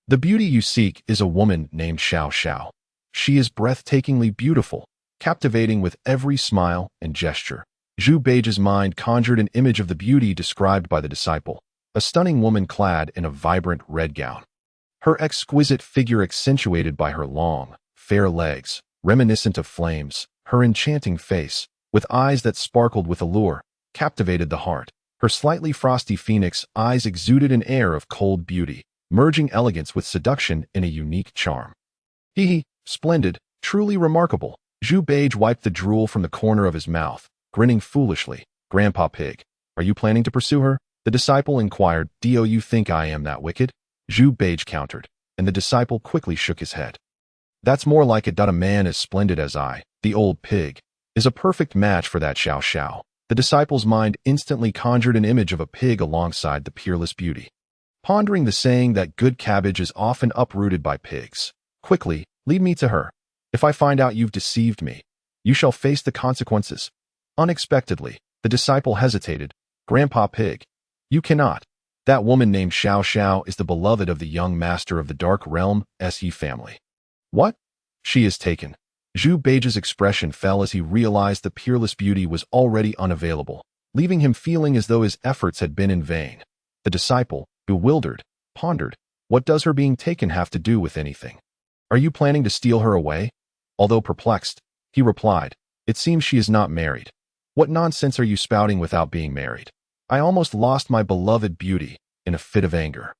The beauty you seek is a woman named Xiao Xiao. She is breathtakingly beautiful, captivating with every smile and gesture. Zhu Beige's mind conjured an image of the beauty described by the disciple, a stunning woman clad in a vibrant red gown. Her exquisite figure accentuated by her long, fair legs, reminiscent of flames, her enchanting face, with eyes that sparkled with allure, captivated the heart. Her slightly frosty phoenix eyes exuded an air of cold beauty, merging elegance with seduction in a unique charm. Hee, splendid, truly remarkable. Zhu Beige wiped the drool from the corner of his mouth, grinning foolishly. Grandpa Pig, are you planning to pursue her? The disciple inquired. Do you think I am that wicked? Zhu Beige countered, and the disciple quickly shook his head. That's more like it. A man as splendid as I, the old pig, is a perfect match for that Xiao Xiao. The disciple's mind instantly conjured an image of a pig alongside the peerless beauty. Pondering the saying that good cabbage is often uprooted by pigs, quickly, lead me to her. If I find out you've deceived me, you shall face the consequences. Unexpectedly, the disciple hesitated. Grandpa Pig, you cannot. That woman named Xiao Xiao is the beloved of the young master of the Dark Realm, SE family. What? She is taken. Zhu Beige's expression fell as he realized the peerless beauty was already unavailable, leaving him feeling as though his efforts had been in vain. The disciple, bewildered, pondered, what does her being taken have to do with anything? Are you planning to steal her away? Although perplexed, he replied, it seems she is not married. What nonsense are you spouting without being married? I almost lost my beloved beauty in a fit of anger.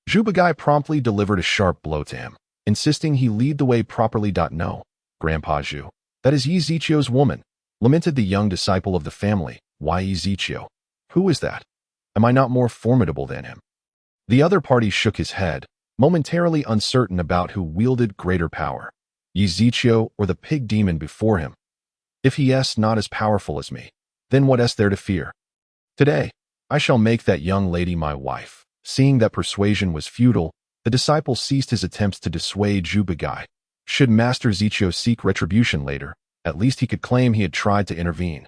Zhu Beigai promptly delivered a sharp blow to him, insisting he lead the way properly. No, Grandpa Zhu, that is Yi Zichio's woman, lamented the young disciple of the family. Why Yi Zichio? Who is that? Am I not more formidable than him? The other party shook his head, momentarily uncertain about who wielded greater power, Yi Zichio or the pig demon before him. If he is not as powerful as me, then what is there to fear? Today, I shall make that young lady my wife. Seeing that persuasion was futile, the disciple ceased his attempts to dissuade Zhu Beigai. Should Master Zichio seek retribution later, at least he could claim he had tried to intervene.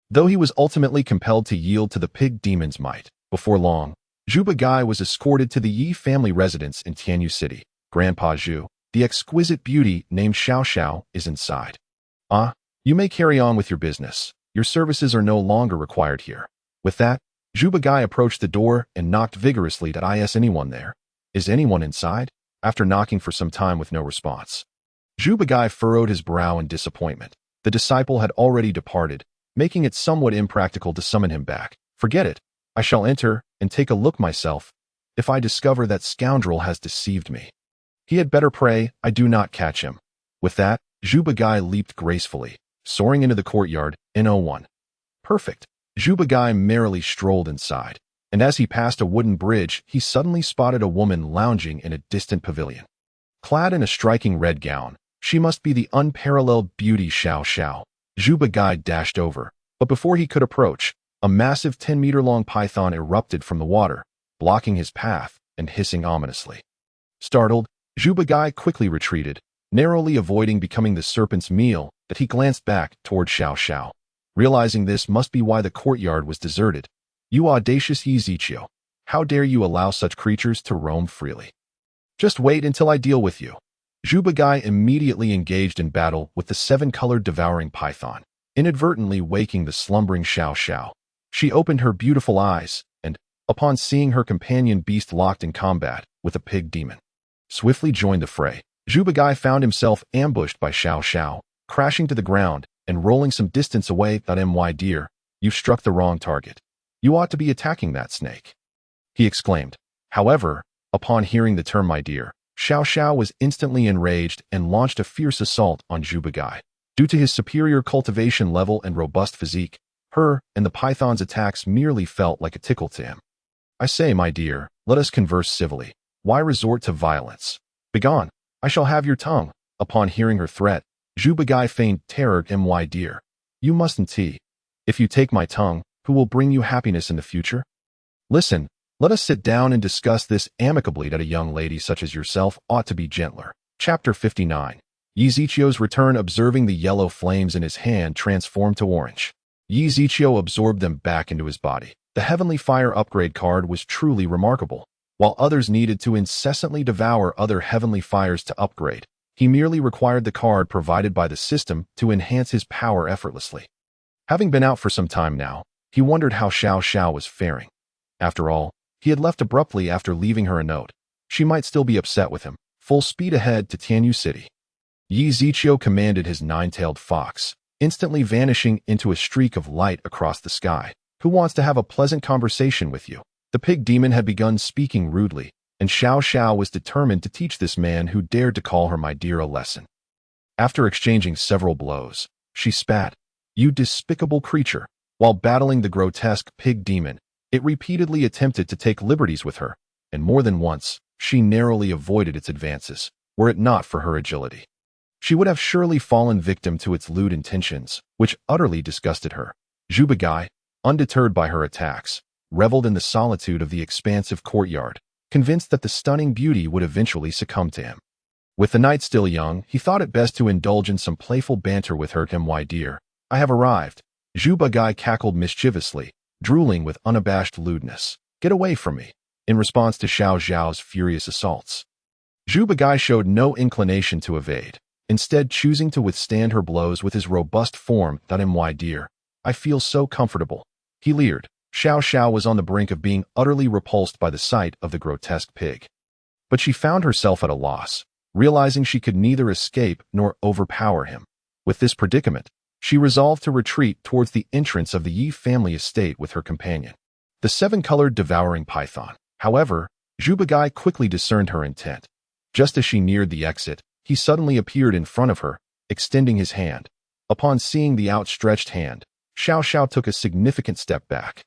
Though he was ultimately compelled to yield to the pig demon's might, before long, Zhu Beigai was escorted to the Yi family residence in Tianyu City. Grandpa Zhu, the exquisite beauty named Xiao Xiao is inside. Ah, you may carry on with your business. Your services are no longer required here. With that, Zhu Beigai approached the door and knocked vigorously. Is anyone there? Is anyone inside? After knocking for some time with no response, Zhu Beigai furrowed his brow in disappointment. The disciple had already departed, making it somewhat impractical to summon him back. Forget it. I shall enter and take a look myself. If I discover that scoundrel has deceived me, he had better pray I do not catch him. With that, Zhu Beigai leaped gracefully, soaring into the courtyard. N01. Perfect. Zhu Beigai merrily strolled inside, and as he passed a wooden bridge, he suddenly spotted a woman lounging in a distant pavilion. Clad in a striking red gown, she must be the unparalleled beauty Xiao Xiao. Zhu Beigai dashed over, but before he could approach, a massive 10-meter-long python erupted from the water, blocking his path and hissing ominously. Startled, Zhu Beigai quickly retreated, narrowly avoiding becoming the serpent's meal. That he glanced back toward Xiao Xiao. Realizing this must be why the courtyard was deserted. You audacious Yi Zichio, how dare you allow such creatures to roam freely? Just wait until I deal with you. Zhu Beigai immediately engaged in battle with the 7-colored devouring python, inadvertently waking the slumbering Xiao Xiao. She opened her beautiful eyes, and, upon seeing her companion beast locked in combat with a pig demon, swiftly joined the fray. Zhu Beigai found himself ambushed by Xiao Xiao, crashing to the ground and rolling some distance away. My dear, you struck the wrong target. You ought to be attacking that snake, he exclaimed. However, upon hearing the term my dear, Xiao Xiao was instantly enraged and launched a fierce assault on Zhu Beigai. Due to his superior cultivation level and robust physique, her and the python's attacks merely felt like a tickle to him. I say, my dear, let us converse civilly. Why resort to violence? Begone, I shall have your tongue. Upon hearing her threat, Zhu Beigai feigned terror. My dear, you mustn't. If you take my tongue, who will bring you happiness in the future? Listen, Let us sit down and discuss this amicably that a young lady such as yourself ought to be gentler. Chapter 59. Yizichio's return. Observing the yellow flames in his hand transform to orange. Yizichio absorbed them back into his body. The Heavenly Fire upgrade card was truly remarkable. While others needed to incessantly devour other Heavenly Fires to upgrade, he merely required the card provided by the system to enhance his power effortlessly. Having been out for some time now, he wondered how Xiao Xiao was faring. After all, he had left abruptly after leaving her a note. She might still be upset with him. Full speed ahead to Tianyu City. Yizichio commanded his nine-tailed fox, instantly vanishing into a streak of light across the sky. Who wants to have a pleasant conversation with you? The pig demon had begun speaking rudely, and Xiao Xiao was determined to teach this man who dared to call her my dear a lesson. After exchanging several blows, she spat, "You despicable creature!" While battling the grotesque pig demon, it repeatedly attempted to take liberties with her, and more than once, she narrowly avoided its advances, were it not for her agility. She would have surely fallen victim to its lewd intentions, which utterly disgusted her. Zhu Bagai, undeterred by her attacks, reveled in the solitude of the expansive courtyard, convinced that the stunning beauty would eventually succumb to him. With the night still young, he thought it best to indulge in some playful banter with her. "My dear, I have arrived." Zhu Bagai cackled mischievously, drooling with unabashed lewdness. "Get away from me," in response to Xiao Xiao's furious assaults. Zhu Bagai showed no inclination to evade, instead choosing to withstand her blows with his robust form. "My dear, I feel so comfortable," he leered. Xiao Xiao was on the brink of being utterly repulsed by the sight of the grotesque pig. But she found herself at a loss, realizing she could neither escape nor overpower him. With this predicament, she resolved to retreat towards the entrance of the Yi family estate with her companion, the seven-colored devouring python. However, Zhu Bagai quickly discerned her intent. Just as she neared the exit, he suddenly appeared in front of her, extending his hand. Upon seeing the outstretched hand, Xiao Xiao took a significant step back,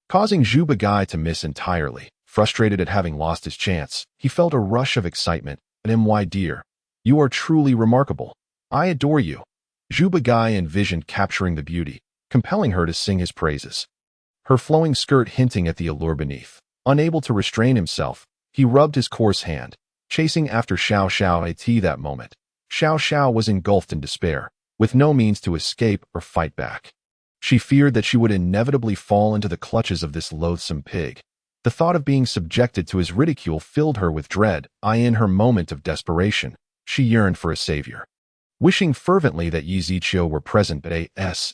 causing Zhu Bagai to miss entirely. Frustrated at having lost his chance, he felt a rush of excitement. "My dear, you are truly remarkable. I adore you." Zhu Bagai envisioned capturing the beauty, compelling her to sing his praises. Her flowing skirt hinting at the allure beneath. Unable to restrain himself, he rubbed his coarse hand, chasing after Xiao Xiao. At that moment, Xiao Xiao was engulfed in despair, with no means to escape or fight back. She feared that she would inevitably fall into the clutches of this loathsome pig. The thought of being subjected to his ridicule filled her with dread. In her moment of desperation, she yearned for a savior. Wishing fervently that Yizichio were present, but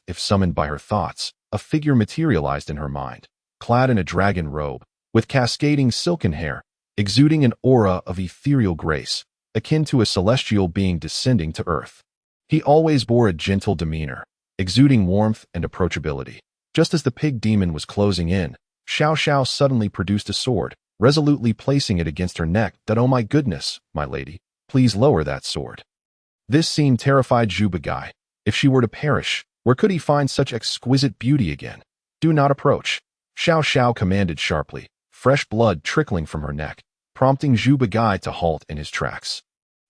if summoned by her thoughts, a figure materialized in her mind, clad in a dragon robe, with cascading silken hair, exuding an aura of ethereal grace, akin to a celestial being descending to earth. He always bore a gentle demeanor, exuding warmth and approachability. Just as the pig demon was closing in, Xiao Xiao suddenly produced a sword, resolutely placing it against her neck. "Oh my goodness, my lady, please lower that sword." This scene terrified Zhu Bagai. If she were to perish, where could he find such exquisite beauty again? "Do not approach," Xiao Xiao commanded sharply, fresh blood trickling from her neck, prompting Zhu Bagai to halt in his tracks.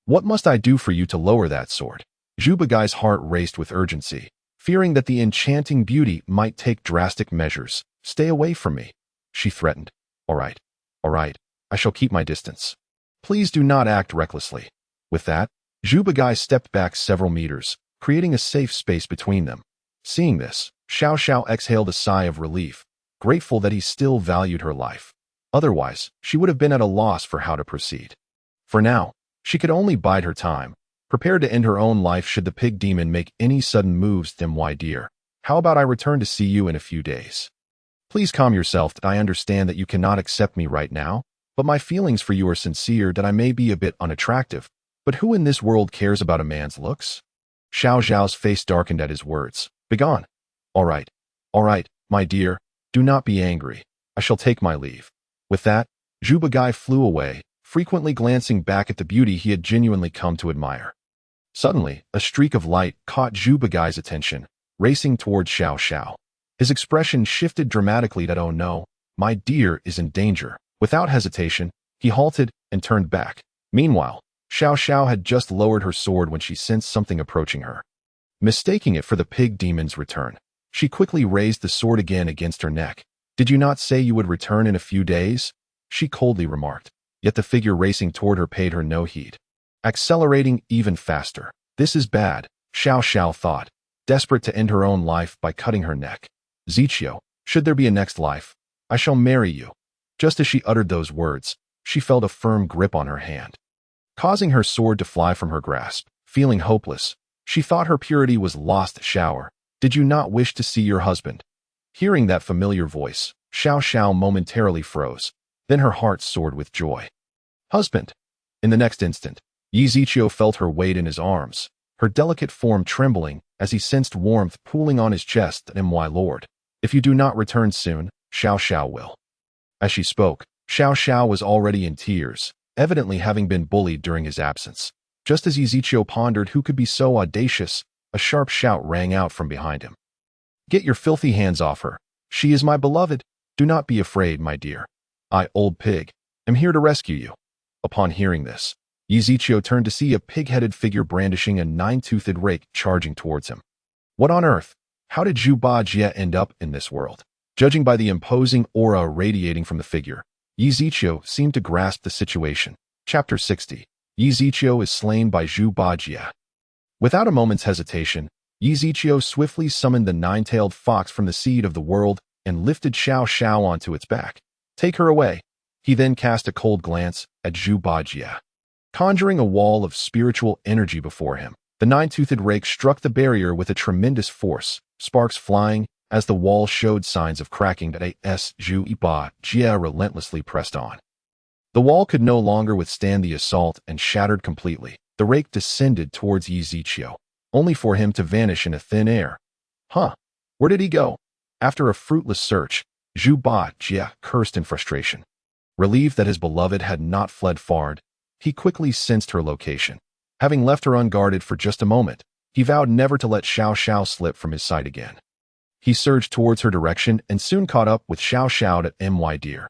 "What must I do for you to lower that sword?" Zhu Bagai's heart raced with urgency, fearing that the enchanting beauty might take drastic measures. "Stay away from me," she threatened. All right, I shall keep my distance. Please do not act recklessly." With that, Zhu Bagai stepped back several meters, creating a safe space between them. Seeing this, Xiao Xiao exhaled a sigh of relief, grateful that he still valued her life. Otherwise, she would have been at a loss for how to proceed. For now, she could only bide her time, prepared to end her own life should the pig demon make any sudden moves. "My dear, how about I return to see you in a few days? Please calm yourself. I understand that you cannot accept me right now, but my feelings for you are sincere. That I may be a bit unattractive, but who in this world cares about a man's looks?" Xiao Zhao's face darkened at his words. "Begone." All right, my dear, do not be angry. I shall take my leave." With that, Zhu Bagai flew away, frequently glancing back at the beauty he had genuinely come to admire. Suddenly, a streak of light caught Zhu Bagai's attention, racing towards Xiao Xiao. His expression shifted dramatically. "Oh no, my dear is in danger." Without hesitation, he halted and turned back. Meanwhile, Xiao Xiao had just lowered her sword when she sensed something approaching her. Mistaking it for the pig demon's return, she quickly raised the sword again against her neck, Did you not say you would return in a few days? She coldly remarked, yet the figure racing toward her paid her no heed. Accelerating even faster. This is bad, Xiao Xiao thought, desperate to end her own life by cutting her neck. Zichio, should there be a next life, I shall marry you. Just as she uttered those words, she felt a firm grip on her hand, causing her sword to fly from her grasp. Feeling hopeless, she thought her purity was lost. Shower, did you not wish to see your husband? Hearing that familiar voice, Xiao Xiao momentarily froze. Then her heart soared with joy. Husband! In the next instant, Yi Zichio felt her weight in his arms, her delicate form trembling as he sensed warmth pooling on his chest. My lord, if you do not return soon, Xiao Xiao will. As she spoke, Xiao Xiao was already in tears, evidently having been bullied during his absence. Just as Yi Zichio pondered who could be so audacious, a sharp shout rang out from behind him. Get your filthy hands off her. She is my beloved. Do not be afraid, my dear. I, old pig, am here to rescue you. Upon hearing this, Yi Zichio turned to see a pig-headed figure brandishing a nine-toothed rake charging towards him. What on earth? How did Zhu Ba Jie end up in this world? Judging by the imposing aura radiating from the figure, Yi Zichio seemed to grasp the situation. Chapter 60. Yi Zichio is slain by Zhu Ba Jie. Without a moment's hesitation, Yi Zichio swiftly summoned the nine-tailed fox from the seed of the world and lifted Xiao Xiao onto its back. Take her away. He then cast a cold glance at Zhu Ba Jie, conjuring a wall of spiritual energy before him. The nine-toothed rake struck the barrier with a tremendous force, sparks flying as the wall showed signs of cracking. Zhu Ba Jie relentlessly pressed on. The wall could no longer withstand the assault and shattered completely. The rake descended towards Yi Zichio, only for him to vanish in a thin air. Huh? Where did he go? After a fruitless search, Zhu Ba Jie cursed in frustration. Relieved that his beloved had not fled far, he quickly sensed her location. Having left her unguarded for just a moment, he vowed never to let Xiao Xiao slip from his sight again. He surged towards her direction and soon caught up with Xiao Xiao at my dear.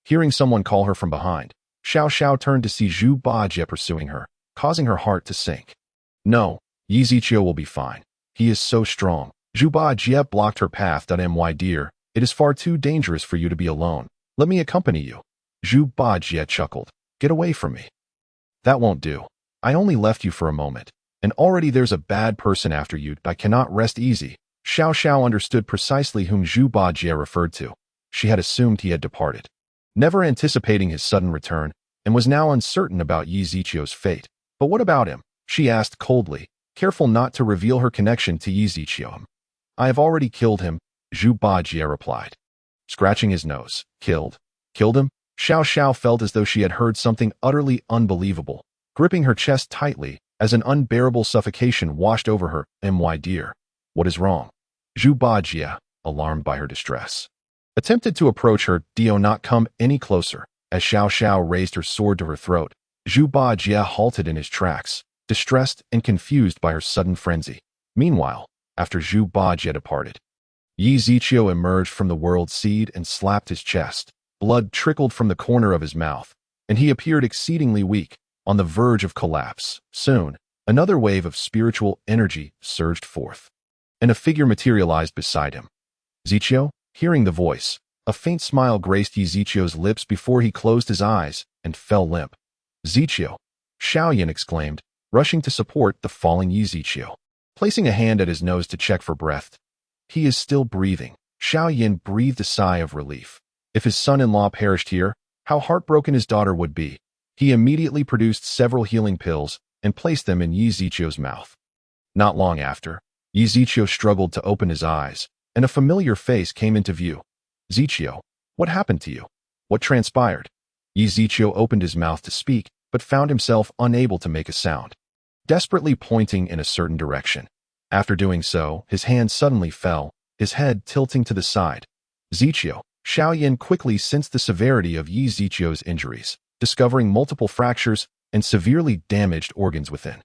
Hearing someone call her from behind, Xiao Xiao turned to see Zhu Ba Jie pursuing her, causing her heart to sink. No, Yi Zichio will be fine. He is so strong. Zhu Ba Jie blocked her path. My dear, it is far too dangerous for you to be alone. Let me accompany you. Zhu Ba Jie chuckled. Get away from me. That won't do. I only left you for a moment, and already there's a bad person after you. I cannot rest easy. Xiao Xiao understood precisely whom Zhu Ba Jie referred to. She had assumed he had departed, never anticipating his sudden return, and was now uncertain about Yi Zichio's fate. But what about him? She asked coldly, careful not to reveal her connection to Yi Zichio. I have already killed him, Zhu Ba Jie replied, scratching his nose. Killed? Killed him? Xiao Xiao felt as though she had heard something utterly unbelievable, gripping her chest tightly as an unbearable suffocation washed over her. My dear, what is wrong? Zhu Ba Jie, alarmed by her distress, attempted to approach her. Do not come any closer. As Xiao Xiao raised her sword to her throat, Zhu Ba Jie halted in his tracks, distressed and confused by her sudden frenzy. Meanwhile, after Zhu Ba Jie departed, Yi Zichio emerged from the world seed and slapped his chest. Blood trickled from the corner of his mouth, and he appeared exceedingly weak, on the verge of collapse. Soon, another wave of spiritual energy surged forth, and a figure materialized beside him. Zichio, hearing the voice, a faint smile graced Yi Zichio's lips before he closed his eyes and fell limp. Zichio, Xiaoyan exclaimed, rushing to support the falling Yi Zichio, placing a hand at his nose to check for breath. He is still breathing. Xiaoyan breathed a sigh of relief. If his son-in-law perished here, how heartbroken his daughter would be. He immediately produced several healing pills and placed them in Yi Zichio's mouth. Not long after, Yi Zichio struggled to open his eyes, and a familiar face came into view. Zichio, what happened to you? What transpired? Yi Zichio opened his mouth to speak, but found himself unable to make a sound, desperately pointing in a certain direction. After doing so, his hand suddenly fell, his head tilting to the side. Zichio, Xiaoyan quickly sensed the severity of Yi Zichio's injuries, discovering multiple fractures and severely damaged organs within.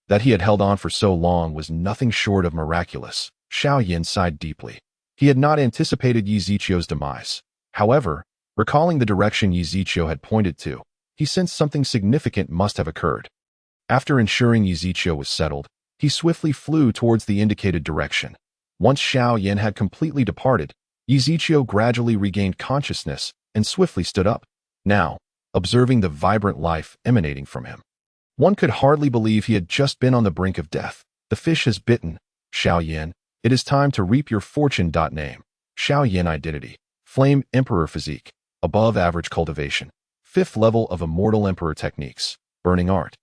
That he had held on for so long was nothing short of miraculous. Xiaoyan sighed deeply. He had not anticipated Yi Zichio's demise. However, recalling the direction Yi Zichio had pointed to, he sensed something significant must have occurred. After ensuring Yi Zichio was settled, he swiftly flew towards the indicated direction. Once Xiaoyan had completely departed, Ezekiel gradually regained consciousness and swiftly stood up, now observing the vibrant life emanating from him. One could hardly believe he had just been on the brink of death. The fish has bitten. Xiao Yan, it is time to reap your fortune. Name. Xiao Yan identity. Flame Emperor physique. Above average cultivation. 5th level of Immortal Emperor techniques. Burning art.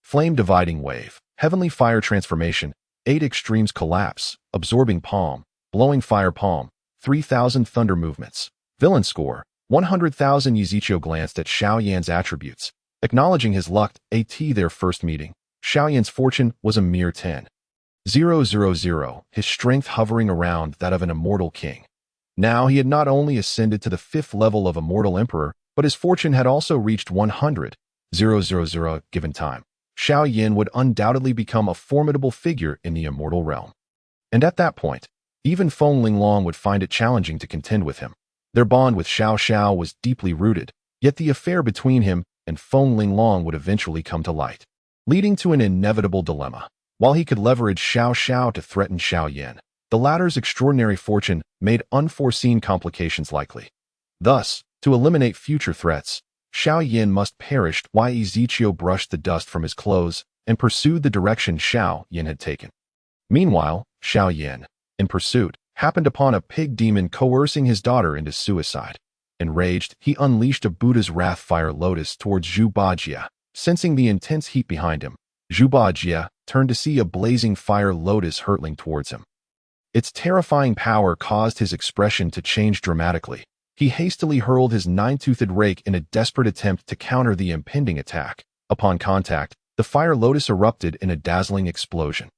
Flame dividing wave. Heavenly fire transformation. 8 extremes collapse. Absorbing palm. Blowing fire palm. 3,000 thunder movements. Villain score. 100,000. Ezekiel glanced at Xiao Yan's attributes. Acknowledging his luck at their first meeting, Xiao Yan's fortune was a mere 10,000, his strength hovering around that of an immortal king. Now he had not only ascended to the 5th level of Immortal Emperor, but his fortune had also reached 100,000. Given time, Xiao Yan would undoubtedly become a formidable figure in the immortal realm. And at that point, even Feng Linglong would find it challenging to contend with him. Their bond with Xiao Xiao was deeply rooted, yet the affair between him and Feng Linglong would eventually come to light, leading to an inevitable dilemma. While he could leverage Xiao Xiao to threaten Xiao Yan, the latter's extraordinary fortune made unforeseen complications likely. Thus, to eliminate future threats, Xiao Yan must perish. While Ezekiel brushed the dust from his clothes and pursued the direction Xiao Yan had taken. Meanwhile, Xiao Yan, in pursuit, happened upon a pig demon coercing his daughter into suicide. Enraged, he unleashed a Buddha's wrath fire lotus towards Zhu Bajia. Sensing the intense heat behind him, Zhu Bajia turned to see a blazing fire lotus hurtling towards him. Its terrifying power caused his expression to change dramatically. He hastily hurled his 9-toothed rake in a desperate attempt to counter the impending attack. Upon contact, the fire lotus erupted in a dazzling explosion.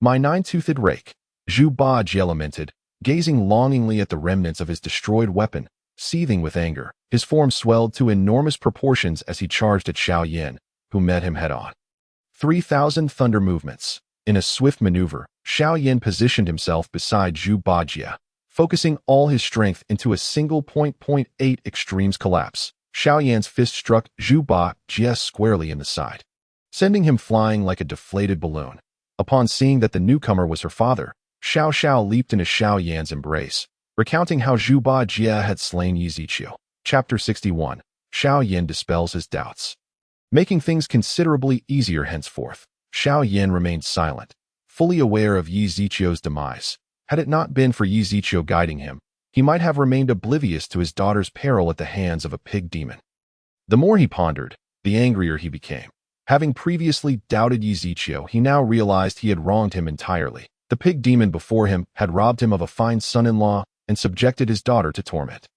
"My 9-toothed rake," Zhu Bajia lamented, gazing longingly at the remnants of his destroyed weapon. Seething with anger, his form swelled to enormous proportions as he charged at Xiao Yan, who met him head-on. 3,000 thunder movements. In a swift maneuver, Xiao Yan positioned himself beside Zhu Bajia, focusing all his strength into a single point. 8 extremes collapse. Xiao Yan's fist struck Zhu Bajia squarely in the side, sending him flying like a deflated balloon. Upon seeing that the newcomer was her father, Xiao Xiao leaped into Xiao Yan's embrace, recounting how Zhu Bajia had slain Ezekiel. Chapter 61. Xiao Yan dispels his doubts. Making things considerably easier henceforth, Xiao Yan remained silent, fully aware of Ezekiel's demise. Had it not been for Ezekiel guiding him, he might have remained oblivious to his daughter's peril at the hands of a pig demon. The more he pondered, the angrier he became. Having previously doubted Ezekiel, he now realized he had wronged him entirely. The pig demon before him had robbed him of a fine son-in-law and subjected his daughter to torment.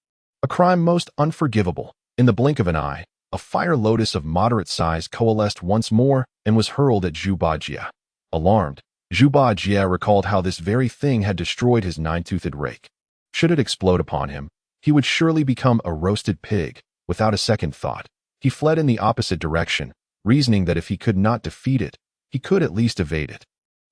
A crime most unforgivable. In the blink of an eye, a fire lotus of moderate size coalesced once more and was hurled at Zhu Bajia. Alarmed, Zhu Bajia recalled how this very thing had destroyed his 9-toothed rake. Should it explode upon him, he would surely become a roasted pig. Without a second thought, he fled in the opposite direction, reasoning that if he could not defeat it, he could at least evade it.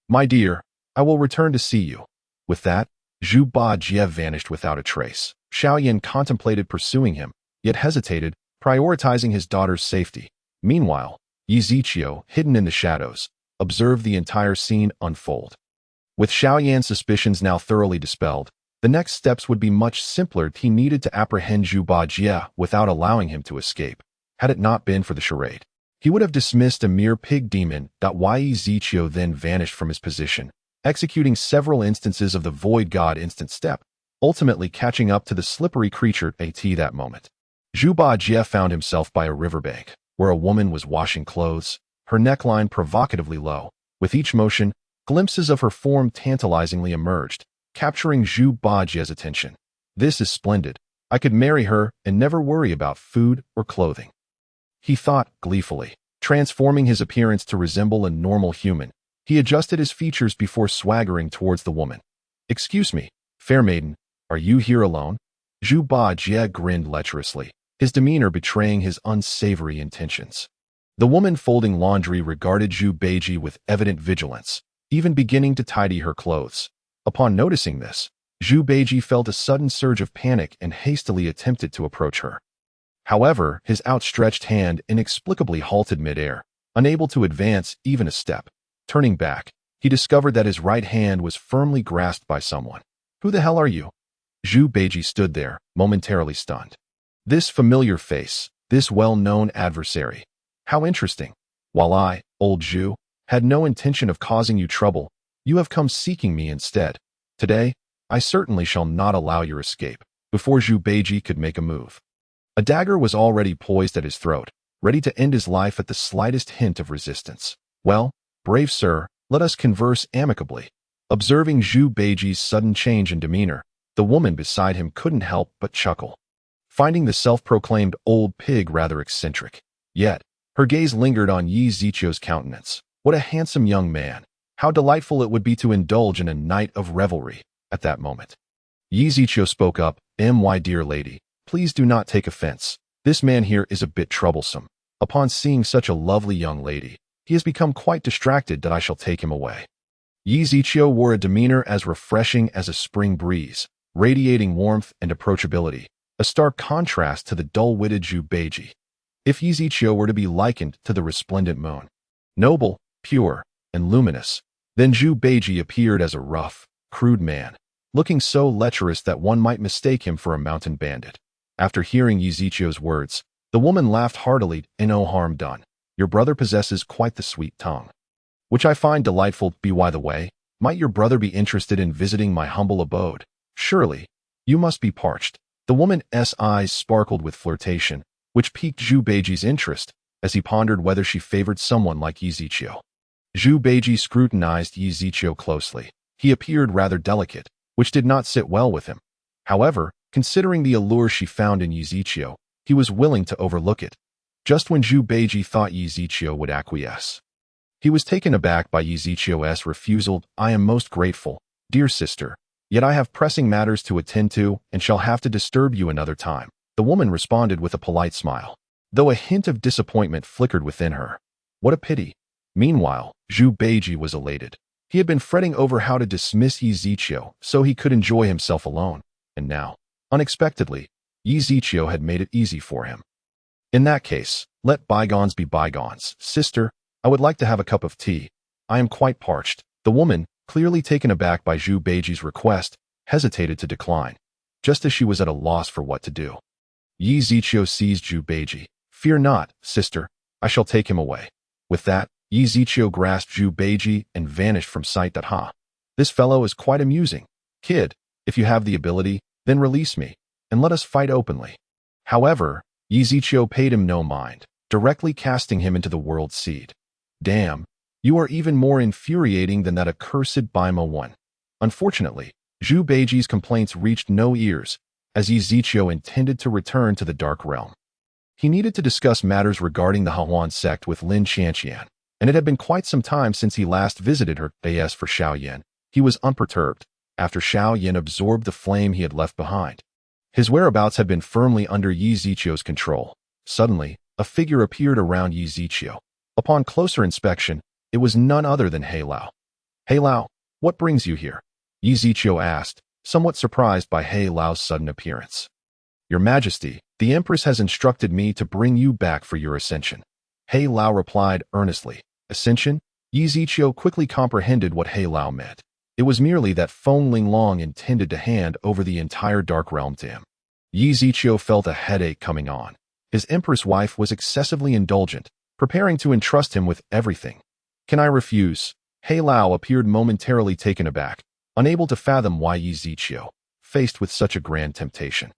"My dear, I will return to see you." With that, Zhu Bajia vanished without a trace. Xiao Yan contemplated pursuing him, yet hesitated, prioritizing his daughter's safety. Meanwhile, Ezekiel, hidden in the shadows, observed the entire scene unfold. With Xiao Yan's suspicions now thoroughly dispelled, the next steps would be much simpler. He needed to apprehend Zhu Bajia without allowing him to escape. Had it not been for the charade, he would have dismissed a mere pig demon. Ezekiel then vanished from his position, executing several instances of the Void God instant step, ultimately catching up to the slippery creature at that moment. Zhu Bajia found himself by a riverbank, where a woman was washing clothes, her neckline provocatively low. With each motion, glimpses of her form tantalizingly emerged, capturing Zhu Bajia's attention. "This is splendid. I could marry her and never worry about food or clothing," he thought gleefully. Transforming his appearance to resemble a normal human, he adjusted his features before swaggering towards the woman. "Excuse me, fair maiden, are you here alone?" Zhu Bajia grinned lecherously, his demeanor betraying his unsavory intentions. The woman folding laundry regarded Zhu Bajia with evident vigilance, even beginning to tidy her clothes. Upon noticing this, Zhu Bajia felt a sudden surge of panic and hastily attempted to approach her. However, his outstretched hand inexplicably halted midair, unable to advance even a step. Turning back, he discovered that his right hand was firmly grasped by someone. "Who the hell are you?" Zhu Beiji stood there, momentarily stunned. This familiar face, this well-known adversary. How interesting. While I, old Zhu, had no intention of causing you trouble, you have come seeking me instead. Today, I certainly shall not allow your escape. Before Zhu Beiji could make a move, a dagger was already poised at his throat, ready to end his life at the slightest hint of resistance. Well, brave sir, let us converse amicably. Observing Zhu Beiji's sudden change in demeanor, the woman beside him couldn't help but chuckle, finding the self-proclaimed old pig rather eccentric. Yet, her gaze lingered on Yi Zichio's countenance. What a handsome young man. How delightful it would be to indulge in a night of revelry. At that moment, Yi Zichio spoke up, "My dear lady, please do not take offense. This man here is a bit troublesome. Upon seeing such a lovely young lady, he has become quite distracted that I shall take him away." Yi Zichio wore a demeanor as refreshing as a spring breeze, radiating warmth and approachability, a stark contrast to the dull-witted Zhu Beiji. If Yi Zichio were to be likened to the resplendent moon, noble, pure, and luminous, then Zhu Beiji appeared as a rough, crude man, looking so lecherous that one might mistake him for a mountain bandit. After hearing Yi Zichio's words, the woman laughed heartily. "No harm done. Your brother possesses quite the sweet tongue, which I find delightful. By the way, might your brother be interested in visiting my humble abode? Surely, you must be parched." The woman's eyes sparkled with flirtation, which piqued Zhu Beiji's interest as he pondered whether she favored someone like Yi Zichio. Zhu Beiji scrutinized Yi Zichio closely. He appeared rather delicate, which did not sit well with him. However, considering the allure she found in Yi Zichio, he was willing to overlook it. Just when Zhu Beiji thought Yi Zichio would acquiesce, he was taken aback by Yi Zichio's refusal. "I am most grateful, dear sister, yet I have pressing matters to attend to and shall have to disturb you another time." The woman responded with a polite smile, though a hint of disappointment flickered within her. What a pity. Meanwhile, Zhu Beiji was elated. He had been fretting over how to dismiss Yi Zichio so he could enjoy himself alone, and now, unexpectedly, Yi Zichio had made it easy for him. "In that case, let bygones be bygones. Sister, I would like to have a cup of tea. I am quite parched." The woman, clearly taken aback by Zhu Beiji's request, hesitated to decline, just as she was at a loss for what to do. Yi Zichio seized Zhu Beiji. "Fear not, sister, I shall take him away." With that, Yi Zichio grasped Zhu Beiji and vanished from sight. This fellow is quite amusing. Kid, if you have the ability, then release me, and let us fight openly. However, Yi Zichio paid him no mind, directly casting him into the world seed. "Damn, you are even more infuriating than that accursed Baima one." Unfortunately, Zhu Beiji's complaints reached no ears, as Yi Zichio intended to return to the Dark Realm. He needed to discuss matters regarding the Hahuan sect with Lin Qianqian, and it had been quite some time since he last visited her. As for Xiao Yan, he was unperturbed, after Xiao Yan absorbed the flame he had left behind. His whereabouts had been firmly under Yi Zichio's control. Suddenly, a figure appeared around Yi Zichio. Upon closer inspection, it was none other than He Lao. "He Lao, what brings you here?" Yi Zichio asked, somewhat surprised by He Lao's sudden appearance. "Your Majesty, the Empress has instructed me to bring you back for your ascension." He Lao replied earnestly. Ascension? Yi Zichio quickly comprehended what He Lao meant. It was merely that Feng Linglong intended to hand over the entire Dark Realm to him. Yi Zichio felt a headache coming on. His Empress wife was excessively indulgent, preparing to entrust him with everything. "Can I refuse?" He Lao appeared momentarily taken aback, unable to fathom why Yi Zichio, faced with such a grand temptation,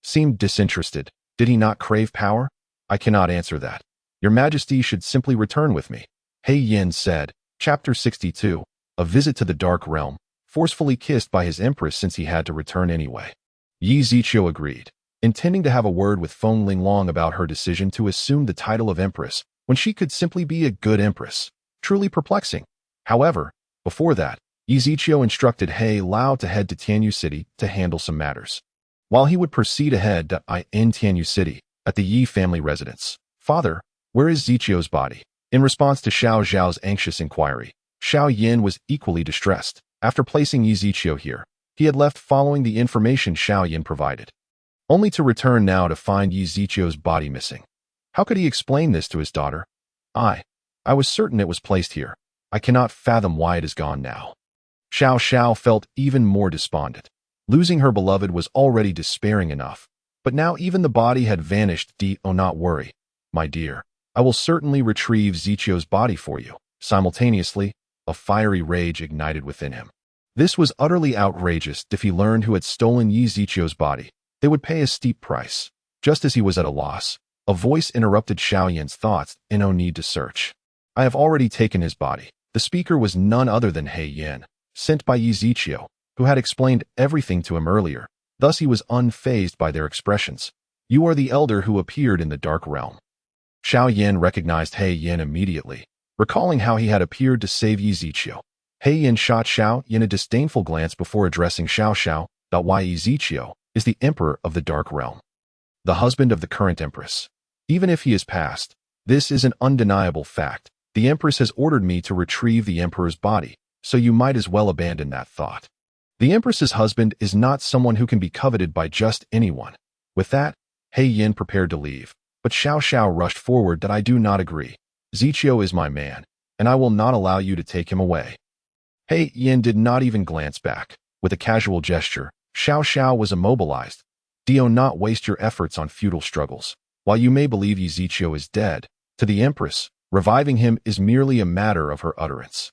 seemed disinterested. Did he not crave power? "I cannot answer that. Your Majesty should simply return with me." He Yin said. Chapter 62, A Visit to the Dark Realm, forcefully kissed by his Empress since he had to return anyway. Yi Zichio agreed, intending to have a word with Feng Linglong about her decision to assume the title of Empress when she could simply be a good Empress. Truly perplexing. However, before that, Yi Zichio instructed He Lao to head to Tianyu City to handle some matters, while he would proceed ahead to Tianyu City, at the Yi family residence. "Father, where is Zichio's body?" In response to Xiao Zhao's anxious inquiry, Xiao Yin was equally distressed. After placing Yi Zichio here, he had left following the information Xiao Yin provided, only to return now to find Yi Zichio's body missing. How could he explain this to his daughter? I was certain it was placed here. I cannot fathom why it is gone now." Xiao Xiao felt even more despondent. Losing her beloved was already despairing enough, but now even the body had vanished. Do not worry, my dear. I will certainly retrieve Zichio's body for you. Simultaneously, a fiery rage ignited within him. This was utterly outrageous. If he learned who had stolen Yi Zichio's body, they would pay a steep price. Just as he was at a loss, a voice interrupted Xiaoyan's thoughts. No need to search. I have already taken his body. The speaker was none other than He Yin, sent by Yi Zichio, who had explained everything to him earlier. Thus he was unfazed by their expressions. You are the elder who appeared in the dark realm. Xiaoyan recognized He Yin immediately, recalling how he had appeared to save Yi Zichio. He Yin shot Xiaoyan a disdainful glance before addressing Xiao. Why Yi Zichio is the emperor of the dark realm, the husband of the current empress. Even if he is passed, this is an undeniable fact. The empress has ordered me to retrieve the emperor's body, so you might as well abandon that thought. The empress's husband is not someone who can be coveted by just anyone. With that, He Yin prepared to leave, but Xiao rushed forward. I do not agree. Zichio is my man, and I will not allow you to take him away. He Yin did not even glance back. With a casual gesture, Xiao was immobilized. Do not waste your efforts on futile struggles. While you may believe Yi Zichio is dead, to the empress, reviving him is merely a matter of her utterance.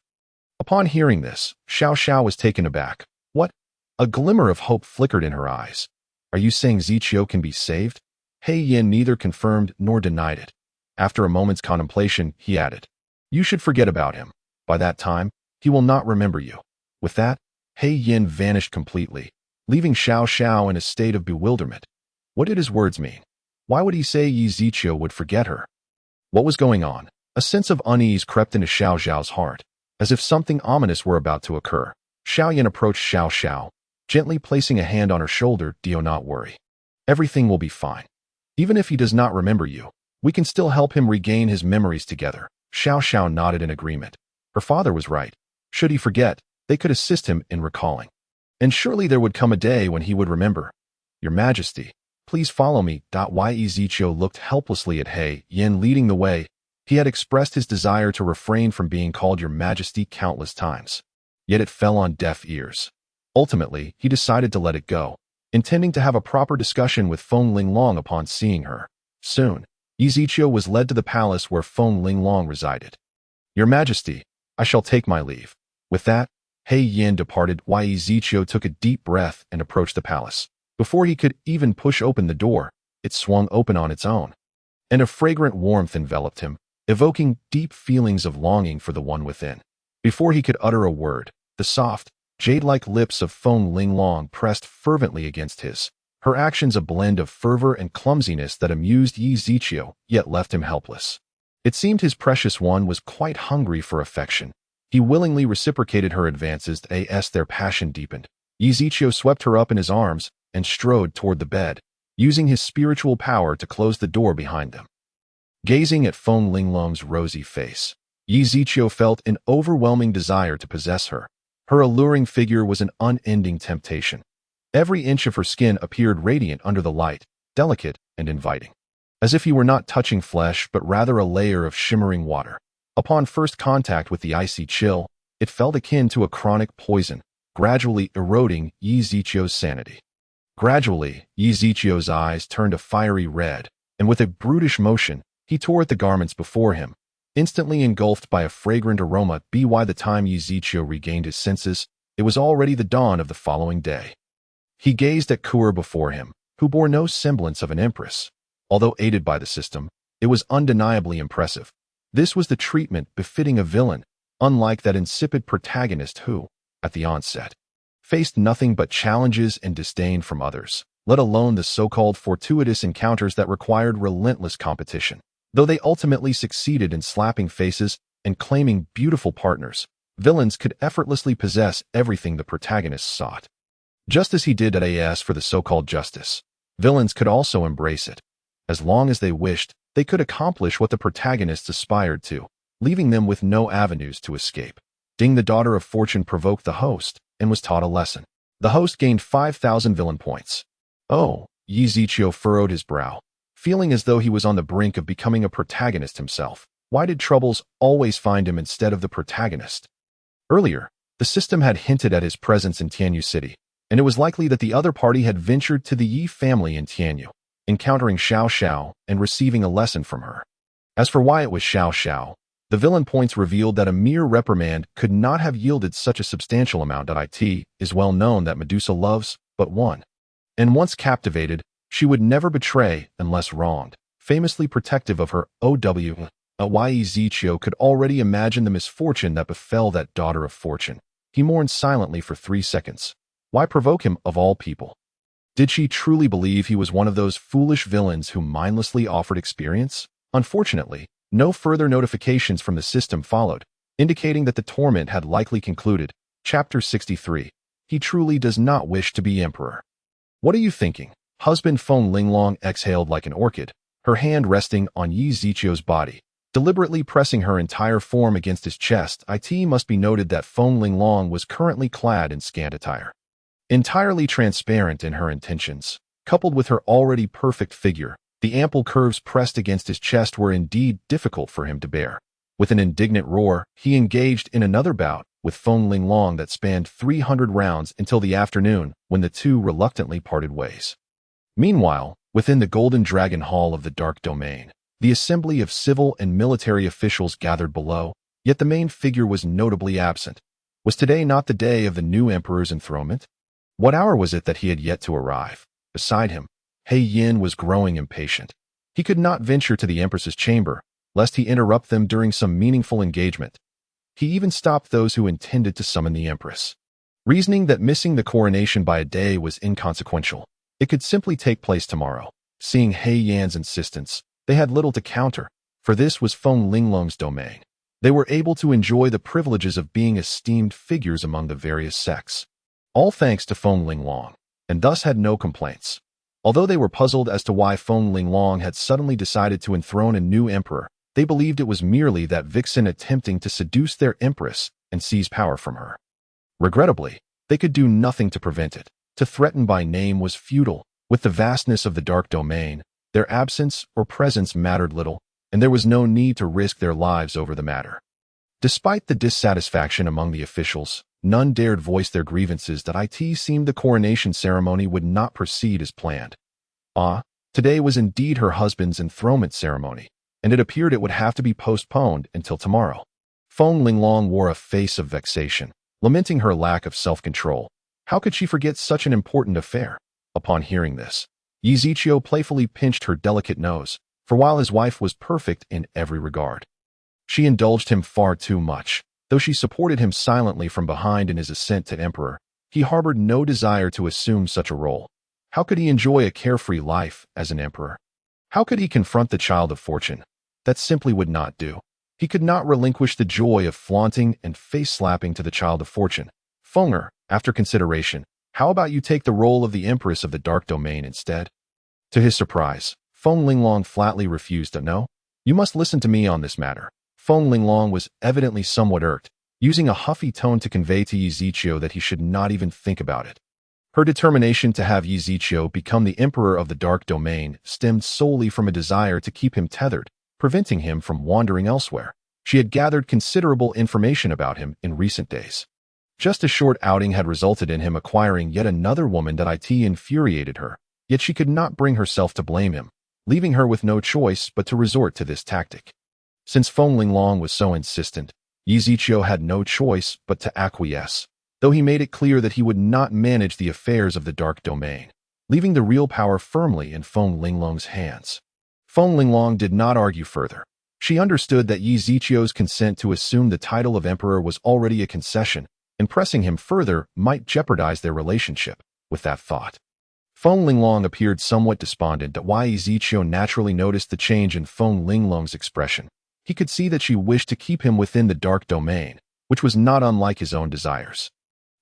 Upon hearing this, Xiao was taken aback. What? A glimmer of hope flickered in her eyes. Are you saying Zichio can be saved? He Yin neither confirmed nor denied it. After a moment's contemplation, he added, You should forget about him. By that time, he will not remember you. With that, He Yin vanished completely, leaving Xiao in a state of bewilderment. What did his words mean? Why would he say Yi Zichio would forget her? What was going on? A sense of unease crept into Xiao's heart, as if something ominous were about to occur. Xiaoyan approached Xiao, gently placing a hand on her shoulder. Do not worry. Everything will be fine. Even if he does not remember you, we can still help him regain his memories together. Xiao nodded in agreement. Her father was right. Should he forget, they could assist him in recalling. And surely there would come a day when he would remember. Your Majesty, please follow me. Yi Zichio looked helplessly at He Yin leading the way. He had expressed his desire to refrain from being called Your Majesty countless times. Yet it fell on deaf ears. Ultimately, he decided to let it go, intending to have a proper discussion with Feng Linglong upon seeing her. Soon, Yi Zichio was led to the palace where Feng Linglong resided. Your Majesty, I shall take my leave. With that, He Yin departed. Yi Zichio took a deep breath and approached the palace. Before he could even push open the door, it swung open on its own, and a fragrant warmth enveloped him, evoking deep feelings of longing for the one within. Before he could utter a word, the soft, jade-like lips of Feng Linglong pressed fervently against his, her actions a blend of fervor and clumsiness that amused Yi Zichio, yet left him helpless. It seemed his precious one was quite hungry for affection. He willingly reciprocated her advances as their passion deepened. Yi Zichio swept her up in his arms and strode toward the bed, using his spiritual power to close the door behind them. Gazing at Feng Linglong's rosy face, Yi Zichio felt an overwhelming desire to possess her. Her alluring figure was an unending temptation. Every inch of her skin appeared radiant under the light, delicate and inviting, as if he were not touching flesh but rather a layer of shimmering water. Upon first contact with the icy chill, it felt akin to a chronic poison, gradually eroding Yi Zichio's sanity. Gradually, Yi Zichio's eyes turned a fiery red, and with a brutish motion, he tore at the garments before him, instantly engulfed by a fragrant aroma. By the time Yi Zichio regained his senses, it was already the dawn of the following day. He gazed at Kuer before him, who bore no semblance of an empress. Although aided by the system, it was undeniably impressive. This was the treatment befitting a villain, unlike that insipid protagonist who, at the onset, faced nothing but challenges and disdain from others, let alone the so-called fortuitous encounters that required relentless competition. Though they ultimately succeeded in slapping faces and claiming beautiful partners, villains could effortlessly possess everything the protagonists sought. Just as he did at AS for the so-called justice, villains could also embrace it. As long as they wished, they could accomplish what the protagonists aspired to, leaving them with no avenues to escape. Ding, the daughter of fortune, provoked the host and was taught a lesson. The host gained 5,000 villain points. Oh, Yi Zichio furrowed his brow, feeling as though he was on the brink of becoming a protagonist himself. Why did troubles always find him instead of the protagonist? Earlier, the system had hinted at his presence in Tianyu City, and it was likely that the other party had ventured to the Yi family in Tianyu, encountering Xiao Xiao and receiving a lesson from her. As for why it was Xiao Xiao, the villain points revealed that a mere reprimand could not have yielded such a substantial amount. It is well known that Medusa loves but one, and once captivated, she would never betray unless wronged. Famously protective of her OW, Yi Zichio could already imagine the misfortune that befell that daughter of fortune. He mourned silently for 3 seconds. Why provoke him of all people? Did she truly believe he was one of those foolish villains who mindlessly offered experience? Unfortunately, no further notifications from the system followed, indicating that the torment had likely concluded. Chapter 63. He truly does not wish to be emperor. What are you thinking? Husband Feng Linglong exhaled like an orchid, her hand resting on Yi Zichio's body, deliberately pressing her entire form against his chest. It must be noted that Feng Linglong was currently clad in scant attire. Entirely transparent in her intentions, coupled with her already perfect figure, the ample curves pressed against his chest were indeed difficult for him to bear. With an indignant roar, he engaged in another bout with Feng Linglong that spanned 300 rounds until the afternoon, when the two reluctantly parted ways. Meanwhile, within the Golden Dragon Hall of the Dark Domain, the assembly of civil and military officials gathered below, yet the main figure was notably absent. Was today not the day of the new emperor's enthronement? What hour was it that he had yet to arrive? Beside him, He Yin was growing impatient. He could not venture to the Empress's chamber, lest he interrupt them during some meaningful engagement. He even stopped those who intended to summon the Empress, reasoning that missing the coronation by a day was inconsequential. It could simply take place tomorrow. Seeing He Yan's insistence, they had little to counter, for this was Feng Linglong's domain. They were able to enjoy the privileges of being esteemed figures among the various sects, all thanks to Feng Linglong, and thus had no complaints. Although they were puzzled as to why Feng Linglong had suddenly decided to enthrone a new emperor, they believed it was merely that vixen attempting to seduce their empress and seize power from her. Regrettably, they could do nothing to prevent it. To threaten by name was futile. With the vastness of the dark domain, their absence or presence mattered little, and there was no need to risk their lives over the matter. Despite the dissatisfaction among the officials, none dared voice their grievances that it seemed the coronation ceremony would not proceed as planned. Today was indeed her husband's enthronement ceremony, and it appeared it would have to be postponed until tomorrow. Feng Linglong wore a face of vexation, lamenting her lack of self-control. How could she forget such an important affair? Upon hearing this, Yi Zichio playfully pinched her delicate nose, for while his wife was perfect in every regard, she indulged him far too much. Though she supported him silently from behind in his ascent to emperor, he harbored no desire to assume such a role. How could he enjoy a carefree life as an emperor? How could he confront the child of fortune? That simply would not do. He could not relinquish the joy of flaunting and face-slapping to the child of fortune. Fenger, after consideration, how about you take the role of the Empress of the Dark Domain instead? To his surprise, Feng Linglong flatly refused to. No, you must listen to me on this matter. Feng Linglong was evidently somewhat irked, using a huffy tone to convey to Yi Zichio that he should not even think about it. Her determination to have Yi Zichio become the Emperor of the Dark Domain stemmed solely from a desire to keep him tethered, preventing him from wandering elsewhere. She had gathered considerable information about him in recent days. Just a short outing had resulted in him acquiring yet another woman that infuriated her, yet she could not bring herself to blame him, leaving her with no choice but to resort to this tactic. Since Feng Linglong was so insistent, Yi Zichio had no choice but to acquiesce, though he made it clear that he would not manage the affairs of the Dark Domain, leaving the real power firmly in Feng Linglong's hands. Feng Linglong did not argue further. She understood that Yi Zichio's consent to assume the title of emperor was already a concession, and pressing him further might jeopardize their relationship. With that thought, Feng Linglong appeared somewhat despondent at why Yi Zichio naturally noticed the change in Feng Linglong's expression. He could see that she wished to keep him within the Dark Domain, which was not unlike his own desires.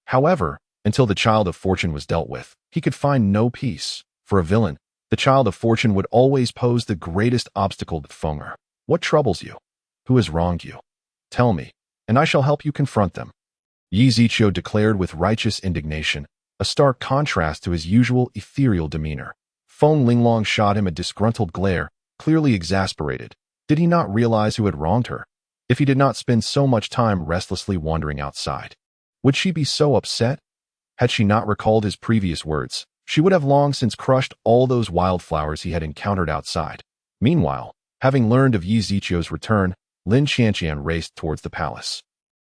However, until the Child of Fortune was dealt with, he could find no peace. For a villain, the Child of Fortune would always pose the greatest obstacle to Fenger. What troubles you? Who has wronged you? Tell me, and I shall help you confront them. Yi Zichio declared with righteous indignation, a stark contrast to his usual ethereal demeanor. Feng Linglong shot him a disgruntled glare, clearly exasperated. Did he not realize who had wronged her? If he did not spend so much time restlessly wandering outside, would she be so upset? Had she not recalled his previous words, she would have long since crushed all those wildflowers he had encountered outside. Meanwhile, having learned of Yi Zichio's return, Lin Qianqian raced towards the palace,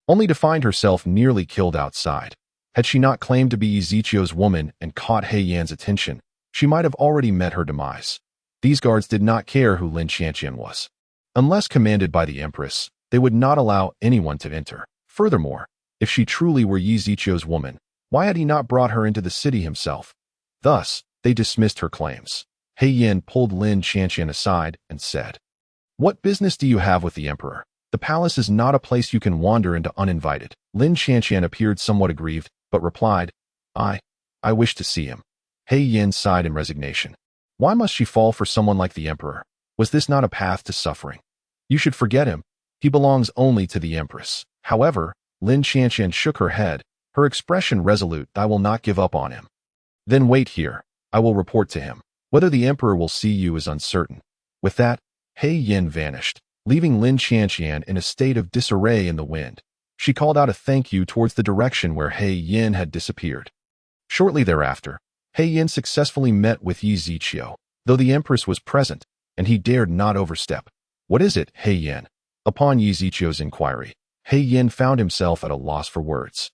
only to find herself nearly killed outside. Had she not claimed to be Yi Zichio's woman and caught He Yan's attention, she might have already met her demise. These guards did not care who Lin Qianqian was. Unless commanded by the Empress, they would not allow anyone to enter. Furthermore, if she truly were Yi Zichio's woman, why had he not brought her into the city himself? Thus, they dismissed her claims. He Yan pulled Lin Qianqian aside and said, "What business do you have with the emperor? The palace is not a place you can wander into uninvited." Lin Qianqian appeared somewhat aggrieved, but replied, I wish to see him." He Yan sighed in resignation. Why must she fall for someone like the emperor? Was this not a path to suffering? You should forget him. He belongs only to the Empress. However, Lin Qianqian shook her head, her expression resolute. I will not give up on him. Then wait here. I will report to him. Whether the emperor will see you is uncertain. With that, He Yan vanished, leaving Lin Qianqian in a state of disarray in the wind. She called out a thank you towards the direction where He Yan had disappeared. Shortly thereafter, He Yan successfully met with Yi Zichio, though the Empress was present, and he dared not overstep. What is it, He Yan? Upon Yi Zichio's inquiry, He Yan found himself at a loss for words.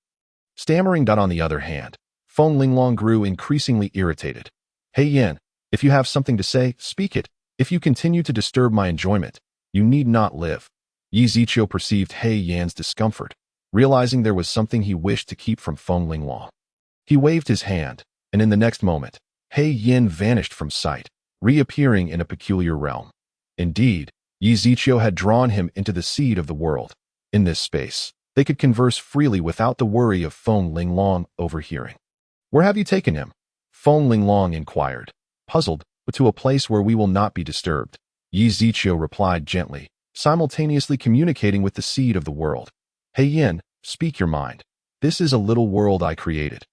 Stammering. On the other hand, Feng Linglong grew increasingly irritated. He Yan, if you have something to say, speak it. If you continue to disturb my enjoyment, you need not live. Yi Zichio perceived He Yan's discomfort, realizing there was something he wished to keep from Feng Linglong. He waved his hand, and in the next moment, He Yan vanished from sight, reappearing in a peculiar realm. Indeed, Yi Zichio had drawn him into the seed of the world. In this space, they could converse freely without the worry of Feng Linglong overhearing. Where have you taken him? Feng Linglong inquired, puzzled, but to a place where we will not be disturbed. Yi Zichio replied gently, simultaneously communicating with the seed of the world. He Yan, speak your mind. This is a little world I created,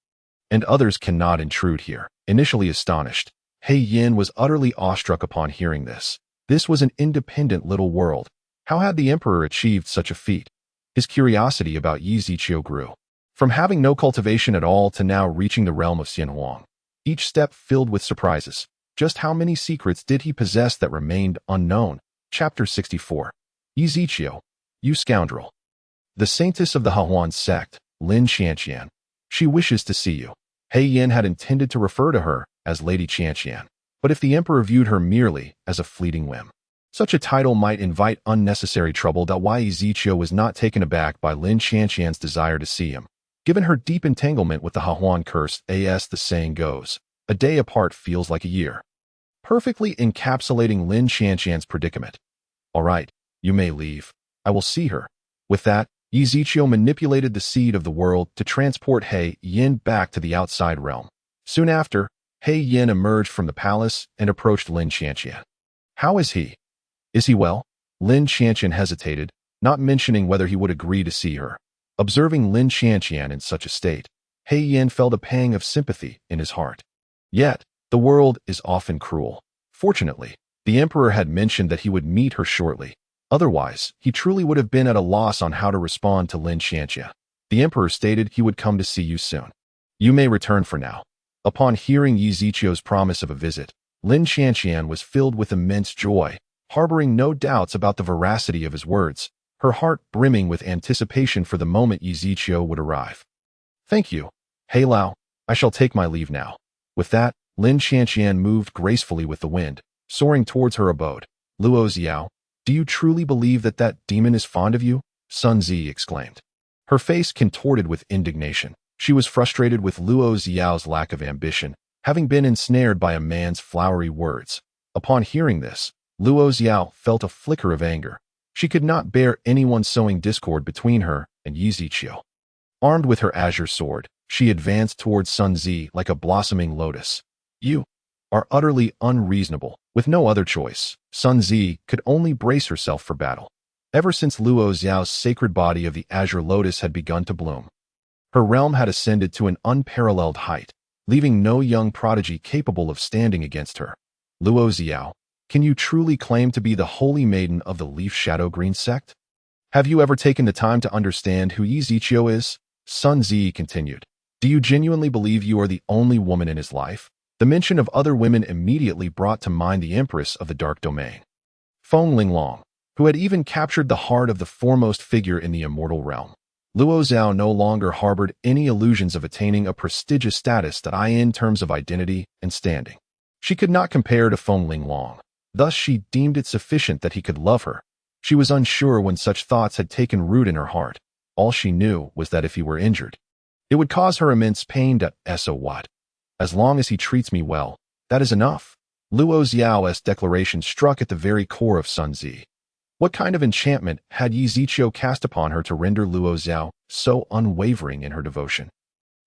and others cannot intrude here. Initially astonished, He Yan was utterly awestruck upon hearing this. This was an independent little world. How had the emperor achieved such a feat? His curiosity about Yi Zichio grew. From having no cultivation at all to now reaching the realm of Xianhuang, each step filled with surprises. Just how many secrets did he possess that remained unknown? Chapter 64. Yi Zichio, you scoundrel. The saintess of the Hahuan sect, Lin Qianqian. She wishes to see you. He Yan had intended to refer to her as Lady Qianqian, but if the emperor viewed her merely as a fleeting whim, such a title might invite unnecessary trouble. Why Yi Zichio was not taken aback by Lin Qianqian's desire to see him. Given her deep entanglement with the Hahuan curse, as the saying goes, a day apart feels like a year. Perfectly encapsulating Lin Qianqian's predicament. All right, you may leave. I will see her. With that, Yi Zichio manipulated the seed of the world to transport He Yan back to the outside realm. Soon after, He Yan emerged from the palace and approached Lin Qianqian. How is he? Is he well? Lin Qianqian hesitated, not mentioning whether he would agree to see her. Observing Lin Qianqian in such a state, He Yan felt a pang of sympathy in his heart. Yet, the world is often cruel. Fortunately, the emperor had mentioned that he would meet her shortly. Otherwise, he truly would have been at a loss on how to respond to Lin Qianqian. The emperor stated he would come to see you soon. You may return for now. Upon hearing Yi Zichio's promise of a visit, Lin Qianqian was filled with immense joy, harboring no doubts about the veracity of his words, her heart brimming with anticipation for the moment Yi Zichio would arrive. Thank you. He Lao, I shall take my leave now. With that, Lin Qianqian moved gracefully with the wind, soaring towards her abode. Luo Xiao, do you truly believe that that demon is fond of you? Sun Zi exclaimed. Her face contorted with indignation. She was frustrated with Luo Xiao's lack of ambition, having been ensnared by a man's flowery words. Upon hearing this, Luo Xiao felt a flicker of anger. She could not bear anyone sowing discord between her and Yi Zichio. Armed with her azure sword, she advanced towards Sun Zi like a blossoming lotus. You are utterly unreasonable. With no other choice, Sun Zi could only brace herself for battle. Ever since Luo Xiao's sacred body of the azure lotus had begun to bloom, her realm had ascended to an unparalleled height, leaving no young prodigy capable of standing against her. Luo Xiao, can you truly claim to be the holy maiden of the Leaf Shadow Green sect? Have you ever taken the time to understand who Yi Zichio is? Sun Zi continued. Do you genuinely believe you are the only woman in his life? The mention of other women immediately brought to mind the Empress of the Dark Domain, Feng Linglong, who had even captured the heart of the foremost figure in the immortal realm. Luo Xiao no longer harbored any illusions of attaining a prestigious status that in terms of identity and standing. She could not compare to Feng Linglong. Thus she deemed it sufficient that he could love her. She was unsure when such thoughts had taken root in her heart. All she knew was that if he were injured, it would cause her immense pain. So what? As long as he treats me well, that is enough. Luo Xiao's declaration struck at the very core of Sun Zi. What kind of enchantment had Yi Ziqiu cast upon her to render Luo Xiao so unwavering in her devotion?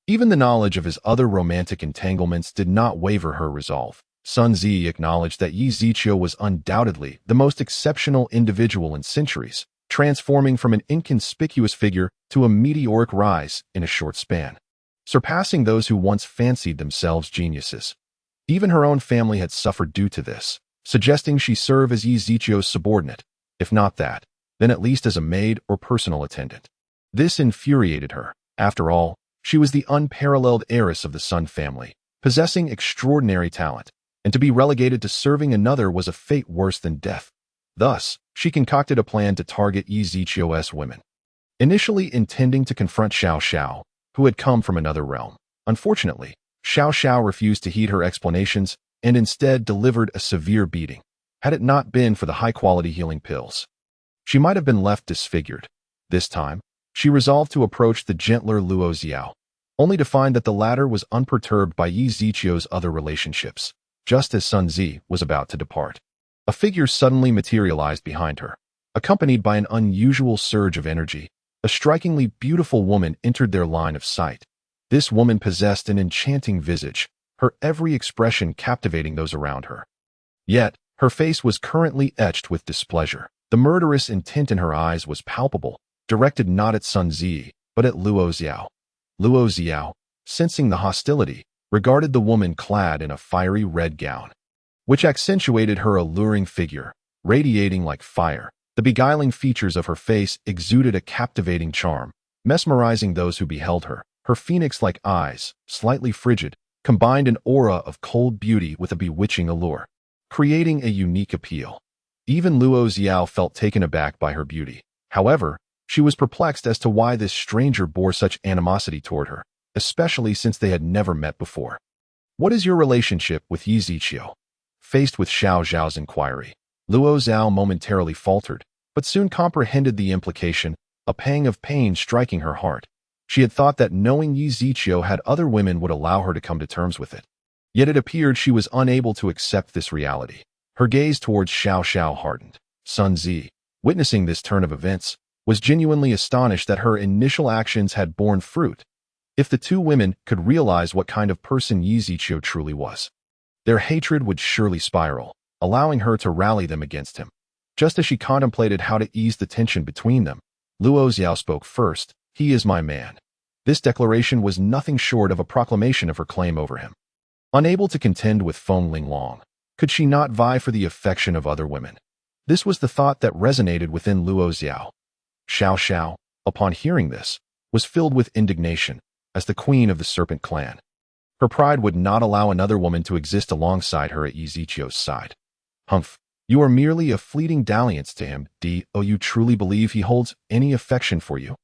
Even the knowledge of his other romantic entanglements did not waver her resolve. Sun Zi acknowledged that Yi Ziqiu was undoubtedly the most exceptional individual in centuries, transforming from an inconspicuous figure to a meteoric rise in a short span, surpassing those who once fancied themselves geniuses. Even her own family had suffered due to this, suggesting she serve as Yi Ziqiu's subordinate, if not that, then at least as a maid or personal attendant. This infuriated her. After all, she was the unparalleled heiress of the Sun family, possessing extraordinary talent, and to be relegated to serving another was a fate worse than death. Thus, she concocted a plan to target Yi Ziqiu's women, initially intending to confront Xiao Xiao, who had come from another realm. Unfortunately, Xiao Xiao refused to heed her explanations and instead delivered a severe beating. Had it not been for the high-quality healing pills, she might have been left disfigured. This time, she resolved to approach the gentler Luo Xiao, only to find that the latter was unperturbed by Yi Ziqiu's other relationships. Just as Sun Zi was about to depart, a figure suddenly materialized behind her. Accompanied by an unusual surge of energy, a strikingly beautiful woman entered their line of sight. This woman possessed an enchanting visage, her every expression captivating those around her. Yet, her face was currently etched with displeasure. The murderous intent in her eyes was palpable, directed not at Sun Zi, but at Luo Xiao. Luo Xiao, sensing the hostility, regarded the woman clad in a fiery red gown, which accentuated her alluring figure, radiating like fire. The beguiling features of her face exuded a captivating charm, mesmerizing those who beheld her. Her phoenix-like eyes, slightly frigid, combined an aura of cold beauty with a bewitching allure, creating a unique appeal. Even Luo Xiao felt taken aback by her beauty. However, she was perplexed as to why this stranger bore such animosity toward her, especially since they had never met before. What is your relationship with Yi Ziqiu? Faced with Xiao Zhao's inquiry, Luo Xiao momentarily faltered, but soon comprehended the implication, a pang of pain striking her heart. She had thought that knowing Yi Ziqiu had other women would allow her to come to terms with it. Yet it appeared she was unable to accept this reality. Her gaze towards Xiao Xiao hardened. Sun Zi, witnessing this turn of events, was genuinely astonished that her initial actions had borne fruit. If the two women could realize what kind of person Yi Ziqiu truly was, their hatred would surely spiral, allowing her to rally them against him. Just as she contemplated how to ease the tension between them, Luo Xiao spoke first. He is my man. This declaration was nothing short of a proclamation of her claim over him. Unable to contend with Feng Linglong, could she not vie for the affection of other women? This was the thought that resonated within Luo Xiao. Xiao Xiao, upon hearing this, was filled with indignation. As the queen of the serpent clan, her pride would not allow another woman to exist alongside her at Yi Ziqiu's side. Humph, you are merely a fleeting dalliance to him. Do you truly believe he holds any affection for you?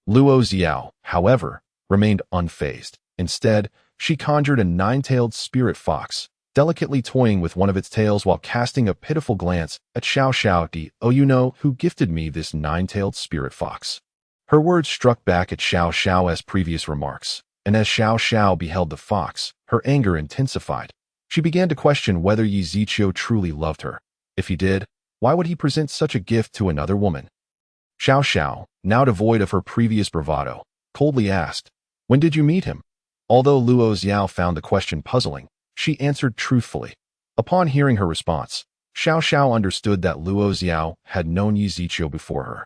Luo Xiao, however, remained unfazed. Instead, she conjured a nine-tailed spirit fox, delicately toying with one of its tails while casting a pitiful glance at Xiao Xiao. Do you know who gifted me this nine-tailed spirit fox? Her words struck back at Xiao Xiao's previous remarks, and as Xiao Xiao beheld the fox, her anger intensified. She began to question whether Yi Ziqiu truly loved her. If he did, why would he present such a gift to another woman? Xiao Xiao, now devoid of her previous bravado, coldly asked, "When did you meet him?" Although Luo Xiao found the question puzzling, she answered truthfully. Upon hearing her response, Xiao Xiao understood that Luo Xiao had known Yi Ziqiu before her.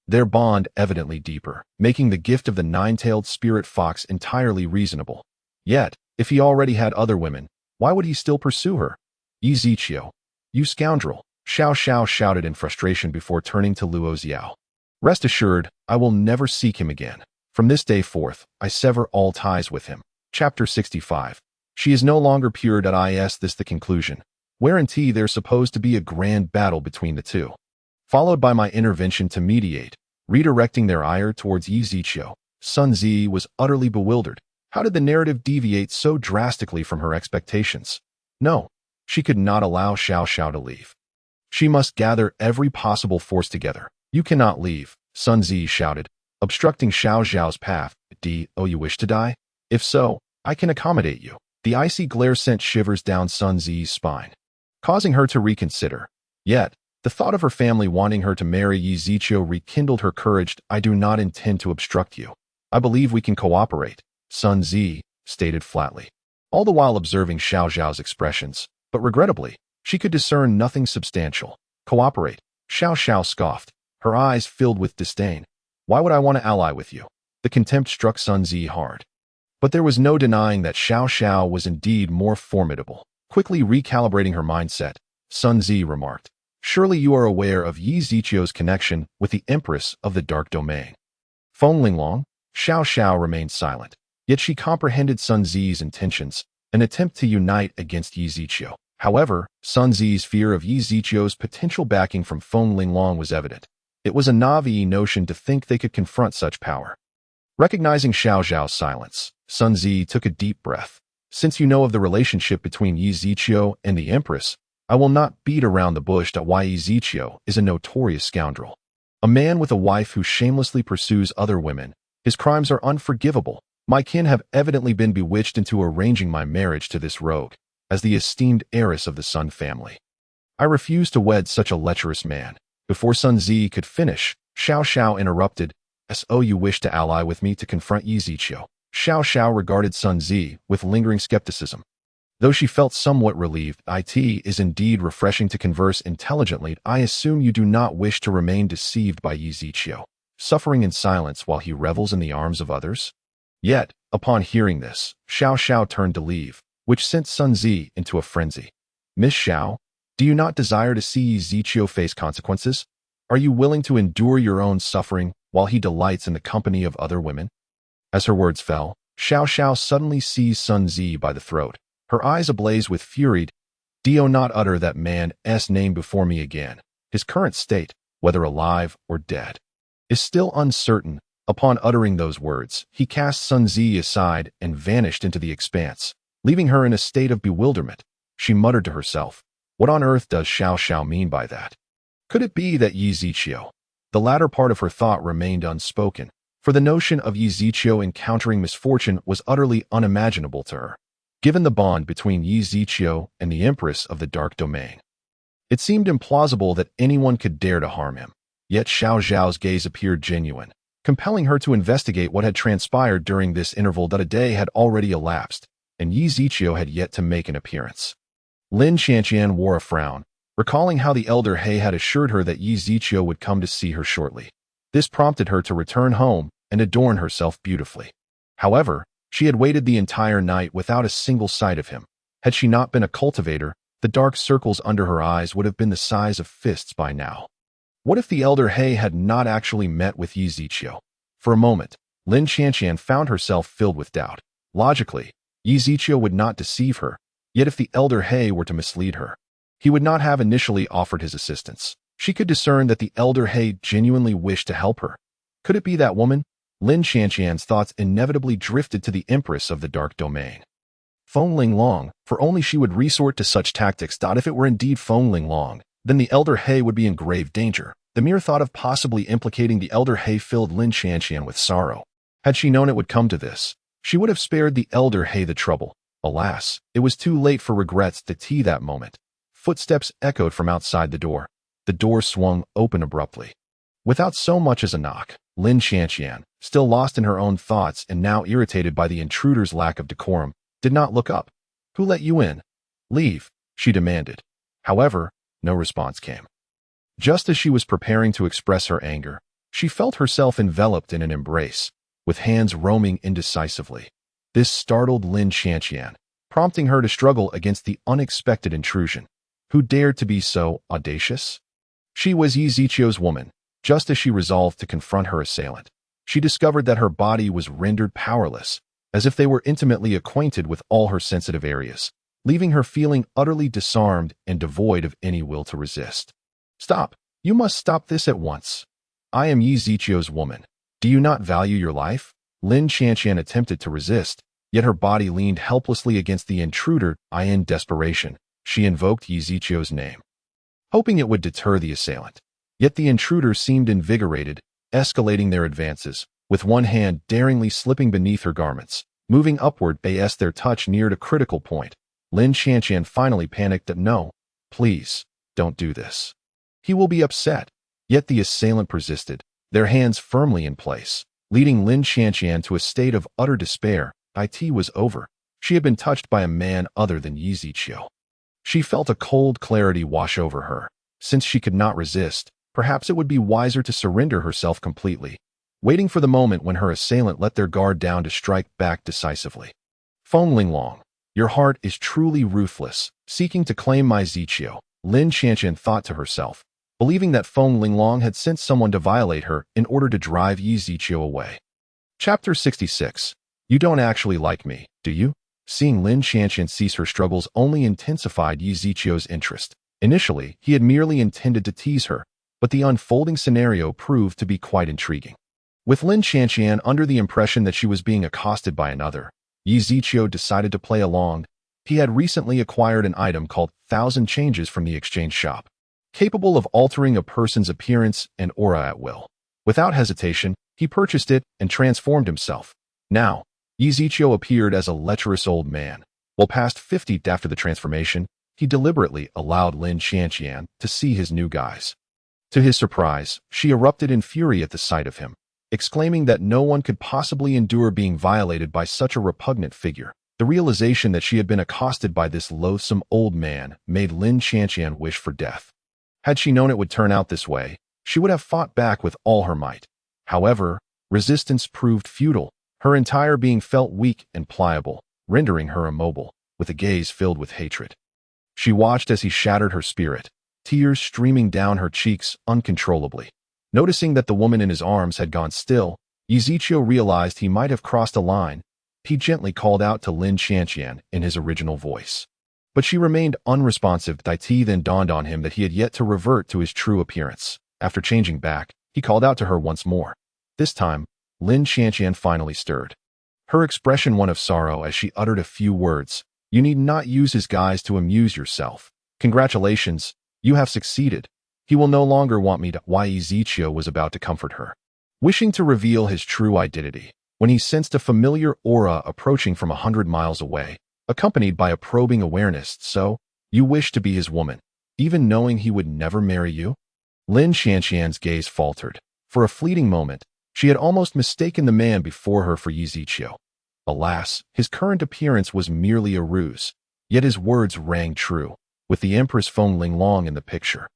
Their bond evidently deeper, making the gift of the nine-tailed spirit fox entirely reasonable. Yet, if he already had other women, why would he still pursue her? Yi Ziqiu, you scoundrel, Xiao Xiao shouted in frustration before turning to Luo Xiao. Rest assured, I will never seek him again. From this day forth, I sever all ties with him. Chapter 65. She is no longer pure.is this the conclusion, wherein there's supposed to be a grand battle between the two, followed by my intervention to mediate, redirecting their ire towards Yi Ziqiu. Sun Zi was utterly bewildered. How did the narrative deviate so drastically from her expectations? No, she could not allow Xiao Xiao to leave. She must gather every possible force together. You cannot leave, Sun Zi shouted, obstructing Xiao Xiao's path. Oh, you wish to die? If so, I can accommodate you. The icy glare sent shivers down Sun Zi's spine, causing her to reconsider. Yet, the thought of her family wanting her to marry Yi Ziqiu rekindled her courage. I do not intend to obstruct you. I believe we can cooperate, Sun Zi stated flatly, all the while observing Xiao Xiao's expressions, but regrettably, she could discern nothing substantial. Cooperate, Xiao Xiao scoffed, her eyes filled with disdain. Why would I want to ally with you? The contempt struck Sun Zi hard. But there was no denying that Xiao Xiao was indeed more formidable. Quickly recalibrating her mindset, Sun Zi remarked, surely you are aware of Yi Ziqiu's connection with the Empress of the Dark Domain. Feng Linglong? Xiao Xiao remained silent, yet she comprehended Sun Zi's intentions, an attempt to unite against Yi Ziqiu. However, Sun Zi's fear of Yi Ziqiu's potential backing from Feng Linglong was evident. It was a naive notion to think they could confront such power. Recognizing Xiao Xiao's silence, Sun Zi took a deep breath. Since you know of the relationship between Yi Ziqiu and the Empress, I will not beat around the bush that Yi Ziqiu is a notorious scoundrel. A man with a wife who shamelessly pursues other women. His crimes are unforgivable. My kin have evidently been bewitched into arranging my marriage to this rogue, as the esteemed heiress of the Sun family. I refuse to wed such a lecherous man. Before Sun Zi could finish, Xiao Xiao interrupted. So you wish to ally with me to confront Yi Ziqiu? Xiao Xiao regarded Sun Zi with lingering skepticism. Though she felt somewhat relieved, it is indeed refreshing to converse intelligently. I assume you do not wish to remain deceived by Yi Ziqiu, suffering in silence while he revels in the arms of others? Yet, upon hearing this, Xiao Xiao turned to leave, which sent Sun Zi into a frenzy. Miss Xiao, do you not desire to see Yi Ziqiu face consequences? Are you willing to endure your own suffering while he delights in the company of other women? As her words fell, Xiao Xiao suddenly seized Sun Zi by the throat, her eyes ablaze with fury. Do not utter that man's name before me again. His current state, whether alive or dead, is still uncertain. Upon uttering those words, he cast Sun Zi aside and vanished into the expanse, leaving her in a state of bewilderment. She muttered to herself, what on earth does Xiao Xiao mean by that? Could it be that Yi Ziqiu? The latter part of her thought remained unspoken, for the notion of Yi Ziqiu encountering misfortune was utterly unimaginable to her, given the bond between Yi Ziqiu and the Empress of the Dark Domain. It seemed implausible that anyone could dare to harm him, yet Xiao Xiao's gaze appeared genuine, compelling her to investigate what had transpired during this interval. That a day had already elapsed, and Yi Ziqiu had yet to make an appearance. Lin Qianqian wore a frown, recalling how the elder He had assured her that Yi Ziqiu would come to see her shortly. This prompted her to return home and adorn herself beautifully. However, she had waited the entire night without a single sight of him. Had she not been a cultivator, the dark circles under her eyes would have been the size of fists by now. What if the elder He had not actually met with Yi Ziqiu? For a moment, Lin Qianqian found herself filled with doubt. Logically, Yi Ziqiu would not deceive her, yet if the elder He were to mislead her, he would not have initially offered his assistance. She could discern that the elder He genuinely wished to help her. Could it be that woman? Lin Qianqian's thoughts inevitably drifted to the Empress of the Dark Domain. Feng Linglong, for only she would resort to such tactics. If it were indeed Feng Linglong, then the elder He would be in grave danger. The mere thought of possibly implicating the elder He filled Lin Qianqian with sorrow. Had she known it would come to this, she would have spared the elder He the trouble. Alas, it was too late for regrets to that moment. Footsteps echoed from outside the door. The door swung open abruptly. Without so much as a knock, Lin Qianqian, still lost in her own thoughts and now irritated by the intruder's lack of decorum, did not look up. Who let you in? Leave, she demanded. However, no response came. Just as she was preparing to express her anger, she felt herself enveloped in an embrace, with hands roaming indecisively. This startled Lin Qianqian, prompting her to struggle against the unexpected intrusion. Who dared to be so audacious? She was Yi Ziqiu's woman, just as she resolved to confront her assailant. she discovered that her body was rendered powerless, as if they were intimately acquainted with all her sensitive areas, leaving her feeling utterly disarmed and devoid of any will to resist. Stop! You must stop this at once. I am Yi Zichio's woman. Do you not value your life? Lin Qianqian attempted to resist, yet her body leaned helplessly against the intruder. In desperation, she invoked Yi Zichio's name, hoping it would deter the assailant. Yet the intruder seemed invigorated, escalating their advances, with one hand daringly slipping beneath her garments, moving upward as their touch neared a critical point. Lin Qianqian finally panicked that no, please, don't do this. He will be upset. Yet the assailant persisted, their hands firmly in place, leading Lin Qianqian to a state of utter despair. It was over. She had been touched by a man other than Yi Zichio. She felt a cold clarity wash over her. Since she could not resist, perhaps it would be wiser to surrender herself completely, waiting for the moment when her assailant let their guard down to strike back decisively. Feng Linglong, your heart is truly ruthless, seeking to claim my Zichio, Lin Qianqian thought to herself, believing that Feng Linglong had sent someone to violate her in order to drive Yi Zichio away. Chapter 66. You don't actually like me, do you? Seeing Lin Qianqian cease her struggles only intensified Yi Zichio's interest. Initially, he had merely intended to tease her, but the unfolding scenario proved to be quite intriguing. With Lin Qianqian under the impression that she was being accosted by another, Yi Zichio decided to play along. He had recently acquired an item called 1,000 Changes from the exchange shop, capable of altering a person's appearance and aura at will. Without hesitation, he purchased it and transformed himself. Now, Yi Zichio appeared as a lecherous old man. While past 50 after the transformation, he deliberately allowed Lin Qianqian to see his new guise. To his surprise, she erupted in fury at the sight of him, exclaiming that no one could possibly endure being violated by such a repugnant figure. The realization that she had been accosted by this loathsome old man made Lin Qianqian wish for death. Had she known it would turn out this way, she would have fought back with all her might. However, resistance proved futile. Her entire being felt weak and pliable, rendering her immobile, with a gaze filled with hatred. She watched as he shattered her spirit, tears streaming down her cheeks uncontrollably. Noticing that the woman in his arms had gone still, Yi Zichio realized he might have crossed a line. He gently called out to Lin Qianqian in his original voice. But she remained unresponsive. It then dawned on him that he had yet to revert to his true appearance. After changing back, he called out to her once more. This time, Lin Qianqian finally stirred. Her expression one of sorrow as she uttered a few words. You need not use his guise to amuse yourself. Congratulations, you have succeeded. He will no longer want me to. Yi Zichio was about to comfort her, wishing to reveal his true identity, when he sensed a familiar aura approaching from 100 miles away, accompanied by a probing awareness. So, you wish to be his woman, even knowing he would never marry you? Lin Qianqian's gaze faltered. For a fleeting moment, she had almost mistaken the man before her for Yi Zichio. Alas, his current appearance was merely a ruse, yet his words rang true, with the Empress Feng Linglong in the picture.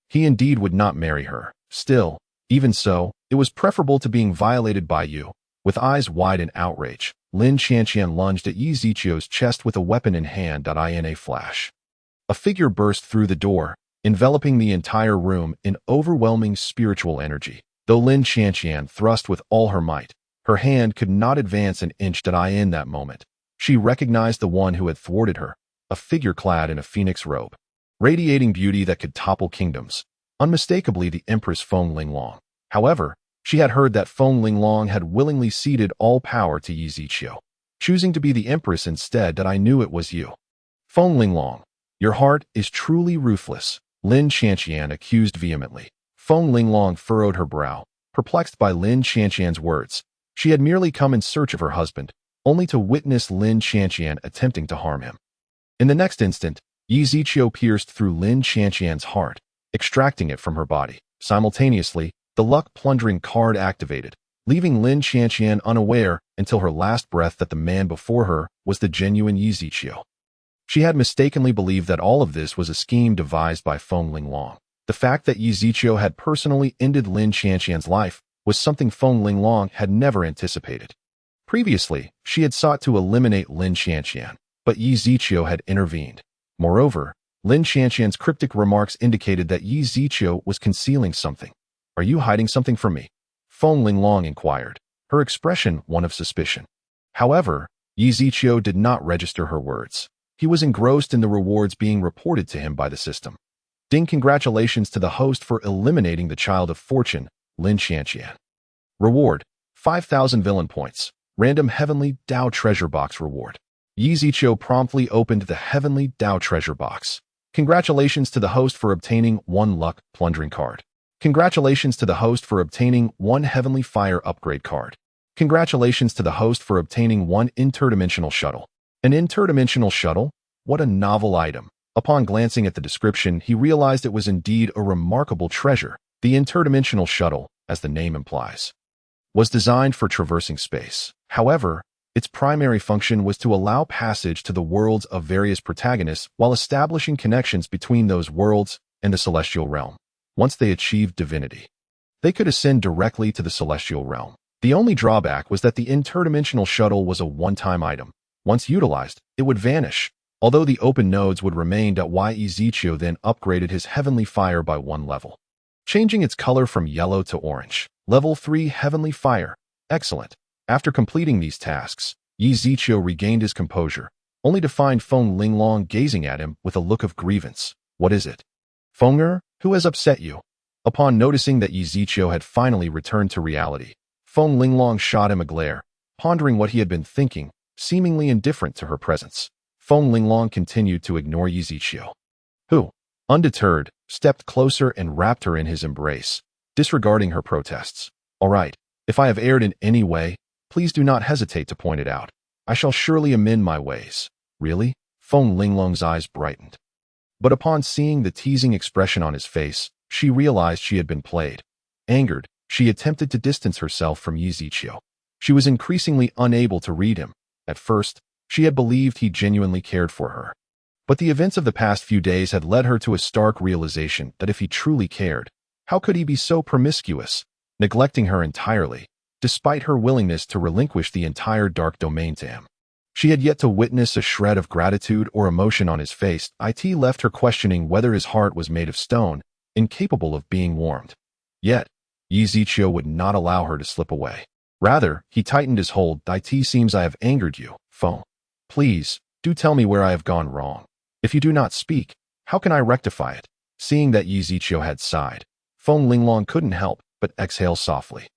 He indeed would not marry her. Still, even so, it was preferable to being violated by you. With eyes wide in outrage, Lin Qianqian lunged at Yi Zichio's chest with a weapon in hand. In a flash, a figure burst through the door, enveloping the entire room in overwhelming spiritual energy. Though Lin Qianqian thrust with all her might, her hand could not advance an inch. In that moment, she recognized the one who had thwarted her, a figure clad in a phoenix robe, radiating beauty that could topple kingdoms, unmistakably the Empress Feng Linglong. However, she had heard that Feng Linglong had willingly ceded all power to Yi Zichio, choosing to be the Empress instead. I knew it was you. Feng Linglong, your heart is truly ruthless, Lin Qianqian accused vehemently. Feng Linglong furrowed her brow, perplexed by Lin Qianqian's words. She had merely come in search of her husband, only to witness Lin Qianqian attempting to harm him. In the next instant, Yi Zichio pierced through Lin Qianqian's heart, extracting it from her body. Simultaneously, the luck-plundering card activated, leaving Lin Qianqian unaware until her last breath that the man before her was the genuine Yi Zichio. She had mistakenly believed that all of this was a scheme devised by Feng Linglong. The fact that Yi Zichio had personally ended Lin Qianqian's life was something Feng Linglong had never anticipated. Previously, she had sought to eliminate Lin Qianqian, but Yi Zichio had intervened. Moreover, Lin Qianqian's cryptic remarks indicated that Yi Zichio was concealing something. Are you hiding something from me? Feng Linglong inquired, her expression one of suspicion. However, Yi Ziqiu did not register her words. He was engrossed in the rewards being reported to him by the system. Ding, congratulations to the host for eliminating the Child of Fortune, Lin Qianqian. Reward, 5,000 villain points. Random Heavenly Dao Treasure Box reward. Yi Ziqiu promptly opened the Heavenly Dao Treasure Box. Congratulations to the host for obtaining 1 Luck Plundering card. Congratulations to the host for obtaining 1 Heavenly Fire Upgrade card. Congratulations to the host for obtaining 1 Interdimensional Shuttle. An interdimensional shuttle? What a novel item. Upon glancing at the description, he realized it was indeed a remarkable treasure. The interdimensional shuttle, as the name implies, was designed for traversing space. However, its primary function was to allow passage to the worlds of various protagonists while establishing connections between those worlds and the celestial realm. Once they achieved divinity, they could ascend directly to the celestial realm. The only drawback was that the interdimensional shuttle was a one-time item. Once utilized, it would vanish. Although the open nodes would remain, Yi Ziqiu then upgraded his Heavenly Fire by 1 level, changing its color from yellow to orange. Level 3 Heavenly Fire. Excellent. After completing these tasks, Yi Ziqiu regained his composure, only to find Feng Linglong gazing at him with a look of grievance. What is it? Fenger, who has upset you? Upon noticing that Yi Ziqiu had finally returned to reality, Feng Linglong shot him a glare, pondering what he had been thinking, seemingly indifferent to her presence. Feng Linglong continued to ignore Yi Ziqiu, who, undeterred, stepped closer and wrapped her in his embrace, disregarding her protests. All right, if I have erred in any way, please do not hesitate to point it out. I shall surely amend my ways. Really? Feng Linglong's eyes brightened. But upon seeing the teasing expression on his face, she realized she had been played. Angered, she attempted to distance herself from Yi Ziqiu. She was increasingly unable to read him. At first, she had believed he genuinely cared for her. But the events of the past few days had led her to a stark realization that if he truly cared, how could he be so promiscuous, neglecting her entirely, despite her willingness to relinquish the entire dark domain to him? She had yet to witness a shred of gratitude or emotion on his face. It left her questioning whether his heart was made of stone, incapable of being warmed. Yet, Yi Ziqiu would not allow her to slip away. Rather, he tightened his hold. It seems I have angered you, Feng. Please, do tell me where I have gone wrong. If you do not speak, how can I rectify it? Seeing that Yi Ziqiu had sighed, Feng Linglong couldn't help but exhale softly.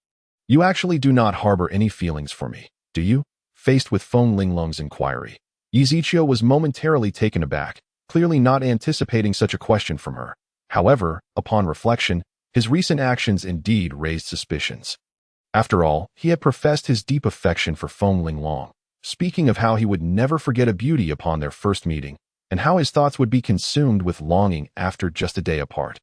You actually do not harbor any feelings for me, do you? Faced with Feng Linglong's inquiry, Yi Ziqiu was momentarily taken aback, clearly not anticipating such a question from her. However, upon reflection, his recent actions indeed raised suspicions. After all, he had professed his deep affection for Feng Linglong, speaking of how he would never forget a beauty upon their first meeting, and how his thoughts would be consumed with longing after just a day apart.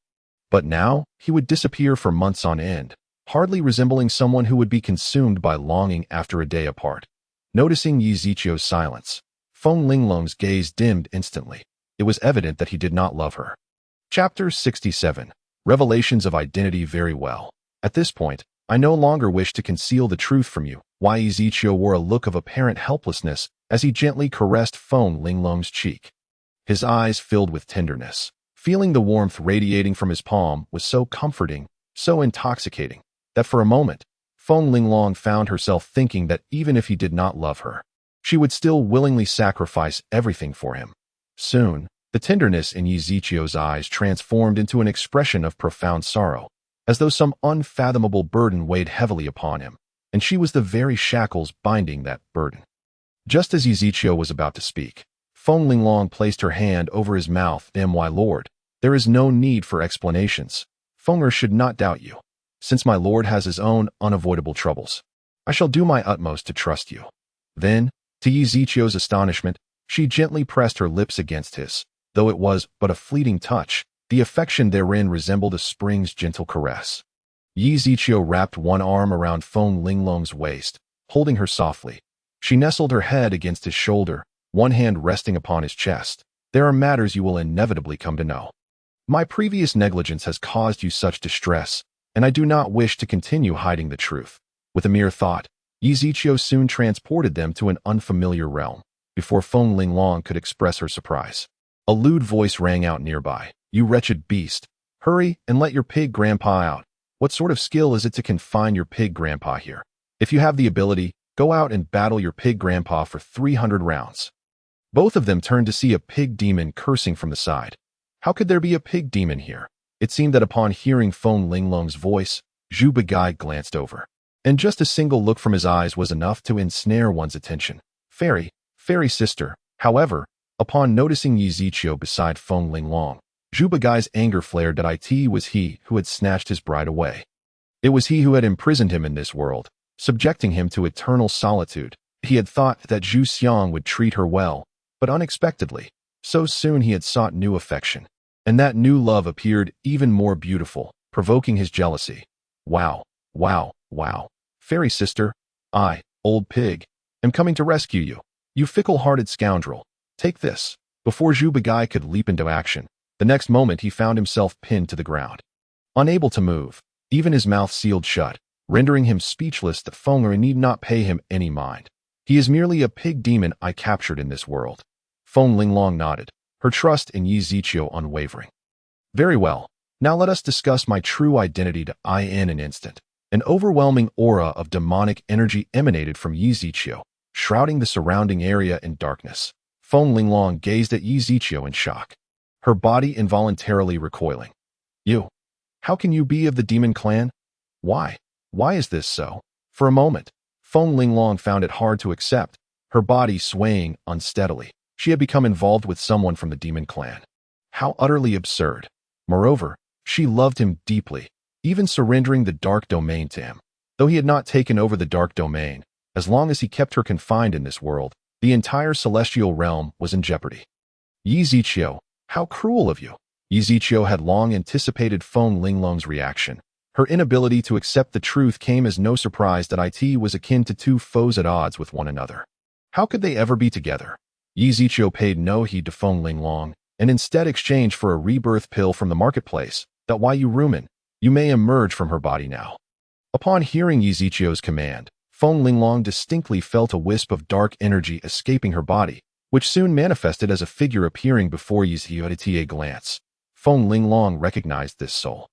But now, he would disappear for months on end, hardly resembling someone who would be consumed by longing after a day apart. Noticing Yi Ziqiu's silence, Feng Linglong's gaze dimmed instantly. It was evident that he did not love her. Chapter 67. Revelations of Identity. Very well. At this point, I no longer wish to conceal the truth from you. Yi Ziqiu wore a look of apparent helplessness as he gently caressed Feng Linglong's cheek. His eyes filled with tenderness. Feeling the warmth radiating from his palm was so comforting, so intoxicating, that for a moment, Feng Linglong found herself thinking that even if he did not love her, she would still willingly sacrifice everything for him. Soon, the tenderness in Yi Ziqiu's eyes transformed into an expression of profound sorrow, as though some unfathomable burden weighed heavily upon him, and she was the very shackles binding that burden. Just as Yi Ziqiu was about to speak, Feng Linglong placed her hand over his mouth. My lord, there is no need for explanations. Fenger should not doubt you. Since my lord has his own unavoidable troubles, I shall do my utmost to trust you. Then, to Yi Ziqiu's astonishment, she gently pressed her lips against his. Though it was but a fleeting touch, the affection therein resembled a spring's gentle caress. Yi Ziqiu wrapped one arm around Feng Linglong's waist, holding her softly. She nestled her head against his shoulder, one hand resting upon his chest. There are matters you will inevitably come to know. My previous negligence has caused you such distress, and I do not wish to continue hiding the truth. With a mere thought, Yi Ziqiu soon transported them to an unfamiliar realm, before Feng Linglong could express her surprise. A lewd voice rang out nearby. You wretched beast, hurry and let your pig grandpa out. What sort of skill is it to confine your pig grandpa here? If you have the ability, go out and battle your pig grandpa for 300 rounds. Both of them turned to see a pig demon cursing from the side. How could there be a pig demon here? It seemed that upon hearing Feng Linglong's voice, Zhu Bagai glanced over. And just a single look from his eyes was enough to ensnare one's attention. Fairy sister. However, upon noticing Yi Ziqiu beside Feng Linglong, Zhu Bagai's anger flared that it was he who had snatched his bride away. It was he who had imprisoned him in this world, subjecting him to eternal solitude. He had thought that Zhu Xiang would treat her well, but unexpectedly, so soon he had sought new affection. And that new love appeared even more beautiful, provoking his jealousy. Wow. Fairy sister, I, old pig, am coming to rescue you. You fickle-hearted scoundrel. Take this. Before Zhu Bagai could leap into action, the next moment he found himself pinned to the ground. Unable to move, even his mouth sealed shut, rendering him speechless. That Feng need not pay him any mind. He is merely a pig demon I captured in this world. Feng Linglong nodded, her trust in Yi Ziqiu unwavering. Very well. Now let us discuss my true identity to in an instant. An overwhelming aura of demonic energy emanated from Yi Ziqiu, shrouding the surrounding area in darkness. Feng Linglong gazed at Yi Ziqiu in shock, her body involuntarily recoiling. You? How can you be of the demon clan? Why? Why is this so? For a moment, Feng Linglong found it hard to accept, her body swaying unsteadily. She had become involved with someone from the demon clan. How utterly absurd. Moreover, she loved him deeply, even surrendering the dark domain to him. Though he had not taken over the dark domain, as long as he kept her confined in this world, the entire celestial realm was in jeopardy. Yi Ziqiu, how cruel of you. Yi Ziqiu had long anticipated Feng Linglong's reaction. Her inability to accept the truth came as no surprise that it was akin to two foes at odds with one another. How could they ever be together? Yi Ziqiu paid no heed to Feng Linglong, and instead exchanged for a rebirth pill from the marketplace, that you rumen, you may emerge from her body now. Upon hearing Yi Ziqiu's command, Feng Linglong distinctly felt a wisp of dark energy escaping her body, which soon manifested as a figure appearing before Yi Ziqiu at a glance. Feng Linglong recognized this soul.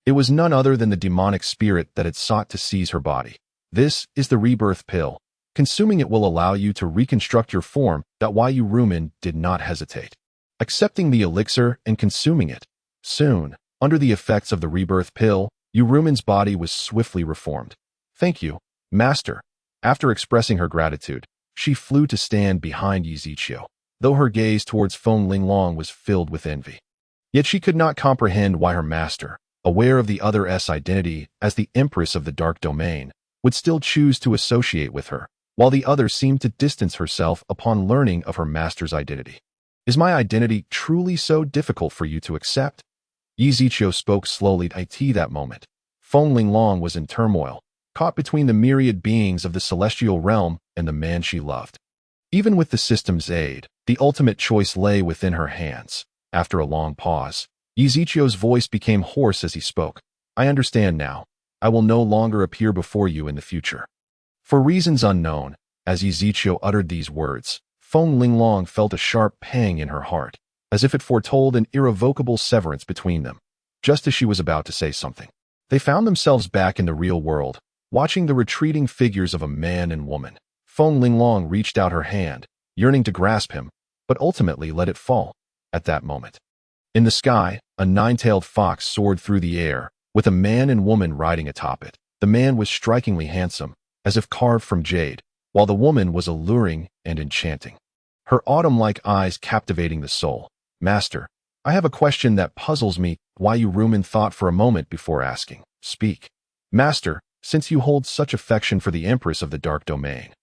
It was none other than the demonic spirit that had sought to seize her body. This is the rebirth pill. Consuming it will allow you to reconstruct your form. That you rumen did not hesitate. Accepting the elixir and consuming it. Soon, under the effects of the rebirth pill, Yurumen's body was swiftly reformed. Thank you, Master. After expressing her gratitude, she flew to stand behind Yi Ziqiu, though her gaze towards Feng Linglong was filled with envy. Yet she could not comprehend why her master, aware of the other's identity as the Empress of the Dark Domain, would still choose to associate with her, while the other seemed to distance herself upon learning of her master's identity. Is my identity truly so difficult for you to accept? Yi Ziqiu spoke slowly to that moment. Feng Linglong was in turmoil, caught between the myriad beings of the celestial realm and the man she loved. Even with the system's aid, the ultimate choice lay within her hands. After a long pause, Yi Ziqiu's voice became hoarse as he spoke. I understand now. I will no longer appear before you in the future. For reasons unknown, as Yi Ziqiu uttered these words, Feng Linglong felt a sharp pang in her heart, as if it foretold an irrevocable severance between them. Just as she was about to say something, they found themselves back in the real world, watching the retreating figures of a man and woman. Feng Linglong reached out her hand, yearning to grasp him, but ultimately let it fall. At that moment, in the sky, a nine-tailed fox soared through the air, with a man and woman riding atop it. The man was strikingly handsome, as if carved from jade, while the woman was alluring and enchanting, her autumn-like eyes captivating the soul. Master, I have a question that puzzles me. Why Yurumen thought for a moment before asking. Speak. Master, since you hold such affection for the Empress of the Dark Domain,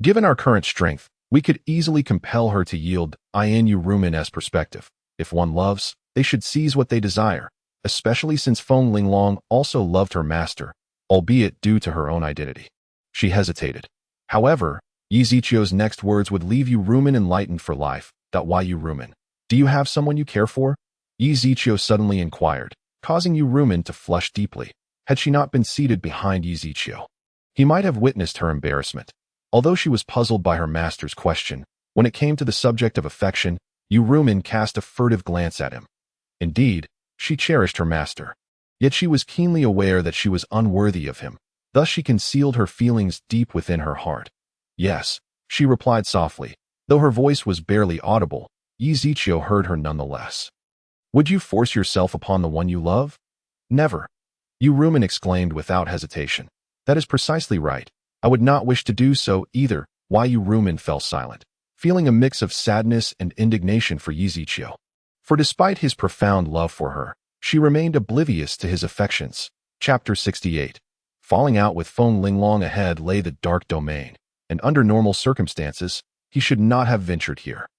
given our current strength, we could easily compel her to yield in Yurumen's perspective. If one loves, they should seize what they desire, especially since Feng Linglong also loved her master, albeit due to her own identity. She hesitated. However, Yi Ziqiu's next words would leave Yurumen enlightened for life. Why Yurumen? Do you have someone you care for? Yi Ziqiu suddenly inquired, causing Yurumen to flush deeply. Had she not been seated behind Yi Ziqiu, he might have witnessed her embarrassment. Although she was puzzled by her master's question, when it came to the subject of affection, Yurumen cast a furtive glance at him. Indeed, she cherished her master. Yet she was keenly aware that she was unworthy of him. Thus she concealed her feelings deep within her heart. Yes, she replied softly. Though her voice was barely audible, Yi Ziqiu heard her nonetheless. Would you force yourself upon the one you love? Never. Yu Rumen exclaimed without hesitation. That is precisely right. I would not wish to do so either. Why? Yu Rumen fell silent, feeling a mix of sadness and indignation for Yi Ziqiu. For despite his profound love for her, she remained oblivious to his affections. Chapter 68. Falling out with Feng Linglong. Ahead lay the dark domain, and under normal circumstances, he should not have ventured here.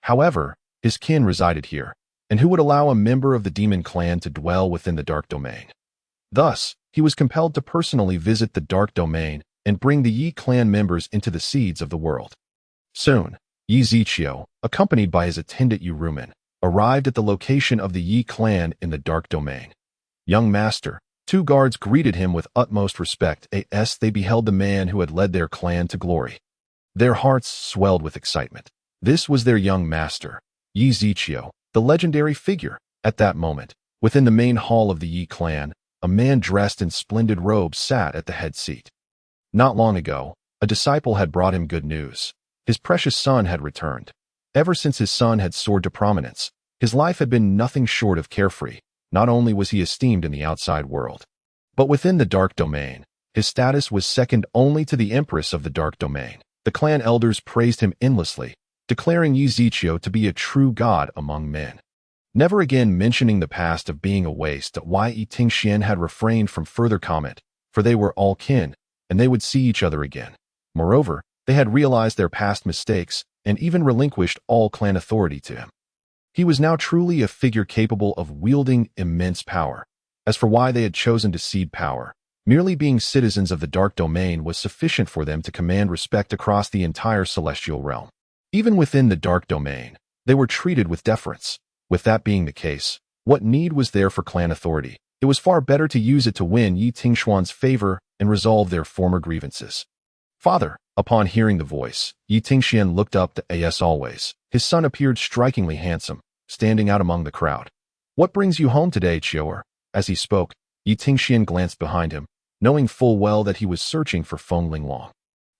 However, his kin resided here, and who would allow a member of the demon clan to dwell within the dark domain? Thus, he was compelled to personally visit the dark domain and bring the Yi clan members into the seeds of the world. Soon, Yi Ziqiu, accompanied by his attendant Yu Rumen, arrived at the location of the Yi clan in the dark domain. Young master, two guards greeted him with utmost respect as they beheld the man who had led their clan to glory. Their hearts swelled with excitement. This was their young master, Yi Ziqiu, the legendary figure. At that moment, within the main hall of the Yi clan, a man dressed in splendid robes sat at the head seat. Not long ago, a disciple had brought him good news. His precious son had returned. Ever since his son had soared to prominence, his life had been nothing short of carefree. Not only was he esteemed in the outside world, but within the dark domain, his status was second only to the Empress of the dark domain. The clan elders praised him endlessly, declaring Yi Ziqiu to be a true god among men. Never again mentioning the past of being a waste, Yi Tingxian had refrained from further comment, for they were all kin, and they would see each other again. Moreover, they had realized their past mistakes and even relinquished all clan authority to him. He was now truly a figure capable of wielding immense power. As for why they had chosen to cede power, merely being citizens of the dark domain was sufficient for them to command respect across the entire celestial realm. Even within the dark domain, they were treated with deference. With that being the case, what need was there for clan authority? It was far better to use it to win Yi Tingshuan's favor and resolve their former grievances. Father, upon hearing the voice, Yi Tingxian looked up to as always. His son appeared strikingly handsome, standing out among the crowd. What brings you home today, Chior? As he spoke, Yi Tingxian glanced behind him, knowing full well that he was searching for Feng Linglong.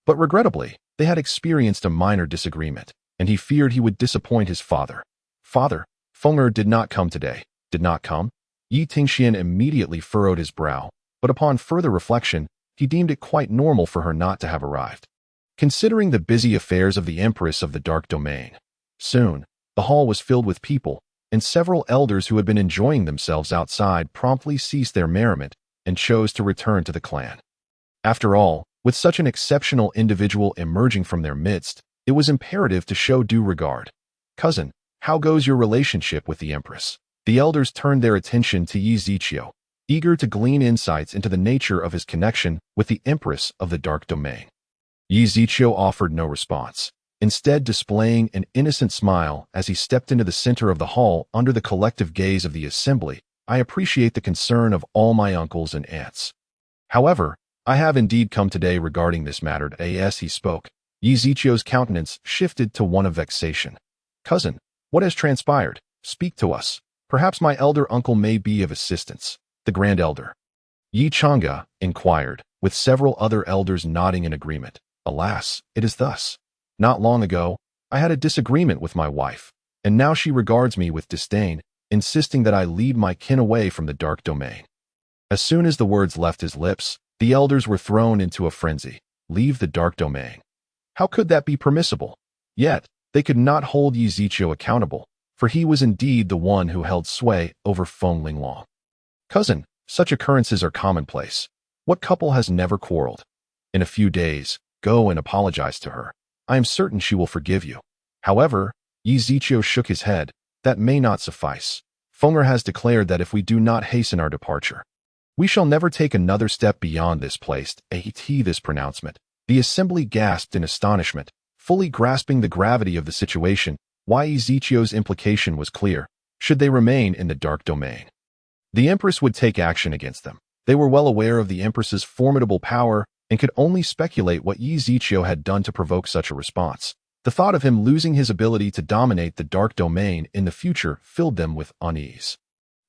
But regrettably, they had experienced a minor disagreement, and he feared he would disappoint his father. Father, Fenger did not come today. Did not come? Yi Tingxian immediately furrowed his brow, but upon further reflection, he deemed it quite normal for her not to have arrived. Considering the busy affairs of the Empress of the Dark Domain. Soon, the hall was filled with people, and several elders who had been enjoying themselves outside promptly ceased their merriment and chose to return to the clan. After all, with such an exceptional individual emerging from their midst, it was imperative to show due regard. Cousin, how goes your relationship with the Empress? The elders turned their attention to Yi Ziqiu, eager to glean insights into the nature of his connection with the Empress of the Dark Domain. Yi Ziqiu offered no response, instead displaying an innocent smile as he stepped into the center of the hall under the collective gaze of the assembly. I appreciate the concern of all my uncles and aunts. However, I have indeed come today regarding this matter. As he spoke, Yi Ziqiu's countenance shifted to one of vexation. Cousin, what has transpired? Speak to us. Perhaps my elder uncle may be of assistance. The Grand Elder, Yi Chang'e, inquired, with several other elders nodding in agreement. Alas, it is thus. Not long ago, I had a disagreement with my wife, and now she regards me with disdain, insisting that I lead my kin away from the Dark Domain. As soon as the words left his lips, the elders were thrown into a frenzy. Leave the Dark Domain. How could that be permissible? Yet, they could not hold Yi Ziqiu accountable, for he was indeed the one who held sway over Feng Linglong. Cousin, such occurrences are commonplace. What couple has never quarreled? In a few days, go and apologize to her. I am certain she will forgive you. However, Yi Ziqiu shook his head. That may not suffice. Fenger has declared that if we do not hasten our departure, we shall never take another step beyond this place. This pronouncement. The assembly gasped in astonishment, fully grasping the gravity of the situation. Yi Ziqiu's implication was clear. Should they remain in the Dark Domain, the Empress would take action against them. They were well aware of the Empress's formidable power and could only speculate what Yi Ziqiu had done to provoke such a response. The thought of him losing his ability to dominate the Dark Domain in the future filled them with unease.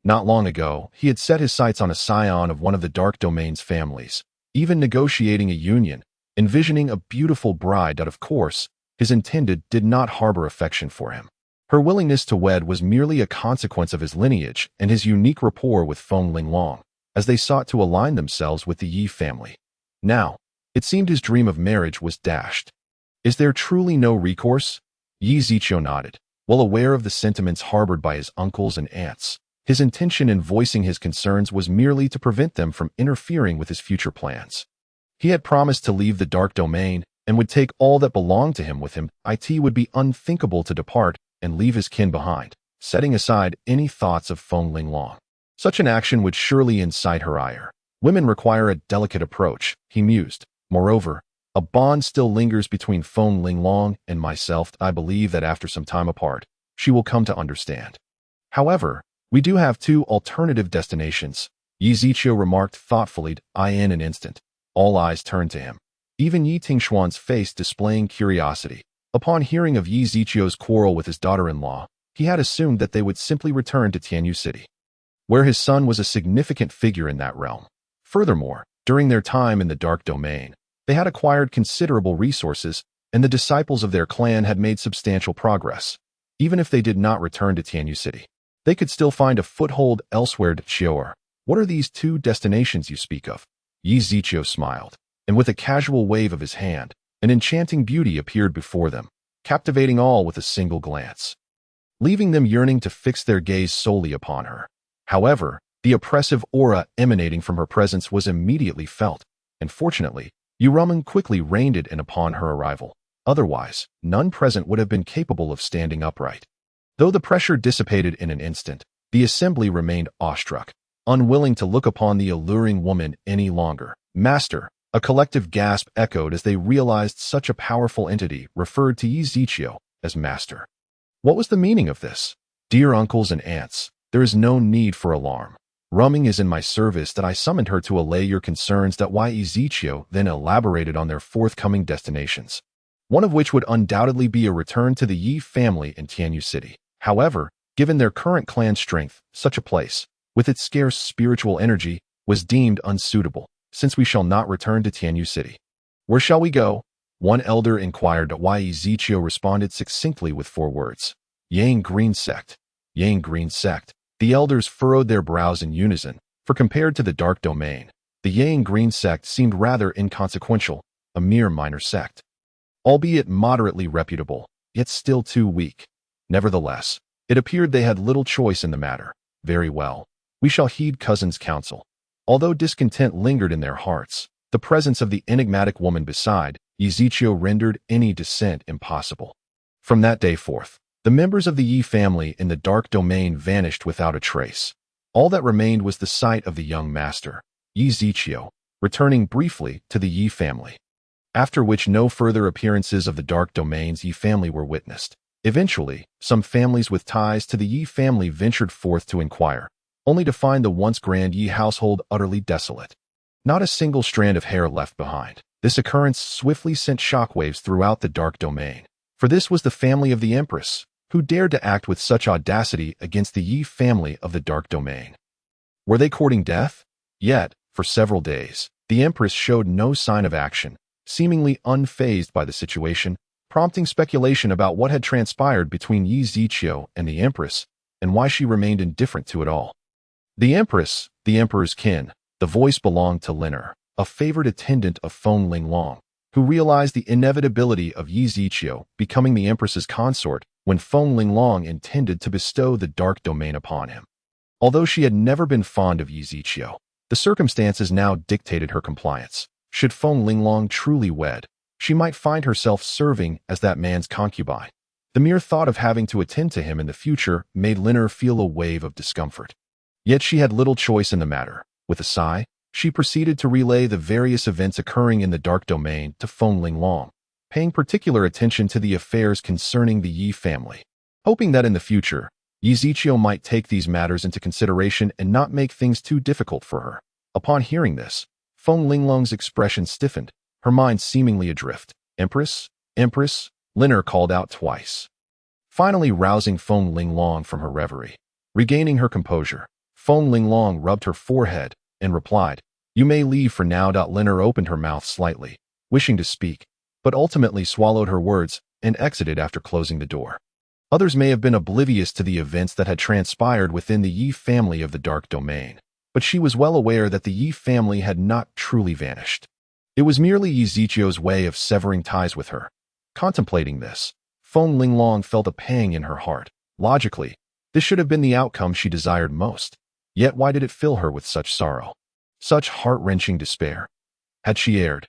Not long ago, he had set his sights on a scion of one of the Dark Domain's families, even negotiating a union, envisioning a beautiful bride that, of course, his intended did not harbor affection for him. Her willingness to wed was merely a consequence of his lineage and his unique rapport with Feng Linglong, as they sought to align themselves with the Yi family. Now, it seemed his dream of marriage was dashed. Is there truly no recourse? Yi Ziqiu nodded, well aware of the sentiments harbored by his uncles and aunts. His intention in voicing his concerns was merely to prevent them from interfering with his future plans. He had promised to leave the Dark Domain and would take all that belonged to him with him. It would be unthinkable to depart and leave his kin behind, setting aside any thoughts of Feng Linglong. Such an action would surely incite her ire. Women require a delicate approach, he mused. Moreover, a bond still lingers between Feng Linglong and myself. I believe that after some time apart, she will come to understand. However, we do have two alternative destinations, Yi Ziqiu remarked thoughtfully. In an instant, all eyes turned to him, even Yi Tingshuan's face displaying curiosity. Upon hearing of Yi Ziqiu's quarrel with his daughter-in-law, he had assumed that they would simply return to Tianyu City, where his son was a significant figure in that realm. Furthermore, during their time in the Dark Domain, they had acquired considerable resources, and the disciples of their clan had made substantial progress. Even if they did not return to Tianyu City, they could still find a foothold elsewhere. Chior, what are these two destinations you speak of? Yi Ziqiu smiled, and with a casual wave of his hand, an enchanting beauty appeared before them, captivating all with a single glance, leaving them yearning to fix their gaze solely upon her. However, the oppressive aura emanating from her presence was immediately felt, and fortunately, Yuraman quickly reined it in upon her arrival. Otherwise, none present would have been capable of standing upright. Though the pressure dissipated in an instant, the assembly remained awestruck, unwilling to look upon the alluring woman any longer. Master, a collective gasp echoed as they realized such a powerful entity referred to Yi Ziqiu as master. What was the meaning of this? Dear uncles and aunts, there is no need for alarm. Rumming is in my service that I summoned her to allay your concerns. Yi Ziqiu then elaborated on their forthcoming destinations, one of which would undoubtedly be a return to the Yi family in Tianyu City. However, given their current clan strength, such a place, with its scarce spiritual energy, was deemed unsuitable, since we shall not return to Tianyu City. Where shall we go? One elder inquired. Yi Ziqiu responded succinctly with 4 words. Yang Green Sect. Yang Green Sect. The elders furrowed their brows in unison, for compared to the Dark Domain, the Yang Green Sect seemed rather inconsequential, a mere minor sect. Albeit moderately reputable, yet still too weak. Nevertheless, it appeared they had little choice in the matter. Very well, we shall heed cousin's counsel. Although discontent lingered in their hearts, the presence of the enigmatic woman beside Yi Ziqiu rendered any dissent impossible. From that day forth, the members of the Yi family in the Dark Domain vanished without a trace. All that remained was the sight of the young master, Yi Ziqiu, returning briefly to the Yi family, after which no further appearances of the Dark Domain's Yi family were witnessed. Eventually, some families with ties to the Yi family ventured forth to inquire, only to find the once grand Yi household utterly desolate. Not a single strand of hair left behind. This occurrence swiftly sent shockwaves throughout the Dark Domain, for this was the family of the Empress, who dared to act with such audacity against the Yi family of the Dark Domain. Were they courting death? Yet, for several days, the Empress showed no sign of action, seemingly unfazed by the situation, prompting speculation about what had transpired between Yi Ziqiu and the Empress, and why she remained indifferent to it all. The Empress, the Emperor's kin, the voice belonged to Liner, a favored attendant of Feng Linglong, who realized the inevitability of Yi Ziqiu becoming the Empress's consort when Feng Linglong intended to bestow the Dark Domain upon him. Although she had never been fond of Yi Ziqiu, the circumstances now dictated her compliance. Should Feng Linglong truly wed, she might find herself serving as that man's concubine. The mere thought of having to attend to him in the future made Liner feel a wave of discomfort. Yet she had little choice in the matter. With a sigh, she proceeded to relay the various events occurring in the Dark Domain to Feng Linglong, paying particular attention to the affairs concerning the Yi family, hoping that in the future, Yi Ziqiu might take these matters into consideration and not make things too difficult for her. Upon hearing this, Feng Linglong's expression stiffened, her mind seemingly adrift. Empress, Empress, Liner called out twice, finally rousing Feng Linglong from her reverie. Regaining her composure, Feng Linglong rubbed her forehead and replied, "You may leave for now." Liner opened her mouth slightly, wishing to speak, but ultimately swallowed her words and exited after closing the door. Others may have been oblivious to the events that had transpired within the Yi family of the Dark Domain, but she was well aware that the Yi family had not truly vanished. It was merely Yi Zichio's way of severing ties with her. Contemplating this, Feng Linglong felt a pang in her heart. Logically, this should have been the outcome she desired most. Yet why did it fill her with such sorrow? Such heart-wrenching despair? Had she erred?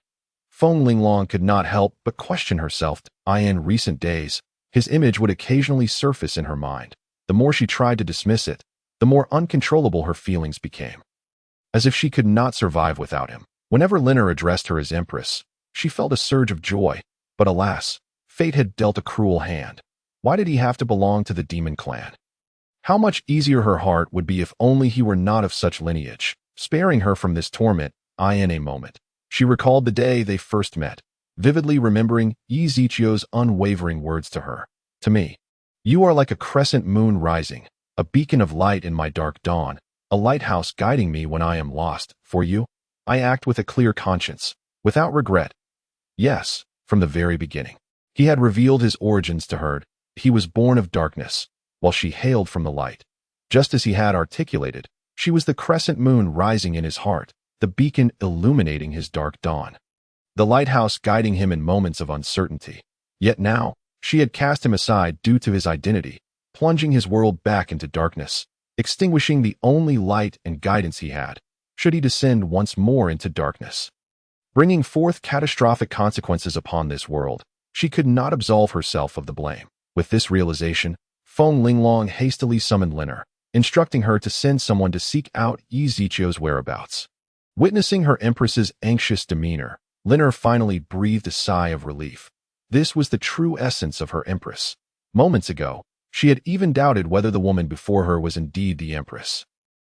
Feng Linglong could not help but question herself. In recent days, his image would occasionally surface in her mind. The more she tried to dismiss it, the more uncontrollable her feelings became. As if she could not survive without him. Whenever Liner addressed her as Empress, she felt a surge of joy. But alas, fate had dealt a cruel hand. Why did he have to belong to the demon clan? How much easier her heart would be if only he were not of such lineage, sparing her from this torment. In a moment, she recalled the day they first met, vividly remembering Yi Zichio's unwavering words to her. "To me, you are like a crescent moon rising, a beacon of light in my dark dawn, a lighthouse guiding me when I am lost. For you, I act with a clear conscience, without regret." Yes, from the very beginning. He had revealed his origins to her. He was born of darkness, while she hailed from the light. Just as he had articulated, she was the crescent moon rising in his heart, the beacon illuminating his dark dawn, the lighthouse guiding him in moments of uncertainty. Yet now, she had cast him aside due to his identity, plunging his world back into darkness, extinguishing the only light and guidance he had, should he descend once more into darkness, bringing forth catastrophic consequences upon this world. She could not absolve herself of the blame. With this realization, Feng Linglong hastily summoned Liner, instructing her to send someone to seek out Yi Zichio's whereabouts. Witnessing her Empress's anxious demeanor, Liner finally breathed a sigh of relief. This was the true essence of her Empress. Moments ago, she had even doubted whether the woman before her was indeed the Empress.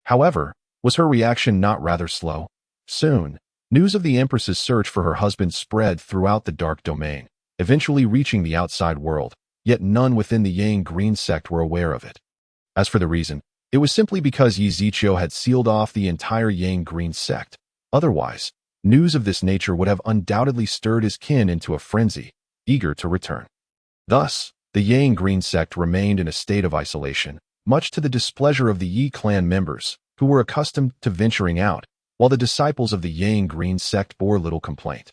However, was her reaction not rather slow? Soon, news of the Empress's search for her husband spread throughout the Dark Domain, eventually reaching the outside world, yet none within the Yang Green sect were aware of it. As for the reason, it was simply because Yi Zichio had sealed off the entire Yang Green sect. Otherwise, news of this nature would have undoubtedly stirred his kin into a frenzy, eager to return. Thus, the Yang Green sect remained in a state of isolation, much to the displeasure of the Yi clan members, who were accustomed to venturing out, while the disciples of the Yang Green sect bore little complaint.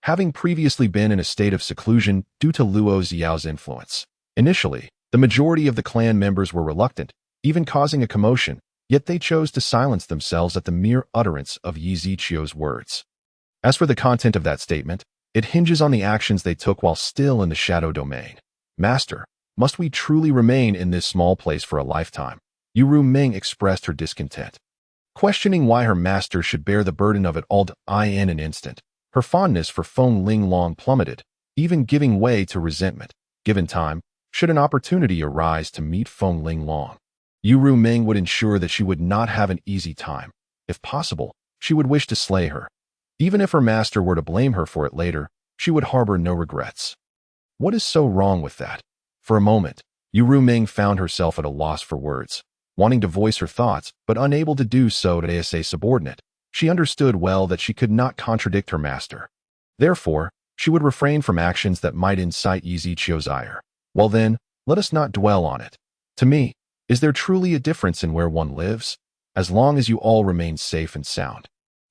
Having previously been in a state of seclusion due to Luo Xiao's influence. Initially, the majority of the clan members were reluctant, even causing a commotion, yet they chose to silence themselves at the mere utterance of Yi Zichio's words. As for the content of that statement, it hinges on the actions they took while still in the Shadow Domain. "Master, must we truly remain in this small place for a lifetime?" Yuru Ming expressed her discontent, questioning why her master should bear the burden of it all. In an instant, her fondness for Feng Linglong plummeted, even giving way to resentment. Given time, should an opportunity arise to meet Feng Linglong, Yuru Ming would ensure that she would not have an easy time. If possible, she would wish to slay her. Even if her master were to blame her for it later, she would harbor no regrets. What is so wrong with that? For a moment, Yuru Ming found herself at a loss for words, wanting to voice her thoughts, but unable to do so as a subordinate. She understood well that she could not contradict her master. Therefore, she would refrain from actions that might incite Yi Zichio's ire. Well then, let us not dwell on it. To me, is there truly a difference in where one lives? As long as you all remain safe and sound.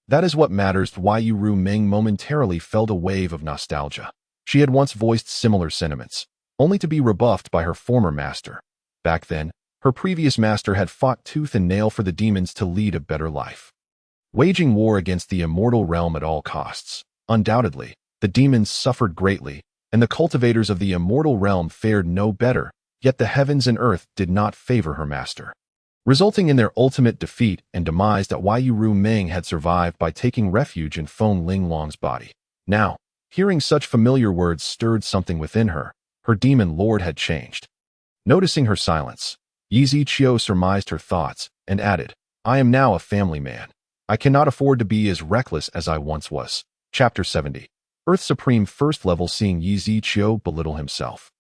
That is what matters. Why Yuru Ming momentarily felt a wave of nostalgia. She had once voiced similar sentiments, only to be rebuffed by her former master. Back then, her previous master had fought tooth and nail for the demons to lead a better life, waging war against the immortal realm at all costs. Undoubtedly, the demons suffered greatly, and the cultivators of the immortal realm fared no better, yet the heavens and earth did not favor her master, resulting in their ultimate defeat and demise. That why Yuru Ming had survived by taking refuge in Feng Linglong's body. Now, hearing such familiar words stirred something within her. Her demon lord had changed. Noticing her silence, Yi Zichio surmised her thoughts and added, "I am now a family man. I cannot afford to be as reckless as I once was." Chapter 70. Earth Supreme First Level. Seeing Yi Zichio belittle himself,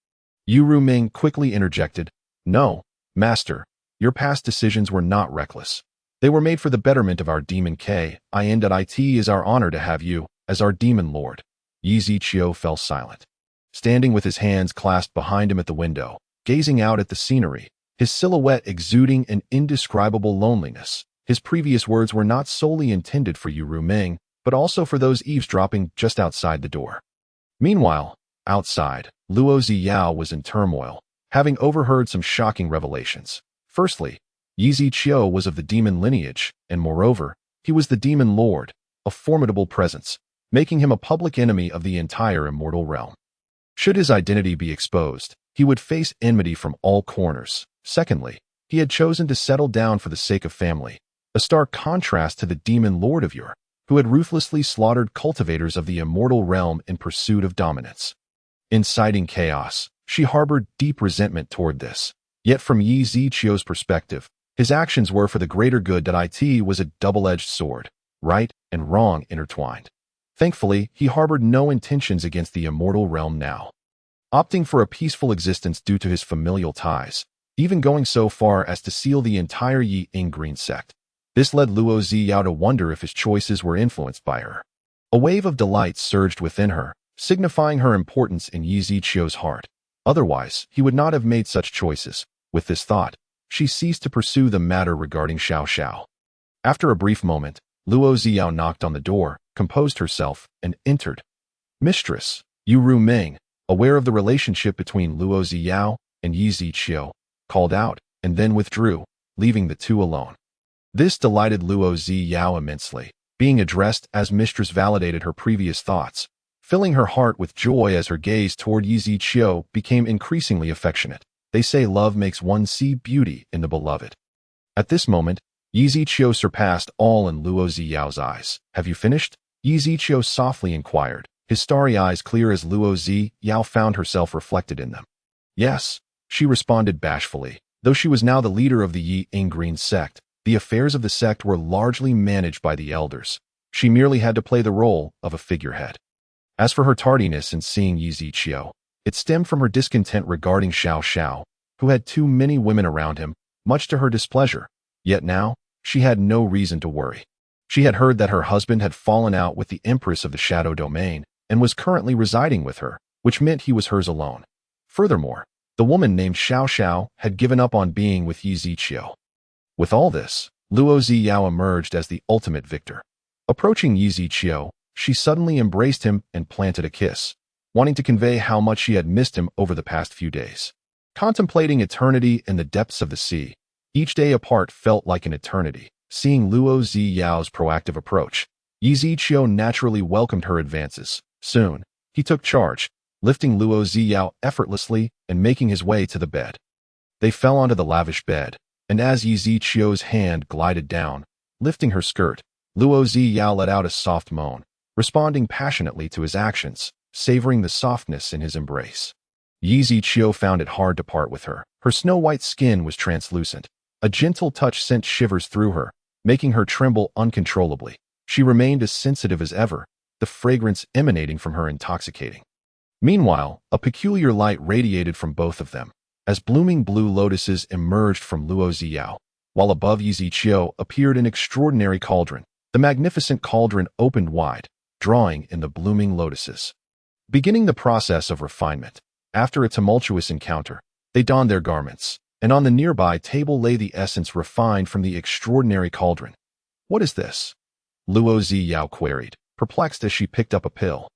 Yuru Ming quickly interjected, "No, master, your past decisions were not reckless. They were made for the betterment of our demon K. It is our honor to have you as our demon lord. Yi Ziqiu fell silent, standing with his hands clasped behind him at the window, gazing out at the scenery, his silhouette exuding an indescribable loneliness. His previous words were not solely intended for Yu Ruming, but also for those eavesdropping just outside the door. Meanwhile, outside, Luo Ziyao was in turmoil, having overheard some shocking revelations. Firstly, Yi Ziqiu was of the demon lineage, and moreover, he was the demon lord, a formidable presence, making him a public enemy of the entire immortal realm. Should his identity be exposed, he would face enmity from all corners. Secondly, he had chosen to settle down for the sake of family, a stark contrast to the demon lord of Ur, who had ruthlessly slaughtered cultivators of the immortal realm in pursuit of dominance. Inciting chaos, she harbored deep resentment toward this. Yet from Yi Ziqiu's perspective, his actions were for the greater good. It was a double-edged sword, right and wrong intertwined. Thankfully, he harbored no intentions against the immortal realm now, opting for a peaceful existence due to his familial ties, even going so far as to seal the entire Yi Green sect. This led Luo Ziyao to wonder if his choices were influenced by her. A wave of delight surged within her, signifying her importance in Yi Ziqiu's heart. Otherwise, he would not have made such choices. With this thought, she ceased to pursue the matter regarding Xiao Xiao. After a brief moment, Luo Ziyao knocked on the door, composed herself, and entered. Mistress, Yu Ruming, aware of the relationship between Luo Ziyao and Yi Ziqiu, called out, and then withdrew, leaving the two alone. This delighted Luo Ziyao immensely. Being addressed as mistress validated her previous thoughts, filling her heart with joy as her gaze toward Yi Ziqiu became increasingly affectionate. They say love makes one see beauty in the beloved. At this moment, Yi Ziqiu surpassed all in Luo Ziyao's eyes. Have you finished? Yi Ziqiu softly inquired, his starry eyes clear as Luo Ziyao found herself reflected in them. Yes, she responded bashfully. Though she was now the leader of the Yi Green sect, the affairs of the sect were largely managed by the elders. She merely had to play the role of a figurehead. As for her tardiness in seeing Yi Ziqiu, it stemmed from her discontent regarding Xiao Xiao, who had too many women around him, much to her displeasure. Yet now, she had no reason to worry. She had heard that her husband had fallen out with the Empress of the Shadow Domain and was currently residing with her, which meant he was hers alone. Furthermore, the woman named Xiao Xiao had given up on being with Yi Ziqiu. With all this, Luo Ziyao emerged as the ultimate victor. Approaching Yi Ziqiu, she suddenly embraced him and planted a kiss, wanting to convey how much she had missed him over the past few days. Contemplating eternity in the depths of the sea, each day apart felt like an eternity. Seeing Luo Ziyao's proactive approach, Yi Ziqiu naturally welcomed her advances. Soon, he took charge, lifting Luo Ziyao effortlessly and making his way to the bed. They fell onto the lavish bed, and as Yi Ziqiu's hand glided down, lifting her skirt, Luo Ziyao let out a soft moan, responding passionately to his actions, savoring the softness in his embrace. Yi Ziqiu found it hard to part with her. Her snow-white skin was translucent. A gentle touch sent shivers through her, making her tremble uncontrollably. She remained as sensitive as ever, the fragrance emanating from her intoxicating. Meanwhile, a peculiar light radiated from both of them, as blooming blue lotuses emerged from Luo Ziyao, while above Yi Ziqiu appeared an extraordinary cauldron. The magnificent cauldron opened wide, drawing in the blooming lotuses. Beginning the process of refinement, after a tumultuous encounter, they donned their garments, and on the nearby table lay the essence refined from the extraordinary cauldron. What is this? Luo Ziyao queried, perplexed as she picked up a pill.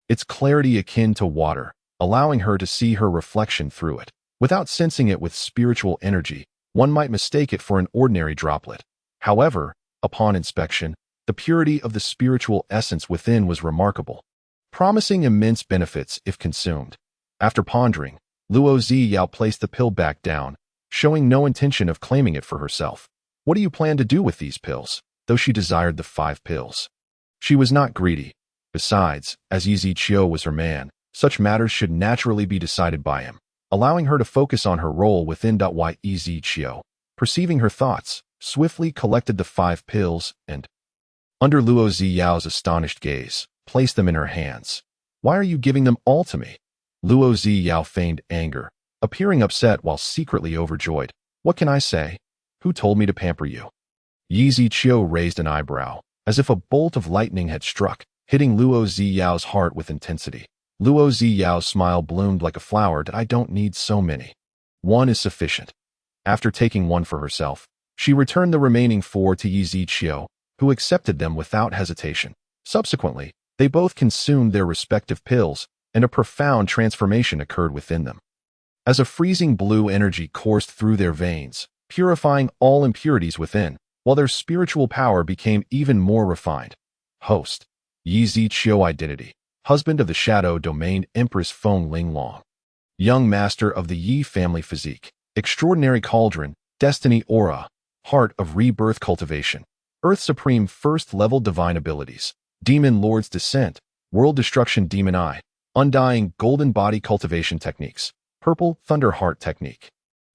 Its clarity akin to water, allowing her to see her reflection through it. Without sensing it with spiritual energy, one might mistake it for an ordinary droplet. However, upon inspection, the purity of the spiritual essence within was remarkable, promising immense benefits if consumed. After pondering, Luo Ziyao placed the pill back down, showing no intention of claiming it for herself. What do you plan to do with these pills? Though she desired the 5 pills, she was not greedy. Besides, as Yi Ziqiu was her man, such matters should naturally be decided by him, allowing her to focus on her role within. Yi Ziqiu, perceiving her thoughts, swiftly collected the 5 pills and, under Luo Ziyao's astonished gaze, placed them in her hands. Why are you giving them all to me? Luo Ziyao feigned anger, appearing upset while secretly overjoyed. What can I say? Who told me to pamper you? Yi Ziqiu raised an eyebrow, as if a bolt of lightning had struck, hitting Luo Ziyao's heart with intensity. Luo Ziyao's smile bloomed like a flower. I don't need so many. One is sufficient. After taking one for herself, she returned the remaining 4 to Yi Ziqiu, who accepted them without hesitation. Subsequently, they both consumed their respective pills, and a profound transformation occurred within them. As a freezing blue energy coursed through their veins, purifying all impurities within, while their spiritual power became even more refined. Host. Yi Ziqiu identity. Husband of the Shadow Domain Empress Feng Linglong. Young master of the Yi family physique. Extraordinary Cauldron. Destiny Aura. Heart of Rebirth Cultivation. Earth Supreme First Level Divine Abilities. Demon Lord's Descent. World Destruction Demon Eye. Undying Golden Body Cultivation Techniques. Purple Thunder Heart Technique.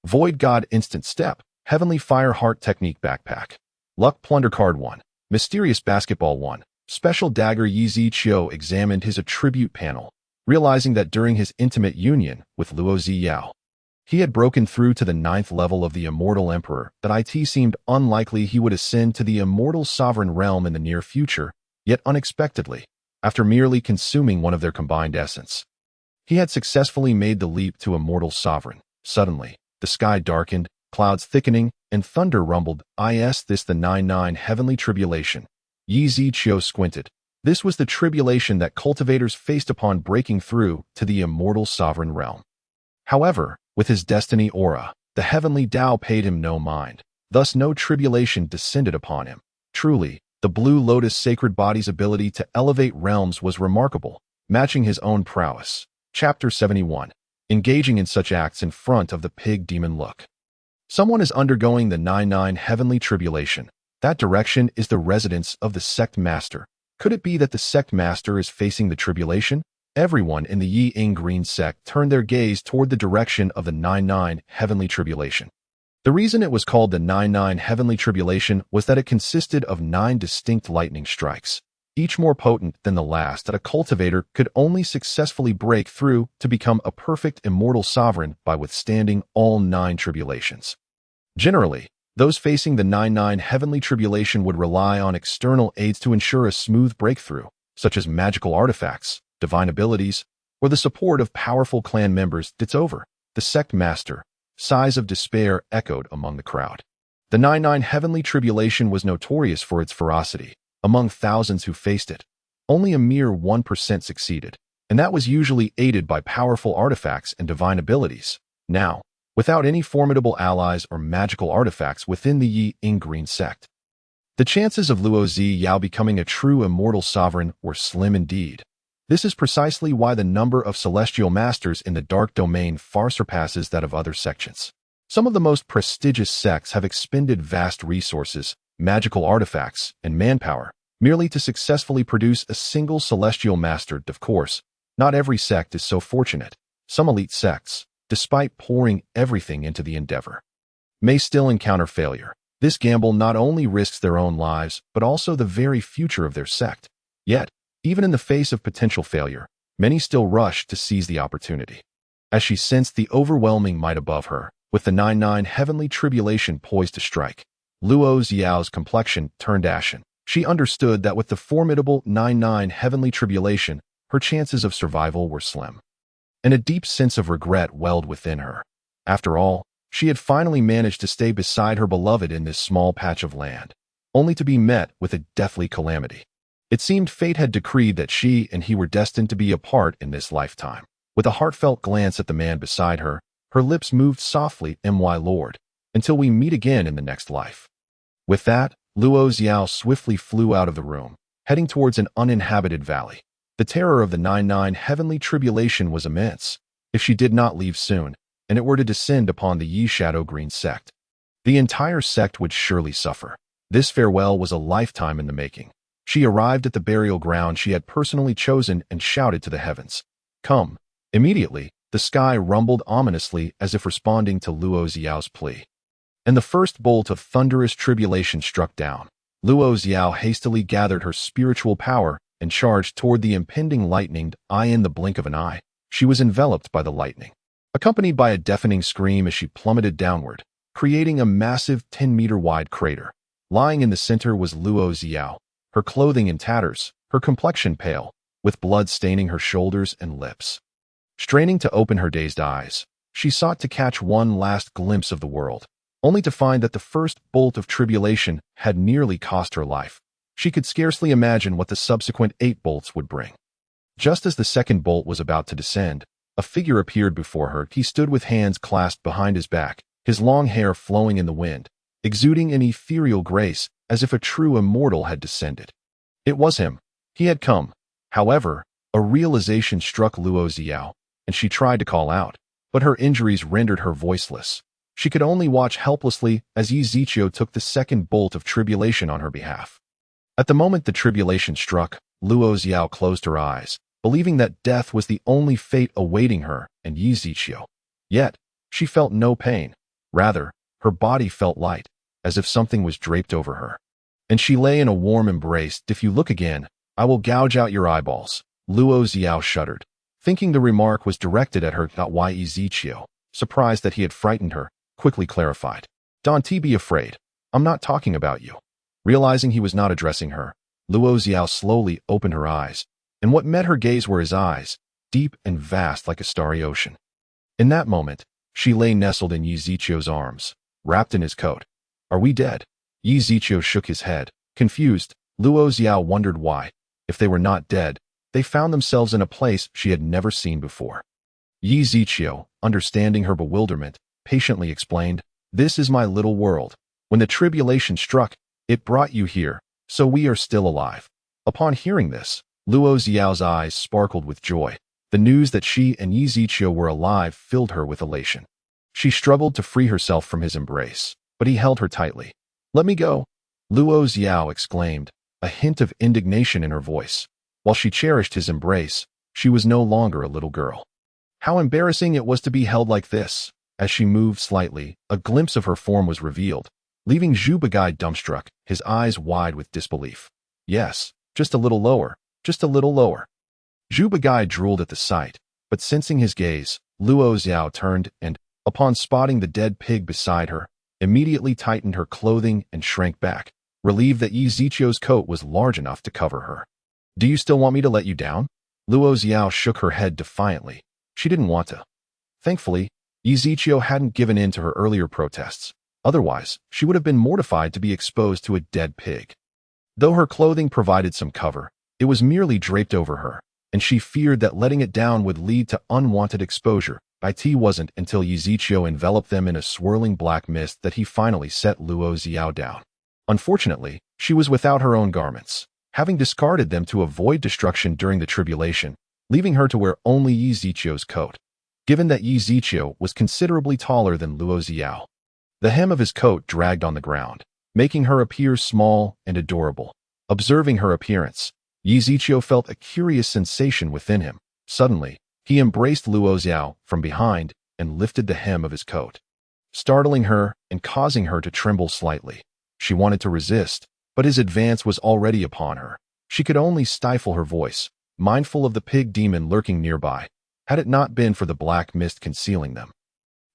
Void God Instant Step. Heavenly Fire Heart Technique Backpack. Luck Plunder Card 1. Mysterious Basketball 1. Special Dagger. Yi Ziqiu examined his attribute panel, realizing that during his intimate union with Luo Ziyao, he had broken through to the 9th level of the Immortal Emperor. That it seemed unlikely he would ascend to the Immortal Sovereign Realm in the near future, yet unexpectedly, after merely consuming one of their combined essence, he had successfully made the leap to Immortal Sovereign. Suddenly, the sky darkened, clouds thickening, and thunder rumbled. Is this the 9-9 Heavenly Tribulation? Yi Ziqiu squinted. This was the tribulation that cultivators faced upon breaking through to the Immortal Sovereign Realm. However, with his destiny aura, the heavenly Tao paid him no mind. Thus no tribulation descended upon him. Truly, the Blue Lotus Sacred Body's ability to elevate realms was remarkable, matching his own prowess. Chapter 71. Engaging in such acts in front of the pig demon. Look. Someone is undergoing the 9-9 Heavenly Tribulation. That direction is the residence of the sect master. Could it be that the sect master is facing the tribulation? Everyone in the Yi Ing Green sect turned their gaze toward the direction of the 9-9 Heavenly Tribulation. The reason it was called the 9-9 Heavenly Tribulation was that it consisted of 9 distinct lightning strikes, each more potent than the last. That a cultivator could only successfully break through to become a perfect immortal sovereign by withstanding all 9 tribulations. Generally, those facing the 9-9 Heavenly Tribulation would rely on external aids to ensure a smooth breakthrough, such as magical artifacts, divine abilities, or the support of powerful clan members. It's over. The sect master. Sighs of despair echoed among the crowd. The 9-9 Heavenly Tribulation was notorious for its ferocity. Among thousands who faced it, only a mere 1% succeeded, and that was usually aided by powerful artifacts and divine abilities. Now, without any formidable allies or magical artifacts within the Yi Ing Green sect, the chances of Luo Ziyao becoming a true immortal sovereign were slim indeed. This is precisely why the number of celestial masters in the dark domain far surpasses that of other sections. Some of the most prestigious sects have expended vast resources, magical artifacts, and manpower merely to successfully produce a single celestial master. Of course, not every sect is so fortunate. Some elite sects, despite pouring everything into the endeavor, may still encounter failure. This gamble not only risks their own lives, but also the very future of their sect. Yet, even in the face of potential failure, many still rush to seize the opportunity. As she sensed the overwhelming might above her, with the 9-9 Heavenly Tribulation poised to strike, Luo Ziyao's complexion turned ashen. She understood that with the formidable 9-9 Heavenly Tribulation, her chances of survival were slim. And a deep sense of regret welled within her. After all, she had finally managed to stay beside her beloved in this small patch of land, only to be met with a deathly calamity. It seemed fate had decreed that she and he were destined to be apart in this lifetime. With a heartfelt glance at the man beside her, her lips moved softly, "My lord, until we meet again in the next life." With that, Luo Ziyao swiftly flew out of the room, heading towards an uninhabited valley. The terror of the 9-9 Heavenly Tribulation was immense. If she did not leave soon, and it were to descend upon the Yi Shadow Green sect, the entire sect would surely suffer. This farewell was a lifetime in the making. She arrived at the burial ground she had personally chosen and shouted to the heavens, "Come!" Immediately, the sky rumbled ominously as if responding to Luo Ziyao's plea. And the first bolt of thunderous tribulation struck down. Luo Ziyao hastily gathered her spiritual power and charged toward the impending lightning. In the blink of an eye, she was enveloped by the lightning, accompanied by a deafening scream as she plummeted downward, creating a massive 10-meter-wide crater. Lying in the center was Luo Xiao, her clothing in tatters, her complexion pale, with blood staining her shoulders and lips. Straining to open her dazed eyes, she sought to catch one last glimpse of the world, only to find that the first bolt of tribulation had nearly cost her life. She could scarcely imagine what the subsequent 8 bolts would bring. Just as the second bolt was about to descend, a figure appeared before her. He stood with hands clasped behind his back, his long hair flowing in the wind, exuding an ethereal grace as if a true immortal had descended. It was him. He had come. However, a realization struck Luo Xiao, and she tried to call out, but her injuries rendered her voiceless. She could only watch helplessly as Yi Ziqiu took the second bolt of tribulation on her behalf. At the moment the tribulation struck, Luo Xiao closed her eyes, believing that death was the only fate awaiting her and Yi Ziqiu. Yet, she felt no pain. Rather, her body felt light, as if something was draped over her. And she lay in a warm embrace. If you look again, I will gouge out your eyeballs. Luo Xiao shuddered, thinking the remark was directed at her. Why Yi Ziqiu, surprised that he had frightened her, quickly clarified. Don't be afraid. I'm not talking about you. Realizing he was not addressing her, Luo Xiao slowly opened her eyes, and what met her gaze were his eyes, deep and vast like a starry ocean. In that moment, she lay nestled in Yi Ziqiu's arms, wrapped in his coat. Are we dead? Yi Ziqiu shook his head. Confused, Luo Xiao wondered why, if they were not dead, they found themselves in a place she had never seen before. Yi Ziqiu, understanding her bewilderment, patiently explained, This is my little world. When the tribulation struck, it brought you here, so we are still alive. Upon hearing this, Luo Xiao's eyes sparkled with joy. The news that she and Yi Ziqiu were alive filled her with elation. She struggled to free herself from his embrace, but he held her tightly. Let me go, Luo Xiao exclaimed, a hint of indignation in her voice. While she cherished his embrace, she was no longer a little girl. How embarrassing it was to be held like this. As she moved slightly, a glimpse of her form was revealed, leaving Zhu Bagai dumbstruck, his eyes wide with disbelief. Yes, just a little lower, just a little lower. Zhu Bagai drooled at the sight, but sensing his gaze, Luo Xiao turned and, upon spotting the dead pig beside her, immediately tightened her clothing and shrank back, relieved that Yi Ziqiu's coat was large enough to cover her. Do you still want me to let you down? Luo Xiao shook her head defiantly. She didn't want to. Thankfully, Yi Ziqiu hadn't given in to her earlier protests. Otherwise, she would have been mortified to be exposed to a dead pig. Though her clothing provided some cover, it was merely draped over her, and she feared that letting it down would lead to unwanted exposure. It wasn't until Yi Ziqiu enveloped them in a swirling black mist that he finally set Luo Xiao down. Unfortunately, she was without her own garments, having discarded them to avoid destruction during the tribulation, leaving her to wear only Yi Ziqiu's coat. Given that Yi Ziqiu was considerably taller than Luo Xiao, the hem of his coat dragged on the ground, making her appear small and adorable. Observing her appearance, Yi Ziqiu felt a curious sensation within him. Suddenly, he embraced Luo Xiao from behind and lifted the hem of his coat, startling her and causing her to tremble slightly. She wanted to resist, but his advance was already upon her. She could only stifle her voice, mindful of the pig demon lurking nearby, had it not been for the black mist concealing them.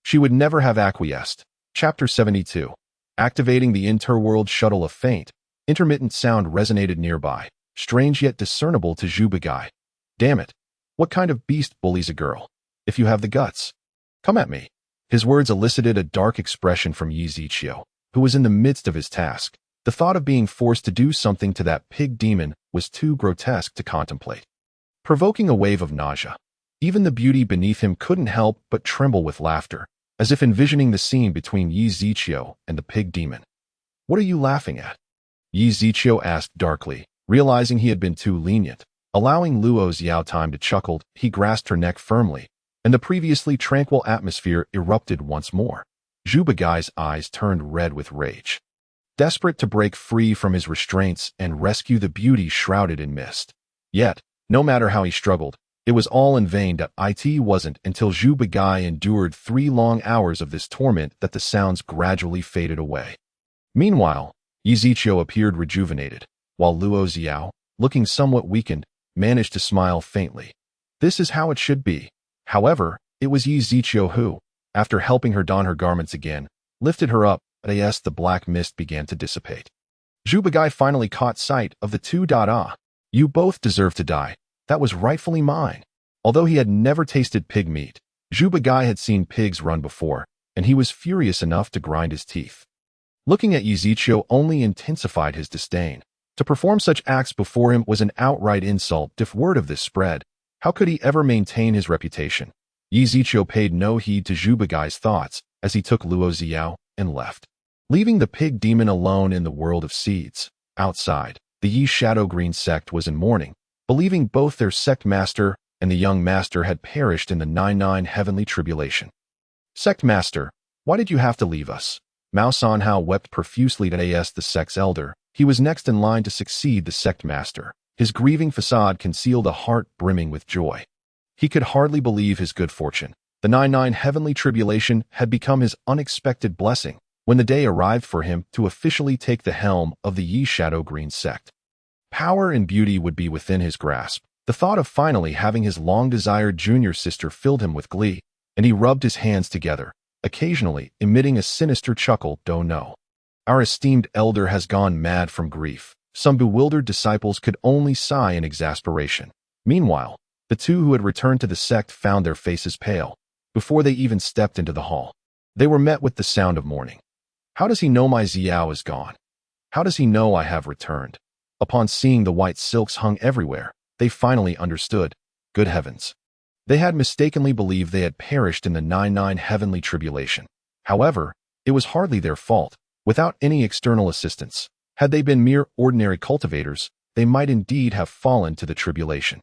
She would never have acquiesced. Chapter 72. Activating the interworld shuttle. A faint, intermittent sound resonated nearby, strange yet discernible to Zhu Bagai. Damn it. What kind of beast bullies a girl? If you have the guts, come at me. His words elicited a dark expression from Yi Ziqiu, who was in the midst of his task. The thought of being forced to do something to that pig demon was too grotesque to contemplate, provoking a wave of nausea. Even the beauty beneath him couldn't help but tremble with laughter, as if envisioning the scene between Yi Ziqiu and the pig demon. What are you laughing at? Yi Ziqiu asked darkly, realizing he had been too lenient. Allowing Luo Xiao time to chuckle, he grasped her neck firmly, and the previously tranquil atmosphere erupted once more. Zhu Bagai's eyes turned red with rage. Desperate to break free from his restraints and rescue the beauty shrouded in mist. Yet, no matter how he struggled, it was all in vain. It wasn't until Zhu Bagai endured 3 long hours of this torment that the sounds gradually faded away. Meanwhile, Yi Ziqiu appeared rejuvenated, while Luo Xiao, looking somewhat weakened, managed to smile faintly. This is how it should be. However, it was Yi Ziqiu who, after helping her don her garments again, lifted her up, as the black mist began to dissipate. Zhu Bagai finally caught sight of the two. You both deserve to die. That was rightfully mine. Although he had never tasted pig meat, Zhu Bagai had seen pigs run before, and he was furious enough to grind his teeth. Looking at Yi Ziqiu only intensified his disdain. To perform such acts before him was an outright insult. If word of this spread, how could he ever maintain his reputation? Yi Ziqiu paid no heed to Zhu Bagai's thoughts as he took Luo Xiao and left, leaving the pig demon alone in the world of seeds. Outside, the Yi Shadow Green sect was in mourning, believing both their sect master and the young master had perished in the 99 heavenly tribulation. Sect master, why did you have to leave us? Mao Sanhao wept profusely at the sect's elder. He was next in line to succeed the sect master. His grieving facade concealed a heart brimming with joy. He could hardly believe his good fortune. The 99 heavenly tribulation had become his unexpected blessing when the day arrived for him to officially take the helm of the Yi Shadow Green sect. Power and beauty would be within his grasp. The thought of finally having his long-desired junior sister filled him with glee, and he rubbed his hands together, occasionally emitting a sinister chuckle. "Don't know. Our esteemed elder has gone mad from grief." Some bewildered disciples could only sigh in exasperation. Meanwhile, the two who had returned to the sect found their faces pale before they even stepped into the hall. They were met with the sound of mourning. How does he know my Xiao is gone? How does he know I have returned? Upon seeing the white silks hung everywhere, they finally understood. Good heavens! They had mistakenly believed they had perished in the 99 heavenly tribulation. However, it was hardly their fault. Without any external assistance, had they been mere ordinary cultivators, they might indeed have fallen to the tribulation.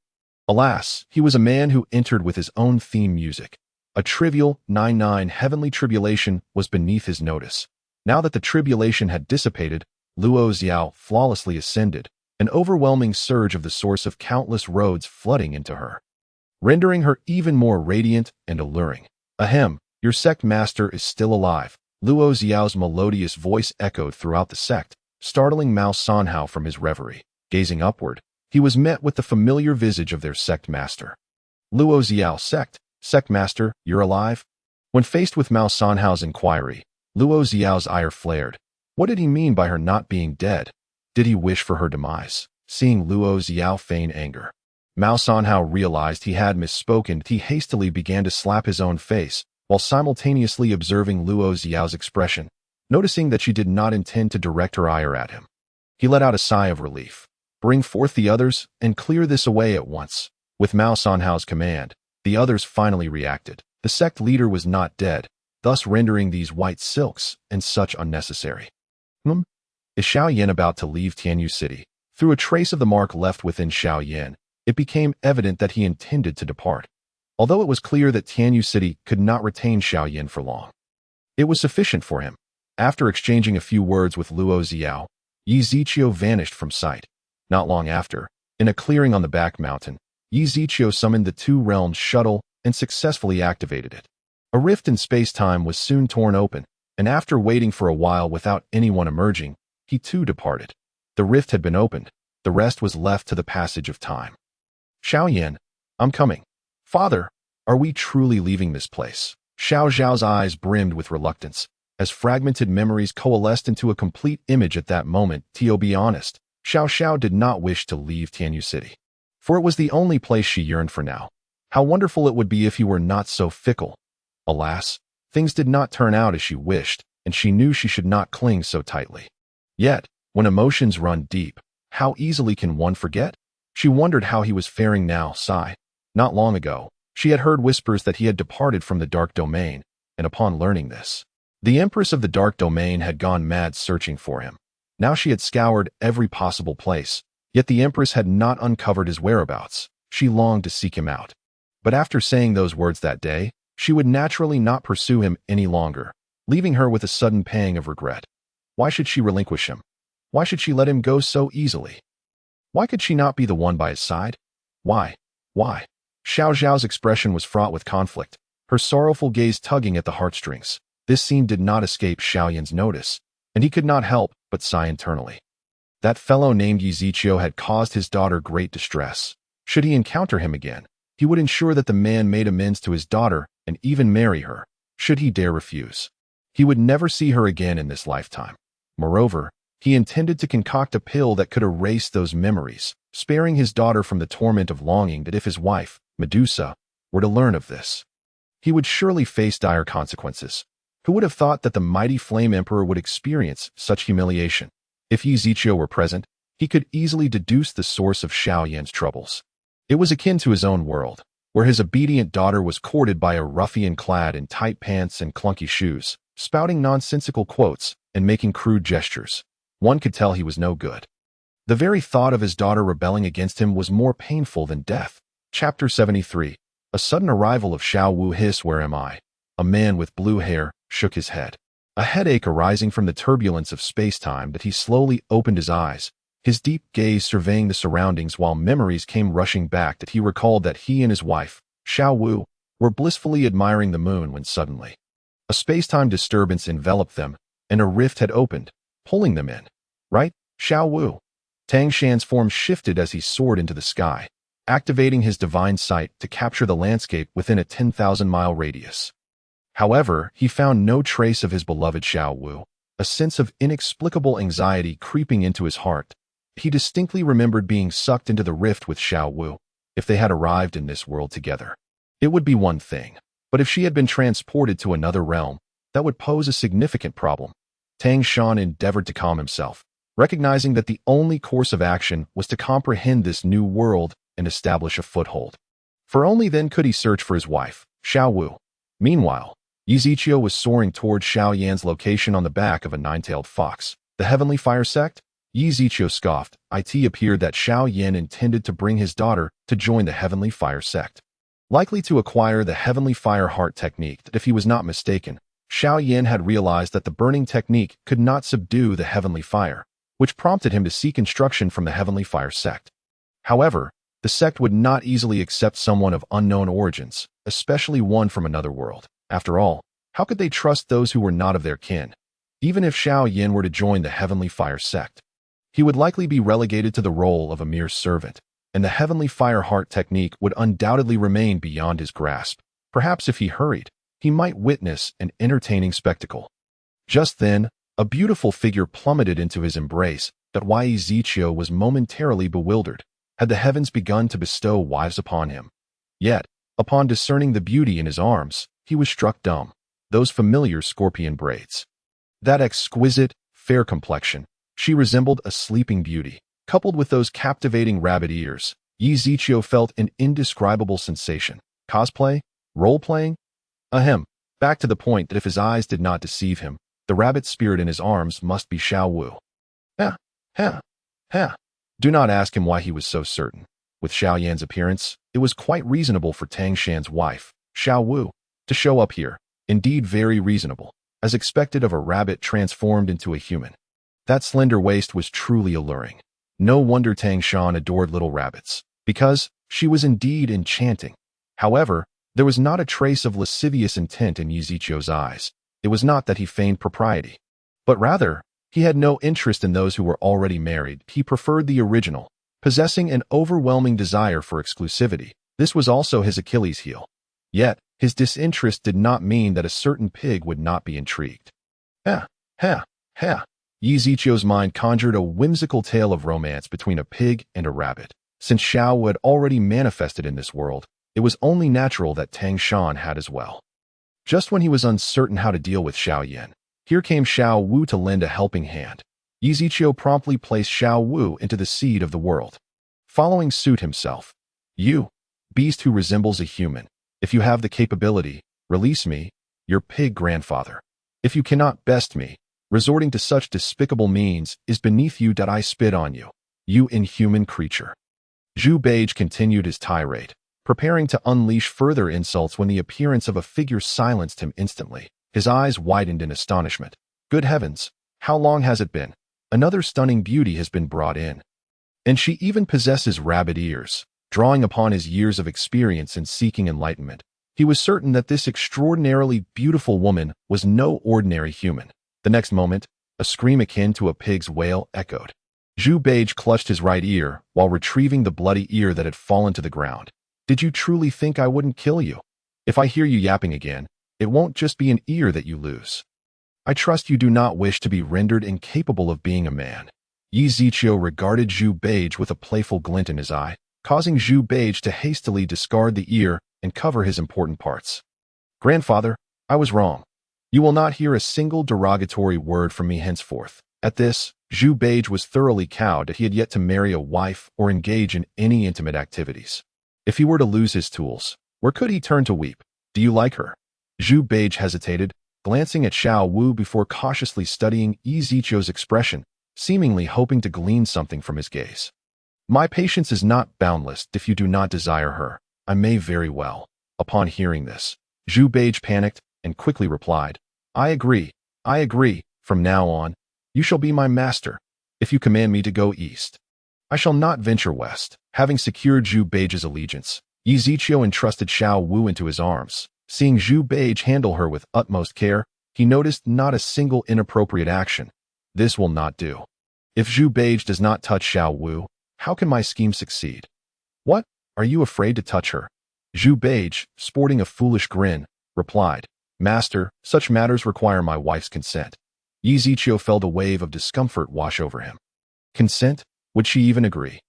Alas, he was a man who entered with his own theme music. A trivial 99 heavenly tribulation was beneath his notice. Now that the tribulation had dissipated, Luo Xiao flawlessly ascended, an overwhelming surge of the source of countless roads flooding into her, rendering her even more radiant and alluring. "Ahem, your sect master is still alive." Luo Xiao's melodious voice echoed throughout the sect, startling Mao Sanhao from his reverie. Gazing upward, he was met with the familiar visage of their sect master. "Luo Xiao, sect master, you're alive?" When faced with Mao Sanhao's inquiry, Luo Xiao's ire flared. What did he mean by her not being dead? Did he wish for her demise? Seeing Luo Xiao feign anger, Mao Sanhao realized he had misspoken. He hastily began to slap his own face, while simultaneously observing Luo Xiao's expression, noticing that she did not intend to direct her ire at him. He let out a sigh of relief. "Bring forth the others and clear this away at once." With Mao Sanhao's command, the others finally reacted. The sect leader was not dead, thus rendering these white silks and such unnecessary. Is Xiaoyan about to leave Tianyu City? Through a trace of the mark left within Xiaoyan, it became evident that he intended to depart. Although it was clear that Tianyu City could not retain Xiaoyan for long, it was sufficient for him. After exchanging a few words with Luo Xiao, Yi Ziqiu vanished from sight. Not long after, in a clearing on the back mountain, Yi Ziqiu summoned the Two Realms shuttle and successfully activated it. A rift in space-time was soon torn open, and after waiting for a while without anyone emerging, he too departed. The rift had been opened. The rest was left to the passage of time. "Xiaoyan, I'm coming." "Father, are we truly leaving this place?" Xiao Zhao's eyes brimmed with reluctance, as fragmented memories coalesced into a complete image at that moment. To be honest, Xiao Xiao did not wish to leave Tianyu City, for it was the only place she yearned for now. How wonderful it would be if he were not so fickle. Alas, things did not turn out as she wished, and she knew she should not cling so tightly. Yet, when emotions run deep, how easily can one forget? She wondered how he was faring now. Sigh. Not long ago, she had heard whispers that he had departed from the Dark Domain, and upon learning this, the Empress of the Dark Domain had gone mad searching for him. Now she had scoured every possible place, yet the Empress had not uncovered his whereabouts. She longed to seek him out. But after saying those words that day, she would naturally not pursue him any longer, leaving her with a sudden pang of regret. Why should she relinquish him? Why should she let him go so easily? Why could she not be the one by his side? Why? Xiao Zhao's expression was fraught with conflict, her sorrowful gaze tugging at the heartstrings. This scene did not escape Xiaoyan's notice, and he could not help but sigh internally. That fellow named Yi Ziqiu had caused his daughter great distress. Should he encounter him again, he would ensure that the man made amends to his daughter and even marry her. Should he dare refuse, he would never see her again in this lifetime. Moreover, He intended to concoct a pill that could erase those memories, sparing his daughter from the torment of longing that if his wife, Medusa, were to learn of this, he would surely face dire consequences. Who would have thought that the mighty Flame Emperor would experience such humiliation? If Yi Ziqiu were present, he could easily deduce the source of Xiao Yan's troubles. It was akin to his own world, where his obedient daughter was courted by a ruffian clad in tight pants and clunky shoes, spouting nonsensical quotes and making crude gestures. One could tell he was no good. The very thought of his daughter rebelling against him was more painful than death. Chapter 73. A sudden arrival of Xiao Wu. Hiss, where am I? A man with blue hair shook his head. A headache arising from the turbulence of space-time that he slowly opened his eyes, his deep gaze surveying the surroundings while memories came rushing back that he recalled that he and his wife, Xiao Wu, were blissfully admiring the moon when suddenly a space-time disturbance enveloped them, and a rift had opened, pulling them in. Right, Xiao Wu? Tang Shan's form shifted as he soared into the sky, activating his divine sight to capture the landscape within a 10,000-mile radius. However, he found no trace of his beloved Xiao Wu, a sense of inexplicable anxiety creeping into his heart. He distinctly remembered being sucked into the rift with Xiao Wu. If they had arrived in this world together, it would be one thing. But if she had been transported to another realm, that would pose a significant problem. Tang Shan endeavored to calm himself, recognizing that the only course of action was to comprehend this new world and establish a foothold. For only then could he search for his wife, Xiao Wu. Meanwhile, Yi Ziqiu was soaring toward Xiao Yan's location on the back of a nine-tailed fox. The Heavenly Fire Sect? Yi Ziqiu scoffed. It appeared that Xiao Yan intended to bring his daughter to join the Heavenly Fire Sect. Likely to acquire the Heavenly Fire Heart technique that, if he was not mistaken, Xiao Yan had realized that the burning technique could not subdue the Heavenly Fire, which prompted him to seek instruction from the Heavenly Fire Sect. However, the sect would not easily accept someone of unknown origins, especially one from another world. After all, how could they trust those who were not of their kin? Even if Xiao Yan were to join the Heavenly Fire Sect, he would likely be relegated to the role of a mere servant, and the Heavenly Fire Heart technique would undoubtedly remain beyond his grasp. Perhaps if he hurried, he might witness an entertaining spectacle. Just then, a beautiful figure plummeted into his embrace. That Yi Ziqiu was momentarily bewildered. Had the heavens begun to bestow wives upon him? Yet, upon discerning the beauty in his arms, he was struck dumb. Those familiar scorpion braids. That exquisite, fair complexion. She resembled a sleeping beauty. Coupled with those captivating rabbit ears, Yi Ziqiu felt an indescribable sensation. Cosplay? Role-playing? Ahem. Back to the point that if his eyes did not deceive him, the rabbit spirit in his arms must be Xiao Wu. Do not ask him why he was so certain. With Xiao Yan's appearance, it was quite reasonable for Tang Shan's wife, Xiao Wu, to show up here. Indeed, very reasonable, as expected of a rabbit transformed into a human. That slender waist was truly alluring. No wonder Tang Shan adored little rabbits, because she was indeed enchanting. However, there was not a trace of lascivious intent in Yi Ziqiu's eyes. It was not that he feigned propriety, but rather, he had no interest in those who were already married. He preferred the original, possessing an overwhelming desire for exclusivity. This was also his Achilles heel. Yet, his disinterest did not mean that a certain pig would not be intrigued. Yi Ziqiu's mind conjured a whimsical tale of romance between a pig and a rabbit. Since Xiao had already manifested in this world, it was only natural that Tang Shan had as well. Just when he was uncertain how to deal with Xiao Yan, here came Xiao Wu to lend a helping hand. Yi Ziqiu promptly placed Xiao Wu into the seed of the world, following suit himself. You, beast who resembles a human, if you have the capability, release me, your pig grandfather. If you cannot best me, resorting to such despicable means is beneath you. I spit on you, you inhuman creature. Zhu Beige continued his tirade, preparing to unleash further insults when the appearance of a figure silenced him instantly. His eyes widened in astonishment. Good heavens, how long has it been? Another stunning beauty has been brought in. And she even possesses rabbit ears. Drawing upon his years of experience in seeking enlightenment, he was certain that this extraordinarily beautiful woman was no ordinary human. The next moment, a scream akin to a pig's wail echoed. Zhu Beige clutched his right ear while retrieving the bloody ear that had fallen to the ground. Did you truly think I wouldn't kill you? If I hear you yapping again, it won't just be an ear that you lose. I trust you do not wish to be rendered incapable of being a man. Yi Ziqiu regarded Zhu Beige with a playful glint in his eye, causing Zhu Beige to hastily discard the ear and cover his important parts. Grandfather, I was wrong. You will not hear a single derogatory word from me henceforth. At this, Zhu Beige was thoroughly cowed that he had yet to marry a wife or engage in any intimate activities. If he were to lose his tools, where could he turn to weep? Do you like her? Zhu Beige hesitated, glancing at Xiao Wu before cautiously studying Yi Ziqiu's expression, seemingly hoping to glean something from his gaze. My patience is not boundless. If you do not desire her, I may very well. Upon hearing this, Zhu Beige panicked and quickly replied, I agree. From now on, you shall be my master. If you command me to go east, I shall not venture west. Having secured Zhu Beige's allegiance, Yi Ziqiu entrusted Xiao Wu into his arms. Seeing Zhu Beige handle her with utmost care, he noticed not a single inappropriate action. This will not do. If Zhu Beige does not touch Xiao Wu, how can my scheme succeed? What? Are you afraid to touch her? Zhu Beige, sporting a foolish grin, replied, Master, such matters require my wife's consent. Yi Ziqiu felt a wave of discomfort wash over him. Consent? Would she even agree?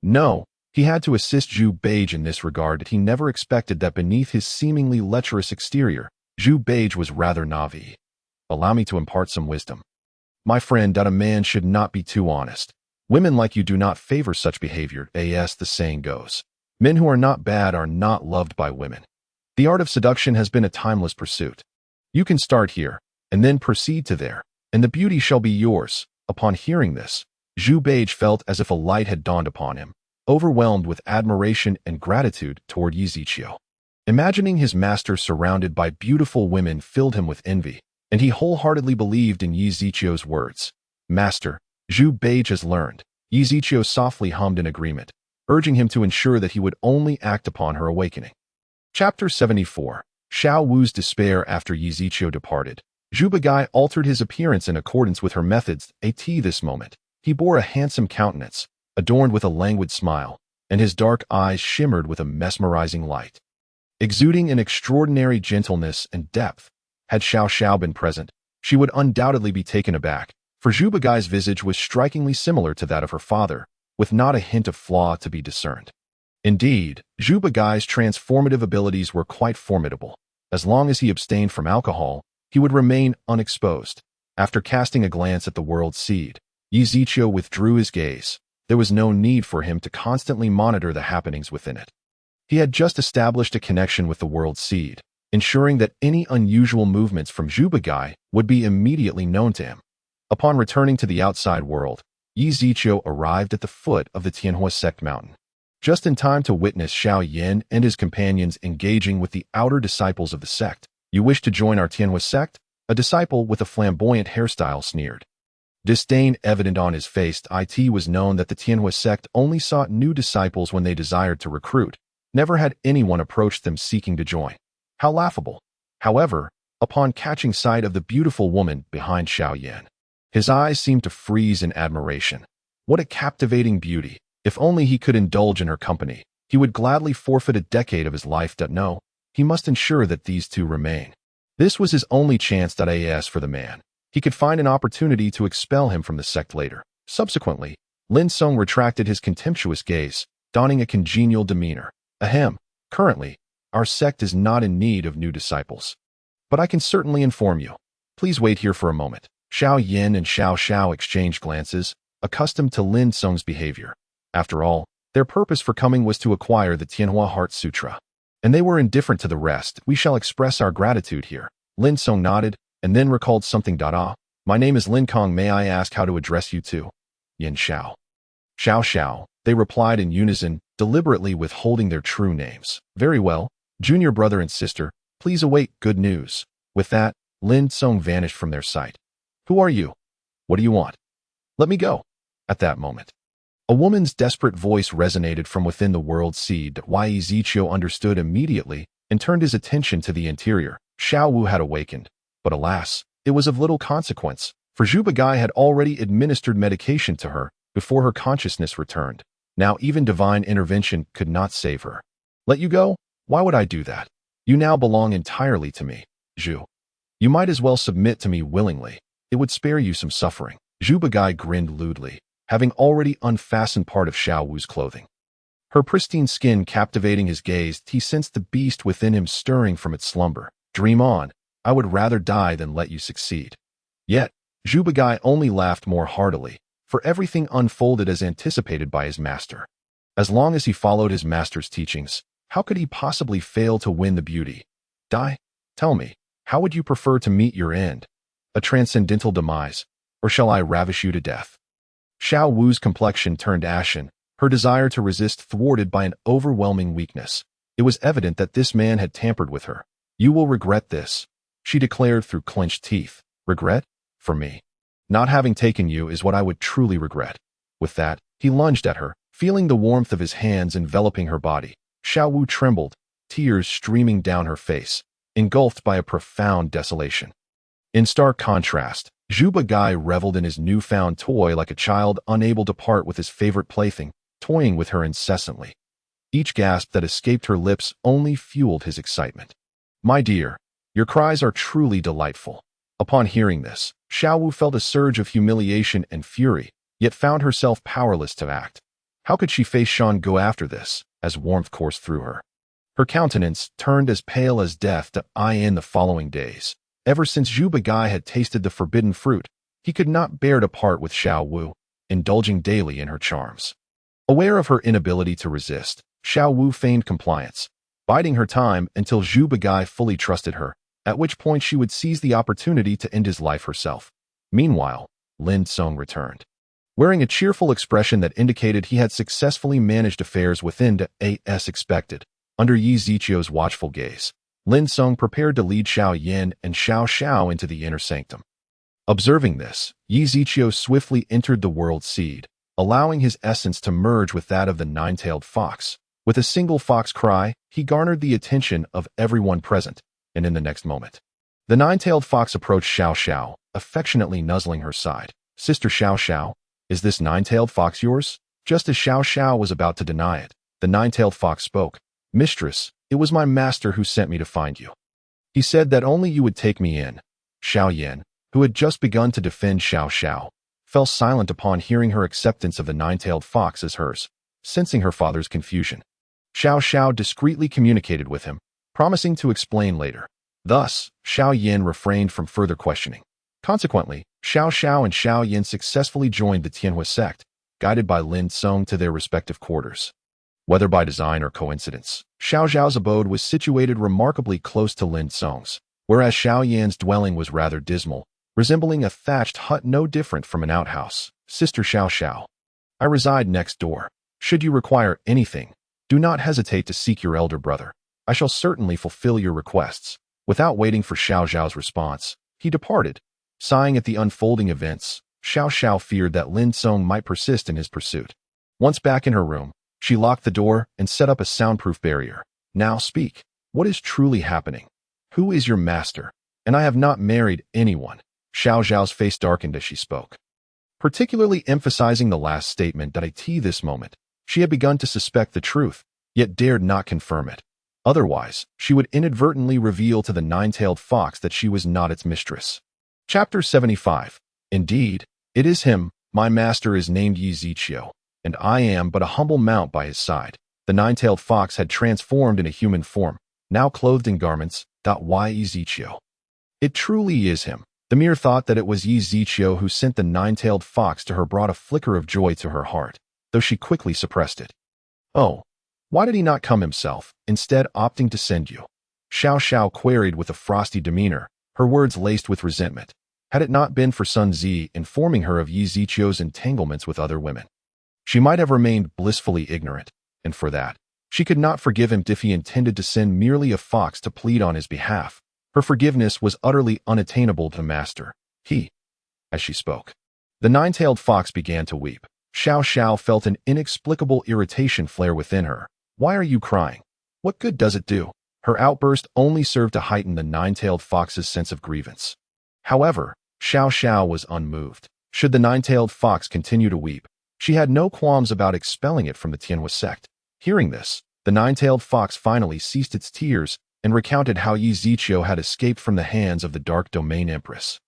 No. He had to assist Zhu Beige in this regard, that he never expected that beneath his seemingly lecherous exterior, Zhu Beige was rather naive. Allow me to impart some wisdom. My friend, that a man should not be too honest. Women like you do not favor such behavior, as the saying goes. Men who are not bad are not loved by women. The art of seduction has been a timeless pursuit. You can start here, and then proceed to there, and the beauty shall be yours. Upon hearing this, Zhu Beige felt as if a light had dawned upon him, overwhelmed with admiration and gratitude toward Yi Ziqiu. Imagining his master surrounded by beautiful women filled him with envy, and he wholeheartedly believed in Yi Ziqiu's words. Master, Zhu Beige has learned. Yi Ziqiu softly hummed in agreement, urging him to ensure that he would only act upon her awakening. Chapter 74. Xiao Wu's despair after Yi Ziqiu departed. Zhu Begai altered his appearance in accordance with her methods. This moment, he bore a handsome countenance, adorned with a languid smile, and his dark eyes shimmered with a mesmerizing light, exuding an extraordinary gentleness and depth. Had Xiao Xiao been present, she would undoubtedly be taken aback, for Zhu Begai's visage was strikingly similar to that of her father, with not a hint of flaw to be discerned. Indeed, Zhu Begai's transformative abilities were quite formidable. As long as he abstained from alcohol, he would remain unexposed. After casting a glance at the world seed, Yi Ziqiu withdrew his gaze. There was no need for him to constantly monitor the happenings within it. He had just established a connection with the world seed, ensuring that any unusual movements from Zhu Begai would be immediately known to him. Upon returning to the outside world, Yi Ziqiu arrived at the foot of the Tianhua sect mountain, just in time to witness Xiao Yin and his companions engaging with the outer disciples of the sect. You wish to join our Tianhua sect? A disciple with a flamboyant hairstyle sneered. Disdain evident on his face, it was known that the Tianhua sect only sought new disciples when they desired to recruit. Never had anyone approached them seeking to join. How laughable. However, upon catching sight of the beautiful woman behind Xiao Yin, his eyes seemed to freeze in admiration. What a captivating beauty. If only he could indulge in her company, he would gladly forfeit a decade of his life. No, he must ensure that these two remain. This was his only chance. As for the man, he could find an opportunity to expel him from the sect later. Subsequently, Lin Song retracted his contemptuous gaze, donning a congenial demeanor. Ahem. Currently, our sect is not in need of new disciples. But I can certainly inform you. Please wait here for a moment. Xiao Yin and Xiao Xiao exchanged glances, accustomed to Lin Song's behavior. After all, their purpose for coming was to acquire the Tianhua Heart Sutra, and they were indifferent to the rest. We shall express our gratitude here. Lin Song nodded, and then recalled something. My name is Lin Kong. May I ask how to address you too? Yin Xiao. Xiao Xiao, they replied in unison, deliberately withholding their true names. Very well, junior brother and sister, please await good news. With that, Lin Song vanished from their sight. Who are you? What do you want? Let me go. At that moment, a woman's desperate voice resonated from within the world seed. Yi Ziqiu understood immediately and turned his attention to the interior. Xiao Wu had awakened, but alas, it was of little consequence, for Zhu Begai had already administered medication to her before her consciousness returned. Now even divine intervention could not save her. Let you go? Why would I do that? You now belong entirely to me, Zhu. You might as well submit to me willingly. It would spare you some suffering. Zhu Bagai grinned lewdly, having already unfastened part of Xiao Wu's clothing. Her pristine skin captivating his gaze, he sensed the beast within him stirring from its slumber. Dream on. I would rather die than let you succeed. Yet, Zhu Bagai only laughed more heartily, for everything unfolded as anticipated by his master. As long as he followed his master's teachings, how could he possibly fail to win the beauty? Die? Tell me, how would you prefer to meet your end? A transcendental demise, or shall I ravish you to death? Xiao Wu's complexion turned ashen, her desire to resist thwarted by an overwhelming weakness. It was evident that this man had tampered with her. You will regret this, she declared through clenched teeth. Regret? For me. Not having taken you is what I would truly regret. With that, he lunged at her, feeling the warmth of his hands enveloping her body. Xiao Wu trembled, tears streaming down her face, engulfed by a profound desolation. In stark contrast, Zhu Bagai reveled in his newfound toy like a child unable to part with his favorite plaything, toying with her incessantly. Each gasp that escaped her lips only fueled his excitement. My dear, your cries are truly delightful. Upon hearing this, Xiao Wu felt a surge of humiliation and fury, yet found herself powerless to act. How could she face Shan Go after this, as warmth coursed through her? Her countenance turned as pale as death to eye in the following days. Ever since Zhu Bagai had tasted the forbidden fruit, he could not bear to part with Xiao Wu, indulging daily in her charms. Aware of her inability to resist, Xiao Wu feigned compliance, biding her time until Zhu Bagai fully trusted her, at which point she would seize the opportunity to end his life herself. Meanwhile, Lin Song returned. Wearing a cheerful expression that indicated he had successfully managed affairs within as expected, under Yi Zichio's watchful gaze, Lin Song prepared to lead Xiao Yan and Xiao Xiao into the inner sanctum. Observing this, Yi Zichio swiftly entered the world seed, allowing his essence to merge with that of the nine-tailed fox. With a single fox cry, he garnered the attention of everyone present, and in the next moment, the nine-tailed fox approached Xiao Xiao, affectionately nuzzling her side. Sister Xiao Xiao, is this nine-tailed fox yours? Just as Xiao Xiao was about to deny it, the nine-tailed fox spoke. Mistress, it was my master who sent me to find you. He said that only you would take me in. Xiao Yan, who had just begun to defend Xiao Xiao, fell silent upon hearing her acceptance of the nine-tailed fox as hers, sensing her father's confusion. Xiao Xiao discreetly communicated with him, promising to explain later. Thus, Xiao Yan refrained from further questioning. Consequently, Xiao Xiao and Xiao Yan successfully joined the Tianhui sect, guided by Lin Song to their respective quarters. Whether by design or coincidence, Xiao Xiao's abode was situated remarkably close to Lin Song's, whereas Xiao Yan's dwelling was rather dismal, resembling a thatched hut no different from an outhouse. Sister Xiao Xiao, I reside next door. Should you require anything, do not hesitate to seek your elder brother. I shall certainly fulfill your requests. Without waiting for Xiao Xiao's response, he departed. Sighing at the unfolding events, Xiao Xiao feared that Lin Song might persist in his pursuit. Once back in her room, she locked the door and set up a soundproof barrier. Now speak. What is truly happening? Who is your master? And I have not married anyone. Xiao Xiao's face darkened as she spoke, particularly emphasizing the last statement that at this moment, she had begun to suspect the truth, yet dared not confirm it. Otherwise, she would inadvertently reveal to the nine-tailed fox that she was not its mistress. Chapter 75. Indeed, it is him. My master is named Yi Zichio, and I am but a humble mount by his side. The nine-tailed fox had transformed in a human form, now clothed in garments. Yi Zichio. It truly is him. The mere thought that it was Yi Zichio who sent the nine-tailed fox to her brought a flicker of joy to her heart, though she quickly suppressed it. Oh, why did he not come himself, instead opting to send you? Xiao Xiao queried with a frosty demeanor, her words laced with resentment. Had it not been for Sun Zi informing her of Yi Zichio's entanglements with other women, she might have remained blissfully ignorant, and for that, she could not forgive him if he intended to send merely a fox to plead on his behalf. Her forgiveness was utterly unattainable to the master. As she spoke, the nine-tailed fox began to weep. Xiao Xiao felt an inexplicable irritation flare within her. Why are you crying? What good does it do? Her outburst only served to heighten the nine-tailed fox's sense of grievance. However, Xiao Xiao was unmoved. Should the nine-tailed fox continue to weep, she had no qualms about expelling it from the Tianhui sect. Hearing this, the nine-tailed fox finally ceased its tears, and recounted how Yi Ziqiu had escaped from the hands of the Dark Domain Empress,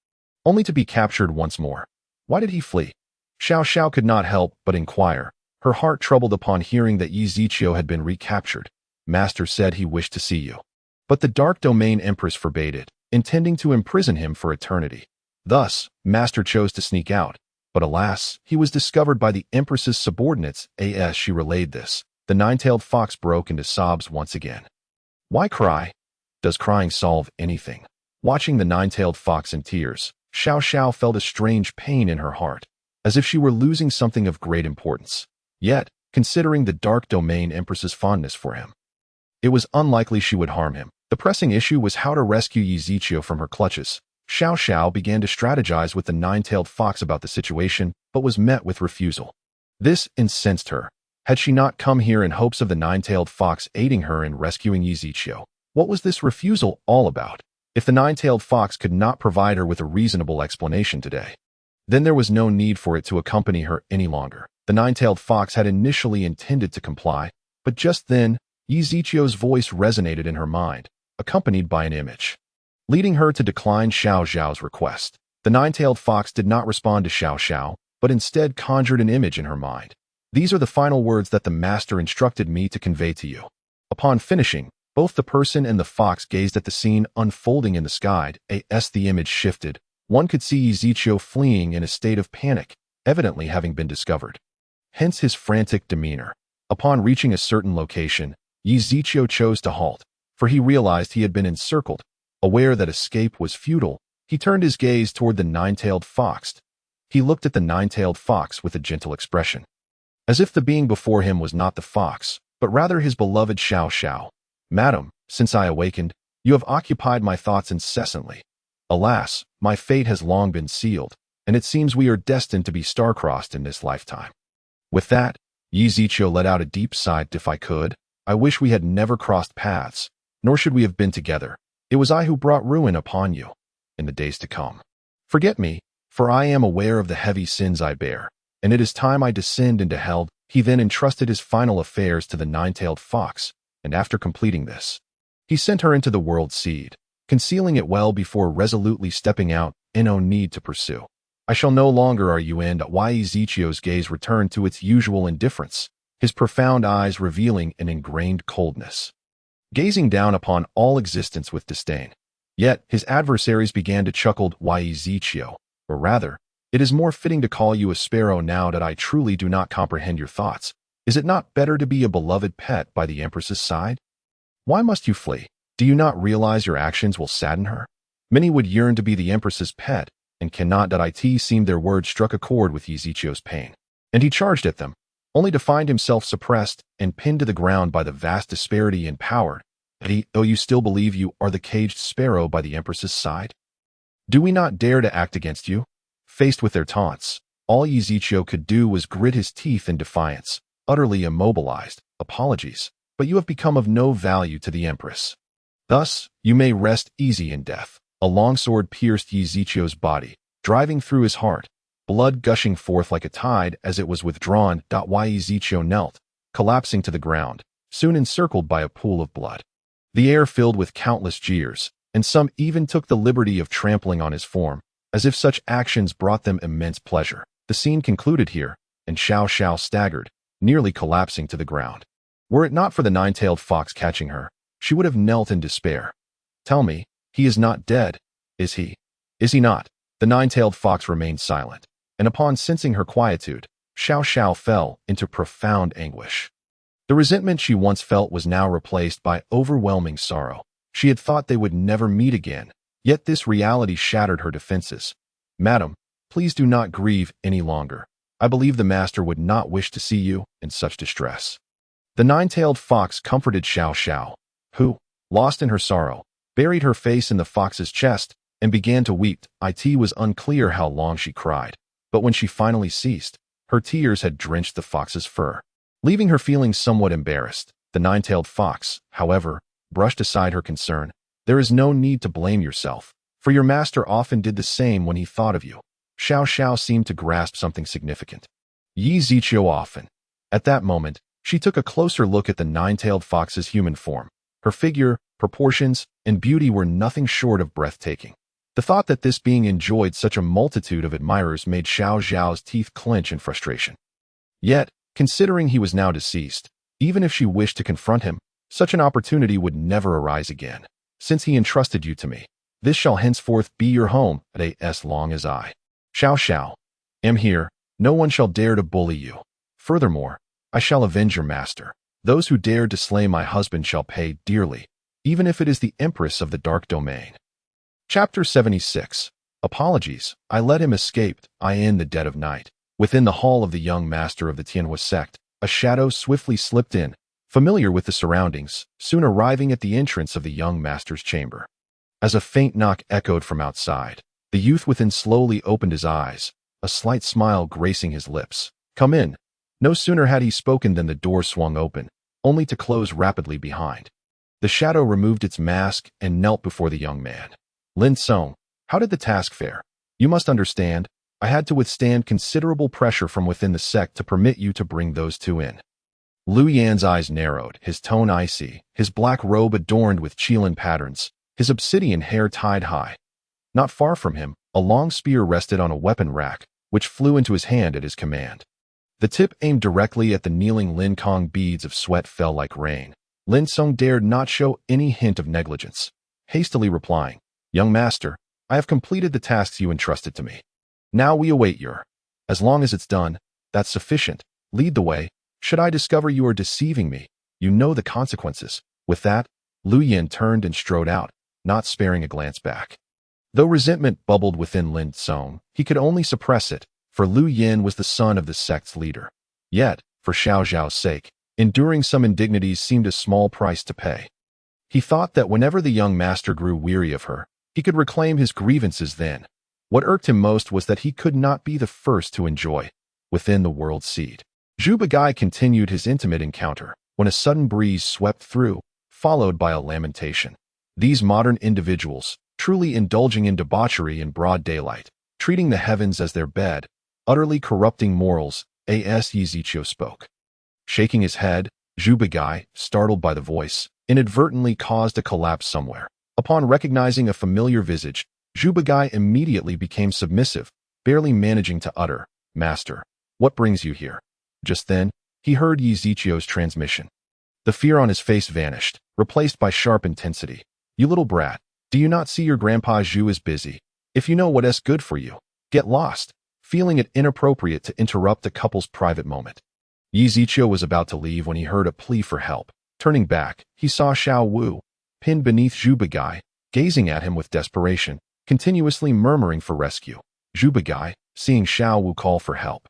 only to be captured once more. Why did he flee? Xiao Xiao could not help but inquire, her heart troubled upon hearing that Yi Ziqiu had been recaptured. Master said he wished to see you, but the Dark Domain Empress forbade it, intending to imprison him for eternity. Thus, Master chose to sneak out, but alas, he was discovered by the Empress's subordinates. As she relayed this, the nine-tailed fox broke into sobs once again. Why cry? Does crying solve anything? Watching the nine-tailed fox in tears, Xiao Xiao felt a strange pain in her heart, as if she were losing something of great importance. Yet, considering the Dark Domain Empress's fondness for him, it was unlikely she would harm him. The pressing issue was how to rescue Yi Ziqiu from her clutches. Xiao Xiao began to strategize with the nine-tailed fox about the situation, but was met with refusal. This incensed her. Had she not come here in hopes of the nine-tailed fox aiding her in rescuing Yi Ziqiu? What was this refusal all about? If the nine-tailed fox could not provide her with a reasonable explanation today, then there was no need for it to accompany her any longer. The nine-tailed fox had initially intended to comply, but just then, Yi Ziqiu's voice resonated in her mind, accompanied by an image, leading her to decline Xiao Xiao's request. The nine-tailed fox did not respond to Xiao Xiao, but instead conjured an image in her mind. These are the final words that the master instructed me to convey to you. Upon finishing, both the person and the fox gazed at the scene unfolding in the sky. As the image shifted, one could see Yi Ziqiu fleeing in a state of panic, evidently having been discovered. Hence his frantic demeanor. Upon reaching a certain location, Yi Ziqiu chose to halt, for he realized he had been encircled. Aware that escape was futile, he turned his gaze toward the nine-tailed fox. He looked at the nine-tailed fox with a gentle expression, as if the being before him was not the fox, but rather his beloved Xiao Xiao. Madam, since I awakened, you have occupied my thoughts incessantly. Alas, my fate has long been sealed, and it seems we are destined to be star-crossed in this lifetime. With that, Yi Ziqiu let out a deep sigh. If I could, I wish we had never crossed paths, nor should we have been together. It was I who brought ruin upon you in the days to come. Forget me, for I am aware of the heavy sins I bear, and it is time I descend into hell. He then entrusted his final affairs to the nine-tailed fox, and after completing this, he sent her into the world seed, concealing it well before resolutely stepping out. No need to pursue. I shall no longer argue. And why Yi Ziqiu's gaze returned to its usual indifference, his profound eyes revealing an ingrained coldness, gazing down upon all existence with disdain. Yet his adversaries began to chuckle. Why Yi Ziqiu, or rather, it is more fitting to call you a sparrow now that I truly do not comprehend your thoughts. Is it not better to be a beloved pet by the Empress's side? Why must you flee? Do you not realize your actions will sadden her? Many would yearn to be the Empress's pet, and cannot. It seemed their words struck a chord with Yi Ziqiu's pain, and he charged at them, only to find himself suppressed and pinned to the ground by the vast disparity in power. Oh, you still believe you are the caged sparrow by the Empress's side? Do we not dare to act against you? Faced with their taunts, all Yi Ziqiu could do was grit his teeth in defiance, utterly immobilized. Apologies, but you have become of no value to the Empress. Thus, you may rest easy in death. A long sword pierced Yi Ziqiu's body, driving through his heart, blood gushing forth like a tide as it was withdrawn. Yi Ziqiu knelt, collapsing to the ground, soon encircled by a pool of blood. The air filled with countless jeers, and some even took the liberty of trampling on his form, as if such actions brought them immense pleasure. The scene concluded here, and Xiao Xiao staggered, nearly collapsing to the ground. Were it not for the nine-tailed fox catching her, she would have knelt in despair. Tell me, he is not dead, is he? Is he not? The nine-tailed fox remained silent, and upon sensing her quietude, Xiao Xiao fell into profound anguish. The resentment she once felt was now replaced by overwhelming sorrow. She had thought they would never meet again, yet this reality shattered her defenses. Madam, please do not grieve any longer. I believe the master would not wish to see you in such distress. The nine-tailed fox comforted Xiao Xiao, who, lost in her sorrow, buried her face in the fox's chest and began to weep. It was unclear how long she cried, but when she finally ceased, her tears had drenched the fox's fur, leaving her feeling somewhat embarrassed. The nine-tailed fox, however, brushed aside her concern. There is no need to blame yourself, for your master often did the same when he thought of you. Xiao Xiao seemed to grasp something significant. Yi Ziqiu often. At that moment, she took a closer look at the nine-tailed fox's human form. Her figure, proportions, and beauty were nothing short of breathtaking. The thought that this being enjoyed such a multitude of admirers made Xiao Zhao's teeth clench in frustration. Yet, considering he was now deceased, even if she wished to confront him, such an opportunity would never arise again. Since he entrusted you to me, this shall henceforth be your home as long as I, Xiao, am here. No one shall dare to bully you. Furthermore, I shall avenge your master. Those who dared to slay my husband shall pay dearly, even if it is the Empress of the Dark Domain. Chapter 76. Apologies. I let him escape, in the dead of night. Within the hall of the young master of the Tianhua sect, a shadow swiftly slipped in, familiar with the surroundings, soon arriving at the entrance of the young master's chamber. As a faint knock echoed from outside, the youth within slowly opened his eyes, a slight smile gracing his lips. Come in. No sooner had he spoken than the door swung open, only to close rapidly behind. The shadow removed its mask and knelt before the young man. Lin Song, how did the task fare? You must understand, I had to withstand considerable pressure from within the sect to permit you to bring those two in. Lu Yan's eyes narrowed, his tone icy, his black robe adorned with Qilin patterns, his obsidian hair tied high. Not far from him, a long spear rested on a weapon rack, which flew into his hand at his command. The tip aimed directly at the kneeling Lin Kong. Beads of sweat fell like rain. Lin Song dared not show any hint of negligence, hastily replying, Young master, I have completed the tasks you entrusted to me. Now we await your. As long as it's done, that's sufficient. Lead the way. Should I discover you are deceiving me, you know the consequences. With that, Lu Yan turned and strode out, not sparing a glance back. Though resentment bubbled within Lin Song, he could only suppress it, for Lu Yan was the son of the sect's leader. Yet, for Xiao Zhao's sake, enduring some indignities seemed a small price to pay. He thought that whenever the young master grew weary of her, he could reclaim his grievances then. What irked him most was that he could not be the first to enjoy within the world's seed. Zhu Bagai continued his intimate encounter when a sudden breeze swept through, followed by a lamentation. These modern individuals, truly indulging in debauchery in broad daylight, treating the heavens as their bed, utterly corrupting morals, as Yizichio spoke. Shaking his head, Zhu Bagai, startled by the voice, inadvertently caused a collapse somewhere. Upon recognizing a familiar visage, Zhu Bagai immediately became submissive, barely managing to utter, Master, what brings you here? Just then, he heard Yizichio's transmission. The fear on his face vanished, replaced by sharp intensity. You little brat, do you not see your grandpa Zhu is busy? If you know what's good for you, get lost, feeling it inappropriate to interrupt the couple's private moment. Yizichio was about to leave when he heard a plea for help. Turning back, he saw Xiao Wu, pinned beneath Zhu Bagai, gazing at him with desperation, continuously murmuring for rescue. Zhu Bagai, seeing Xiao Wu call for help,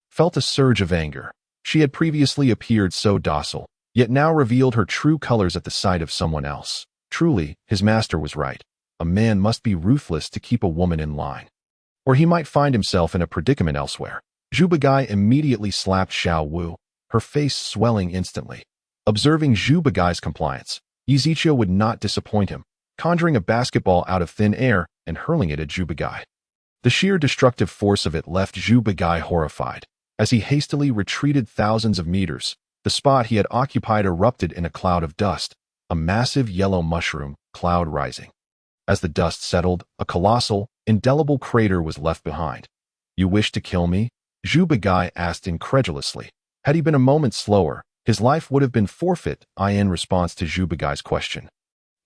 felt a surge of anger. She had previously appeared so docile, yet now revealed her true colors at the sight of someone else. Truly, his master was right. A man must be ruthless to keep a woman in line, or he might find himself in a predicament elsewhere. Zhu Bagai immediately slapped Xiao Wu, her face swelling instantly. Observing Zhu Bagai's compliance, Yizichio would not disappoint him, conjuring a basketball out of thin air and hurling it at Zhu Bagai. The sheer destructive force of it left Zhu Bagai horrified. As he hastily retreated thousands of meters, the spot he had occupied erupted in a cloud of dust, a massive yellow mushroom cloud rising. As the dust settled, a colossal, indelible crater was left behind. You wish to kill me? Zhu Bagai asked incredulously. Had he been a moment slower, his life would have been forfeit, in response to Zhu Bagai's question.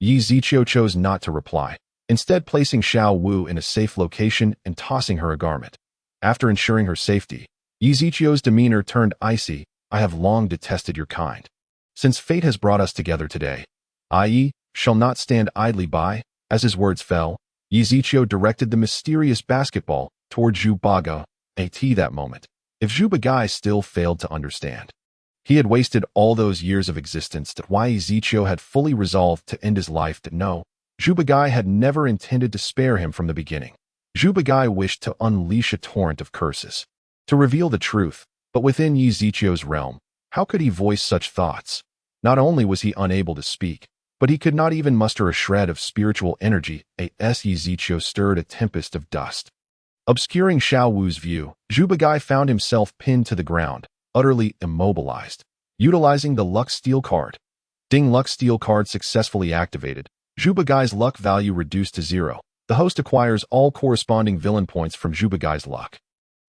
Yizichio chose not to reply, instead placing Xiao Wu in a safe location and tossing her a garment. After ensuring her safety, Yizichio's demeanor turned icy. I have long detested your kind. Since fate has brought us together today, I shall not stand idly by. As his words fell, Yizichio directed the mysterious basketball toward Zhu Bagai. That moment, if Zhu Bagai still failed to understand, he had wasted all those years of existence. That why Yizichio had fully resolved to end his life. To know, Zhu Bagai had never intended to spare him from the beginning. Zhu Bagai wished to unleash a torrent of curses, to reveal the truth, but within Yizichio's realm, how could he voice such thoughts? Not only was he unable to speak, but he could not even muster a shred of spiritual energy. As Yizichio stirred a tempest of dust, obscuring Xiao Wu's view, Zhu Bagai found himself pinned to the ground, utterly immobilized. Utilizing the luck steal card, Ding luck steal card successfully activated. Zhuba Guy's luck value reduced to 0. The host acquires all corresponding villain points from Zhuba Guy's luck.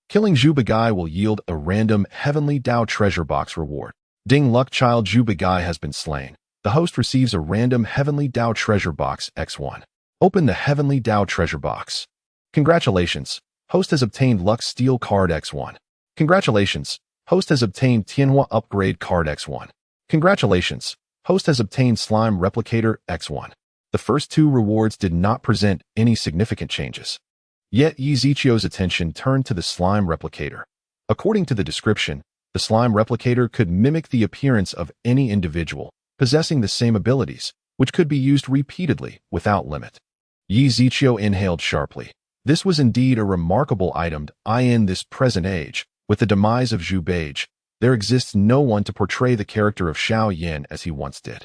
Killing Zhuba Guy will yield a random Heavenly Dao treasure box reward. Ding luck child Zhuba Guy has been slain. The host receives a random Heavenly Dao treasure box X1. Open the Heavenly Dao treasure box. Congratulations, host has obtained luck steal card X1. Congratulations, host has obtained Tianhua upgrade card X1. Congratulations, host has obtained slime replicator X1. The first two rewards did not present any significant changes. Yet Yi Zichio's attention turned to the slime replicator. According to the description, the slime replicator could mimic the appearance of any individual, possessing the same abilities, which could be used repeatedly without limit. Yi Zichio inhaled sharply. This was indeed a remarkable item. In this present age, with the demise of Zhu Beige, there exists no one to portray the character of Xiao Yan as he once did.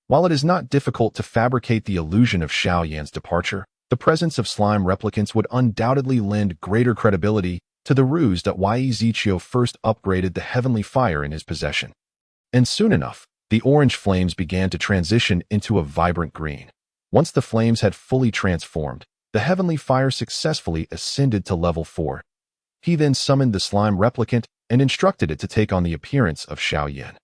While it is not difficult to fabricate the illusion of Xiao Yan's departure, the presence of slime replicants would undoubtedly lend greater credibility to the ruse that Yi Zichio first upgraded the heavenly fire in his possession. And soon enough, the orange flames began to transition into a vibrant green. Once the flames had fully transformed, the heavenly fire successfully ascended to level 4. He then summoned the slime replicant and instructed it to take on the appearance of Xiao Yan.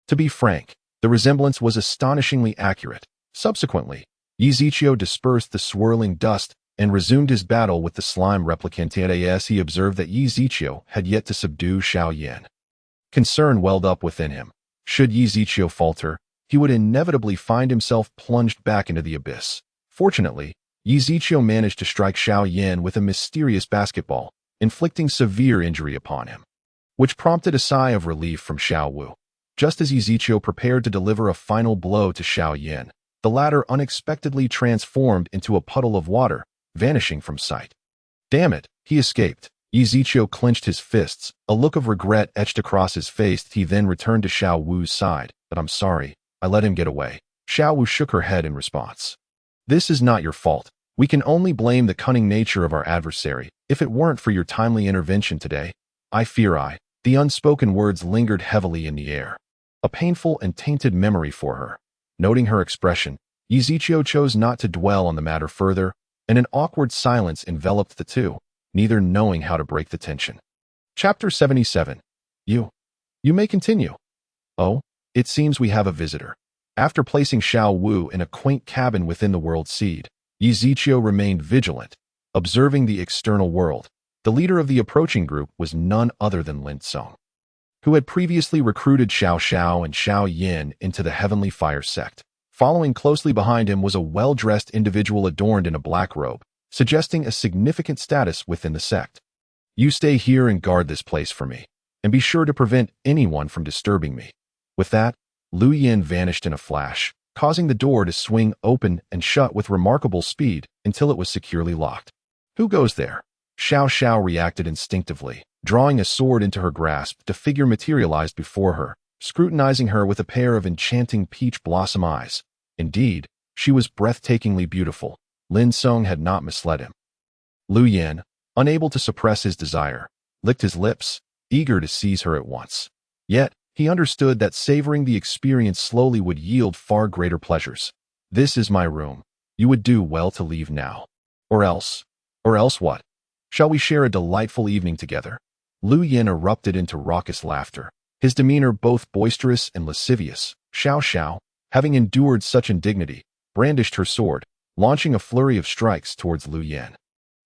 To be frank, the resemblance was astonishingly accurate. Subsequently, Yi Zichio dispersed the swirling dust and resumed his battle with the slime replicant as he observed that Yi Zichio had yet to subdue Xiao Yan. Concern welled up within him. Should Yi Zichio falter, he would inevitably find himself plunged back into the abyss. Fortunately, Yi Zichio managed to strike Xiao Yan with a mysterious basketball, inflicting severe injury upon him, which prompted a sigh of relief from Xiao Wu. Just as Yi Zichio prepared to deliver a final blow to Xiao Yan, the latter unexpectedly transformed into a puddle of water, vanishing from sight. Damn it, he escaped. Yi Zichio clenched his fists, a look of regret etched across his face. He then returned to Xiao Wu's side. But I'm sorry, I let him get away. Xiao Wu shook her head in response. This is not your fault. We can only blame the cunning nature of our adversary. If it weren't for your timely intervention today, the unspoken words lingered heavily in the air. A painful and tainted memory for her. Noting her expression, Yi Zichio chose not to dwell on the matter further, and an awkward silence enveloped the two, neither knowing how to break the tension. Chapter 77. You may continue. Oh, it seems we have a visitor. After placing Xiao Wu in a quaint cabin within the world seed, Yi Zichio remained vigilant, observing the external world. The leader of the approaching group was none other than Lin Song, who had previously recruited Xiao Xiao and Xiao Yin into the Heavenly Fire sect. Following closely behind him was a well-dressed individual adorned in a black robe, suggesting a significant status within the sect. You stay here and guard this place for me, and be sure to prevent anyone from disturbing me. With that, Lu Yin vanished in a flash, causing the door to swing open and shut with remarkable speed until it was securely locked. Who goes there? Xiao Xiao reacted instinctively. Drawing a sword into her grasp, the figure materialized before her, scrutinizing her with a pair of enchanting peach blossom eyes. Indeed, she was breathtakingly beautiful. Lin Song had not misled him. Lu Yin, unable to suppress his desire, licked his lips, eager to seize her at once. Yet, he understood that savoring the experience slowly would yield far greater pleasures. This is my room. You would do well to leave now. Or else what? Shall we share a delightful evening together? Lu Yin erupted into raucous laughter, his demeanor both boisterous and lascivious. Xiao Xiao, having endured such indignity, brandished her sword, launching a flurry of strikes towards Lu Yin.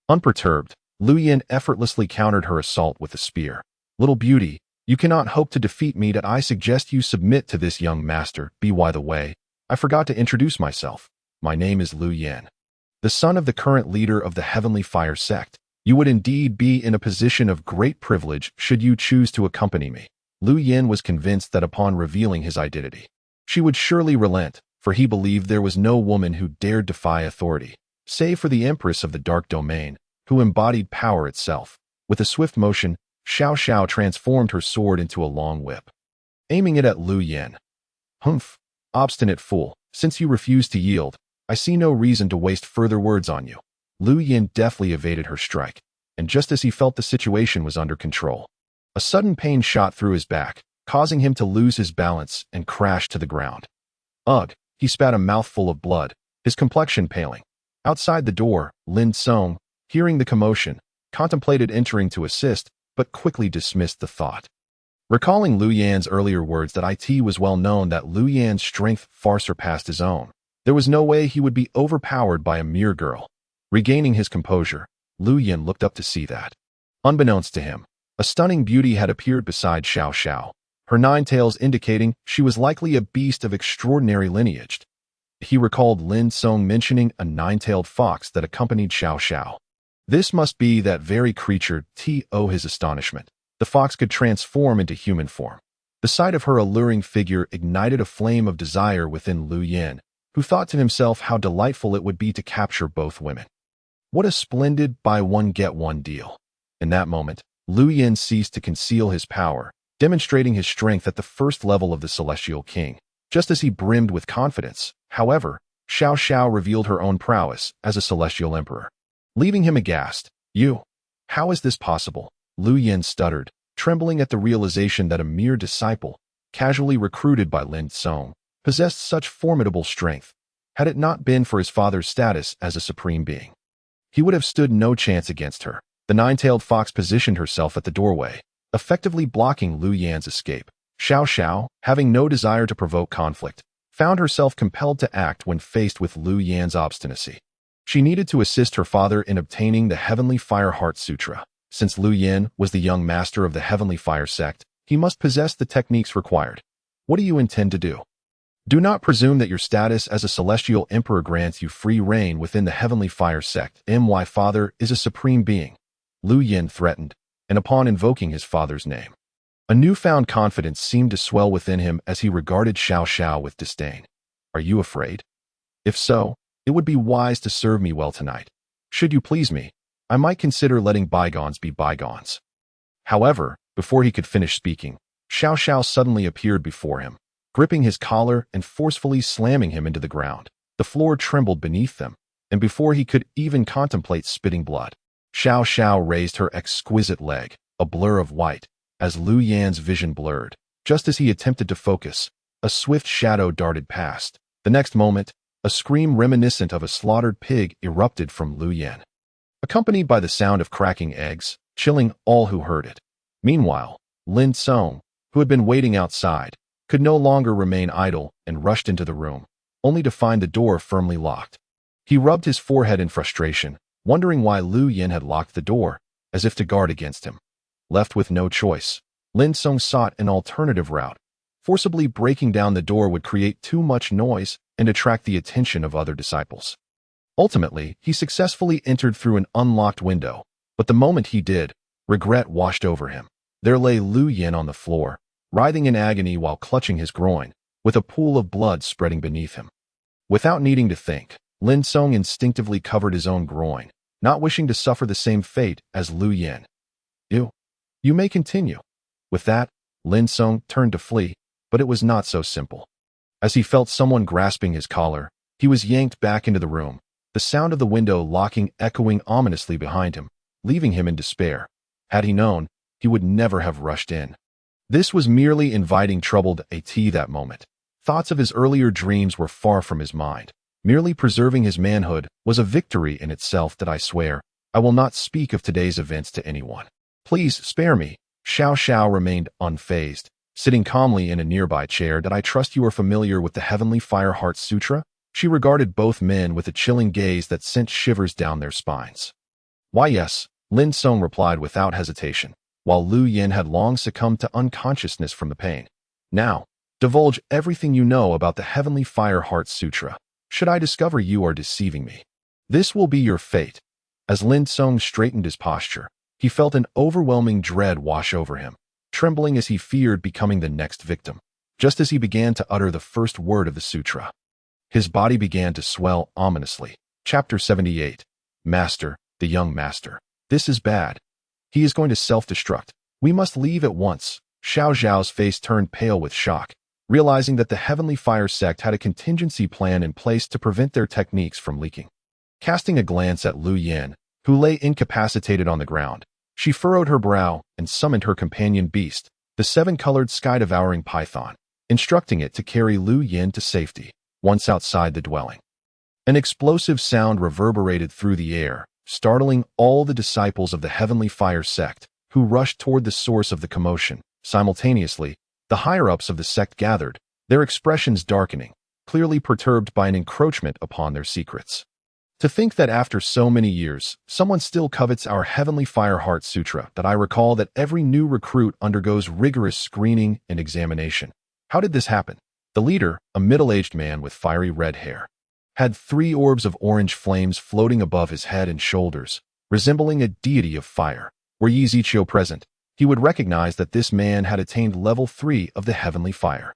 Unperturbed, Lu Yin effortlessly countered her assault with a spear. Little beauty, you cannot hope to defeat me. That I suggest you submit to this young master. By the way, I forgot to introduce myself. My name is Lu Yin, the son of the current leader of the Heavenly Fire sect. You would indeed be in a position of great privilege should you choose to accompany me. Lu Yin was convinced that upon revealing his identity, she would surely relent, for he believed there was no woman who dared defy authority, save for the Empress of the Dark Domain, who embodied power itself. With a swift motion, Xiao Xiao transformed her sword into a long whip, aiming it at Lu Yin. Humph, obstinate fool, since you refuse to yield, I see no reason to waste further words on you. Lu Yin deftly evaded her strike, and just as he felt the situation was under control, a sudden pain shot through his back, causing him to lose his balance and crash to the ground. Ugh, he spat a mouthful of blood, his complexion paling. Outside the door, Lin Song, hearing the commotion, contemplated entering to assist, but quickly dismissed the thought. Recalling Lu Yan's earlier words that it was well known that Lu Yan's strength far surpassed his own, there was no way he would be overpowered by a mere girl. Regaining his composure, Lu Yan looked up to see that. Unbeknownst to him, a stunning beauty had appeared beside Xiao Xiao, her 9 tails indicating she was likely a beast of extraordinary lineage. He recalled Lin Song mentioning a 9-tailed fox that accompanied Xiao Xiao. This must be that very creature. To his astonishment, the fox could transform into human form. The sight of her alluring figure ignited a flame of desire within Lu Yan, who thought to himself how delightful it would be to capture both women. What a splendid buy one get one deal. In that moment, Lu Yan ceased to conceal his power, demonstrating his strength at the first level of the Celestial King. Just as he brimmed with confidence, however, Xiao Xiao revealed her own prowess as a Celestial Emperor. Leaving him aghast. You? How is this possible? Lu Yan stuttered, trembling at the realization that a mere disciple, casually recruited by Lin Song, possessed such formidable strength. Had it not been for his father's status as a supreme being, he would have stood no chance against her. The 9-tailed fox positioned herself at the doorway, effectively blocking Lu Yan's escape. Xiao Xiao, having no desire to provoke conflict, found herself compelled to act when faced with Lu Yan's obstinacy. She needed to assist her father in obtaining the Heavenly Fire Heart Sutra. Since Lu Yan was the young master of the Heavenly Fire sect, he must possess the techniques required. What do you intend to do? Do not presume that your status as a Celestial Emperor grants you free reign within the Heavenly Fire sect. My father is a supreme being, Lu Yan threatened, and upon invoking his father's name, a newfound confidence seemed to swell within him as he regarded Xiao Xiao with disdain. Are you afraid? If so, it would be wise to serve me well tonight. Should you please me, I might consider letting bygones be bygones. However, before he could finish speaking, Xiao Xiao suddenly appeared before him, gripping his collar and forcefully slamming him into the ground. The floor trembled beneath them, and before he could even contemplate spitting blood, Xiao Xiao raised her exquisite leg, a blur of white, as Lu Yan's vision blurred. Just as he attempted to focus, a swift shadow darted past. The next moment, a scream reminiscent of a slaughtered pig erupted from Lu Yan, accompanied by the sound of cracking eggs, chilling all who heard it. Meanwhile, Lin Song, who had been waiting outside, could no longer remain idle and rushed into the room, only to find the door firmly locked. He rubbed his forehead in frustration, wondering why Lu Yan had locked the door, as if to guard against him. Left with no choice, Lin Song sought an alternative route. Forcibly breaking down the door would create too much noise and attract the attention of other disciples. Ultimately, he successfully entered through an unlocked window, but the moment he did, regret washed over him. There lay Lu Yan on the floor, writhing in agony while clutching his groin, with a pool of blood spreading beneath him. Without needing to think, Lin Song instinctively covered his own groin, not wishing to suffer the same fate as Lu Yan. You may continue. With that, Lin Song turned to flee, but it was not so simple. As he felt someone grasping his collar, he was yanked back into the room, the sound of the window locking echoing ominously behind him, leaving him in despair. Had he known, he would never have rushed in. This was merely inviting trouble to that moment. Thoughts of his earlier dreams were far from his mind. Merely preserving his manhood was a victory in itself. That I swear, I will not speak of today's events to anyone. Please spare me. Xiao Xiao remained unfazed, sitting calmly in a nearby chair. That I trust you are familiar with the Heavenly Fire Heart Sutra? She regarded both men with a chilling gaze that sent shivers down their spines. Why yes, Lin Song replied without hesitation, while Lu Yan had long succumbed to unconsciousness from the pain. Now, divulge everything you know about the Heavenly Fire Heart Sutra. Should I discover you are deceiving me, this will be your fate. As Lin Song straightened his posture, he felt an overwhelming dread wash over him, trembling as he feared becoming the next victim. Just as he began to utter the first word of the sutra, his body began to swell ominously. Chapter 78. Master, the young master. This is bad. He is going to self-destruct. We must leave at once. Xiao Zhao's face turned pale with shock, realizing that the Heavenly Fire sect had a contingency plan in place to prevent their techniques from leaking. Casting a glance at Lu Yan, who lay incapacitated on the ground, she furrowed her brow and summoned her companion beast, the 7-colored sky-devouring python, instructing it to carry Lu Yan to safety. once outside the dwelling. An explosive sound reverberated through the air, startling all the disciples of the Heavenly Fire sect, who rushed toward the source of the commotion. Simultaneously, the higher-ups of the sect gathered, their expressions darkening, clearly perturbed by an encroachment upon their secrets. To think that after so many years, someone still covets our Heavenly Fire Heart Sutra, that I recall that every new recruit undergoes rigorous screening and examination. How did this happen? The leader, a middle-aged man with fiery red hair, had 3 orbs of orange flames floating above his head and shoulders, resembling a deity of fire. Were Yi Ziqiu present, he would recognize that this man had attained level 3 of the Heavenly Fire.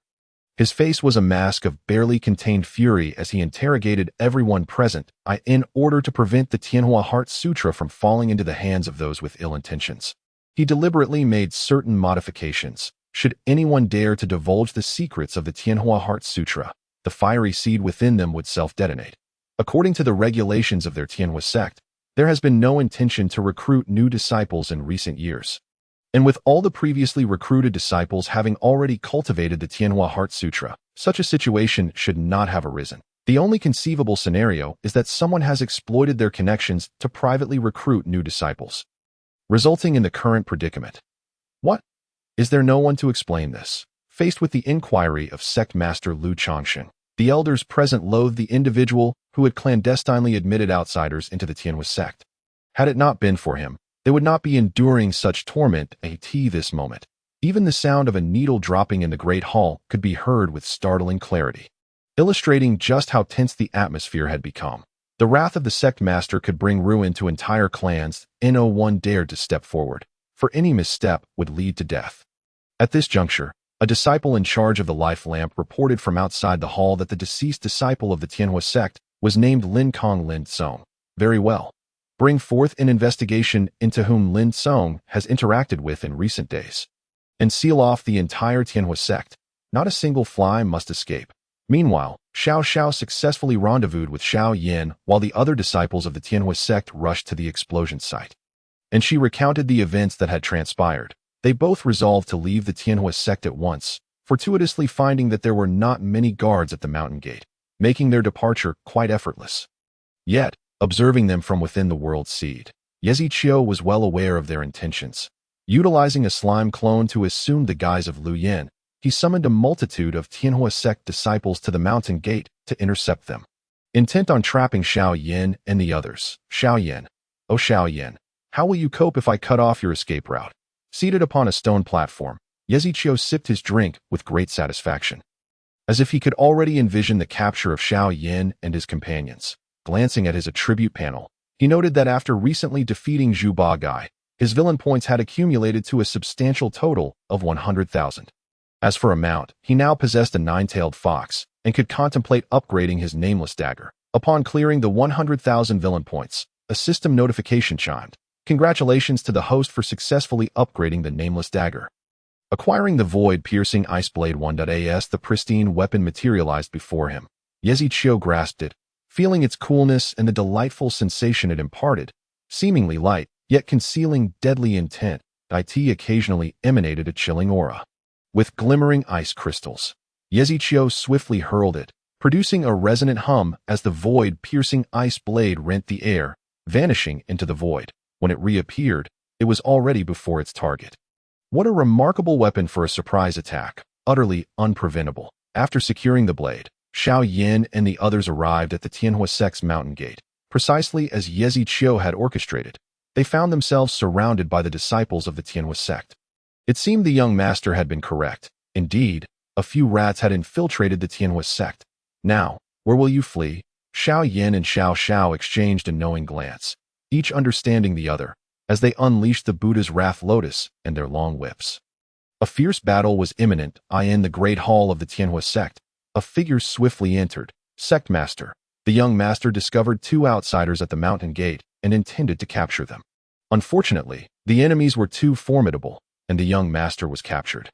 His face was a mask of barely contained fury as he interrogated everyone present, in order to prevent the Tianhua Heart Sutra from falling into the hands of those with ill intentions. He deliberately made certain modifications. Should anyone dare to divulge the secrets of the Tianhua Heart Sutra, the fiery seed within them would self-detonate. According to the regulations of their Tianhua sect, there has been no intention to recruit new disciples in recent years. And with all the previously recruited disciples having already cultivated the Tianhua Heart Sutra, such a situation should not have arisen. The only conceivable scenario is that someone has exploited their connections to privately recruit new disciples, resulting in the current predicament. What? Is there no one to explain this? Faced with the inquiry of Sect Master Lu Chongxing, the elders present loathed the individual who had clandestinely admitted outsiders into the Tianhua sect. Had it not been for him, they would not be enduring such torment at this moment. Even the sound of a needle dropping in the great hall could be heard with startling clarity, illustrating just how tense the atmosphere had become. The wrath of the sect master could bring ruin to entire clans, and no one dared to step forward, for any misstep would lead to death. At this juncture, a disciple in charge of the life lamp reported from outside the hall that the deceased disciple of the Tianhua sect was named Lin Kong Lin Song. Very well. Bring forth an investigation into whom Lin Song has interacted with in recent days, and seal off the entire Tianhua sect. Not a single fly must escape. Meanwhile, Xiao Xiao successfully rendezvoused with Xiao Yin while the other disciples of the Tianhua sect rushed to the explosion site. And she recounted the events that had transpired. They both resolved to leave the Tianhua sect at once, fortuitously finding that there were not many guards at the mountain gate, making their departure quite effortless. Yet, observing them from within the world seed, Yi Ziqiu was well aware of their intentions. Utilizing a slime clone to assume the guise of Lu Yin, he summoned a multitude of Tianhua sect disciples to the mountain gate to intercept them. Intent on trapping Xiao Yin and the others, Xiao Yin, "Oh Xiao Yin, how will you cope if I cut off your escape route?" Seated upon a stone platform, Yi Ziqiu sipped his drink with great satisfaction, as if he could already envision the capture of Xiao Yin and his companions. Glancing at his attribute panel, he noted that after recently defeating Zhu Ba Gai, his villain points had accumulated to a substantial total of 100,000. As for a mount, he now possessed a 9-tailed fox and could contemplate upgrading his nameless dagger. Upon clearing the 100,000 villain points, a system notification chimed. Congratulations to the host for successfully upgrading the nameless dagger. Acquiring the void-piercing ice blade 1.as, the pristine weapon materialized before him. Yi Ziqiu grasped it, feeling its coolness and the delightful sensation it imparted. Seemingly light, yet concealing deadly intent, it occasionally emanated a chilling aura. With glimmering ice crystals, Yi Ziqiu swiftly hurled it, producing a resonant hum as the void-piercing ice blade rent the air, vanishing into the void. When it reappeared, it was already before its target. What a remarkable weapon for a surprise attack, utterly unpreventable. After securing the blade, Xiao Yin and the others arrived at the Tianhua sect's mountain gate, precisely as Yi Ziqiu had orchestrated. They found themselves surrounded by the disciples of the Tianhua sect. It seemed the young master had been correct. Indeed, a few rats had infiltrated the Tianhua sect. Now, where will you flee? Xiao Yin and Xiao Xiao exchanged a knowing glance, each understanding the other, as they unleashed the Buddha's Wrath Lotus and their long whips. A fierce battle was imminent. In the great hall of the Tianhua sect, a figure swiftly entered. Sect Master. The young master discovered 2 outsiders at the mountain gate and intended to capture them. Unfortunately, the enemies were too formidable, and the young master was captured.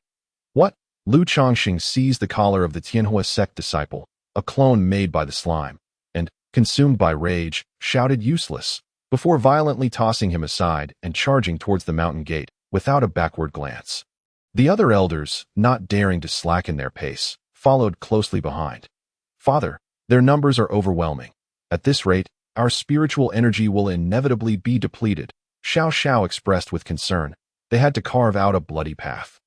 What? Lu Chongxing seized the collar of the Tianhua sect disciple, a clone made by the slime, and, consumed by rage, shouted useless, before violently tossing him aside and charging towards the mountain gate without a backward glance. The other elders, not daring to slacken their pace, followed closely behind. "Father, their numbers are overwhelming. At this rate, our spiritual energy will inevitably be depleted," Xiao Xiao expressed with concern. They had to carve out a bloody path.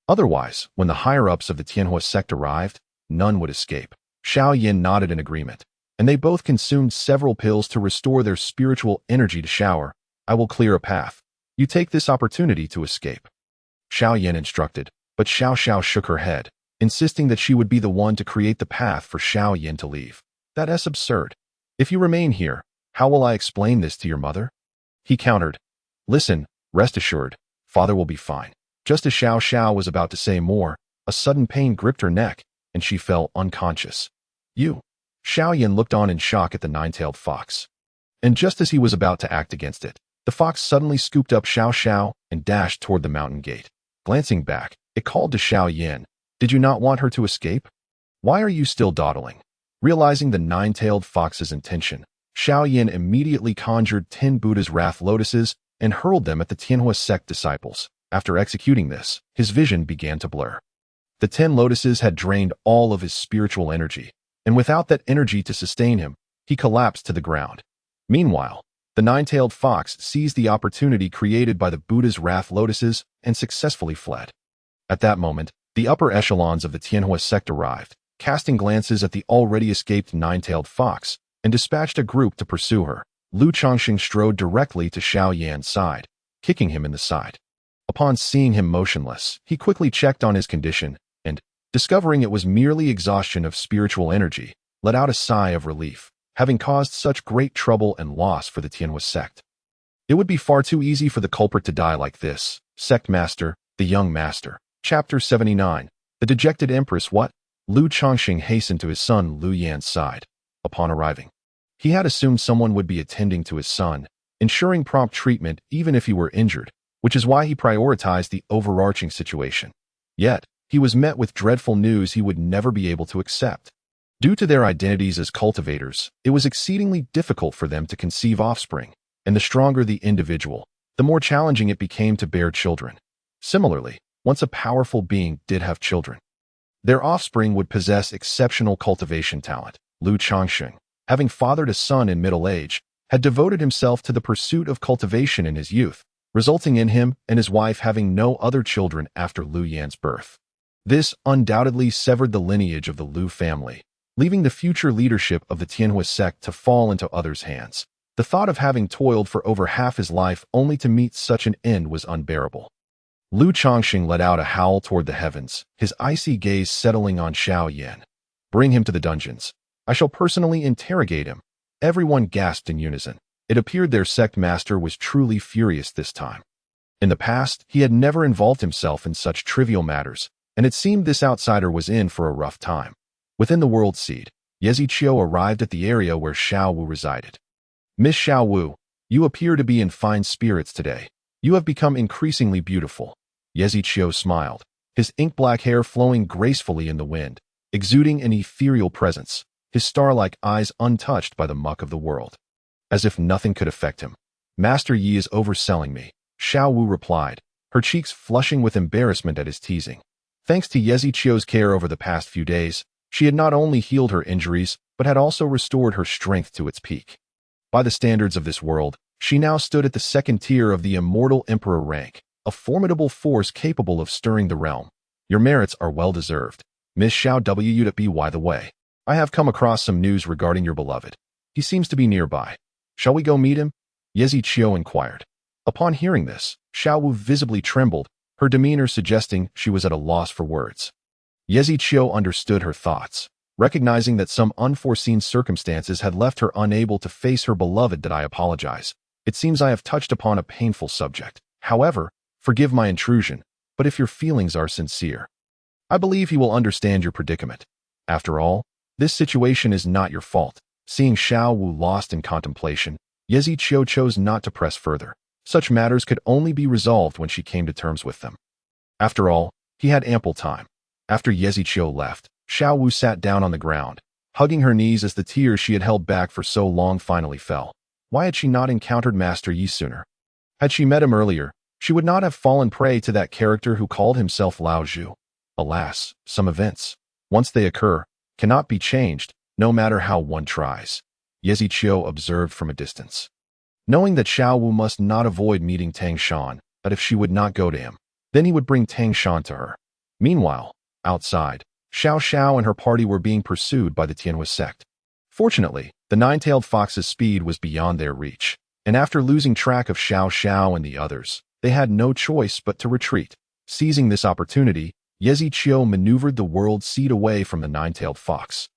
Otherwise, when the higher-ups of the Tianhua sect arrived, none would escape. Xiao Yin nodded in agreement, and they both consumed several pills to restore their spiritual energy to shower. "I will clear a path. You take this opportunity to escape," Xiao Yin instructed, but Xiao Xiao shook her head, insisting that she would be the one to create the path for Xiao Yin to leave. "That's absurd. If you remain here, how will I explain this to your mother?" He countered. "Listen, rest assured, father will be fine." Just as Xiao Xiao was about to say more, a sudden pain gripped her neck, and she fell unconscious. "You?" Xiao Yin looked on in shock at the nine-tailed fox. And just as he was about to act against it, the fox suddenly scooped up Xiao Xiao and dashed toward the mountain gate. Glancing back, it called to Xiao Yin, "Did you not want her to escape? Why are you still dawdling?" Realizing the nine-tailed fox's intention, Xiao Yin immediately conjured 10 Buddha's wrath lotuses and hurled them at the Tianhua sect disciples. After executing this, his vision began to blur. The 10 lotuses had drained all of his spiritual energy, and without that energy to sustain him, he collapsed to the ground. Meanwhile, the nine-tailed fox seized the opportunity created by the Buddha's wrath lotuses and successfully fled. At that moment, the upper echelons of the Tianhua sect arrived, casting glances at the already escaped nine-tailed fox, and dispatched a group to pursue her. Lu Chongqing strode directly to Xiao Yan's side, kicking him in the side. Upon seeing him motionless, he quickly checked on his condition and, discovering it was merely exhaustion of spiritual energy, let out a sigh of relief, having caused such great trouble and loss for the Tianhua sect. It would be far too easy for the culprit to die like this. Sect Master, the Young Master. Chapter 79. The Dejected Empress. What? Lu Chongqing hastened to his son Lu Yan's side. Upon arriving, he had assumed someone would be attending to his son, ensuring prompt treatment even if he were injured, which is why he prioritized the overarching situation. Yet, he was met with dreadful news he would never be able to accept. Due to their identities as cultivators, it was exceedingly difficult for them to conceive offspring, and the stronger the individual, the more challenging it became to bear children. Similarly, once a powerful being did have children, their offspring would possess exceptional cultivation talent. Lu Chongqing, having fathered a son in middle age, had devoted himself to the pursuit of cultivation in his youth, resulting in him and his wife having no other children after Lu Yan's birth. This undoubtedly severed the lineage of the Lu family, leaving the future leadership of the Tianhua sect to fall into others' hands. The thought of having toiled for over half his life only to meet such an end was unbearable. Lu Chongqing let out a howl toward the heavens, his icy gaze settling on Xiao Yan. "Bring him to the dungeons. I shall personally interrogate him." Everyone gasped in unison. It appeared their sect master was truly furious this time. In the past, he had never involved himself in such trivial matters, and it seemed this outsider was in for a rough time. Within the World Seed, Yezi Qiu arrived at the area where Xiao Wu resided. "Miss Xiao Wu, you appear to be in fine spirits today. You have become increasingly beautiful." Yezi Qiu smiled, his ink-black hair flowing gracefully in the wind, exuding an ethereal presence, his star-like eyes untouched by the muck of the world. As if nothing could affect him. "Master Yi is overselling me," Xiao Wu replied, her cheeks flushing with embarrassment at his teasing. Thanks to Yezi Qiu's care over the past few days, she had not only healed her injuries, but had also restored her strength to its peak. By the standards of this world, she now stood at the second tier of the immortal emperor rank, a formidable force capable of stirring the realm. "Your merits are well-deserved. Miss Xiao W. By the way, I have come across some news regarding your beloved. He seems to be nearby. Shall we go meet him?" Yezi Qiu inquired. Upon hearing this, Xiao Wu visibly trembled, her demeanor suggesting she was at a loss for words. Yezi Qiu understood her thoughts, recognizing that some unforeseen circumstances had left her unable to face her beloved. "That I apologize. It seems I have touched upon a painful subject. However, forgive my intrusion, but if your feelings are sincere, I believe he will understand your predicament. After all, this situation is not your fault." Seeing Xiao Wu lost in contemplation, Yezi Qiu chose not to press further. Such matters could only be resolved when she came to terms with them. After all, he had ample time. After Yezi Qiu left, Xiao Wu sat down on the ground, hugging her knees as the tears she had held back for so long finally fell. Why had she not encountered Master Yi sooner? Had she met him earlier, she would not have fallen prey to that character who called himself Lao Zhu. Alas, some events, once they occur, cannot be changed, no matter how one tries, Yezichio observed from a distance. Knowing that Xiao Wu must not avoid meeting Tang Shan, that if she would not go to him, then he would bring Tang Shan to her. Meanwhile, outside, Xiao Xiao and her party were being pursued by the Tianhua sect. Fortunately, the nine-tailed fox's speed was beyond their reach, and after losing track of Xiao Xiao and the others, they had no choice but to retreat. Seizing this opportunity, Yezichio maneuvered the world seed away from the nine-tailed fox,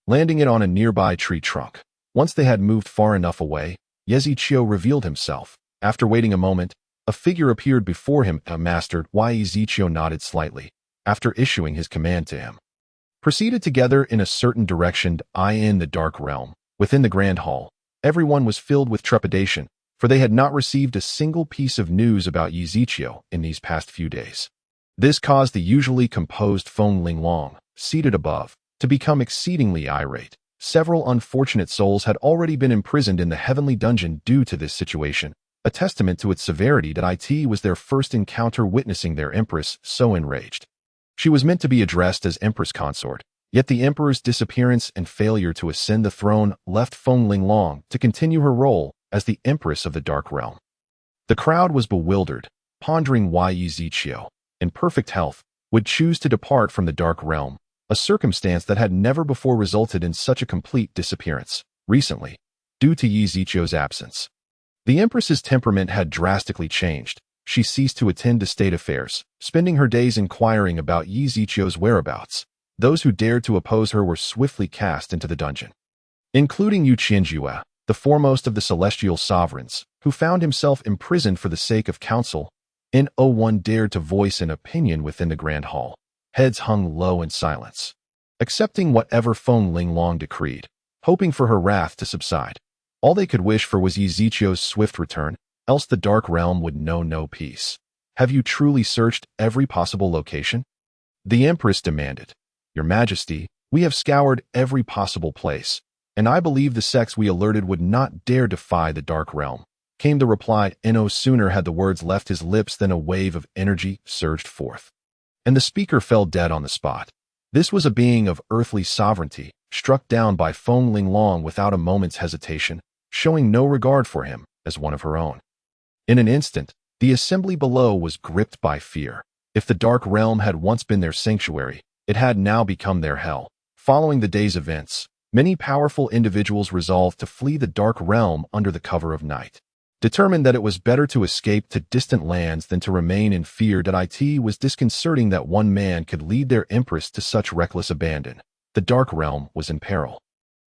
landing it on a nearby tree trunk. Once they had moved far enough away, Yezichio revealed himself. After waiting a moment, a figure appeared before him. Master Yezichio nodded slightly, after issuing his command to him. Proceeded together in a certain direction. In the dark realm, within the grand hall, everyone was filled with trepidation, for they had not received a single piece of news about Yezichio in these past few days. This caused the usually composed Feng Linglong, seated above, to become exceedingly irate. Several unfortunate souls had already been imprisoned in the heavenly dungeon due to this situation, a testament to its severity that it was their first encounter witnessing their Empress so enraged. She was meant to be addressed as Empress consort, yet the Emperor's disappearance and failure to ascend the throne left Feng Linglong to continue her role as the Empress of the Dark Realm. The crowd was bewildered, pondering why Yezichio, in perfect health, would choose to depart from the Dark Realm, a circumstance that had never before resulted in such a complete disappearance. Recently, due to Yezichio's absence, the Empress's temperament had drastically changed. She ceased to attend to state affairs, spending her days inquiring about Yezichio's whereabouts. Those who dared to oppose her were swiftly cast into the dungeon, including Yu Qianjue, the foremost of the celestial sovereigns, who found himself imprisoned for the sake of counsel. No one dared to voice an opinion within the grand hall. Heads hung low in silence, accepting whatever Feng Linglong decreed, hoping for her wrath to subside. All they could wish for was Yezichio's swift return, else the Dark Realm would know no peace. Have you truly searched every possible location? The Empress demanded. Your Majesty, we have scoured every possible place, and I believe the sects we alerted would not dare defy the Dark Realm, came the reply. No sooner had the words left his lips than a wave of energy surged forth, and the speaker fell dead on the spot. This was a being of earthly sovereignty, struck down by Feng Linglong without a moment's hesitation, showing no regard for him as one of her own. In an instant, the assembly below was gripped by fear. If the Dark Realm had once been their sanctuary, it had now become their hell. Following the day's events, many powerful individuals resolved to flee the Dark Realm under the cover of night, determined that it was better to escape to distant lands than to remain in fear. It was disconcerting that one man could lead their Empress to such reckless abandon. The Dark Realm was in peril.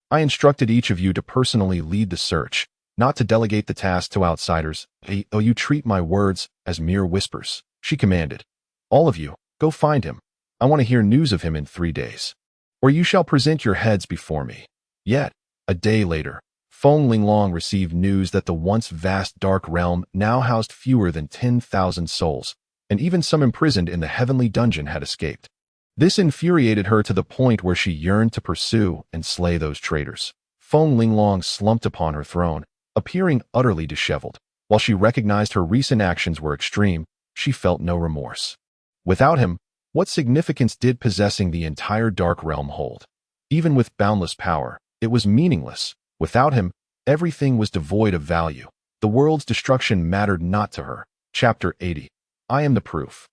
I instructed each of you to personally lead the search, not to delegate the task to outsiders. You treat my words as mere whispers, she commanded. All of you, go find him. I want to hear news of him in 3 days, or you shall present your heads before me. Yet, a day later, Feng Linglong received news that the once vast Dark Realm now housed fewer than 10,000 souls, and even some imprisoned in the heavenly dungeon had escaped. This infuriated her to the point where she yearned to pursue and slay those traitors. Feng Linglong slumped upon her throne, appearing utterly disheveled. While she recognized her recent actions were extreme, she felt no remorse. Without him, what significance did possessing the entire Dark Realm hold? Even with boundless power, it was meaningless. Without him, everything was devoid of value. The world's destruction mattered not to her. Chapter 80. I am the proof.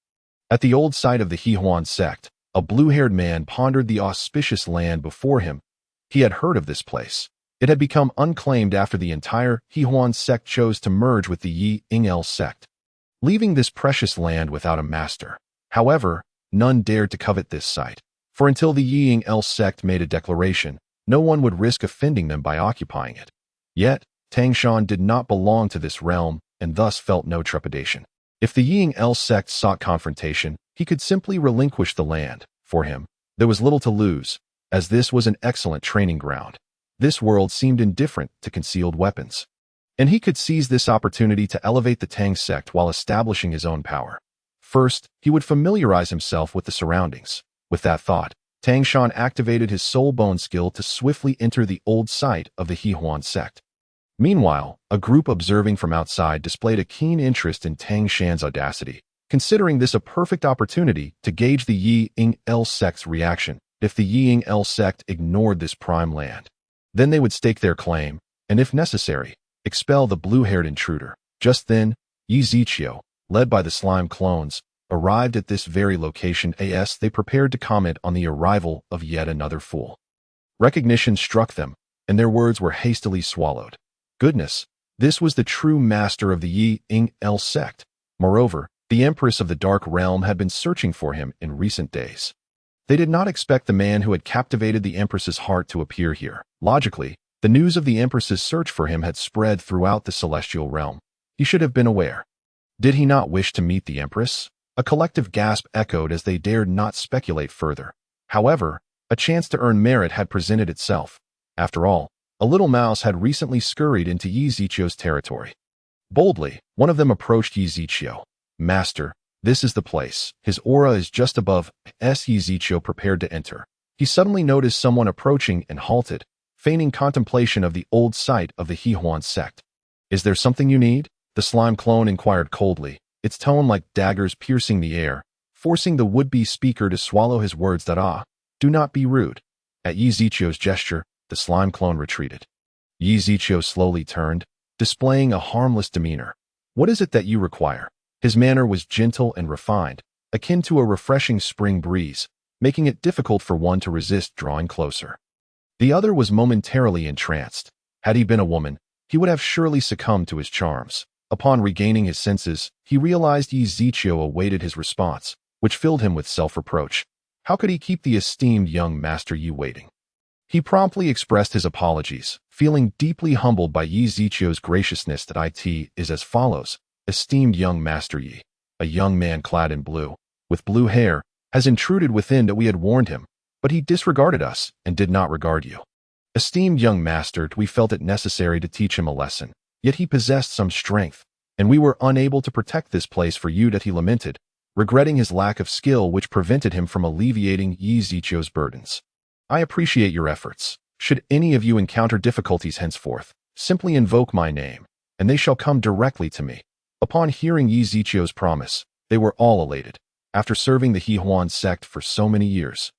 At the old site of the Hehuan sect, a blue-haired man pondered the auspicious land before him. He had heard of this place. It had become unclaimed after the entire Hehuan sect chose to merge with the Yi Ingel sect, leaving this precious land without a master. However, none dared to covet this site, for until the Yi Ingel sect made a declaration, no one would risk offending them by occupying it. Yet, Tang Shan did not belong to this realm and thus felt no trepidation. If the Yi Ingel sect sought confrontation, he could simply relinquish the land. For him, there was little to lose, as this was an excellent training ground. This world seemed indifferent to concealed weapons, and he could seize this opportunity to elevate the Tang sect while establishing his own power. First, he would familiarize himself with the surroundings. With that thought, Tang Shan activated his soul bone skill to swiftly enter the old site of the Hehuan sect. Meanwhile, a group observing from outside displayed a keen interest in Tang Shan's audacity, considering this a perfect opportunity to gauge the Yi Ingel sect's reaction. If the Ying El sect ignored this prime land, then they would stake their claim, and if necessary, expel the blue-haired intruder. Just then, Yi Ziqiu, led by the slime clones, arrived at this very location as they prepared to comment on the arrival of yet another fool. Recognition struck them, and their words were hastily swallowed. Goodness, this was the true master of the Ying El sect. Moreover, the Empress of the Dark Realm had been searching for him in recent days. They did not expect the man who had captivated the Empress's heart to appear here. Logically, the news of the Empress's search for him had spread throughout the celestial realm. He should have been aware. Did he not wish to meet the Empress? A collective gasp echoed as they dared not speculate further. However, a chance to earn merit had presented itself. After all, a little mouse had recently scurried into Yi Ziqiu's territory. Boldly, one of them approached Yi Ziqiu. Master, this is the place. His aura is just above. Yi Ziqiu prepared to enter. He suddenly noticed someone approaching and halted, feigning contemplation of the old site of the Hehuan sect. Is there something you need? The slime clone inquired coldly, its tone like daggers piercing the air, forcing the would-be speaker to swallow his words that do not be rude. At Yi Ziqiu's gesture, the slime clone retreated. Yi Ziqiu slowly turned, displaying a harmless demeanor. What is it that you require? His manner was gentle and refined, akin to a refreshing spring breeze, making it difficult for one to resist drawing closer. The other was momentarily entranced. Had he been a woman, he would have surely succumbed to his charms. Upon regaining his senses, he realized Yi Ziqiu awaited his response, which filled him with self-reproach. How could he keep the esteemed young master Yi waiting? He promptly expressed his apologies, feeling deeply humbled by Yi Ziqiu's graciousness. That it is as follows. Esteemed young master Yi, a young man clad in blue, with blue hair, has intruded within that we had warned him, but he disregarded us and did not regard you. Esteemed young master, we felt it necessary to teach him a lesson, yet he possessed some strength, and we were unable to protect this place for you. That he lamented, regretting his lack of skill which prevented him from alleviating Yi Ziqiu's burdens. I appreciate your efforts. Should any of you encounter difficulties henceforth, simply invoke my name, and they shall come directly to me. Upon hearing Yi Ziqiu's promise, they were all elated. After serving the Hehuan sect for so many years,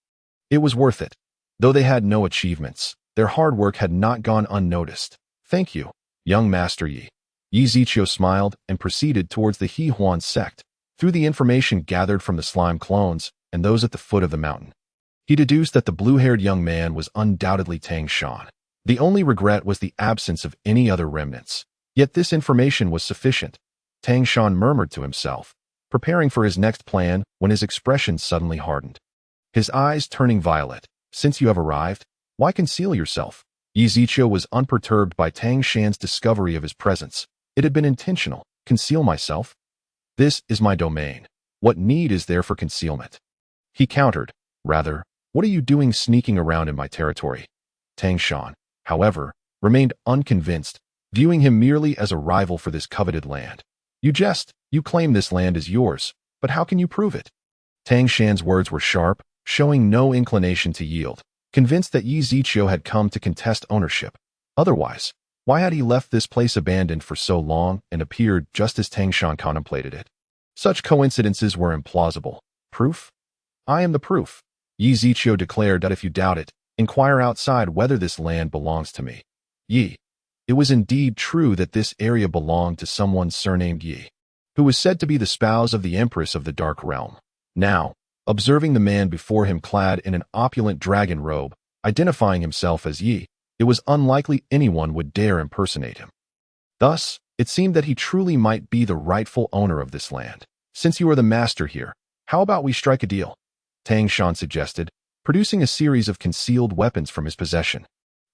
it was worth it. Though they had no achievements, their hard work had not gone unnoticed. Thank you, young master Yi. Yi Ziqiu smiled and proceeded towards the Hehuan sect. Through the information gathered from the slime clones and those at the foot of the mountain, he deduced that the blue-haired young man was undoubtedly Tang Shan. The only regret was the absence of any other remnants. Yet this information was sufficient. Tang Shan murmured to himself, preparing for his next plan when his expression suddenly hardened. His eyes turning violet. Since you have arrived, why conceal yourself? Yi Ziqiu was unperturbed by Tang Shan's discovery of his presence. It had been intentional. Conceal myself? This is my domain. What need is there for concealment? He countered. Rather, what are you doing sneaking around in my territory? Tang Shan, however, remained unconvinced, viewing him merely as a rival for this coveted land. You jest. You claim this land is yours, but how can you prove it? Tang Shan's words were sharp, showing no inclination to yield, convinced that Yi Ziqiu had come to contest ownership. Otherwise, why had he left this place abandoned for so long and appeared just as Tang Shan contemplated it? Such coincidences were implausible. Proof? I am the proof. Yi Ziqiu declared that if you doubt it, inquire outside whether this land belongs to me. Yi. It was indeed true that this area belonged to someone surnamed Yi, who was said to be the spouse of the Empress of the Dark Realm. Now, observing the man before him clad in an opulent dragon robe, identifying himself as Yi, it was unlikely anyone would dare impersonate him. Thus, it seemed that he truly might be the rightful owner of this land. Since you are the master here, how about we strike a deal? Tang Shan suggested, producing a series of concealed weapons from his possession.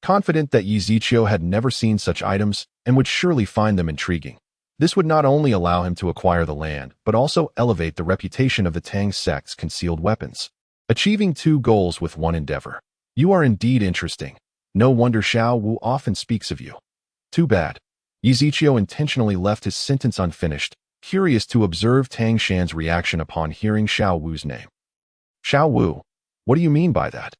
Confident that Yi Ziqiu had never seen such items and would surely find them intriguing. This would not only allow him to acquire the land, but also elevate the reputation of the Tang sect's concealed weapons, achieving two goals with one endeavor. You are indeed interesting. No wonder Xiao Wu often speaks of you. Too bad. Yi Ziqiu intentionally left his sentence unfinished, curious to observe Tang Shan's reaction upon hearing Xiao Wu's name. Xiao Wu, what do you mean by that?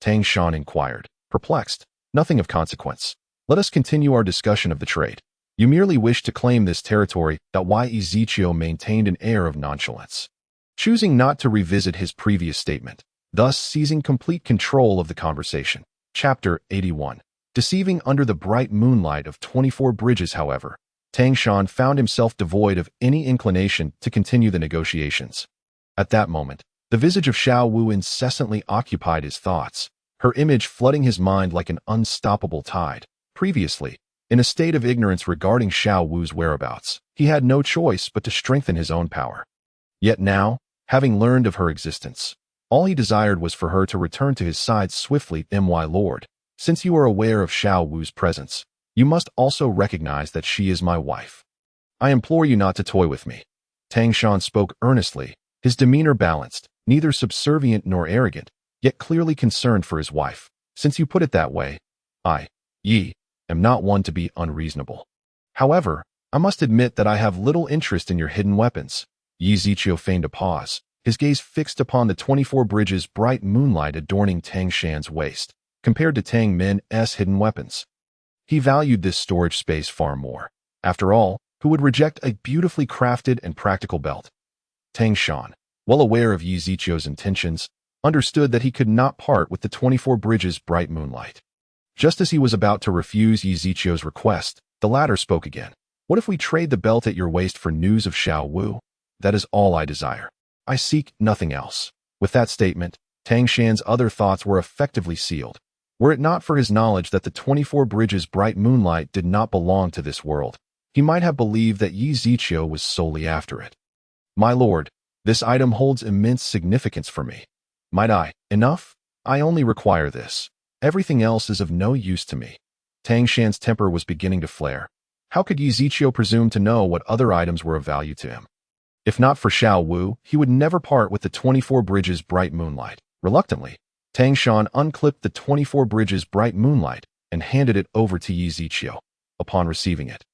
Tang Shan inquired, perplexed. Nothing of consequence. Let us continue our discussion of the trade. You merely wish to claim this territory. Yi Ziqiu maintained an air of nonchalance, choosing not to revisit his previous statement. thus seizing complete control of the conversation. Chapter 81. Deceiving under the bright moonlight of 24 bridges, however, Tang Shan found himself devoid of any inclination to continue the negotiations. At that moment, the visage of Xiao Wu incessantly occupied his thoughts, her image flooding his mind like an unstoppable tide. Previously, in a state of ignorance regarding Xiao Wu's whereabouts, he had no choice but to strengthen his own power. Yet now, having learned of her existence, all he desired was for her to return to his side swiftly. My lord, since you are aware of Xiao Wu's presence, you must also recognize that she is my wife. I implore you not to toy with me. Tang Shan spoke earnestly, his demeanor balanced, neither subservient nor arrogant, yet clearly concerned for his wife. Since you put it that way, I, Yi, am not one to be unreasonable. However, I must admit that I have little interest in your hidden weapons. Yi Ziqiu feigned a pause, his gaze fixed upon the 24 bridges' bright moonlight adorning Tang Shan's waist, compared to Tang Min's hidden weapons. He valued this storage space far more. After all, who would reject a beautifully crafted and practical belt? Tang Shan, well aware of Yi Ziqiu's intentions, understood that he could not part with the 24 bridges' bright moonlight. Just as he was about to refuse Yi Ziqiu's request, the latter spoke again. What if we trade the belt at your waist for news of Xiao Wu? That is all I desire. I seek nothing else. With that statement, Tang Shan's other thoughts were effectively sealed. Were it not for his knowledge that the 24 bridges' bright moonlight did not belong to this world, he might have believed that Yi Ziqiu was solely after it. My lord, this item holds immense significance for me. Might I? Enough? I only require this. Everything else is of no use to me. Tang Shan's temper was beginning to flare. How could Yi Ziqiu presume to know what other items were of value to him? If not for Xiao Wu, he would never part with the 24 bridges' bright moonlight. Reluctantly, Tang Shan unclipped the 24 bridges' bright moonlight and handed it over to Yi Ziqiu. Upon receiving it,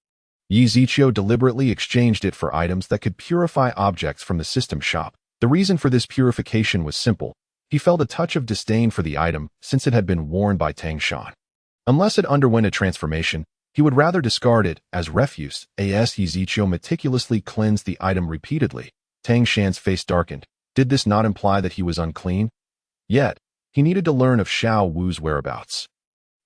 Yi Ziqiu deliberately exchanged it for items that could purify objects from the system shop. The reason for this purification was simple. He felt a touch of disdain for the item since it had been worn by Tang Shan. Unless it underwent a transformation, he would rather discard it as refuse. Yi Ziqiu meticulously cleansed the item repeatedly. Tang Shan's face darkened. Did this not imply that he was unclean? Yet, he needed to learn of Xiao Wu's whereabouts.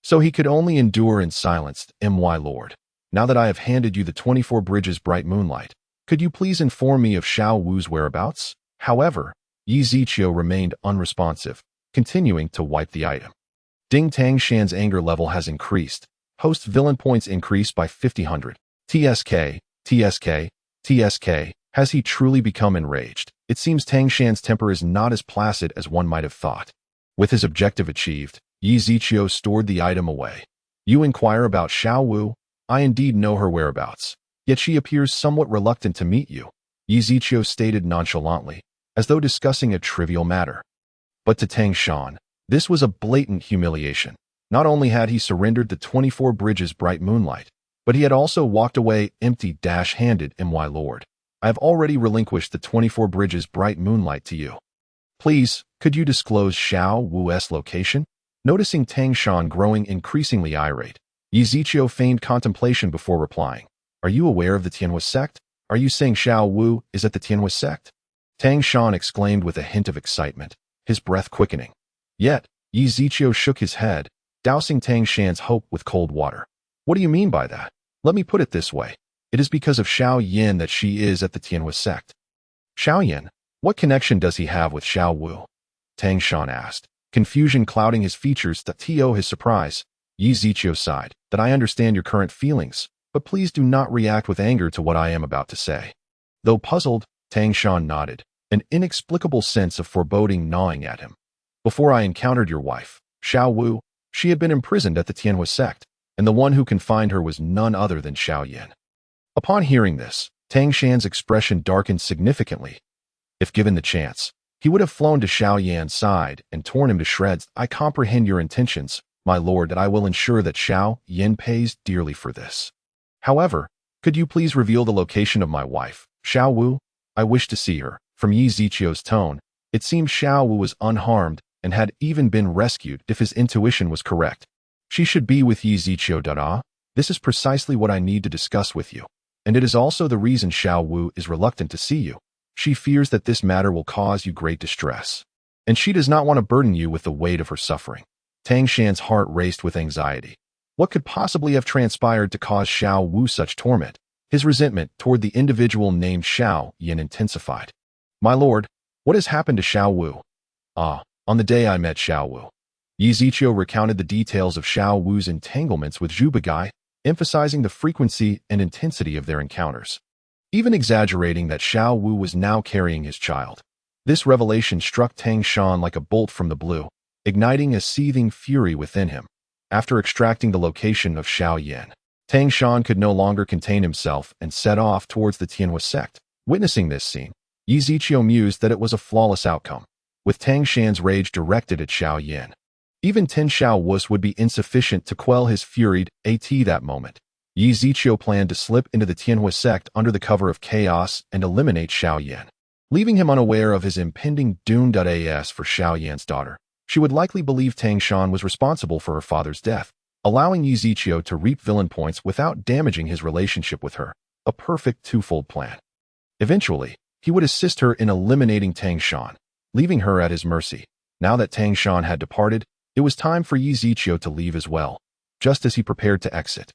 So he could only endure in silence. My lord, now that I have handed you the 24 bridges' bright moonlight, could you please inform me of Xiao Wu's whereabouts? However, Yi Ziqiu remained unresponsive, continuing to wipe the item. Ding. Tang Shan's anger level has increased. Host villain points increased by 50. TSK, TSK, TSK. Has he truly become enraged? It seems Tang Shan's temper is not as placid as one might have thought. With his objective achieved, Yi Ziqiu stored the item away. You inquire about Xiao Wu? I indeed know her whereabouts, yet she appears somewhat reluctant to meet you, Yi Ziqiu stated nonchalantly, as though discussing a trivial matter. But to Tang Shan, this was a blatant humiliation. Not only had he surrendered the 24 bridges' bright moonlight, but he had also walked away empty-handed. My lord, I have already relinquished the 24 bridges' bright moonlight to you. Please, could you disclose Xiao Wu's location? Noticing Tang Shan growing increasingly irate, Yi Ziqiu feigned contemplation before replying. Are you aware of the Tianhua sect? Are you saying Xiao Wu is at the Tianhua sect? Tang Shan exclaimed with a hint of excitement, his breath quickening. Yet, Yi Ziqiu shook his head, dousing Tang Shan's hope with cold water. What do you mean by that? Let me put it this way. It is because of Xiao Yin that she is at the Tianhua sect. Xiao Yin? What connection does he have with Xiao Wu? Tang Shan asked, confusion clouding his features. To his surprise, Yi Ziqiu sighed. That I understand your current feelings, but please do not react with anger to what I am about to say. Though puzzled, Tang Shan nodded, an inexplicable sense of foreboding gnawing at him. Before I encountered your wife, Xiao Wu, she had been imprisoned at the Tianhua sect, and the one who confined her was none other than Xiao Yin. Upon hearing this, Tang Shan's expression darkened significantly. If given the chance, he would have flown to Xiao Yan's side and torn him to shreds. I comprehend your intentions, my lord, and I will ensure that Xiao Yin pays dearly for this. However, could you please reveal the location of my wife, Xiao Wu? I wish to see her. From Yi Ziqiu's tone, it seemed Xiao Wu was unharmed and had even been rescued. If his intuition was correct, she should be with Yi Ziqiu. This is precisely what I need to discuss with you, and it is also the reason Xiao Wu is reluctant to see you. She fears that this matter will cause you great distress. and she does not want to burden you with the weight of her suffering. Tang Shan's heart raced with anxiety. What could possibly have transpired to cause Xiao Wu such torment? His resentment toward the individual named Xiao Yin intensified. My lord, what has happened to Xiao Wu? On the day I met Xiao Wu. Yi Ziqiu recounted the details of Xiao Wu's entanglements with Zhu Begai, emphasizing the frequency and intensity of their encounters, even exaggerating that Xiao Wu was now carrying his child. This revelation struck Tang Shan like a bolt from the blue, igniting a seething fury within him. After extracting the location of Xiao Yan, Tang Shan could no longer contain himself and set off towards the Tianhua sect. Witnessing this scene, Yi Ziqiu mused that it was a flawless outcome, with Tang Shan's rage directed at Xiao Yan. Even 10 Xiao Wus would be insufficient to quell his fury at that moment. Yi Ziqiu planned to slip into the Tianhua sect under the cover of chaos and eliminate Xiao Yan, leaving him unaware of his impending doom. As for Xiao Yan's daughter, she would likely believe Tang Shan was responsible for her father's death, allowing Yi Ziqiu to reap villain points without damaging his relationship with her, a perfect twofold plan. Eventually, he would assist her in eliminating Tang Shan, leaving her at his mercy. Now that Tang Shan had departed, it was time for Yi Ziqiu to leave as well. Just as he prepared to exit,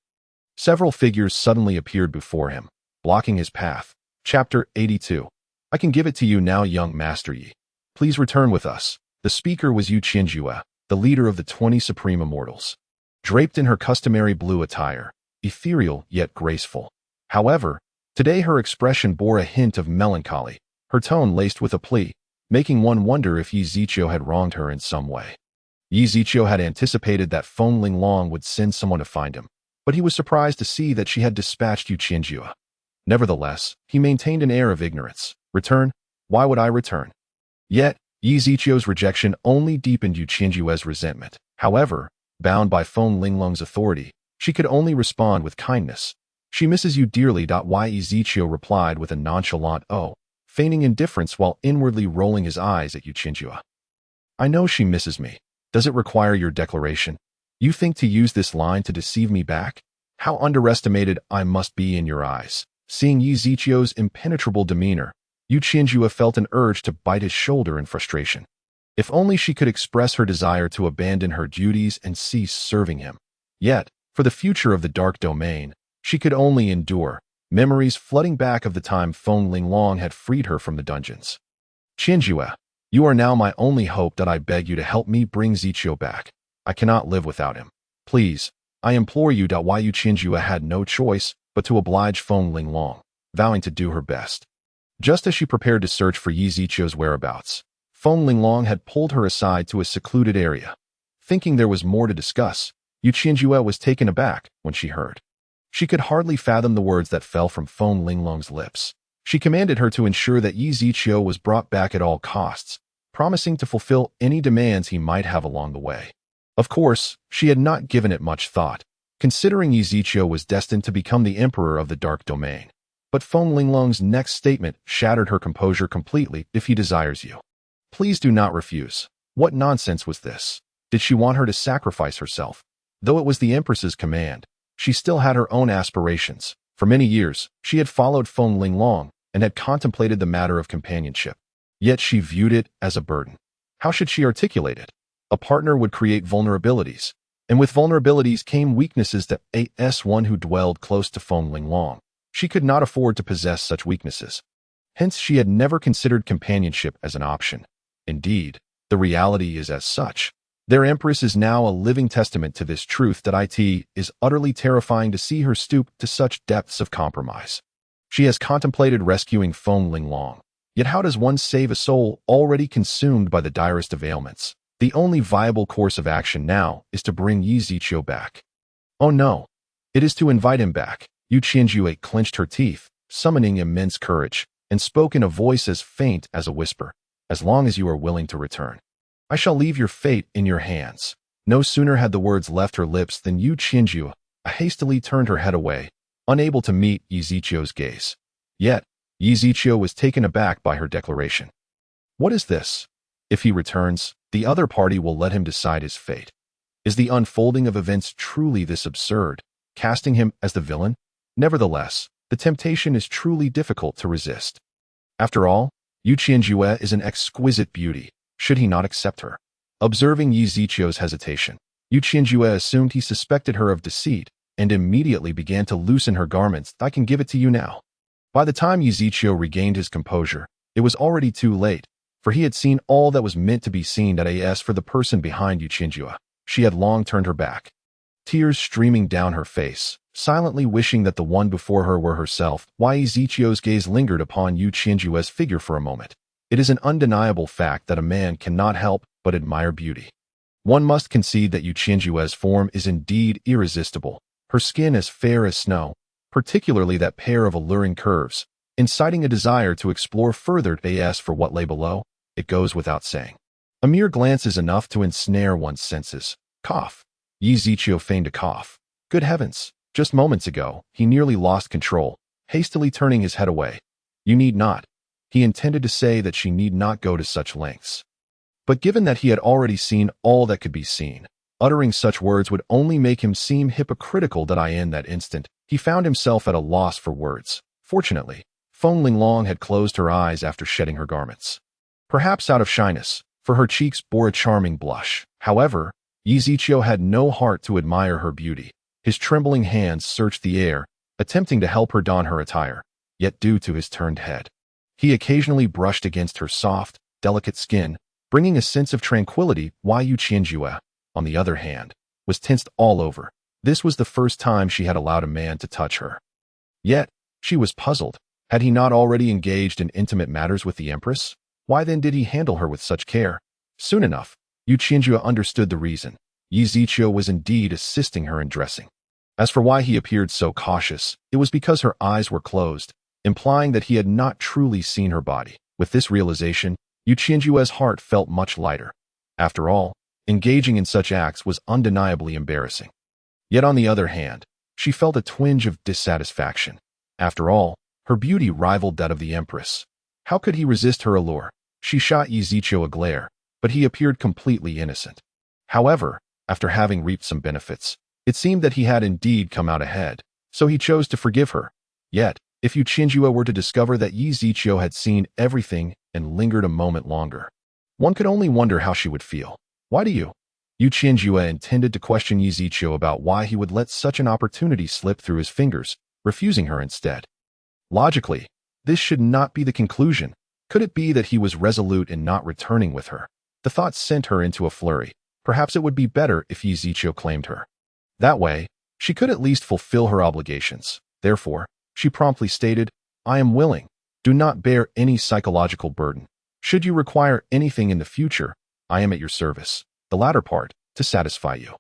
several figures suddenly appeared before him, blocking his path. Chapter 82. I can give it to you now, young Master Yi. Please return with us. The speaker was Yu Qianjue, the leader of the 20 Supreme Immortals. Draped in her customary blue attire, ethereal yet graceful. However, today her expression bore a hint of melancholy, her tone laced with a plea, making one wonder if Yi Ziqiu had wronged her in some way. Yi Ziqiu had anticipated that Feng Linglong would send someone to find him, but he was surprised to see that she had dispatched Yu Qianjue. Nevertheless, he maintained an air of ignorance. Return? Why would I return? Yet, Yi Ziqiu's rejection only deepened Yu Qianjue's resentment. However, bound by Feng Linglong's authority, she could only respond with kindness. She misses you dearly. Yi Ziqiu replied with a nonchalant "oh," feigning indifference while inwardly rolling his eyes at Yu Qianjue. I know she misses me. Does it require your declaration? You think to use this line to deceive me back? How underestimated I must be in your eyes. Seeing Yi Ziqiu's impenetrable demeanor, Yu Qianjue felt an urge to bite his shoulder in frustration. If only she could express her desire to abandon her duties and cease serving him. Yet, for the future of the dark domain, she could only endure, memories flooding back of the time Feng Linglong had freed her from the dungeons. Qianjue, you are now my only hope. I beg you to help me bring Ziqiu back. I cannot live without him. Please, I implore you. Yu Qianjue had no choice but to oblige Feng Linglong, vowing to do her best. Just as she prepared to search for Yi Ziqiu's whereabouts, Feng Linglong had pulled her aside to a secluded area. Thinking there was more to discuss, Yu Qianjue was taken aback when she heard. She could hardly fathom the words that fell from Feng Linglong's lips. She commanded her to ensure that Yi Ziqiu was brought back at all costs, promising to fulfill any demands he might have along the way. Of course, she had not given it much thought, considering Yi Ziqiu was destined to become the emperor of the dark domain. But Feng Linglong's next statement shattered her composure completely. If he desires you, please do not refuse. What nonsense was this? Did she want her to sacrifice herself? Though it was the Empress's command, she still had her own aspirations. For many years, she had followed Feng Linglong and had contemplated the matter of companionship. Yet she viewed it as a burden. How should she articulate it? A partner would create vulnerabilities, and with vulnerabilities came weaknesses. As one who dwelled close to Feng Linglong, she could not afford to possess such weaknesses. Hence, she had never considered companionship as an option. Indeed, the reality is as such. Their Empress is now a living testament to this truth. It is utterly terrifying to see her stoop to such depths of compromise. She has contemplated rescuing Feng Linglong. Yet how does one save a soul already consumed by the direst of ailments? The only viable course of action now is to bring Yi Ziqiu back. Oh no, it is to invite him back. Yu Qianjue clenched her teeth, summoning immense courage, and spoke in a voice as faint as a whisper. As long as you are willing to return, I shall leave your fate in your hands. No sooner had the words left her lips than Yu Qianjue hastily turned her head away, unable to meet Yi Ziqiu's gaze. Yet, Yi Ziqiu was taken aback by her declaration. What is this? If he returns, the other party will let him decide his fate. Is the unfolding of events truly this absurd, casting him as the villain? Nevertheless, the temptation is truly difficult to resist. After all, Yu Qianjue is an exquisite beauty. Should he not accept her? Observing Yi Zichio's hesitation, Yu Qianjue assumed he suspected her of deceit and immediately began to loosen her garments. I can give it to you now. By the time Yi Zichio regained his composure, it was already too late, for he had seen all that was meant to be seen. As for the person behind Yu Qianjue, she had long turned her back, tears streaming down her face, silently wishing that the one before her were herself. Yi Zichio's gaze lingered upon Yu Qianjue's figure for a moment. It is an undeniable fact that a man cannot help but admire beauty. One must concede that Yu Qianjue's form is indeed irresistible, her skin as fair as snow, particularly that pair of alluring curves, inciting a desire to explore further. As for what lay below, it goes without saying. A mere glance is enough to ensnare one's senses. Cough. Yi Zichio feigned a cough. Good heavens! Just moments ago, he nearly lost control, hastily turning his head away. You need not. He intended to say that she need not go to such lengths. But given that he had already seen all that could be seen, uttering such words would only make him seem hypocritical. In that instant, he found himself at a loss for words. Fortunately, Feng Linglong had closed her eyes after shedding her garments. Perhaps out of shyness, for her cheeks bore a charming blush. However, Yi Zichio had no heart to admire her beauty. His trembling hands searched the air, attempting to help her don her attire, yet due to his turned head, he occasionally brushed against her soft, delicate skin, bringing a sense of tranquility. Yu Qianjue, on the other hand, was tensed all over. This was the first time she had allowed a man to touch her. Yet, she was puzzled. Had he not already engaged in intimate matters with the Empress? Why then did he handle her with such care? Soon enough, Yu Qianjue understood the reason. Yi Zichio was indeed assisting her in dressing. As for why he appeared so cautious, it was because her eyes were closed, implying that he had not truly seen her body. With this realization, Yu Qianjue's heart felt much lighter. After all, engaging in such acts was undeniably embarrassing. Yet on the other hand, she felt a twinge of dissatisfaction. After all, her beauty rivaled that of the Empress. How could he resist her allure? She shot Yi Zichio a glare, but he appeared completely innocent. However, after having reaped some benefits, it seemed that he had indeed come out ahead, so he chose to forgive her. Yet, if Yu Qianjue were to discover that Yi Zichio had seen everything and lingered a moment longer, one could only wonder how she would feel. Why do you? Yu Qianjue intended to question Yi Zichio about why he would let such an opportunity slip through his fingers, refusing her instead. Logically, this should not be the conclusion. Could it be that he was resolute in not returning with her? The thought sent her into a flurry. Perhaps it would be better if Yi Zichio claimed her. That way, she could at least fulfill her obligations. Therefore, she promptly stated, I am willing. Do not bear any psychological burden. Should you require anything in the future, I am at your service. The latter part, to satisfy you.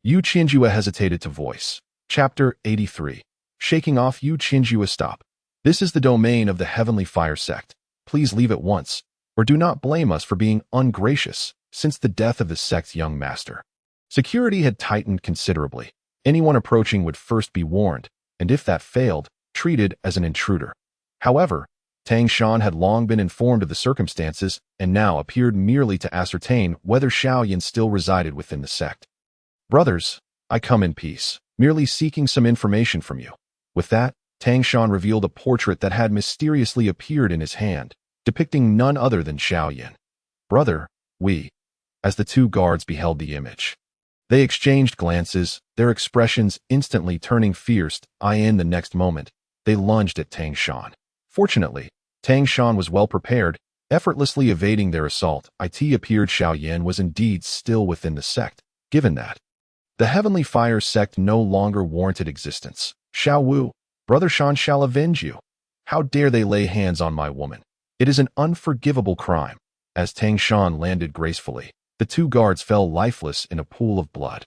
Yu Qianjue hesitated to voice. Chapter 83. Shaking off Yu Qianjue. Stop. This is the domain of the Heavenly Fire Sect. Please leave at once, or do not blame us for being ungracious since the death of the sect's young master. Security had tightened considerably. Anyone approaching would first be warned, and if that failed, treated as an intruder. However, Tang Shan had long been informed of the circumstances and now appeared merely to ascertain whether Xiaoyan still resided within the sect. Brothers, I come in peace, merely seeking some information from you. With that, Tang Shan revealed a portrait that had mysteriously appeared in his hand, depicting none other than Xiaoyan. Brother, as the two guards beheld the image. They exchanged glances, their expressions instantly turning fierce. In the next moment, they lunged at Tang Shan. Fortunately, Tang Shan was well prepared, effortlessly evading their assault. It appeared Xiaoyan was indeed still within the sect, given that the Heavenly Fire Sect no longer warranted existence. Xiao Wu, Brother Shan shall avenge you. How dare they lay hands on my woman? It is an unforgivable crime. As Tang Shan landed gracefully, the two guards fell lifeless in a pool of blood.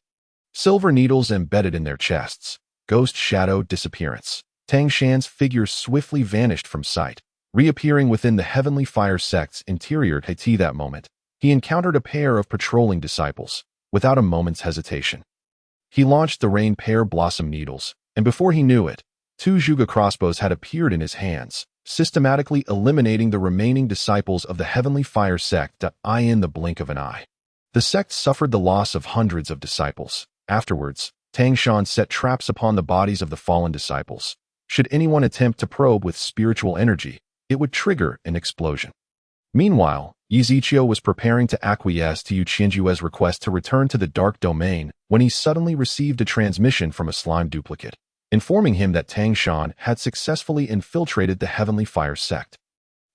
Silver needles embedded in their chests. Ghost shadow disappearance. Tang Shan's figure swiftly vanished from sight, reappearing within the Heavenly Fire Sect's interior. At that moment, he encountered a pair of patrolling disciples. Without a moment's hesitation, he launched the rain pear blossom needles, and before he knew it, two Zhuge crossbows had appeared in his hands, systematically eliminating the remaining disciples of the Heavenly Fire Sect. In the blink of an eye, the sect suffered the loss of hundreds of disciples. Afterwards, Tang Shan set traps upon the bodies of the fallen disciples. Should anyone attempt to probe with spiritual energy, it would trigger an explosion. Meanwhile, Ezekiel was preparing to acquiesce to Yu Qianjue's request to return to the dark domain when he suddenly received a transmission from a slime duplicate, informing him that Tang Shan had successfully infiltrated the Heavenly Fire sect.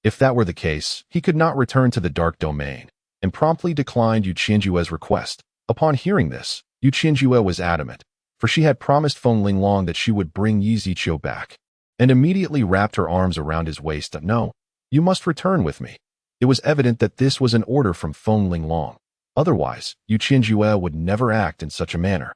If that were the case, he could not return to the dark domain, and promptly declined Yu Qianjue's request. Upon hearing this, Yu Qianjue was adamant, for she had promised Feng Linglong that she would bring Yi Ziqiu back, and immediately wrapped her arms around his waist. No, you must return with me. It was evident that this was an order from Feng Linglong. Otherwise, Yu Qianjue would never act in such a manner.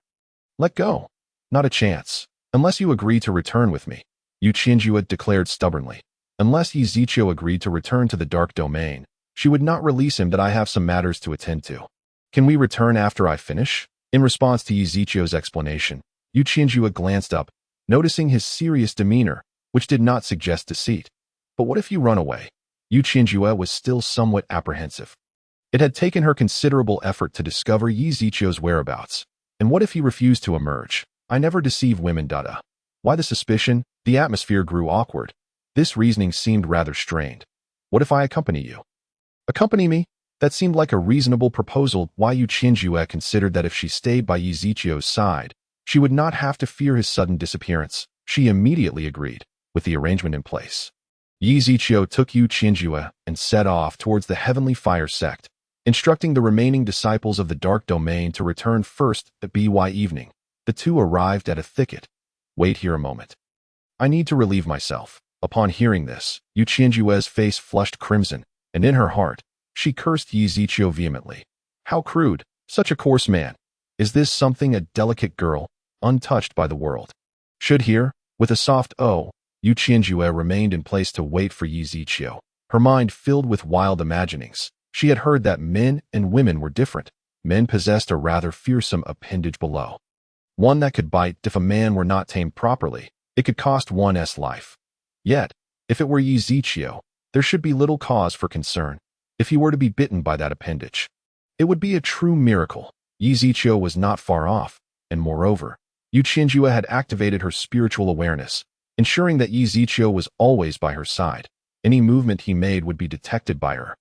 Let go. Not a chance. Unless you agree to return with me, Yu Qianjue declared stubbornly. Unless Yi Ziqiu agreed to return to the dark domain, she would not release him. That I have some matters to attend to. Can we return after I finish? In response to Yi Ziqiu's explanation, Yu Qianjue glanced up, noticing his serious demeanor, which did not suggest deceit. But what if you run away? Yu Qianjue was still somewhat apprehensive. It had taken her considerable effort to discover Yi Ziqiu's whereabouts. And what if he refused to emerge? I never deceive women. Why the suspicion? The atmosphere grew awkward. This reasoning seemed rather strained. What if I accompany you? Accompany me? That seemed like a reasonable proposal. Why Yu Qianjue considered that if she stayed by Yi Ziqiu's side, she would not have to fear his sudden disappearance. She immediately agreed, with the arrangement in place. Yi Ziqiu took Yu Qianjue and set off towards the Heavenly Fire sect, instructing the remaining disciples of the Dark Domain to return first at by evening. The two arrived at a thicket. Wait here a moment. I need to relieve myself. Upon hearing this, Yu Qianjue's face flushed crimson, and in her heart, she cursed Yi Ziqiu vehemently. How crude, such a coarse man. Is this something a delicate girl, untouched by the world? Should here, with a soft "oh," Yu Qianjue remained in place to wait for Yi Ziqiu, her mind filled with wild imaginings. She had heard that men and women were different. Men possessed a rather fearsome appendage below, one that could bite. If a man were not tamed properly, it could cost one's life. Yet, if it were Yi Ziqiu, there should be little cause for concern. If he were to be bitten by that appendage, it would be a true miracle. Yi Ziqiu was not far off, and moreover, Yu Qianjue had activated her spiritual awareness, ensuring that Yi Ziqiu was always by her side. Any movement he made would be detected by her.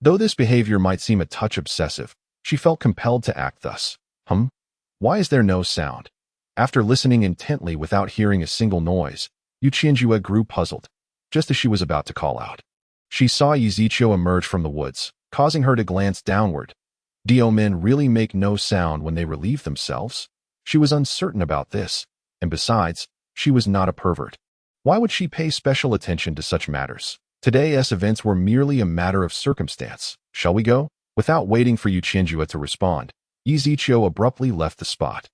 Though this behavior might seem a touch obsessive, she felt compelled to act thus. Why is there no sound? After listening intently without hearing a single noise, Yu Qianjue grew puzzled. Just as she was about to call out, she saw Yi Ziqiu emerge from the woods, causing her to glance downward. Do men really make no sound when they relieve themselves? She was uncertain about this, and besides, she was not a pervert. Why would she pay special attention to such matters? Today's events were merely a matter of circumstance. Shall we go? Without waiting for Yu Qianjue to respond, Yi Ziqiu abruptly left the spot,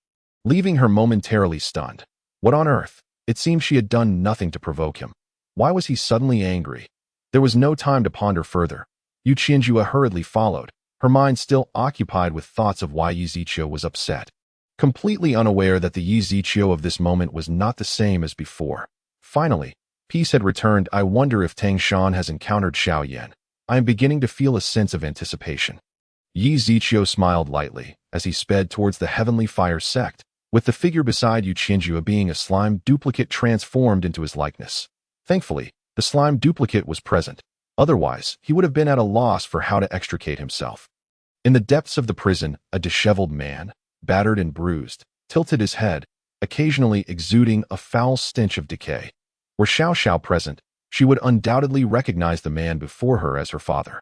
leaving her momentarily stunned. What on earth? It seemed she had done nothing to provoke him. Why was he suddenly angry? There was no time to ponder further. Yu Qianjue hurriedly followed, her mind still occupied with thoughts of why Yi Ziqiu was upset, completely unaware that the Yi Ziqiu of this moment was not the same as before. Finally, peace had returned. I wonder if Tang Shan has encountered Xiao Yan. I am beginning to feel a sense of anticipation. Yi Ziqiu smiled lightly as he sped towards the Heavenly Fire sect, with the figure beside Yu Qianjue being a slime duplicate transformed into his likeness. Thankfully, the slime duplicate was present. Otherwise, he would have been at a loss for how to extricate himself. In the depths of the prison, a disheveled man, battered and bruised, tilted his head, occasionally exuding a foul stench of decay. Were Xiao Xiao present, she would undoubtedly recognize the man before her as her father.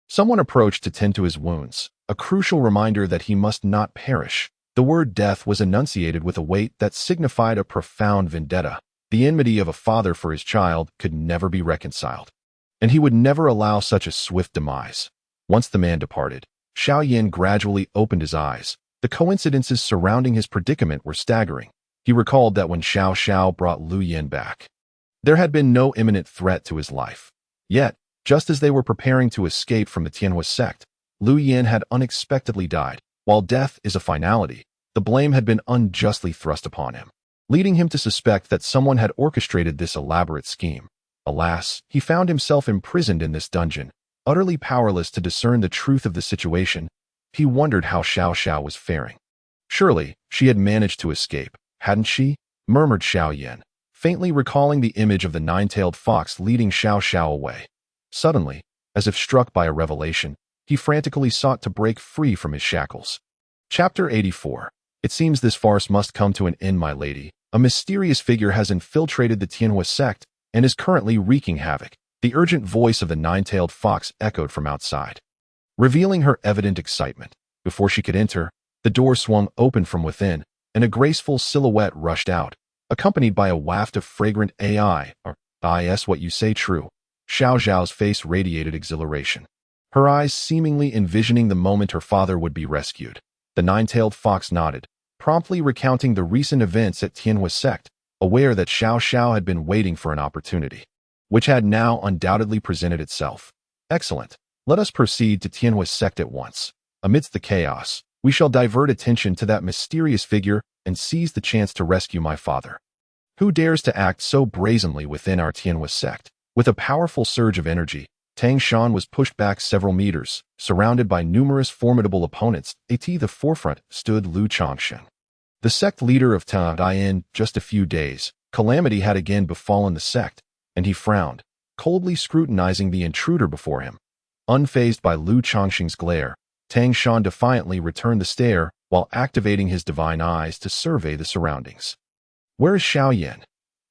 Someone approached to tend to his wounds, a crucial reminder that he must not perish. The word death was enunciated with a weight that signified a profound vendetta. The enmity of a father for his child could never be reconciled, and he would never allow such a swift demise. Once the man departed, Xiao Yan gradually opened his eyes. The coincidences surrounding his predicament were staggering. He recalled that when Xiao Xiao brought Lu Yan back, there had been no imminent threat to his life. Yet, just as they were preparing to escape from the Tianhua sect, Lu Yan had unexpectedly died. While death is a finality, the blame had been unjustly thrust upon him, leading him to suspect that someone had orchestrated this elaborate scheme. Alas, he found himself imprisoned in this dungeon, utterly powerless to discern the truth of the situation. He wondered how Xiao Xiao was faring. Surely, she had managed to escape, hadn't she? Murmured Xiao Yan, faintly recalling the image of the nine-tailed fox leading Xiao Xiao away. Suddenly, as if struck by a revelation, he frantically sought to break free from his shackles. Chapter 84. It seems this farce must come to an end, my lady. A mysterious figure has infiltrated the Tianhua sect and is currently wreaking havoc. The urgent voice of the nine-tailed fox echoed from outside, revealing her evident excitement. Before she could enter, the door swung open from within, and a graceful silhouette rushed out, accompanied by a waft of fragrant AI, or is what you say true. Xiao Zhao's face radiated exhilaration, her eyes seemingly envisioning the moment her father would be rescued. The nine-tailed fox nodded, promptly recounting the recent events at Tianhua sect, aware that Xiao Xiao had been waiting for an opportunity, which had now undoubtedly presented itself. Excellent. Let us proceed to Tianhua sect at once. Amidst the chaos, we shall divert attention to that mysterious figure and seize the chance to rescue my father. Who dares to act so brazenly within our Tianhua sect? With a powerful surge of energy, Tang Shan was pushed back several meters, surrounded by numerous formidable opponents. At the forefront stood Lu Changshan, the sect leader of Ta. In just a few days, calamity had again befallen the sect, and he frowned, coldly scrutinizing the intruder before him. Unfazed by Lu Changshan's glare, Tang Shan defiantly returned the stare while activating his divine eyes to survey the surroundings. Where is Xiao Yin?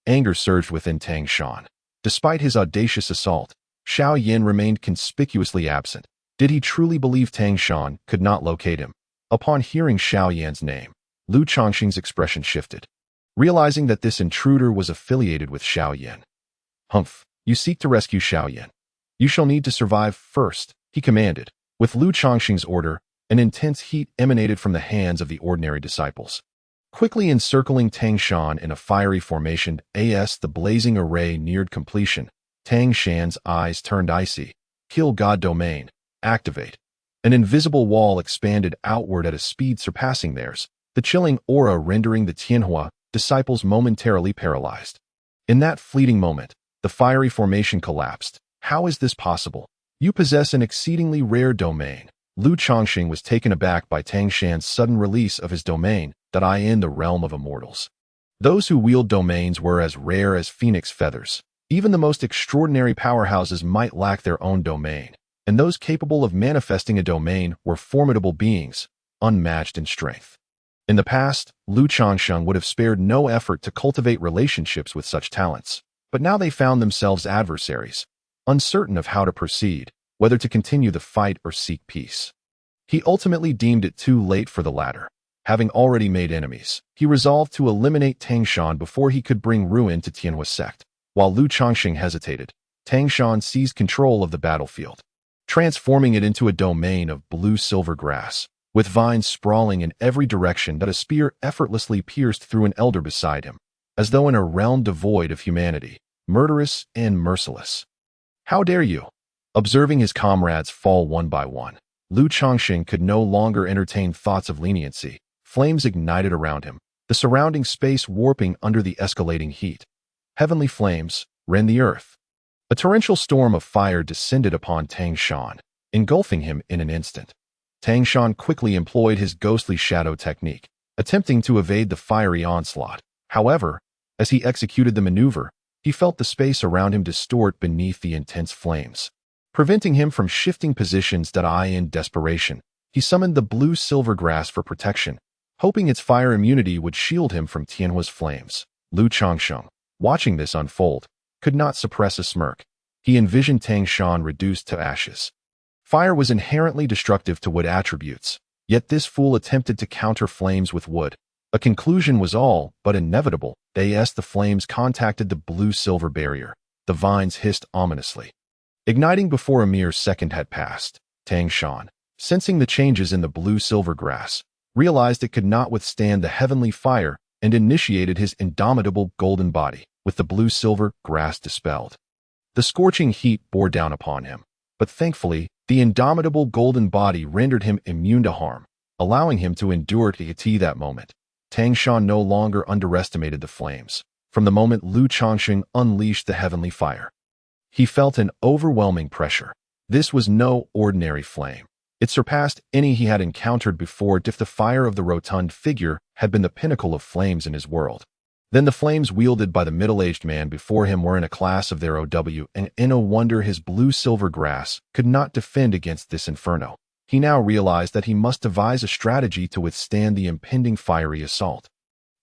Anger surged within Tang Shan. Despite his audacious assault, Xiao Yin remained conspicuously absent. Did he truly believe Tang Shan could not locate him? Upon hearing Xiao Yin's name, Lu Changshan's expression shifted, realizing that this intruder was affiliated with Xiao Yin. Humph, you seek to rescue Xiao Yin. You shall need to survive first, he commanded. With Lu Changshan's order, an intense heat emanated from the hands of the ordinary disciples, quickly encircling Tang Shan in a fiery formation. As the blazing array neared completion, Tang Shan's eyes turned icy. Kill God Domain. Activate. An invisible wall expanded outward at a speed surpassing theirs, the chilling aura rendering the Tianhua disciples momentarily paralyzed. In that fleeting moment, the fiery formation collapsed. How is this possible? You possess an exceedingly rare domain. Lu Changshan was taken aback by Tang Shan's sudden release of his domain, in the realm of immortals. Those who wield domains were as rare as phoenix feathers. Even the most extraordinary powerhouses might lack their own domain, and those capable of manifesting a domain were formidable beings, unmatched in strength. In the past, Lu Changshan would have spared no effort to cultivate relationships with such talents, but now they found themselves adversaries, uncertain of how to proceed, whether to continue the fight or seek peace. He ultimately deemed it too late for the latter. Having already made enemies, he resolved to eliminate Tang Shan before he could bring ruin to Tianhua sect. While Lu Changshan hesitated, Tang Shan seized control of the battlefield, transforming it into a domain of blue-silver grass, with vines sprawling in every direction that a spear effortlessly pierced through an elder beside him, as though in a realm devoid of humanity, murderous and merciless. How dare you? Observing his comrades fall one by one, Lu Changshan could no longer entertain thoughts of leniency. Flames ignited around him, the surrounding space warping under the escalating heat. Heavenly flames rend the earth. A torrential storm of fire descended upon Tang Shan, engulfing him in an instant. Tang Shan quickly employed his ghostly shadow technique, attempting to evade the fiery onslaught. However, as he executed the maneuver, he felt the space around him distort beneath the intense flames, preventing him from shifting positions. In desperation, he summoned the blue-silver grass for protection, hoping its fire immunity would shield him from Tianhua's flames. Lu Changshan, watching this unfold, could not suppress a smirk. He envisioned Tang Shan reduced to ashes. Fire was inherently destructive to wood attributes, yet this fool attempted to counter flames with wood. A conclusion was all but inevitable. The flames contacted the blue-silver barrier. The vines hissed ominously, igniting before a mere second had passed. Tang Shan, sensing the changes in the blue-silver grass, realized it could not withstand the heavenly fire and initiated his indomitable golden body, with the blue-silver grass dispelled. The scorching heat bore down upon him, but thankfully, the indomitable golden body rendered him immune to harm, allowing him to endure to that moment. Tang Shan no longer underestimated the flames. From the moment Lu Changshan unleashed the heavenly fire, he felt an overwhelming pressure. This was no ordinary flame. It surpassed any he had encountered before. If the fire of the rotund figure had been the pinnacle of flames in his world, Then the flames wielded by the middle-aged man before him were in a class of their own, and in no wonder his blue-silver grass could not defend against this inferno. He now realized that he must devise a strategy to withstand the impending fiery assault.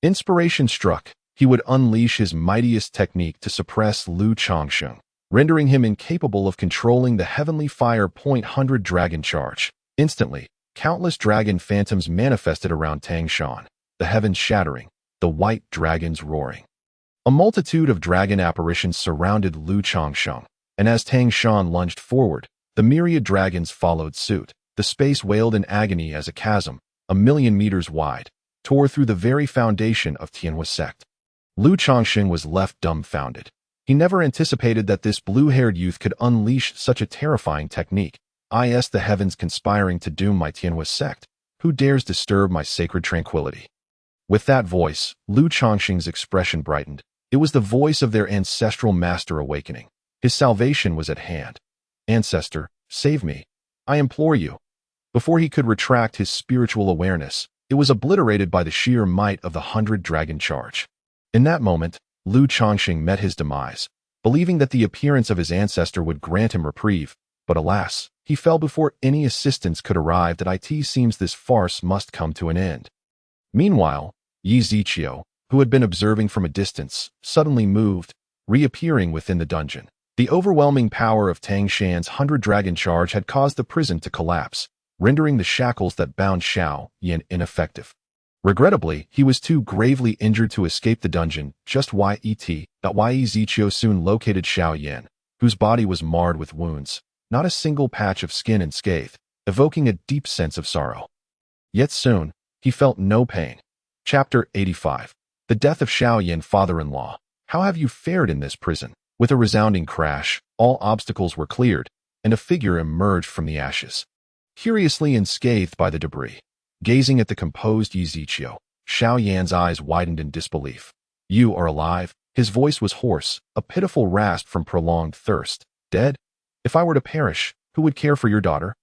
Inspiration struck. He would unleash his mightiest technique to suppress Lu Changsheng, rendering him incapable of controlling the heavenly fire .100 dragon charge. Instantly, countless dragon phantoms manifested around Tang Shan, the heavens shattering, the white dragons roaring. A multitude of dragon apparitions surrounded Lu Changsheng, and as Tang Shan lunged forward, the myriad dragons followed suit. The space wailed in agony as a chasm, 1,000,000 meters wide, tore through the very foundation of Tianhua's sect. Lu Changsheng was left dumbfounded. He never anticipated that this blue-haired youth could unleash such a terrifying technique. The heavens conspiring to doom my Tianhua's sect. Who dares disturb my sacred tranquility? With that voice, Lu Changsheng's expression brightened. It was the voice of their ancestral master awakening. His salvation was at hand. Ancestor, save me. I implore you. Before he could retract his spiritual awareness, it was obliterated by the sheer might of the 100 dragon charge. In that moment, Lu Changsheng met his demise, believing that the appearance of his ancestor would grant him reprieve, but alas, he fell before any assistance could arrive. That it seems this farce must come to an end. Meanwhile, Yi Ziqiu, who had been observing from a distance, suddenly moved, reappearing within the dungeon. The overwhelming power of Tang Shan's 100 dragon charge had caused the prison to collapse, rendering the shackles that bound Xiao Yan ineffective. Regrettably, he was too gravely injured to escape the dungeon. Just Yi Ziqiu soon located Xiao Yan, whose body was marred with wounds, not a single patch of skin unscathed, evoking a deep sense of sorrow. Yet soon, he felt no pain. Chapter 85. The Death of Xiao Yan, Father-in-Law. How have you fared in this prison? With a resounding crash, all obstacles were cleared, and a figure emerged from the ashes. Curiously unscathed by the debris, gazing at the composed Yi Ziqiu, Xiao Yan's eyes widened in disbelief. You are alive? His voice was hoarse, a pitiful rasp from prolonged thirst. Dead? If I were to perish, who would care for your daughter?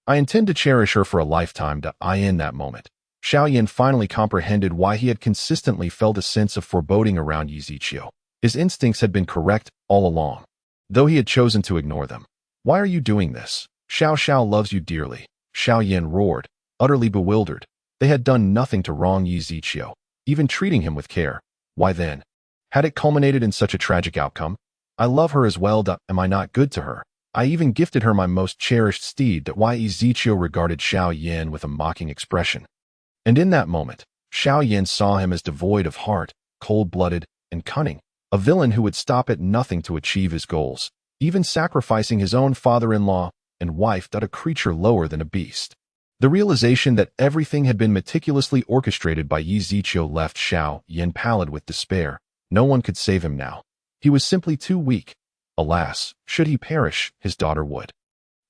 I intend to cherish her for a lifetime. In that moment, Xiao Yan finally comprehended why he had consistently felt a sense of foreboding around Yi Ziqiu. His instincts had been correct all along, though he had chosen to ignore them. Why are you doing this? Xiao loves you dearly, Xiao Yan roared, utterly bewildered. They had done nothing to wrong Yi Ziqiu, even treating him with care. Why then? Had it culminated in such a tragic outcome? I love her as well. Am I not good to her? I even gifted her my most cherished steed. Yi Ziqiu regarded Xiao Yan with a mocking expression. And in that moment, Xiao Yan saw him as devoid of heart, cold-blooded, and cunning. A villain who would stop at nothing to achieve his goals, even sacrificing his own father-in-law and wife. A creature lower than a beast. The realization that everything had been meticulously orchestrated by Yi Ziqiu left Xiao Yan pallid with despair. No one could save him now. He was simply too weak. Alas, should he perish, his daughter would.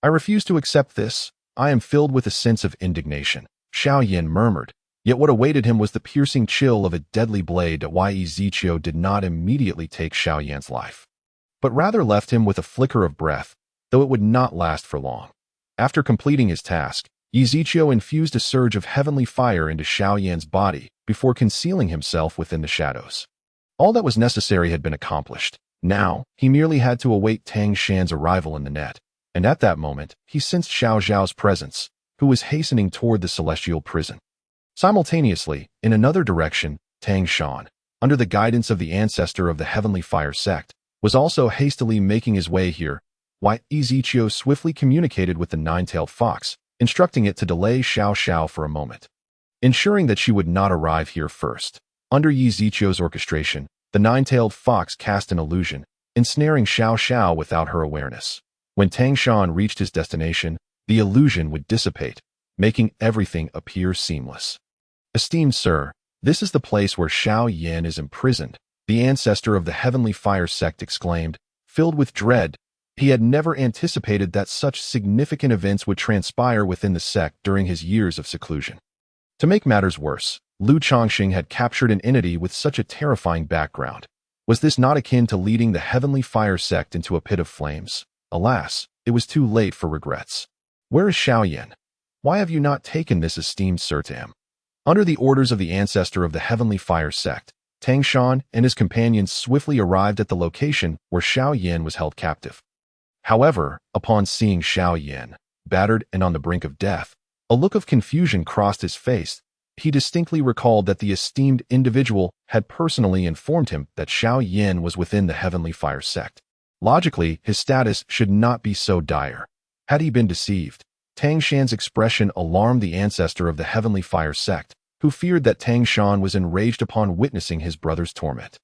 I refuse to accept this. I am filled with a sense of indignation, Xiao Yan murmured. Yet what awaited him was the piercing chill of a deadly blade. Yi Ziqiu did not immediately take Xiao Yan's life, but rather left him with a flicker of breath, though it would not last for long. After completing his task, Yi Ziqiu infused a surge of heavenly fire into Xiao Yan's body before concealing himself within the shadows. All that was necessary had been accomplished. Now, he merely had to await Tang Shan's arrival in the net, and at that moment, he sensed Xiao Zhao's presence, who was hastening toward the celestial prison. Simultaneously, in another direction, Tang Shan, under the guidance of the ancestor of the Heavenly Fire sect, was also hastily making his way here. Yi Ziqiu swiftly communicated with the nine-tailed fox, instructing it to delay Xiao for a moment, ensuring that she would not arrive here first. Under Yi Ziqiu's orchestration, the nine-tailed fox cast an illusion, ensnaring Xiao without her awareness. When Tang Shan reached his destination, the illusion would dissipate, making everything appear seamless. Esteemed sir, this is the place where Xiao Yan is imprisoned, the ancestor of the Heavenly Fire sect exclaimed, filled with dread. He had never anticipated that such significant events would transpire within the sect during his years of seclusion. To make matters worse, Lu Changsheng had captured an entity with such a terrifying background. Was this not akin to leading the Heavenly Fire sect into a pit of flames? Alas, it was too late for regrets. Where is Xiao Yan? Why have you not taken this esteemed sir to him? Under the orders of the ancestor of the Heavenly Fire sect, Tang Shan and his companions swiftly arrived at the location where Xiao Yan was held captive. However, upon seeing Xiao Yan, battered and on the brink of death, a look of confusion crossed his face. He distinctly recalled that the esteemed individual had personally informed him that Xiao Yan was within the Heavenly Fire sect. Logically, his status should not be so dire. Had he been deceived? Tang Shan's expression alarmed the ancestor of the Heavenly Fire sect, who feared that Tang Shan was enraged upon witnessing his brother's torment.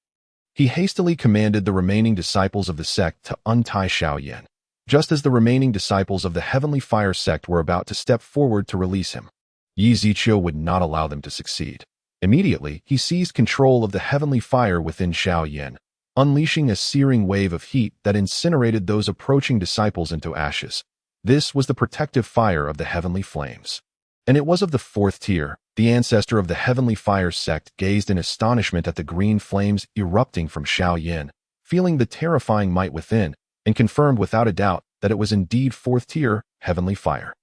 He hastily commanded the remaining disciples of the sect to untie Xiao Yan, just as the remaining disciples of the Heavenly Fire sect were about to step forward to release him. Yi Ziqiu would not allow them to succeed. Immediately, he seized control of the Heavenly Fire within Xiao Yan, unleashing a searing wave of heat that incinerated those approaching disciples into ashes. This was the protective fire of the Heavenly Flames. And it was of the fourth tier. The ancestor of the Heavenly Fire sect gazed in astonishment at the green flames erupting from Xiao Yan, feeling the terrifying might within, and confirmed without a doubt that it was indeed fourth tier Heavenly Fire.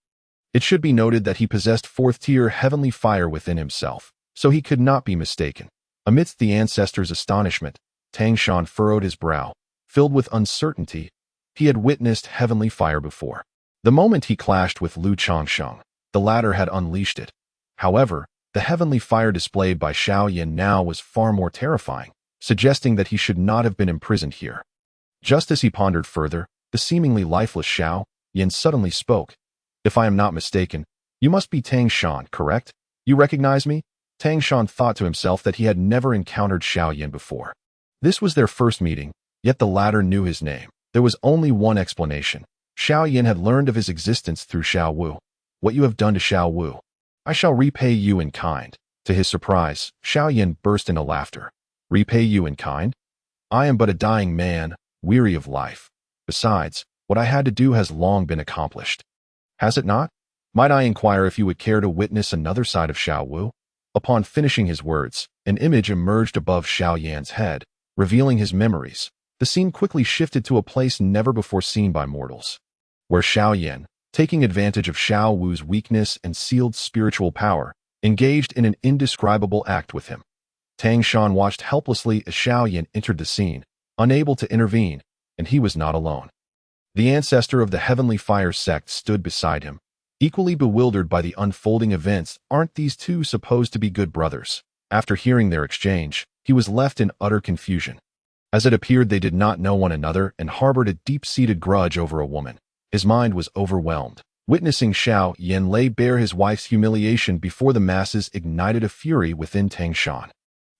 It should be noted that he possessed fourth-tier Heavenly Fire within himself, so he could not be mistaken. Amidst the ancestor's astonishment, Tang Shan furrowed his brow, filled with uncertainty. He had witnessed Heavenly Fire before. The moment he clashed with Lu Changsheng, the latter had unleashed it. However, the Heavenly Fire displayed by Xiao Yan now was far more terrifying, suggesting that he should not have been imprisoned here. Just as he pondered further, the seemingly lifeless Xiao Yan suddenly spoke. "If I am not mistaken, you must be Tang Shan, correct? You recognize me?" Tang Shan thought to himself that he had never encountered Xiao Yan before. This was their first meeting, yet the latter knew his name. There was only one explanation. Xiao Yan had learned of his existence through Xiao Wu. "What you have done to Xiao Wu, I shall repay you in kind." To his surprise, Xiao Yan burst into laughter. "Repay you in kind? I am but a dying man, weary of life. Besides, what I had to do has long been accomplished. Has it not? Might I inquire if you would care to witness another side of Xiao Wu?" Upon finishing his words, an image emerged above Xiao Yan's head, revealing his memories. The scene quickly shifted to a place never before seen by mortals, where Xiao Yan, taking advantage of Xiao Wu's weakness and sealed spiritual power, engaged in an indescribable act with him. Tang Shan watched helplessly as Xiao Yan entered the scene, unable to intervene, and he was not alone. The ancestor of the Heavenly Fire sect stood beside him, equally bewildered by the unfolding events. Aren't these two supposed to be good brothers? After hearing their exchange, he was left in utter confusion. As it appeared they did not know one another and harbored a deep-seated grudge over a woman. His mind was overwhelmed. Witnessing Xiao Yan lay bare his wife's humiliation before the masses ignited a fury within Tang Shan.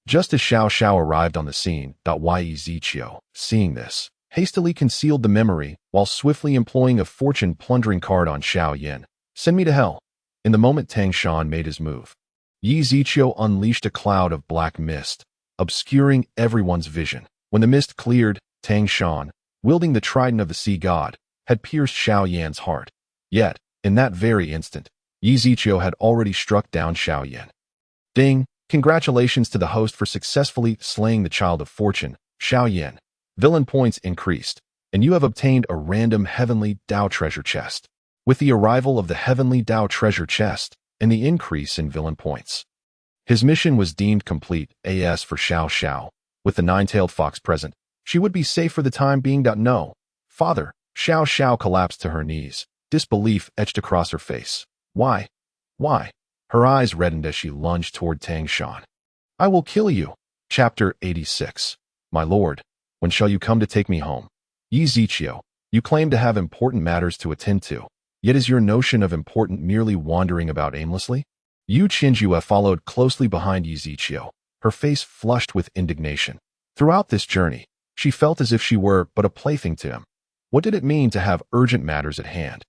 Just as Xiao arrived on the scene, Yi Ziqiu, seeing this, hastily concealed the memory while swiftly employing a fortune-plundering card on Xiao Yan. "Send me to hell." In the moment Tang Shan made his move, Yi Ziqiu unleashed a cloud of black mist, obscuring everyone's vision. When the mist cleared, Tang Shan, wielding the trident of the sea god, had pierced Xiao Yan's heart. Yet, in that very instant, Yi Ziqiu had already struck down Xiao Yan. Ding! Congratulations to the host for successfully slaying the Child of Fortune, Xiao Yan. Villain points increased, and you have obtained a random Heavenly Dao treasure chest. With the arrival of the Heavenly Dao treasure chest and the increase in villain points, his mission was deemed complete. As for Xiao, with the nine-tailed fox present, she would be safe for the time being. No, father. Xiao collapsed to her knees, disbelief etched across her face. Why? Her eyes reddened as she lunged toward Tang Shan. "I will kill you." Chapter 86. "My lord, when shall you come to take me home?" Yi Ziqiu, you claim to have important matters to attend to, yet is your notion of important merely wandering about aimlessly? Yu Qinjue followed closely behind Yi Ziqiu, her face flushed with indignation. Throughout this journey, she felt as if she were but a plaything to him. What did it mean to have urgent matters at hand?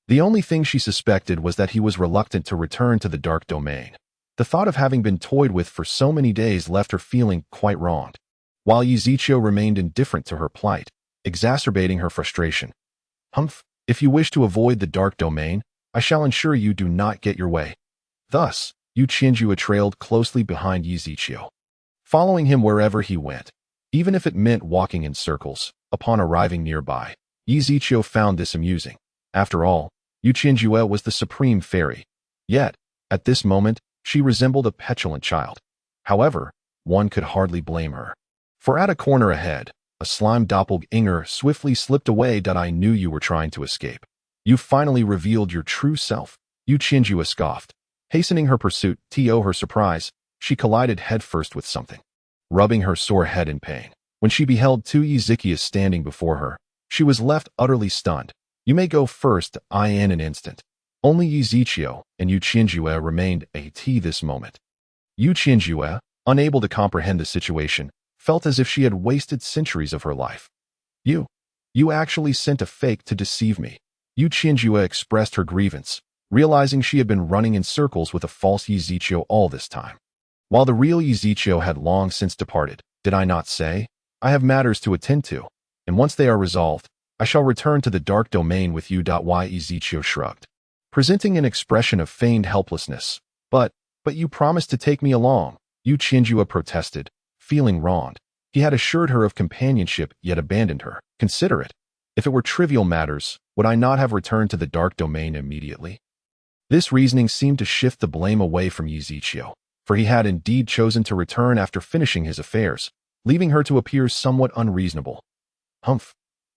The only thing she suspected was that he was reluctant to return to the dark domain. The thought of having been toyed with for so many days left her feeling quite wronged, while Yi Ziqiu remained indifferent to her plight, exacerbating her frustration. "Humph, if you wish to avoid the dark domain, I shall ensure you do not get your way." Thus, Yu Qinjue trailed closely behind Yi Ziqiu, following him wherever he went, even if it meant walking in circles. Upon arriving nearby, Yi Ziqiu found this amusing. After all, Yu Qinjue was the supreme fairy. Yet, at this moment, she resembled a petulant child. However, one could hardly blame her. For at a corner ahead, a slime doppelganger swiftly slipped away. I knew you were trying to escape. You finally revealed your true self. Yu Qianjue scoffed. Hastening her pursuit, to her surprise, she collided headfirst with something, rubbing her sore head in pain. When she beheld two Ezekias standing before her, she was left utterly stunned. You may go first, in an instant. Only Ezekiel and Yu Qianjue remained at this moment. Yu Qianjue, unable to comprehend the situation, felt as if she had wasted centuries of her life. You actually sent a fake to deceive me. Yu Qianjue expressed her grievance, realizing she had been running in circles with a false Ezekiel all this time. While the real Ezekiel had long since departed, did I not say? I have matters to attend to, and once they are resolved, I shall return to the dark domain with you. Ezekiel shrugged, presenting an expression of feigned helplessness. But you promised to take me along, Yu Qianjue protested, feeling wronged. He had assured her of companionship yet abandoned her. Consider it. If it were trivial matters, would I not have returned to the dark domain immediately? This reasoning seemed to shift the blame away from Ezekiel, for he had indeed chosen to return after finishing his affairs, leaving her to appear somewhat unreasonable. Humph.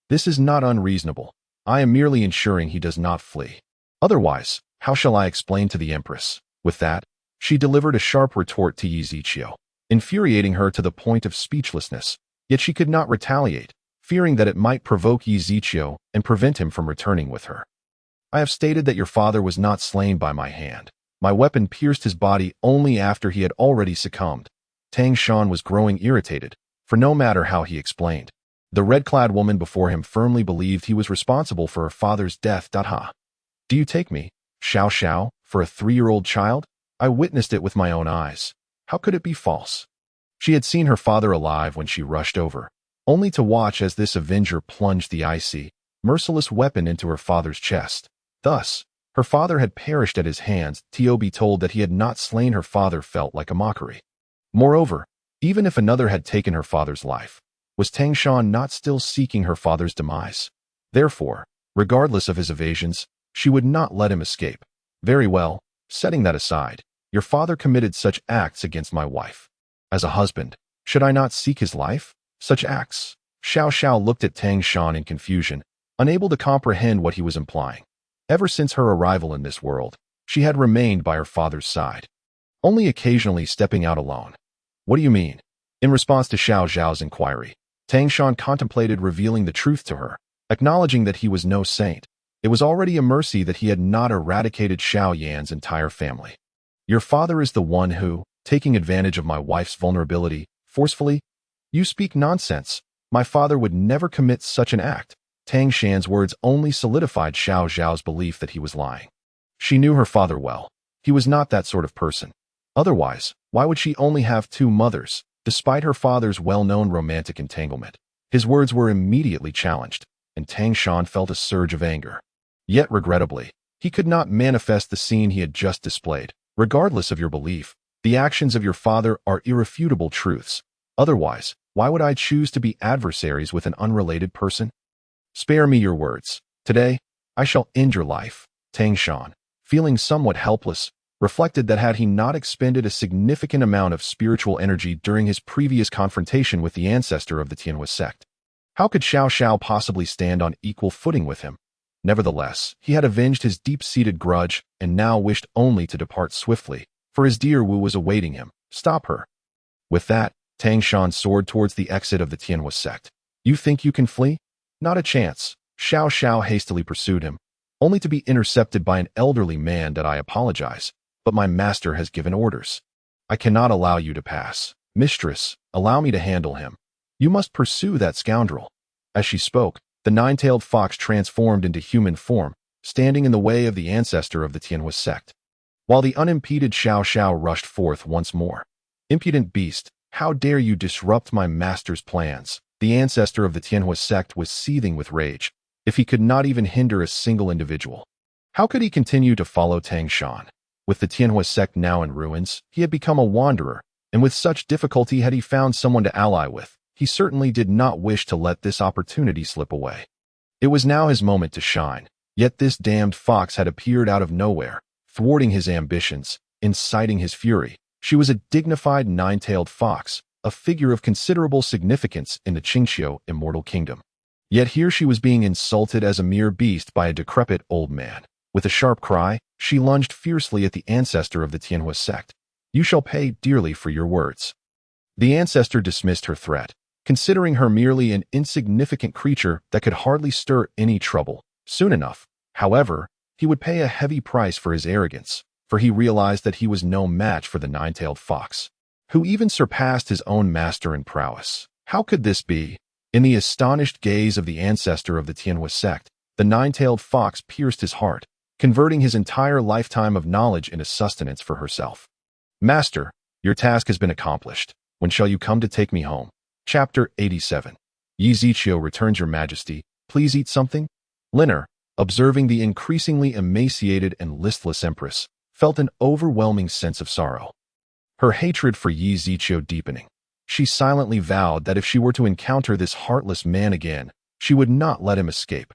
This is not unreasonable. I am merely ensuring he does not flee. Otherwise, how shall I explain to the Empress? With that, she delivered a sharp retort to Ezekiel, infuriating her to the point of speechlessness, yet she could not retaliate, fearing that it might provoke Ezekiel and prevent him from returning with her. I have stated that your father was not slain by my hand. My weapon pierced his body only after he had already succumbed. Tang Shan was growing irritated, for no matter how he explained, the red-clad woman before him firmly believed he was responsible for her father's death. Do you take me, Xiao Xiao, for a 3-year-old child? I witnessed it with my own eyes. How could it be false? She had seen her father alive when she rushed over, only to watch as this avenger plunged the icy, merciless weapon into her father's chest. Thus, her father had perished at his hands. To be told that he had not slain her father felt like a mockery. Moreover, even if another had taken her father's life, was Tang Shan not still seeking her father's demise? Therefore, regardless of his evasions, she would not let him escape. Very well, setting that aside, your father committed such acts against my wife. As a husband, should I not seek his life? Such acts? Xiao Xiao looked at Tang Shan in confusion, unable to comprehend what he was implying. Ever since her arrival in this world, she had remained by her father's side, only occasionally stepping out alone. What do you mean? In response to Xiao Zhao's inquiry, Tang Shan contemplated revealing the truth to her, acknowledging that he was no saint. It was already a mercy that he had not eradicated Xiao Yan's entire family. Your father is the one who, taking advantage of my wife's vulnerability, forcefully— You speak nonsense. My father would never commit such an act. Tang Shan's words only solidified Xiao Zhao's belief that he was lying. She knew her father well. He was not that sort of person. Otherwise, why would she only have 2 mothers, despite her father's well-known romantic entanglement? His words were immediately challenged, and Tang Shan felt a surge of anger. Yet, regrettably, he could not manifest the scene he had just displayed. Regardless of your belief, the actions of your father are irrefutable truths. Otherwise, why would I choose to be adversaries with an unrelated person? Spare me your words. Today, I shall end your life. Tang Shan, feeling somewhat helpless, reflected that had he not expended a significant amount of spiritual energy during his previous confrontation with the ancestor of the Tianhua sect, how could Xiao Xiao possibly stand on equal footing with him? Nevertheless, he had avenged his deep-seated grudge and now wished only to depart swiftly, for his dear Wu was awaiting him. Stop her. With that, Tang Shan soared towards the exit of the Tianhua sect. You think you can flee? Not a chance. Xiao Xiao hastily pursued him, only to be intercepted by an elderly man. I apologize, but my master has given orders. I cannot allow you to pass. Mistress, allow me to handle him. You must pursue that scoundrel. As she spoke, the 9-tailed fox transformed into human form, standing in the way of the ancestor of the Tianhua sect. While the unimpeded Xiao Xiao rushed forth once more. Impudent beast, how dare you disrupt my master's plans? The ancestor of the Tianhua sect was seething with rage. If he could not even hinder a single individual, how could he continue to follow Tang Shan? With the Tianhua sect now in ruins, he had become a wanderer, and with such difficulty had he found someone to ally with. He certainly did not wish to let this opportunity slip away. It was now his moment to shine, yet this damned fox had appeared out of nowhere, thwarting his ambitions, inciting his fury, She was a dignified nine-tailed fox, a figure of considerable significance in the Qingqiu immortal kingdom. Yet here she was being insulted as a mere beast by a decrepit old man. With a sharp cry, she lunged fiercely at the ancestor of the Tianhua sect. "You shall pay dearly for your words." The ancestor dismissed her threat, considering her merely an insignificant creature that could hardly stir any trouble. Soon enough, however, he would pay a heavy price for his arrogance, for he realized that he was no match for the nine-tailed fox, who even surpassed his own master in prowess. How could this be? In the astonished gaze of the ancestor of the Tianhua sect, the nine-tailed fox pierced his heart, converting his entire lifetime of knowledge into sustenance for herself. "Master, your task has been accomplished. When shall you come to take me home?" Chapter 87. Yi Ziqiu returns your majesty. Please eat something? Liner, observing the increasingly emaciated and listless Empress, felt an overwhelming sense of sorrow. Her hatred for Yi Ziqiu deepening. She silently vowed that if she were to encounter this heartless man again, she would not let him escape.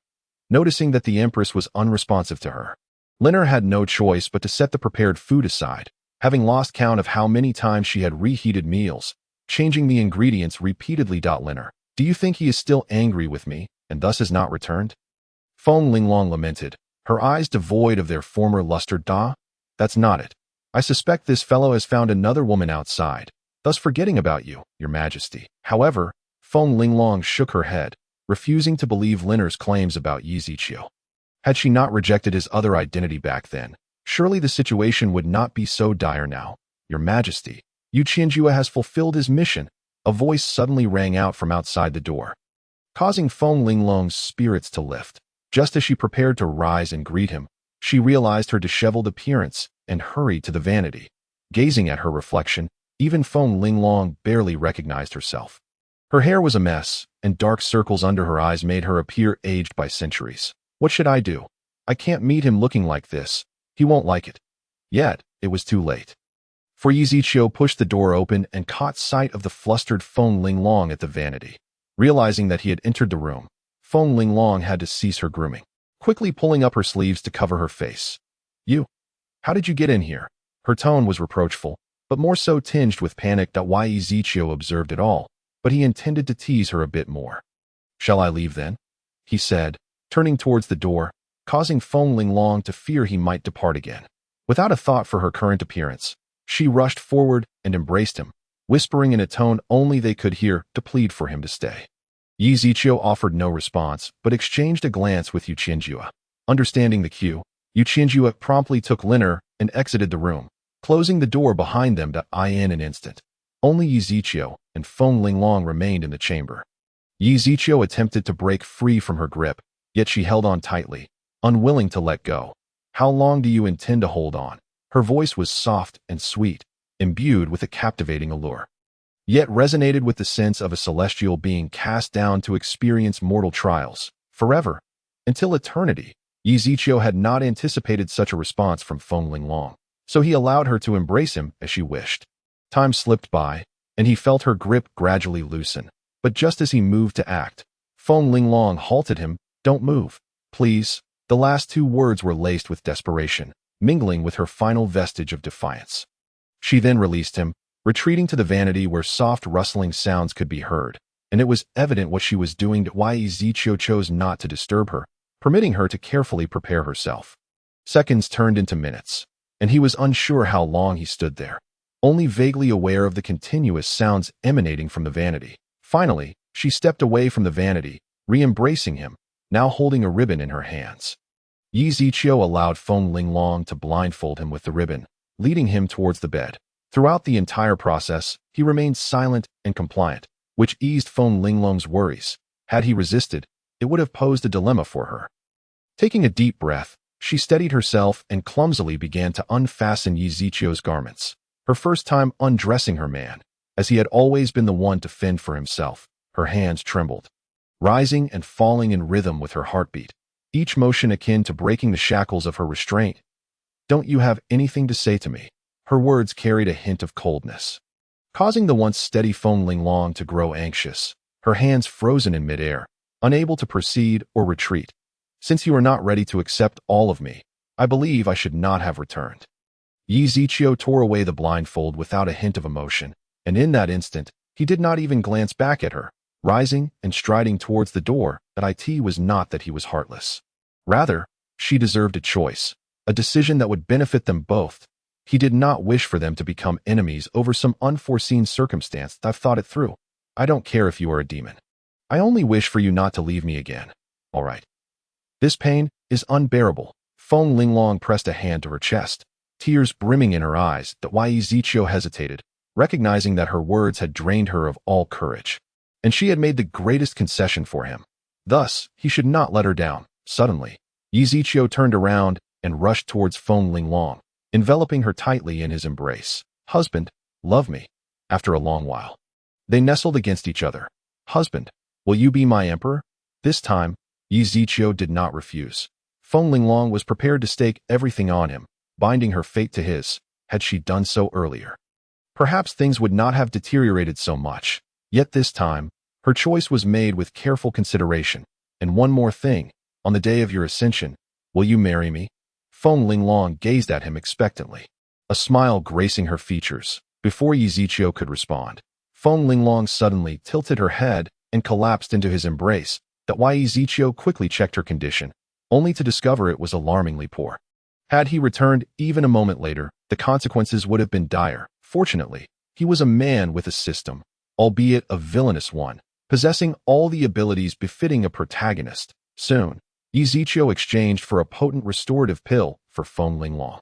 Noticing that the Empress was unresponsive to her, Liner had no choice but to set the prepared food aside, having lost count of how many times she had reheated meals, changing the ingredients repeatedly. "Liner, do you think he is still angry with me, and thus has not returned?" Feng Linglong lamented, her eyes devoid of their former luster. That's not it. I suspect this fellow has found another woman outside, thus forgetting about you, your majesty." However, Feng Linglong shook her head, refusing to believe Liner's claims about Yi Ziqiu. Had she not rejected his other identity back then, surely the situation would not be so dire now. "Your majesty, Yu Qianjua has fulfilled his mission," a voice suddenly rang out from outside the door, causing Feng Linglong's spirits to lift. Just as she prepared to rise and greet him, she realized her disheveled appearance and hurried to the vanity. Gazing at her reflection, even Feng Linglong barely recognized herself. Her hair was a mess, and dark circles under her eyes made her appear aged by centuries. "What should I do? I can't meet him looking like this. He won't like it." Yet, it was too late. For Yi Ziqiu pushed the door open and caught sight of the flustered Feng Linglong at the vanity. Realizing that he had entered the room, Feng Linglong had to cease her grooming, quickly pulling up her sleeves to cover her face. "You? How did you get in here?" Her tone was reproachful, but more so tinged with panic. Why Yi Ziqiu observed it all, but he intended to tease her a bit more. "Shall I leave then?" he said, turning towards the door, causing Feng Linglong to fear he might depart again. Without a thought for her current appearance, she rushed forward and embraced him, whispering in a tone only they could hear to plead for him to stay. Yi Ziqiu offered no response, but exchanged a glance with Yu Qianjua. Understanding the cue, Yu Qianjua promptly took Liner and exited the room, closing the door behind them. In an instant, only Yi Ziqiu and Feng Linglong remained in the chamber. Yi Ziqiu attempted to break free from her grip, yet she held on tightly, unwilling to let go. "How long do you intend to hold on?" Her voice was soft and sweet, imbued with a captivating allure, yet resonated with the sense of a celestial being cast down to experience mortal trials. "Forever. Until eternity." Yi Ziqiu had not anticipated such a response from Feng Linglong, so he allowed her to embrace him as she wished. Time slipped by, and he felt her grip gradually loosen. But just as he moved to act, Feng Linglong halted him. "Don't move, please." The last two words were laced with desperation, mingling with her final vestige of defiance. She then released him, retreating to the vanity where soft rustling sounds could be heard, and it was evident what she was doing. Why Yi Ziqiu chose not to disturb her, permitting her to carefully prepare herself. Seconds turned into minutes, and he was unsure how long he stood there, only vaguely aware of the continuous sounds emanating from the vanity. Finally, she stepped away from the vanity, re-embracing him, now holding a ribbon in her hands. Yi Ziqiu allowed Feng Linglong to blindfold him with the ribbon, leading him towards the bed. Throughout the entire process, he remained silent and compliant, which eased Feng Linglong's worries. Had he resisted, it would have posed a dilemma for her. Taking a deep breath, she steadied herself and clumsily began to unfasten Yi Ziqiu's garments. Her first time undressing her man, as he had always been the one to fend for himself. Her hands trembled, rising and falling in rhythm with her heartbeat, each motion akin to breaking the shackles of her restraint. "Don't you have anything to say to me?" Her words carried a hint of coldness, causing the once steady Feng Linglong to grow anxious, her hands frozen in midair, unable to proceed or retreat. "Since you are not ready to accept all of me, I believe I should not have returned." Yi Ziqiu tore away the blindfold without a hint of emotion, and in that instant, he did not even glance back at her. Rising and striding towards the door, that it was not that he was heartless. Rather, she deserved a choice, a decision that would benefit them both. He did not wish for them to become enemies over some unforeseen circumstance. I've thought it through. I don't care if you are a demon. I only wish for you not to leave me again. All right. This pain is unbearable. Feng Linglong pressed a hand to her chest, tears brimming in her eyes. That Yi Ziqiu hesitated, recognizing that her words had drained her of all courage, and she had made the greatest concession for him. Thus, he should not let her down. Suddenly, Yi Ziqiu turned around and rushed towards Feng Linglong, enveloping her tightly in his embrace. Husband, love me. After a long while, they nestled against each other. Husband, will you be my emperor? This time, Yi Ziqiu did not refuse. Feng Linglong was prepared to stake everything on him, binding her fate to his. Had she done so earlier, perhaps things would not have deteriorated so much. Yet this time, her choice was made with careful consideration. And one more thing, on the day of your ascension, will you marry me? Feng Linglong gazed at him expectantly, a smile gracing her features. Before Yi Ziqiu could respond, Feng Linglong suddenly tilted her head and collapsed into his embrace. That Yi Ziqiu quickly checked her condition, only to discover it was alarmingly poor. Had he returned even a moment later, the consequences would have been dire. Fortunately, he was a man with a system, albeit a villainous one, possessing all the abilities befitting a protagonist. Soon, Yi Ziqiu exchanged for a potent restorative pill for Feng Linglong.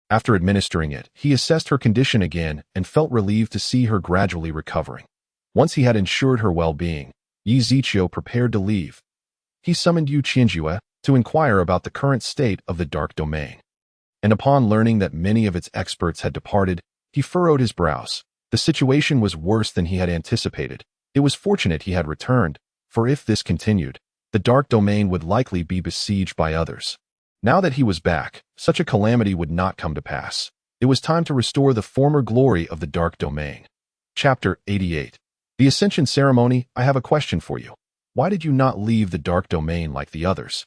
After administering it, he assessed her condition again and felt relieved to see her gradually recovering. Once he had ensured her well-being, Yi Ziqiu prepared to leave. He summoned Yu Qianjue to inquire about the current state of the Dark Domain. And upon learning that many of its experts had departed, he furrowed his brows. The situation was worse than he had anticipated. It was fortunate he had returned, for if this continued, the Dark Domain would likely be besieged by others. Now that he was back, such a calamity would not come to pass. It was time to restore the former glory of the Dark Domain. Chapter 88. The Ascension Ceremony. I have a question for you. Why did you not leave the Dark Domain like the others?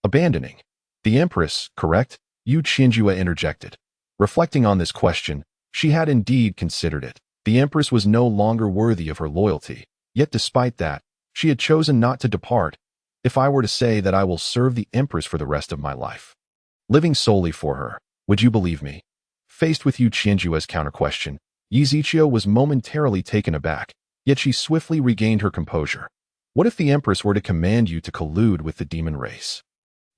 Abandoning the Empress, correct? Yu Qianjue interjected. Reflecting on this question, she had indeed considered it. The Empress was no longer worthy of her loyalty. Yet despite that, she had chosen not to depart. If I were to say that I will serve the Empress for the rest of my life, living solely for her, would you believe me? Faced with Yu Qianjue's counter-question, Yi Ziqiu was momentarily taken aback, yet she swiftly regained her composure. What if the Empress were to command you to collude with the demon race?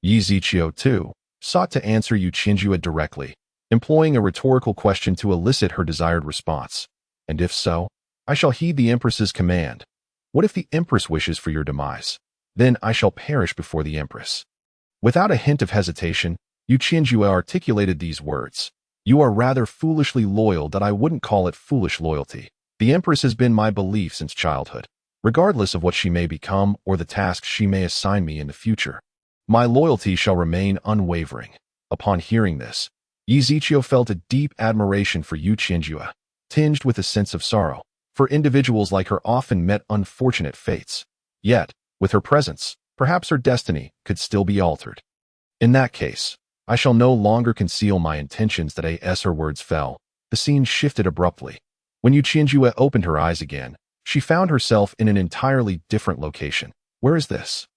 Yi Ziqiu, too, sought to answer Yu Qianjue directly, employing a rhetorical question to elicit her desired response. And if so, I shall heed the Empress's command. What if the Empress wishes for your demise? Then I shall perish before the Empress. Without a hint of hesitation, Yu Qianjue articulated these words. You are rather foolishly loyal. That I wouldn't call it foolish loyalty. The Empress has been my belief since childhood, regardless of what she may become or the tasks she may assign me in the future. My loyalty shall remain unwavering. Upon hearing this, Yi Ziqiu felt a deep admiration for Yu Qianjue, tinged with a sense of sorrow, for individuals like her often met unfortunate fates. Yet, with her presence, perhaps her destiny could still be altered. In that case, I shall no longer conceal my intentions. That as her words fell, the scene shifted abruptly. When Yu Qianjue opened her eyes again, she found herself in an entirely different location. Where is this?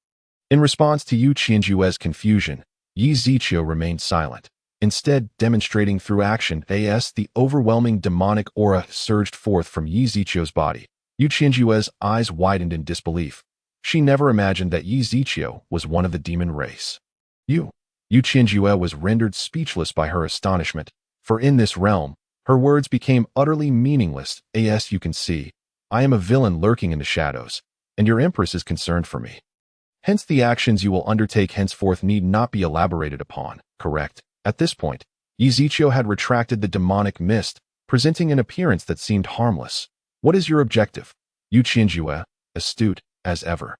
In response to Yu Qianjue's confusion, Yi Ziqiu remained silent, instead demonstrating through action the overwhelming demonic aura surged forth from Yi Ziqiu's body. Yu Qianjue's eyes widened in disbelief. She never imagined that Yi Ziqiu was one of the demon race. Yu Qianjue was rendered speechless by her astonishment, for in this realm, her words became utterly meaningless. As you can see, I am a villain lurking in the shadows, and your Empress is concerned for me. Hence the actions you will undertake henceforth need not be elaborated upon, correct? At this point, Yi Ziqiu had retracted the demonic mist, presenting an appearance that seemed harmless. What is your objective? Yu Qianjue, astute as ever,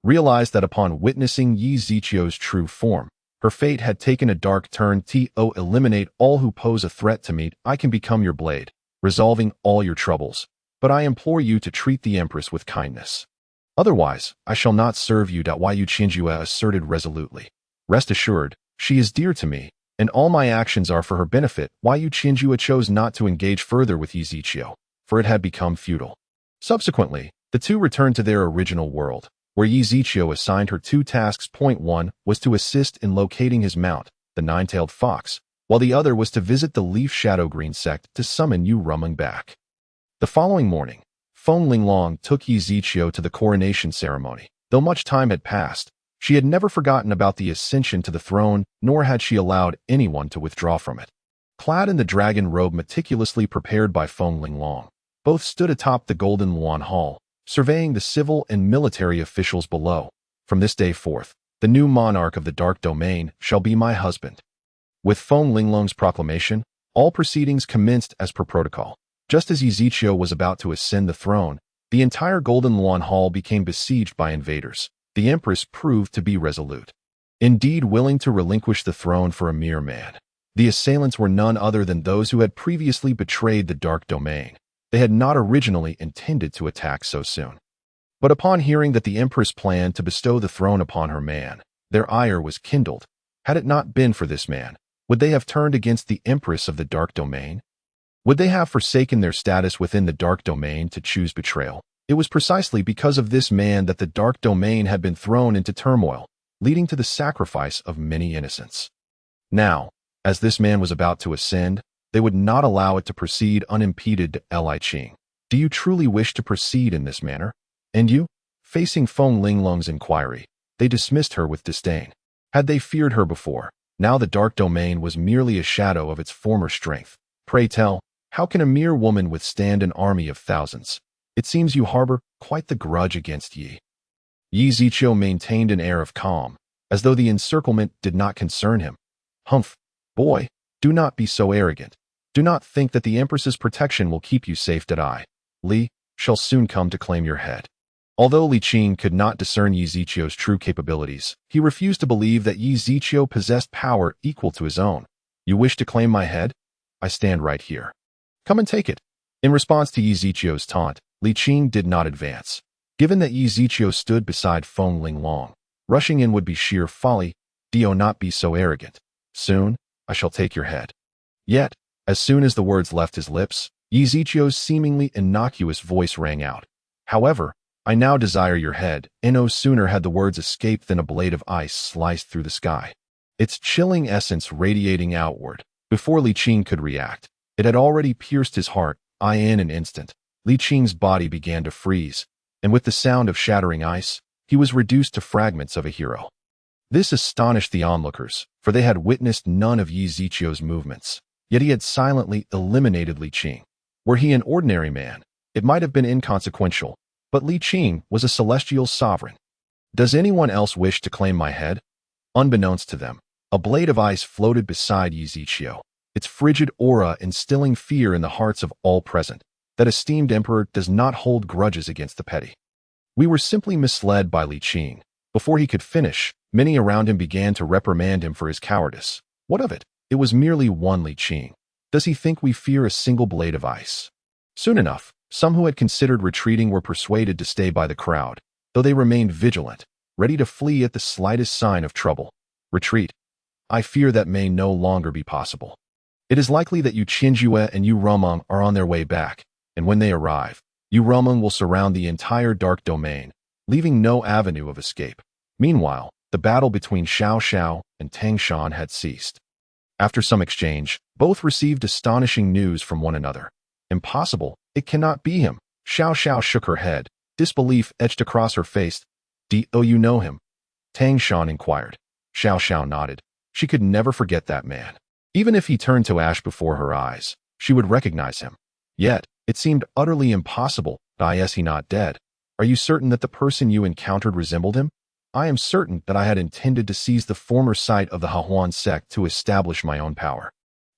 realized that upon witnessing Yi Ziqiu's true form, her fate had taken a dark turn. Eliminate all who pose a threat to me. I can become your blade, resolving all your troubles. But I implore you to treat the Empress with kindness. Otherwise, I shall not serve you. Yu Qianjue asserted resolutely. Rest assured, she is dear to me, And all my actions are for her benefit. Why Yu Qinjue chose not to engage further with Yi Ziqiu, for it had become futile. Subsequently, the two returned to their original world, where Yi Ziqiu assigned her two tasks. Point 1 was to assist in locating his mount, the nine-tailed fox, while the other was to visit the Leaf Shadow Green sect to summon Yu Rumeng back. The following morning, Feng Linglong took Yi Ziqiu to the coronation ceremony. Though much time had passed, she had never forgotten about the ascension to the throne, nor had she allowed anyone to withdraw from it. Clad in the dragon robe meticulously prepared by Feng Linglong, both stood atop the Golden Luan Hall, surveying the civil and military officials below. From this day forth, the new monarch of the Dark Domain shall be my husband. With Feng Linglong's proclamation, all proceedings commenced as per protocol. Just as Yi Ziqiu was about to ascend the throne, the entire Golden Luan Hall became besieged by invaders. The Empress proved to be resolute, indeed willing to relinquish the throne for a mere man. The assailants were none other than those who had previously betrayed the Dark Domain. They had not originally intended to attack so soon. But upon hearing that the Empress planned to bestow the throne upon her man, their ire was kindled. Had it not been for this man, would they have turned against the Empress of the Dark Domain? Would they have forsaken their status within the Dark Domain to choose betrayal? It was precisely because of this man that the Dark Domain had been thrown into turmoil, leading to the sacrifice of many innocents. Now, as this man was about to ascend, they would not allow it to proceed unimpeded. Li Qing, do you truly wish to proceed in this manner? And you? Facing Feng Linglong's inquiry, they dismissed her with disdain. Had they feared her before, now the Dark Domain was merely a shadow of its former strength. Pray tell, how can a mere woman withstand an army of thousands? It seems you harbor quite the grudge against Yi. Yi Ziqiu maintained an air of calm, as though the encirclement did not concern him. Humph, boy, do not be so arrogant. Do not think that the Empress's protection will keep you safe. That I, Li, shall soon come to claim your head. Although Li Qing could not discern Yi Ziqiu's true capabilities, he refused to believe that Yi Ziqiu possessed power equal to his own. You wish to claim my head? I stand right here. Come and take it. In response to Yi Ziqiu's taunt, Li Qing did not advance. Given that Yi Ziqiu stood beside Feng Linglong, rushing in would be sheer folly. Do not be so arrogant. Soon, I shall take your head. Yet, as soon as the words left his lips, Yi Ziqiu's seemingly innocuous voice rang out. However, I now desire your head. No sooner had the words escaped than a blade of ice sliced through the sky, its chilling essence radiating outward. Before Li Qing could react, it had already pierced his heart. In an instant, Li Qing's body began to freeze, and with the sound of shattering ice, he was reduced to fragments of a hero. This astonished the onlookers, for they had witnessed none of Yi Ziqiu's movements, yet he had silently eliminated Li Qing. Were he an ordinary man, it might have been inconsequential, but Li Qing was a celestial sovereign. Does anyone else wish to claim my head? Unbeknownst to them, a blade of ice floated beside Yi Ziqiu, its frigid aura instilling fear in the hearts of all present. That esteemed emperor does not hold grudges against the petty. We were simply misled by Li Qing. Before he could finish, many around him began to reprimand him for his cowardice. What of it? It was merely one Li Qing. Does he think we fear a single blade of ice? Soon enough, some who had considered retreating were persuaded to stay by the crowd, though they remained vigilant, ready to flee at the slightest sign of trouble. Retreat. I fear that may no longer be possible. It is likely that Yu Qinjue and Yu Rumeng are on their way back, and when they arrive, Yu Rumeng will surround the entire Dark Domain, leaving no avenue of escape. Meanwhile, the battle between Xiao Xiao and Tang Shan had ceased. After some exchange, both received astonishing news from one another. Impossible, it cannot be him. Xiao Xiao shook her head, disbelief etched across her face. Do you know him? Tang Shan inquired. Xiao Xiao nodded. She could never forget that man. Even if he turned to ash before her eyes, she would recognize him. Yet, it seemed utterly impossible. Is he not dead? Are you certain that the person you encountered resembled him? I am certain that I had intended to seize the former site of the Hahuan sect to establish my own power.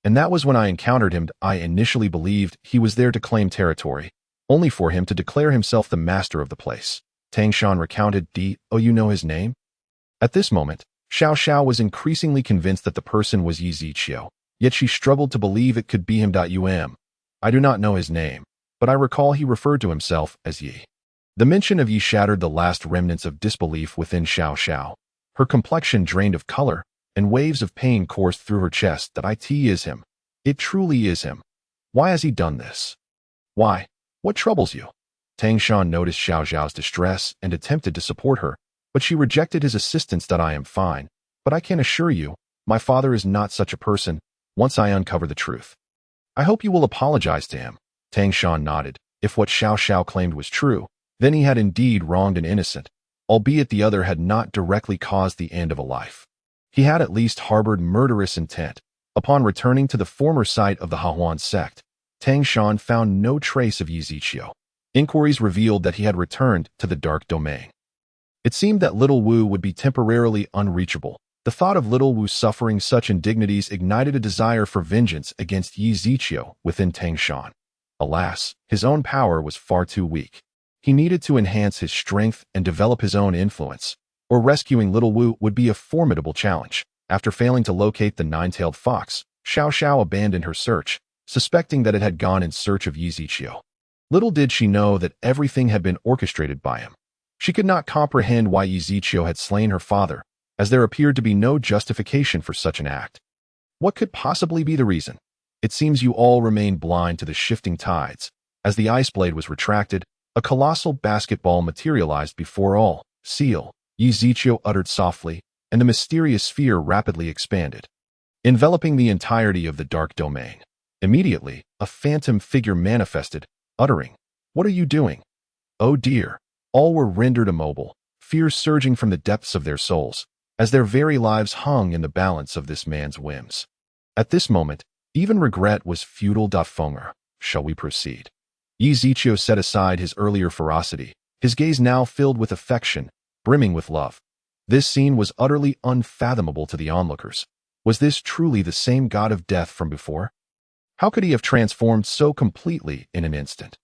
And that was when I encountered him. I initially believed he was there to claim territory, only for him to declare himself the master of the place. Tang Shan recounted. You know his name? At this moment, Xiao Xiao was increasingly convinced that the person was Yi Ziqiu, yet she struggled to believe it could be him. I do not know his name, but I recall he referred to himself as Yi. The mention of Yi shattered the last remnants of disbelief within Xiao Xiao. Her complexion drained of color, and waves of pain coursed through her chest. That it is him. It truly is him. Why has he done this? Why? What troubles you? Tang Shan noticed Xiao Zhao's distress and attempted to support her, but she rejected his assistance. That I am fine, but I can assure you, my father is not such a person once I uncover the truth. I hope you will apologize to him. Tang Shan nodded. If what Xiao Zhao claimed was true, then he had indeed wronged an innocent, albeit the other had not directly caused the end of a life. He had at least harbored murderous intent. Upon returning to the former site of the Hahuan sect, Tang Shan found no trace of Yi Ziqiu. Inquiries revealed that he had returned to the dark domain. It seemed that Little Wu would be temporarily unreachable. The thought of Little Wu suffering such indignities ignited a desire for vengeance against Yi Ziqiu within Tang Shan. Alas, his own power was far too weak. He needed to enhance his strength and develop his own influence, or rescuing Little Wu would be a formidable challenge. After failing to locate the nine-tailed fox, Xiao Zhao abandoned her search, suspecting that it had gone in search of Yi Ziqiu. Little did she know that everything had been orchestrated by him. She could not comprehend why Yi Ziqiu had slain her father, as there appeared to be no justification for such an act. What could possibly be the reason? It seems you all remain blind to the shifting tides. As the ice blade was retracted, a colossal basketball materialized before all. Seal, Yi Ziqiu uttered softly, and the mysterious sphere rapidly expanded, enveloping the entirety of the dark domain. Immediately, a phantom figure manifested, uttering, "What are you doing?" Oh dear! All were rendered immobile, fear surging from the depths of their souls, as their very lives hung in the balance of this man's whims. At this moment, even regret was futile. Fenger, shall we proceed? Yi Ziqiu set aside his earlier ferocity, his gaze now filled with affection, brimming with love. This scene was utterly unfathomable to the onlookers. Was this truly the same god of death from before? How could he have transformed so completely in an instant?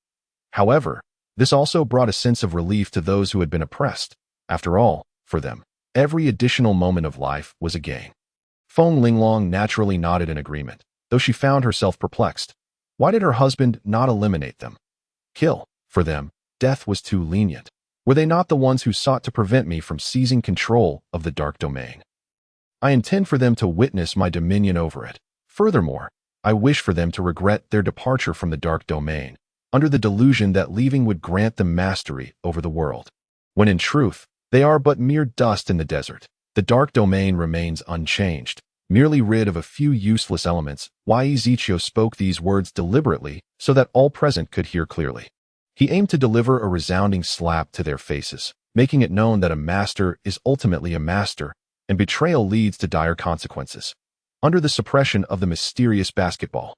However, this also brought a sense of relief to those who had been oppressed. After all, for them, every additional moment of life was a gain. Feng Linglong naturally nodded in agreement, though she found herself perplexed. Why did her husband not eliminate them? Kill. For them, death was too lenient. Were they not the ones who sought to prevent me from seizing control of the dark domain? I intend for them to witness my dominion over it. Furthermore, I wish for them to regret their departure from the dark domain, under the delusion that leaving would grant them mastery over the world, when in truth, they are but mere dust in the desert. The dark domain remains unchanged, merely rid of a few useless elements. Yi Ziqiu spoke these words deliberately so that all present could hear clearly. He aimed to deliver a resounding slap to their faces, making it known that a master is ultimately a master, and betrayal leads to dire consequences. Under the suppression of the mysterious basketball,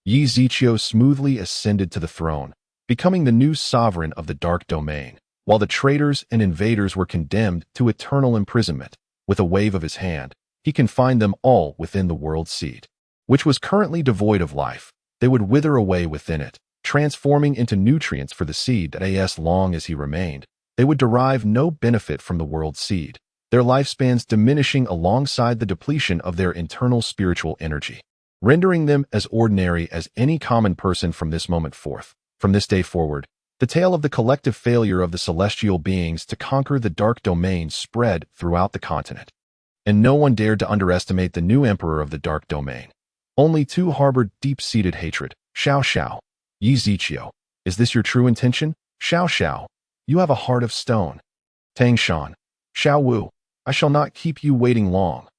Yi Ziqiu smoothly ascended to the throne, becoming the new sovereign of the dark domain, while the traitors and invaders were condemned to eternal imprisonment. With a wave of his hand, he confined them all within the world seed, which was currently devoid of life. They would wither away within it, transforming into nutrients for the seed. That as long as he remained, they would derive no benefit from the world seed, their lifespans diminishing alongside the depletion of their internal spiritual energy, rendering them as ordinary as any common person from this moment forth. From this day forward, the tale of the collective failure of the celestial beings to conquer the dark domain spread throughout the continent, and no one dared to underestimate the new emperor of the dark domain. Only two harbored deep-seated hatred. Xiao Zhao, Yi Ziqiu, is this your true intention? Xiao Zhao, you have a heart of stone. Tang Shan, Xiao Wu, I shall not keep you waiting long.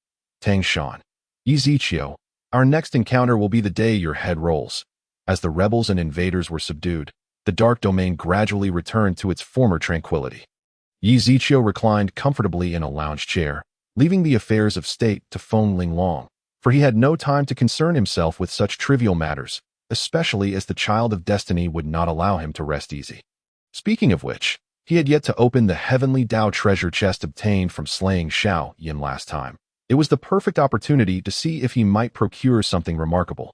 Tang Shan, Yi Ziqiu, our next encounter will be the day your head rolls. As the rebels and invaders were subdued, the dark domain gradually returned to its former tranquility. Yi Ziqiu reclined comfortably in a lounge chair, leaving the affairs of state to Feng Linglong, for he had no time to concern himself with such trivial matters, especially as the child of destiny would not allow him to rest easy. Speaking of which, he had yet to open the heavenly Dao treasure chest obtained from slaying Xiao Yin last time. It was the perfect opportunity to see if he might procure something remarkable.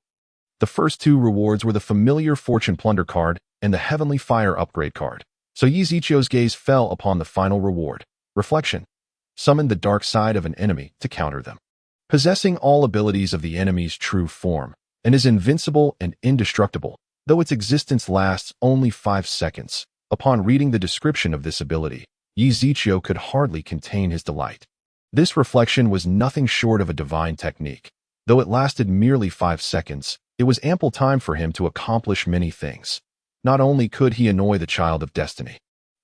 The first two rewards were the familiar Fortune Plunder card and the Heavenly Fire upgrade card, so Yi Ziqiu's gaze fell upon the final reward. Reflection. Summon the dark side of an enemy to counter them. Possessing all abilities of the enemy's true form, and is invincible and indestructible, though its existence lasts only 5 seconds. Upon reading the description of this ability, Yi Ziqiu could hardly contain his delight. This reflection was nothing short of a divine technique. Though it lasted merely 5 seconds, it was ample time for him to accomplish many things. Not only could he annoy the child of destiny,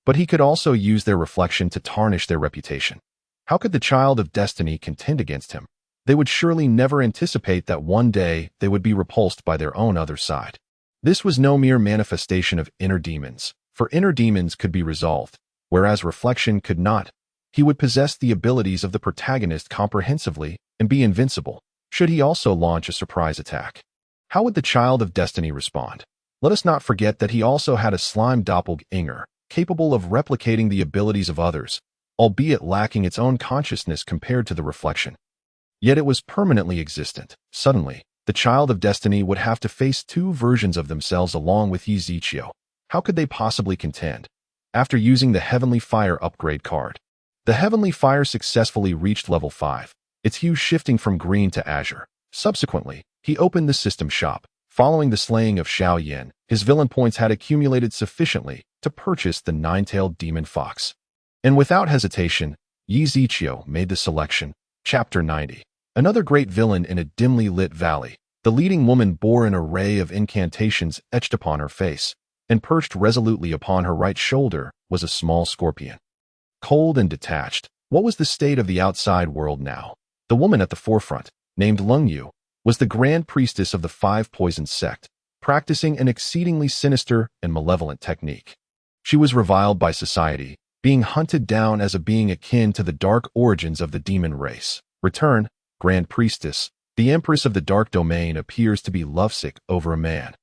but he could also use their reflection to tarnish their reputation. How could the child of destiny contend against him? They would surely never anticipate that one day they would be repulsed by their own other side. This was no mere manifestation of inner demons, for inner demons could be resolved, whereas reflection could not. He would possess the abilities of the protagonist comprehensively and be invincible, should he also launch a surprise attack. How would the child of destiny respond? Let us not forget that he also had a slime doppelganger, capable of replicating the abilities of others, albeit lacking its own consciousness compared to the reflection. Yet it was permanently existent. Suddenly, the child of destiny would have to face 2 versions of themselves along with Ezekiel. How could they possibly contend? After using the Heavenly Fire upgrade card, the Heavenly Fire successfully reached level 5, its hue shifting from green to azure. Subsequently, he opened the system shop. Following the slaying of Xiao Yin, his villain points had accumulated sufficiently to purchase the 9-tailed demon fox. And without hesitation, Yi Ziqiu made the selection. Chapter 90. Another great villain in a dimly lit valley. The leading woman bore an array of incantations etched upon her face, and perched resolutely upon her right shoulder was a small scorpion. Cold and detached, what was the state of the outside world now? The woman at the forefront, named Lung Yu, was the grand priestess of the 5 Poisons sect, practicing an exceedingly sinister and malevolent technique. She was reviled by society, being hunted down as a being akin to the dark origins of the demon race. Return, Grand Priestess, the Empress of the Dark Domain appears to be lovesick over a man.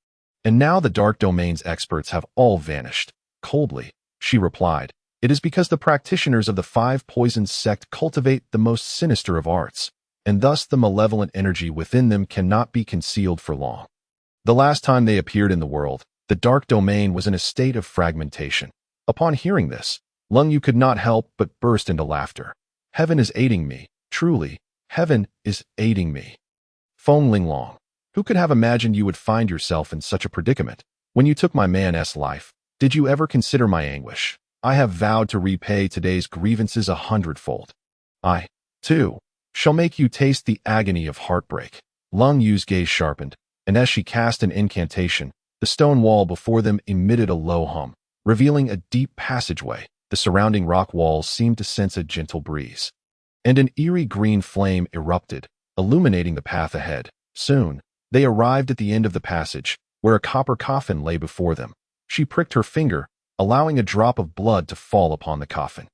And now the Dark Domain's experts have all vanished. Coldly, she replied, it is because the practitioners of the 5 Poisons sect cultivate the most sinister of arts, and thus the malevolent energy within them cannot be concealed for long. The last time they appeared in the world, the Dark Domain was in a state of fragmentation. Upon hearing this, Lung Yu could not help but burst into laughter. Heaven is aiding me, truly, heaven is aiding me. Feng Linglong, who could have imagined you would find yourself in such a predicament? When you took my man's life, did you ever consider my anguish? I have vowed to repay today's grievances 100-fold. I, too, shall make you taste the agony of heartbreak. Lung Yu's gaze sharpened, and as she cast an incantation, the stone wall before them emitted a low hum, revealing a deep passageway. The surrounding rock walls seemed to sense a gentle breeze, and an eerie green flame erupted, illuminating the path ahead. Soon, they arrived at the end of the passage, where a copper coffin lay before them. She pricked her finger, allowing a drop of blood to fall upon the coffin.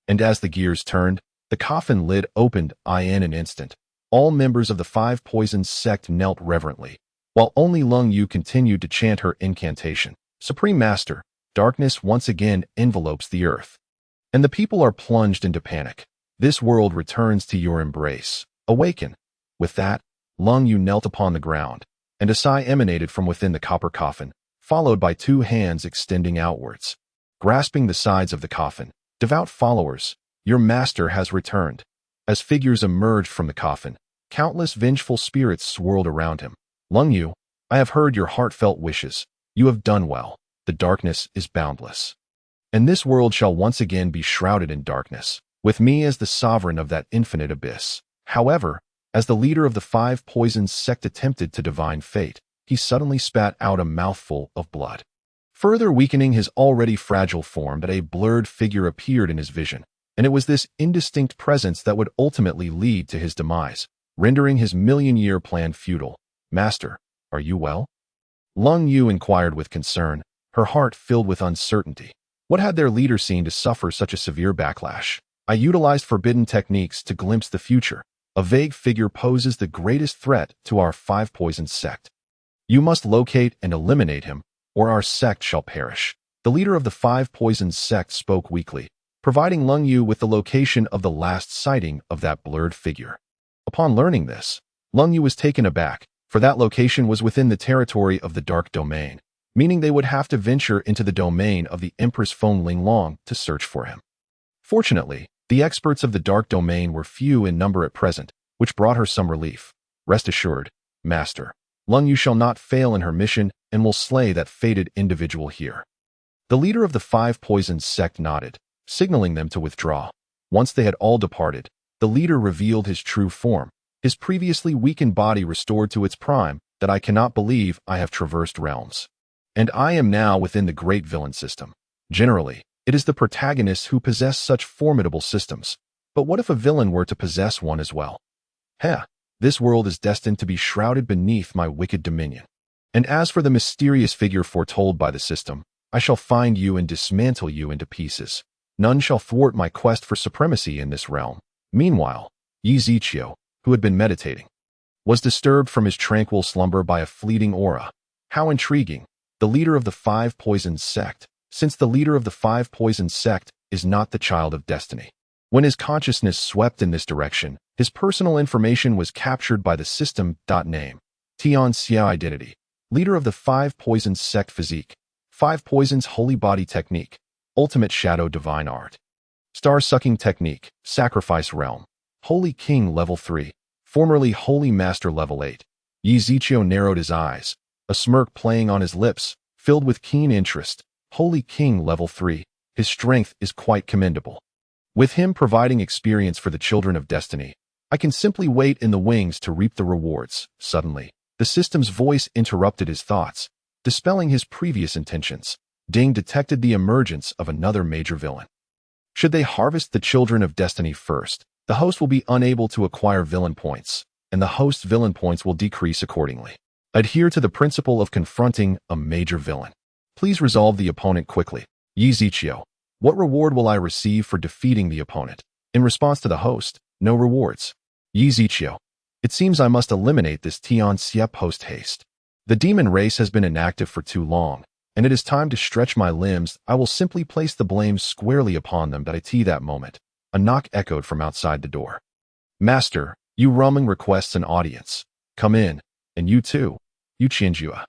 And as the gears turned, the coffin lid opened in an instant. All members of the 5 Poisons sect knelt reverently, while only Lung Yu continued to chant her incantation. Supreme Master, darkness once again envelopes the earth, and the people are plunged into panic. This world returns to your embrace. Awaken. With that, Lung Yu knelt upon the ground, and a sigh emanated from within the copper coffin, followed by 2 hands extending outwards. Grasping the sides of the coffin, devout followers, your master has returned. As figures emerged from the coffin, countless vengeful spirits swirled around him. Lung Yu, I have heard your heartfelt wishes. You have done well. The darkness is boundless, and this world shall once again be shrouded in darkness, with me as the sovereign of that infinite abyss. However, as the leader of the 5 Poisons sect attempted to divine fate, he suddenly spat out a mouthful of blood, further weakening his already fragile form. That a blurred figure appeared in his vision, and it was this indistinct presence that would ultimately lead to his demise, rendering his million-year plan futile. Master, are you well? Lung Yu inquired with concern, her heart filled with uncertainty. What had their leader seen to suffer such a severe backlash? I utilized forbidden techniques to glimpse the future. A vague figure poses the greatest threat to our 5 Poisons sect. You must locate and eliminate him, or our sect shall perish. The leader of the 5 Poisons sect spoke weakly, providing Lung Yu with the location of the last sighting of that blurred figure. Upon learning this, Lung Yu was taken aback, for that location was within the territory of the Dark Domain, meaning they would have to venture into the domain of the Empress Feng Linglong to search for him. Fortunately, the experts of the Dark Domain were few in number at present, which brought her some relief. Rest assured, Master, Lung Yu shall not fail in her mission and will slay that fated individual here. The leader of the 5 Poisons sect nodded, signaling them to withdraw. Once they had all departed, the leader revealed his true form, his previously weakened body restored to its prime. That I cannot believe I have traversed realms. And I am now within the great villain system. Generally, it is the protagonists who possess such formidable systems. But what if a villain were to possess one as well? Heh, this world is destined to be shrouded beneath my wicked dominion. And as for the mysterious figure foretold by the system, I shall find you and dismantle you into pieces. None shall thwart my quest for supremacy in this realm. Meanwhile, Yizichio, who had been meditating, was disturbed from his tranquil slumber by a fleeting aura. How intriguing! The leader of the Five Poisons sect, since the leader of the Five Poisons sect is not the child of destiny. When his consciousness swept in this direction, his personal information was captured by the system. Name: Tian Xia. Identity: leader of the Five Poisons sect. Physique: Five Poisons Holy Body Technique, Ultimate Shadow Divine Art. Star-Sucking Technique, Sacrifice Realm, Holy King Level 3, formerly Holy Master Level 8. Yizichio narrowed his eyes, a smirk playing on his lips, filled with keen interest. Holy King Level 3, his strength is quite commendable. With him providing experience for the children of destiny, I can simply wait in the wings to reap the rewards. Suddenly, the system's voice interrupted his thoughts, dispelling his previous intentions. Ding detected the emergence of another major villain. Should they harvest the children of destiny first, the host will be unable to acquire villain points, and the host's villain points will decrease accordingly. Adhere to the principle of confronting a major villain. Please resolve the opponent quickly. Yizichio, what reward will I receive for defeating the opponent? In response to the host, no rewards. Yizichio, it seems I must eliminate this Tian Xia post-haste. The demon race has been inactive for too long, and it is time to stretch my limbs. I will simply place the blame squarely upon them. That moment, a knock echoed from outside the door. Master, Yu Ruming requests an audience. Come in, and you too, Yu Qianjue.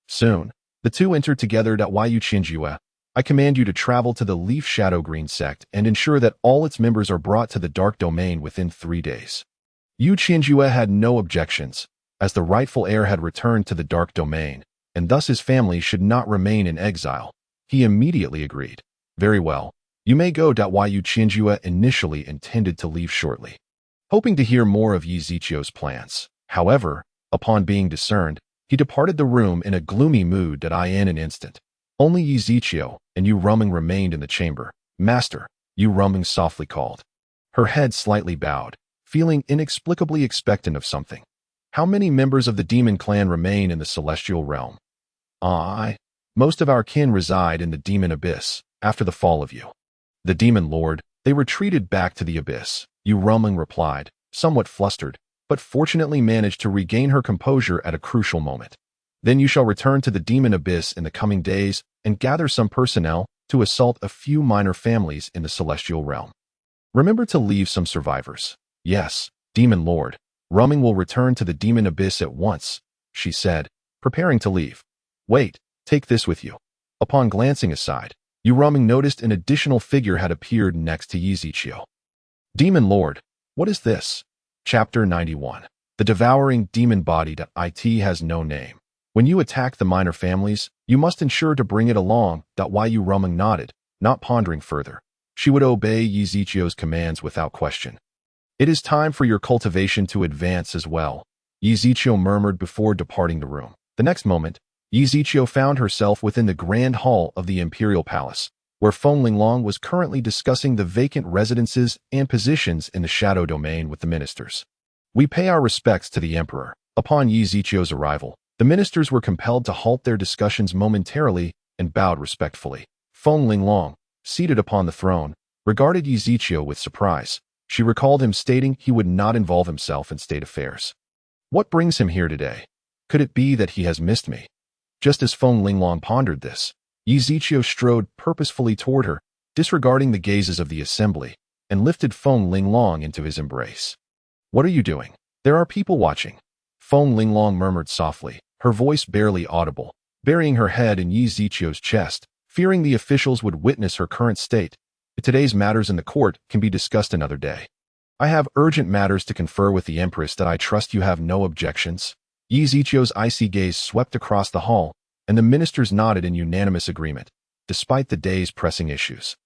Soon, the two entered together. Yu Qianjue, I command you to travel to the Leaf Shadow Green sect and ensure that all its members are brought to the Dark Domain within 3 days. Yu Qianjue had no objections, as the rightful heir had returned to the Dark Domain, and thus his family should not remain in exile. He immediately agreed. Very well, you may go. Yu Qianjue initially intended to leave shortly, hoping to hear more of Yizichio's plans. However, upon being discerned, he departed the room in a gloomy mood. In an instant, only Yizichio and Yu Ruming remained in the chamber. Master, Yu Ruming softly called. Her head slightly bowed, feeling inexplicably expectant of something. How many members of the demon clan remain in the celestial realm? Most of our kin reside in the demon abyss. After the fall of you, the demon lord, they retreated back to the abyss. Yu Ruming replied, somewhat flustered, but fortunately managed to regain her composure at a crucial moment. Then you shall return to the demon abyss in the coming days and gather some personnel to assault a few minor families in the celestial realm. Remember to leave some survivors. Yes, demon lord. Ruming will return to the demon abyss at once, she said, preparing to leave. Wait, take this with you. Upon glancing aside, Yu Ruming noticed an additional figure had appeared next to Yizichio. Demon Lord, what is this? Chapter 91. The devouring demon body. It has no name. When you attack the minor families, you must ensure to bring it along. Yu Ruming nodded, not pondering further. She would obey Yizichio's commands without question. It is time for your cultivation to advance as well, Yizichio murmured before departing the room. The next moment, Yizichio found herself within the grand hall of the Imperial Palace, where Feng Linglong was currently discussing the vacant residences and positions in the Shadow Domain with the ministers. We pay our respects to the Emperor. Upon Yizichio's arrival, the ministers were compelled to halt their discussions momentarily and bowed respectfully. Feng Linglong, seated upon the throne, regarded Yizichio with surprise. She recalled him stating he would not involve himself in state affairs. What brings him here today? Could it be that he has missed me? Just as Feng Linglong pondered this, Yizichio strode purposefully toward her, disregarding the gazes of the assembly, and lifted Feng Linglong into his embrace. What are you doing? There are people watching. Feng Linglong murmured softly, her voice barely audible, burying her head in Yizichio's chest, fearing the officials would witness her current state. Today's matters in the court can be discussed another day. I have urgent matters to confer with the Empress. I trust you have no objections. Yizichio's icy gaze swept across the hall, and the ministers nodded in unanimous agreement, despite the day's pressing issues.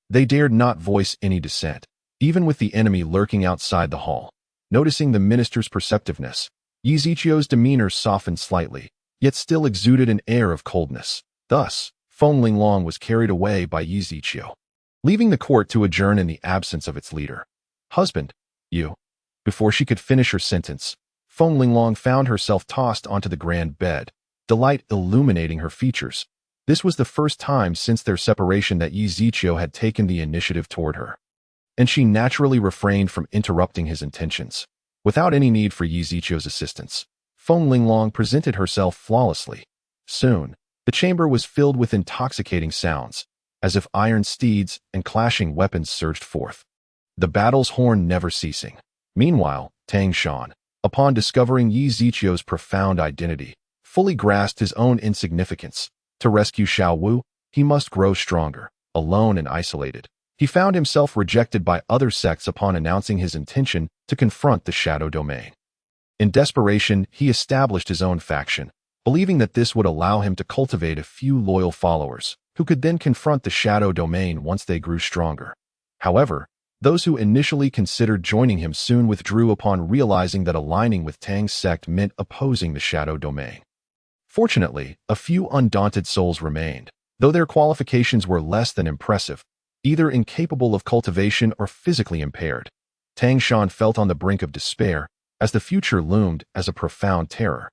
They dared not voice any dissent. even with the enemy lurking outside the hall. Noticing the minister's perceptiveness, Yi Zichio's demeanor softened slightly, yet still exuded an air of coldness. Thus, Feng Linglong was carried away by Yi Zichio, leaving the court to adjourn in the absence of its leader. Husband, you. Before she could finish her sentence, Feng Linglong found herself tossed onto the grand bed, delight illuminating her features. This was the first time since their separation that Yi Zichio had taken the initiative toward her, and she naturally refrained from interrupting his intentions. Without any need for Yi Zichio's assistance, Feng Linglong presented herself flawlessly. Soon, the chamber was filled with intoxicating sounds, as if iron steeds and clashing weapons surged forth, the battle's horn never ceasing. Meanwhile, Tang Shan, upon discovering Yi Zichio's profound identity, fully grasped his own insignificance. To rescue Xiao Wu, he must grow stronger. Alone and isolated, he found himself rejected by other sects upon announcing his intention to confront the Shadow Domain. In desperation, he established his own faction, believing that this would allow him to cultivate a few loyal followers, who could then confront the Shadow Domain once they grew stronger. However, those who initially considered joining him soon withdrew upon realizing that aligning with Tang's sect meant opposing the Shadow Domain. Fortunately, a few undaunted souls remained, though their qualifications were less than impressive, either incapable of cultivation or physically impaired. Tang Shan felt on the brink of despair, as the future loomed as a profound terror.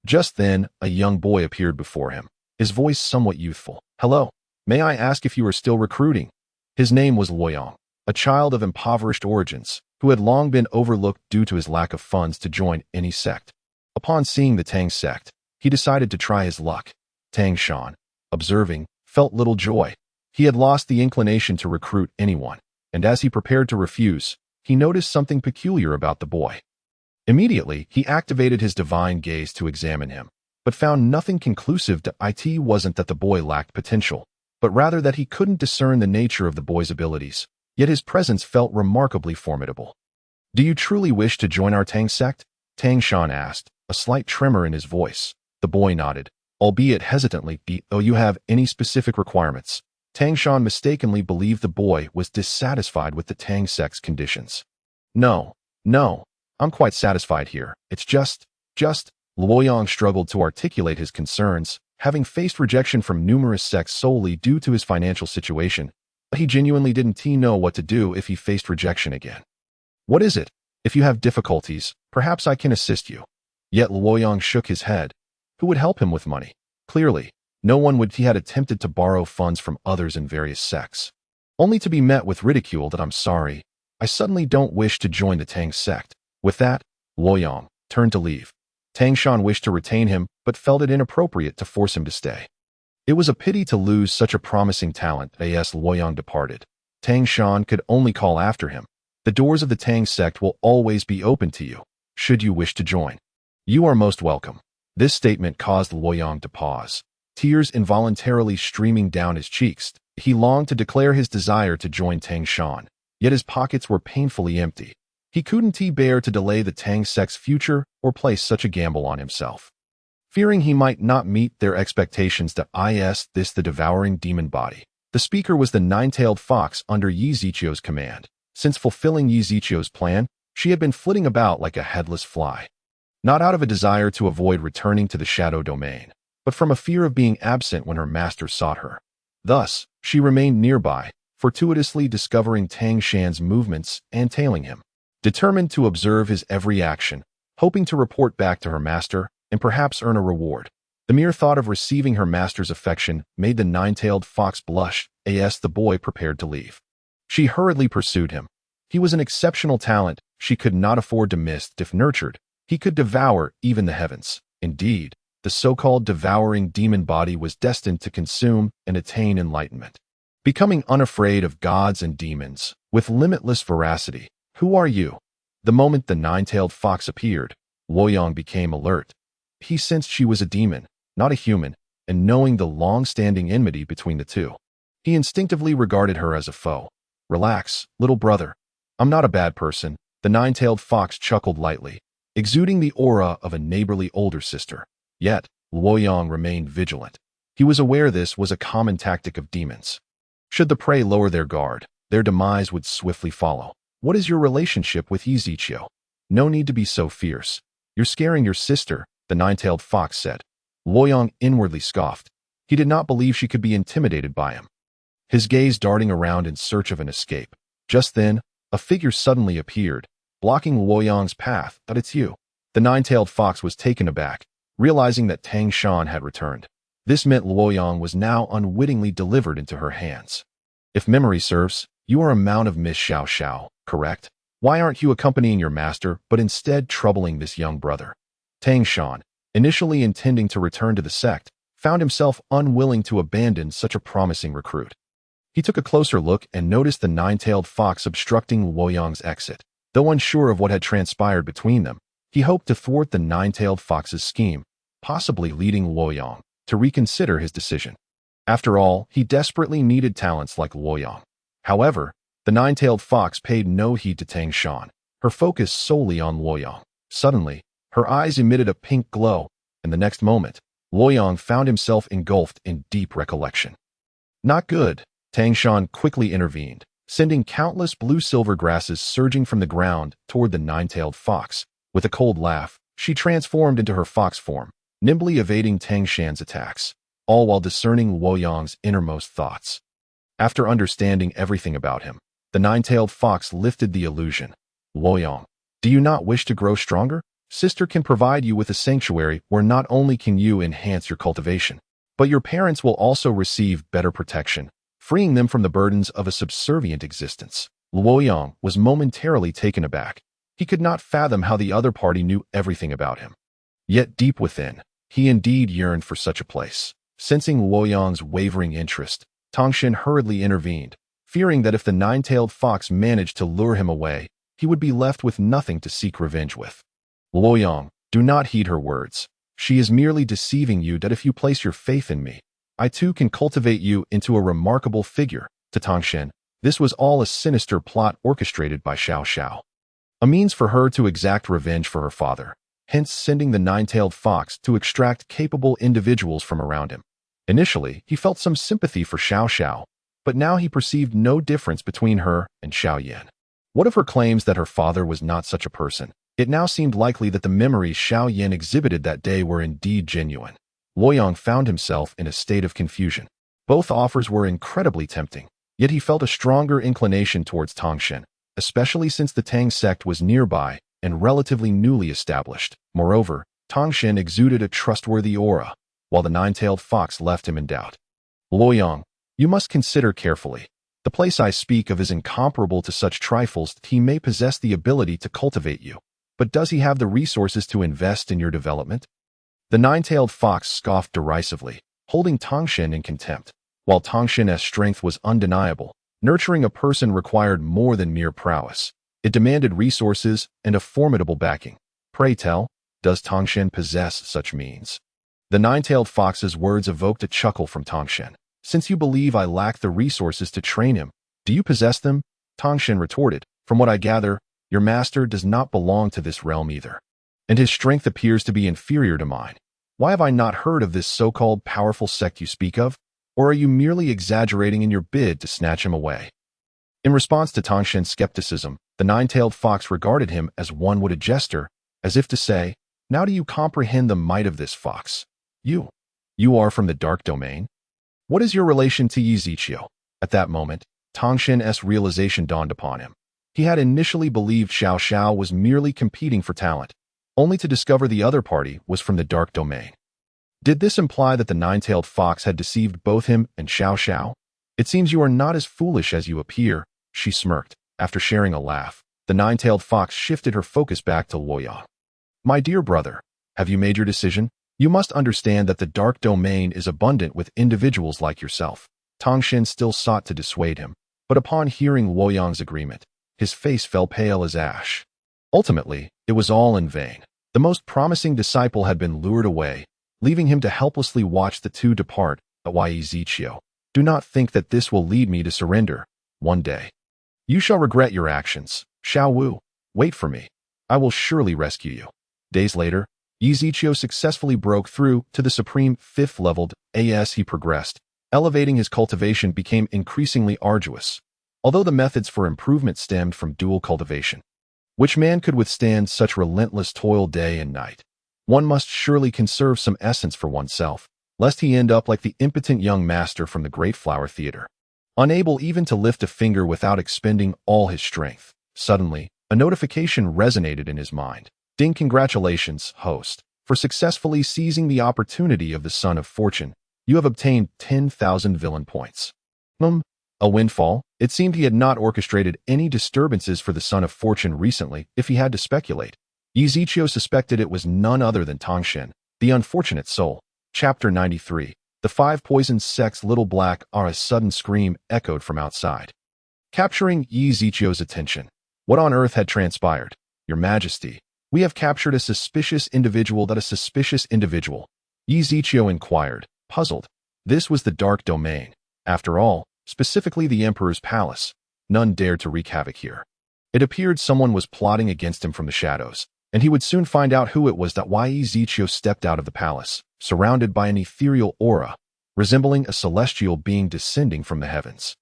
Just then, a young boy appeared before him, his voice somewhat youthful. "Hello, may I ask if you are still recruiting?" His name was Luoyang, a child of impoverished origins, who had long been overlooked due to his lack of funds to join any sect. Upon seeing the Tang sect, he decided to try his luck. Tang Shan, observing, felt little joy. He had lost the inclination to recruit anyone, and as he prepared to refuse, he noticed something peculiar about the boy. Immediately, he activated his divine gaze to examine him, but found nothing conclusive. It wasn't that the boy lacked potential, but rather that he couldn't discern the nature of the boy's abilities, yet his presence felt remarkably formidable. "Do you truly wish to join our Tang sect?" Tang Shan asked, a slight tremor in his voice. The boy nodded, albeit hesitantly. "Do you have any specific requirements?" Tang Shan mistakenly believed the boy was dissatisfied with the Tang sect's conditions. No, I'm quite satisfied here. It's just, Luoyang struggled to articulate his concerns, having faced rejection from numerous sects solely due to his financial situation, but he genuinely didn't know what to do if he faced rejection again. "What is it? If you have difficulties, perhaps I can assist you." Yet Luoyang shook his head. Who would help him with money? Clearly, no one would. He had attempted to borrow funds from others in various sects, only to be met with ridicule. "I'm sorry, I suddenly don't wish to join the Tang sect." With that, Luoyang turned to leave. Tang Shan wished to retain him, but felt it inappropriate to force him to stay. It was a pity to lose such a promising talent. As Luoyang departed, Tang Shan could only call after him. "The doors of the Tang sect will always be open to you, should you wish to join. You are most welcome." This statement caused Luoyang to pause, tears involuntarily streaming down his cheeks. He longed to declare his desire to join Tang Shan, yet his pockets were painfully empty. He couldn't bear to delay the Tang sect's future or place such a gamble on himself. Fearing he might not meet their expectations, the devouring demon body. The speaker was the nine-tailed fox under Yi Zichio's command. Since fulfilling Yi Zichio's plan, she had been flitting about like a headless fly. Not out of a desire to avoid returning to the Shadow Domain, but from a fear of being absent when her master sought her. Thus, she remained nearby, fortuitously discovering Tang Shan's movements and tailing him, determined to observe his every action, hoping to report back to her master and perhaps earn a reward. The mere thought of receiving her master's affection made the nine-tailed fox blush. The boy prepared to leave. She hurriedly pursued him. He was an exceptional talent she could not afford to miss. If nurtured, he could devour even the heavens. Indeed, the so-called devouring demon body was destined to consume and attain enlightenment, becoming unafraid of gods and demons, with limitless veracity. "Who are you?" The moment the nine-tailed fox appeared, Luoyang became alert. He sensed she was a demon, not a human, and knowing the long-standing enmity between the two, he instinctively regarded her as a foe. "Relax, little brother. I'm not a bad person." The nine-tailed fox chuckled lightly, exuding the aura of a neighborly older sister. Yet, Luoyang remained vigilant. He was aware this was a common tactic of demons. Should the prey lower their guard, their demise would swiftly follow. What is your relationship with Ezekiel? No need to be so fierce. You're scaring your sister, the nine-tailed fox said. Luoyang inwardly scoffed. He did not believe she could be intimidated by him. His gaze darting around in search of an escape. Just then, a figure suddenly appeared, blocking Luoyang's path. But it's you. The nine-tailed fox was taken aback, realizing that Tang Shan had returned. This meant Luoyang was now unwittingly delivered into her hands. If memory serves, you are a mount of Miss Xiao Xiao, correct? Why aren't you accompanying your master, but instead troubling this young brother? Tang Shan, initially intending to return to the sect, found himself unwilling to abandon such a promising recruit. He took a closer look and noticed the nine-tailed fox obstructing Luoyang's exit. Though unsure of what had transpired between them, he hoped to thwart the nine-tailed fox's scheme, possibly leading Luoyang to reconsider his decision. After all, he desperately needed talents like Luoyang. However, the nine-tailed fox paid no heed to Tang Shan, her focus solely on Luoyang. Suddenly, her eyes emitted a pink glow, and the next moment, Luoyang found himself engulfed in deep recollection. Not good, Tang Shan quickly intervened, sending countless blue-silver grasses surging from the ground toward the nine-tailed fox. With a cold laugh, she transformed into her fox form, nimbly evading Tang Shan's attacks, all while discerning Luoyang's innermost thoughts. After understanding everything about him, the nine-tailed fox lifted the illusion. Luoyang, do you not wish to grow stronger? Sister can provide you with a sanctuary where not only can you enhance your cultivation, but your parents will also receive better protection, freeing them from the burdens of a subservient existence. Luoyang was momentarily taken aback. He could not fathom how the other party knew everything about him. Yet deep within, he indeed yearned for such a place. Sensing Luoyang's wavering interest, Tangshan hurriedly intervened, fearing that if the nine-tailed fox managed to lure him away, he would be left with nothing to seek revenge with. Luoyang, do not heed her words. She is merely deceiving you that if you place your faith in me, I too can cultivate you into a remarkable figure. To Tangshan, this was all a sinister plot orchestrated by Xiao Xiao. A means for her to exact revenge for her father, hence sending the nine-tailed fox to extract capable individuals from around him. Initially, he felt some sympathy for Xiao Xiao, but now he perceived no difference between her and Xiao Yan. What of her claims that her father was not such a person? It now seemed likely that the memories Xiao Yan exhibited that day were indeed genuine. Luoyang found himself in a state of confusion. Both offers were incredibly tempting, yet he felt a stronger inclination towards Tangshan, especially since the Tang sect was nearby and relatively newly established. Moreover, Tangshan exuded a trustworthy aura, while the nine-tailed fox left him in doubt. Luoyang, you must consider carefully. The place I speak of is incomparable to such trifles. He may possess the ability to cultivate you, but does he have the resources to invest in your development? The nine-tailed fox scoffed derisively, holding Tangshan in contempt. While Tangshan's strength was undeniable, nurturing a person required more than mere prowess. It demanded resources and a formidable backing. Pray tell, does Tangshan possess such means? The nine-tailed fox's words evoked a chuckle from Tangshan. Since you believe I lack the resources to train him, do you possess them? Tangshan retorted, from what I gather, your master does not belong to this realm either, and his strength appears to be inferior to mine. Why have I not heard of this so-called powerful sect you speak of? Or are you merely exaggerating in your bid to snatch him away? In response to Tangshan's skepticism, the nine-tailed fox regarded him as one would a jester, as if to say, now do you comprehend the might of this fox? You are from the dark domain? What is your relation to Ezekiel? At that moment, Tangshan's realization dawned upon him. He had initially believed Xiao Xiao was merely competing for talent, only to discover the other party was from the dark domain. Did this imply that the nine-tailed fox had deceived both him and Xiao Xiao? It seems you are not as foolish as you appear, she smirked. After sharing a laugh, the nine-tailed fox shifted her focus back to Luoyang. My dear brother, have you made your decision? You must understand that the dark domain is abundant with individuals like yourself. Tangshan still sought to dissuade him, but upon hearing Luoyang's agreement, his face fell pale as ash. Ultimately, it was all in vain. The most promising disciple had been lured away, leaving him to helplessly watch the two depart. Why, Ezekiel, do not think that this will lead me to surrender. One day, you shall regret your actions. Xiao Wu, wait for me. I will surely rescue you. Days later, Ezekiel successfully broke through to the supreme fifth leveled. As he progressed, elevating his cultivation became increasingly arduous. although the methods for improvement stemmed from dual cultivation. Which man could withstand such relentless toil day and night? One must surely conserve some essence for oneself, lest he end up like the impotent young master from the Great Flower Theater, unable even to lift a finger without expending all his strength. Suddenly, a notification resonated in his mind. Ding! Congratulations, host, for successfully seizing the opportunity of the Son of Fortune. You have obtained 10,000 villain points. A windfall? It seemed he had not orchestrated any disturbances for the Son of Fortune recently, if he had to speculate. Ezekiel suspected it was none other than Tongshin, the unfortunate soul. Chapter 93. The Five Poisons Sects. Little Black. A sudden scream echoed from outside, capturing Ezekiel's attention. What on earth had transpired? Your Majesty, we have captured a suspicious individual. That a suspicious individual? Ezekiel inquired, puzzled. This was the Dark Domain. After all, specifically the Emperor's palace. None dared to wreak havoc here. It appeared someone was plotting against him from the shadows, and he would soon find out who it was. Why Ezekiel stepped out of the palace, surrounded by an ethereal aura, resembling a celestial being descending from the heavens.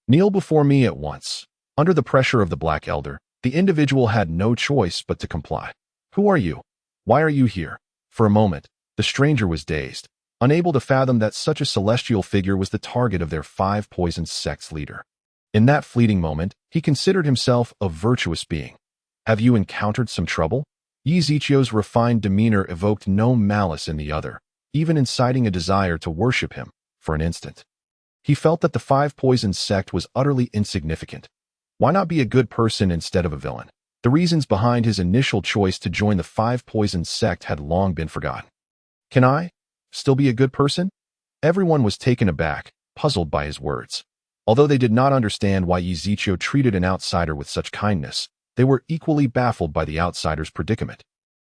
Kneel before me at once. Under the pressure of the Black Elder, the individual had no choice but to comply. Who are you? Why are you here? For a moment, the stranger was dazed, unable to fathom that such a celestial figure was the target of their Five Poisons Sect's leader. In that fleeting moment, he considered himself a virtuous being. Have you encountered some trouble? Ezekiel's refined demeanor evoked no malice in the other, even inciting a desire to worship him. For an instant, he felt that the Five Poisons Sect was utterly insignificant. Why not be a good person instead of a villain? The reasons behind his initial choice to join the Five Poisons Sect had long been forgotten. Can I still be a good person? Everyone was taken aback, puzzled by his words. Although they did not understand why Ezekiel treated an outsider with such kindness, they were equally baffled by the outsider's predicament.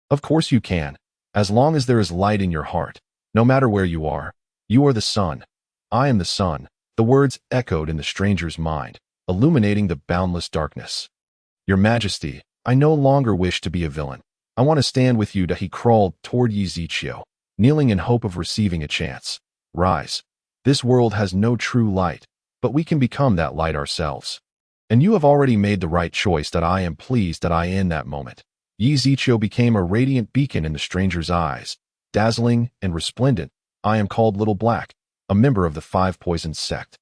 Of course you can, as long as there is light in your heart. No matter where you are the sun. I am the sun. The words echoed in the stranger's mind, illuminating the boundless darkness. Your Majesty, I no longer wish to be a villain. I want to stand with you. He crawled toward Ezekiel, kneeling in hope of receiving a chance. Rise. This world has no true light, but we can become that light ourselves. And you have already made the right choice. I am pleased that in that moment, Ezekiel became a radiant beacon in the stranger's eyes, dazzling and resplendent. I am called Little Black, a member of the Five Poisons Sect.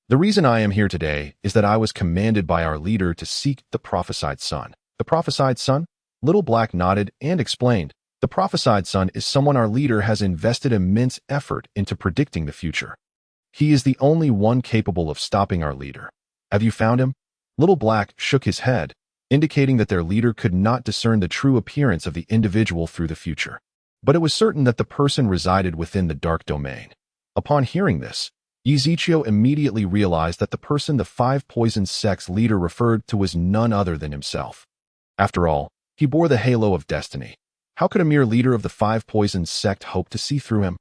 The reason I am here today is that I was commanded by our leader to seek the prophesied son. The prophesied son? Little Black nodded and explained. The prophesied son is someone our leader has invested immense effort into predicting the future. He is the only one capable of stopping our leader. Have you found him? Little Black shook his head, indicating that their leader could not discern the true appearance of the individual through the future. But it was certain that the person resided within the Dark Domain. Upon hearing this, Ezekiel immediately realized that the person the Five Poisons Sect's leader referred to was none other than himself. After all, he bore the halo of destiny. How could a mere leader of the Five Poisons Sect hope to see through him?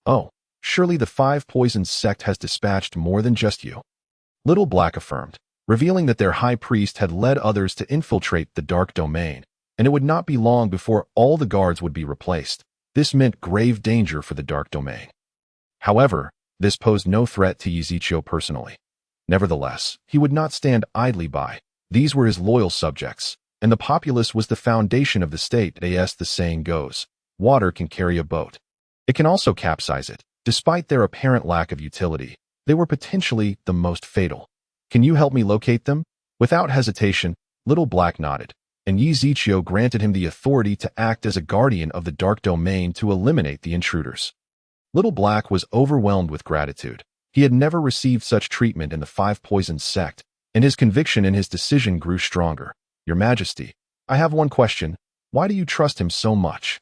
Oh, surely the Five Poisons Sect has dispatched more than just you. Little Black affirmed, revealing that their high priest had led others to infiltrate the Dark Domain, and it would not be long before all the guards would be replaced. This meant grave danger for the Dark Domain. However, this posed no threat to Ezekiel personally. Nevertheless, he would not stand idly by. These were his loyal subjects, and the populace was the foundation of the state. As the saying goes, water can carry a boat. It can also capsize it. Despite their apparent lack of utility, they were potentially the most fatal. Can you help me locate them? Without hesitation, Little Black nodded, and Ezekiel granted him the authority to act as a guardian of the Dark Domain to eliminate the intruders. Little Black was overwhelmed with gratitude. He had never received such treatment in the Five Poisons Sect, and his conviction in his decision grew stronger. Your Majesty, I have one question. Why do you trust him so much?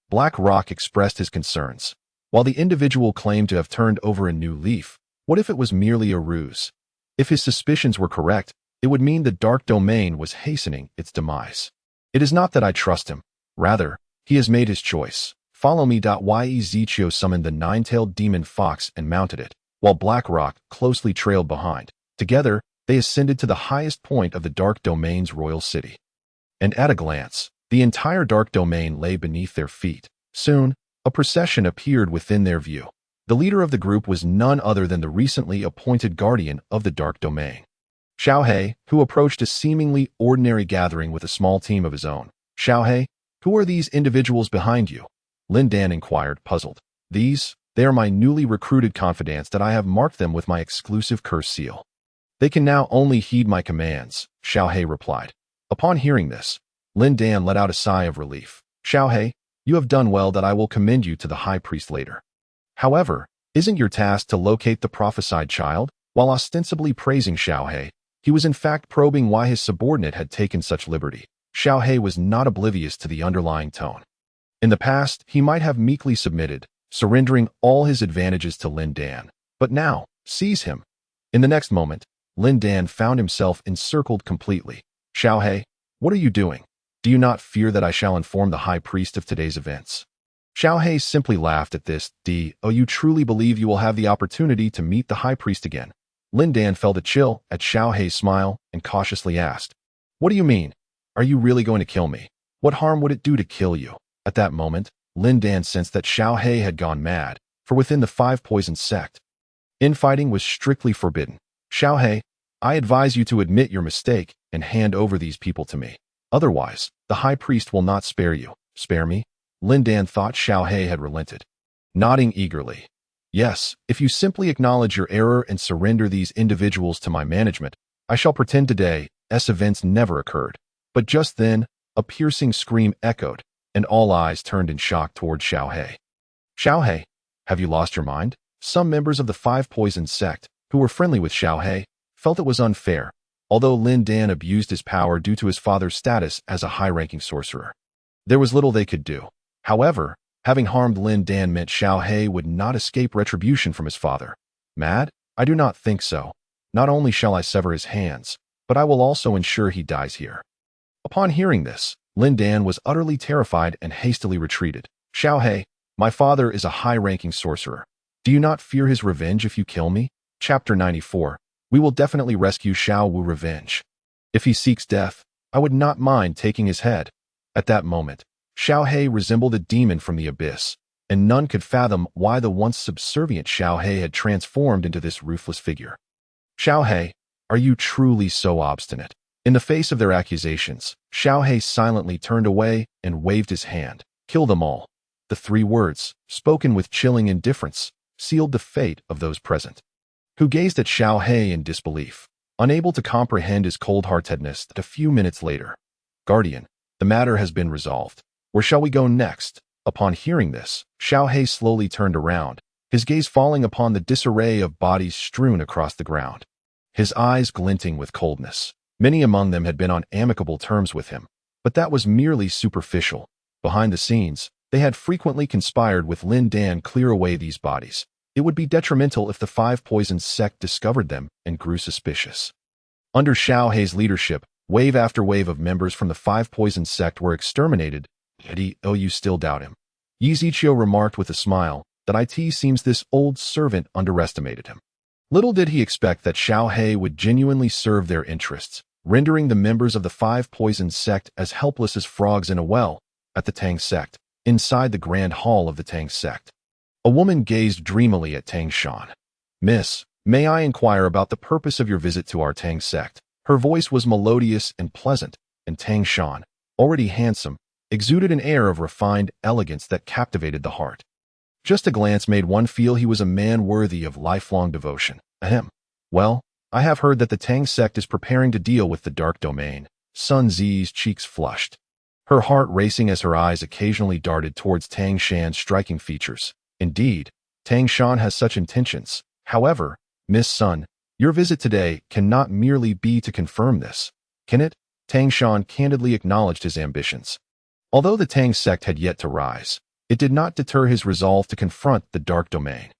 Black Rock expressed his concerns. While the individual claimed to have turned over a new leaf, what if it was merely a ruse? If his suspicions were correct, it would mean the Dark Domain was hastening its demise. It is not that I trust him. Rather, he has made his choice. Follow me. Ezekiel summoned the nine-tailed demon fox and mounted it, while Black Rock closely trailed behind. Together, they ascended to the highest point of the Dark Domain's royal city. And at a glance, the entire Dark Domain lay beneath their feet. Soon, a procession appeared within their view. The leader of the group was none other than the recently appointed guardian of the Dark Domain. Xiaohe, who approached a seemingly ordinary gathering with a small team of his own. Xiaohe, who are these individuals behind you? Lin Dan inquired, puzzled. They are my newly recruited confidants that I have marked them with my exclusive curse seal. They can now only heed my commands, Xiaohe replied. Upon hearing this, Lin Dan let out a sigh of relief. Xiaohe, you have done well that I will commend you to the high priest later. However, isn't your task to locate the prophesied child? While ostensibly praising Xiaohe, he was in fact probing why his subordinate had taken such liberty. Xiaohe was not oblivious to the underlying tone. In the past, he might have meekly submitted, surrendering all his advantages to Lin Dan. But now, seize him. In the next moment, Lin Dan found himself encircled completely. Xiaohe, what are you doing? Do you not fear that I shall inform the high priest of today's events? Xiaohe simply laughed at this. Oh, you truly believe you will have the opportunity to meet the high priest again? Lin Dan felt a chill at Xiaohe's smile and cautiously asked, What do you mean? Are you really going to kill me? What harm would it do to kill you? At that moment, Lin Dan sensed that Xiaohe had gone mad, for within the Five Poison sect, infighting was strictly forbidden. Xiaohe, I advise you to admit your mistake and hand over these people to me. Otherwise, the high priest will not spare you. Spare me? Lin Dan thought Xiaohe had relented. Nodding eagerly. Yes, if you simply acknowledge your error and surrender these individuals to my management, I shall pretend today's events never occurred. But just then, a piercing scream echoed, and all eyes turned in shock toward Xiaohe. Xiaohe, have you lost your mind? Some members of the Five Poison sect, who were friendly with Xiaohe, felt it was unfair, although Lin Dan abused his power due to his father's status as a high-ranking sorcerer. There was little they could do. However, having harmed Lin Dan meant Xiaohe would not escape retribution from his father. Mad? I do not think so. Not only shall I sever his hands, but I will also ensure he dies here. Upon hearing this, Lin Dan was utterly terrified and hastily retreated. Xiaohe, my father is a high-ranking sorcerer. Do you not fear his revenge if you kill me? Chapter 94. We will definitely rescue Xiao Wu revenge. If he seeks death, I would not mind taking his head. At that moment, Xiaohe resembled a demon from the abyss, and none could fathom why the once subservient Xiaohe had transformed into this ruthless figure. Xiaohe, are you truly so obstinate? In the face of their accusations, Xiaohe silently turned away and waved his hand. Kill them all. The 3 words, spoken with chilling indifference, sealed the fate of those present, who gazed at Xiaohe in disbelief, unable to comprehend his cold-heartedness. A few minutes later, Guardian, the matter has been resolved. Where shall we go next? Upon hearing this, Xiaohe slowly turned around, his gaze falling upon the disarray of bodies strewn across the ground, his eyes glinting with coldness. Many among them had been on amicable terms with him, but that was merely superficial. Behind the scenes, they had frequently conspired with Lin Dan to clear away these bodies. It would be detrimental if the Five Poison sect discovered them and grew suspicious. Under Xiaohe's leadership, wave after wave of members from the Five Poison sect were exterminated. Oh, you still doubt him? Yi Ziqiu remarked with a smile that it seems this old servant underestimated him. Little did he expect that Xiaohe would genuinely serve their interests, rendering the members of the Five Poison sect as helpless as frogs in a well. At the Tang sect, inside the grand hall of the Tang sect, a woman gazed dreamily at Tang Shan. Miss, may I inquire about the purpose of your visit to our Tang sect? Her voice was melodious and pleasant, and Tang Shan, already handsome, exuded an air of refined elegance that captivated the heart. Just a glance made one feel he was a man worthy of lifelong devotion. Ahem. Well, I have heard that the Tang sect is preparing to deal with the dark domain. Sun Zi's cheeks flushed, her heart racing as her eyes occasionally darted towards Tang Shan's striking features. Indeed, Tang Shan has such intentions. However, Miss Sun, your visit today cannot merely be to confirm this, can it? Tang Shan candidly acknowledged his ambitions. Although the Tang sect had yet to rise, it did not deter his resolve to confront the dark domain.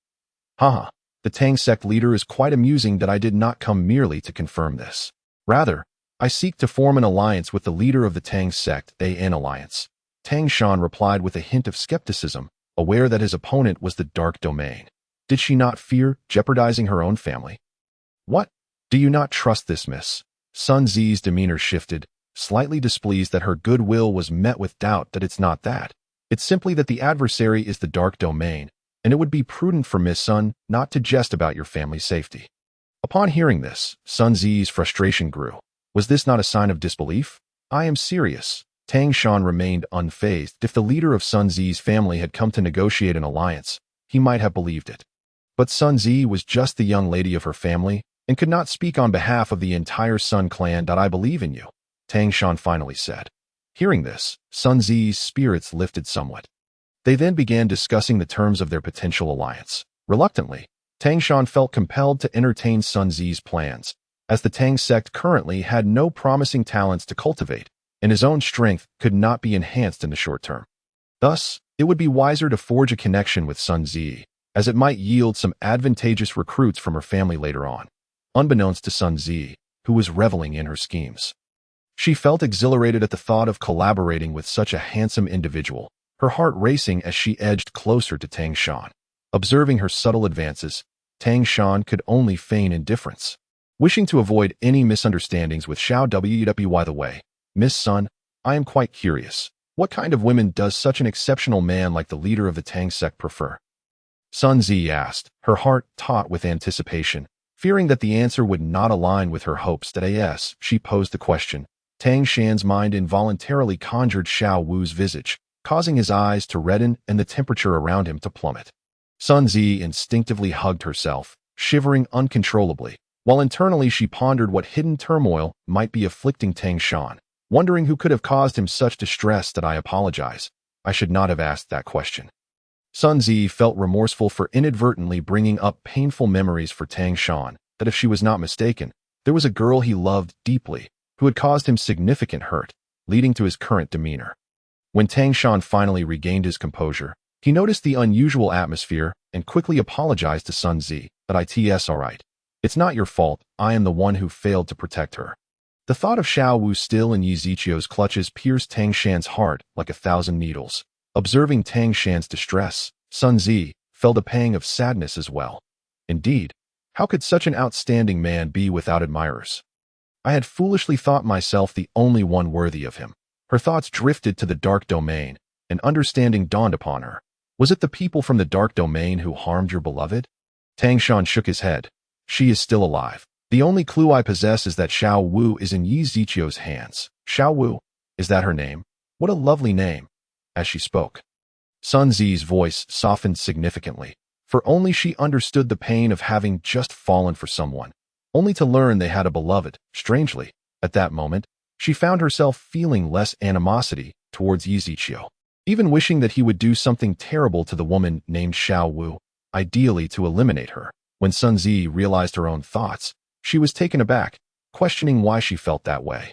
Haha, the Tang sect leader is quite amusing that I did not come merely to confirm this. Rather, I seek to form an alliance with the leader of the Tang sect, an alliance. Tang Shan replied with a hint of skepticism, aware that his opponent was the dark domain. Did she not fear jeopardizing her own family? What? Do you not trust this, miss? Sun Zi's demeanor shifted, slightly displeased that her goodwill was met with doubt. That it's not that. It's simply that the adversary is the dark domain, and it would be prudent for Miss Sun not to jest about your family's safety. Upon hearing this, Sun Zi's frustration grew. Was this not a sign of disbelief? I am serious. Tang Shan remained unfazed. If the leader of Sun Zi's family had come to negotiate an alliance, he might have believed it. But Sun Zi was just the young lady of her family and could not speak on behalf of the entire Sun clan. I believe in you, Tang Shan finally said. Hearing this, Sun Zi's spirits lifted somewhat. They then began discussing the terms of their potential alliance. Reluctantly, Tang Shan felt compelled to entertain Sun Zi's plans, as the Tang sect currently had no promising talents to cultivate, and his own strength could not be enhanced in the short term. Thus, it would be wiser to forge a connection with Sun Zi, as it might yield some advantageous recruits from her family later on, unbeknownst to Sun Zi, who was reveling in her schemes. She felt exhilarated at the thought of collaborating with such a handsome individual, her heart racing as she edged closer to Tang Shan. Observing her subtle advances, Tang Shan could only feign indifference. Wishing to avoid any misunderstandings with Xiao Wu. By the way, Miss Sun, I am quite curious. What kind of women does such an exceptional man like the leader of the Tang sect prefer? Sun Zi asked, her heart taut with anticipation. Fearing that the answer would not align with her hopes as she posed the question, Tang Shan's mind involuntarily conjured Xiao Wu's visage, causing his eyes to redden and the temperature around him to plummet. Sun Zi instinctively hugged herself, shivering uncontrollably, while internally she pondered what hidden turmoil might be afflicting Tang Shan, wondering who could have caused him such distress. I apologize. I should not have asked that question. Sun Zi felt remorseful for inadvertently bringing up painful memories for Tang Shan, that if she was not mistaken, there was a girl he loved deeply, who had caused him significant hurt, leading to his current demeanor. When Tang Shan finally regained his composure, he noticed the unusual atmosphere and quickly apologized to Sun Zi. It's all right. It's not your fault. I am the one who failed to protect her. The thought of Xiao Wu still in Yi Zichio's clutches pierced Tang Shan's heart like 1,000 needles. Observing Tang Shan's distress, Sun Zi felt a pang of sadness as well. Indeed, how could such an outstanding man be without admirers? I had foolishly thought myself the only one worthy of him. Her thoughts drifted to the dark domain, and understanding dawned upon her. Was it the people from the dark domain who harmed your beloved? Tang Shan shook his head. She is still alive. The only clue I possess is that Xiao Wu is in Yi Zichio's hands. Xiao Wu, is that her name? What a lovely name. As she spoke, Sun Zi's voice softened significantly, for only she understood the pain of having just fallen for someone, only to learn they had a beloved. Strangely, at that moment, she found herself feeling less animosity towards Yi Zichio, even wishing that he would do something terrible to the woman named Xiao Wu, ideally to eliminate her. When Sun Zi realized her own thoughts, she was taken aback, questioning why she felt that way.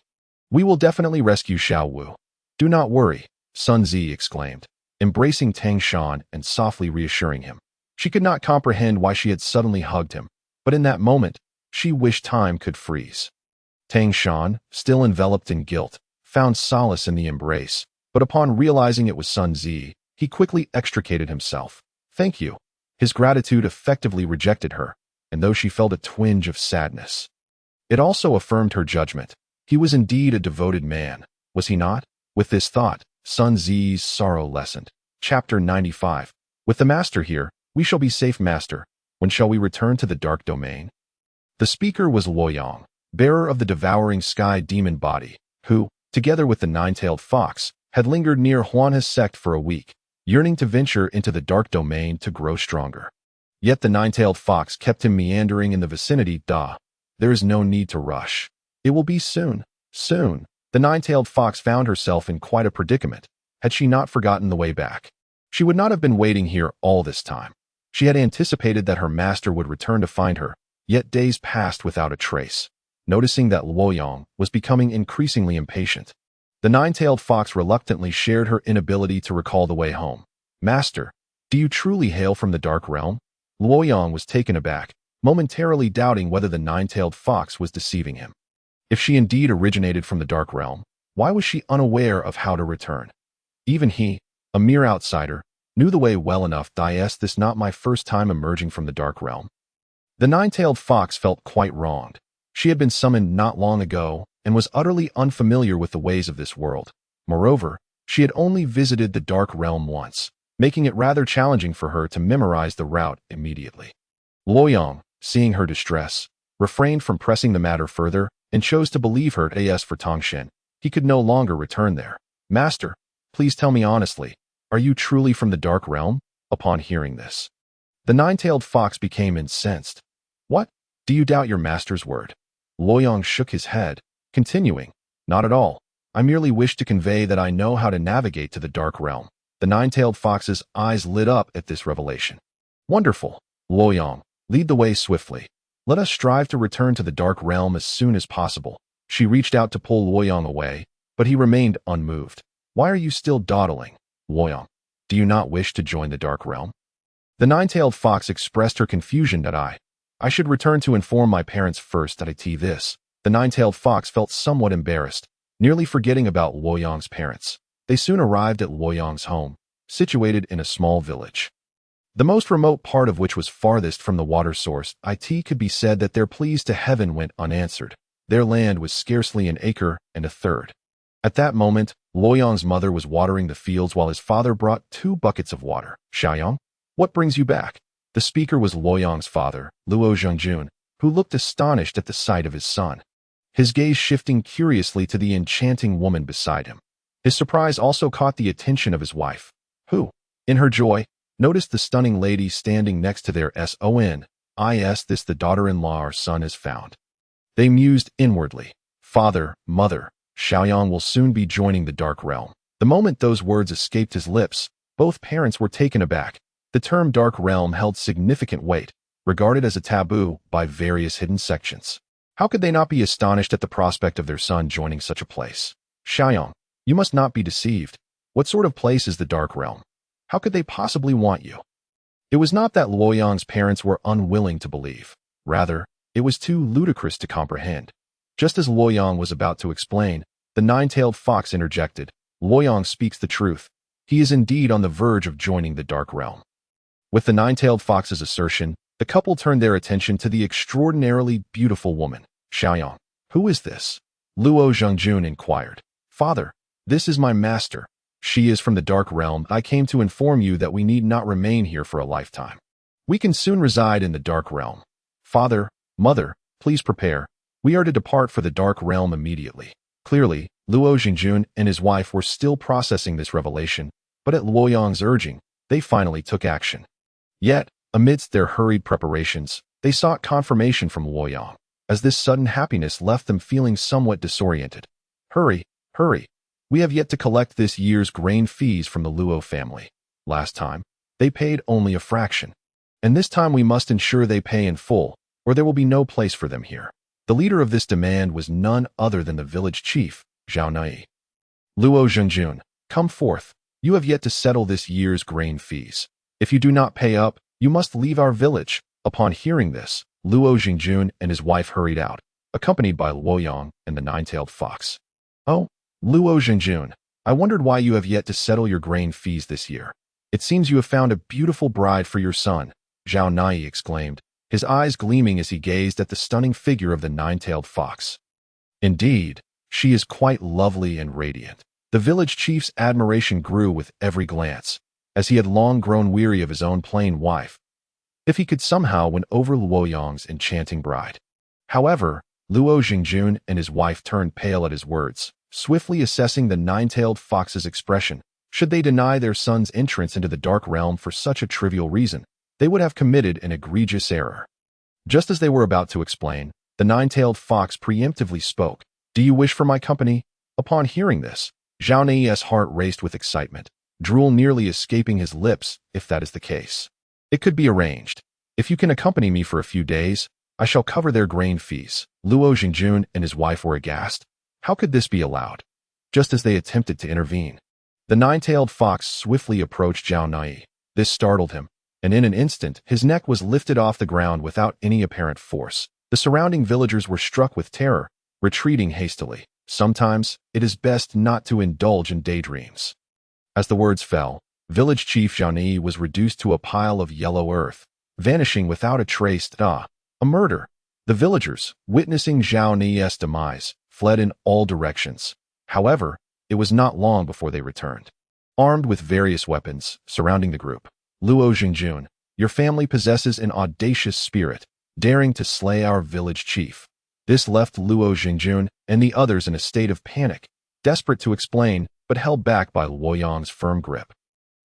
We will definitely rescue Xiao Wu. Do not worry, Sun Zi exclaimed, embracing Tang Shan and softly reassuring him. She could not comprehend why she had suddenly hugged him, but in that moment, she wished time could freeze. Tang Shan, still enveloped in guilt, found solace in the embrace, but upon realizing it was Sun Zi, he quickly extricated himself. Thank you. His gratitude effectively rejected her, and though she felt a twinge of sadness, it also affirmed her judgment. He was indeed a devoted man, was he not? With this thought, Sun Zi's sorrow lessened. Chapter 95. With the master here, we shall be safe, master. When shall we return to the dark domain? The speaker was Luoyang, bearer of the devouring sky demon body, who, together with the nine-tailed fox, had lingered near Huanhe's sect for a week, yearning to venture into the dark domain to grow stronger. Yet the nine-tailed fox kept him meandering in the vicinity. There is no need to rush. It will be soon. Soon. The nine-tailed fox found herself in quite a predicament. Had she not forgotten the way back, she would not have been waiting here all this time. She had anticipated that her master would return to find her, yet days passed without a trace. Noticing that Luoyang was becoming increasingly impatient, the nine-tailed fox reluctantly shared her inability to recall the way home. Master, do you truly hail from the dark realm? Luoyang was taken aback, momentarily doubting whether the nine-tailed fox was deceiving him. If she indeed originated from the dark realm, why was she unaware of how to return? Even he, a mere outsider, knew the way well enough. Is this not my first time emerging from the dark realm? The nine-tailed fox felt quite wronged. She had been summoned not long ago and was utterly unfamiliar with the ways of this world. Moreover, she had only visited the dark realm once, making it rather challenging for her to memorize the route immediately. Luoyang, seeing her distress, refrained from pressing the matter further and chose to believe her as for Tongshan. He could no longer return there. Master, please tell me honestly, are you truly from the Dark Realm? Upon hearing this, the nine-tailed fox became incensed. What? Do you doubt your master's word? Luoyang shook his head, continuing, not at all. I merely wish to convey that I know how to navigate to the Dark Realm. The nine-tailed fox's eyes lit up at this revelation. Wonderful. Luoyang, lead the way swiftly. Let us strive to return to the Dark Realm as soon as possible. She reached out to pull Luoyang away, but he remained unmoved. Why are you still dawdling, Luoyang? Do you not wish to join the Dark Realm? The nine-tailed fox expressed her confusion that I should return to inform my parents first that this. The nine-tailed fox felt somewhat embarrassed, nearly forgetting about Luoyang's parents. They soon arrived at Luoyang's home, situated in a small village, the most remote part of which was farthest from the water source. It could be said that their pleas to heaven went unanswered. Their land was scarcely an acre and a third. At that moment, Luoyang's mother was watering the fields while his father brought 2 buckets of water. Xiaoyang, what brings you back? The speaker was Luoyang's father, Luo Zhengjun, who looked astonished at the sight of his son, his gaze shifting curiously to the enchanting woman beside him. His surprise also caught the attention of his wife, who, in her joy, noticed the stunning lady standing next to their son. This the daughter-in-law our son has found. They mused inwardly. Father, mother, Xiaoyang will soon be joining the Dark Realm. The moment those words escaped his lips, both parents were taken aback. The term Dark Realm held significant weight, regarded as a taboo by various hidden sections. How could they not be astonished at the prospect of their son joining such a place? Xiaoyang, you must not be deceived. What sort of place is the Dark Realm? How could they possibly want you? It was not that Luoyang's parents were unwilling to believe. Rather, it was too ludicrous to comprehend. Just as Luoyang was about to explain, the nine-tailed fox interjected. Luoyang speaks the truth. He is indeed on the verge of joining the Dark Realm. With the nine-tailed fox's assertion, the couple turned their attention to the extraordinarily beautiful woman. Xiaoyang, who is this? Luo Zhengjun inquired. Father, this is my master. She is from the Dark Realm. I came to inform you that we need not remain here for a lifetime. We can soon reside in the Dark Realm. Father, mother, please prepare. We are to depart for the Dark Realm immediately. Clearly, Luo Zhengjun and his wife were still processing this revelation, but at Luoyang's urging, they finally took action. Yet, amidst their hurried preparations, they sought confirmation from Luoyang, as this sudden happiness left them feeling somewhat disoriented. Hurry, hurry. We have yet to collect this year's grain fees from the Luo family. Last time, they paid only a fraction. And this time we must ensure they pay in full, or there will be no place for them here. The leader of this demand was none other than the village chief, Zhao Nai. Luo Zhengjun, come forth. You have yet to settle this year's grain fees. If you do not pay up, you must leave our village. Upon hearing this, Luo Zhengjun and his wife hurried out, accompanied by Luoyang and the nine-tailed fox. Oh, Luo Zhengjun, I wondered why you have yet to settle your grain fees this year. It seems you have found a beautiful bride for your son, Zhao Nai exclaimed, his eyes gleaming as he gazed at the stunning figure of the nine-tailed fox. Indeed, she is quite lovely and radiant. The village chief's admiration grew with every glance, as he had long grown weary of his own plain wife. If he could somehow win over Luoyang's enchanting bride. However, Luo Zhengjun and his wife turned pale at his words, swiftly assessing the nine-tailed fox's expression. Should they deny their son's entrance into the Dark Realm for such a trivial reason, they would have committed an egregious error. Just as they were about to explain, the nine-tailed fox preemptively spoke. Do you wish for my company? Upon hearing this, Zhao Nai's heart raced with excitement, drool nearly escaping his lips. If that is the case, it could be arranged. If you can accompany me for a few days, I shall cover their grain fees. Luo Zhengjun and his wife were aghast. How could this be allowed? Just as they attempted to intervene, the nine-tailed fox swiftly approached Zhao Nai. This startled him, and in an instant his neck was lifted off the ground without any apparent force. The surrounding villagers were struck with terror, retreating hastily. Sometimes, it is best not to indulge in daydreams. As the words fell, village chief Zhao Nai was reduced to a pile of yellow earth, vanishing without a trace. A murder. The villagers, witnessing Zhao Nai's demise, fled in all directions. However, it was not long before they returned, armed with various weapons, surrounding the group. Luo Zhengjun, your family possesses an audacious spirit. daring to slay our village chief. This left Luo Xingjun and the others in a state of panic, desperate to explain, but held back by Luo Yang's firm grip.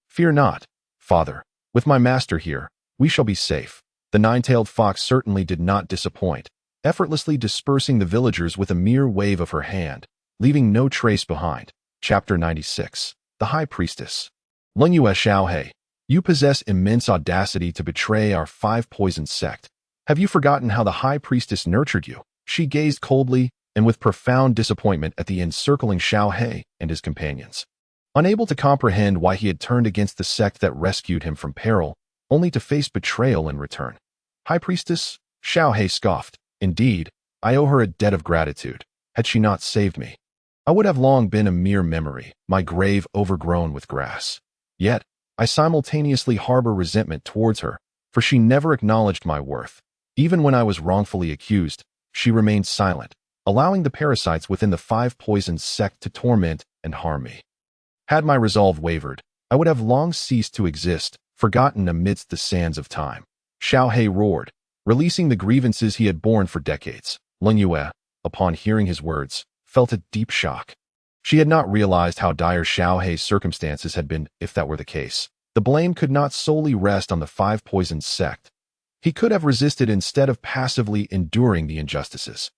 Fear not, father. With my master here, we shall be safe. The nine-tailed fox certainly did not disappoint, effortlessly dispersing the villagers with a mere wave of her hand, leaving no trace behind. Chapter 96. The High Priestess. Lingyue Xiaohe, you possess immense audacity to betray our five-poisoned sect. Have you forgotten how the High Priestess nurtured you? She gazed coldly and with profound disappointment at the encircling Xiaohe and his companions. Unable to comprehend why he had turned against the sect that rescued him from peril, only to face betrayal in return. High Priestess? Xiaohe scoffed. Indeed, I owe her a debt of gratitude. Had she not saved me, I would have long been a mere memory, my grave overgrown with grass. Yet, I simultaneously harbor resentment towards her, for she never acknowledged my worth. Even when I was wrongfully accused, she remained silent, allowing the parasites within the five-poisoned sect to torment and harm me. Had my resolve wavered, I would have long ceased to exist, forgotten amidst the sands of time. Xiaohe roared, releasing the grievances he had borne for decades. Lingyue, upon hearing his words, felt a deep shock. She had not realized how dire Xiaohe's circumstances had been. If that were the case, the blame could not solely rest on the five-poisoned sect. He could have resisted instead of passively enduring the injustices.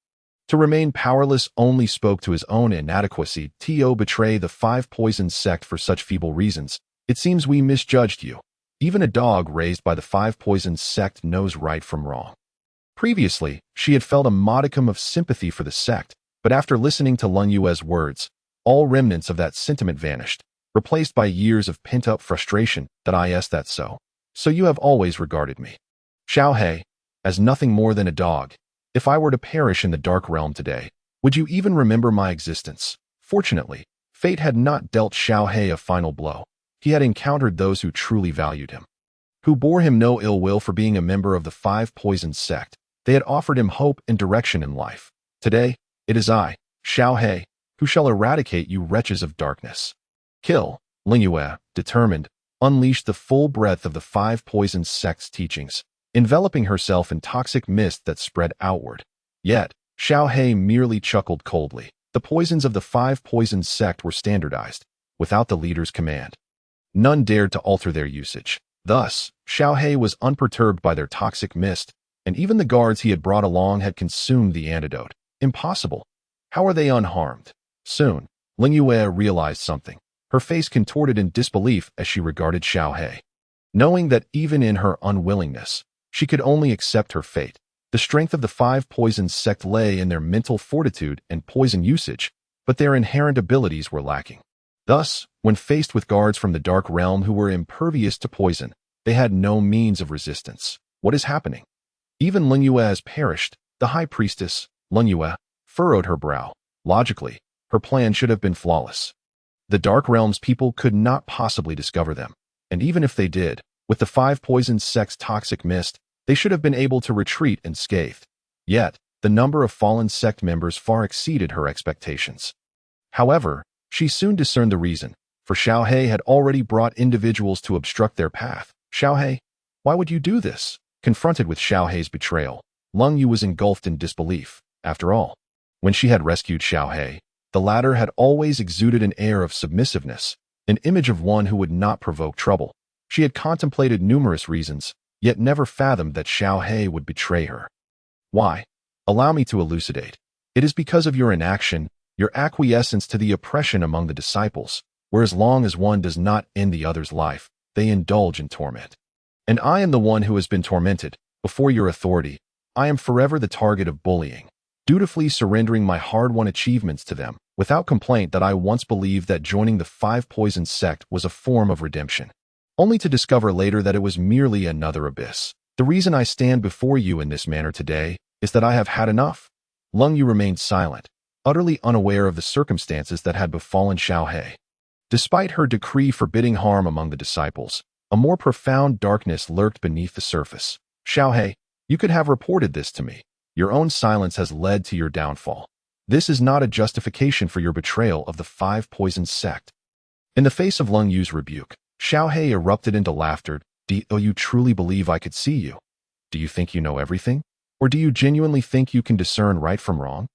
To remain powerless only spoke to his own inadequacy. To betray the five-poisoned sect for such feeble reasons. It seems we misjudged you. Even a dog raised by the five-poisoned sect knows right from wrong. Previously, she had felt a modicum of sympathy for the sect, but after listening to Linyue's words, all remnants of that sentiment vanished, replaced by years of pent-up frustration. That's so. So you have always regarded me, Xiaohe, as nothing more than a dog. If I were to perish in the dark realm today, would you even remember my existence? Fortunately, fate had not dealt Xiaohe a final blow. He had encountered those who truly valued him, who bore him no ill will for being a member of the five-poisoned sect. They had offered him hope and direction in life. Today, it is I, Xiaohe, who shall eradicate you wretches of darkness. Kill. Lingyue, determined, unleashed the full breadth of the five-poisoned sect's teachings, enveloping herself in toxic mist that spread outward. Yet, Xiaohe merely chuckled coldly. The poisons of the five-poisoned sect were standardized, without the leader's command. None dared to alter their usage. Thus, Xiaohe was unperturbed by their toxic mist, and even the guards he had brought along had consumed the antidote. Impossible. How are they unharmed? Soon, Lingyue realized something. Her face contorted in disbelief as she regarded Xiaohe. Knowing that even in her unwillingness, she could only accept her fate. The strength of the five-poisoned sect lay in their mental fortitude and poison usage, but their inherent abilities were lacking. Thus, when faced with guards from the dark realm who were impervious to poison, they had no means of resistance. What is happening? Even Lingyue has perished. The High Priestess, Lingyue, furrowed her brow. Logically, her plan should have been flawless. The Dark Realm's people could not possibly discover them, and even if they did, with the five-poisoned sect's toxic mist, they should have been able to retreat unscathed. Yet, the number of fallen sect members far exceeded her expectations. However, she soon discerned the reason, for Xiaohe had already brought individuals to obstruct their path. Xiaohe, why would you do this? Confronted with Xiaohe's betrayal, Lingyue was engulfed in disbelief. After all, when she had rescued Xiaohe, the latter had always exuded an air of submissiveness, an image of one who would not provoke trouble. She had contemplated numerous reasons, yet never fathomed that Xiaohe would betray her. Why? Allow me to elucidate. It is because of your inaction, your acquiescence to the oppression among the disciples, where as long as one does not end the other's life, they indulge in torment. And I am the one who has been tormented. Before your authority, I am forever the target of bullying, dutifully surrendering my hard-won achievements to them, without complaint. That I once believed that joining the five-poisoned sect was a form of redemption, only to discover later that it was merely another abyss. The reason I stand before you in this manner today is that I have had enough. Lingyue remained silent, utterly unaware of the circumstances that had befallen Xiaohe. Despite her decree forbidding harm among the disciples, a more profound darkness lurked beneath the surface. Xiaohe, you could have reported this to me. Your own silence has led to your downfall. This is not a justification for your betrayal of the five-poisoned sect. In the face of Lingyue's rebuke, Xiaohe erupted into laughter. Do you truly believe I could see you? Do you think you know everything? Or do you genuinely think you can discern right from wrong?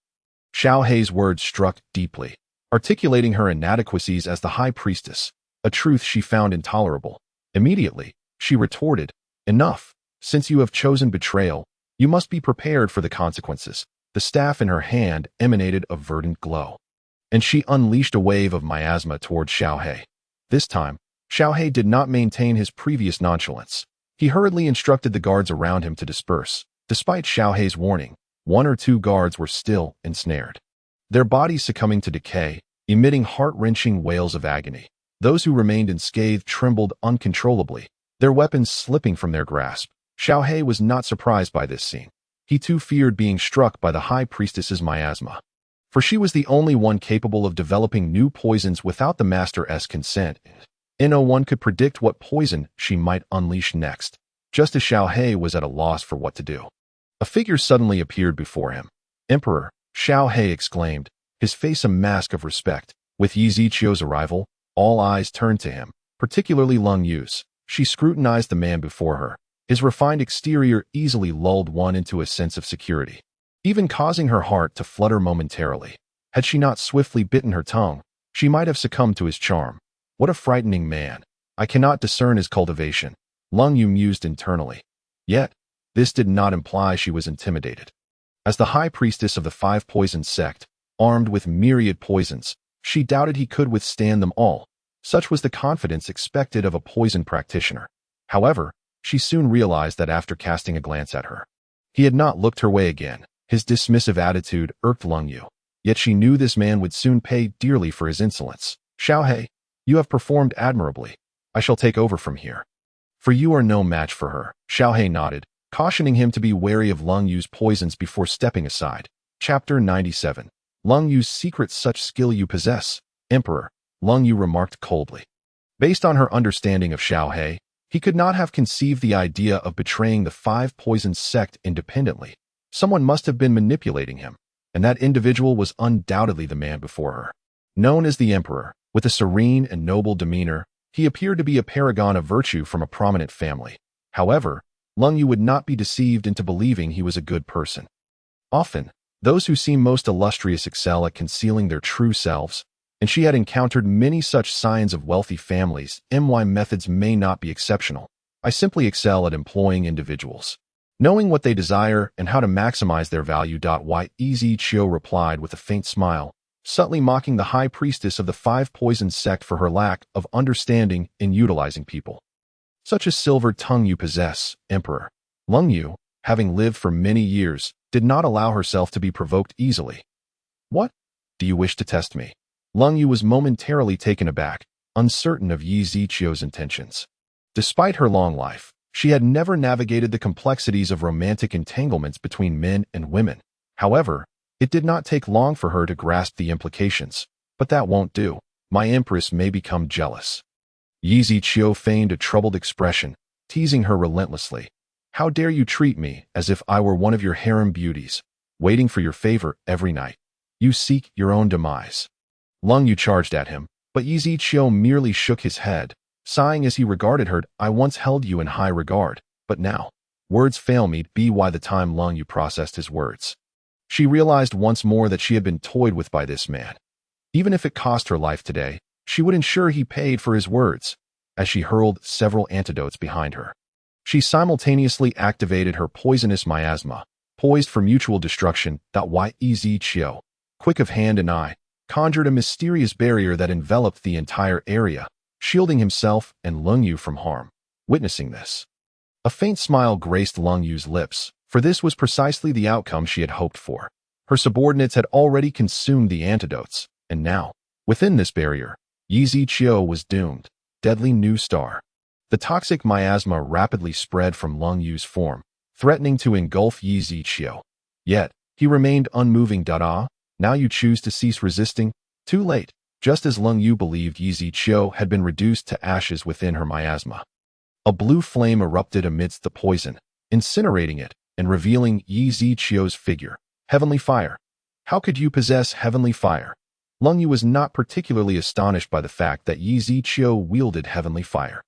Xiao Hei's words struck deeply, articulating her inadequacies as the high priestess, a truth she found intolerable. Immediately, she retorted, "Enough. Since you have chosen betrayal, you must be prepared for the consequences." The staff in her hand emanated a verdant glow, and she unleashed a wave of miasma toward Xiao Hei. This time, Xiao Hei did not maintain his previous nonchalance. He hurriedly instructed the guards around him to disperse. Despite Xiao Hei's warning, one or two guards were still ensnared, their bodies succumbing to decay, emitting heart-wrenching wails of agony. Those who remained unscathed trembled uncontrollably, their weapons slipping from their grasp. Xiao Hei was not surprised by this scene. He too feared being struck by the high priestess's miasma, for she was the only one capable of developing new poisons without the master's consent. No one could predict what poison she might unleash next, just as Xiao Hei was at a loss for what to do. A figure suddenly appeared before him. "Emperor," Xiao Hei exclaimed, his face a mask of respect. With Yi Ziqiu's arrival, all eyes turned to him, particularly Leng Yu's. She scrutinized the man before her. His refined exterior easily lulled one into a sense of security, even causing her heart to flutter momentarily. Had she not swiftly bitten her tongue, she might have succumbed to his charm. What a frightening man. I cannot discern his cultivation, Leng Yu mused internally. Yet, this did not imply she was intimidated. As the high priestess of the five poison sect, armed with myriad poisons, she doubted he could withstand them all. Such was the confidence expected of a poison practitioner. However, she soon realized that after casting a glance at her, he had not looked her way again. His dismissive attitude irked Leng Yu. Yet she knew this man would soon pay dearly for his insolence. "Xiao Hei, you have performed admirably. I shall take over from here. For you are no match for her." Xiao Hei nodded, cautioning him to be wary of Leng Yu's poisons before stepping aside. Chapter 97. Leng Yu's secret. "Such skill you possess, Emperor," Leng Yu remarked coldly. Based on her understanding of Xiao Hei, he could not have conceived the idea of betraying the five poison sect independently. Someone must have been manipulating him, and that individual was undoubtedly the man before her. Known as the Emperor, with a serene and noble demeanor, he appeared to be a paragon of virtue from a prominent family. However, Leng Yu would not be deceived into believing he was a good person. Often, those who seem most illustrious excel at concealing their true selves, and she had encountered many such signs of wealthy families. My methods may not be exceptional. I simply excel at employing individuals, knowing what they desire and how to maximize their value. Yi Ziqiu replied with a faint smile, subtly mocking the high priestess of the five poison sect for her lack of understanding in utilizing people. "Such a silver tongue you possess, Emperor." Leng Yu, having lived for many years, did not allow herself to be provoked easily. "What? Do you wish to test me?" Leng Yu was momentarily taken aback, uncertain of Yi Ziqiu's intentions. Despite her long life, she had never navigated the complexities of romantic entanglements between men and women. However, it did not take long for her to grasp the implications. "But that won't do. My Empress may become jealous." Yi Ziqiu feigned a troubled expression, teasing her relentlessly. "How dare you treat me as if I were one of your harem beauties, waiting for your favor every night? You seek your own demise." Leng Yu charged at him, but Yi Ziqiu merely shook his head, sighing as he regarded her. "I once held you in high regard, but now, words fail me." By the time Leng Yu processed his words, she realized once more that she had been toyed with by this man. Even if it cost her life today, she would ensure he paid for his words. As she hurled several antidotes behind her, she simultaneously activated her poisonous miasma, poised for mutual destruction. Yi Ziqiu, quick of hand and eye, conjured a mysterious barrier that enveloped the entire area, shielding himself and Leng Yu from harm. Witnessing this, a faint smile graced Leng Yu's lips, for this was precisely the outcome she had hoped for. Her subordinates had already consumed the antidotes, and now, within this barrier, Yi Ziqiu was doomed. Deadly new star. The toxic miasma rapidly spread from Leng Yu's form, threatening to engulf Yi Ziqiu. Yet, he remained unmoving. Now you choose to cease resisting? Too late. Just as Leng Yu believed, Yi Ziqiu had been reduced to ashes within her miasma. A blue flame erupted amidst the poison, incinerating it and revealing Yi Ziqiu's figure. Heavenly fire. How could you possess heavenly fire? Leng Yu was not particularly astonished by the fact that Yi Ziqiu wielded heavenly fire.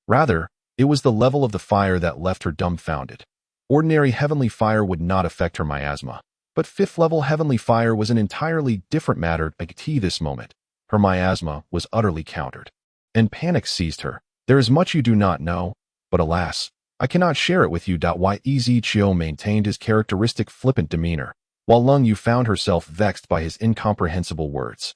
Rather, it was the level of the fire that left her dumbfounded. Ordinary heavenly fire would not affect her miasma. But fifth-level heavenly fire was an entirely different matter at this moment. Her miasma was utterly countered. And panic seized her. There is much you do not know, but alas, I cannot share it with you. Yez Chio maintained his characteristic flippant demeanor, while Lung Yu found herself vexed by his incomprehensible words.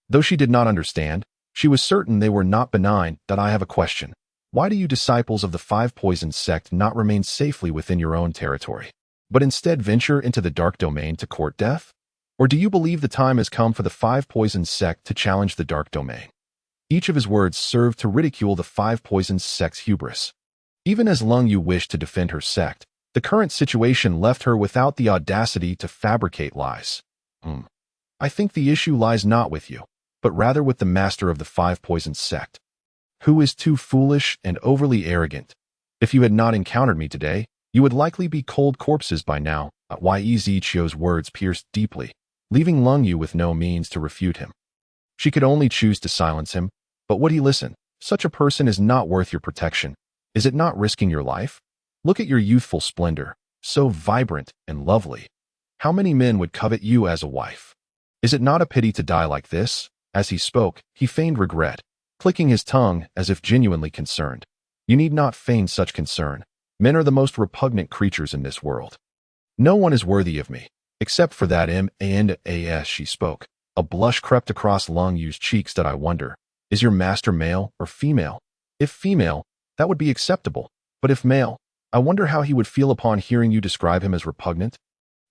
Though she did not understand, she was certain they were not benign. I have a question. Why do you disciples of the Five Poisons sect not remain safely within your own territory, but instead venture into the dark domain to court death? Or do you believe the time has come for the Five Poisons sect to challenge the dark domain? Each of his words served to ridicule the Five Poisons sect's hubris. Even as Lung Yu wished to defend her sect, the current situation left her without the audacity to fabricate lies. I think the issue lies not with you, but rather with the master of the Five Poisons sect, who is too foolish and overly arrogant. If you had not encountered me today, you would likely be cold corpses by now. Yez Chio's words pierced deeply, leaving Lung Yu with no means to refute him. She could only choose to silence him, but would he listen? Such a person is not worth your protection. Is it not risking your life? Look at your youthful splendor, so vibrant and lovely. How many men would covet you as a wife? Is it not a pity to die like this? As he spoke, he feigned regret, clicking his tongue as if genuinely concerned. You need not feign such concern. Men are the most repugnant creatures in this world. No one is worthy of me, except for that man. She spoke. A blush crept across Lung Yu's cheeks. I wonder, is your master male or female? If female, that would be acceptable, but if male, I wonder how he would feel upon hearing you describe him as repugnant?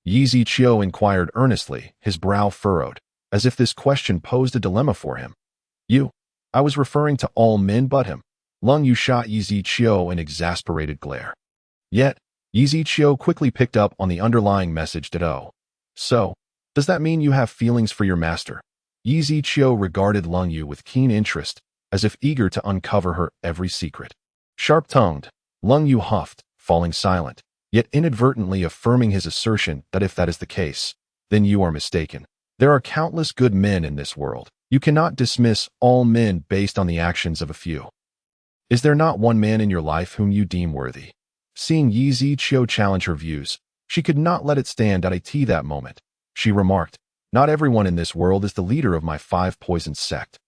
Yez Chio inquired earnestly, his brow furrowed, as if this question posed a dilemma for him. I was referring to all men but him. Lung Yu shot Yez Chio an exasperated glare. Yet, Yez Chio quickly picked up on the underlying message. So, does that mean you have feelings for your master? Yez Chio regarded Lung Yu with keen interest, as if eager to uncover her every secret. Sharp-tongued, Lung Yu huffed, falling silent, yet inadvertently affirming his assertion that if that is the case, then you are mistaken. There are countless good men in this world. You cannot dismiss all men based on the actions of a few. Is there not one man in your life whom you deem worthy? Seeing Yez Chio challenge her views, she could not let it stand at that moment. She remarked, not everyone in this world is the leader of my Five Poisons sect.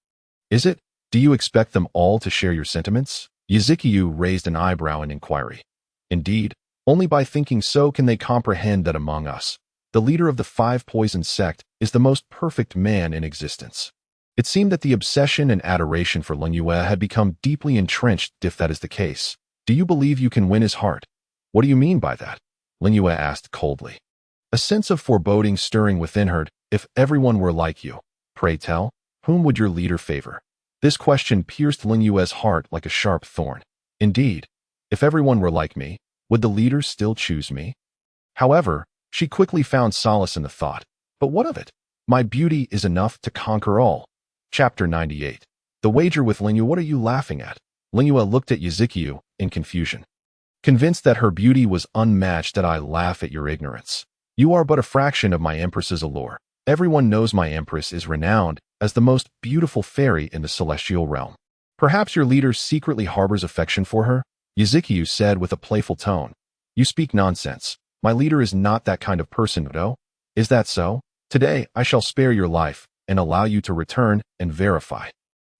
Is it? Do you expect them all to share your sentiments? Yez raised an eyebrow in inquiry. Indeed, only by thinking so can they comprehend that among us, the leader of the Five Poisons sect is the most perfect man in existence. It seemed that the obsession and adoration for Lung Yu had become deeply entrenched. If that is the case, do you believe you can win his heart? What do you mean by that? Lung Yu asked coldly. A sense of foreboding stirring within her. If everyone were like you, pray tell, whom would your leader favor? This question pierced Lung Yu's heart like a sharp thorn. Indeed, if everyone were like me, would the leader still choose me? However, she quickly found solace in the thought. But what of it? My beauty is enough to conquer all. Chapter 98. The wager with Lung Yu. What are you laughing at? Lung Yu looked at Yez in confusion. Convinced that her beauty was unmatched. I laugh at your ignorance. You are but a fraction of my Empress's allure. Everyone knows my Empress is renowned as the most beautiful fairy in the celestial realm. Perhaps your leader secretly harbors affection for her? Yez said with a playful tone. You speak nonsense. My leader is not that kind of person, though. Is that so? Today, I shall spare your life and allow you to return and verify.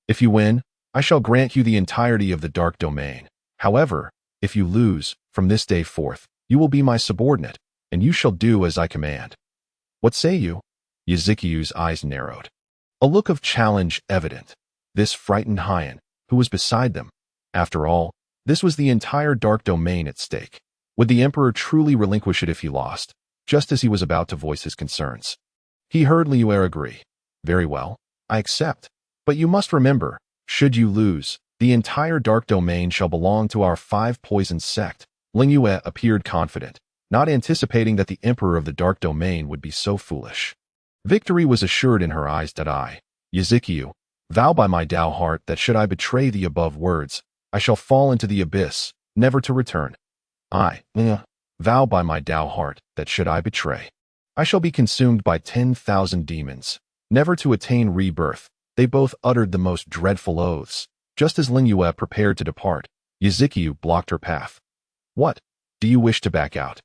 If you win, I shall grant you the entirety of the dark domain. However, if you lose, from this day forth, you will be my subordinate, and you shall do as I command. What say you? Yez eyes narrowed. A look of challenge evident. This frightened Hyan, who was beside them. After all, this was the entire dark domain at stake. Would the Emperor truly relinquish it if he lost, just as he was about to voice his concerns? He heard Liu agree. Very well, I accept. But you must remember, should you lose, the entire dark domain shall belong to our Five Poisons sect. Ling Yue appeared confident, not anticipating that the Emperor of the dark domain would be so foolish. Victory was assured in her eyes. Yez, vow by my Tao heart that should I betray the above words, I shall fall into the abyss, never to return. I vow by my Tao heart that should I betray, I shall be consumed by 10,000 demons, never to attain rebirth. They both uttered the most dreadful oaths. Just as Ling Yue prepared to depart, Yez blocked her path. What? Do you wish to back out?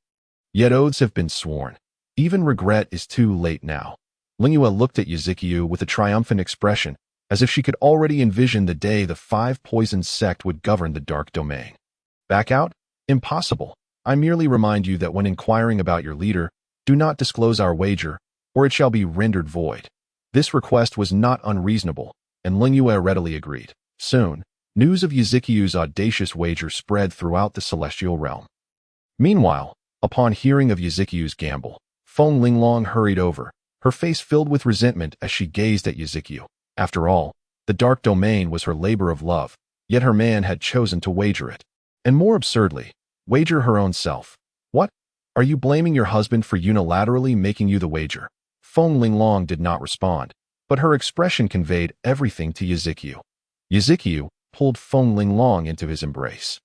Yet oaths have been sworn. Even regret is too late now. Lingyue looked at Yuzikyu with a triumphant expression, as if she could already envision the day the five poisoned sect would govern the dark domain. Back out? Impossible. I merely remind you that when inquiring about your leader, do not disclose our wager, or it shall be rendered void. This request was not unreasonable, and Lingyue readily agreed. Soon, news of Yuzikyu's audacious wager spread throughout the celestial realm. Meanwhile, upon hearing of Yuzikyu's gamble, Feng Linglong hurried over, her face filled with resentment as she gazed at Yuzikyu. After all, the dark domain was her labor of love, yet her man had chosen to wager it. And more absurdly, wager her own self. What? Are you blaming your husband for unilaterally making you the wager? Feng Linglong did not respond, but her expression conveyed everything to Yuzikyu. Yuzikyu pulled Feng Linglong into his embrace,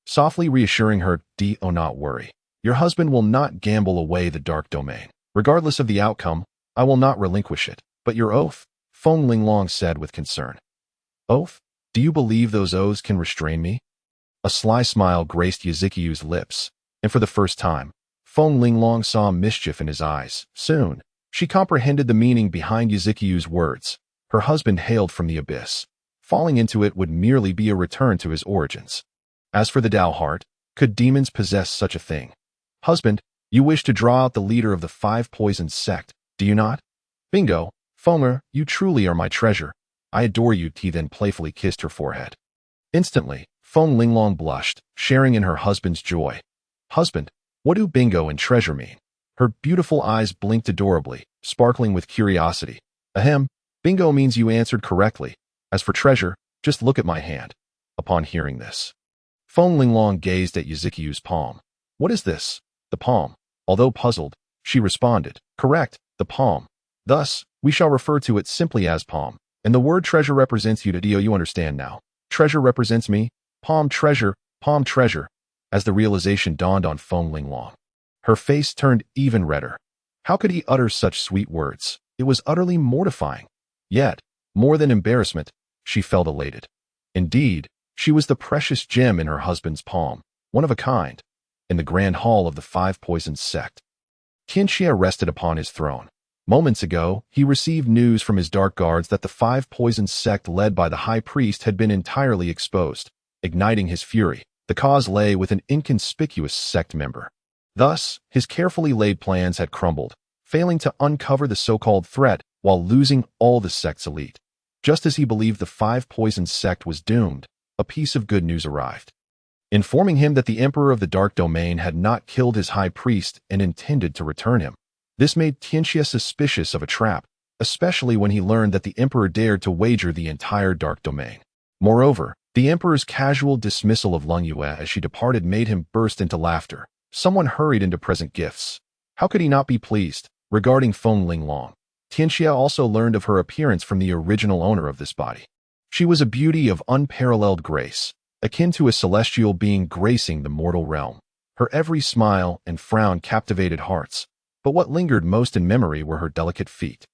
softly reassuring her, "Do not worry. Your husband will not gamble away the dark domain. Regardless of the outcome, I will not relinquish it. But your oath," Feng Linglong said with concern. "Oath? Do you believe those oaths can restrain me?" A sly smile graced Yuzikyu's lips, and for the first time, Feng Linglong saw mischief in his eyes. Soon, she comprehended the meaning behind Yuzikyu's words. Her husband hailed from the abyss. Falling into it would merely be a return to his origins. As for the Tao heart, could demons possess such a thing? "Husband, you wish to draw out the leader of the five poisoned sect, do you not?" "Bingo, Fenger, you truly are my treasure. I adore you." He then playfully kissed her forehead. Instantly, Feng Linglong blushed, sharing in her husband's joy. "Husband, what do bingo and treasure mean?" Her beautiful eyes blinked adorably, sparkling with curiosity. "Ahem, bingo means you answered correctly. As for treasure, just look at my hand." Upon hearing this, Feng Linglong gazed at Yuzikyu's palm. "What is this?" "The palm." Although puzzled, she responded, "Correct, the palm. Thus, we shall refer to it simply as palm. And the word treasure represents you. You understand now. Treasure represents me. Palm treasure, palm treasure." As the realization dawned on Feng Linglong, her face turned even redder. How could he utter such sweet words? It was utterly mortifying. Yet, more than embarrassment, she felt elated. Indeed, she was the precious gem in her husband's palm, one of a kind. In the grand hall of the five poisoned sect, Tianxia rested upon his throne. Moments ago, he received news from his dark guards that the five poisoned sect led by the high priest had been entirely exposed. Igniting his fury, the cause lay with an inconspicuous sect member. Thus, his carefully laid plans had crumbled, failing to uncover the so-called threat while losing all the sect's elite. Just as he believed the five poisoned sect was doomed, a piece of good news arrived, informing him that the Emperor of the Dark Domain had not killed his high priest and intended to return him. This made Tianxia suspicious of a trap, especially when he learned that the Emperor dared to wager the entire Dark Domain. Moreover, the Emperor's casual dismissal of Lingyue as she departed made him burst into laughter. Someone hurried into present gifts. How could he not be pleased? Regarding Feng Linglong, Tianxia also learned of her appearance from the original owner of this body. She was a beauty of unparalleled grace, akin to a celestial being gracing the mortal realm. Her every smile and frown captivated hearts, but what lingered most in memory were her delicate feet,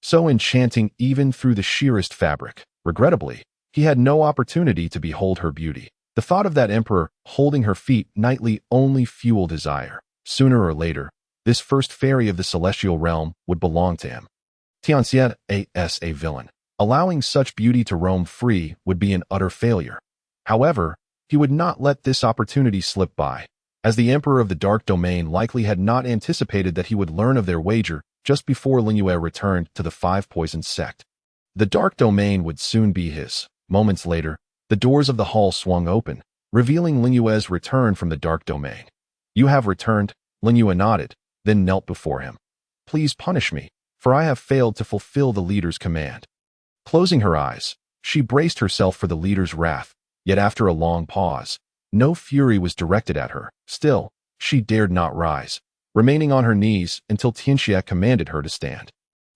so enchanting even through the sheerest fabric. Regrettably, he had no opportunity to behold her beauty. The thought of that emperor holding her feet nightly only fueled desire. Sooner or later, this first fairy of the celestial realm would belong to him. Tianxia as a villain. Allowing such beauty to roam free would be an utter failure. However, he would not let this opportunity slip by, as the Emperor of the Dark Domain likely had not anticipated that he would learn of their wager just before Lingyue returned to the five poisoned sect. The Dark Domain would soon be his. Moments later, the doors of the hall swung open, revealing Lingyue's return from the Dark Domain. "You have returned," Lingyue nodded, then knelt before him. "Please punish me, for I have failed to fulfill the leader's command." Closing her eyes, she braced herself for the leader's wrath, yet after a long pause, no fury was directed at her. Still, she dared not rise, remaining on her knees until Tianxia commanded her to stand.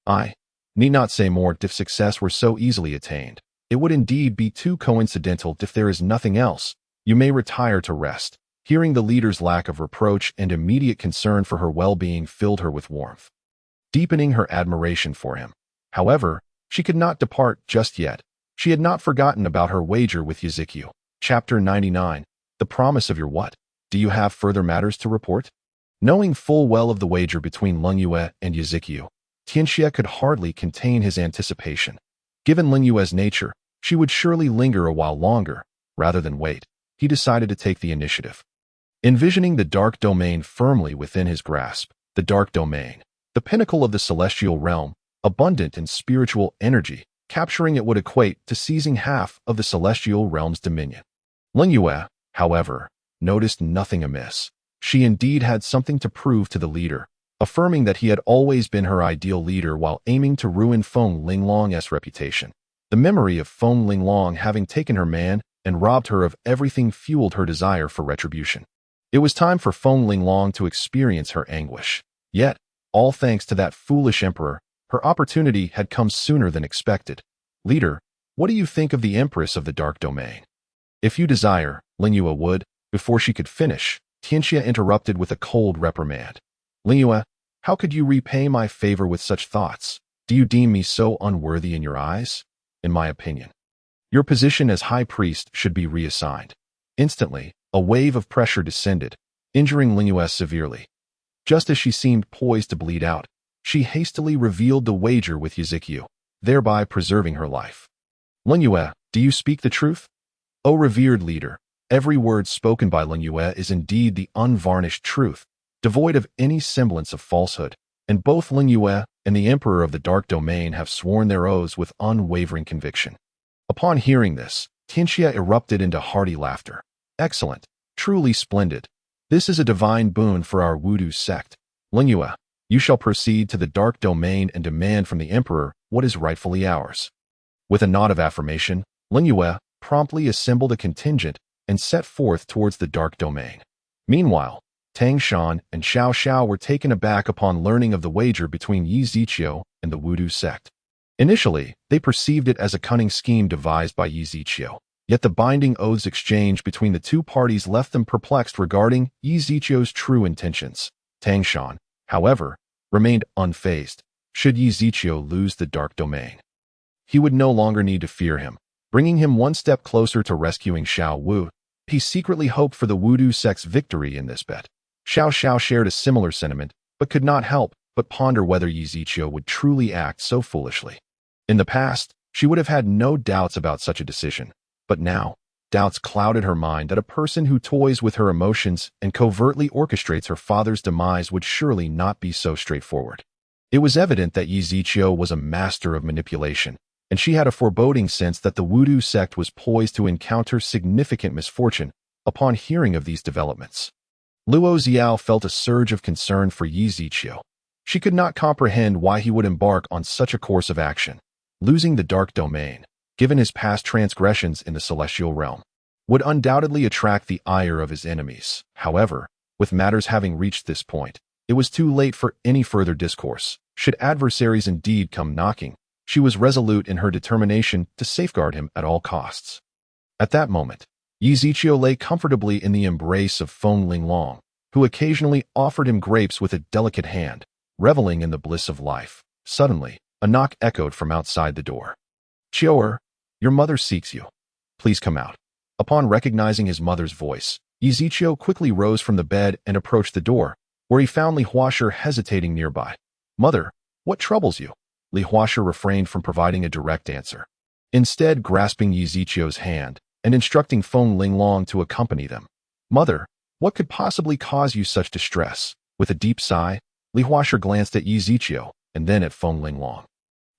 "I need not say more. If success were so easily attained, it would indeed be too coincidental. If there is nothing else, you may retire to rest." Hearing the leader's lack of reproach and immediate concern for her well-being filled her with warmth, deepening her admiration for him. However, she could not depart just yet. She had not forgotten about her wager with Yuzikyu. Chapter 99. The promise of your what? do you have further matters to report? Knowing full well of the wager between Leng Yue and Yizikyu, Tianxia could hardly contain his anticipation. Given Leng Yue's nature, she would surely linger a while longer. Rather than wait, he decided to take the initiative. Envisioning the dark domain firmly within his grasp, the dark domain, the pinnacle of the celestial realm, abundant in spiritual energy, capturing it would equate to seizing half of the celestial realm's dominion. Leng Yue, however, noticed nothing amiss. She indeed had something to prove to the leader, affirming that he had always been her ideal leader while aiming to ruin Feng Linglong's reputation. The memory of Feng Linglong having taken her man and robbed her of everything fueled her desire for retribution. It was time for Feng Linglong to experience her anguish. Yet, all thanks to that foolish emperor, her opportunity had come sooner than expected. Leader, what do you think of the Empress of the Dark Domain? If you desire, Leng Yue would, before she could finish, Tianxia interrupted with a cold reprimand. Leng Yue, how could you repay my favor with such thoughts? Do you deem me so unworthy in your eyes? In my opinion, your position as high priest should be reassigned. Instantly, a wave of pressure descended, injuring Leng Yue severely. Just as she seemed poised to bleed out, she hastily revealed the wager with Yizikyu, thereby preserving her life. Leng Yue, do you speak the truth? O revered leader, every word spoken by Leng Yue is indeed the unvarnished truth, devoid of any semblance of falsehood, and both Leng Yue and the Emperor of the Dark Domain have sworn their oaths with unwavering conviction. Upon hearing this, Tianxia erupted into hearty laughter. Excellent, truly splendid. This is a divine boon for our Wudu sect. Leng Yue, you shall proceed to the Dark Domain and demand from the Emperor what is rightfully ours. With a nod of affirmation, Leng Yue promptly assembled a contingent and set forth towards the Dark Domain. Meanwhile, Tang Shan and Xiao Xiao were taken aback upon learning of the wager between Yi Ziqiu and the Wudu sect. Initially, they perceived it as a cunning scheme devised by Yi Ziqiu, yet the binding oaths exchanged between the two parties left them perplexed regarding Yi Ziqiu's true intentions. Tang Shan, however, remained unfazed. Should Yi Ziqiu lose the Dark Domain, he would no longer need to fear him, bringing him one step closer to rescuing Xiao Wu. He secretly hoped for the Wudu sect's victory in this bet. Xiao Xiao shared a similar sentiment, but could not help but ponder whether Yi Ziqiu would truly act so foolishly. In the past, she would have had no doubts about such a decision, but now, doubts clouded her mind that a person who toys with her emotions and covertly orchestrates her father's demise would surely not be so straightforward. It was evident that Yi Ziqiu was a master of manipulation, and she had a foreboding sense that the Wudu sect was poised to encounter significant misfortune upon hearing of these developments. Luo Xiao felt a surge of concern for Yi Ziqiu. She could not comprehend why he would embark on such a course of action. Losing the Dark Domain, given his past transgressions in the celestial realm, would undoubtedly attract the ire of his enemies. However, with matters having reached this point, it was too late for any further discourse. Should adversaries indeed come knocking, she was resolute in her determination to safeguard him at all costs. At that moment, Yi Ziqiu lay comfortably in the embrace of Feng Linglong, who occasionally offered him grapes with a delicate hand, reveling in the bliss of life. Suddenly, a knock echoed from outside the door. "Qiu'er, your mother seeks you. Please come out." Upon recognizing his mother's voice, Yi Ziqiu quickly rose from the bed and approached the door, where he found Li Huasher hesitating nearby. "Mother, what troubles you?" Li Huasher refrained from providing a direct answer, instead grasping Yi Ziqiu's hand and instructing Feng Linglong to accompany them. "Mother, what could possibly cause you such distress?" With a deep sigh, Li Huasher glanced at Yi Ziqiu and then at Feng Linglong.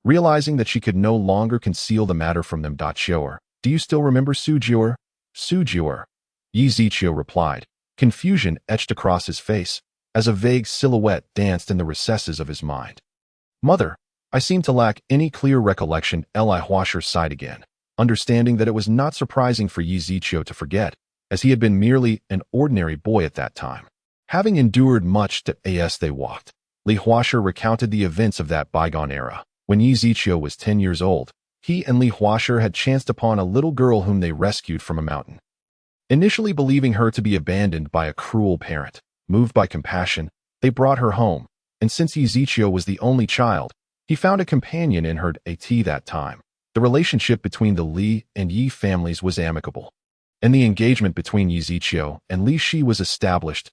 Realizing that she could no longer conceal the matter from them, "Qiu'er, do you still remember Sujiu'er?" "Sujiu'er," Yi Ziqiu replied. Confusion etched across his face as a vague silhouette danced in the recesses of his mind. "Mother, I seem to lack any clear recollection." Li Huasher sighed again, understanding that it was not surprising for Yi Ziqiu to forget, as he had been merely an ordinary boy at that time. Having endured much as they walked, Li Huasher recounted the events of that bygone era. When Yi Ziqiu was 10 years old, he and Li Huasher had chanced upon a little girl whom they rescued from a mountain. Initially believing her to be abandoned by a cruel parent, moved by compassion, they brought her home, and since Yi Ziqiu was the only child, he found a companion in her at that time. The relationship between the Li and Yi families was amicable, and the engagement between Yi Ziqiu and Li Shi was established.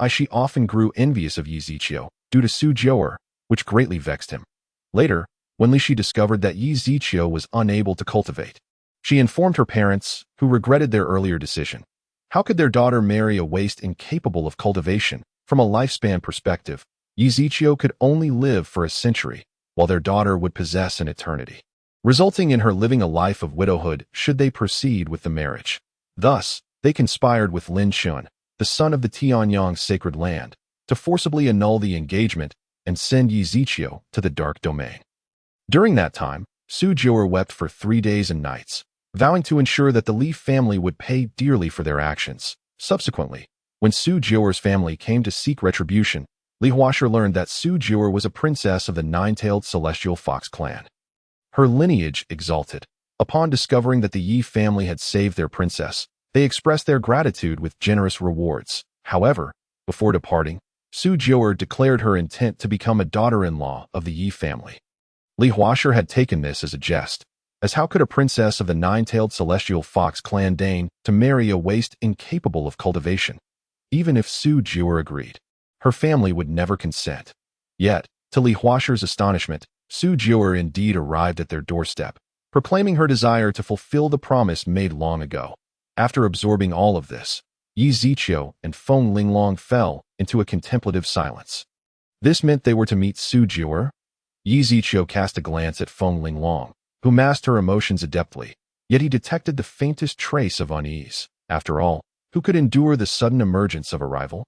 Shi often grew envious of Yi Ziqiu due to Su Jiu'er, which greatly vexed him. Later, when Li Shi discovered that Yi Ziqiu was unable to cultivate, she informed her parents, who regretted their earlier decision. How could their daughter marry a waste incapable of cultivation? From a lifespan perspective, Yi Ziqiu could only live for a century, while their daughter would possess an eternity, resulting in her living a life of widowhood should they proceed with the marriage. Thus, they conspired with Lin Xun, the son of the Tianyang sacred land, to forcibly annul the engagement and send Yi Ziqiu to the dark domain. During that time, Su Jiu'er wept for 3 days and nights, vowing to ensure that the Li family would pay dearly for their actions. Subsequently, when Su Jiu'er's family came to seek retribution, Li Huasher learned that Su Jiu'er was a princess of the nine-tailed celestial fox clan. Her lineage exalted. Upon discovering that the Yi family had saved their princess, they expressed their gratitude with generous rewards. However, before departing, Su Jiu'er declared her intent to become a daughter-in-law of the Yi family. Li Huasher had taken this as a jest, as how could a princess of the nine-tailed celestial fox clan deign to marry a waste incapable of cultivation? Even if Su Jiu'er agreed, her family would never consent. Yet, to Li Huasher's astonishment, Su Jiu'er indeed arrived at their doorstep, proclaiming her desire to fulfill the promise made long ago. After absorbing all of this, Yi Ziqiu and Feng Linglong fell into a contemplative silence. This meant they were to meet Su Jiu'er. Yi Ziqiu cast a glance at Feng Linglong, who masked her emotions adeptly, yet he detected the faintest trace of unease. After all, who could endure the sudden emergence of a rival?